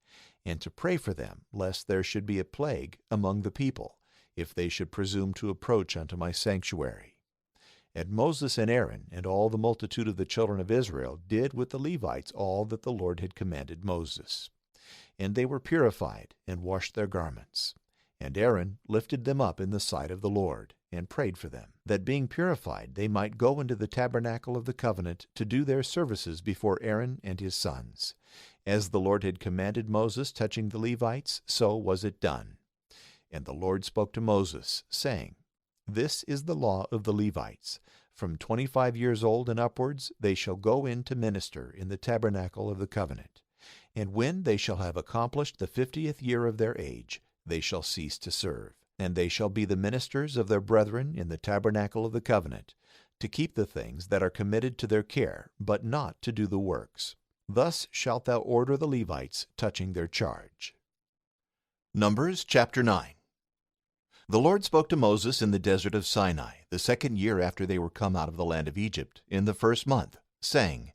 and to pray for them, lest there should be a plague among the people, if they should presume to approach unto my sanctuary. And Moses and Aaron and all the multitude of the children of Israel did with the Levites all that the Lord had commanded Moses. And they were purified, and washed their garments. And Aaron lifted them up in the sight of the Lord, and prayed for them, that being purified they might go into the tabernacle of the covenant to do their services before Aaron and his sons. As the Lord had commanded Moses touching the Levites, so was it done. And the Lord spoke to Moses, saying, This is the law of the Levites. From 25 years old and upwards they shall go in to minister in the tabernacle of the covenant. And when they shall have accomplished the 50th year of their age, they shall cease to serve. And they shall be the ministers of their brethren in the tabernacle of the covenant, to keep the things that are committed to their care, but not to do the works. Thus shalt thou order the Levites touching their charge. Numbers chapter 9. The Lord spoke to Moses in the desert of Sinai, the 2nd year after they were come out of the land of Egypt, in the 1st month, saying,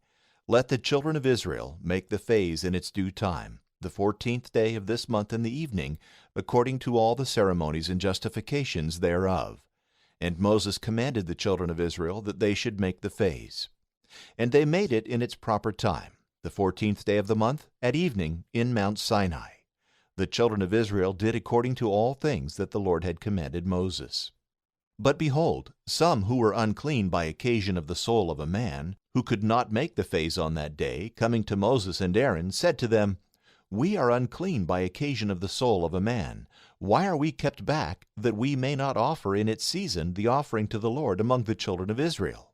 Let the children of Israel make the phase in its due time, the 14th day of this month in the evening, according to all the ceremonies and justifications thereof. And Moses commanded the children of Israel that they should make the phase. And they made it in its proper time, the 14th day of the month, at evening, in Mount Sinai. The children of Israel did according to all things that the Lord had commanded Moses. But behold, some who were unclean by occasion of the soul of a man, who could not make the phase on that day, coming to Moses and Aaron, said to them, We are unclean by occasion of the soul of a man. Why are we kept back, that we may not offer in its season the offering to the Lord among the children of Israel?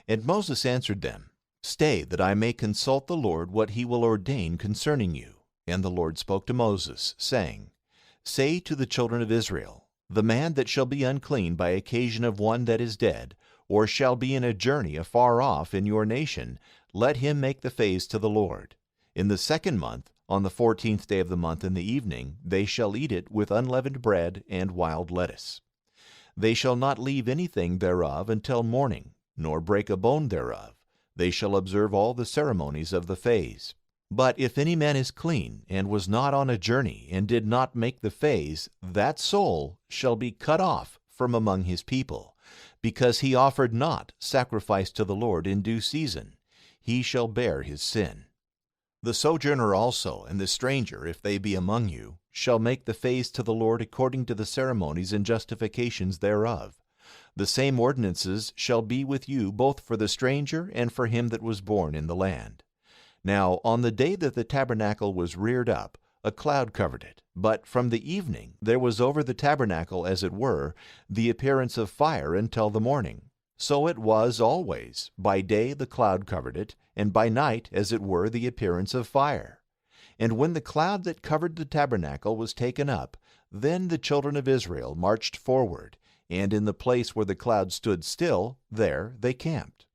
And Moses answered them, Stay, that I may consult the Lord what he will ordain concerning you. And the Lord spoke to Moses, saying, Say to the children of Israel, The man that shall be unclean by occasion of one that is dead, or shall be in a journey afar off in your nation, let him make the phase to the Lord. In the 2nd month, on the 14th day of the month in the evening, they shall eat it with unleavened bread and wild lettuce. They shall not leave anything thereof until morning, nor break a bone thereof. They shall observe all the ceremonies of the phase. But if any man is clean, and was not on a journey, and did not make the phase, that soul shall be cut off from among his people, because he offered not sacrifice to the Lord in due season. He shall bear his sin. The sojourner also, and the stranger, if they be among you, shall make the phase to the Lord according to the ceremonies and justifications thereof. The same ordinances shall be with you both for the stranger and for him that was born in the land. Now on the day that the tabernacle was reared up, a cloud covered it, but from the evening there was over the tabernacle, as it were, the appearance of fire until the morning. So it was always. By day the cloud covered it, and by night, as it were, the appearance of fire. And when the cloud that covered the tabernacle was taken up, then the children of Israel marched forward, and in the place where the cloud stood still, there they camped.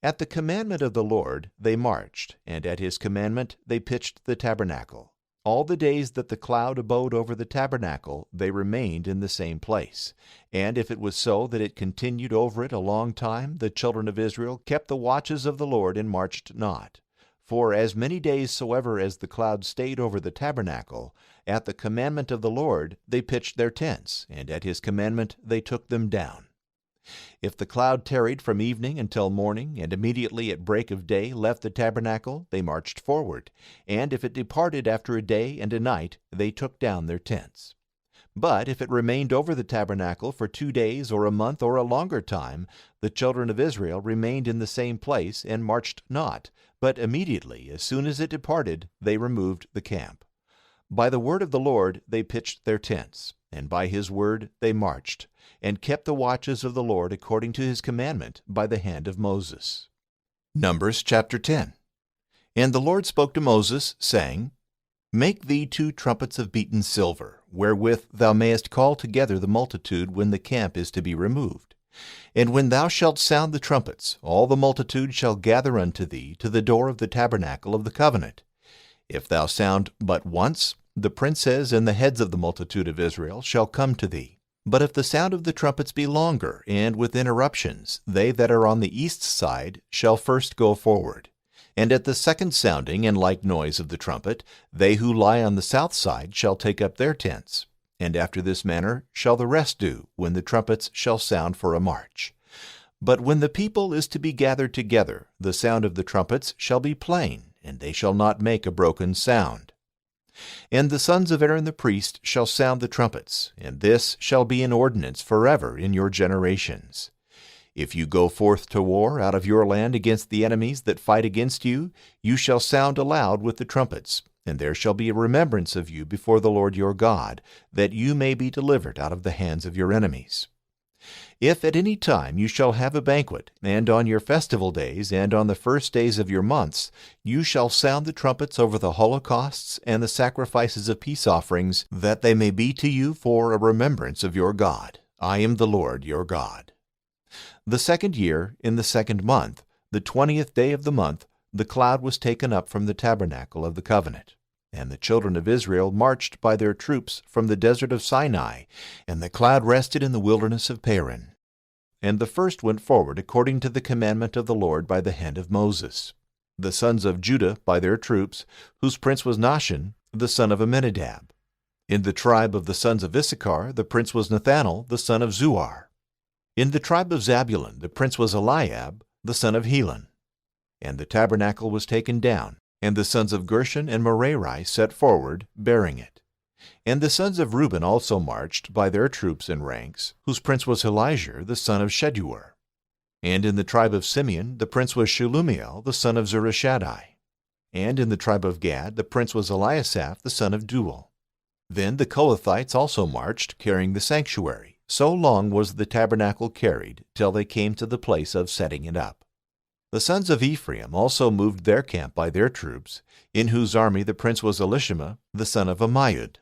At the commandment of the Lord they marched, and at his commandment they pitched the tabernacle. All the days that the cloud abode over the tabernacle, they remained in the same place. And if it was so that it continued over it a long time, the children of Israel kept the watches of the Lord and marched not. For as many days soever as the cloud stayed over the tabernacle, at the commandment of the Lord they pitched their tents, and at his commandment they took them down. If the cloud tarried from evening until morning, and immediately at break of day left the tabernacle, they marched forward. And if it departed after a day and a night, they took down their tents. But if it remained over the tabernacle for 2 days or a month or a longer time, the children of Israel remained in the same place and marched not, but immediately, as soon as it departed, they removed the camp. By the word of the Lord they pitched their tents, and by his word they marched, and kept the watches of the Lord according to his commandment by the hand of Moses. Numbers chapter 10. And the Lord spoke to Moses, saying, Make thee 2 trumpets of beaten silver, wherewith thou mayest call together the multitude when the camp is to be removed. And when thou shalt sound the trumpets, all the multitude shall gather unto thee to the door of the tabernacle of the covenant. If thou sound but once, the princes and the heads of the multitude of Israel shall come to thee. But if the sound of the trumpets be longer, and with interruptions, they that are on the east side shall first go forward. And at the second sounding and like noise of the trumpet, they who lie on the south side shall take up their tents. And after this manner shall the rest do, when the trumpets shall sound for a march. But when the people is to be gathered together, the sound of the trumpets shall be plain, and they shall not make a broken sound. And the sons of Aaron the priest shall sound the trumpets, and this shall be an ordinance forever in your generations. If you go forth to war out of your land against the enemies that fight against you, you shall sound aloud with the trumpets, and there shall be a remembrance of you before the Lord your God, that you may be delivered out of the hands of your enemies. If at any time you shall have a banquet, and on your festival days, and on the first days of your months, you shall sound the trumpets over the holocausts and the sacrifices of peace offerings, that they may be to you for a remembrance of your God. I am the Lord your God. The 2nd year, in the 2nd month, the 20th day of the month, the cloud was taken up from the tabernacle of the covenant. And the children of Israel marched by their troops from the desert of Sinai, and the cloud rested in the wilderness of Paran. And the first went forward according to the commandment of the Lord by the hand of Moses. The sons of Judah by their troops, whose prince was Nahshon, the son of Amminadab. In the tribe of the sons of Issachar, the prince was Nathanael, the son of Zuar. In the tribe of Zabulon, the prince was Eliab, the son of Helon. And the tabernacle was taken down, and the sons of Gershon and Merari set forward, bearing it. And the sons of Reuben also marched by their troops in ranks, whose prince was Elizur the son of Sheduar. And in the tribe of Simeon the prince was Shelumiel the son of Zurishaddai. And in the tribe of Gad the prince was Eliasaph the son of Deuel. Then the Kohathites also marched, carrying the sanctuary. So long was the tabernacle carried, till they came to the place of setting it up. The sons of Ephraim also moved their camp by their troops, in whose army the prince was Elishama the son of Ammihud.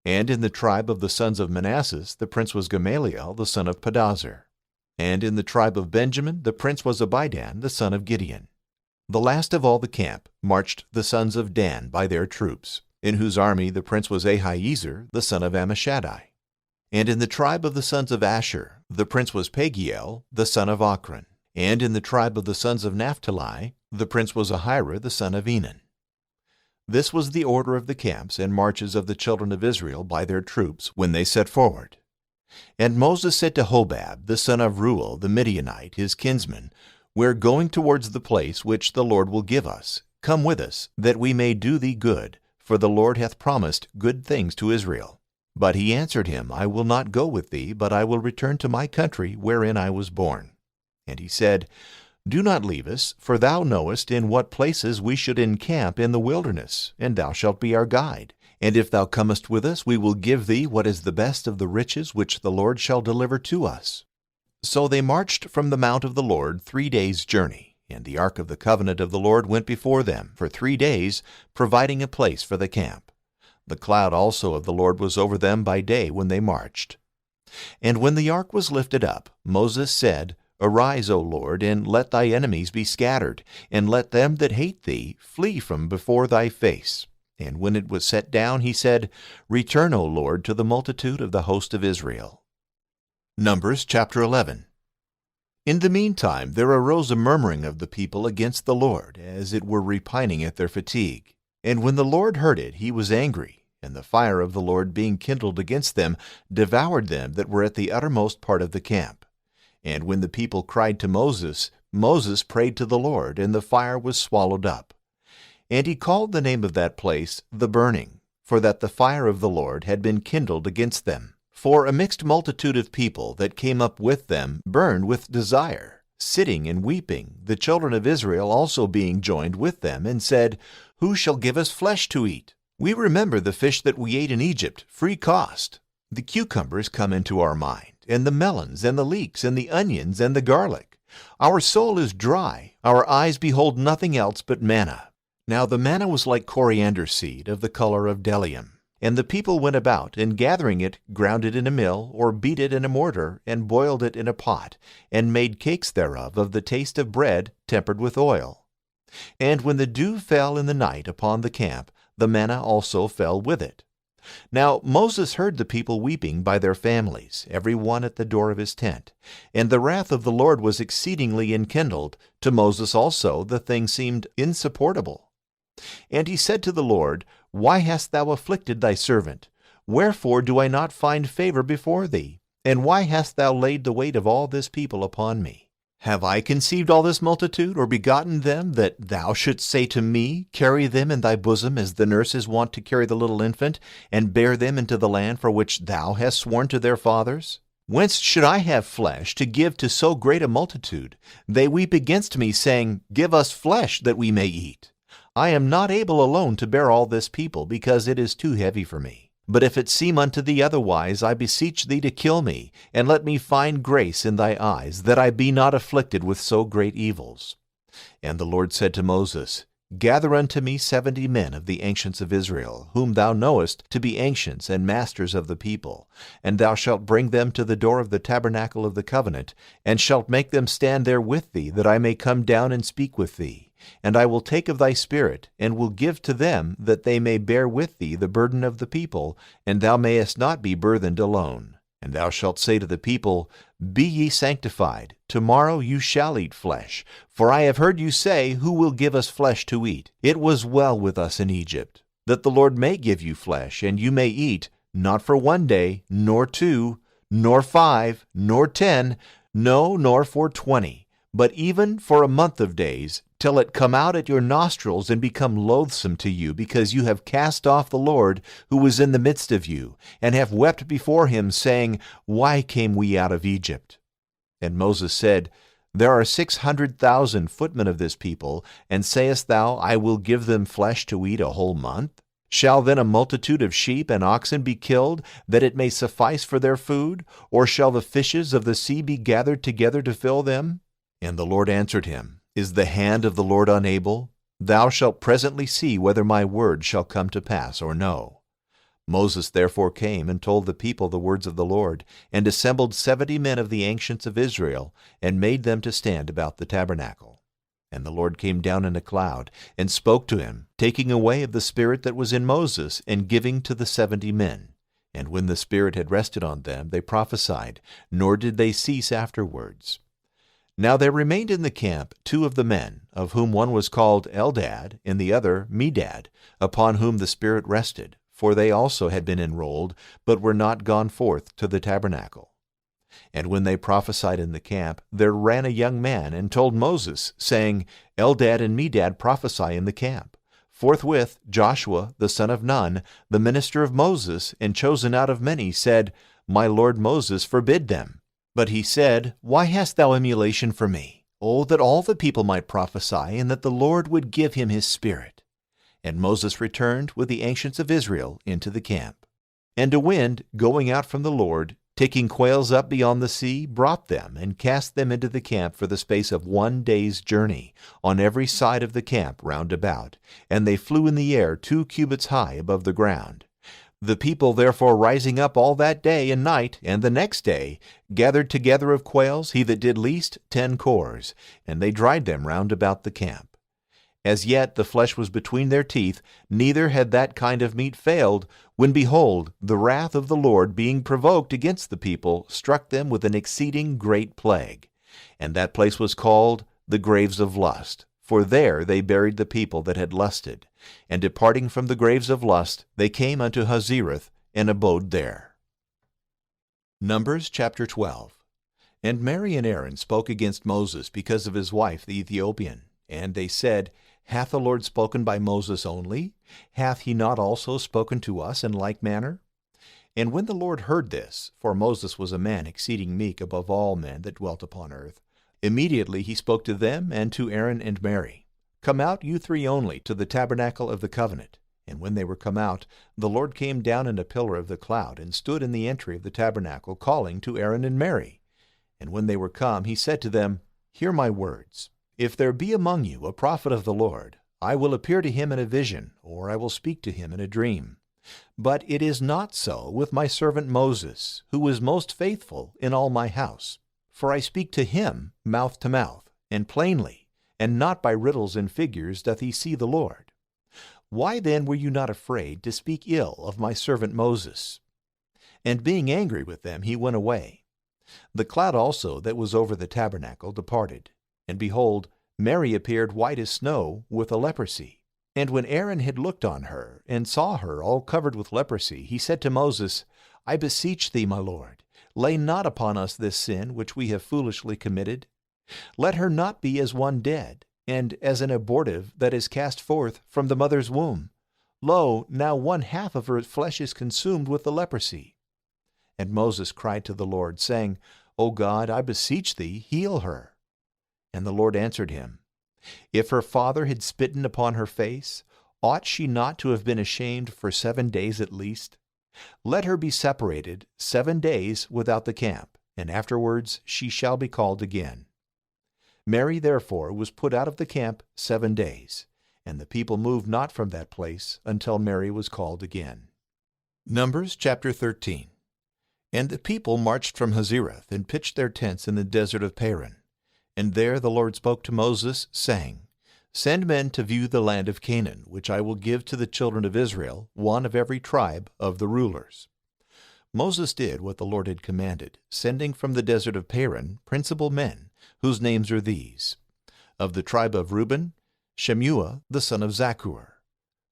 And in the tribe of the sons of Manasseh the prince was Gamaliel the son of Pedazur. And in the tribe of Benjamin the prince was Abidan the son of Gideon. The last of all the camp marched the sons of Dan by their troops, in whose army the prince was Ahiezer the son of Ammishaddai. And in the tribe of the sons of Asher the prince was Pagiel the son of Ochran. And in the tribe of the sons of Naphtali the prince was Ahira the son of Enan. This was the order of the camps and marches of the children of Israel by their troops when they set forward. And Moses said to Hobab the son of Reuel the Midianite, his kinsman, We are going towards the place which the Lord will give us. Come with us, that we may do thee good, for the Lord hath promised good things to Israel. But he answered him, I will not go with thee, but I will return to my country wherein I was born. And he said, Do not leave us, for thou knowest in what places we should encamp in the wilderness, and thou shalt be our guide. And if thou comest with us, we will give thee what is the best of the riches which the Lord shall deliver to us. So they marched from the mount of the Lord 3 days' journey, and the ark of the covenant of the Lord went before them for 3 days, providing a place for the camp. The cloud also of the Lord was over them by day when they marched. And when the ark was lifted up, Moses said, Arise, O Lord, and let thy enemies be scattered, and let them that hate thee flee from before thy face. And when it was set down, he said, Return, O Lord, to the multitude of the host of Israel. Numbers chapter 11. In the meantime there arose a murmuring of the people against the Lord, as it were repining at their fatigue. And when the Lord heard it, he was angry, and the fire of the Lord being kindled against them, devoured them that were at the uttermost part of the camp. And when the people cried to Moses, Moses prayed to the Lord, and the fire was swallowed up. And he called the name of that place The Burning, for that the fire of the Lord had been kindled against them. For a mixed multitude of people that came up with them burned with desire, sitting and weeping, the children of Israel also being joined with them, and said, Who shall give us flesh to eat? We remember the fish that we ate in Egypt, free cost. The cucumbers come into our mind, and the melons, and the leeks, and the onions, and the garlic. Our soul is dry, our eyes behold nothing else but manna. Now the manna was like coriander seed, of the color of bdellium. And the people went about, and gathering it, ground it in a mill, or beat it in a mortar, and boiled it in a pot, and made cakes thereof, of the taste of bread tempered with oil. And when the dew fell in the night upon the camp, the manna also fell with it. Now Moses heard the people weeping by their families, every one at the door of his tent. And the wrath of the Lord was exceedingly enkindled. To Moses also the thing seemed insupportable. And he said to the Lord, Why hast thou afflicted thy servant? Wherefore do I not find favor before thee? And why hast thou laid the weight of all this people upon me? Have I conceived all this multitude, or begotten them, that thou shouldst say to me, Carry them in thy bosom, as the nurse is wont to carry the little infant, and bear them into the land for which thou hast sworn to their fathers? Whence should I have flesh to give to so great a multitude? They weep against me, saying, Give us flesh, that we may eat. I am not able alone to bear all this people, because it is too heavy for me. But if it seem unto thee otherwise, I beseech thee to kill me, and let me find grace in thy eyes, that I be not afflicted with so great evils. And the Lord said to Moses, Gather unto me 70 men of the ancients of Israel, whom thou knowest to be ancients and masters of the people, and thou shalt bring them to the door of the tabernacle of the covenant, and shalt make them stand there with thee, that I may come down and speak with thee. And I will take of thy spirit, and will give to them, that they may bear with thee the burden of the people, and thou mayest not be burthened alone. And thou shalt say to the people, Be ye sanctified, tomorrow you shall eat flesh. For I have heard you say, Who will give us flesh to eat? It was well with us in Egypt, that the Lord may give you flesh, and you may eat, not for 1 day, nor 2, nor 5, nor 10, no, nor for 20, but even for a month of days, till it come out at your nostrils and become loathsome to you, because you have cast off the Lord who was in the midst of you, and have wept before him, saying, Why came we out of Egypt? And Moses said, There are 600,000 footmen of this people, and sayest thou, I will give them flesh to eat a whole month? Shall then a multitude of sheep and oxen be killed, that it may suffice for their food? Or shall the fishes of the sea be gathered together to fill them? And the Lord answered him, Is the hand of the Lord unable? Thou shalt presently see whether my word shall come to pass or no. Moses therefore came and told the people the words of the Lord, and assembled 70 men of the ancients of Israel, and made them to stand about the tabernacle. And the Lord came down in a cloud, and spoke to him, taking away of the spirit that was in Moses, and giving to the 70 men. And when the Spirit had rested on them, they prophesied, nor did they cease afterwards. Now there remained in the camp 2 of the men, of whom one was called Eldad, and the other Medad, upon whom the Spirit rested, for they also had been enrolled, but were not gone forth to the tabernacle. And when they prophesied in the camp, there ran a young man, and told Moses, saying, Eldad and Medad prophesy in the camp. Forthwith Joshua the son of Nun, the minister of Moses, and chosen out of many, said, My lord Moses forbid them. But he said, Why hast thou emulation for me? Oh, that all the people might prophesy, and that the Lord would give him his spirit. And Moses returned with the ancients of Israel into the camp. And a wind, going out from the Lord, taking quails up beyond the sea, brought them, and cast them into the camp for the space of 1 day's journey, on every side of the camp round about, and they flew in the air 2 cubits high above the ground. The people therefore rising up all that day and night, and the next day, gathered together of quails, he that did least 10 cores, and they dried them round about the camp. As yet the flesh was between their teeth, neither had that kind of meat failed, when behold, the wrath of the Lord, being provoked against the people, struck them with an exceeding great plague. And that place was called the graves of lust, for there they buried the people that had lusted. And departing from the graves of lust, they came unto Hazereth, and abode there. Numbers chapter 12. And Mary and Aaron spoke against Moses because of his wife the Ethiopian. And they said, Hath the Lord spoken by Moses only? Hath he not also spoken to us in like manner? And when the Lord heard this, for Moses was a man exceeding meek above all men that dwelt upon earth, immediately he spoke to them and to Aaron and Mary, Come out, you 3 only, to the tabernacle of the covenant. And when they were come out, the Lord came down in a pillar of the cloud, and stood in the entry of the tabernacle, calling to Aaron and Mary. And when they were come, he said to them, Hear my words. If there be among you a prophet of the Lord, I will appear to him in a vision, or I will speak to him in a dream. But it is not so with my servant Moses, who is most faithful in all my house. For I speak to him mouth to mouth, and plainly, and not by riddles and figures doth he see the Lord. Why then were you not afraid to speak ill of my servant Moses? And being angry with them, he went away. The cloud also that was over the tabernacle departed. And behold, Mary appeared white as snow, with a leprosy. And when Aaron had looked on her, and saw her all covered with leprosy, he said to Moses, I beseech thee, my Lord, lay not upon us this sin which we have foolishly committed. Let her not be as one dead, and as an abortive that is cast forth from the mother's womb. Lo, now 1/2 of her flesh is consumed with the leprosy. And Moses cried to the Lord, saying, O God, I beseech thee, heal her. And the Lord answered him, If her father had spitten upon her face, ought she not to have been ashamed for 7 days at least? Let her be separated 7 days without the camp, and afterwards she shall be called again. Mary therefore was put out of the camp 7 days, and the people moved not from that place until Mary was called again. Numbers chapter 13. And the people marched from Hazereth, and pitched their tents in the desert of Paran. And there the Lord spoke to Moses, saying, Send men to view the land of Canaan, which I will give to the children of Israel, 1 of every tribe of the rulers. Moses did what the Lord had commanded, sending from the desert of Paran principal men, whose names are these: of the tribe of Reuben, Shemuah the son of Zaccur;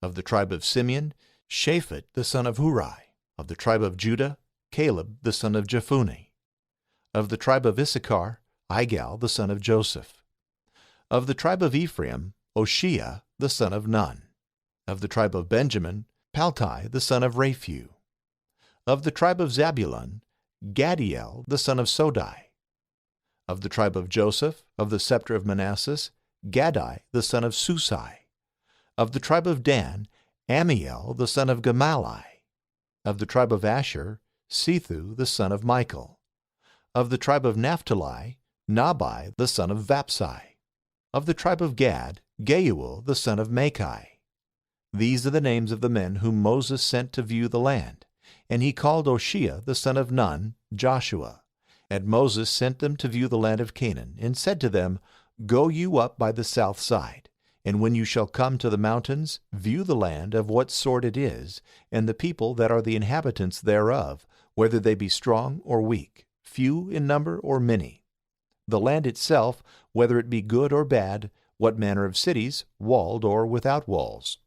of the tribe of Simeon, Shaphat the son of Huri; of the tribe of Judah, Caleb the son of Jephunneh; of the tribe of Issachar, Igal the son of Joseph. Of the tribe of Ephraim, Oshea the son of Nun. Of the tribe of Benjamin, Paltai the son of Raphu. Of the tribe of Zabulon, Gadiel the son of Sodai. Of the tribe of Joseph, of the scepter of Manasseh, Gadai the son of Susai. Of the tribe of Dan, Amiel the son of Gemalli. Of the tribe of Asher, Sethu the son of Michael. Of the tribe of Naphtali, Nabai the son of Vapsai. Of the tribe of Gad, Geuel the son of Machai. These are the names of the men whom Moses sent to view the land. And he called Oshea the son of Nun, Joshua. And Moses sent them to view the land of Canaan, and said to them, Go you up by the south side, and when you shall come to the mountains, view the land of what sort it is, and the people that are the inhabitants thereof, whether they be strong or weak, few in number or many. The land itself, whether it be good or bad, what manner of cities, walled or without walls.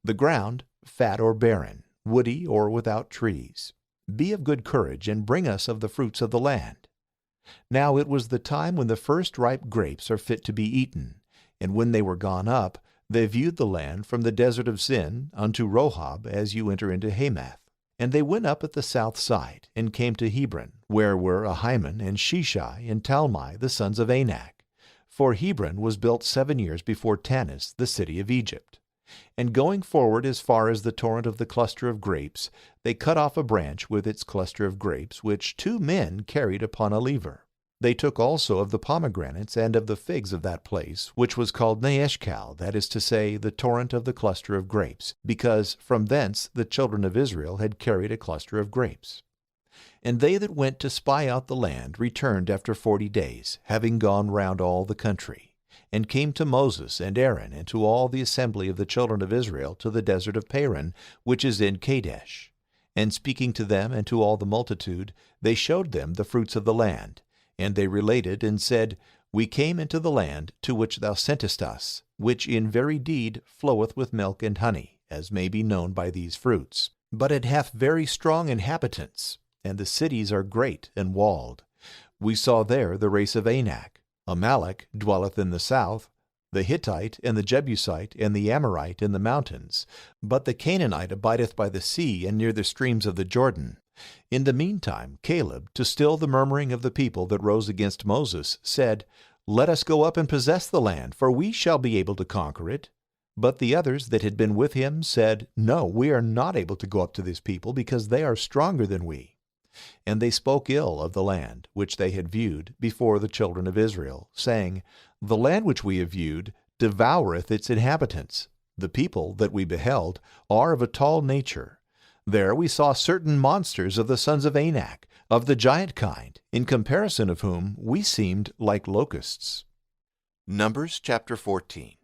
The ground, fat or barren, woody or without trees. Be of good courage, and bring us of the fruits of the land. Now it was the time when the first ripe grapes are fit to be eaten, and when they were gone up, they viewed the land from the desert of Zin unto Rohab as you enter into Hamath. And they went up at the south side, and came to Hebron, where were Ahiman and Sheshai and Talmai the sons of Anak. For Hebron was built 7 years before Tanis, the city of Egypt. And going forward as far as the torrent of the cluster of grapes, they cut off a branch with its cluster of grapes, which 2 men carried upon a lever. They took also of the pomegranates and of the figs of that place, which was called Neeshkal, that is to say, the torrent of the cluster of grapes, because from thence the children of Israel had carried a cluster of grapes. And they that went to spy out the land returned after 40 days, having gone round all the country, and came to Moses and Aaron and to all the assembly of the children of Israel to the desert of Paran, which is in Kadesh. And speaking to them and to all the multitude, they showed them the fruits of the land. And they related and said, We came into the land to which thou sentest us, which in very deed floweth with milk and honey, as may be known by these fruits. But it hath very strong inhabitants, and the cities are great and walled. We saw there the race of Anak. Amalek dwelleth in the south, the Hittite and the Jebusite and the Amorite in the mountains. But the Canaanite abideth by the sea and near the streams of the Jordan. In the meantime Caleb, to still the murmuring of the people that rose against Moses, said, Let us go up and possess the land, for we shall be able to conquer it. But the others that had been with him said, No, we are not able to go up to this people, because they are stronger than we. And they spoke ill of the land which they had viewed before the children of Israel, saying, The land which we have viewed devoureth its inhabitants. The people that we beheld are of a tall nature. There we saw certain monsters of the sons of Anak, of the giant kind, in comparison of whom we seemed like locusts. Numbers chapter 14.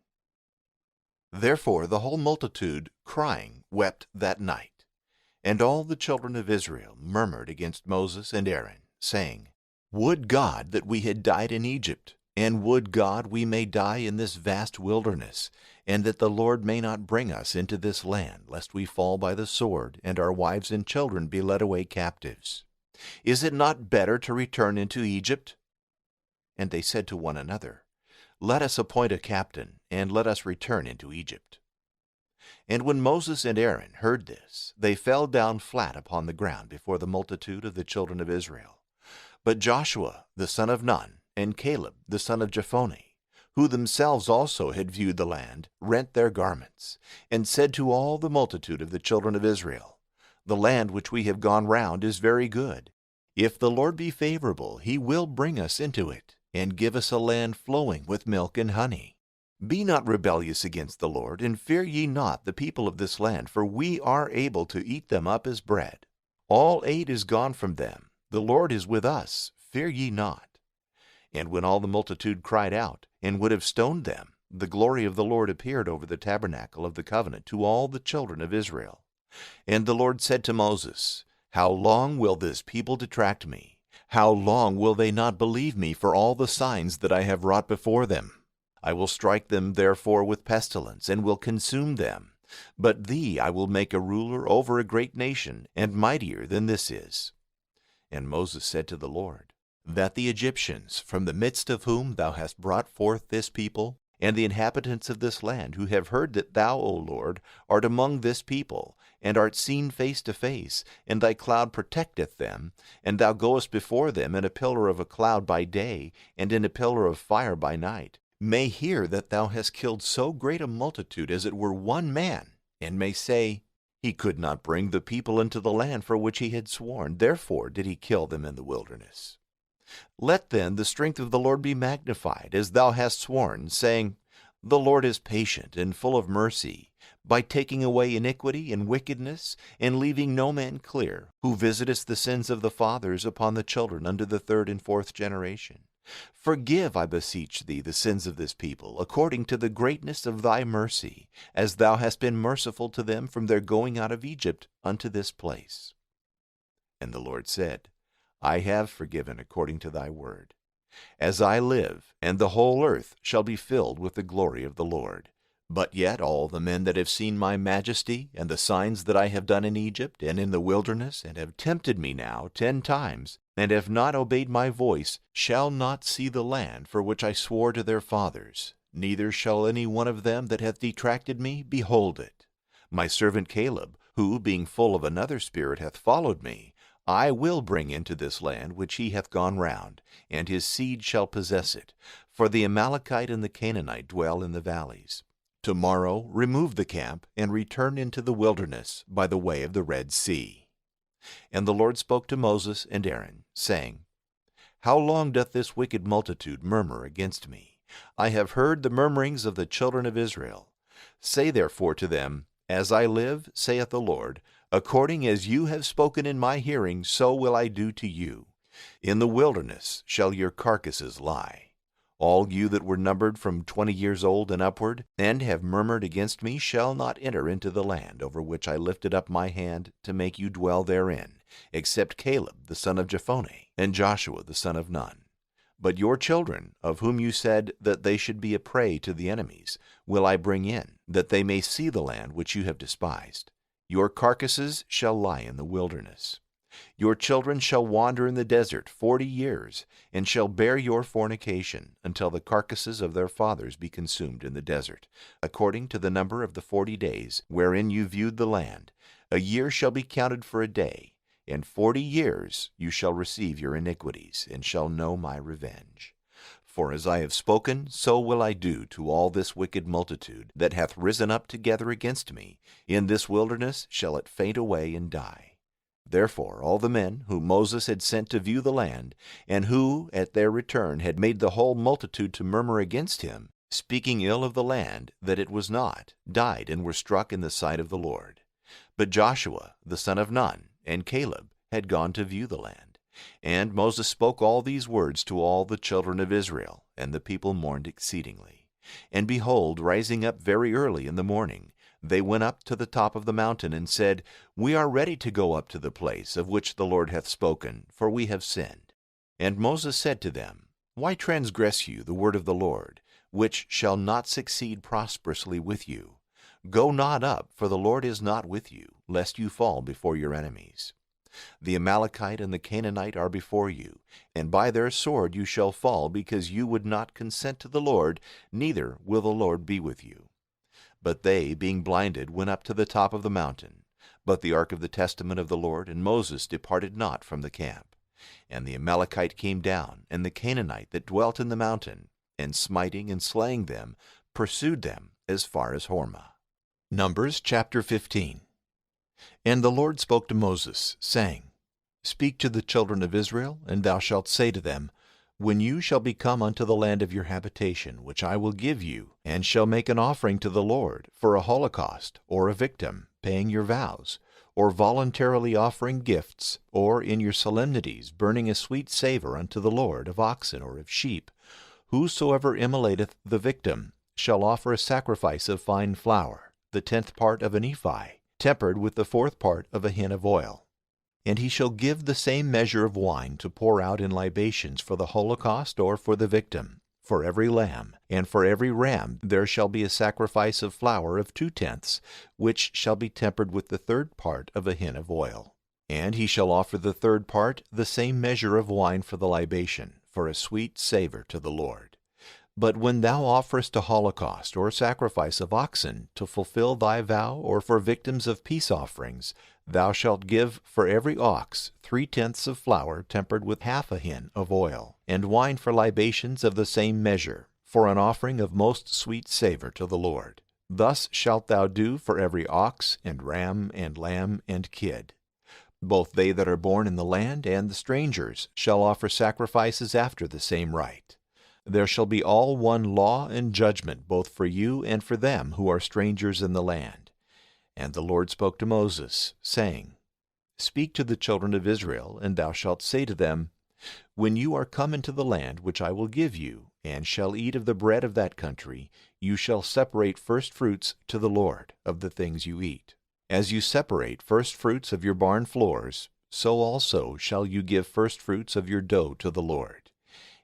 Therefore the whole multitude, crying, wept that night. And all the children of Israel murmured against Moses and Aaron, saying, Would God that we had died in Egypt, and would God we may die in this vast wilderness, and that the Lord may not bring us into this land, lest we fall by the sword, and our wives and children be led away captives. Is it not better to return into Egypt? And they said to one another, Let us appoint a captain, and let us return into Egypt. And when Moses and Aaron heard this, they fell down flat upon the ground before the multitude of the children of Israel. But Joshua the son of Nun, and Caleb the son of Jephunneh, who themselves also had viewed the land, rent their garments, and said to all the multitude of the children of Israel, The land which we have gone round is very good. If the Lord be favorable, he will bring us into it, and give us a land flowing with milk and honey. Be not rebellious against the Lord, and fear ye not the people of this land, for we are able to eat them up as bread. All aid is gone from them. The Lord is with us. Fear ye not. And when all the multitude cried out, and would have stoned them, the glory of the Lord appeared over the tabernacle of the covenant to all the children of Israel. And the Lord said to Moses, How long will this people detract me? How long will they not believe me for all the signs that I have wrought before them? I will strike them therefore with pestilence, and will consume them. But thee I will make a ruler over a great nation, and mightier than this is. And Moses said to the Lord, that the Egyptians, from the midst of whom thou hast brought forth this people, and the inhabitants of this land, who have heard that thou, O Lord, art among this people, and art seen face to face, and thy cloud protecteth them, and thou goest before them in a pillar of a cloud by day, and in a pillar of fire by night, may hear that thou hast killed so great a multitude as it were one man, and may say, He could not bring the people into the land for which he had sworn, therefore did he kill them in the wilderness. Let then the strength of the Lord be magnified, as thou hast sworn, saying, The Lord is patient and full of mercy, by taking away iniquity and wickedness, and leaving no man clear, who visitest the sins of the fathers upon the children unto the third and fourth generation. Forgive, I beseech thee, the sins of this people, according to the greatness of thy mercy, as thou hast been merciful to them from their going out of Egypt unto this place. And the Lord said, I have forgiven according to thy word. As I live, and the whole earth shall be filled with the glory of the Lord. But yet all the men that have seen my majesty, and the signs that I have done in Egypt and in the wilderness, and have tempted me now 10 times, and have not obeyed my voice, shall not see the land for which I swore to their fathers, neither shall any one of them that hath detracted me behold it. My servant Caleb, who, being full of another spirit, hath followed me, I will bring into this land which he hath gone round, and his seed shall possess it, for the Amalekite and the Canaanite dwell in the valleys. Tomorrow remove the camp, and return into the wilderness by the way of the Red Sea. And the Lord spoke to Moses and Aaron, saying, How long doth this wicked multitude murmur against me? I have heard the murmurings of the children of Israel. Say therefore to them, As I live, saith the Lord, according as you have spoken in my hearing, so will I do to you. In the wilderness shall your carcasses lie. All you that were numbered from 20 years old and upward, and have murmured against me, shall not enter into the land over which I lifted up my hand to make you dwell therein, except Caleb the son of Jephunneh, and Joshua the son of Nun. But your children, of whom you said that they should be a prey to the enemies, will I bring in, that they may see the land which you have despised. Your carcasses shall lie in the wilderness. Your children shall wander in the desert 40 years, and shall bear your fornication, until the carcasses of their fathers be consumed in the desert, according to the number of the 40 days wherein you viewed the land. A year shall be counted for a day. In 40 years you shall receive your iniquities, and shall know my revenge. For as I have spoken, so will I do to all this wicked multitude that hath risen up together against me. In this wilderness shall it faint away and die. Therefore all the men whom Moses had sent to view the land, and who at their return had made the whole multitude to murmur against him, speaking ill of the land that it was not, died and were struck in the sight of the Lord. But Joshua the son of Nun and Caleb had gone to view the land. And Moses spoke all these words to all the children of Israel, and the people mourned exceedingly. And behold, rising up very early in the morning, they went up to the top of the mountain, and said, We are ready to go up to the place of which the Lord hath spoken, for we have sinned. And Moses said to them, Why transgress you the word of the Lord, which shall not succeed prosperously with you? Go not up, for the Lord is not with you, lest you fall before your enemies. The Amalekite and the Canaanite are before you, and by their sword you shall fall, because you would not consent to the Lord, neither will the Lord be with you. But they, being blinded, went up to the top of the mountain. But the ark of the testament of the Lord and Moses departed not from the camp. And the Amalekite came down, and the Canaanite that dwelt in the mountain, and smiting and slaying them, pursued them as far as Hormah. Numbers chapter 15. And the Lord spoke to Moses, saying, Speak to the children of Israel, and thou shalt say to them, When you shall be come unto the land of your habitation, which I will give you, and shall make an offering to the Lord, for a holocaust, or a victim, paying your vows, or voluntarily offering gifts, or in your solemnities burning a sweet savor unto the Lord of oxen or of sheep, whosoever immolateth the victim shall offer a sacrifice of fine flour, the 10th part of an ephah, tempered with the 4th part of a hin of oil. And he shall give the same measure of wine to pour out in libations for the holocaust or for the victim. For every lamb, and for every ram there shall be a sacrifice of flour of 2/10, which shall be tempered with the 3rd part of a hin of oil. And he shall offer the third part, the same measure of wine for the libation, for a sweet savor to the Lord. But when thou offerest a holocaust or sacrifice of oxen to fulfill thy vow, or for victims of peace offerings, thou shalt give for every ox 3/10 of flour tempered with half a hin of oil, and wine for libations of the same measure, for an offering of most sweet savor to the Lord. Thus shalt thou do for every ox, and ram, and lamb, and kid. Both they that are born in the land and the strangers shall offer sacrifices after the same rite. There shall be all one law and judgment both for you and for them who are strangers in the land. And the Lord spoke to Moses, saying, Speak to the children of Israel, and thou shalt say to them, When you are come into the land which I will give you, and shall eat of the bread of that country, you shall separate first fruits to the Lord of the things you eat. As you separate first fruits of your barn floors, so also shall you give first fruits of your dough to the Lord.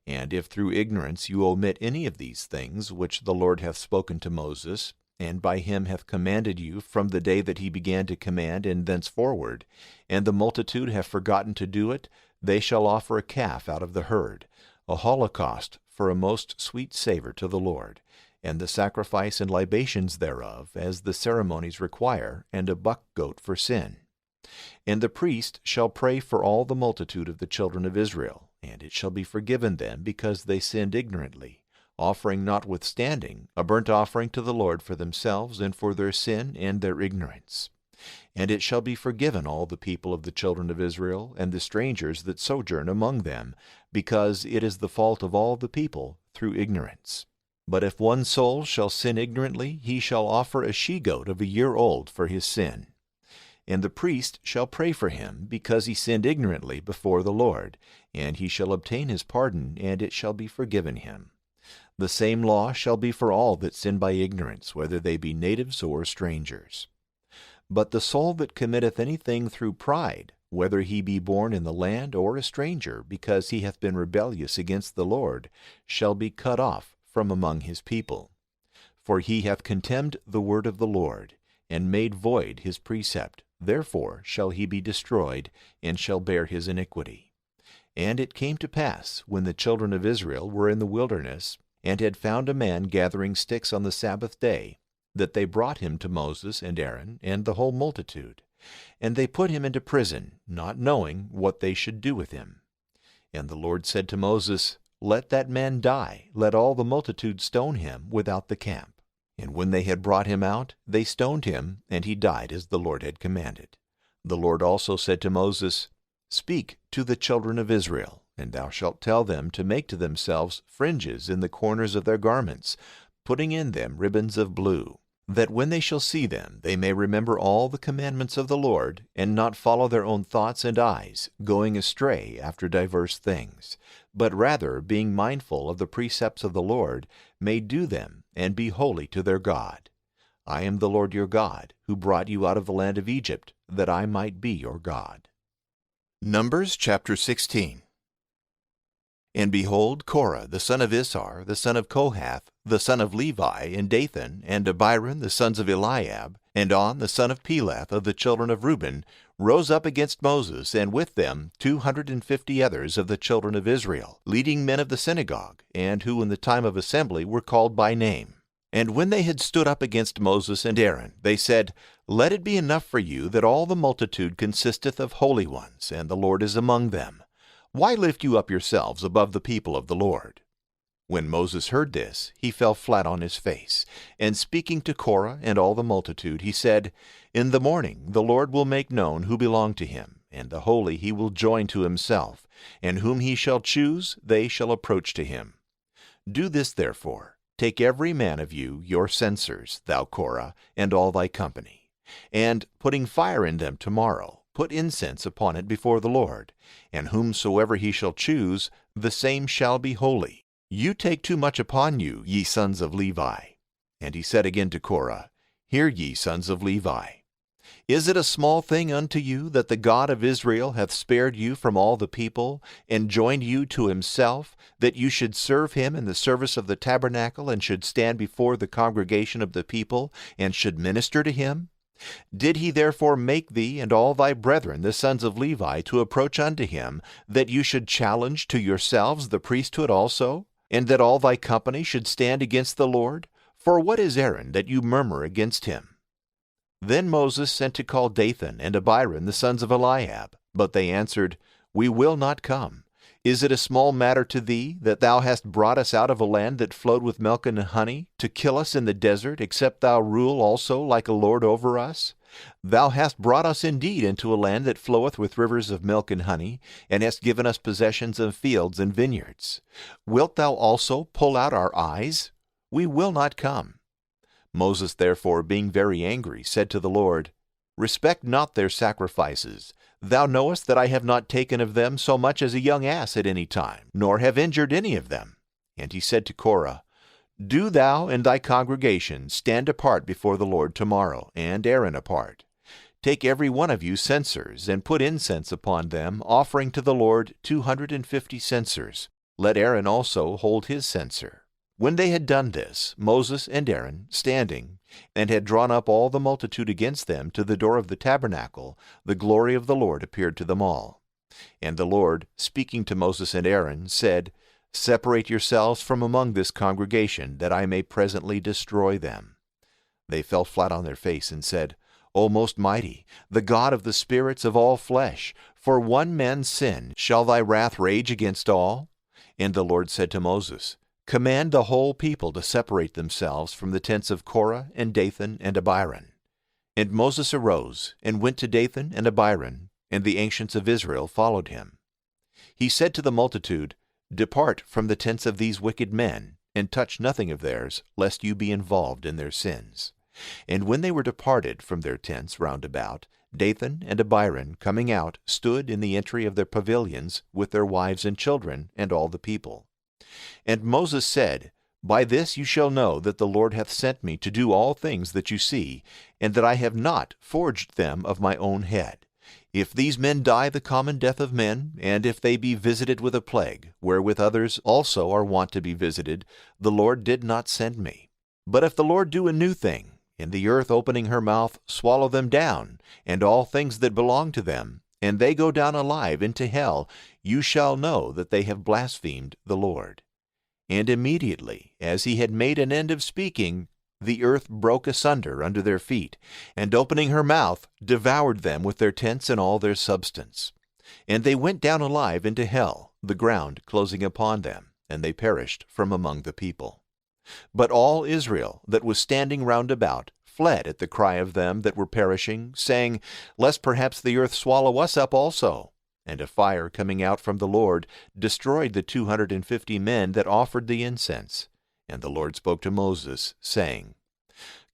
And if through ignorance you omit any of these things which the Lord hath spoken to Moses, and by him hath commanded you from the day that he began to command and thenceforward, and the multitude have forgotten to do it, they shall offer a calf out of the herd, a holocaust for a most sweet savor to the Lord, and the sacrifice and libations thereof, as the ceremonies require, and a buck goat for sin. And the priest shall pray for all the multitude of the children of Israel, and it shall be forgiven them, because they sinned ignorantly, offering notwithstanding a burnt offering to the Lord for themselves and for their sin and their ignorance. And it shall be forgiven all the people of the children of Israel, and the strangers that sojourn among them, because it is the fault of all the people through ignorance. But if one soul shall sin ignorantly, he shall offer a she-goat of a year old for his sin. And the priest shall pray for him, because he sinned ignorantly before the Lord, and he shall obtain his pardon, and it shall be forgiven him. The same law shall be for all that sin by ignorance, whether they be natives or strangers. But the soul that committeth anything through pride, whether he be born in the land or a stranger, because he hath been rebellious against the Lord, shall be cut off from among his people. For he hath contemned the word of the Lord, and made void his precept. Therefore shall he be destroyed, and shall bear his iniquity. And it came to pass, when the children of Israel were in the wilderness, and had found a man gathering sticks on the Sabbath day, that they brought him to Moses and Aaron and the whole multitude. And they put him into prison, not knowing what they should do with him. And the Lord said to Moses, Let that man die, let all the multitude stone him without the camp. And when they had brought him out, they stoned him, and he died as the Lord had commanded. The Lord also said to Moses, Speak to the children of Israel, and thou shalt tell them to make to themselves fringes in the corners of their garments, putting in them ribbons of blue, that when they shall see them, they may remember all the commandments of the Lord, and not follow their own thoughts and eyes, going astray after diverse things, but rather, being mindful of the precepts of the Lord, may do them, and be holy to their God. I am the Lord your God, who brought you out of the land of Egypt, that I might be your God. Numbers chapter 16. And behold, Korah the son of Issachar, the son of Kohath, the son of Levi, and Dathan, and Abiram the sons of Eliab, and On the son of Peleth of the children of Reuben, rose up against Moses, and with them 250 others of the children of Israel, leading men of the synagogue, and who in the time of assembly were called by name. And when they had stood up against Moses and Aaron, they said, Let it be enough for you that all the multitude consisteth of holy ones, and the Lord is among them. Why lift you up yourselves above the people of the Lord? When Moses heard this, he fell flat on his face, and speaking to Korah and all the multitude, he said, In the morning the Lord will make known who belong to him, and the holy he will join to himself, and whom he shall choose, they shall approach to him. Do this therefore, take every man of you your censers, thou Korah, and all thy company, and, putting fire in them tomorrow, put incense upon it before the Lord, and whomsoever he shall choose, the same shall be holy. You take too much upon you, ye sons of Levi. And he said again to Korah, Hear ye, sons of Levi. Is it a small thing unto you that the God of Israel hath spared you from all the people, and joined you to himself, that you should serve him in the service of the tabernacle, and should stand before the congregation of the people, and should minister to him? Did he therefore make thee and all thy brethren, the sons of Levi, to approach unto him, that you should challenge to yourselves the priesthood also, and that all thy company should stand against the Lord? For what is Aaron, that you murmur against him? Then Moses sent to call Dathan and Abiram, the sons of Eliab. But they answered, We will not come. Is it a small matter to thee, that thou hast brought us out of a land that flowed with milk and honey, to kill us in the desert, except thou rule also like a lord over us? Thou hast brought us indeed into a land that floweth with rivers of milk and honey, and hast given us possessions of fields and vineyards. Wilt thou also pull out our eyes? We will not come. Moses therefore, being very angry, said to the Lord, Respect not their sacrifices. Thou knowest that I have not taken of them so much as a young ass at any time, nor have injured any of them. And he said to Korah, Do thou and thy congregation stand apart before the Lord tomorrow, and Aaron apart. Take every one of you censers, and put incense upon them, offering to the Lord 250 censers. Let Aaron also hold his censer. When they had done this, Moses and Aaron, standing, and had drawn up all the multitude against them to the door of the tabernacle, the glory of the Lord appeared to them all. And the Lord, speaking to Moses and Aaron, said, Separate yourselves from among this congregation, that I may presently destroy them. They fell flat on their face and said, O most mighty, the God of the spirits of all flesh, for one man's sin shall thy wrath rage against all? And the Lord said to Moses, Command the whole people to separate themselves from the tents of Korah and Dathan and Abiram. And Moses arose and went to Dathan and Abiram, and the ancients of Israel followed him. He said to the multitude, Depart from the tents of these wicked men, and touch nothing of theirs, lest you be involved in their sins. And when they were departed from their tents round about, Dathan and Abiram, coming out, stood in the entry of their pavilions with their wives and children, and all the people. And Moses said, By this you shall know that the Lord hath sent me to do all things that you see, and that I have not forged them of my own head. If these men die the common death of men, and if they be visited with a plague, wherewith others also are wont to be visited, the Lord did not send me. But if the Lord do a new thing, and the earth opening her mouth swallow them down, and all things that belong to them, and they go down alive into hell, you shall know that they have blasphemed the Lord. And immediately, as he had made an end of speaking, the earth broke asunder under their feet, and opening her mouth, devoured them with their tents and all their substance. And they went down alive into hell, the ground closing upon them, and they perished from among the people. But all Israel that was standing round about fled at the cry of them that were perishing, saying, Lest perhaps the earth swallow us up also. And a fire coming out from the Lord destroyed the 250 men that offered the incense. And the Lord spoke to Moses, saying,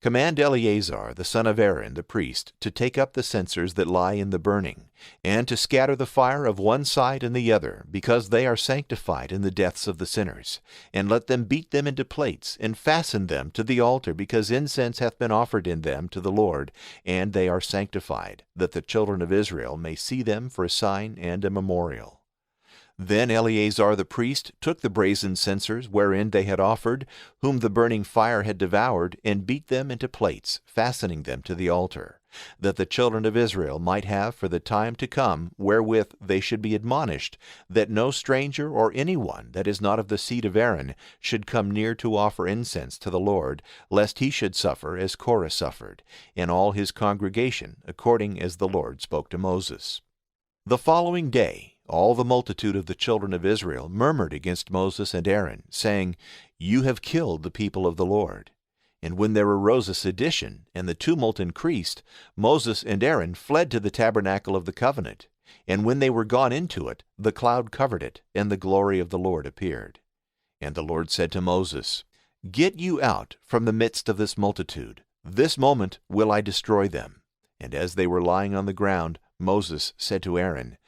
Command Eleazar the son of Aaron the priest to take up the censers that lie in the burning, and to scatter the fire of one side and the other, because they are sanctified in the deaths of the sinners. And let them beat them into plates, and fasten them to the altar, because incense hath been offered in them to the Lord, and they are sanctified, that the children of Israel may see them for a sign and a memorial. Then Eleazar the priest took the brazen censers wherein they had offered, whom the burning fire had devoured, and beat them into plates, fastening them to the altar, that the children of Israel might have for the time to come wherewith they should be admonished, that no stranger or any one that is not of the seed of Aaron should come near to offer incense to the Lord, lest he should suffer as Korah suffered, and all his congregation, according as the Lord spoke to Moses. The following day all the multitude of the children of Israel murmured against Moses and Aaron, saying, You have killed the people of the Lord. And when there arose a sedition, and the tumult increased, Moses and Aaron fled to the tabernacle of the covenant. And when they were gone into it, the cloud covered it, and the glory of the Lord appeared. And the Lord said to Moses, Get you out from the midst of this multitude. This moment will I destroy them. And as they were lying on the ground, Moses said to Aaron,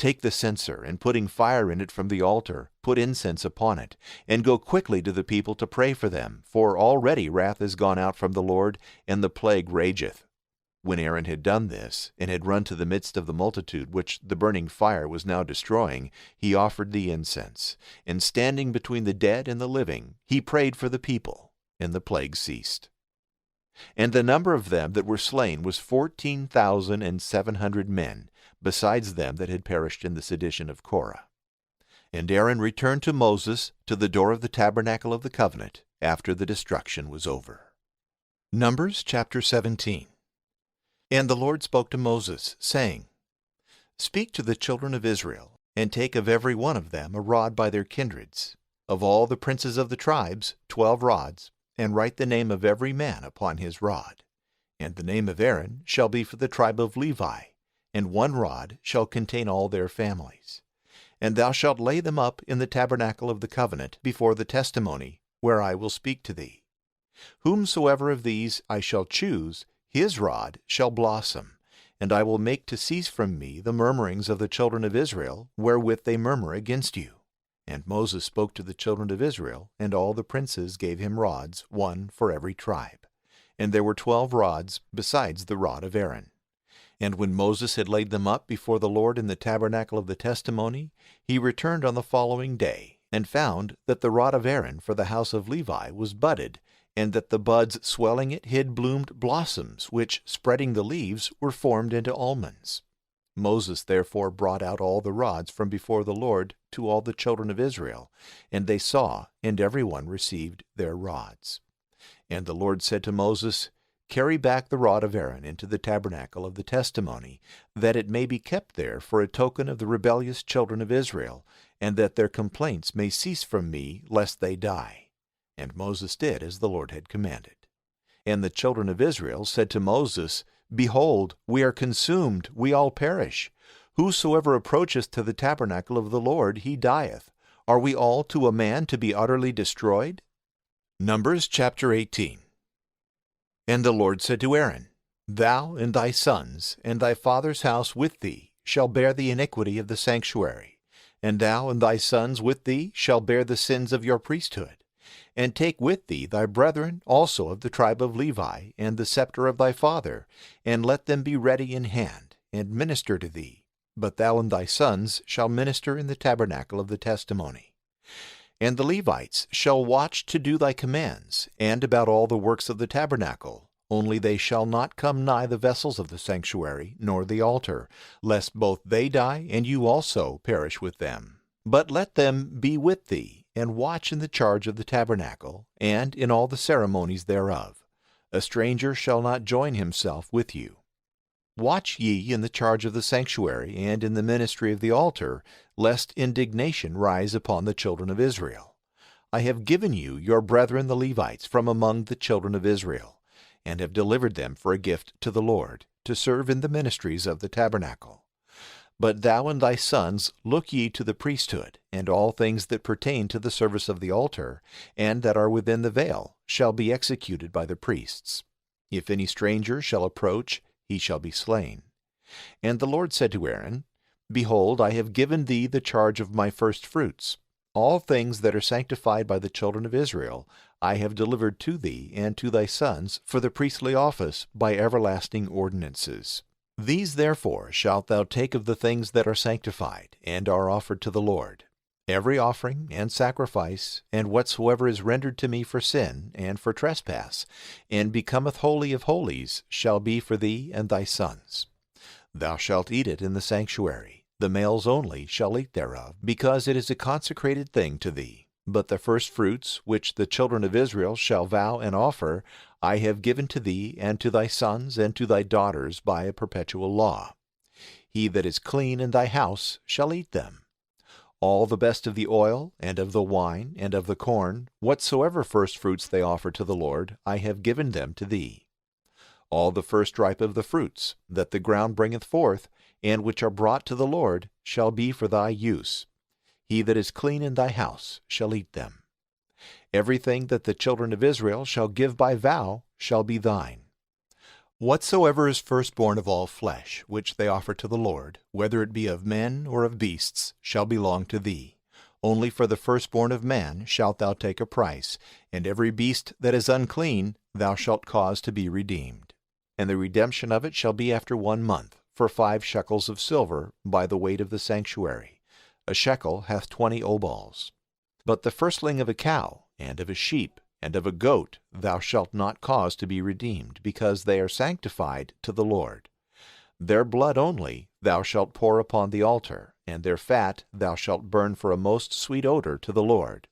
Take the censer, and putting fire in it from the altar, put incense upon it, and go quickly to the people to pray for them, for already wrath is gone out from the Lord, and the plague rageth. When Aaron had done this, and had run to the midst of the multitude which the burning fire was now destroying, he offered the incense, and standing between the dead and the living, he prayed for the people, and the plague ceased. And the number of them that were slain was 14,700 men, besides them that had perished in the sedition of Korah. And Aaron returned to Moses to the door of the tabernacle of the covenant after the destruction was over. Numbers chapter 17. And the Lord spoke to Moses, saying, Speak to the children of Israel, and take of every one of them a rod by their kindreds, of all the princes of the tribes 12 rods, and write the name of every man upon his rod. And the name of Aaron shall be for the tribe of Levi, and 1 rod shall contain all their families. And thou shalt lay them up in the tabernacle of the covenant before the testimony, where I will speak to thee. Whomsoever of these I shall choose, his rod shall blossom, and I will make to cease from me the murmurings of the children of Israel, wherewith they murmur against you. And Moses spoke to the children of Israel, and all the princes gave him rods, 1 for every tribe. And there were 12 rods, besides the rod of Aaron. And when Moses had laid them up before the Lord in the tabernacle of the testimony, he returned on the following day, and found that the rod of Aaron for the house of Levi was budded, and that the buds swelling it hid bloomed blossoms, which, spreading the leaves, were formed into almonds. Moses therefore brought out all the rods from before the Lord to all the children of Israel, and they saw, and every one received their rods. And the Lord said to Moses, Carry back the rod of Aaron into the tabernacle of the testimony, that it may be kept there for a token of the rebellious children of Israel, and that their complaints may cease from me, lest they die. And Moses did as the Lord had commanded. And the children of Israel said to Moses, Behold, we are consumed, we all perish. Whosoever approacheth to the tabernacle of the Lord, he dieth. Are we all to a man to be utterly destroyed? Numbers chapter 18. And the Lord said to Aaron, Thou and thy sons, and thy father's house with thee, shall bear the iniquity of the sanctuary, and thou and thy sons with thee shall bear the sins of your priesthood. And take with thee thy brethren also of the tribe of Levi, and the scepter of thy father, and let them be ready in hand, and minister to thee. But thou and thy sons shall minister in the tabernacle of the testimony. And the Levites shall watch to do thy commands, and about all the works of the tabernacle. Only they shall not come nigh the vessels of the sanctuary, nor the altar, lest both they die, and you also perish with them. But let them be with thee, and watch in the charge of the tabernacle, and in all the ceremonies thereof. A stranger shall not join himself with you. Watch ye in the charge of the sanctuary, and in the ministry of the altar, lest indignation rise upon the children of Israel. I have given you your brethren the Levites from among the children of Israel, and have delivered them for a gift to the Lord, to serve in the ministries of the tabernacle. But thou and thy sons look ye to the priesthood, and all things that pertain to the service of the altar, and that are within the veil, shall be executed by the priests. If any stranger shall approach, he shall be slain. And the Lord said to Aaron, Behold, I have given thee the charge of my firstfruits. All things that are sanctified by the children of Israel I have delivered to thee and to thy sons for the priestly office by everlasting ordinances. These therefore shalt thou take of the things that are sanctified, and are offered to the Lord. Every offering and sacrifice, and whatsoever is rendered to me for sin and for trespass, and becometh holy of holies, shall be for thee and thy sons. Thou shalt eat it in the sanctuary. The males only shall eat thereof, because it is a consecrated thing to thee. But the firstfruits, which the children of Israel shall vow and offer, I have given to thee and to thy sons and to thy daughters by a perpetual law. He that is clean in thy house shall eat them. All the best of the oil, and of the wine, and of the corn, whatsoever firstfruits they offer to the Lord, I have given them to thee. All the firstripe of the fruits, that the ground bringeth forth, and which are brought to the Lord, shall be for thy use. He that is clean in thy house shall eat them. Everything that the children of Israel shall give by vow shall be thine. Whatsoever is firstborn of all flesh, which they offer to the Lord, whether it be of men or of beasts, shall belong to thee. Only for the firstborn of man shalt thou take a price, and every beast that is unclean thou shalt cause to be redeemed. And the redemption of it shall be after 1 month, for 5 shekels of silver, by the weight of the sanctuary. A shekel hath 20 obals. But the firstling of a cow, and of a sheep, and of a goat thou shalt not cause to be redeemed, because they are sanctified to the Lord. Their blood only thou shalt pour upon the altar, and their fat thou shalt burn for a most sweet odor to the Lord.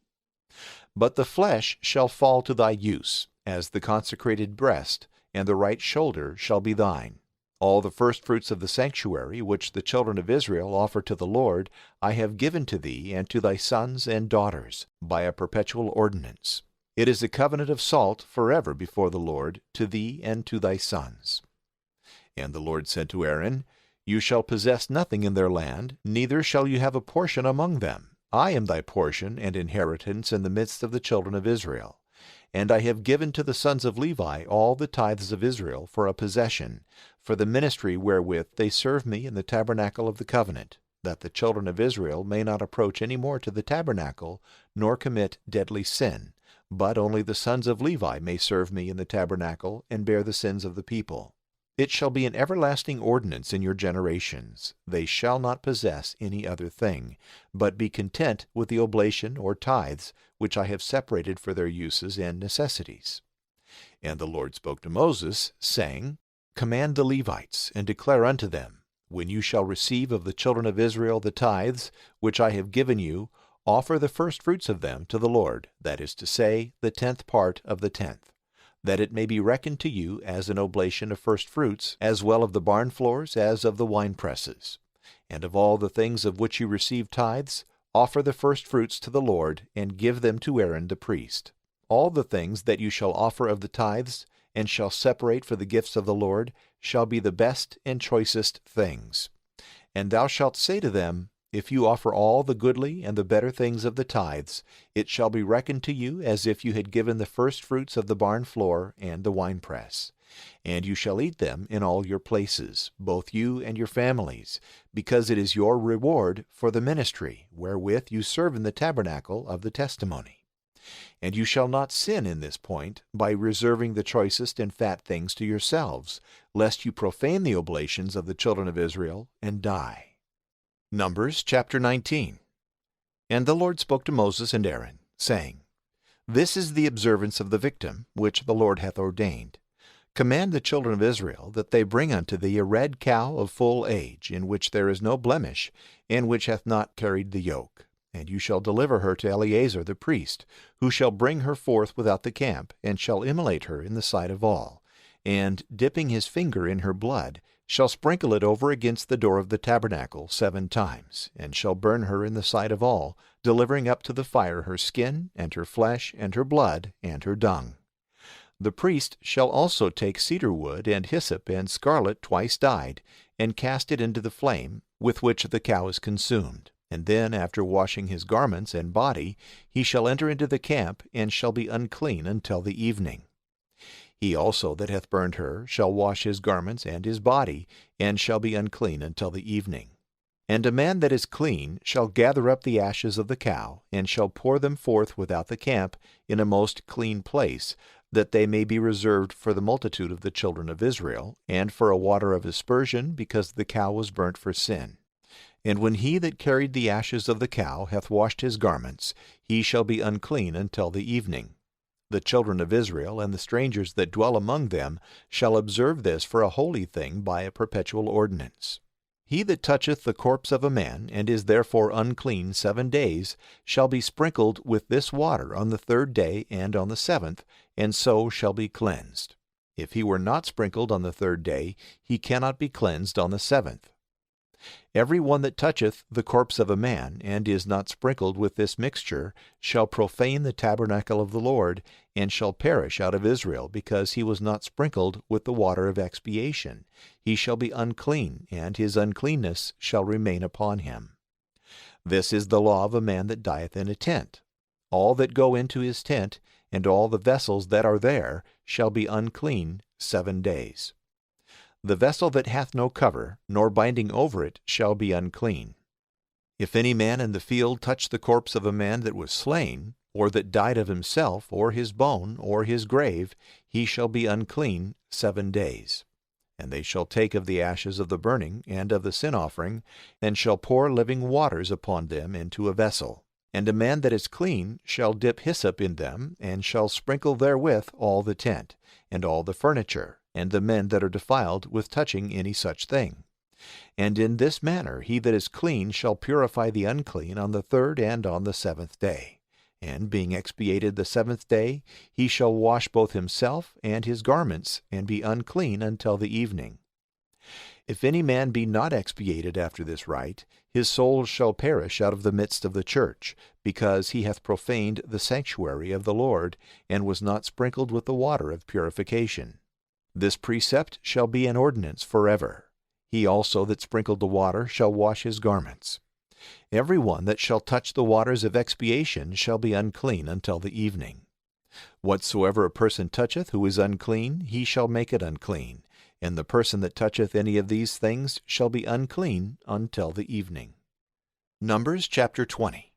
But the flesh shall fall to thy use, as the consecrated breast, and the right shoulder shall be thine. All the firstfruits of the sanctuary, which the children of Israel offer to the Lord, I have given to thee and to thy sons and daughters, by a perpetual ordinance. It is a covenant of salt forever before the Lord, to thee and to thy sons. And the Lord said to Aaron, You shall possess nothing in their land, neither shall you have a portion among them. I am thy portion and inheritance in the midst of the children of Israel. And I have given to the sons of Levi all the tithes of Israel for a possession, for the ministry wherewith they serve me in the tabernacle of the covenant, that the children of Israel may not approach any more to the tabernacle, nor commit deadly sin, but only the sons of Levi may serve me in the tabernacle and bear the sins of the people. It shall be an everlasting ordinance in your generations. They shall not possess any other thing, but be content with the oblation or tithes, which I have separated for their uses and necessities. And the Lord spoke to Moses, saying, Command the Levites, and declare unto them, When you shall receive of the children of Israel the tithes, which I have given you, offer the firstfruits of them to the Lord, that is to say, the 10th part of the 10th. That it may be reckoned to you as an oblation of firstfruits, as well of the barn floors as of the winepresses. And of all the things of which you receive tithes, offer the firstfruits to the Lord, and give them to Aaron the priest. All the things that you shall offer of the tithes, and shall separate for the gifts of the Lord, shall be the best and choicest things. And thou shalt say to them, If you offer all the goodly and the better things of the tithes, it shall be reckoned to you as if you had given the firstfruits of the barn floor and the winepress. And you shall eat them in all your places, both you and your families, because it is your reward for the ministry, wherewith you serve in the tabernacle of the testimony. And you shall not sin in this point, by reserving the choicest and fat things to yourselves, lest you profane the oblations of the children of Israel, and die. Numbers chapter 19. And the Lord spoke to Moses and Aaron, saying, This is the observance of the victim, which the Lord hath ordained. Command the children of Israel that they bring unto thee a red cow of full age, in which there is no blemish, and which hath not carried the yoke. And you shall deliver her to Eleazar the priest, who shall bring her forth without the camp, and shall immolate her in the sight of all, and, dipping his finger in her blood, shall sprinkle it over against the door of the tabernacle 7 times, and shall burn her in the sight of all, delivering up to the fire her skin, and her flesh, and her blood, and her dung. The priest shall also take cedar wood, and hyssop, and scarlet twice dyed, and cast it into the flame, with which the cow is consumed. And then, after washing his garments and body, he shall enter into the camp, and shall be unclean until the evening. He also that hath burned her shall wash his garments and his body, and shall be unclean until the evening. And a man that is clean shall gather up the ashes of the cow, and shall pour them forth without the camp in a most clean place, that they may be reserved for the multitude of the children of Israel, and for a water of aspersion, because the cow was burnt for sin. And when he that carried the ashes of the cow hath washed his garments, he shall be unclean until the evening. The children of Israel and the strangers that dwell among them shall observe this for a holy thing by a perpetual ordinance. He that toucheth the corpse of a man, and is therefore unclean 7 days, shall be sprinkled with this water on the 3rd day and on the 7th, and so shall be cleansed. If he were not sprinkled on the 3rd day, he cannot be cleansed on the 7th. Every one that toucheth the corpse of a man, and is not sprinkled with this mixture, shall profane the tabernacle of the Lord, and shall perish out of Israel, because he was not sprinkled with the water of expiation. He shall be unclean, and his uncleanness shall remain upon him. This is the law of a man that dieth in a tent. All that go into his tent, and all the vessels that are there, shall be unclean 7 days. The vessel that hath no cover, nor binding over it, shall be unclean. If any man in the field touch the corpse of a man that was slain, or that died of himself, or his bone, or his grave, he shall be unclean 7 days. And they shall take of the ashes of the burning, and of the sin offering, and shall pour living waters upon them into a vessel. And a man that is clean shall dip hyssop in them, and shall sprinkle therewith all the tent, and all the furniture, and the men that are defiled with touching any such thing. And in this manner he that is clean shall purify the unclean on the 3rd and on the 7th day. And being expiated the 7th day, he shall wash both himself and his garments, and be unclean until the evening. If any man be not expiated after this rite, his soul shall perish out of the midst of the church, because he hath profaned the sanctuary of the Lord, and was not sprinkled with the water of purification. This precept shall be an ordinance forever. He also that sprinkled the water shall wash his garments. Every one that shall touch the waters of expiation shall be unclean until the evening. Whatsoever a person toucheth who is unclean, he shall make it unclean, and the person that toucheth any of these things shall be unclean until the evening. Numbers chapter 20.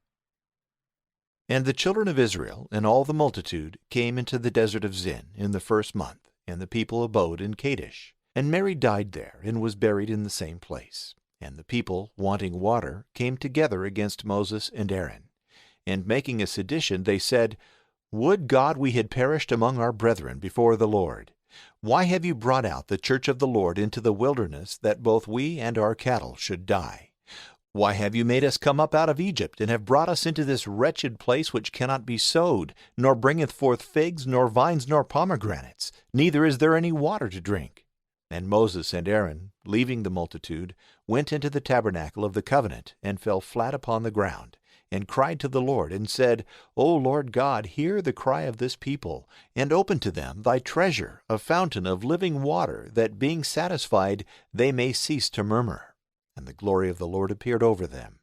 And the children of Israel and all the multitude came into the desert of Zin in the 1st month, and the people abode in Kadesh. And Mary died there, and was buried in the same place. And the people, wanting water, came together against Moses and Aaron. And making a sedition, they said, Would God we had perished among our brethren before the Lord! Why have you brought out the church of the Lord into the wilderness, that both we and our cattle should die? Why have you made us come up out of Egypt, and have brought us into this wretched place which cannot be sowed, nor bringeth forth figs, nor vines, nor pomegranates, neither is there any water to drink? And Moses and Aaron, leaving the multitude, went into the tabernacle of the covenant, and fell flat upon the ground, and cried to the Lord, and said, O Lord God, hear the cry of this people, and open to them thy treasure, a fountain of living water, that being satisfied they may cease to murmur. And the glory of the Lord appeared over them.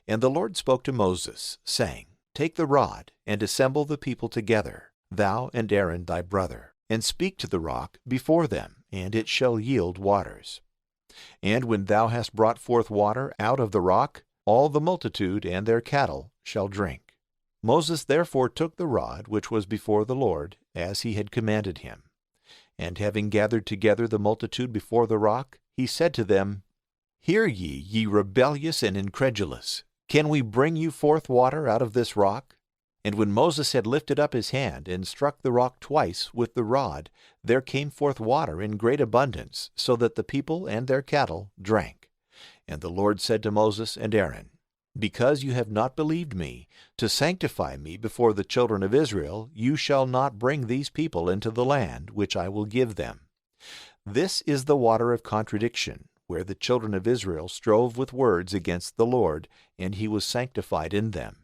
And the Lord spoke to Moses, saying, Take the rod, and assemble the people together, thou and Aaron thy brother, and speak to the rock before them, and it shall yield waters. And when thou hast brought forth water out of the rock, all the multitude and their cattle shall drink. Moses therefore took the rod which was before the Lord, as he had commanded him. And having gathered together the multitude before the rock, he said to them, Hear ye, ye rebellious and incredulous, can we bring you forth water out of this rock? And when Moses had lifted up his hand, and struck the rock twice with the rod, there came forth water in great abundance, so that the people and their cattle drank. And the Lord said to Moses and Aaron, Because you have not believed me, to sanctify me before the children of Israel, you shall not bring these people into the land which I will give them. This is the water of contradiction, where the children of Israel strove with words against the Lord, and he was sanctified in them.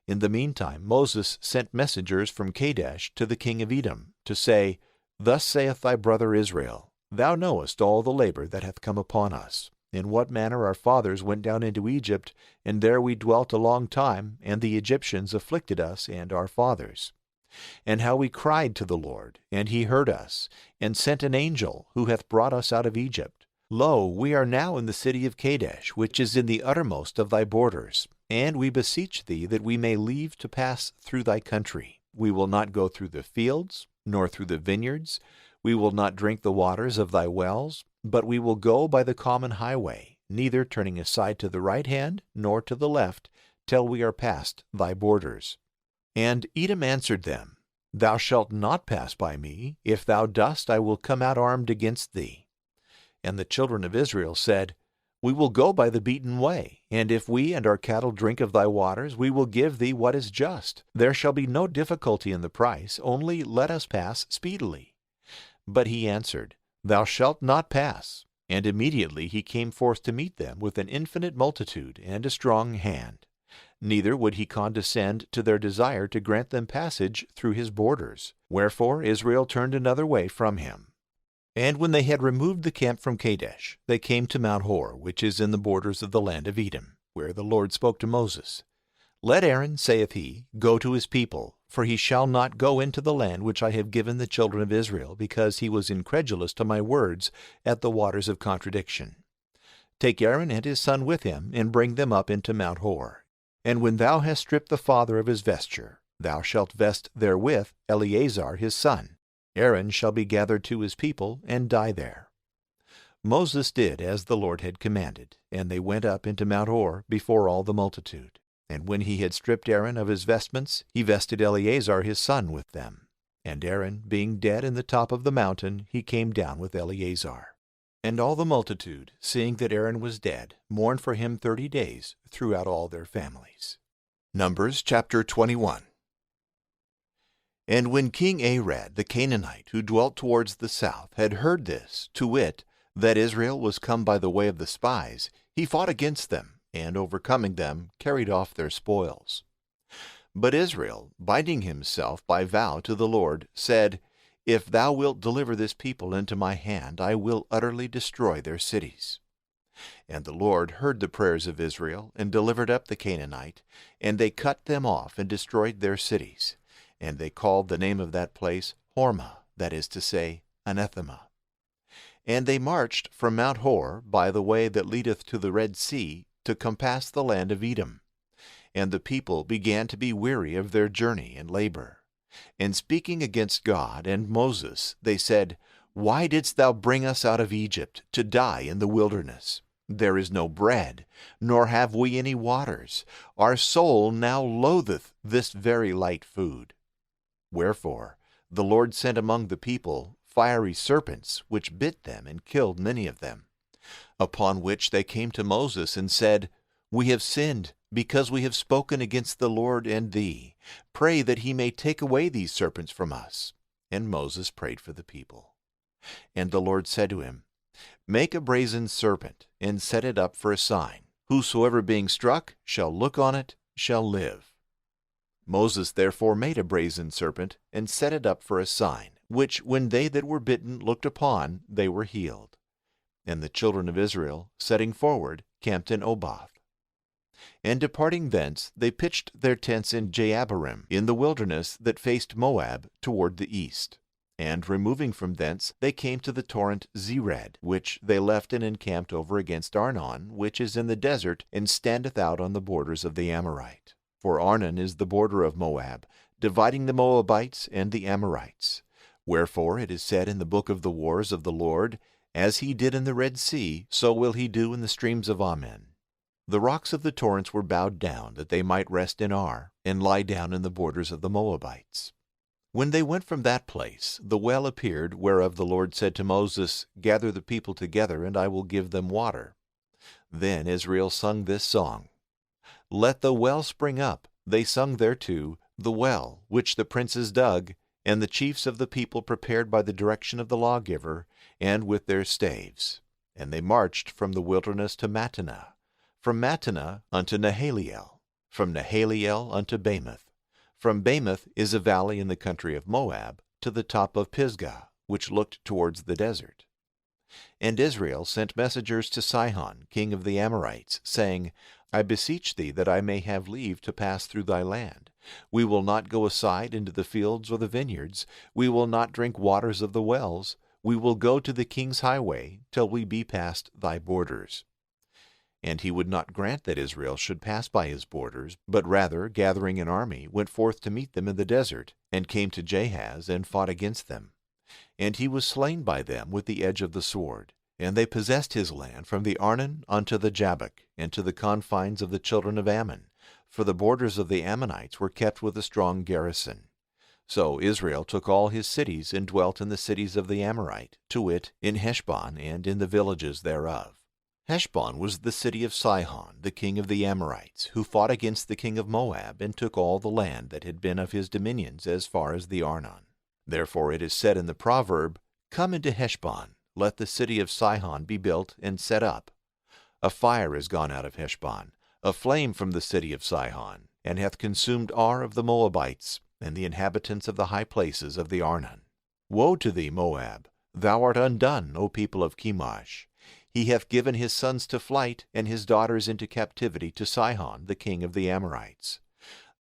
In the meantime Moses sent messengers from Kadesh to the king of Edom, to say, Thus saith thy brother Israel, Thou knowest all the labor that hath come upon us, in what manner our fathers went down into Egypt, and there we dwelt a long time, and the Egyptians afflicted us and our fathers. And how we cried to the Lord, and he heard us, and sent an angel, who hath brought us out of Egypt. Lo, we are now in the city of Kadesh, which is in the uttermost of thy borders, and we beseech thee that we may leave to pass through thy country. We will not go through the fields, nor through the vineyards. We will not drink the waters of thy wells, but we will go by the common highway, neither turning aside to the right hand, nor to the left, till we are past thy borders. And Edom answered them, Thou shalt not pass by me. If thou dost, I will come out armed against thee. And the children of Israel said, We will go by the beaten way, and if we and our cattle drink of thy waters, we will give thee what is just. There shall be no difficulty in the price, only let us pass speedily. But he answered, Thou shalt not pass. And immediately he came forth to meet them with an infinite multitude and a strong hand. Neither would he condescend to their desire to grant them passage through his borders. Wherefore Israel turned another way from him. And when they had removed the camp from Kadesh, they came to Mount Hor, which is in the borders of the land of Edom, where the Lord spoke to Moses. Let Aaron, saith he, go to his people, for he shall not go into the land which I have given the children of Israel, because he was incredulous to my words at the waters of contradiction. Take Aaron and his son with him, and bring them up into Mount Hor. And when thou hast stripped the father of his vesture, thou shalt vest therewith Eleazar his son. Aaron shall be gathered to his people, and die there. Moses did as the Lord had commanded, and they went up into Mount Hor before all the multitude. And when he had stripped Aaron of his vestments, he vested Eleazar his son with them. And Aaron, being dead in the top of the mountain, he came down with Eleazar. And all the multitude, seeing that Aaron was dead, mourned for him 30 days throughout all their families. Numbers chapter 21. And when King Arad the Canaanite, who dwelt towards the south, had heard this, to wit, that Israel was come by the way of the spies, he fought against them, and overcoming them, carried off their spoils. But Israel, binding himself by vow to the Lord, said, If thou wilt deliver this people into my hand, I will utterly destroy their cities. And the Lord heard the prayers of Israel, and delivered up the Canaanite, and they cut them off and destroyed their cities. And they called the name of that place Hormah, that is to say, Anathema. And they marched from Mount Hor by the way that leadeth to the Red Sea, to compass the land of Edom. And the people began to be weary of their journey and labor. And speaking against God and Moses, they said, Why didst thou bring us out of Egypt to die in the wilderness? There is no bread, nor have we any waters. Our soul now loatheth this very light food. Wherefore the Lord sent among the people fiery serpents, which bit them and killed many of them. Upon which they came to Moses and said, We have sinned, because we have spoken against the Lord and thee. Pray that he may take away these serpents from us. And Moses prayed for the people. And the Lord said to him, Make a brazen serpent, and set it up for a sign. Whosoever being struck shall look on it shall live. Moses therefore made a brazen serpent, and set it up for a sign, which when they that were bitten looked upon, they were healed. And the children of Israel, setting forward, camped in Oboth. And departing thence, they pitched their tents in Jaabarim, in the wilderness that faced Moab toward the east. And removing from thence, they came to the torrent Zered, which they left and encamped over against Arnon, which is in the desert, and standeth out on the borders of the Amorite. For Arnon is the border of Moab, dividing the Moabites and the Amorites. Wherefore it is said in the book of the wars of the Lord, As he did in the Red Sea, so will he do in the streams of Ammon. The rocks of the torrents were bowed down, that they might rest in Ar, and lie down in the borders of the Moabites. When they went from that place, the well appeared, whereof the Lord said to Moses, Gather the people together, and I will give them water. Then Israel sung this song, Let the well spring up. They sung thereto, the well, which the princes dug, and the chiefs of the people prepared by the direction of the lawgiver, and with their staves. And they marched from the wilderness to Mattanah, from Mattanah unto Nahaliel, from Nahaliel unto Bamoth. From Bamoth is a valley in the country of Moab, to the top of Pisgah, which looked towards the desert. And Israel sent messengers to Sihon, king of the Amorites, saying, I beseech thee that I may have leave to pass through thy land. We will not go aside into the fields or the vineyards. We will not drink waters of the wells. We will go to the king's highway, till we be past thy borders. And he would not grant that Israel should pass by his borders, but rather, gathering an army, went forth to meet them in the desert, and came to Jahaz, and fought against them. And he was slain by them with the edge of the sword. And they possessed his land from the Arnon unto the Jabbok, and to the confines of the children of Ammon, for the borders of the Ammonites were kept with a strong garrison. So Israel took all his cities, and dwelt in the cities of the Amorite, to wit, in Heshbon, and in the villages thereof. Heshbon was the city of Sihon, the king of the Amorites, who fought against the king of Moab, and took all the land that had been of his dominions as far as the Arnon. Therefore it is said in the proverb, Come into Heshbon, let the city of Sihon be built and set up. A fire is gone out of Heshbon, a flame from the city of Sihon, and hath consumed Ar of the Moabites, and the inhabitants of the high places of the Arnon. Woe to thee, Moab! Thou art undone, O people of Chemosh! He hath given his sons to flight, and his daughters into captivity to Sihon, the king of the Amorites.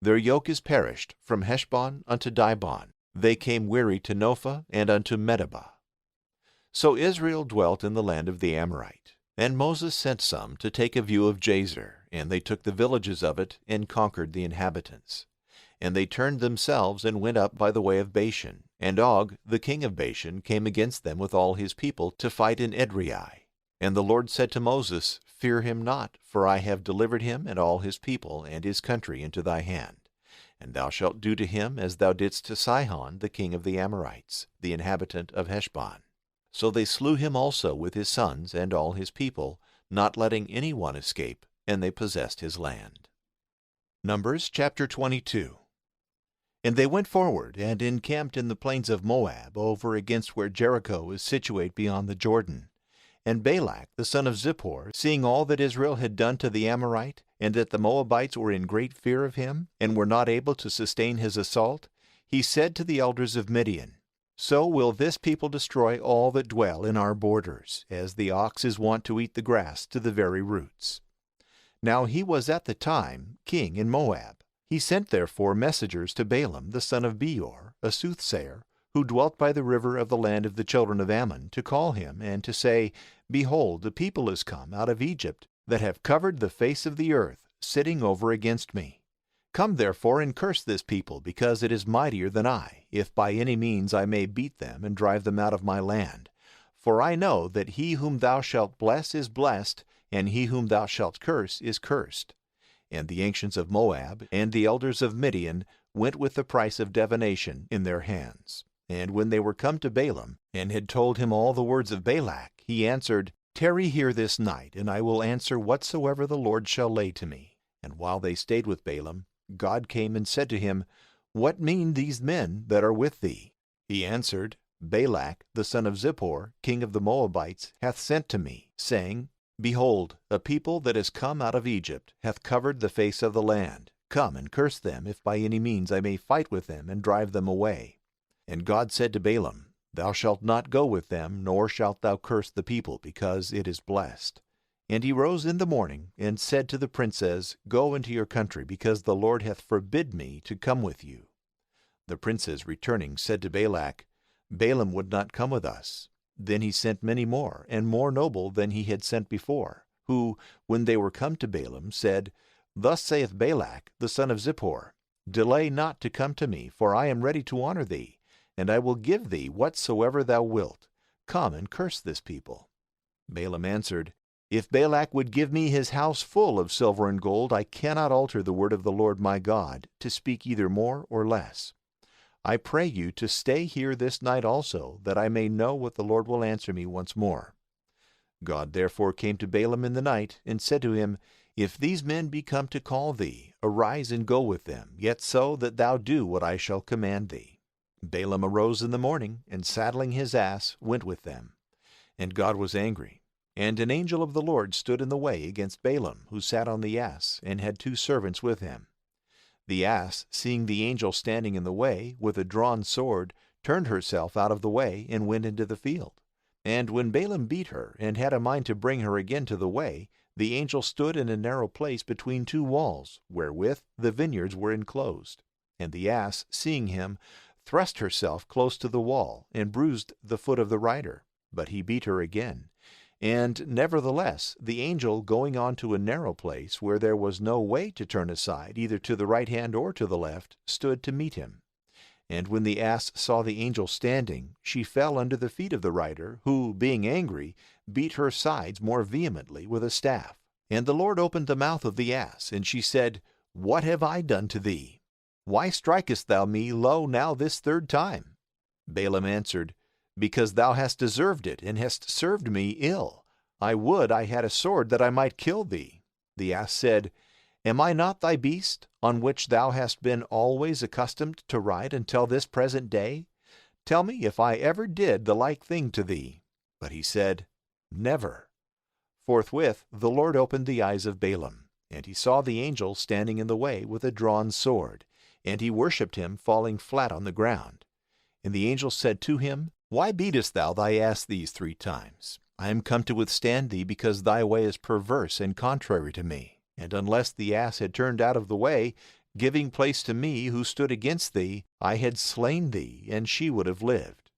Their yoke is perished from Heshbon unto Dibon. They came weary to Nophah and unto Medeba. So Israel dwelt in the land of the Amorite. And Moses sent some to take a view of Jazer, and they took the villages of it, and conquered the inhabitants. And they turned themselves, and went up by the way of Bashan. And Og, the king of Bashan, came against them with all his people to fight in Edrei. And the Lord said to Moses, Fear him not, for I have delivered him and all his people and his country into thy hand. And thou shalt do to him as thou didst to Sihon the king of the Amorites, the inhabitant of Heshbon. So they slew him also with his sons and all his people, not letting any one escape, and they possessed his land. Numbers chapter 22. And they went forward, and encamped in the plains of Moab, over against where Jericho is situate beyond the Jordan. And Balak the son of Zippor, seeing all that Israel had done to the Amorite, and that the Moabites were in great fear of him, and were not able to sustain his assault, he said to the elders of Midian, So will this people destroy all that dwell in our borders, as the ox is wont to eat the grass to the very roots. Now he was at the time king in Moab. He sent therefore messengers to Balaam the son of Beor, a soothsayer, who dwelt by the river of the land of the children of Ammon, to call him, and to say, Behold, the people is come out of Egypt, that have covered the face of the earth, sitting over against me. Come therefore and curse this people, because it is mightier than I, if by any means I may beat them and drive them out of my land. For I know that he whom thou shalt bless is blessed, and he whom thou shalt curse is cursed. And the ancients of Moab and the elders of Midian went with the price of divination in their hands. And when they were come to Balaam, and had told him all the words of Balak, he answered, Tarry here this night, and I will answer whatsoever the Lord shall lay to me. And while they stayed with Balaam, God came and said to him, What mean these men that are with thee? He answered, Balak the son of Zippor, king of the Moabites, hath sent to me, saying, Behold, a people that is come out of Egypt hath covered the face of the land. Come and curse them, if by any means I may fight with them and drive them away. And God said to Balaam, Thou shalt not go with them, nor shalt thou curse the people, because it is blessed. And he rose in the morning, and said to the princes, Go into your country, because the Lord hath forbid me to come with you. The princes returning said to Balak, Balaam would not come with us. Then he sent many more, and more noble than he had sent before, who, when they were come to Balaam, said, Thus saith Balak the son of Zippor, Delay not to come to me, for I am ready to honor thee, and I will give thee whatsoever thou wilt. Come and curse this people. Balaam answered, If Balak would give me his house full of silver and gold, I cannot alter the word of the Lord my God, to speak either more or less. I pray you to stay here this night also, that I may know what the Lord will answer me once more. God therefore came to Balaam in the night, and said to him, If these men be come to call thee, arise and go with them, yet so that thou do what I shall command thee. Balaam arose in the morning, and saddling his ass, went with them. And God was angry. And an angel of the Lord stood in the way against Balaam, who sat on the ass, and had 2 servants with him. The ass, seeing the angel standing in the way, with a drawn sword, turned herself out of the way, and went into the field. And when Balaam beat her, and had a mind to bring her again to the way, the angel stood in a narrow place between 2 walls, wherewith the vineyards were enclosed. And the ass, seeing him, thrust herself close to the wall, and bruised the foot of the rider. But he beat her again. And nevertheless, the angel, going on to a narrow place, where there was no way to turn aside, either to the right hand or to the left, stood to meet him. And when the ass saw the angel standing, she fell under the feet of the rider, who, being angry, beat her sides more vehemently with a staff. And the Lord opened the mouth of the ass, and she said, What have I done to thee? Why strikest thou me, lo, now this 3rd time? Balaam answered, Because thou hast deserved it, and hast served me ill. I would I had a sword that I might kill thee. The ass said, Am I not thy beast, on which thou hast been always accustomed to ride until this present day? Tell me if I ever did the like thing to thee. But he said, Never. Forthwith the Lord opened the eyes of Balaam, and he saw the angel standing in the way with a drawn sword, and he worshipped him, falling flat on the ground. And the angel said to him, Why beatest thou thy ass these 3 times? I am come to withstand thee, because thy way is perverse and contrary to me. And unless the ass had turned out of the way, giving place to me who stood against thee, I had slain thee, and she would have lived.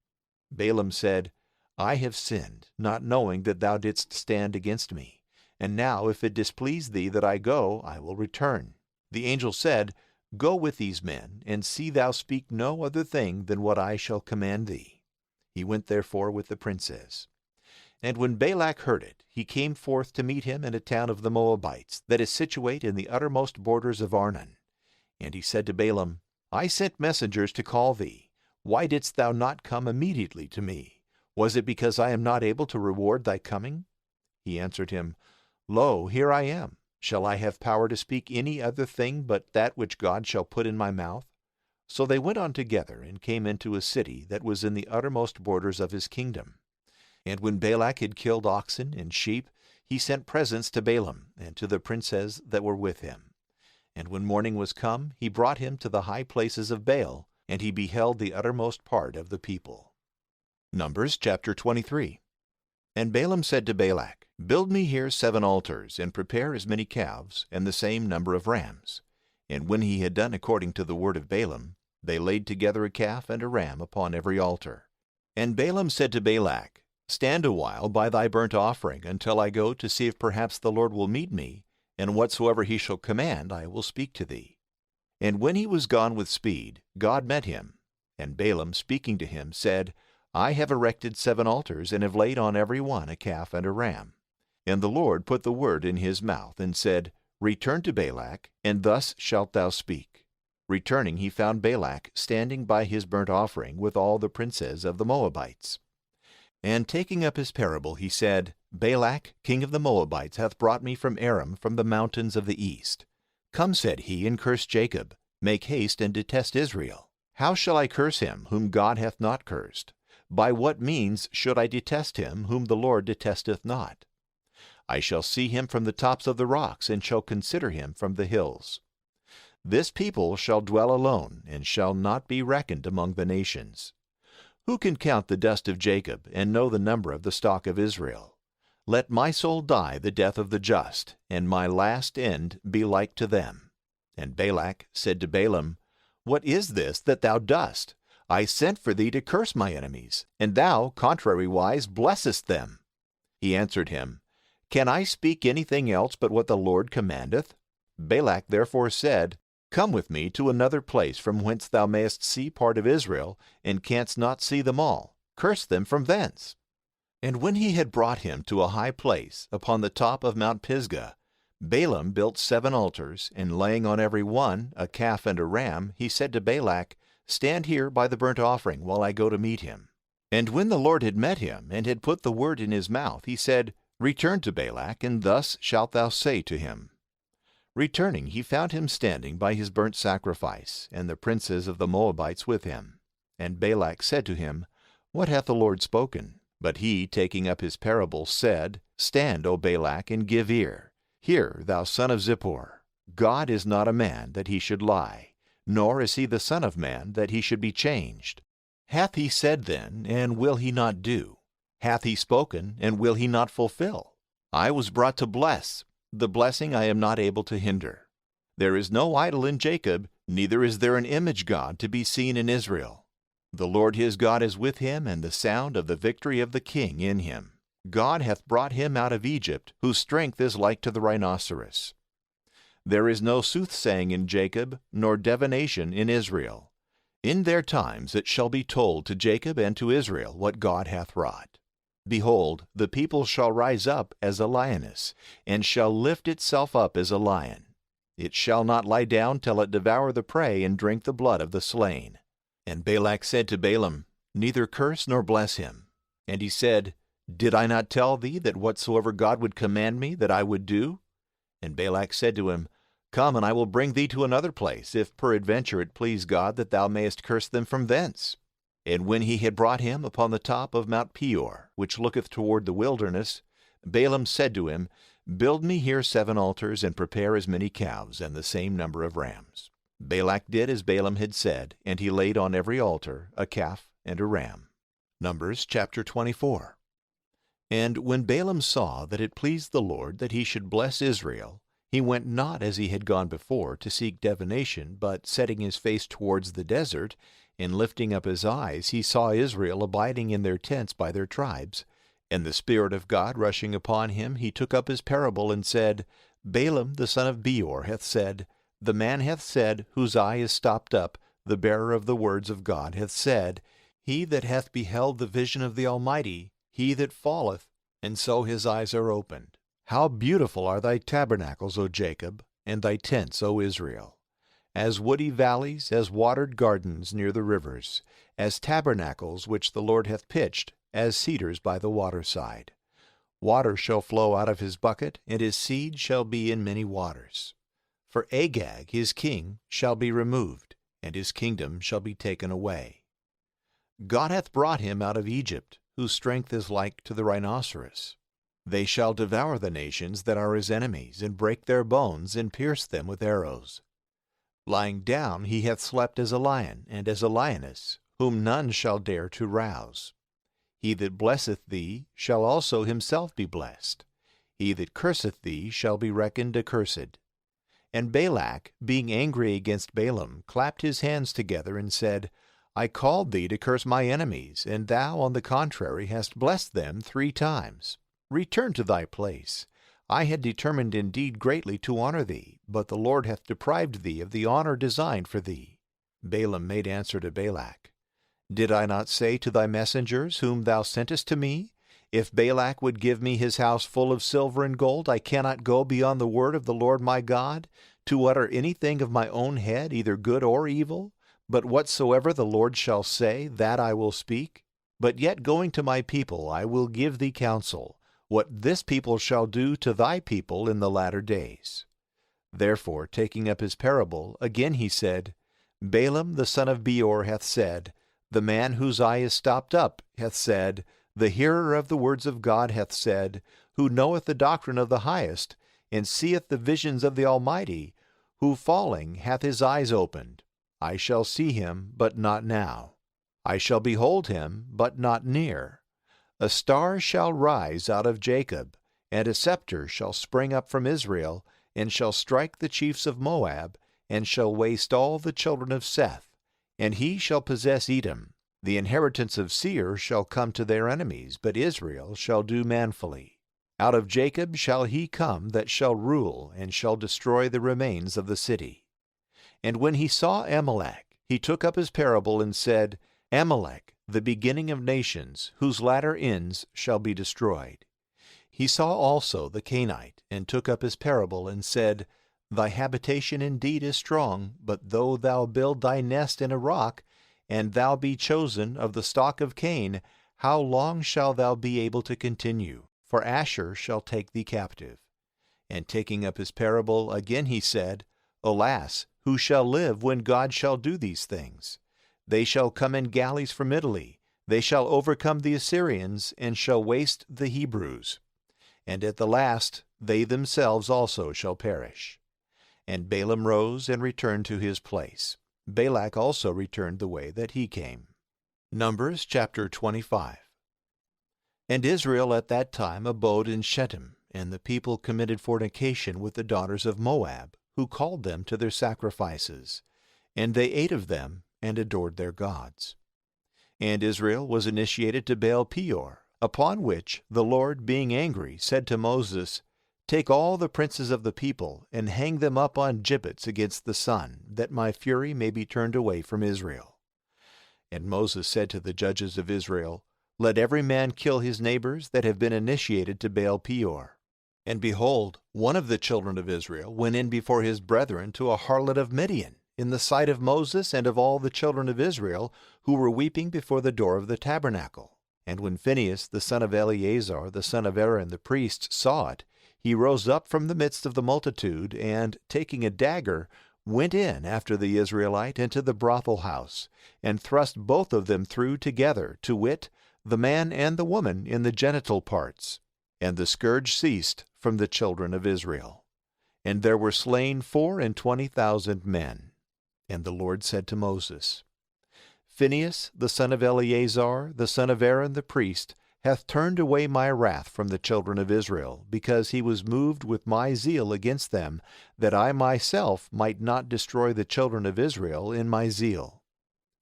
Balaam said, I have sinned, not knowing that thou didst stand against me. And now, if it displease thee that I go, I will return. The angel said, Go with these men, and see thou speak no other thing than what I shall command thee. He went therefore with the princes. And when Balak heard it, he came forth to meet him in a town of the Moabites, that is situate in the uttermost borders of Arnon. And he said to Balaam, I sent messengers to call thee. Why didst thou not come immediately to me? Was it because I am not able to reward thy coming? He answered him, Lo, here I am. Shall I have power to speak any other thing but that which God shall put in my mouth? So they went on together, and came into a city that was in the uttermost borders of his kingdom. And when Balak had killed oxen and sheep, he sent presents to Balaam, and to the princes that were with him. And when morning was come, he brought him to the high places of Baal, and he beheld the uttermost part of the people. Numbers chapter 23. And Balaam said to Balak, Build me here 7 altars, and prepare as many calves, and the same number of rams. And when he had done according to the word of Balaam, they laid together a calf and a ram upon every altar. And Balaam said to Balak, Stand a while by thy burnt offering, until I go to see if perhaps the Lord will meet me, and whatsoever he shall command I will speak to thee. And when he was gone with speed, God met him. And Balaam, speaking to him, said, I have erected 7 altars, and have laid on every one a calf and a ram. And the Lord put the word in his mouth, and said, Return to Balak, and thus shalt thou speak. Returning, he found Balak standing by his burnt offering with all the princes of the Moabites. And taking up his parable, he said, Balak, king of the Moabites, hath brought me from Aram, from the mountains of the east. Come, said he, and curse Jacob. Make haste and detest Israel. How shall I curse him, whom God hath not cursed? By what means should I detest him, whom the Lord detesteth not? I shall see him from the tops of the rocks, and shall consider him from the hills. This people shall dwell alone, and shall not be reckoned among the nations. Who can count the dust of Jacob, and know the number of the stock of Israel? Let my soul die the death of the just, and my last end be like to them. And Balak said to Balaam, What is this that thou dost? I sent for thee to curse my enemies, and thou, contrariwise, blessest them. He answered him, Can I speak anything else but what the Lord commandeth? Balak therefore said, Come with me to another place from whence thou mayest see part of Israel, and canst not see them all. Curse them from thence. And when he had brought him to a high place, upon the top of Mount Pisgah, Balaam built 7 altars, and laying on every one a calf and a ram, he said to Balak, Stand here by the burnt offering, while I go to meet him. And when the Lord had met him, and had put the word in his mouth, he said, Return to Balak, and thus shalt thou say to him. Returning, he found him standing by his burnt sacrifice, and the princes of the Moabites with him. And Balak said to him, What hath the Lord spoken? But he, taking up his parable, said, Stand, O Balak, and give ear. Hear, thou son of Zippor. God is not a man, that he should lie, nor is he the son of man, that he should be changed. Hath he said then, and will he not do? Hath he spoken, and will he not fulfill? I was brought to bless. The blessing I am not able to hinder. There is no idol in Jacob, neither is there an image god to be seen in Israel. The Lord his God is with him, and the sound of the victory of the king in him. God hath brought him out of Egypt, whose strength is like to the rhinoceros. There is no soothsaying in Jacob, nor divination in Israel. In their times it shall be told to Jacob and to Israel what God hath wrought. Behold, the people shall rise up as a lioness, and shall lift itself up as a lion. It shall not lie down till it devour the prey and drink the blood of the slain. And Balak said to Balaam, Neither curse nor bless him. And he said, Did I not tell thee that whatsoever God would command me, that I would do? And Balak said to him, Come, and I will bring thee to another place, if peradventure it please God that thou mayest curse them from thence. And when he had brought him upon the top of Mount Peor, which looketh toward the wilderness, Balaam said to him, Build me here 7 altars, and prepare as many calves, and the same number of rams. Balak did as Balaam had said, and he laid on every altar a calf and a ram. Numbers chapter 24. And when Balaam saw that it pleased the Lord that he should bless Israel, he went not as he had gone before to seek divination, but setting his face towards the desert, and lifting up his eyes, he saw Israel abiding in their tents by their tribes. And the Spirit of God rushing upon him, he took up his parable, and said, Balaam the son of Beor hath said, The man hath said, whose eye is stopped up, the bearer of the words of God hath said, He that hath beheld the vision of the Almighty, he that falleth, and so his eyes are opened. How beautiful are thy tabernacles, O Jacob, and thy tents, O Israel! As woody valleys, as watered gardens near the rivers, as tabernacles which the Lord hath pitched, as cedars by the waterside. Water shall flow out of his bucket, and his seed shall be in many waters. For Agag his king shall be removed, and his kingdom shall be taken away. God hath brought him out of Egypt, whose strength is like to the rhinoceros. They shall devour the nations that are his enemies, and break their bones, and pierce them with arrows. Lying down he hath slept as a lion, and as a lioness, whom none shall dare to rouse. He that blesseth thee shall also himself be blessed. He that curseth thee shall be reckoned accursed. And Balak, being angry against Balaam, clapped his hands together, and said, I called thee to curse my enemies, and thou, on the contrary, hast blessed them 3 times. Return to thy place. I had determined indeed greatly to honor thee, but the Lord hath deprived thee of the honor designed for thee. Balaam made answer to Balak, Did I not say to thy messengers, whom thou sentest to me, If Balak would give me his house full of silver and gold, I cannot go beyond the word of the Lord my God, to utter anything of my own head, either good or evil? But whatsoever the Lord shall say, that I will speak. But yet going to my people, I will give thee counsel, what this people shall do to thy people in the latter days. Therefore, taking up his parable, again he said, Balaam the son of Beor hath said, The man whose eye is stopped up hath said, The hearer of the words of God hath said, Who knoweth the doctrine of the highest, and seeth the visions of the Almighty, who falling hath his eyes opened. I shall see him, but not now. I shall behold him, but not near. A star shall rise out of Jacob, and a scepter shall spring up from Israel, and shall strike the chiefs of Moab, and shall waste all the children of Seth. And he shall possess Edom. The inheritance of Seir shall come to their enemies, but Israel shall do manfully. Out of Jacob shall he come that shall rule, and shall destroy the remains of the city. And when he saw Amalek, he took up his parable and said, Amalek, the beginning of nations, whose latter ends shall be destroyed. He saw also the Canaanite, and took up his parable and said, Thy habitation indeed is strong, but though thou build thy nest in a rock, and thou be chosen of the stock of Cain, how long shalt thou be able to continue? For Asher shall take thee captive. And taking up his parable, again he said, Alas, who shall live when God shall do these things? They shall come in galleys from Italy. They shall overcome the Assyrians, and shall waste the Hebrews. And at the last they themselves also shall perish. And Balaam rose and returned to his place. Balak also returned the way that he came. Numbers chapter 25. And Israel at that time abode in Shechem, and the people committed fornication with the daughters of Moab, who called them to their sacrifices. And they ate of them, and adored their gods. And Israel was initiated to Baal Peor, upon which the Lord, being angry, said to Moses, Take all the princes of the people, and hang them up on gibbets against the sun, that my fury may be turned away from Israel. And Moses said to the judges of Israel, Let every man kill his neighbors that have been initiated to Baal Peor. And behold, one of the children of Israel went in before his brethren to a harlot of Midian, in the sight of Moses and of all the children of Israel, who were weeping before the door of the tabernacle. And when Phinehas the son of Eleazar, the son of Aaron the priest, saw it, he rose up from the midst of the multitude, and, taking a dagger, went in after the Israelite into the brothel house, and thrust both of them through together, to wit, the man and the woman in the genital parts. And the scourge ceased from the children of Israel. And there were slain 24,000 men. And the Lord said to Moses, Phinehas the son of Eleazar, the son of Aaron the priest, hath turned away my wrath from the children of Israel, because he was moved with my zeal against them, that I myself might not destroy the children of Israel in my zeal.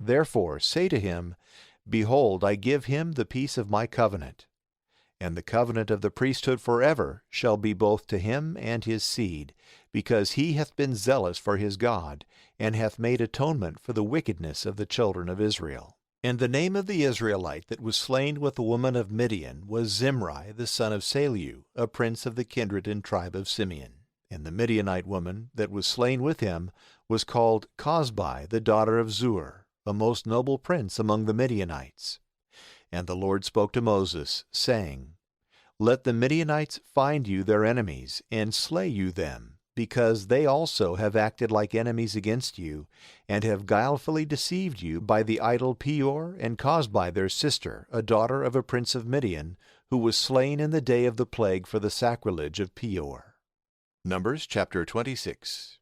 Therefore say to him, Behold, I give him the peace of my covenant. And the covenant of the priesthood forever shall be both to him and his seed, because he hath been zealous for his God, and hath made atonement for the wickedness of the children of Israel. And the name of the Israelite that was slain with the woman of Midian was Zimri the son of Saleu, a prince of the kindred and tribe of Simeon. And the Midianite woman that was slain with him was called Cosbi the daughter of Zur, a most noble prince among the Midianites. And the Lord spoke to Moses, saying, Let the Midianites find you their enemies, and slay you them, because they also have acted like enemies against you, and have guilefully deceived you by the idol Peor and Cosbi their sister, a daughter of a prince of Midian, who was slain in the day of the plague for the sacrilege of Peor. Numbers chapter 26.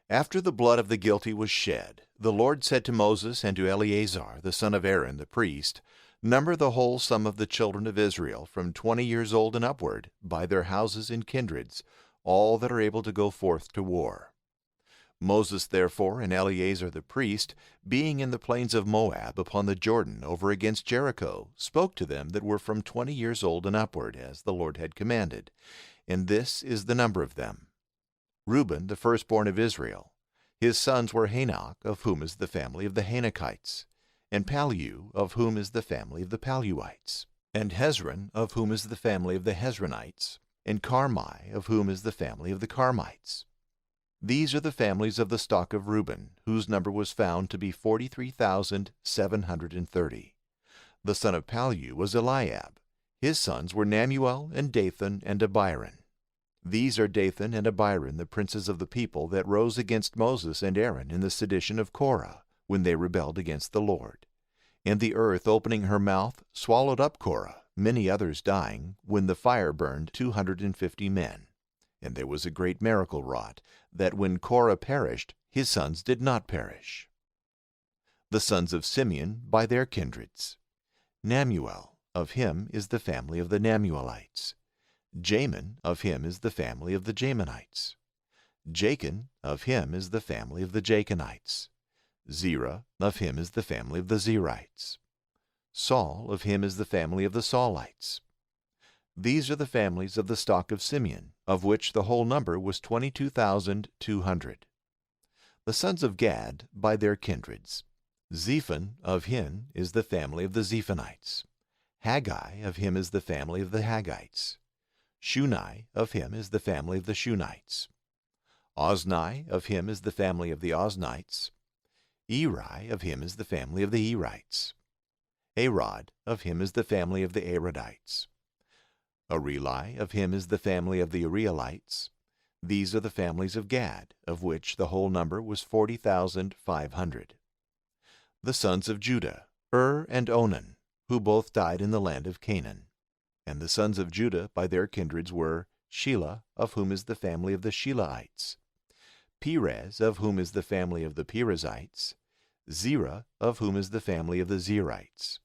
After the blood of the guilty was shed, the Lord said to Moses and to Eleazar, the son of Aaron the priest, Number the whole sum of the children of Israel from 20 years old and upward, by their houses and kindreds, all that are able to go forth to war. Moses therefore and Eleazar the priest, being in the plains of Moab upon the Jordan over against Jericho, spoke to them that were from 20 years old and upward, as the Lord had commanded. And this is the number of them. Reuben, the firstborn of Israel. His sons were Hanok, of whom is the family of the Hanokites, and Pallu, of whom is the family of the Palluites, and Hezron, of whom is the family of the Hezronites, and Carmi, of whom is the family of the Carmites. These are the families of the stock of Reuben, whose number was found to be 43,730. The son of Pallu was Eliab. His sons were Namuel, and Dathan, and Abiram. These are Dathan and Abiram, the princes of the people that rose against Moses and Aaron in the sedition of Korah, when they rebelled against the Lord. And the earth, opening her mouth, swallowed up Korah, many others dying, when the fire burned 250 men. And there was a great miracle wrought, that when Korah perished, his sons did not perish. The sons of Simeon by their kindreds. Namuel, of him is the family of the Namuelites. Jamin, of him is the family of the Jaminites. Jachin, of him is the family of the Jachinites. Zerah, of him is the family of the Zerites. Saul, of him is the family of the Saulites. These are the families of the stock of Simeon, of which the whole number was 22,200. The sons of Gad by their kindreds. Zephon, of him is the family of the Zephonites. Haggai, of him is the family of the Haggites. Shuni, of him is the family of the Shunites. Ozni, of him is the family of the Oznites. Eri, of him is the family of the Erites. Arod, of him is the family of the Arodites. Areli, of him is the family of the Arelites. These are the families of Gad, of which the whole number was 40,500. The sons of Judah, and Onan, who both died in the land of Canaan. And the sons of Judah by their kindreds were Shelah, of whom is the family of the Shelahites. Perez, of whom is the family of the Perizzites. Zerah, of whom is the family of the Zerites.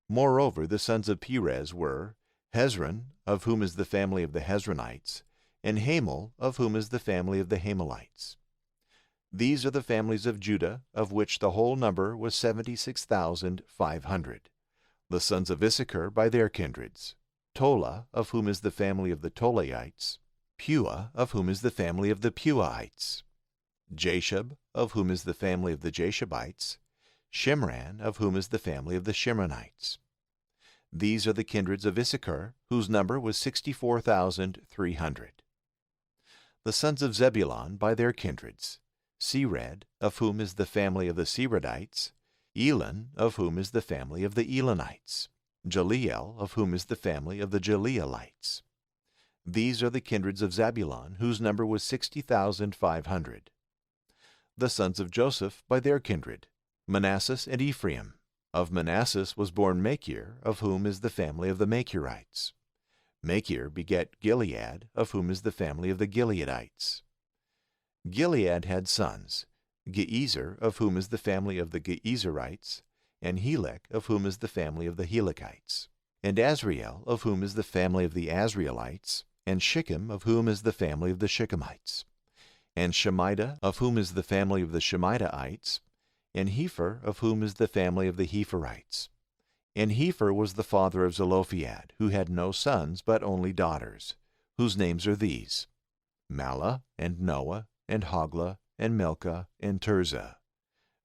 Moreover, the sons of Perez were Hezron, of whom is the family of the Hezronites, and Hamel, of whom is the family of the Hamelites. These are the families of Judah, of which the whole number was 76,500. The sons of Issachar by their kindreds. Tola, of whom is the family of the Tolaites. Pua, of whom is the family of the Puaites. Jashub, of whom is the family of the Jashubites. Shimran, of whom is the family of the Shimronites. These are the kindreds of Issachar, whose number was 64,300. The sons of Zebulun by their kindreds. Sered, of whom is the family of the Seredites. Elon, of whom is the family of the Elonites. Jaleel, of whom is the family of the Jaleelites. These are the kindreds of Zabulon, whose number was 60,500. The sons of Joseph by their kindred. Manasseh and Ephraim. Of Manasseh was born Machir, of whom is the family of the Machirites. Machir begat Gilead, of whom is the family of the Gileadites. Gilead had sons, Geezer, of whom is the family of the Geezerites, and Helek, of whom is the family of the Helekites, and Azriel, of whom is the family of the Azrielites, and Shichem, of whom is the family of the Shichemites, and Shemida, of whom is the family of the Shemidaites, and Hepher, of whom is the family of the Hepherites. And Hepher was the father of Zelophehad, who had no sons but only daughters, whose names are these: Mahlah, and Noah, and Hoglah, and Milcah, and Tirzah.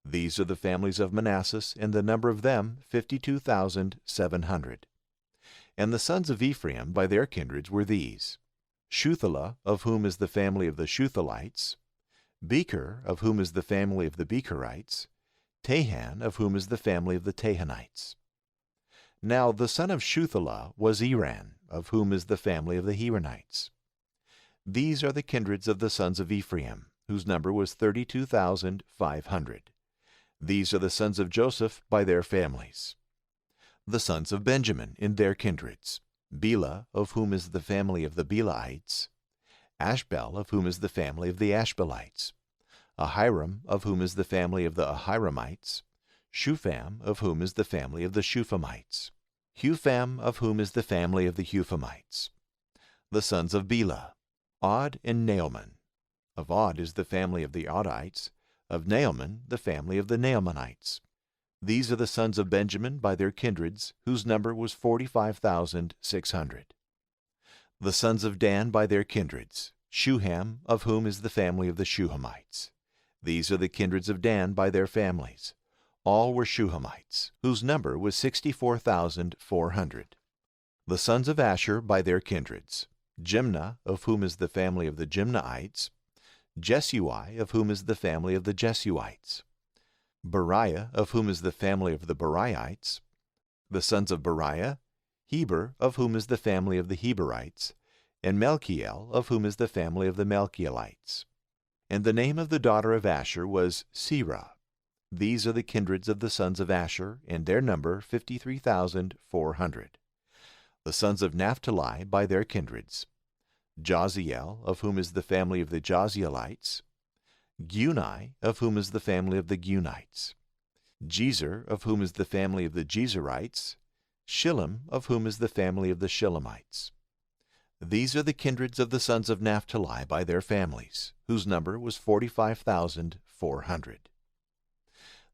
These are the families of Manasseh, and the number of them 52,700. And the sons of Ephraim by their kindreds were these: Shuthelah, of whom is the family of the Shuthelites; Becher, of whom is the family of the Becherites; Tahan, of whom is the family of the Tahanites. Now the son of Shuthelah was Eran, of whom is the family of the Heranites. These are the kindreds of the sons of Ephraim, whose number was 32,500. These are the sons of Joseph by their families. The sons of Benjamin in their kindreds: Bela, of whom is the family of the Belaites; Ashbel, of whom is the family of the Ashbelites; Ahiram, of whom is the family of the Ahiramites; Shupham, of whom is the family of the Shuphamites; Hupham, of whom is the family of the Huphamites. The sons of Bela: Od and Naaman. Of Od is the family of the Odites; of Naaman the family of the Naamanites. These are the sons of Benjamin by their kindreds, whose number was 45,600. The sons of Dan by their kindreds: Shuham, of whom is the family of the Shuhamites. These are the kindreds of Dan by their families. All were Shuhamites, whose number was 64,400. The sons of Asher by their kindreds: Jimnah, of whom is the family of the Jimnaites; Jesui, of whom is the family of the Jesuites; Beriah, of whom is the family of the Beriites. The sons of Beriah: Heber, of whom is the family of the Heberites; and Melchiel, of whom is the family of the Melchielites. And the name of the daughter of Asher was Serah. These are the kindreds of the sons of Asher, and their number 53,400. The sons of Naphtali by their kindreds: Jaziel, of whom is the family of the Jazielites; Guni, of whom is the family of the Gunites; Jezer, of whom is the family of the Jezerites; Shillem, of whom is the family of the Shillemites. These are the kindreds of the sons of Naphtali by their families, whose number was 45,400.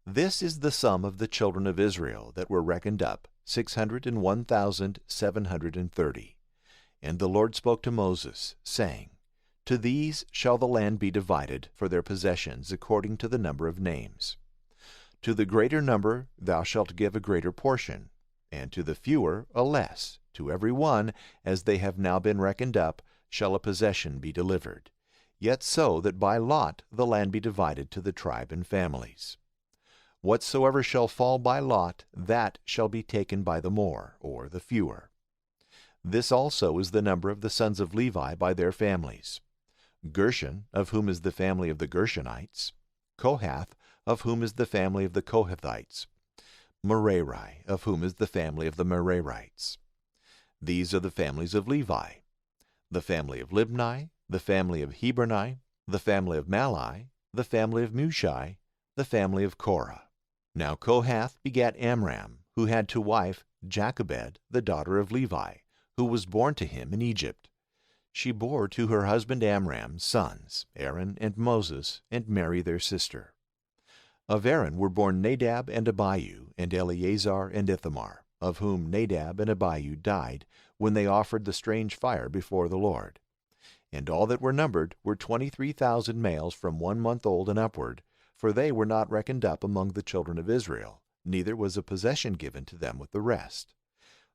This is the sum of the children of Israel that were reckoned up, 601,730. And the Lord spoke to Moses, saying, To these shall the land be divided for their possessions according to the number of names. To the greater number thou shalt give a greater portion, and to the fewer a less. To every one, as they have now been reckoned up, shall a possession be delivered. Yet so that by lot the land be divided to the tribe and families. Whatsoever shall fall by lot, that shall be taken by the more, or the fewer. This also is the number of the sons of Levi by their families: Gershon, of whom is the family of the Gershonites; Kohath, of whom is the family of the Kohathites; Merari, of whom is the family of the Merarites. These are the families of Levi: the family of Libni, the family of Hebroni, the family of Malai, the family of Mushai, the family of Korah. Now Kohath begat Amram, who had to wife Jochebed, the daughter of Levi, who was born to him in Egypt. She bore to her husband Amram sons, Aaron and Moses, and Mary their sister. Of Aaron were born Nadab and Abihu, and Eleazar and Ithamar, of whom Nadab and Abihu died when they offered the strange fire before the Lord. And all that were numbered were 23,000 males from 1 month old and upward, for they were not reckoned up among the children of Israel, neither was a possession given to them with the rest.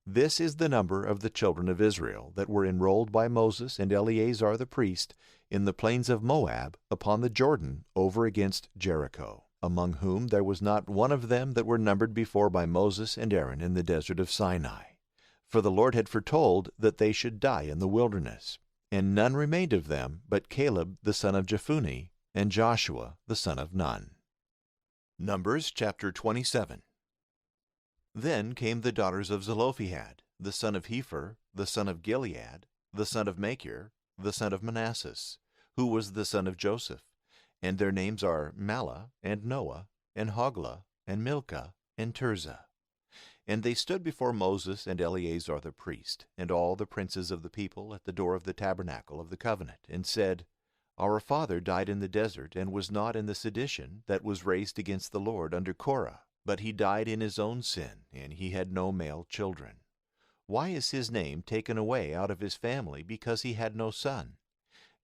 This is the number of the children of Israel that were enrolled by Moses and Eleazar the priest in the plains of Moab upon the Jordan over against Jericho, among whom there was not one of them that were numbered before by Moses and Aaron in the desert of Sinai. For the Lord had foretold that they should die in the wilderness. And none remained of them but Caleb the son of Jephunneh and Joshua the son of Nun. Numbers chapter 27. Then came the daughters of Zelophehad, the son of Hepher, the son of Gilead, the son of Machir, the son of Manasseh, who was the son of Joseph, and their names are Mahlah, and Noah, and Hoglah, and Milcah, and Tirzah. And they stood before Moses and Eleazar the priest, and all the princes of the people at the door of the tabernacle of the covenant, and said, Our father died in the desert, and was not in the sedition that was raised against the Lord under Korah, but he died in his own sin, and he had no male children. Why is his name taken away out of his family, because he had no son?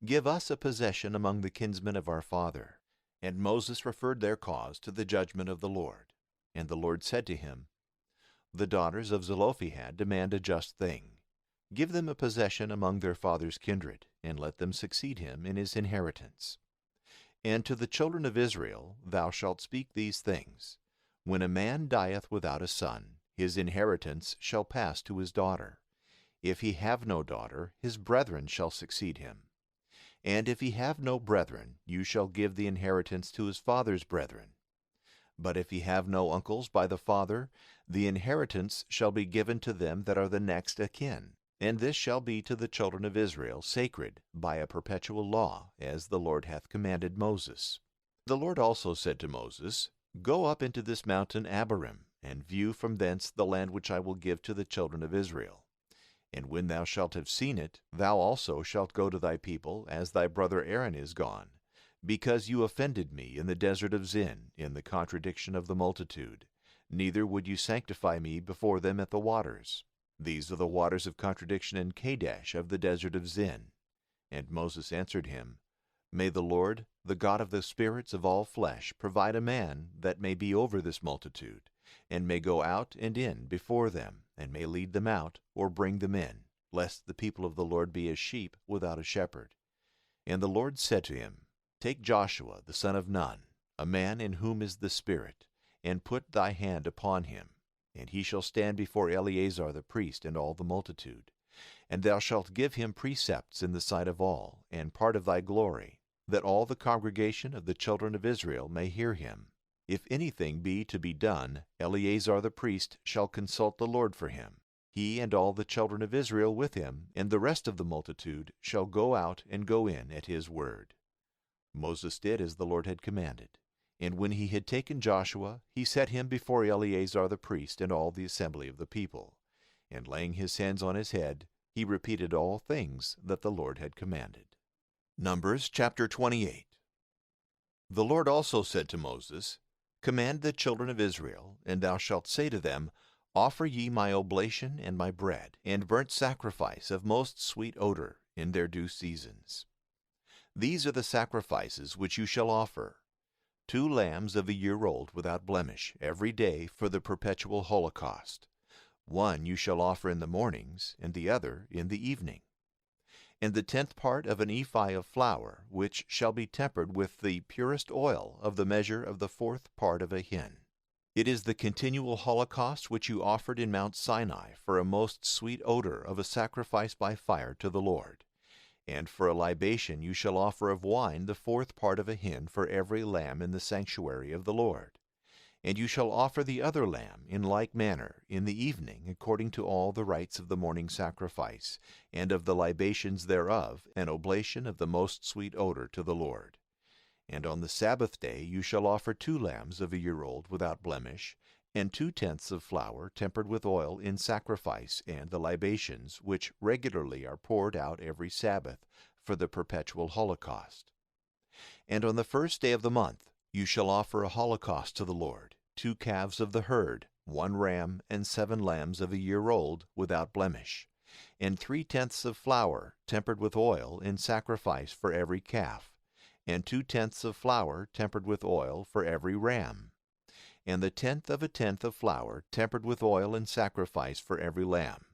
Give us a possession among the kinsmen of our father. And Moses referred their cause to the judgment of the Lord. And the Lord said to him, The daughters of Zelophehad demand a just thing. Give them a possession among their father's kindred, and let them succeed him in his inheritance. And to the children of Israel thou shalt speak these things. When a man dieth without a son, his inheritance shall pass to his daughter. If he have no daughter, his brethren shall succeed him. And if he have no brethren, you shall give the inheritance to his father's brethren. But if he have no uncles by the father, the inheritance shall be given to them that are the next akin. And this shall be to the children of Israel sacred by a perpetual law, as the Lord hath commanded Moses. The Lord also said to Moses, Go up into this mountain Abarim, and view from thence the land which I will give to the children of Israel. And when thou shalt have seen it, thou also shalt go to thy people, as thy brother Aaron is gone, because you offended me in the desert of Zin, in the contradiction of the multitude. Neither would you sanctify me before them at the waters. These are the waters of contradiction in Kadesh of the desert of Zin. And Moses answered him, May the Lord, the God of the spirits of all flesh, provide a man that may be over this multitude, and may go out and in before them, and may lead them out, or bring them in, lest the people of the Lord be as sheep without a shepherd. And the Lord said to him, Take Joshua the son of Nun, a man in whom is the Spirit, and put thy hand upon him, and he shall stand before Eleazar the priest and all the multitude. And thou shalt give him precepts in the sight of all, and part of thy glory, that all the congregation of the children of Israel may hear him. If anything be to be done, Eleazar the priest shall consult the Lord for him. He and all the children of Israel with him, and the rest of the multitude, shall go out and go in at his word. Moses did as the Lord had commanded. And when he had taken Joshua, he set him before Eleazar the priest and all the assembly of the people. And laying his hands on his head, he repeated all things that the Lord had commanded. Numbers chapter 28. The Lord also said to Moses, Command the children of Israel, and thou shalt say to them, Offer ye my oblation and my bread, and burnt sacrifice of most sweet odor in their due seasons. These are the sacrifices which you shall offer: 2 lambs of a year old without blemish, every day for the perpetual holocaust. 1 you shall offer in the mornings, and the other in the evening. And the 10th part of an ephah of flour, which shall be tempered with the purest oil of the measure of the 4th part of a hin. It is the continual holocaust which you offered in Mount Sinai for a most sweet odor of a sacrifice by fire to the Lord. And for a libation you shall offer of wine the 4th part of a hin for every lamb in the sanctuary of the Lord. And you shall offer the other lamb in like manner in the evening, according to all the rites of the morning sacrifice, and of the libations thereof, an oblation of the most sweet odor to the Lord. And on the Sabbath day you shall offer 2 lambs of a year old without blemish, and 2/10 of flour tempered with oil in sacrifice, and the libations, which regularly are poured out every Sabbath, for the perpetual holocaust. And on the 1st day of the month you shall offer a holocaust to the Lord, 2 calves of the herd, 1 ram, and 7 lambs of a year old without blemish, and 3/10 of flour tempered with oil in sacrifice for every calf, and 2/10 of flour tempered with oil for every ram, and the 1/10 of a tenth of flour tempered with oil in sacrifice for every lamb.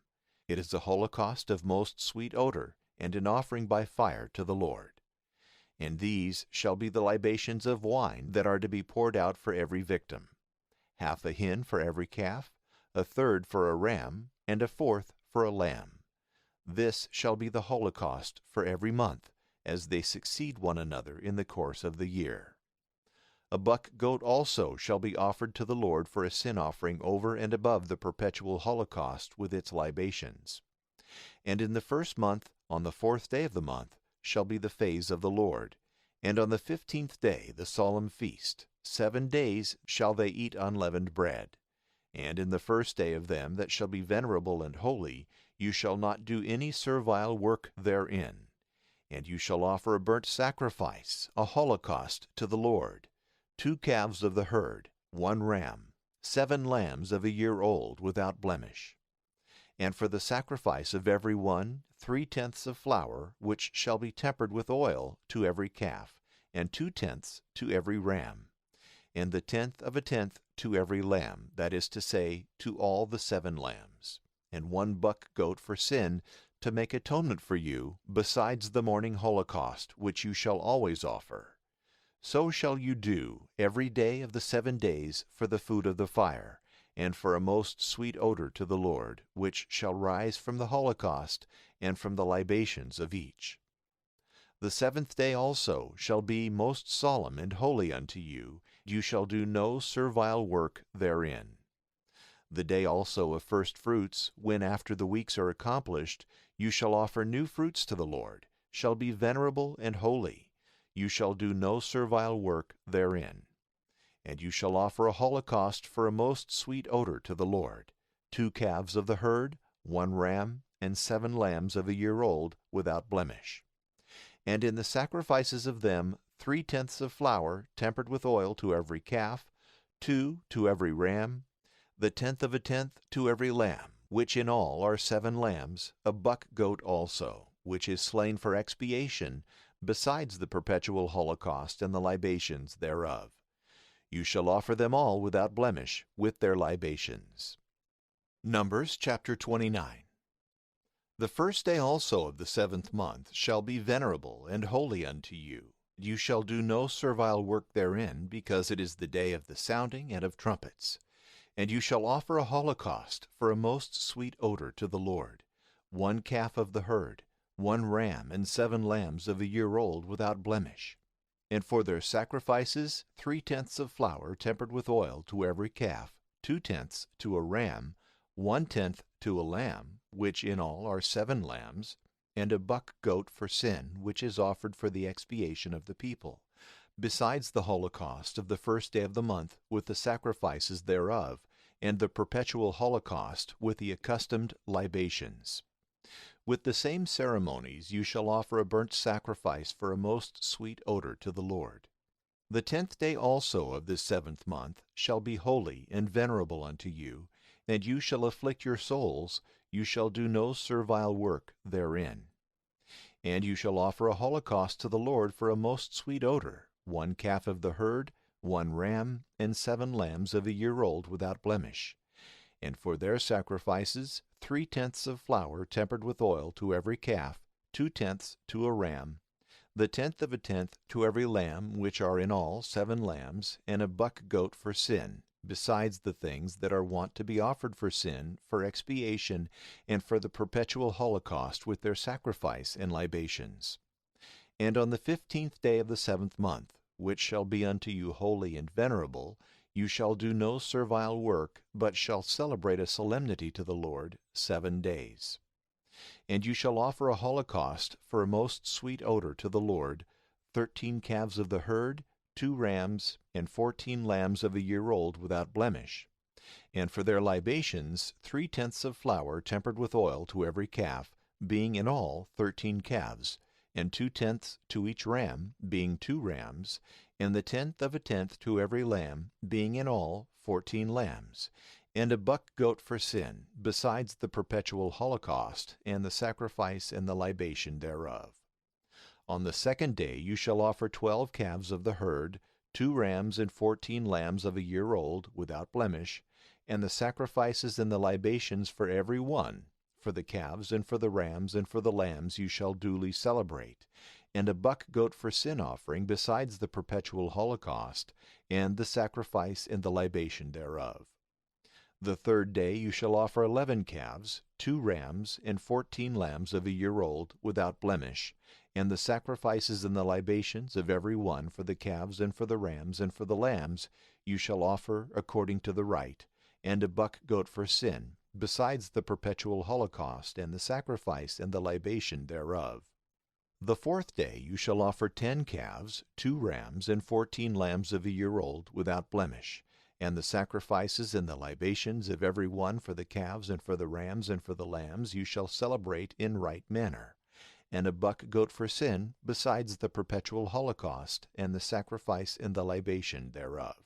It is a holocaust of most sweet odor, and an offering by fire to the Lord. And these shall be the libations of wine that are to be poured out for every victim: 1/2 a hin for every calf, 1/3 for a ram, and 1/4 for a lamb. This shall be the holocaust for every month, as they succeed one another in the course of the year. A buck goat also shall be offered to the Lord for a sin offering over and above the perpetual holocaust with its libations. And in the 1st month, on the 4th day of the month, shall be the phase of the Lord, and on the 15th day the solemn feast. 7 days shall they eat unleavened bread. And in the 1st day of them that shall be venerable and holy, you shall not do any servile work therein. And you shall offer a burnt sacrifice, a holocaust to the Lord: 2 calves of the herd, 1 ram, 7 lambs of a year old without blemish. And for the sacrifice of every one, 3/10 of flour, which shall be tempered with oil, to every calf, and 2/10 to every ram, and the 10th of a tenth to every lamb, that is to say, to all the 7 lambs, and 1 buck goat for sin, to make atonement for you, besides the morning holocaust, which you shall always offer. So shall you do every day of the 7 days for the food of the fire, and for a most sweet odor to the Lord, which shall rise from the holocaust and from the libations of each. The 7th day also shall be most solemn and holy unto you. You shall do no servile work therein. The day also of first fruits, when after the weeks are accomplished, you shall offer new fruits to the Lord, shall be venerable and holy. You shall do no servile work therein. And you shall offer a holocaust for a most sweet odor to the Lord, 2 calves of the herd, 1 ram, and 7 lambs of a year old, without blemish. And in the sacrifices of them 3/10 of flour tempered with oil to every calf, 2 to every ram, the 10th of a tenth to every lamb, which in all are 7 lambs, a buck goat also, which is slain for expiation, besides the perpetual holocaust and the libations thereof. You shall offer them all without blemish, with their libations. Numbers chapter 29. The first day also of the 7th month shall be venerable and holy unto you. You shall do no servile work therein, because it is the day of the sounding and of trumpets. And you shall offer a holocaust for a most sweet odor to the Lord, 1 calf of the herd, 1 ram, and 7 lambs of a year old without blemish. And for their sacrifices 3/10 of flour tempered with oil to every calf, 2/10 to a ram, 1/10 to a lamb, which in all are 7 lambs, and a buck goat for sin, which is offered for the expiation of the people, besides the holocaust of the first day of the month, with the sacrifices thereof, and the perpetual holocaust with the accustomed libations. With the same ceremonies you shall offer a burnt sacrifice for a most sweet odor to the Lord. The 10th day also of this 7th month shall be holy and venerable unto you, and you shall afflict your souls. You shall do no servile work therein. And you shall offer a holocaust to the Lord for a most sweet odor, 1 calf of the herd, 1 ram, and 7 lambs of a year old without blemish. And for their sacrifices 3/10 of flour tempered with oil to every calf, 2/10 to a ram, the 10th of a tenth to every lamb, which are in all 7 lambs, and a buck goat for sin, besides the things that are wont to be offered for sin, for expiation, and for the perpetual holocaust with their sacrifice and libations. And on the 15th day of the 7th month, which shall be unto you holy and venerable, you shall do no servile work, but shall celebrate a solemnity to the Lord 7 days. And you shall offer a holocaust for a most sweet odor to the Lord, 13 calves of the herd, 2 rams, and 14 lambs of a year old without blemish. And for their libations 3/10 of flour tempered with oil to every calf, being in all 13 calves, and 2/10 to each ram, being 2 rams, and the 10th of a tenth to every lamb, being in all 14 lambs, and a buck goat for sin, besides the perpetual holocaust, and the sacrifice and the libation thereof. On the 2nd day you shall offer 12 calves of the herd, 2 rams, and 14 lambs of a year old, without blemish, and the sacrifices and the libations for every one. For the calves and for the rams and for the lambs you shall duly celebrate, and a buck goat for sin offering, besides the perpetual holocaust, and the sacrifice and the libation thereof. The 3rd day you shall offer 11 calves, 2 rams, and 14 lambs of a year old, without blemish, and the sacrifices and the libations of every one for the calves and for the rams and for the lambs you shall offer according to the rite, and a buck goat for sin, besides the perpetual holocaust and the sacrifice and the libation thereof. The 4th day you shall offer 10 calves, 2 rams, and 14 lambs of a year old, without blemish, and the sacrifices and the libations of every one for the calves and for the rams and for the lambs you shall celebrate in right manner, and a buck goat for sin, besides the perpetual holocaust and the sacrifice and the libation thereof.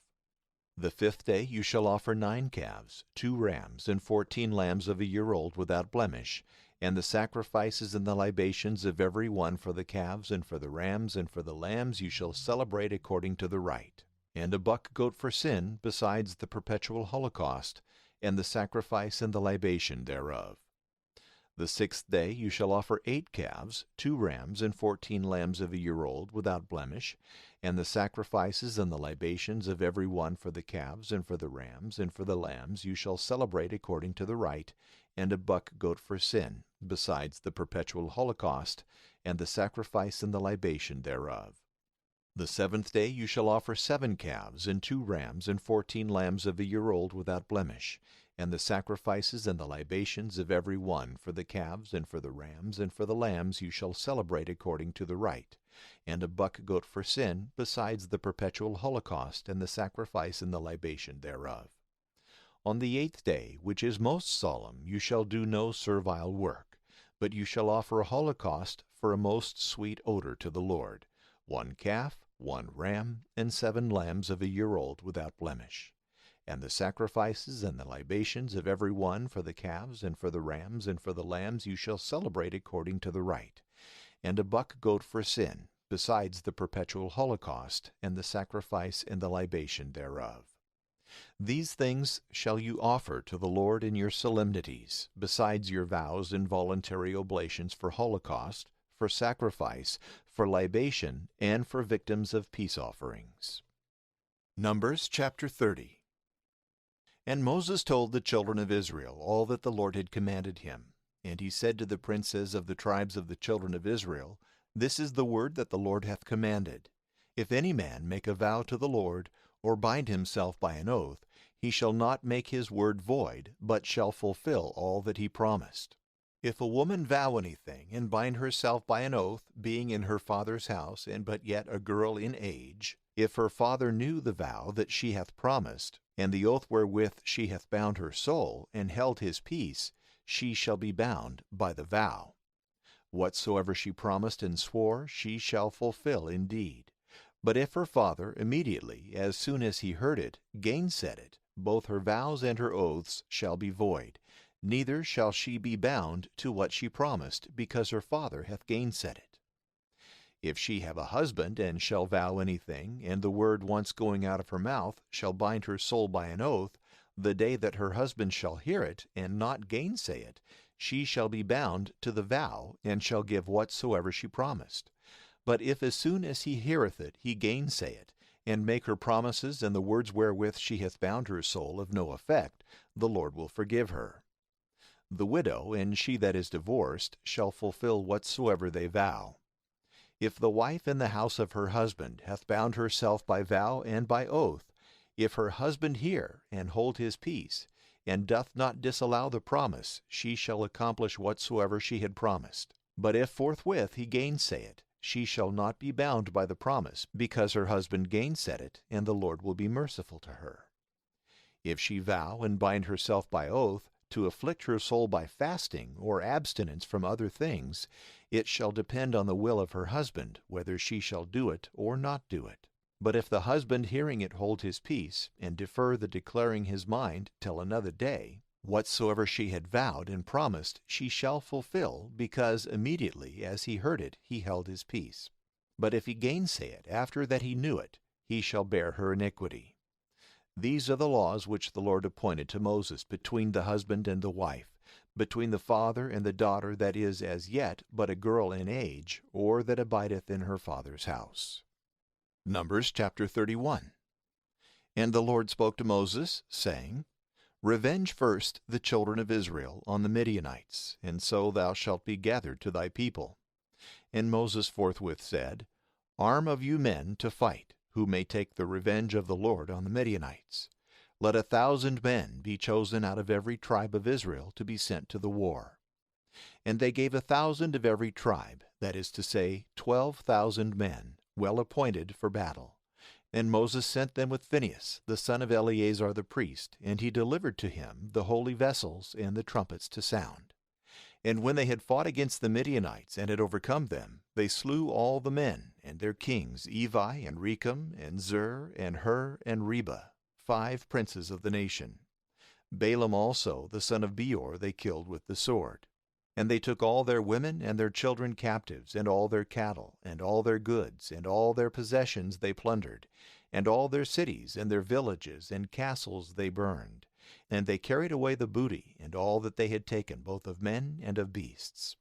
The 5th day you shall offer 9 calves, 2 rams, and 14 lambs of a year old without blemish, And the sacrifices and the libations of every one for the calves and for the rams and for the lambs you shall celebrate according to the rite. And a buck goat for sin, besides the perpetual holocaust, and the sacrifice and the libation thereof. The 6th day you shall offer 8 calves, 2 rams, and 14 lambs of a year old, without blemish, and the sacrifices and the libations of every one for the calves and for the rams and for the lambs you shall celebrate according to the rite, and a buck goat for sin, besides the perpetual holocaust, and the sacrifice and the libation thereof. The 7th day you shall offer 7 calves, and 2 rams, and 14 lambs of a year old, without blemish, and the sacrifices and the libations of every one for the calves and for the rams and for the lambs you shall celebrate according to the rite, and a buck goat for sin, besides the perpetual holocaust, and the sacrifice and the libation thereof. On the 8th day, which is most solemn, you shall do no servile work, but you shall offer a holocaust for a most sweet odor to the Lord, 1 calf, 1 ram, and 7 lambs of a year old, without blemish. And the sacrifices and the libations of every one for the calves and for the rams and for the lambs you shall celebrate according to the rite, and a buck goat for sin, besides the perpetual holocaust, and the sacrifice and the libation thereof. These things shall you offer to the Lord in your solemnities, besides your vows and voluntary oblations for holocaust, for sacrifice, for libation, and for victims of peace offerings. Numbers chapter 30. And Moses told the children of Israel all that the Lord had commanded him. And he said to the princes of the tribes of the children of Israel, This is the word that the Lord hath commanded. If any man make a vow to the Lord, or bind himself by an oath, he shall not make his word void, but shall fulfill all that he promised. If a woman vow anything, and bind herself by an oath, being in her father's house, and but yet a girl in age, if her father knew the vow that she hath promised, and the oath wherewith she hath bound her soul, and held his peace, she shall be bound by the vow. Whatsoever she promised and swore, she shall fulfill indeed. But if her father, immediately, as soon as he heard it, gainsaid it, both her vows and her oaths shall be void, neither shall she be bound to what she promised, because her father hath gainsaid it. If she have a husband, and shall vow anything, and the word once going out of her mouth shall bind her soul by an oath, the day that her husband shall hear it, and not gainsay it, she shall be bound to the vow, and shall give whatsoever she promised. But if as soon as he heareth it he gainsay it, and make her promises and the words wherewith she hath bound her soul of no effect, the Lord will forgive her. The widow and she that is divorced shall fulfill whatsoever they vow. If the wife in the house of her husband hath bound herself by vow and by oath, if her husband hear and hold his peace, and doth not disallow the promise, she shall accomplish whatsoever she had promised. But if forthwith he gainsay it, she shall not be bound by the promise, because her husband gainsaid it, and the Lord will be merciful to her. If she vow and bind herself by oath, to afflict her soul by fasting or abstinence from other things, it shall depend on the will of her husband, whether she shall do it or not do it. But if the husband hearing it hold his peace, and defer the declaring his mind till another day, whatsoever she had vowed and promised she shall fulfill, because immediately as he heard it he held his peace. But if he gainsay it after that he knew it, he shall bear her iniquity. These are the laws which the Lord appointed to Moses between the husband and the wife, between the father and the daughter that is as yet but a girl in age, or that abideth in her father's house. Numbers chapter 31. And the Lord spoke to Moses, saying, Revenge first the children of Israel on the Midianites, and so thou shalt be gathered to thy people. And Moses forthwith said, Arm of you men to fight, who may take the revenge of the Lord on the Midianites. Let 1,000 men be chosen out of every tribe of Israel to be sent to the war. And they gave 1,000 of every tribe, that is to say, 12,000 men, well appointed for battle. And Moses sent them with Phinehas, the son of Eleazar the priest, and he delivered to him the holy vessels and the trumpets to sound. And when they had fought against the Midianites and had overcome them, they slew all the men, and their kings, Evi, and Recham, and Zur, and Hur, and Reba, 5 princes of the nation. Balaam also, the son of Beor, they killed with the sword. And they took all their women and their children captives, and all their cattle, and all their goods, and all their possessions they plundered, and all their cities and their villages and castles they burned. And they carried away the booty, and all that they had taken, both of men and of beasts.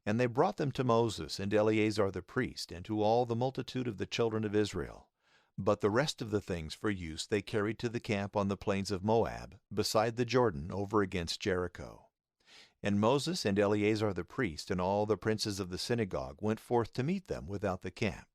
And they brought them to Moses and Eleazar the priest, and to all the multitude of the children of Israel. But the rest of the things for use they carried to the camp on the plains of Moab, beside the Jordan, over against Jericho. And Moses and Eleazar the priest and all the princes of the synagogue went forth to meet them without the camp.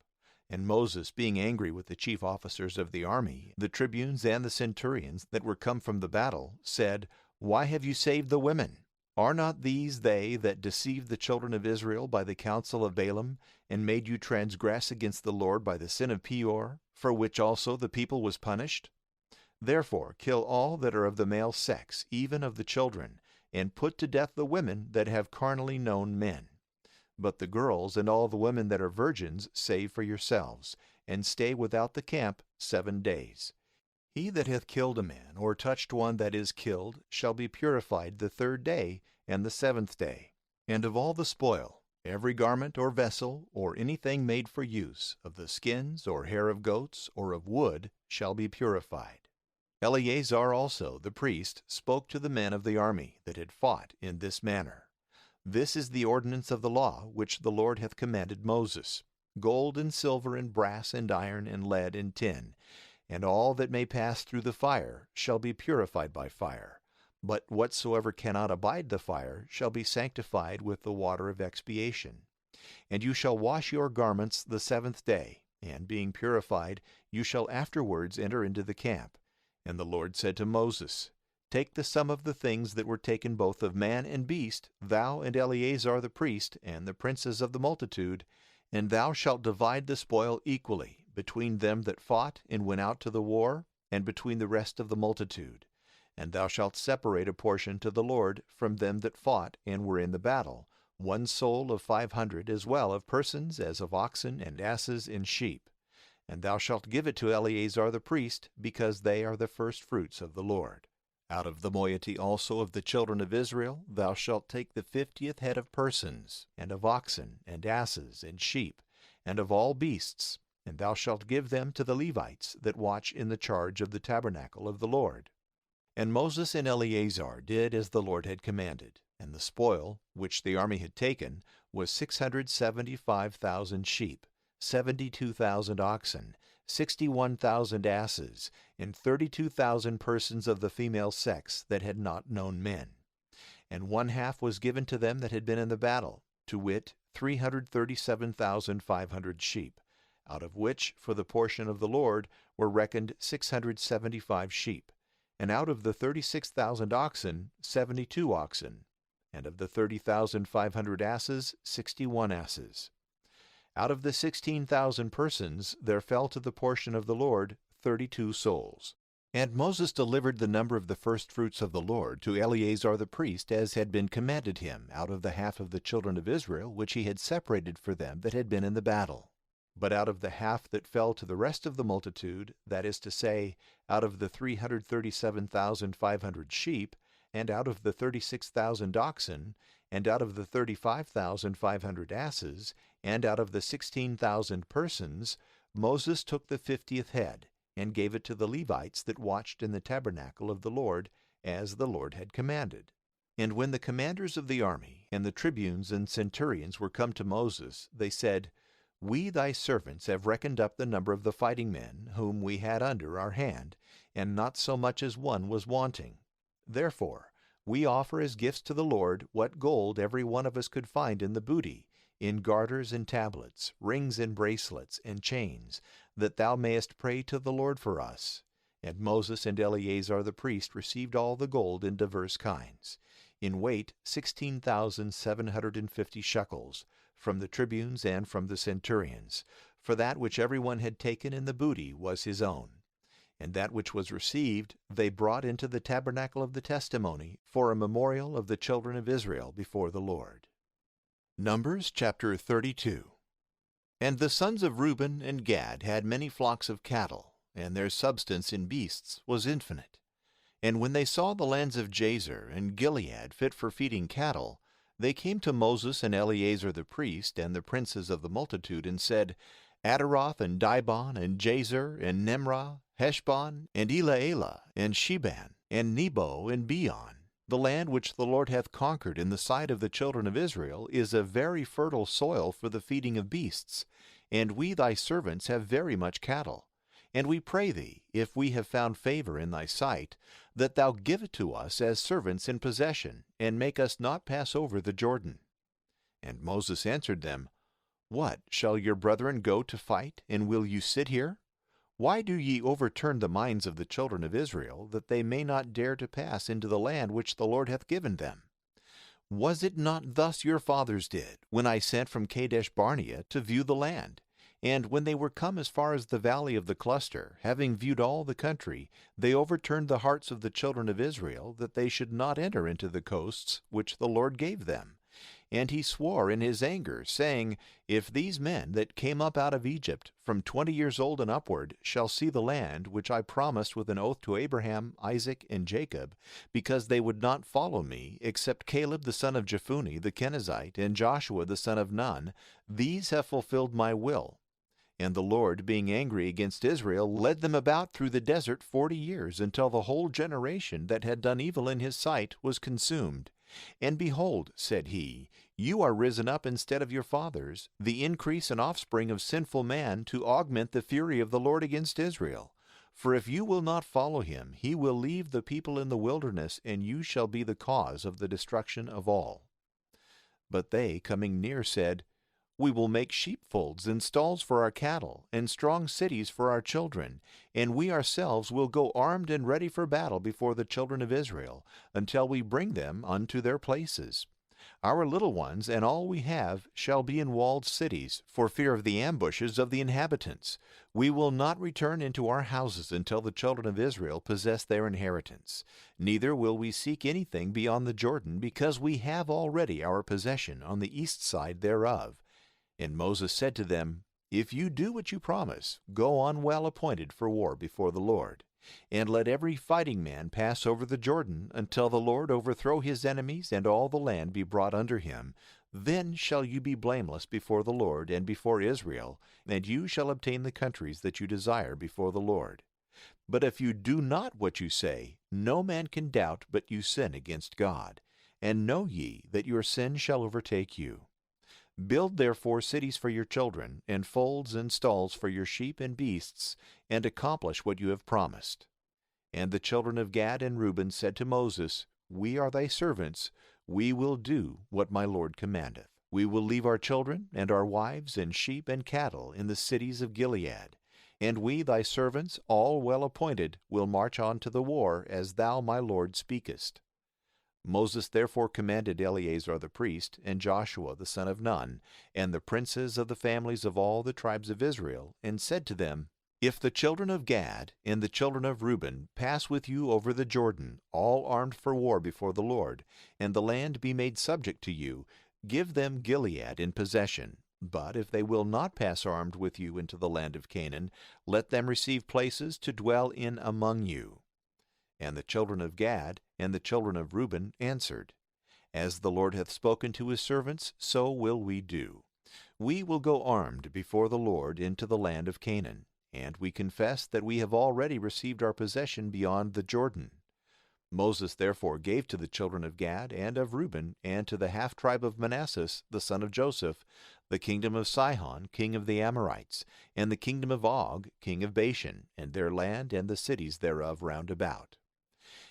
And Moses, being angry with the chief officers of the army, the tribunes and the centurions that were come from the battle, said, Why have you saved the women? Are not these they that deceived the children of Israel by the counsel of Balaam, and made you transgress against the Lord by the sin of Peor, for which also the people was punished? Therefore kill all that are of the male sex, even of the children, and put to death the women that have carnally known men. But the girls and all the women that are virgins save for yourselves, and stay without the camp 7 days. He that hath killed a man, or touched one that is killed, shall be purified the 3rd day and the 7th day. And of all the spoil, every garment or vessel, or anything made for use, of the skins or hair of goats, or of wood, shall be purified. Eleazar also, the priest, spoke to the men of the army that had fought in this manner. This is the ordinance of the law which the Lord hath commanded Moses, gold and silver and brass and iron and lead and tin, and all that may pass through the fire shall be purified by fire. But whatsoever cannot abide the fire shall be sanctified with the water of expiation. And you shall wash your garments the 7th day, and being purified, you shall afterwards enter into the camp. And the Lord said to Moses, Take the sum of the things that were taken both of man and beast, thou and Eleazar the priest, and the princes of the multitude, and thou shalt divide the spoil equally between them that fought and went out to the war, and between the rest of the multitude. And thou shalt separate a portion to the Lord from them that fought and were in the battle, 1 soul of 500, as well of persons as of oxen and asses and sheep. And thou shalt give it to Eleazar the priest, because they are the firstfruits of the Lord. Out of the moiety also of the children of Israel thou shalt take the 50th head of persons, and of oxen, and asses, and sheep, and of all beasts, and thou shalt give them to the Levites that watch in the charge of the tabernacle of the Lord. And Moses and Eleazar did as the Lord had commanded, and the spoil, which the army had taken, was 675,000 sheep, 72,000 oxen, 61,000 asses, and 32,000 persons of the female sex that had not known men. And 1/2 was given to them that had been in the battle, to wit, 337,500 sheep, out of which for the portion of the Lord were reckoned 675 sheep, and out of the 36,000 oxen, 72 oxen, and of the 30,500 asses, 61 asses. Out of the 16,000 persons there fell to the portion of the Lord 32 souls. And Moses delivered the number of the firstfruits of the Lord to Eleazar the priest, as had been commanded him, out of the half of the children of Israel which he had separated for them that had been in the battle. But out of the half that fell to the rest of the multitude, that is to say, out of the 337,500 sheep, and out of the 36,000 oxen, and out of the 35,500 asses, and out of the 16,000 persons, Moses took the 50th head, and gave it to the Levites that watched in the tabernacle of the Lord, as the Lord had commanded. And when the commanders of the army, and the tribunes and centurions were come to Moses, they said, We thy servants have reckoned up the number of the fighting men, whom we had under our hand, and not so much as one was wanting. Therefore we offer as gifts to the Lord what gold every one of us could find in the booty, in garters and tablets, rings and bracelets, and chains, that thou mayest pray to the Lord for us. And Moses and Eleazar the priest received all the gold in divers kinds, in weight 16,750 shekels, from the tribunes and from the centurions, for that which every one had taken in the booty was his own. And that which was received they brought into the tabernacle of the testimony, for a memorial of the children of Israel before the Lord. Numbers chapter 32. And the sons of Reuben and Gad had many flocks of cattle, and their substance in beasts was infinite. And when they saw the lands of Jazer and Gilead fit for feeding cattle, They came to Moses and Eleazar the priest and the princes of the multitude and said, Ataroth and Dibon and Jazer and Nimrah, Heshbon and Elealeh and Sheban and Nebo and Beon, the land which the Lord hath conquered in the sight of the children of Israel is a very fertile soil for the feeding of beasts, and we thy servants have very much cattle. And we pray thee, if we have found favor in thy sight, that thou give it to us as servants in possession, and make us not pass over the Jordan. And Moses answered them, What, shall your brethren go to fight, and will you sit here? Why do ye overturn the minds of the children of Israel, that they may not dare to pass into the land which the Lord hath given them? Was it not thus your fathers did, when I sent from Kadesh Barnea to view the land? And when they were come as far as the valley of the cluster, having viewed all the country, they overturned the hearts of the children of Israel, that they should not enter into the coasts which the Lord gave them. And he swore in his anger, saying, If these men that came up out of Egypt, from 20 years old and upward, shall see the land which I promised with an oath to Abraham, Isaac, and Jacob, because they would not follow me, except Caleb the son of Jephunneh the Kenizzite, and Joshua the son of Nun, these have fulfilled my will. And the Lord, being angry against Israel, led them about through the desert 40 years, until the whole generation that had done evil in his sight was consumed. And behold, said he, you are risen up instead of your fathers, the increase and offspring of sinful man, to augment the fury of the Lord against Israel. For if you will not follow him, he will leave the people in the wilderness, and you shall be the cause of the destruction of all. But they, coming near, said, We will make sheepfolds and stalls for our cattle, and strong cities for our children, and we ourselves will go armed and ready for battle before the children of Israel, until we bring them unto their places. Our little ones and all we have shall be in walled cities, for fear of the ambushes of the inhabitants. We will not return into our houses until the children of Israel possess their inheritance. Neither will we seek anything beyond the Jordan, because we have already our possession on the east side thereof. And Moses said to them, If you do what you promise, go on well appointed for war before the Lord. And let every fighting man pass over the Jordan, until the Lord overthrow his enemies, and all the land be brought under him. Then shall you be blameless before the Lord and before Israel, and you shall obtain the countries that you desire before the Lord. But if you do not what you say, no man can doubt but you sin against God. And know ye that your sin shall overtake you. Build therefore cities for your children, and folds and stalls for your sheep and beasts, and accomplish what you have promised. And the children of Gad and Reuben said to Moses, We are thy servants, we will do what my Lord commandeth. We will leave our children, and our wives, and sheep, and cattle in the cities of Gilead. And we, thy servants, all well appointed, will march on to the war, as thou, my Lord, speakest. Moses therefore commanded Eleazar the priest, and Joshua the son of Nun, and the princes of the families of all the tribes of Israel, and said to them, If the children of Gad and the children of Reuben pass with you over the Jordan, all armed for war before the Lord, and the land be made subject to you, give them Gilead in possession. But if they will not pass armed with you into the land of Canaan, let them receive places to dwell in among you. And the children of Gad and the children of Reuben answered, As the Lord hath spoken to his servants, so will we do. We will go armed before the Lord into the land of Canaan, and we confess that we have already received our possession beyond the Jordan. Moses therefore gave to the children of Gad and of Reuben, and to the half-tribe of Manasseh, the son of Joseph, the kingdom of Sihon, king of the Amorites, and the kingdom of Og, king of Bashan, and their land and the cities thereof round about.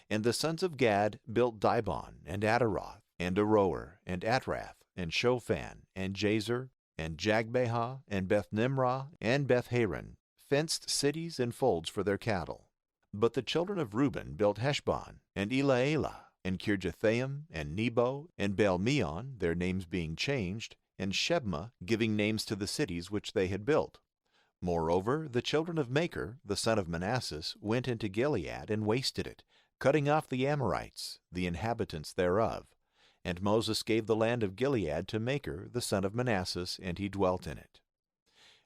And the sons of Gad built Dibon, and Ataroth, and Aroer, and Atrath, and Shophan, and Jazer, and Jagbehah, and Beth-nimrah, and Beth-haran, fenced cities and folds for their cattle. But the children of Reuben built Heshbon, and Elealeh, and Kirjathaim, and Nebo, and Baal-meon, their names being changed, and Shebma, giving names to the cities which they had built. Moreover, the children of Machir, the son of Manasseh, went into Gilead and wasted it, cutting off the Amorites, the inhabitants thereof. And Moses gave the land of Gilead to Machir, the son of Manasseh, and he dwelt in it.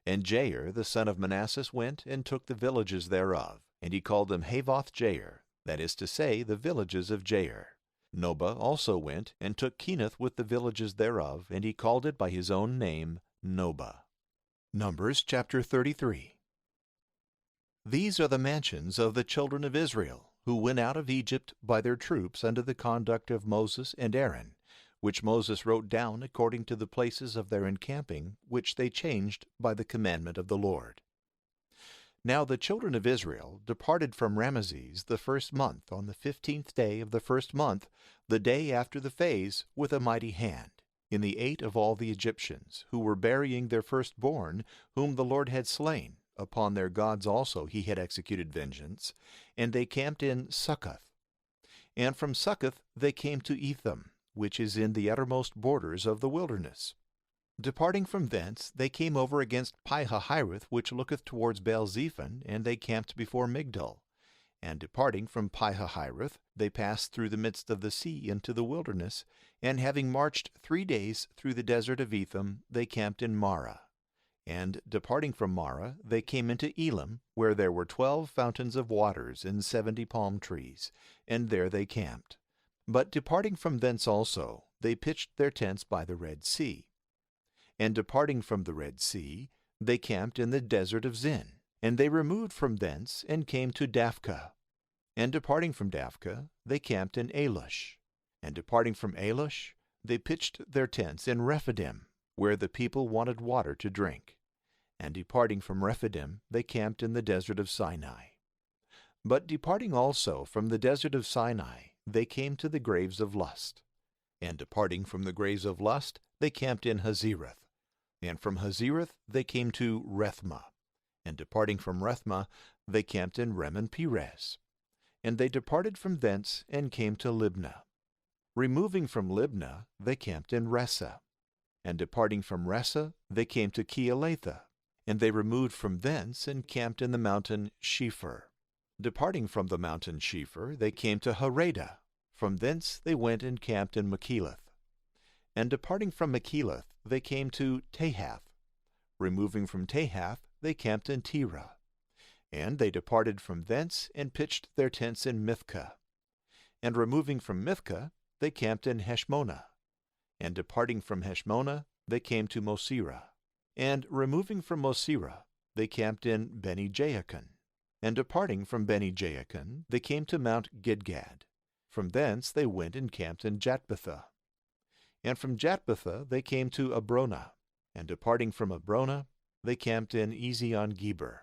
And Jair, the son of Manasseh, went and took the villages thereof, and he called them Havoth Jair, that is to say, the villages of Jair. Noba also went and took Kenath with the villages thereof, and he called it by his own name, Noba. Numbers chapter 33. These are the mansions of the children of Israel, who went out of Egypt by their troops under the conduct of Moses and Aaron, which Moses wrote down according to the places of their encamping, which they changed by the commandment of the Lord. Now the children of Israel departed from Ramesses the first month, on the 15th day of the first month, the day after the phase, with a mighty hand, in the 8 of all the Egyptians, who were burying their firstborn, whom the Lord had slain. Upon their gods also he had executed vengeance, and they camped in Succoth. And from Succoth they came to Etham, which is in the uttermost borders of the wilderness. Departing from thence, they came over against Pi-hahiroth, which looketh towards Baal-zephon, and they camped before Migdol. And departing from Pi-hahiroth, they passed through the midst of the sea into the wilderness, and having marched 3 days through the desert of Etham, they camped in Marah. And departing from Marah, they came into Elim, where there were 12 fountains of waters and 70 palm trees, and there they camped. But departing from thence also, they pitched their tents by the Red Sea. And departing from the Red Sea, they camped in the desert of Zin. And they removed from thence, and came to Daphka. And departing from Daphka, they camped in Alush. And departing from Alush, they pitched their tents in Rephidim, where the people wanted water to drink. And departing from Rephidim, they camped in the desert of Sinai. But departing also from the desert of Sinai, they came to the graves of Lust. And departing from the graves of Lust, they camped in Hazereth. And from Hazereth they came to Rethma. And departing from Rethma, they camped in Rimmon-Perez. And they departed from thence, and came to Libnah. Removing from Libnah, they camped in Ressa. And departing from Ressa, they came to Keelatha. And they removed from thence, and camped in the mountain Shepher. Departing from the mountain Shepher, they came to Harada. From thence they went and camped in Makelath. And departing from Makelath, they came to Tahath. Removing from Tahath, they camped in Terah. And they departed from thence, and pitched their tents in Mithcah. And removing from Mithcah, they camped in Heshmonah. And departing from Heshmonah, they came to Mosera. And removing from Mosera, they camped in Beni-Jaakon. And departing from Beni-Jaakon, they came to Mount Gidgad. From thence they went and camped in Jatbatha. And from Jatbatha they came to Abrona. And departing from Abrona, they camped in Ezion-Geber.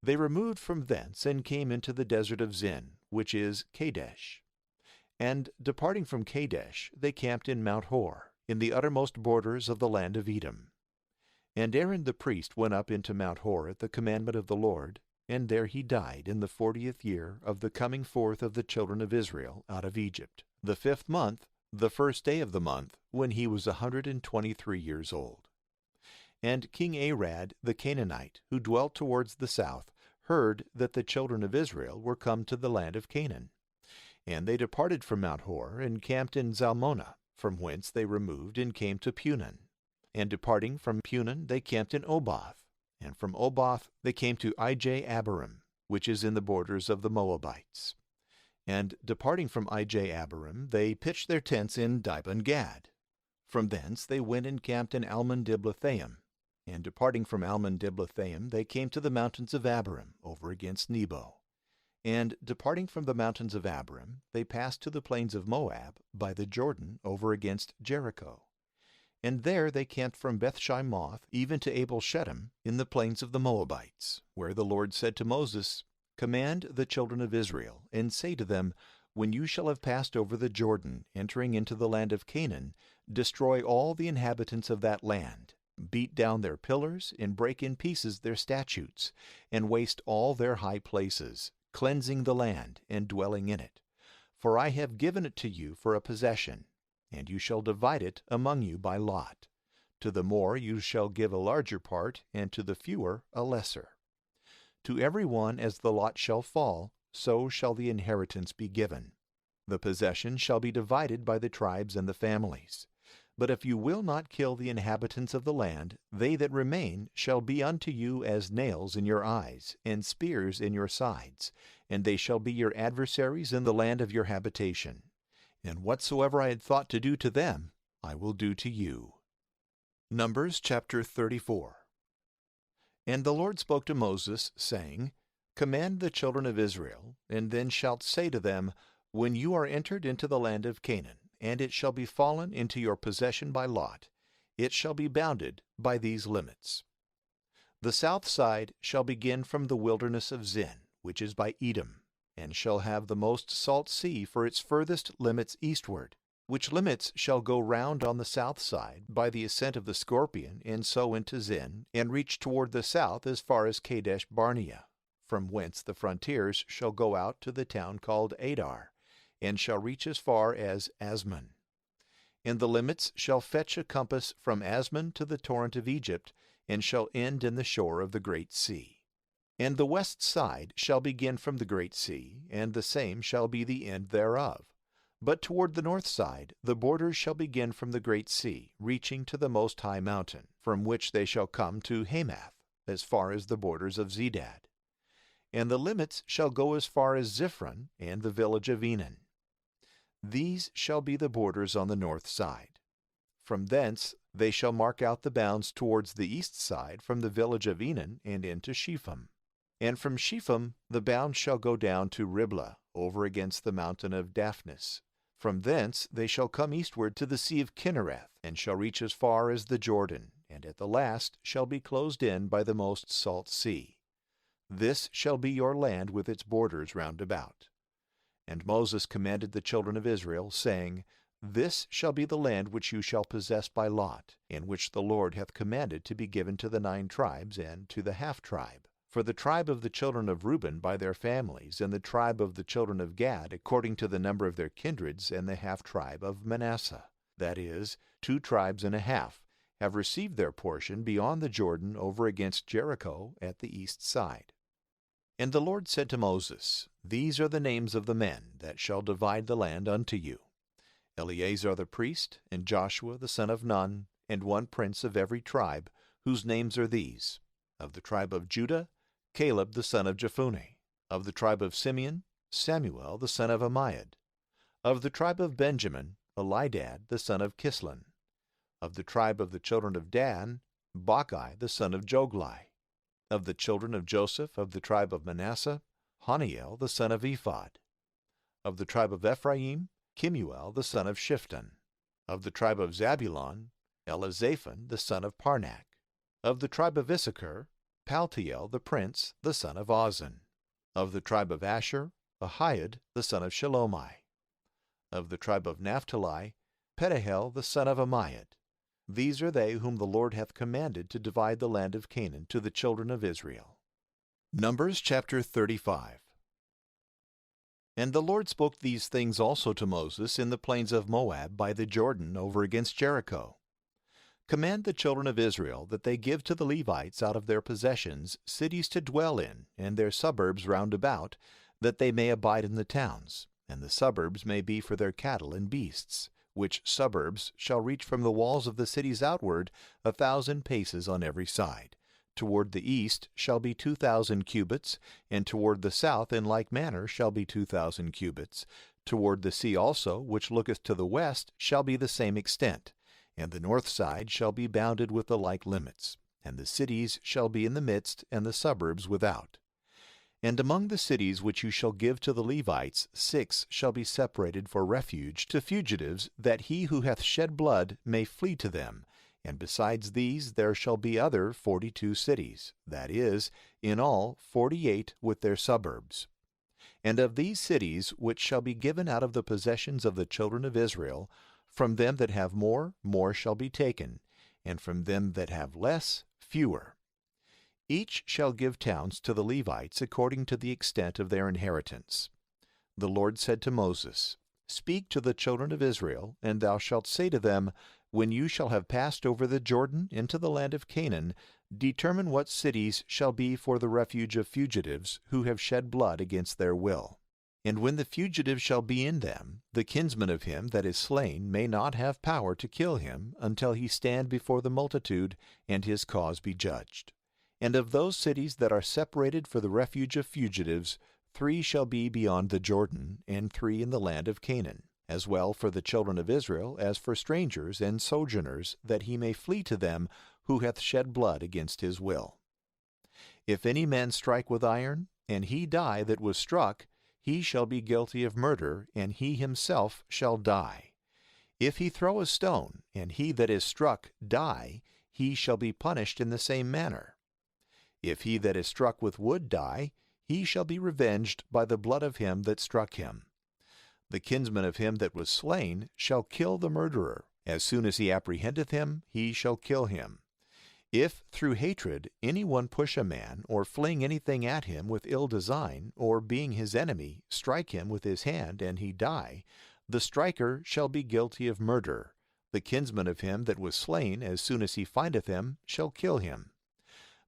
They removed from thence, and came into the desert of Zin, which is Kadesh. And departing from Kadesh, they camped in Mount Hor, in the uttermost borders of the land of Edom. And Aaron the priest went up into Mount Hor at the commandment of the Lord, and there he died in the 40th year of the coming forth of the children of Israel out of Egypt, the 5th month, the 1st day of the month, when he was 123 years old. And King Arad the Canaanite, who dwelt towards the south, heard that the children of Israel were come to the land of Canaan. And they departed from Mount Hor, and camped in Zalmonah, from whence they removed and came to Punon. And departing from Punon, they camped in Oboth. And from Oboth they came to Ijah-Abarim, which is in the borders of the Moabites. And departing from Ijah-Abarim, they pitched their tents in Dibon-Gad. From thence they went and camped in Almon-Diblathaim. And departing from Almon-Diblathaim, they came to the mountains of Abarim, over against Nebo. And departing from the mountains of Abarim, they passed to the plains of Moab, by the Jordan, over against Jericho. And there they camped from Bethshimoth even to Abel-Shittim, in the plains of the Moabites, where the Lord said to Moses, Command the children of Israel, and say to them, When you shall have passed over the Jordan, entering into the land of Canaan, destroy all the inhabitants of that land, beat down their pillars, and break in pieces their statutes, and waste all their high places, cleansing the land, and dwelling in it. For I have given it to you for a possession, and you shall divide it among you by lot. To the more you shall give a larger part, and to the fewer a lesser. To every one as the lot shall fall, so shall the inheritance be given. The possession shall be divided by the tribes and the families. But if you will not kill the inhabitants of the land, they that remain shall be unto you as nails in your eyes, and spears in your sides, and they shall be your adversaries in the land of your habitation. and whatsoever I had thought to do to them, I will do to you. Numbers chapter 34. And the Lord spoke to Moses, saying, Command the children of Israel, and then shalt say to them, When you are entered into the land of Canaan, and it shall be fallen into your possession by lot, it shall be bounded by these limits. The south side shall begin from the wilderness of Zin, which is by Edom, and shall have the most salt sea for its furthest limits eastward, which limits shall go round on the south side by the ascent of the Scorpion, and so into Zin, and reach toward the south as far as Kadesh Barnea, from whence the frontiers shall go out to the town called Adar, and shall reach as far as Asmon. And the limits shall fetch a compass from Asmon to the torrent of Egypt, and shall end in the shore of the great sea. And the west side shall begin from the great sea, and the same shall be the end thereof. But toward the north side the borders shall begin from the great sea, reaching to the most high mountain, from which they shall come to Hamath, as far as the borders of Zedad. And the limits shall go as far as Ziphron and the village of Enon. These shall be the borders on the north side. From thence they shall mark out the bounds towards the east side from the village of Enon and into Shepham. And from Shepham the bounds shall go down to Riblah, over against the mountain of Daphnis. From thence they shall come eastward to the sea of Kinnereth, and shall reach as far as the Jordan, and at the last shall be closed in by the most salt sea. This shall be your land with its borders round about. And Moses commanded the children of Israel, saying, This shall be the land which you shall possess by lot, and which the Lord hath commanded to be given to the 9 tribes and to the half-tribe. For the tribe of the children of Reuben by their families, and the tribe of the children of Gad according to the number of their kindreds, and the half-tribe of Manasseh, that is, 2 tribes and a half, have received their portion beyond the Jordan over against Jericho at the east side. And the Lord said to Moses, These are the names of the men that shall divide the land unto you: Eleazar the priest, and Joshua the son of Nun, and 1 prince of every tribe, whose names are these: of the tribe of Judah, Caleb the son of Jephunneh; of the tribe of Simeon, Samuel the son of Ammiad; of the tribe of Benjamin, Elidad the son of Kislon; of the tribe of the children of Dan, Bacchi the son of Joglai; of the children of Joseph, of the tribe of Manasseh, Haniel the son of Ephod; of the tribe of Ephraim, Kemuel the son of Shifton; of the tribe of Zabulon, Elizaphan the son of Parnak; of the tribe of Issachar, Paltiel the prince, the son of Ozan; of the tribe of Asher, Ahiad the son of Shalomai; of the tribe of Naphtali, Pedahel the son of Ammiad. These are they whom the Lord hath commanded to divide the land of Canaan to the children of Israel. Numbers chapter 35. And the Lord spoke these things also to Moses in the plains of Moab by the Jordan over against Jericho. Command the children of Israel that they give to the Levites out of their possessions cities to dwell in, and their suburbs round about, that they may abide in the towns, and the suburbs may be for their cattle and beasts, which suburbs shall reach from the walls of the cities outward 1,000 paces on every side. Toward the east shall be 2,000 cubits, and toward the south in like manner shall be 2,000 cubits. Toward the sea also, which looketh to the west, shall be the same extent. And the north side shall be bounded with the like limits, and the cities shall be in the midst, and the suburbs without. And among the cities which you shall give to the Levites 6 shall be separated for refuge to fugitives, that he who hath shed blood may flee to them. And besides these there shall be other 42 cities, that is, in all 48 with their suburbs. And of these cities which shall be given out of the possessions of the children of Israel, from them that have more, more shall be taken, and from them that have less, fewer. Each shall give towns to the Levites according to the extent of their inheritance. The Lord said to Moses, Speak to the children of Israel, and thou shalt say to them, When you shall have passed over the Jordan into the land of Canaan, determine what cities shall be for the refuge of fugitives who have shed blood against their will. And when the fugitive shall be in them, the kinsman of him that is slain may not have power to kill him until he stand before the multitude, and his cause be judged. And of those cities that are separated for the refuge of fugitives, 3 shall be beyond the Jordan, and 3 in the land of Canaan. as well for the children of Israel as for strangers and sojourners, that he may flee to them who hath shed blood against his will. If any man strike with iron, and he die that was struck, he shall be guilty of murder, and he himself shall die. If he throw a stone, and he that is struck die, he shall be punished in the same manner. If he that is struck with wood die, he shall be revenged by the blood of him that struck him. The kinsman of him that was slain shall kill the murderer. As soon as he apprehendeth him, he shall kill him. If through hatred any one push a man, or fling anything at him with ill design, or being his enemy, strike him with his hand, and he die, the striker shall be guilty of murder. The kinsman of him that was slain, as soon as he findeth him, shall kill him.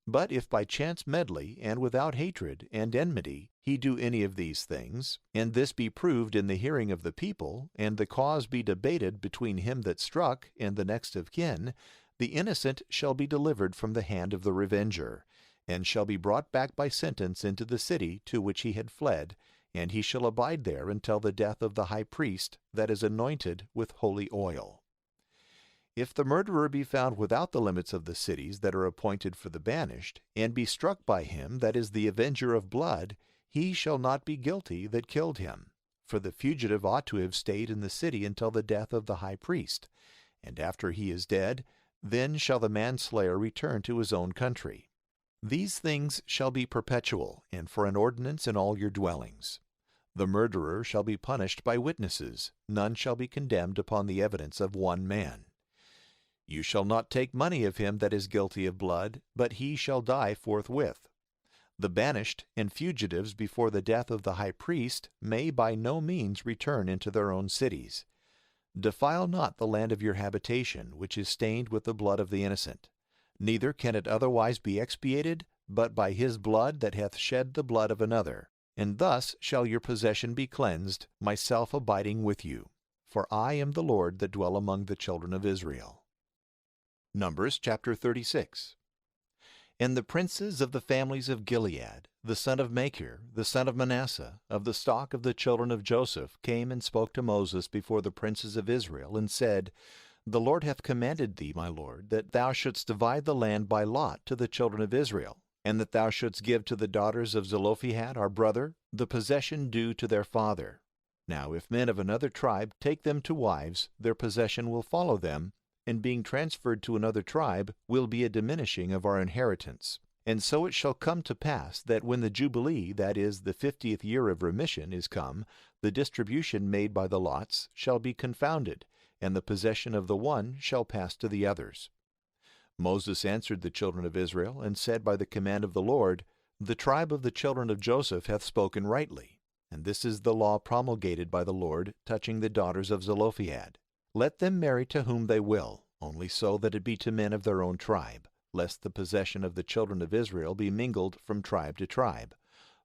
But if by chance medley, and without hatred and enmity, he do any of these things, and this be proved in the hearing of the people, and the cause be debated between him that struck and the next of kin, the innocent shall be delivered from the hand of the revenger, and shall be brought back by sentence into the city to which he had fled, and he shall abide there until the death of the high priest that is anointed with holy oil. If the murderer be found without the limits of the cities that are appointed for the banished, and be struck by him that is the avenger of blood, he shall not be guilty that killed him. For the fugitive ought to have stayed in the city until the death of the high priest. And after he is dead, then shall the manslayer return to his own country. These things shall be perpetual, and for an ordinance in all your dwellings. The murderer shall be punished by witnesses. None shall be condemned upon the evidence of one man. You shall not take money of him that is guilty of blood, but he shall die forthwith. The banished and fugitives before the death of the high priest may by no means return into their own cities. Defile not the land of your habitation, which is stained with the blood of the innocent. Neither can it otherwise be expiated, but by his blood that hath shed the blood of another. And thus shall your possession be cleansed, myself abiding with you. For I am the Lord that dwell among the children of Israel. Numbers chapter 36. And the princes of the families of Gilead, the son of Machir, the son of Manasseh, of the stock of the children of Joseph, came and spoke to Moses before the princes of Israel, and said, The Lord hath commanded thee, my lord, that thou shouldst divide the land by lot to the children of Israel, and that thou shouldst give to the daughters of Zelophehad our brother the possession due to their father. Now if men of another tribe take them to wives, their possession will follow them, and being transferred to another tribe will be a diminishing of our inheritance. And so it shall come to pass that when the Jubilee, that is, the 50th year of remission, is come, the distribution made by the lots shall be confounded, and the possession of the one shall pass to the others. Moses answered the children of Israel, and said by the command of the Lord, The tribe of the children of Joseph hath spoken rightly, and this is the law promulgated by the Lord touching the daughters of Zelophehad. Let them marry to whom they will, only so that it be to men of their own tribe, lest the possession of the children of Israel be mingled from tribe to tribe.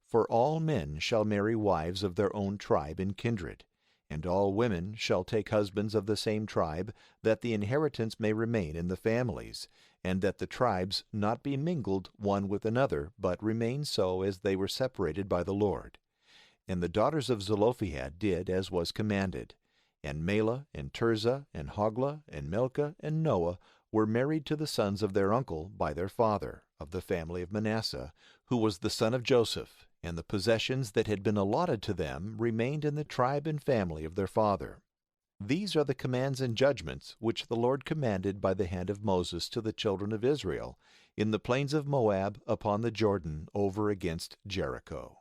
For all men shall marry wives of their own tribe and kindred, and all women shall take husbands of the same tribe, that the inheritance may remain in the families, and that the tribes not be mingled one with another, but remain so as they were separated by the Lord. And the daughters of Zelophehad did as was commanded. And Mahlah, and Tirzah, and Hoglah, and Milcah, and Noah were married to the sons of their uncle by their father, of the family of Manasseh, who was the son of Joseph, and the possessions that had been allotted to them remained in the tribe and family of their father. These are the commands and judgments which the Lord commanded by the hand of Moses to the children of Israel, in the plains of Moab upon the Jordan over against Jericho.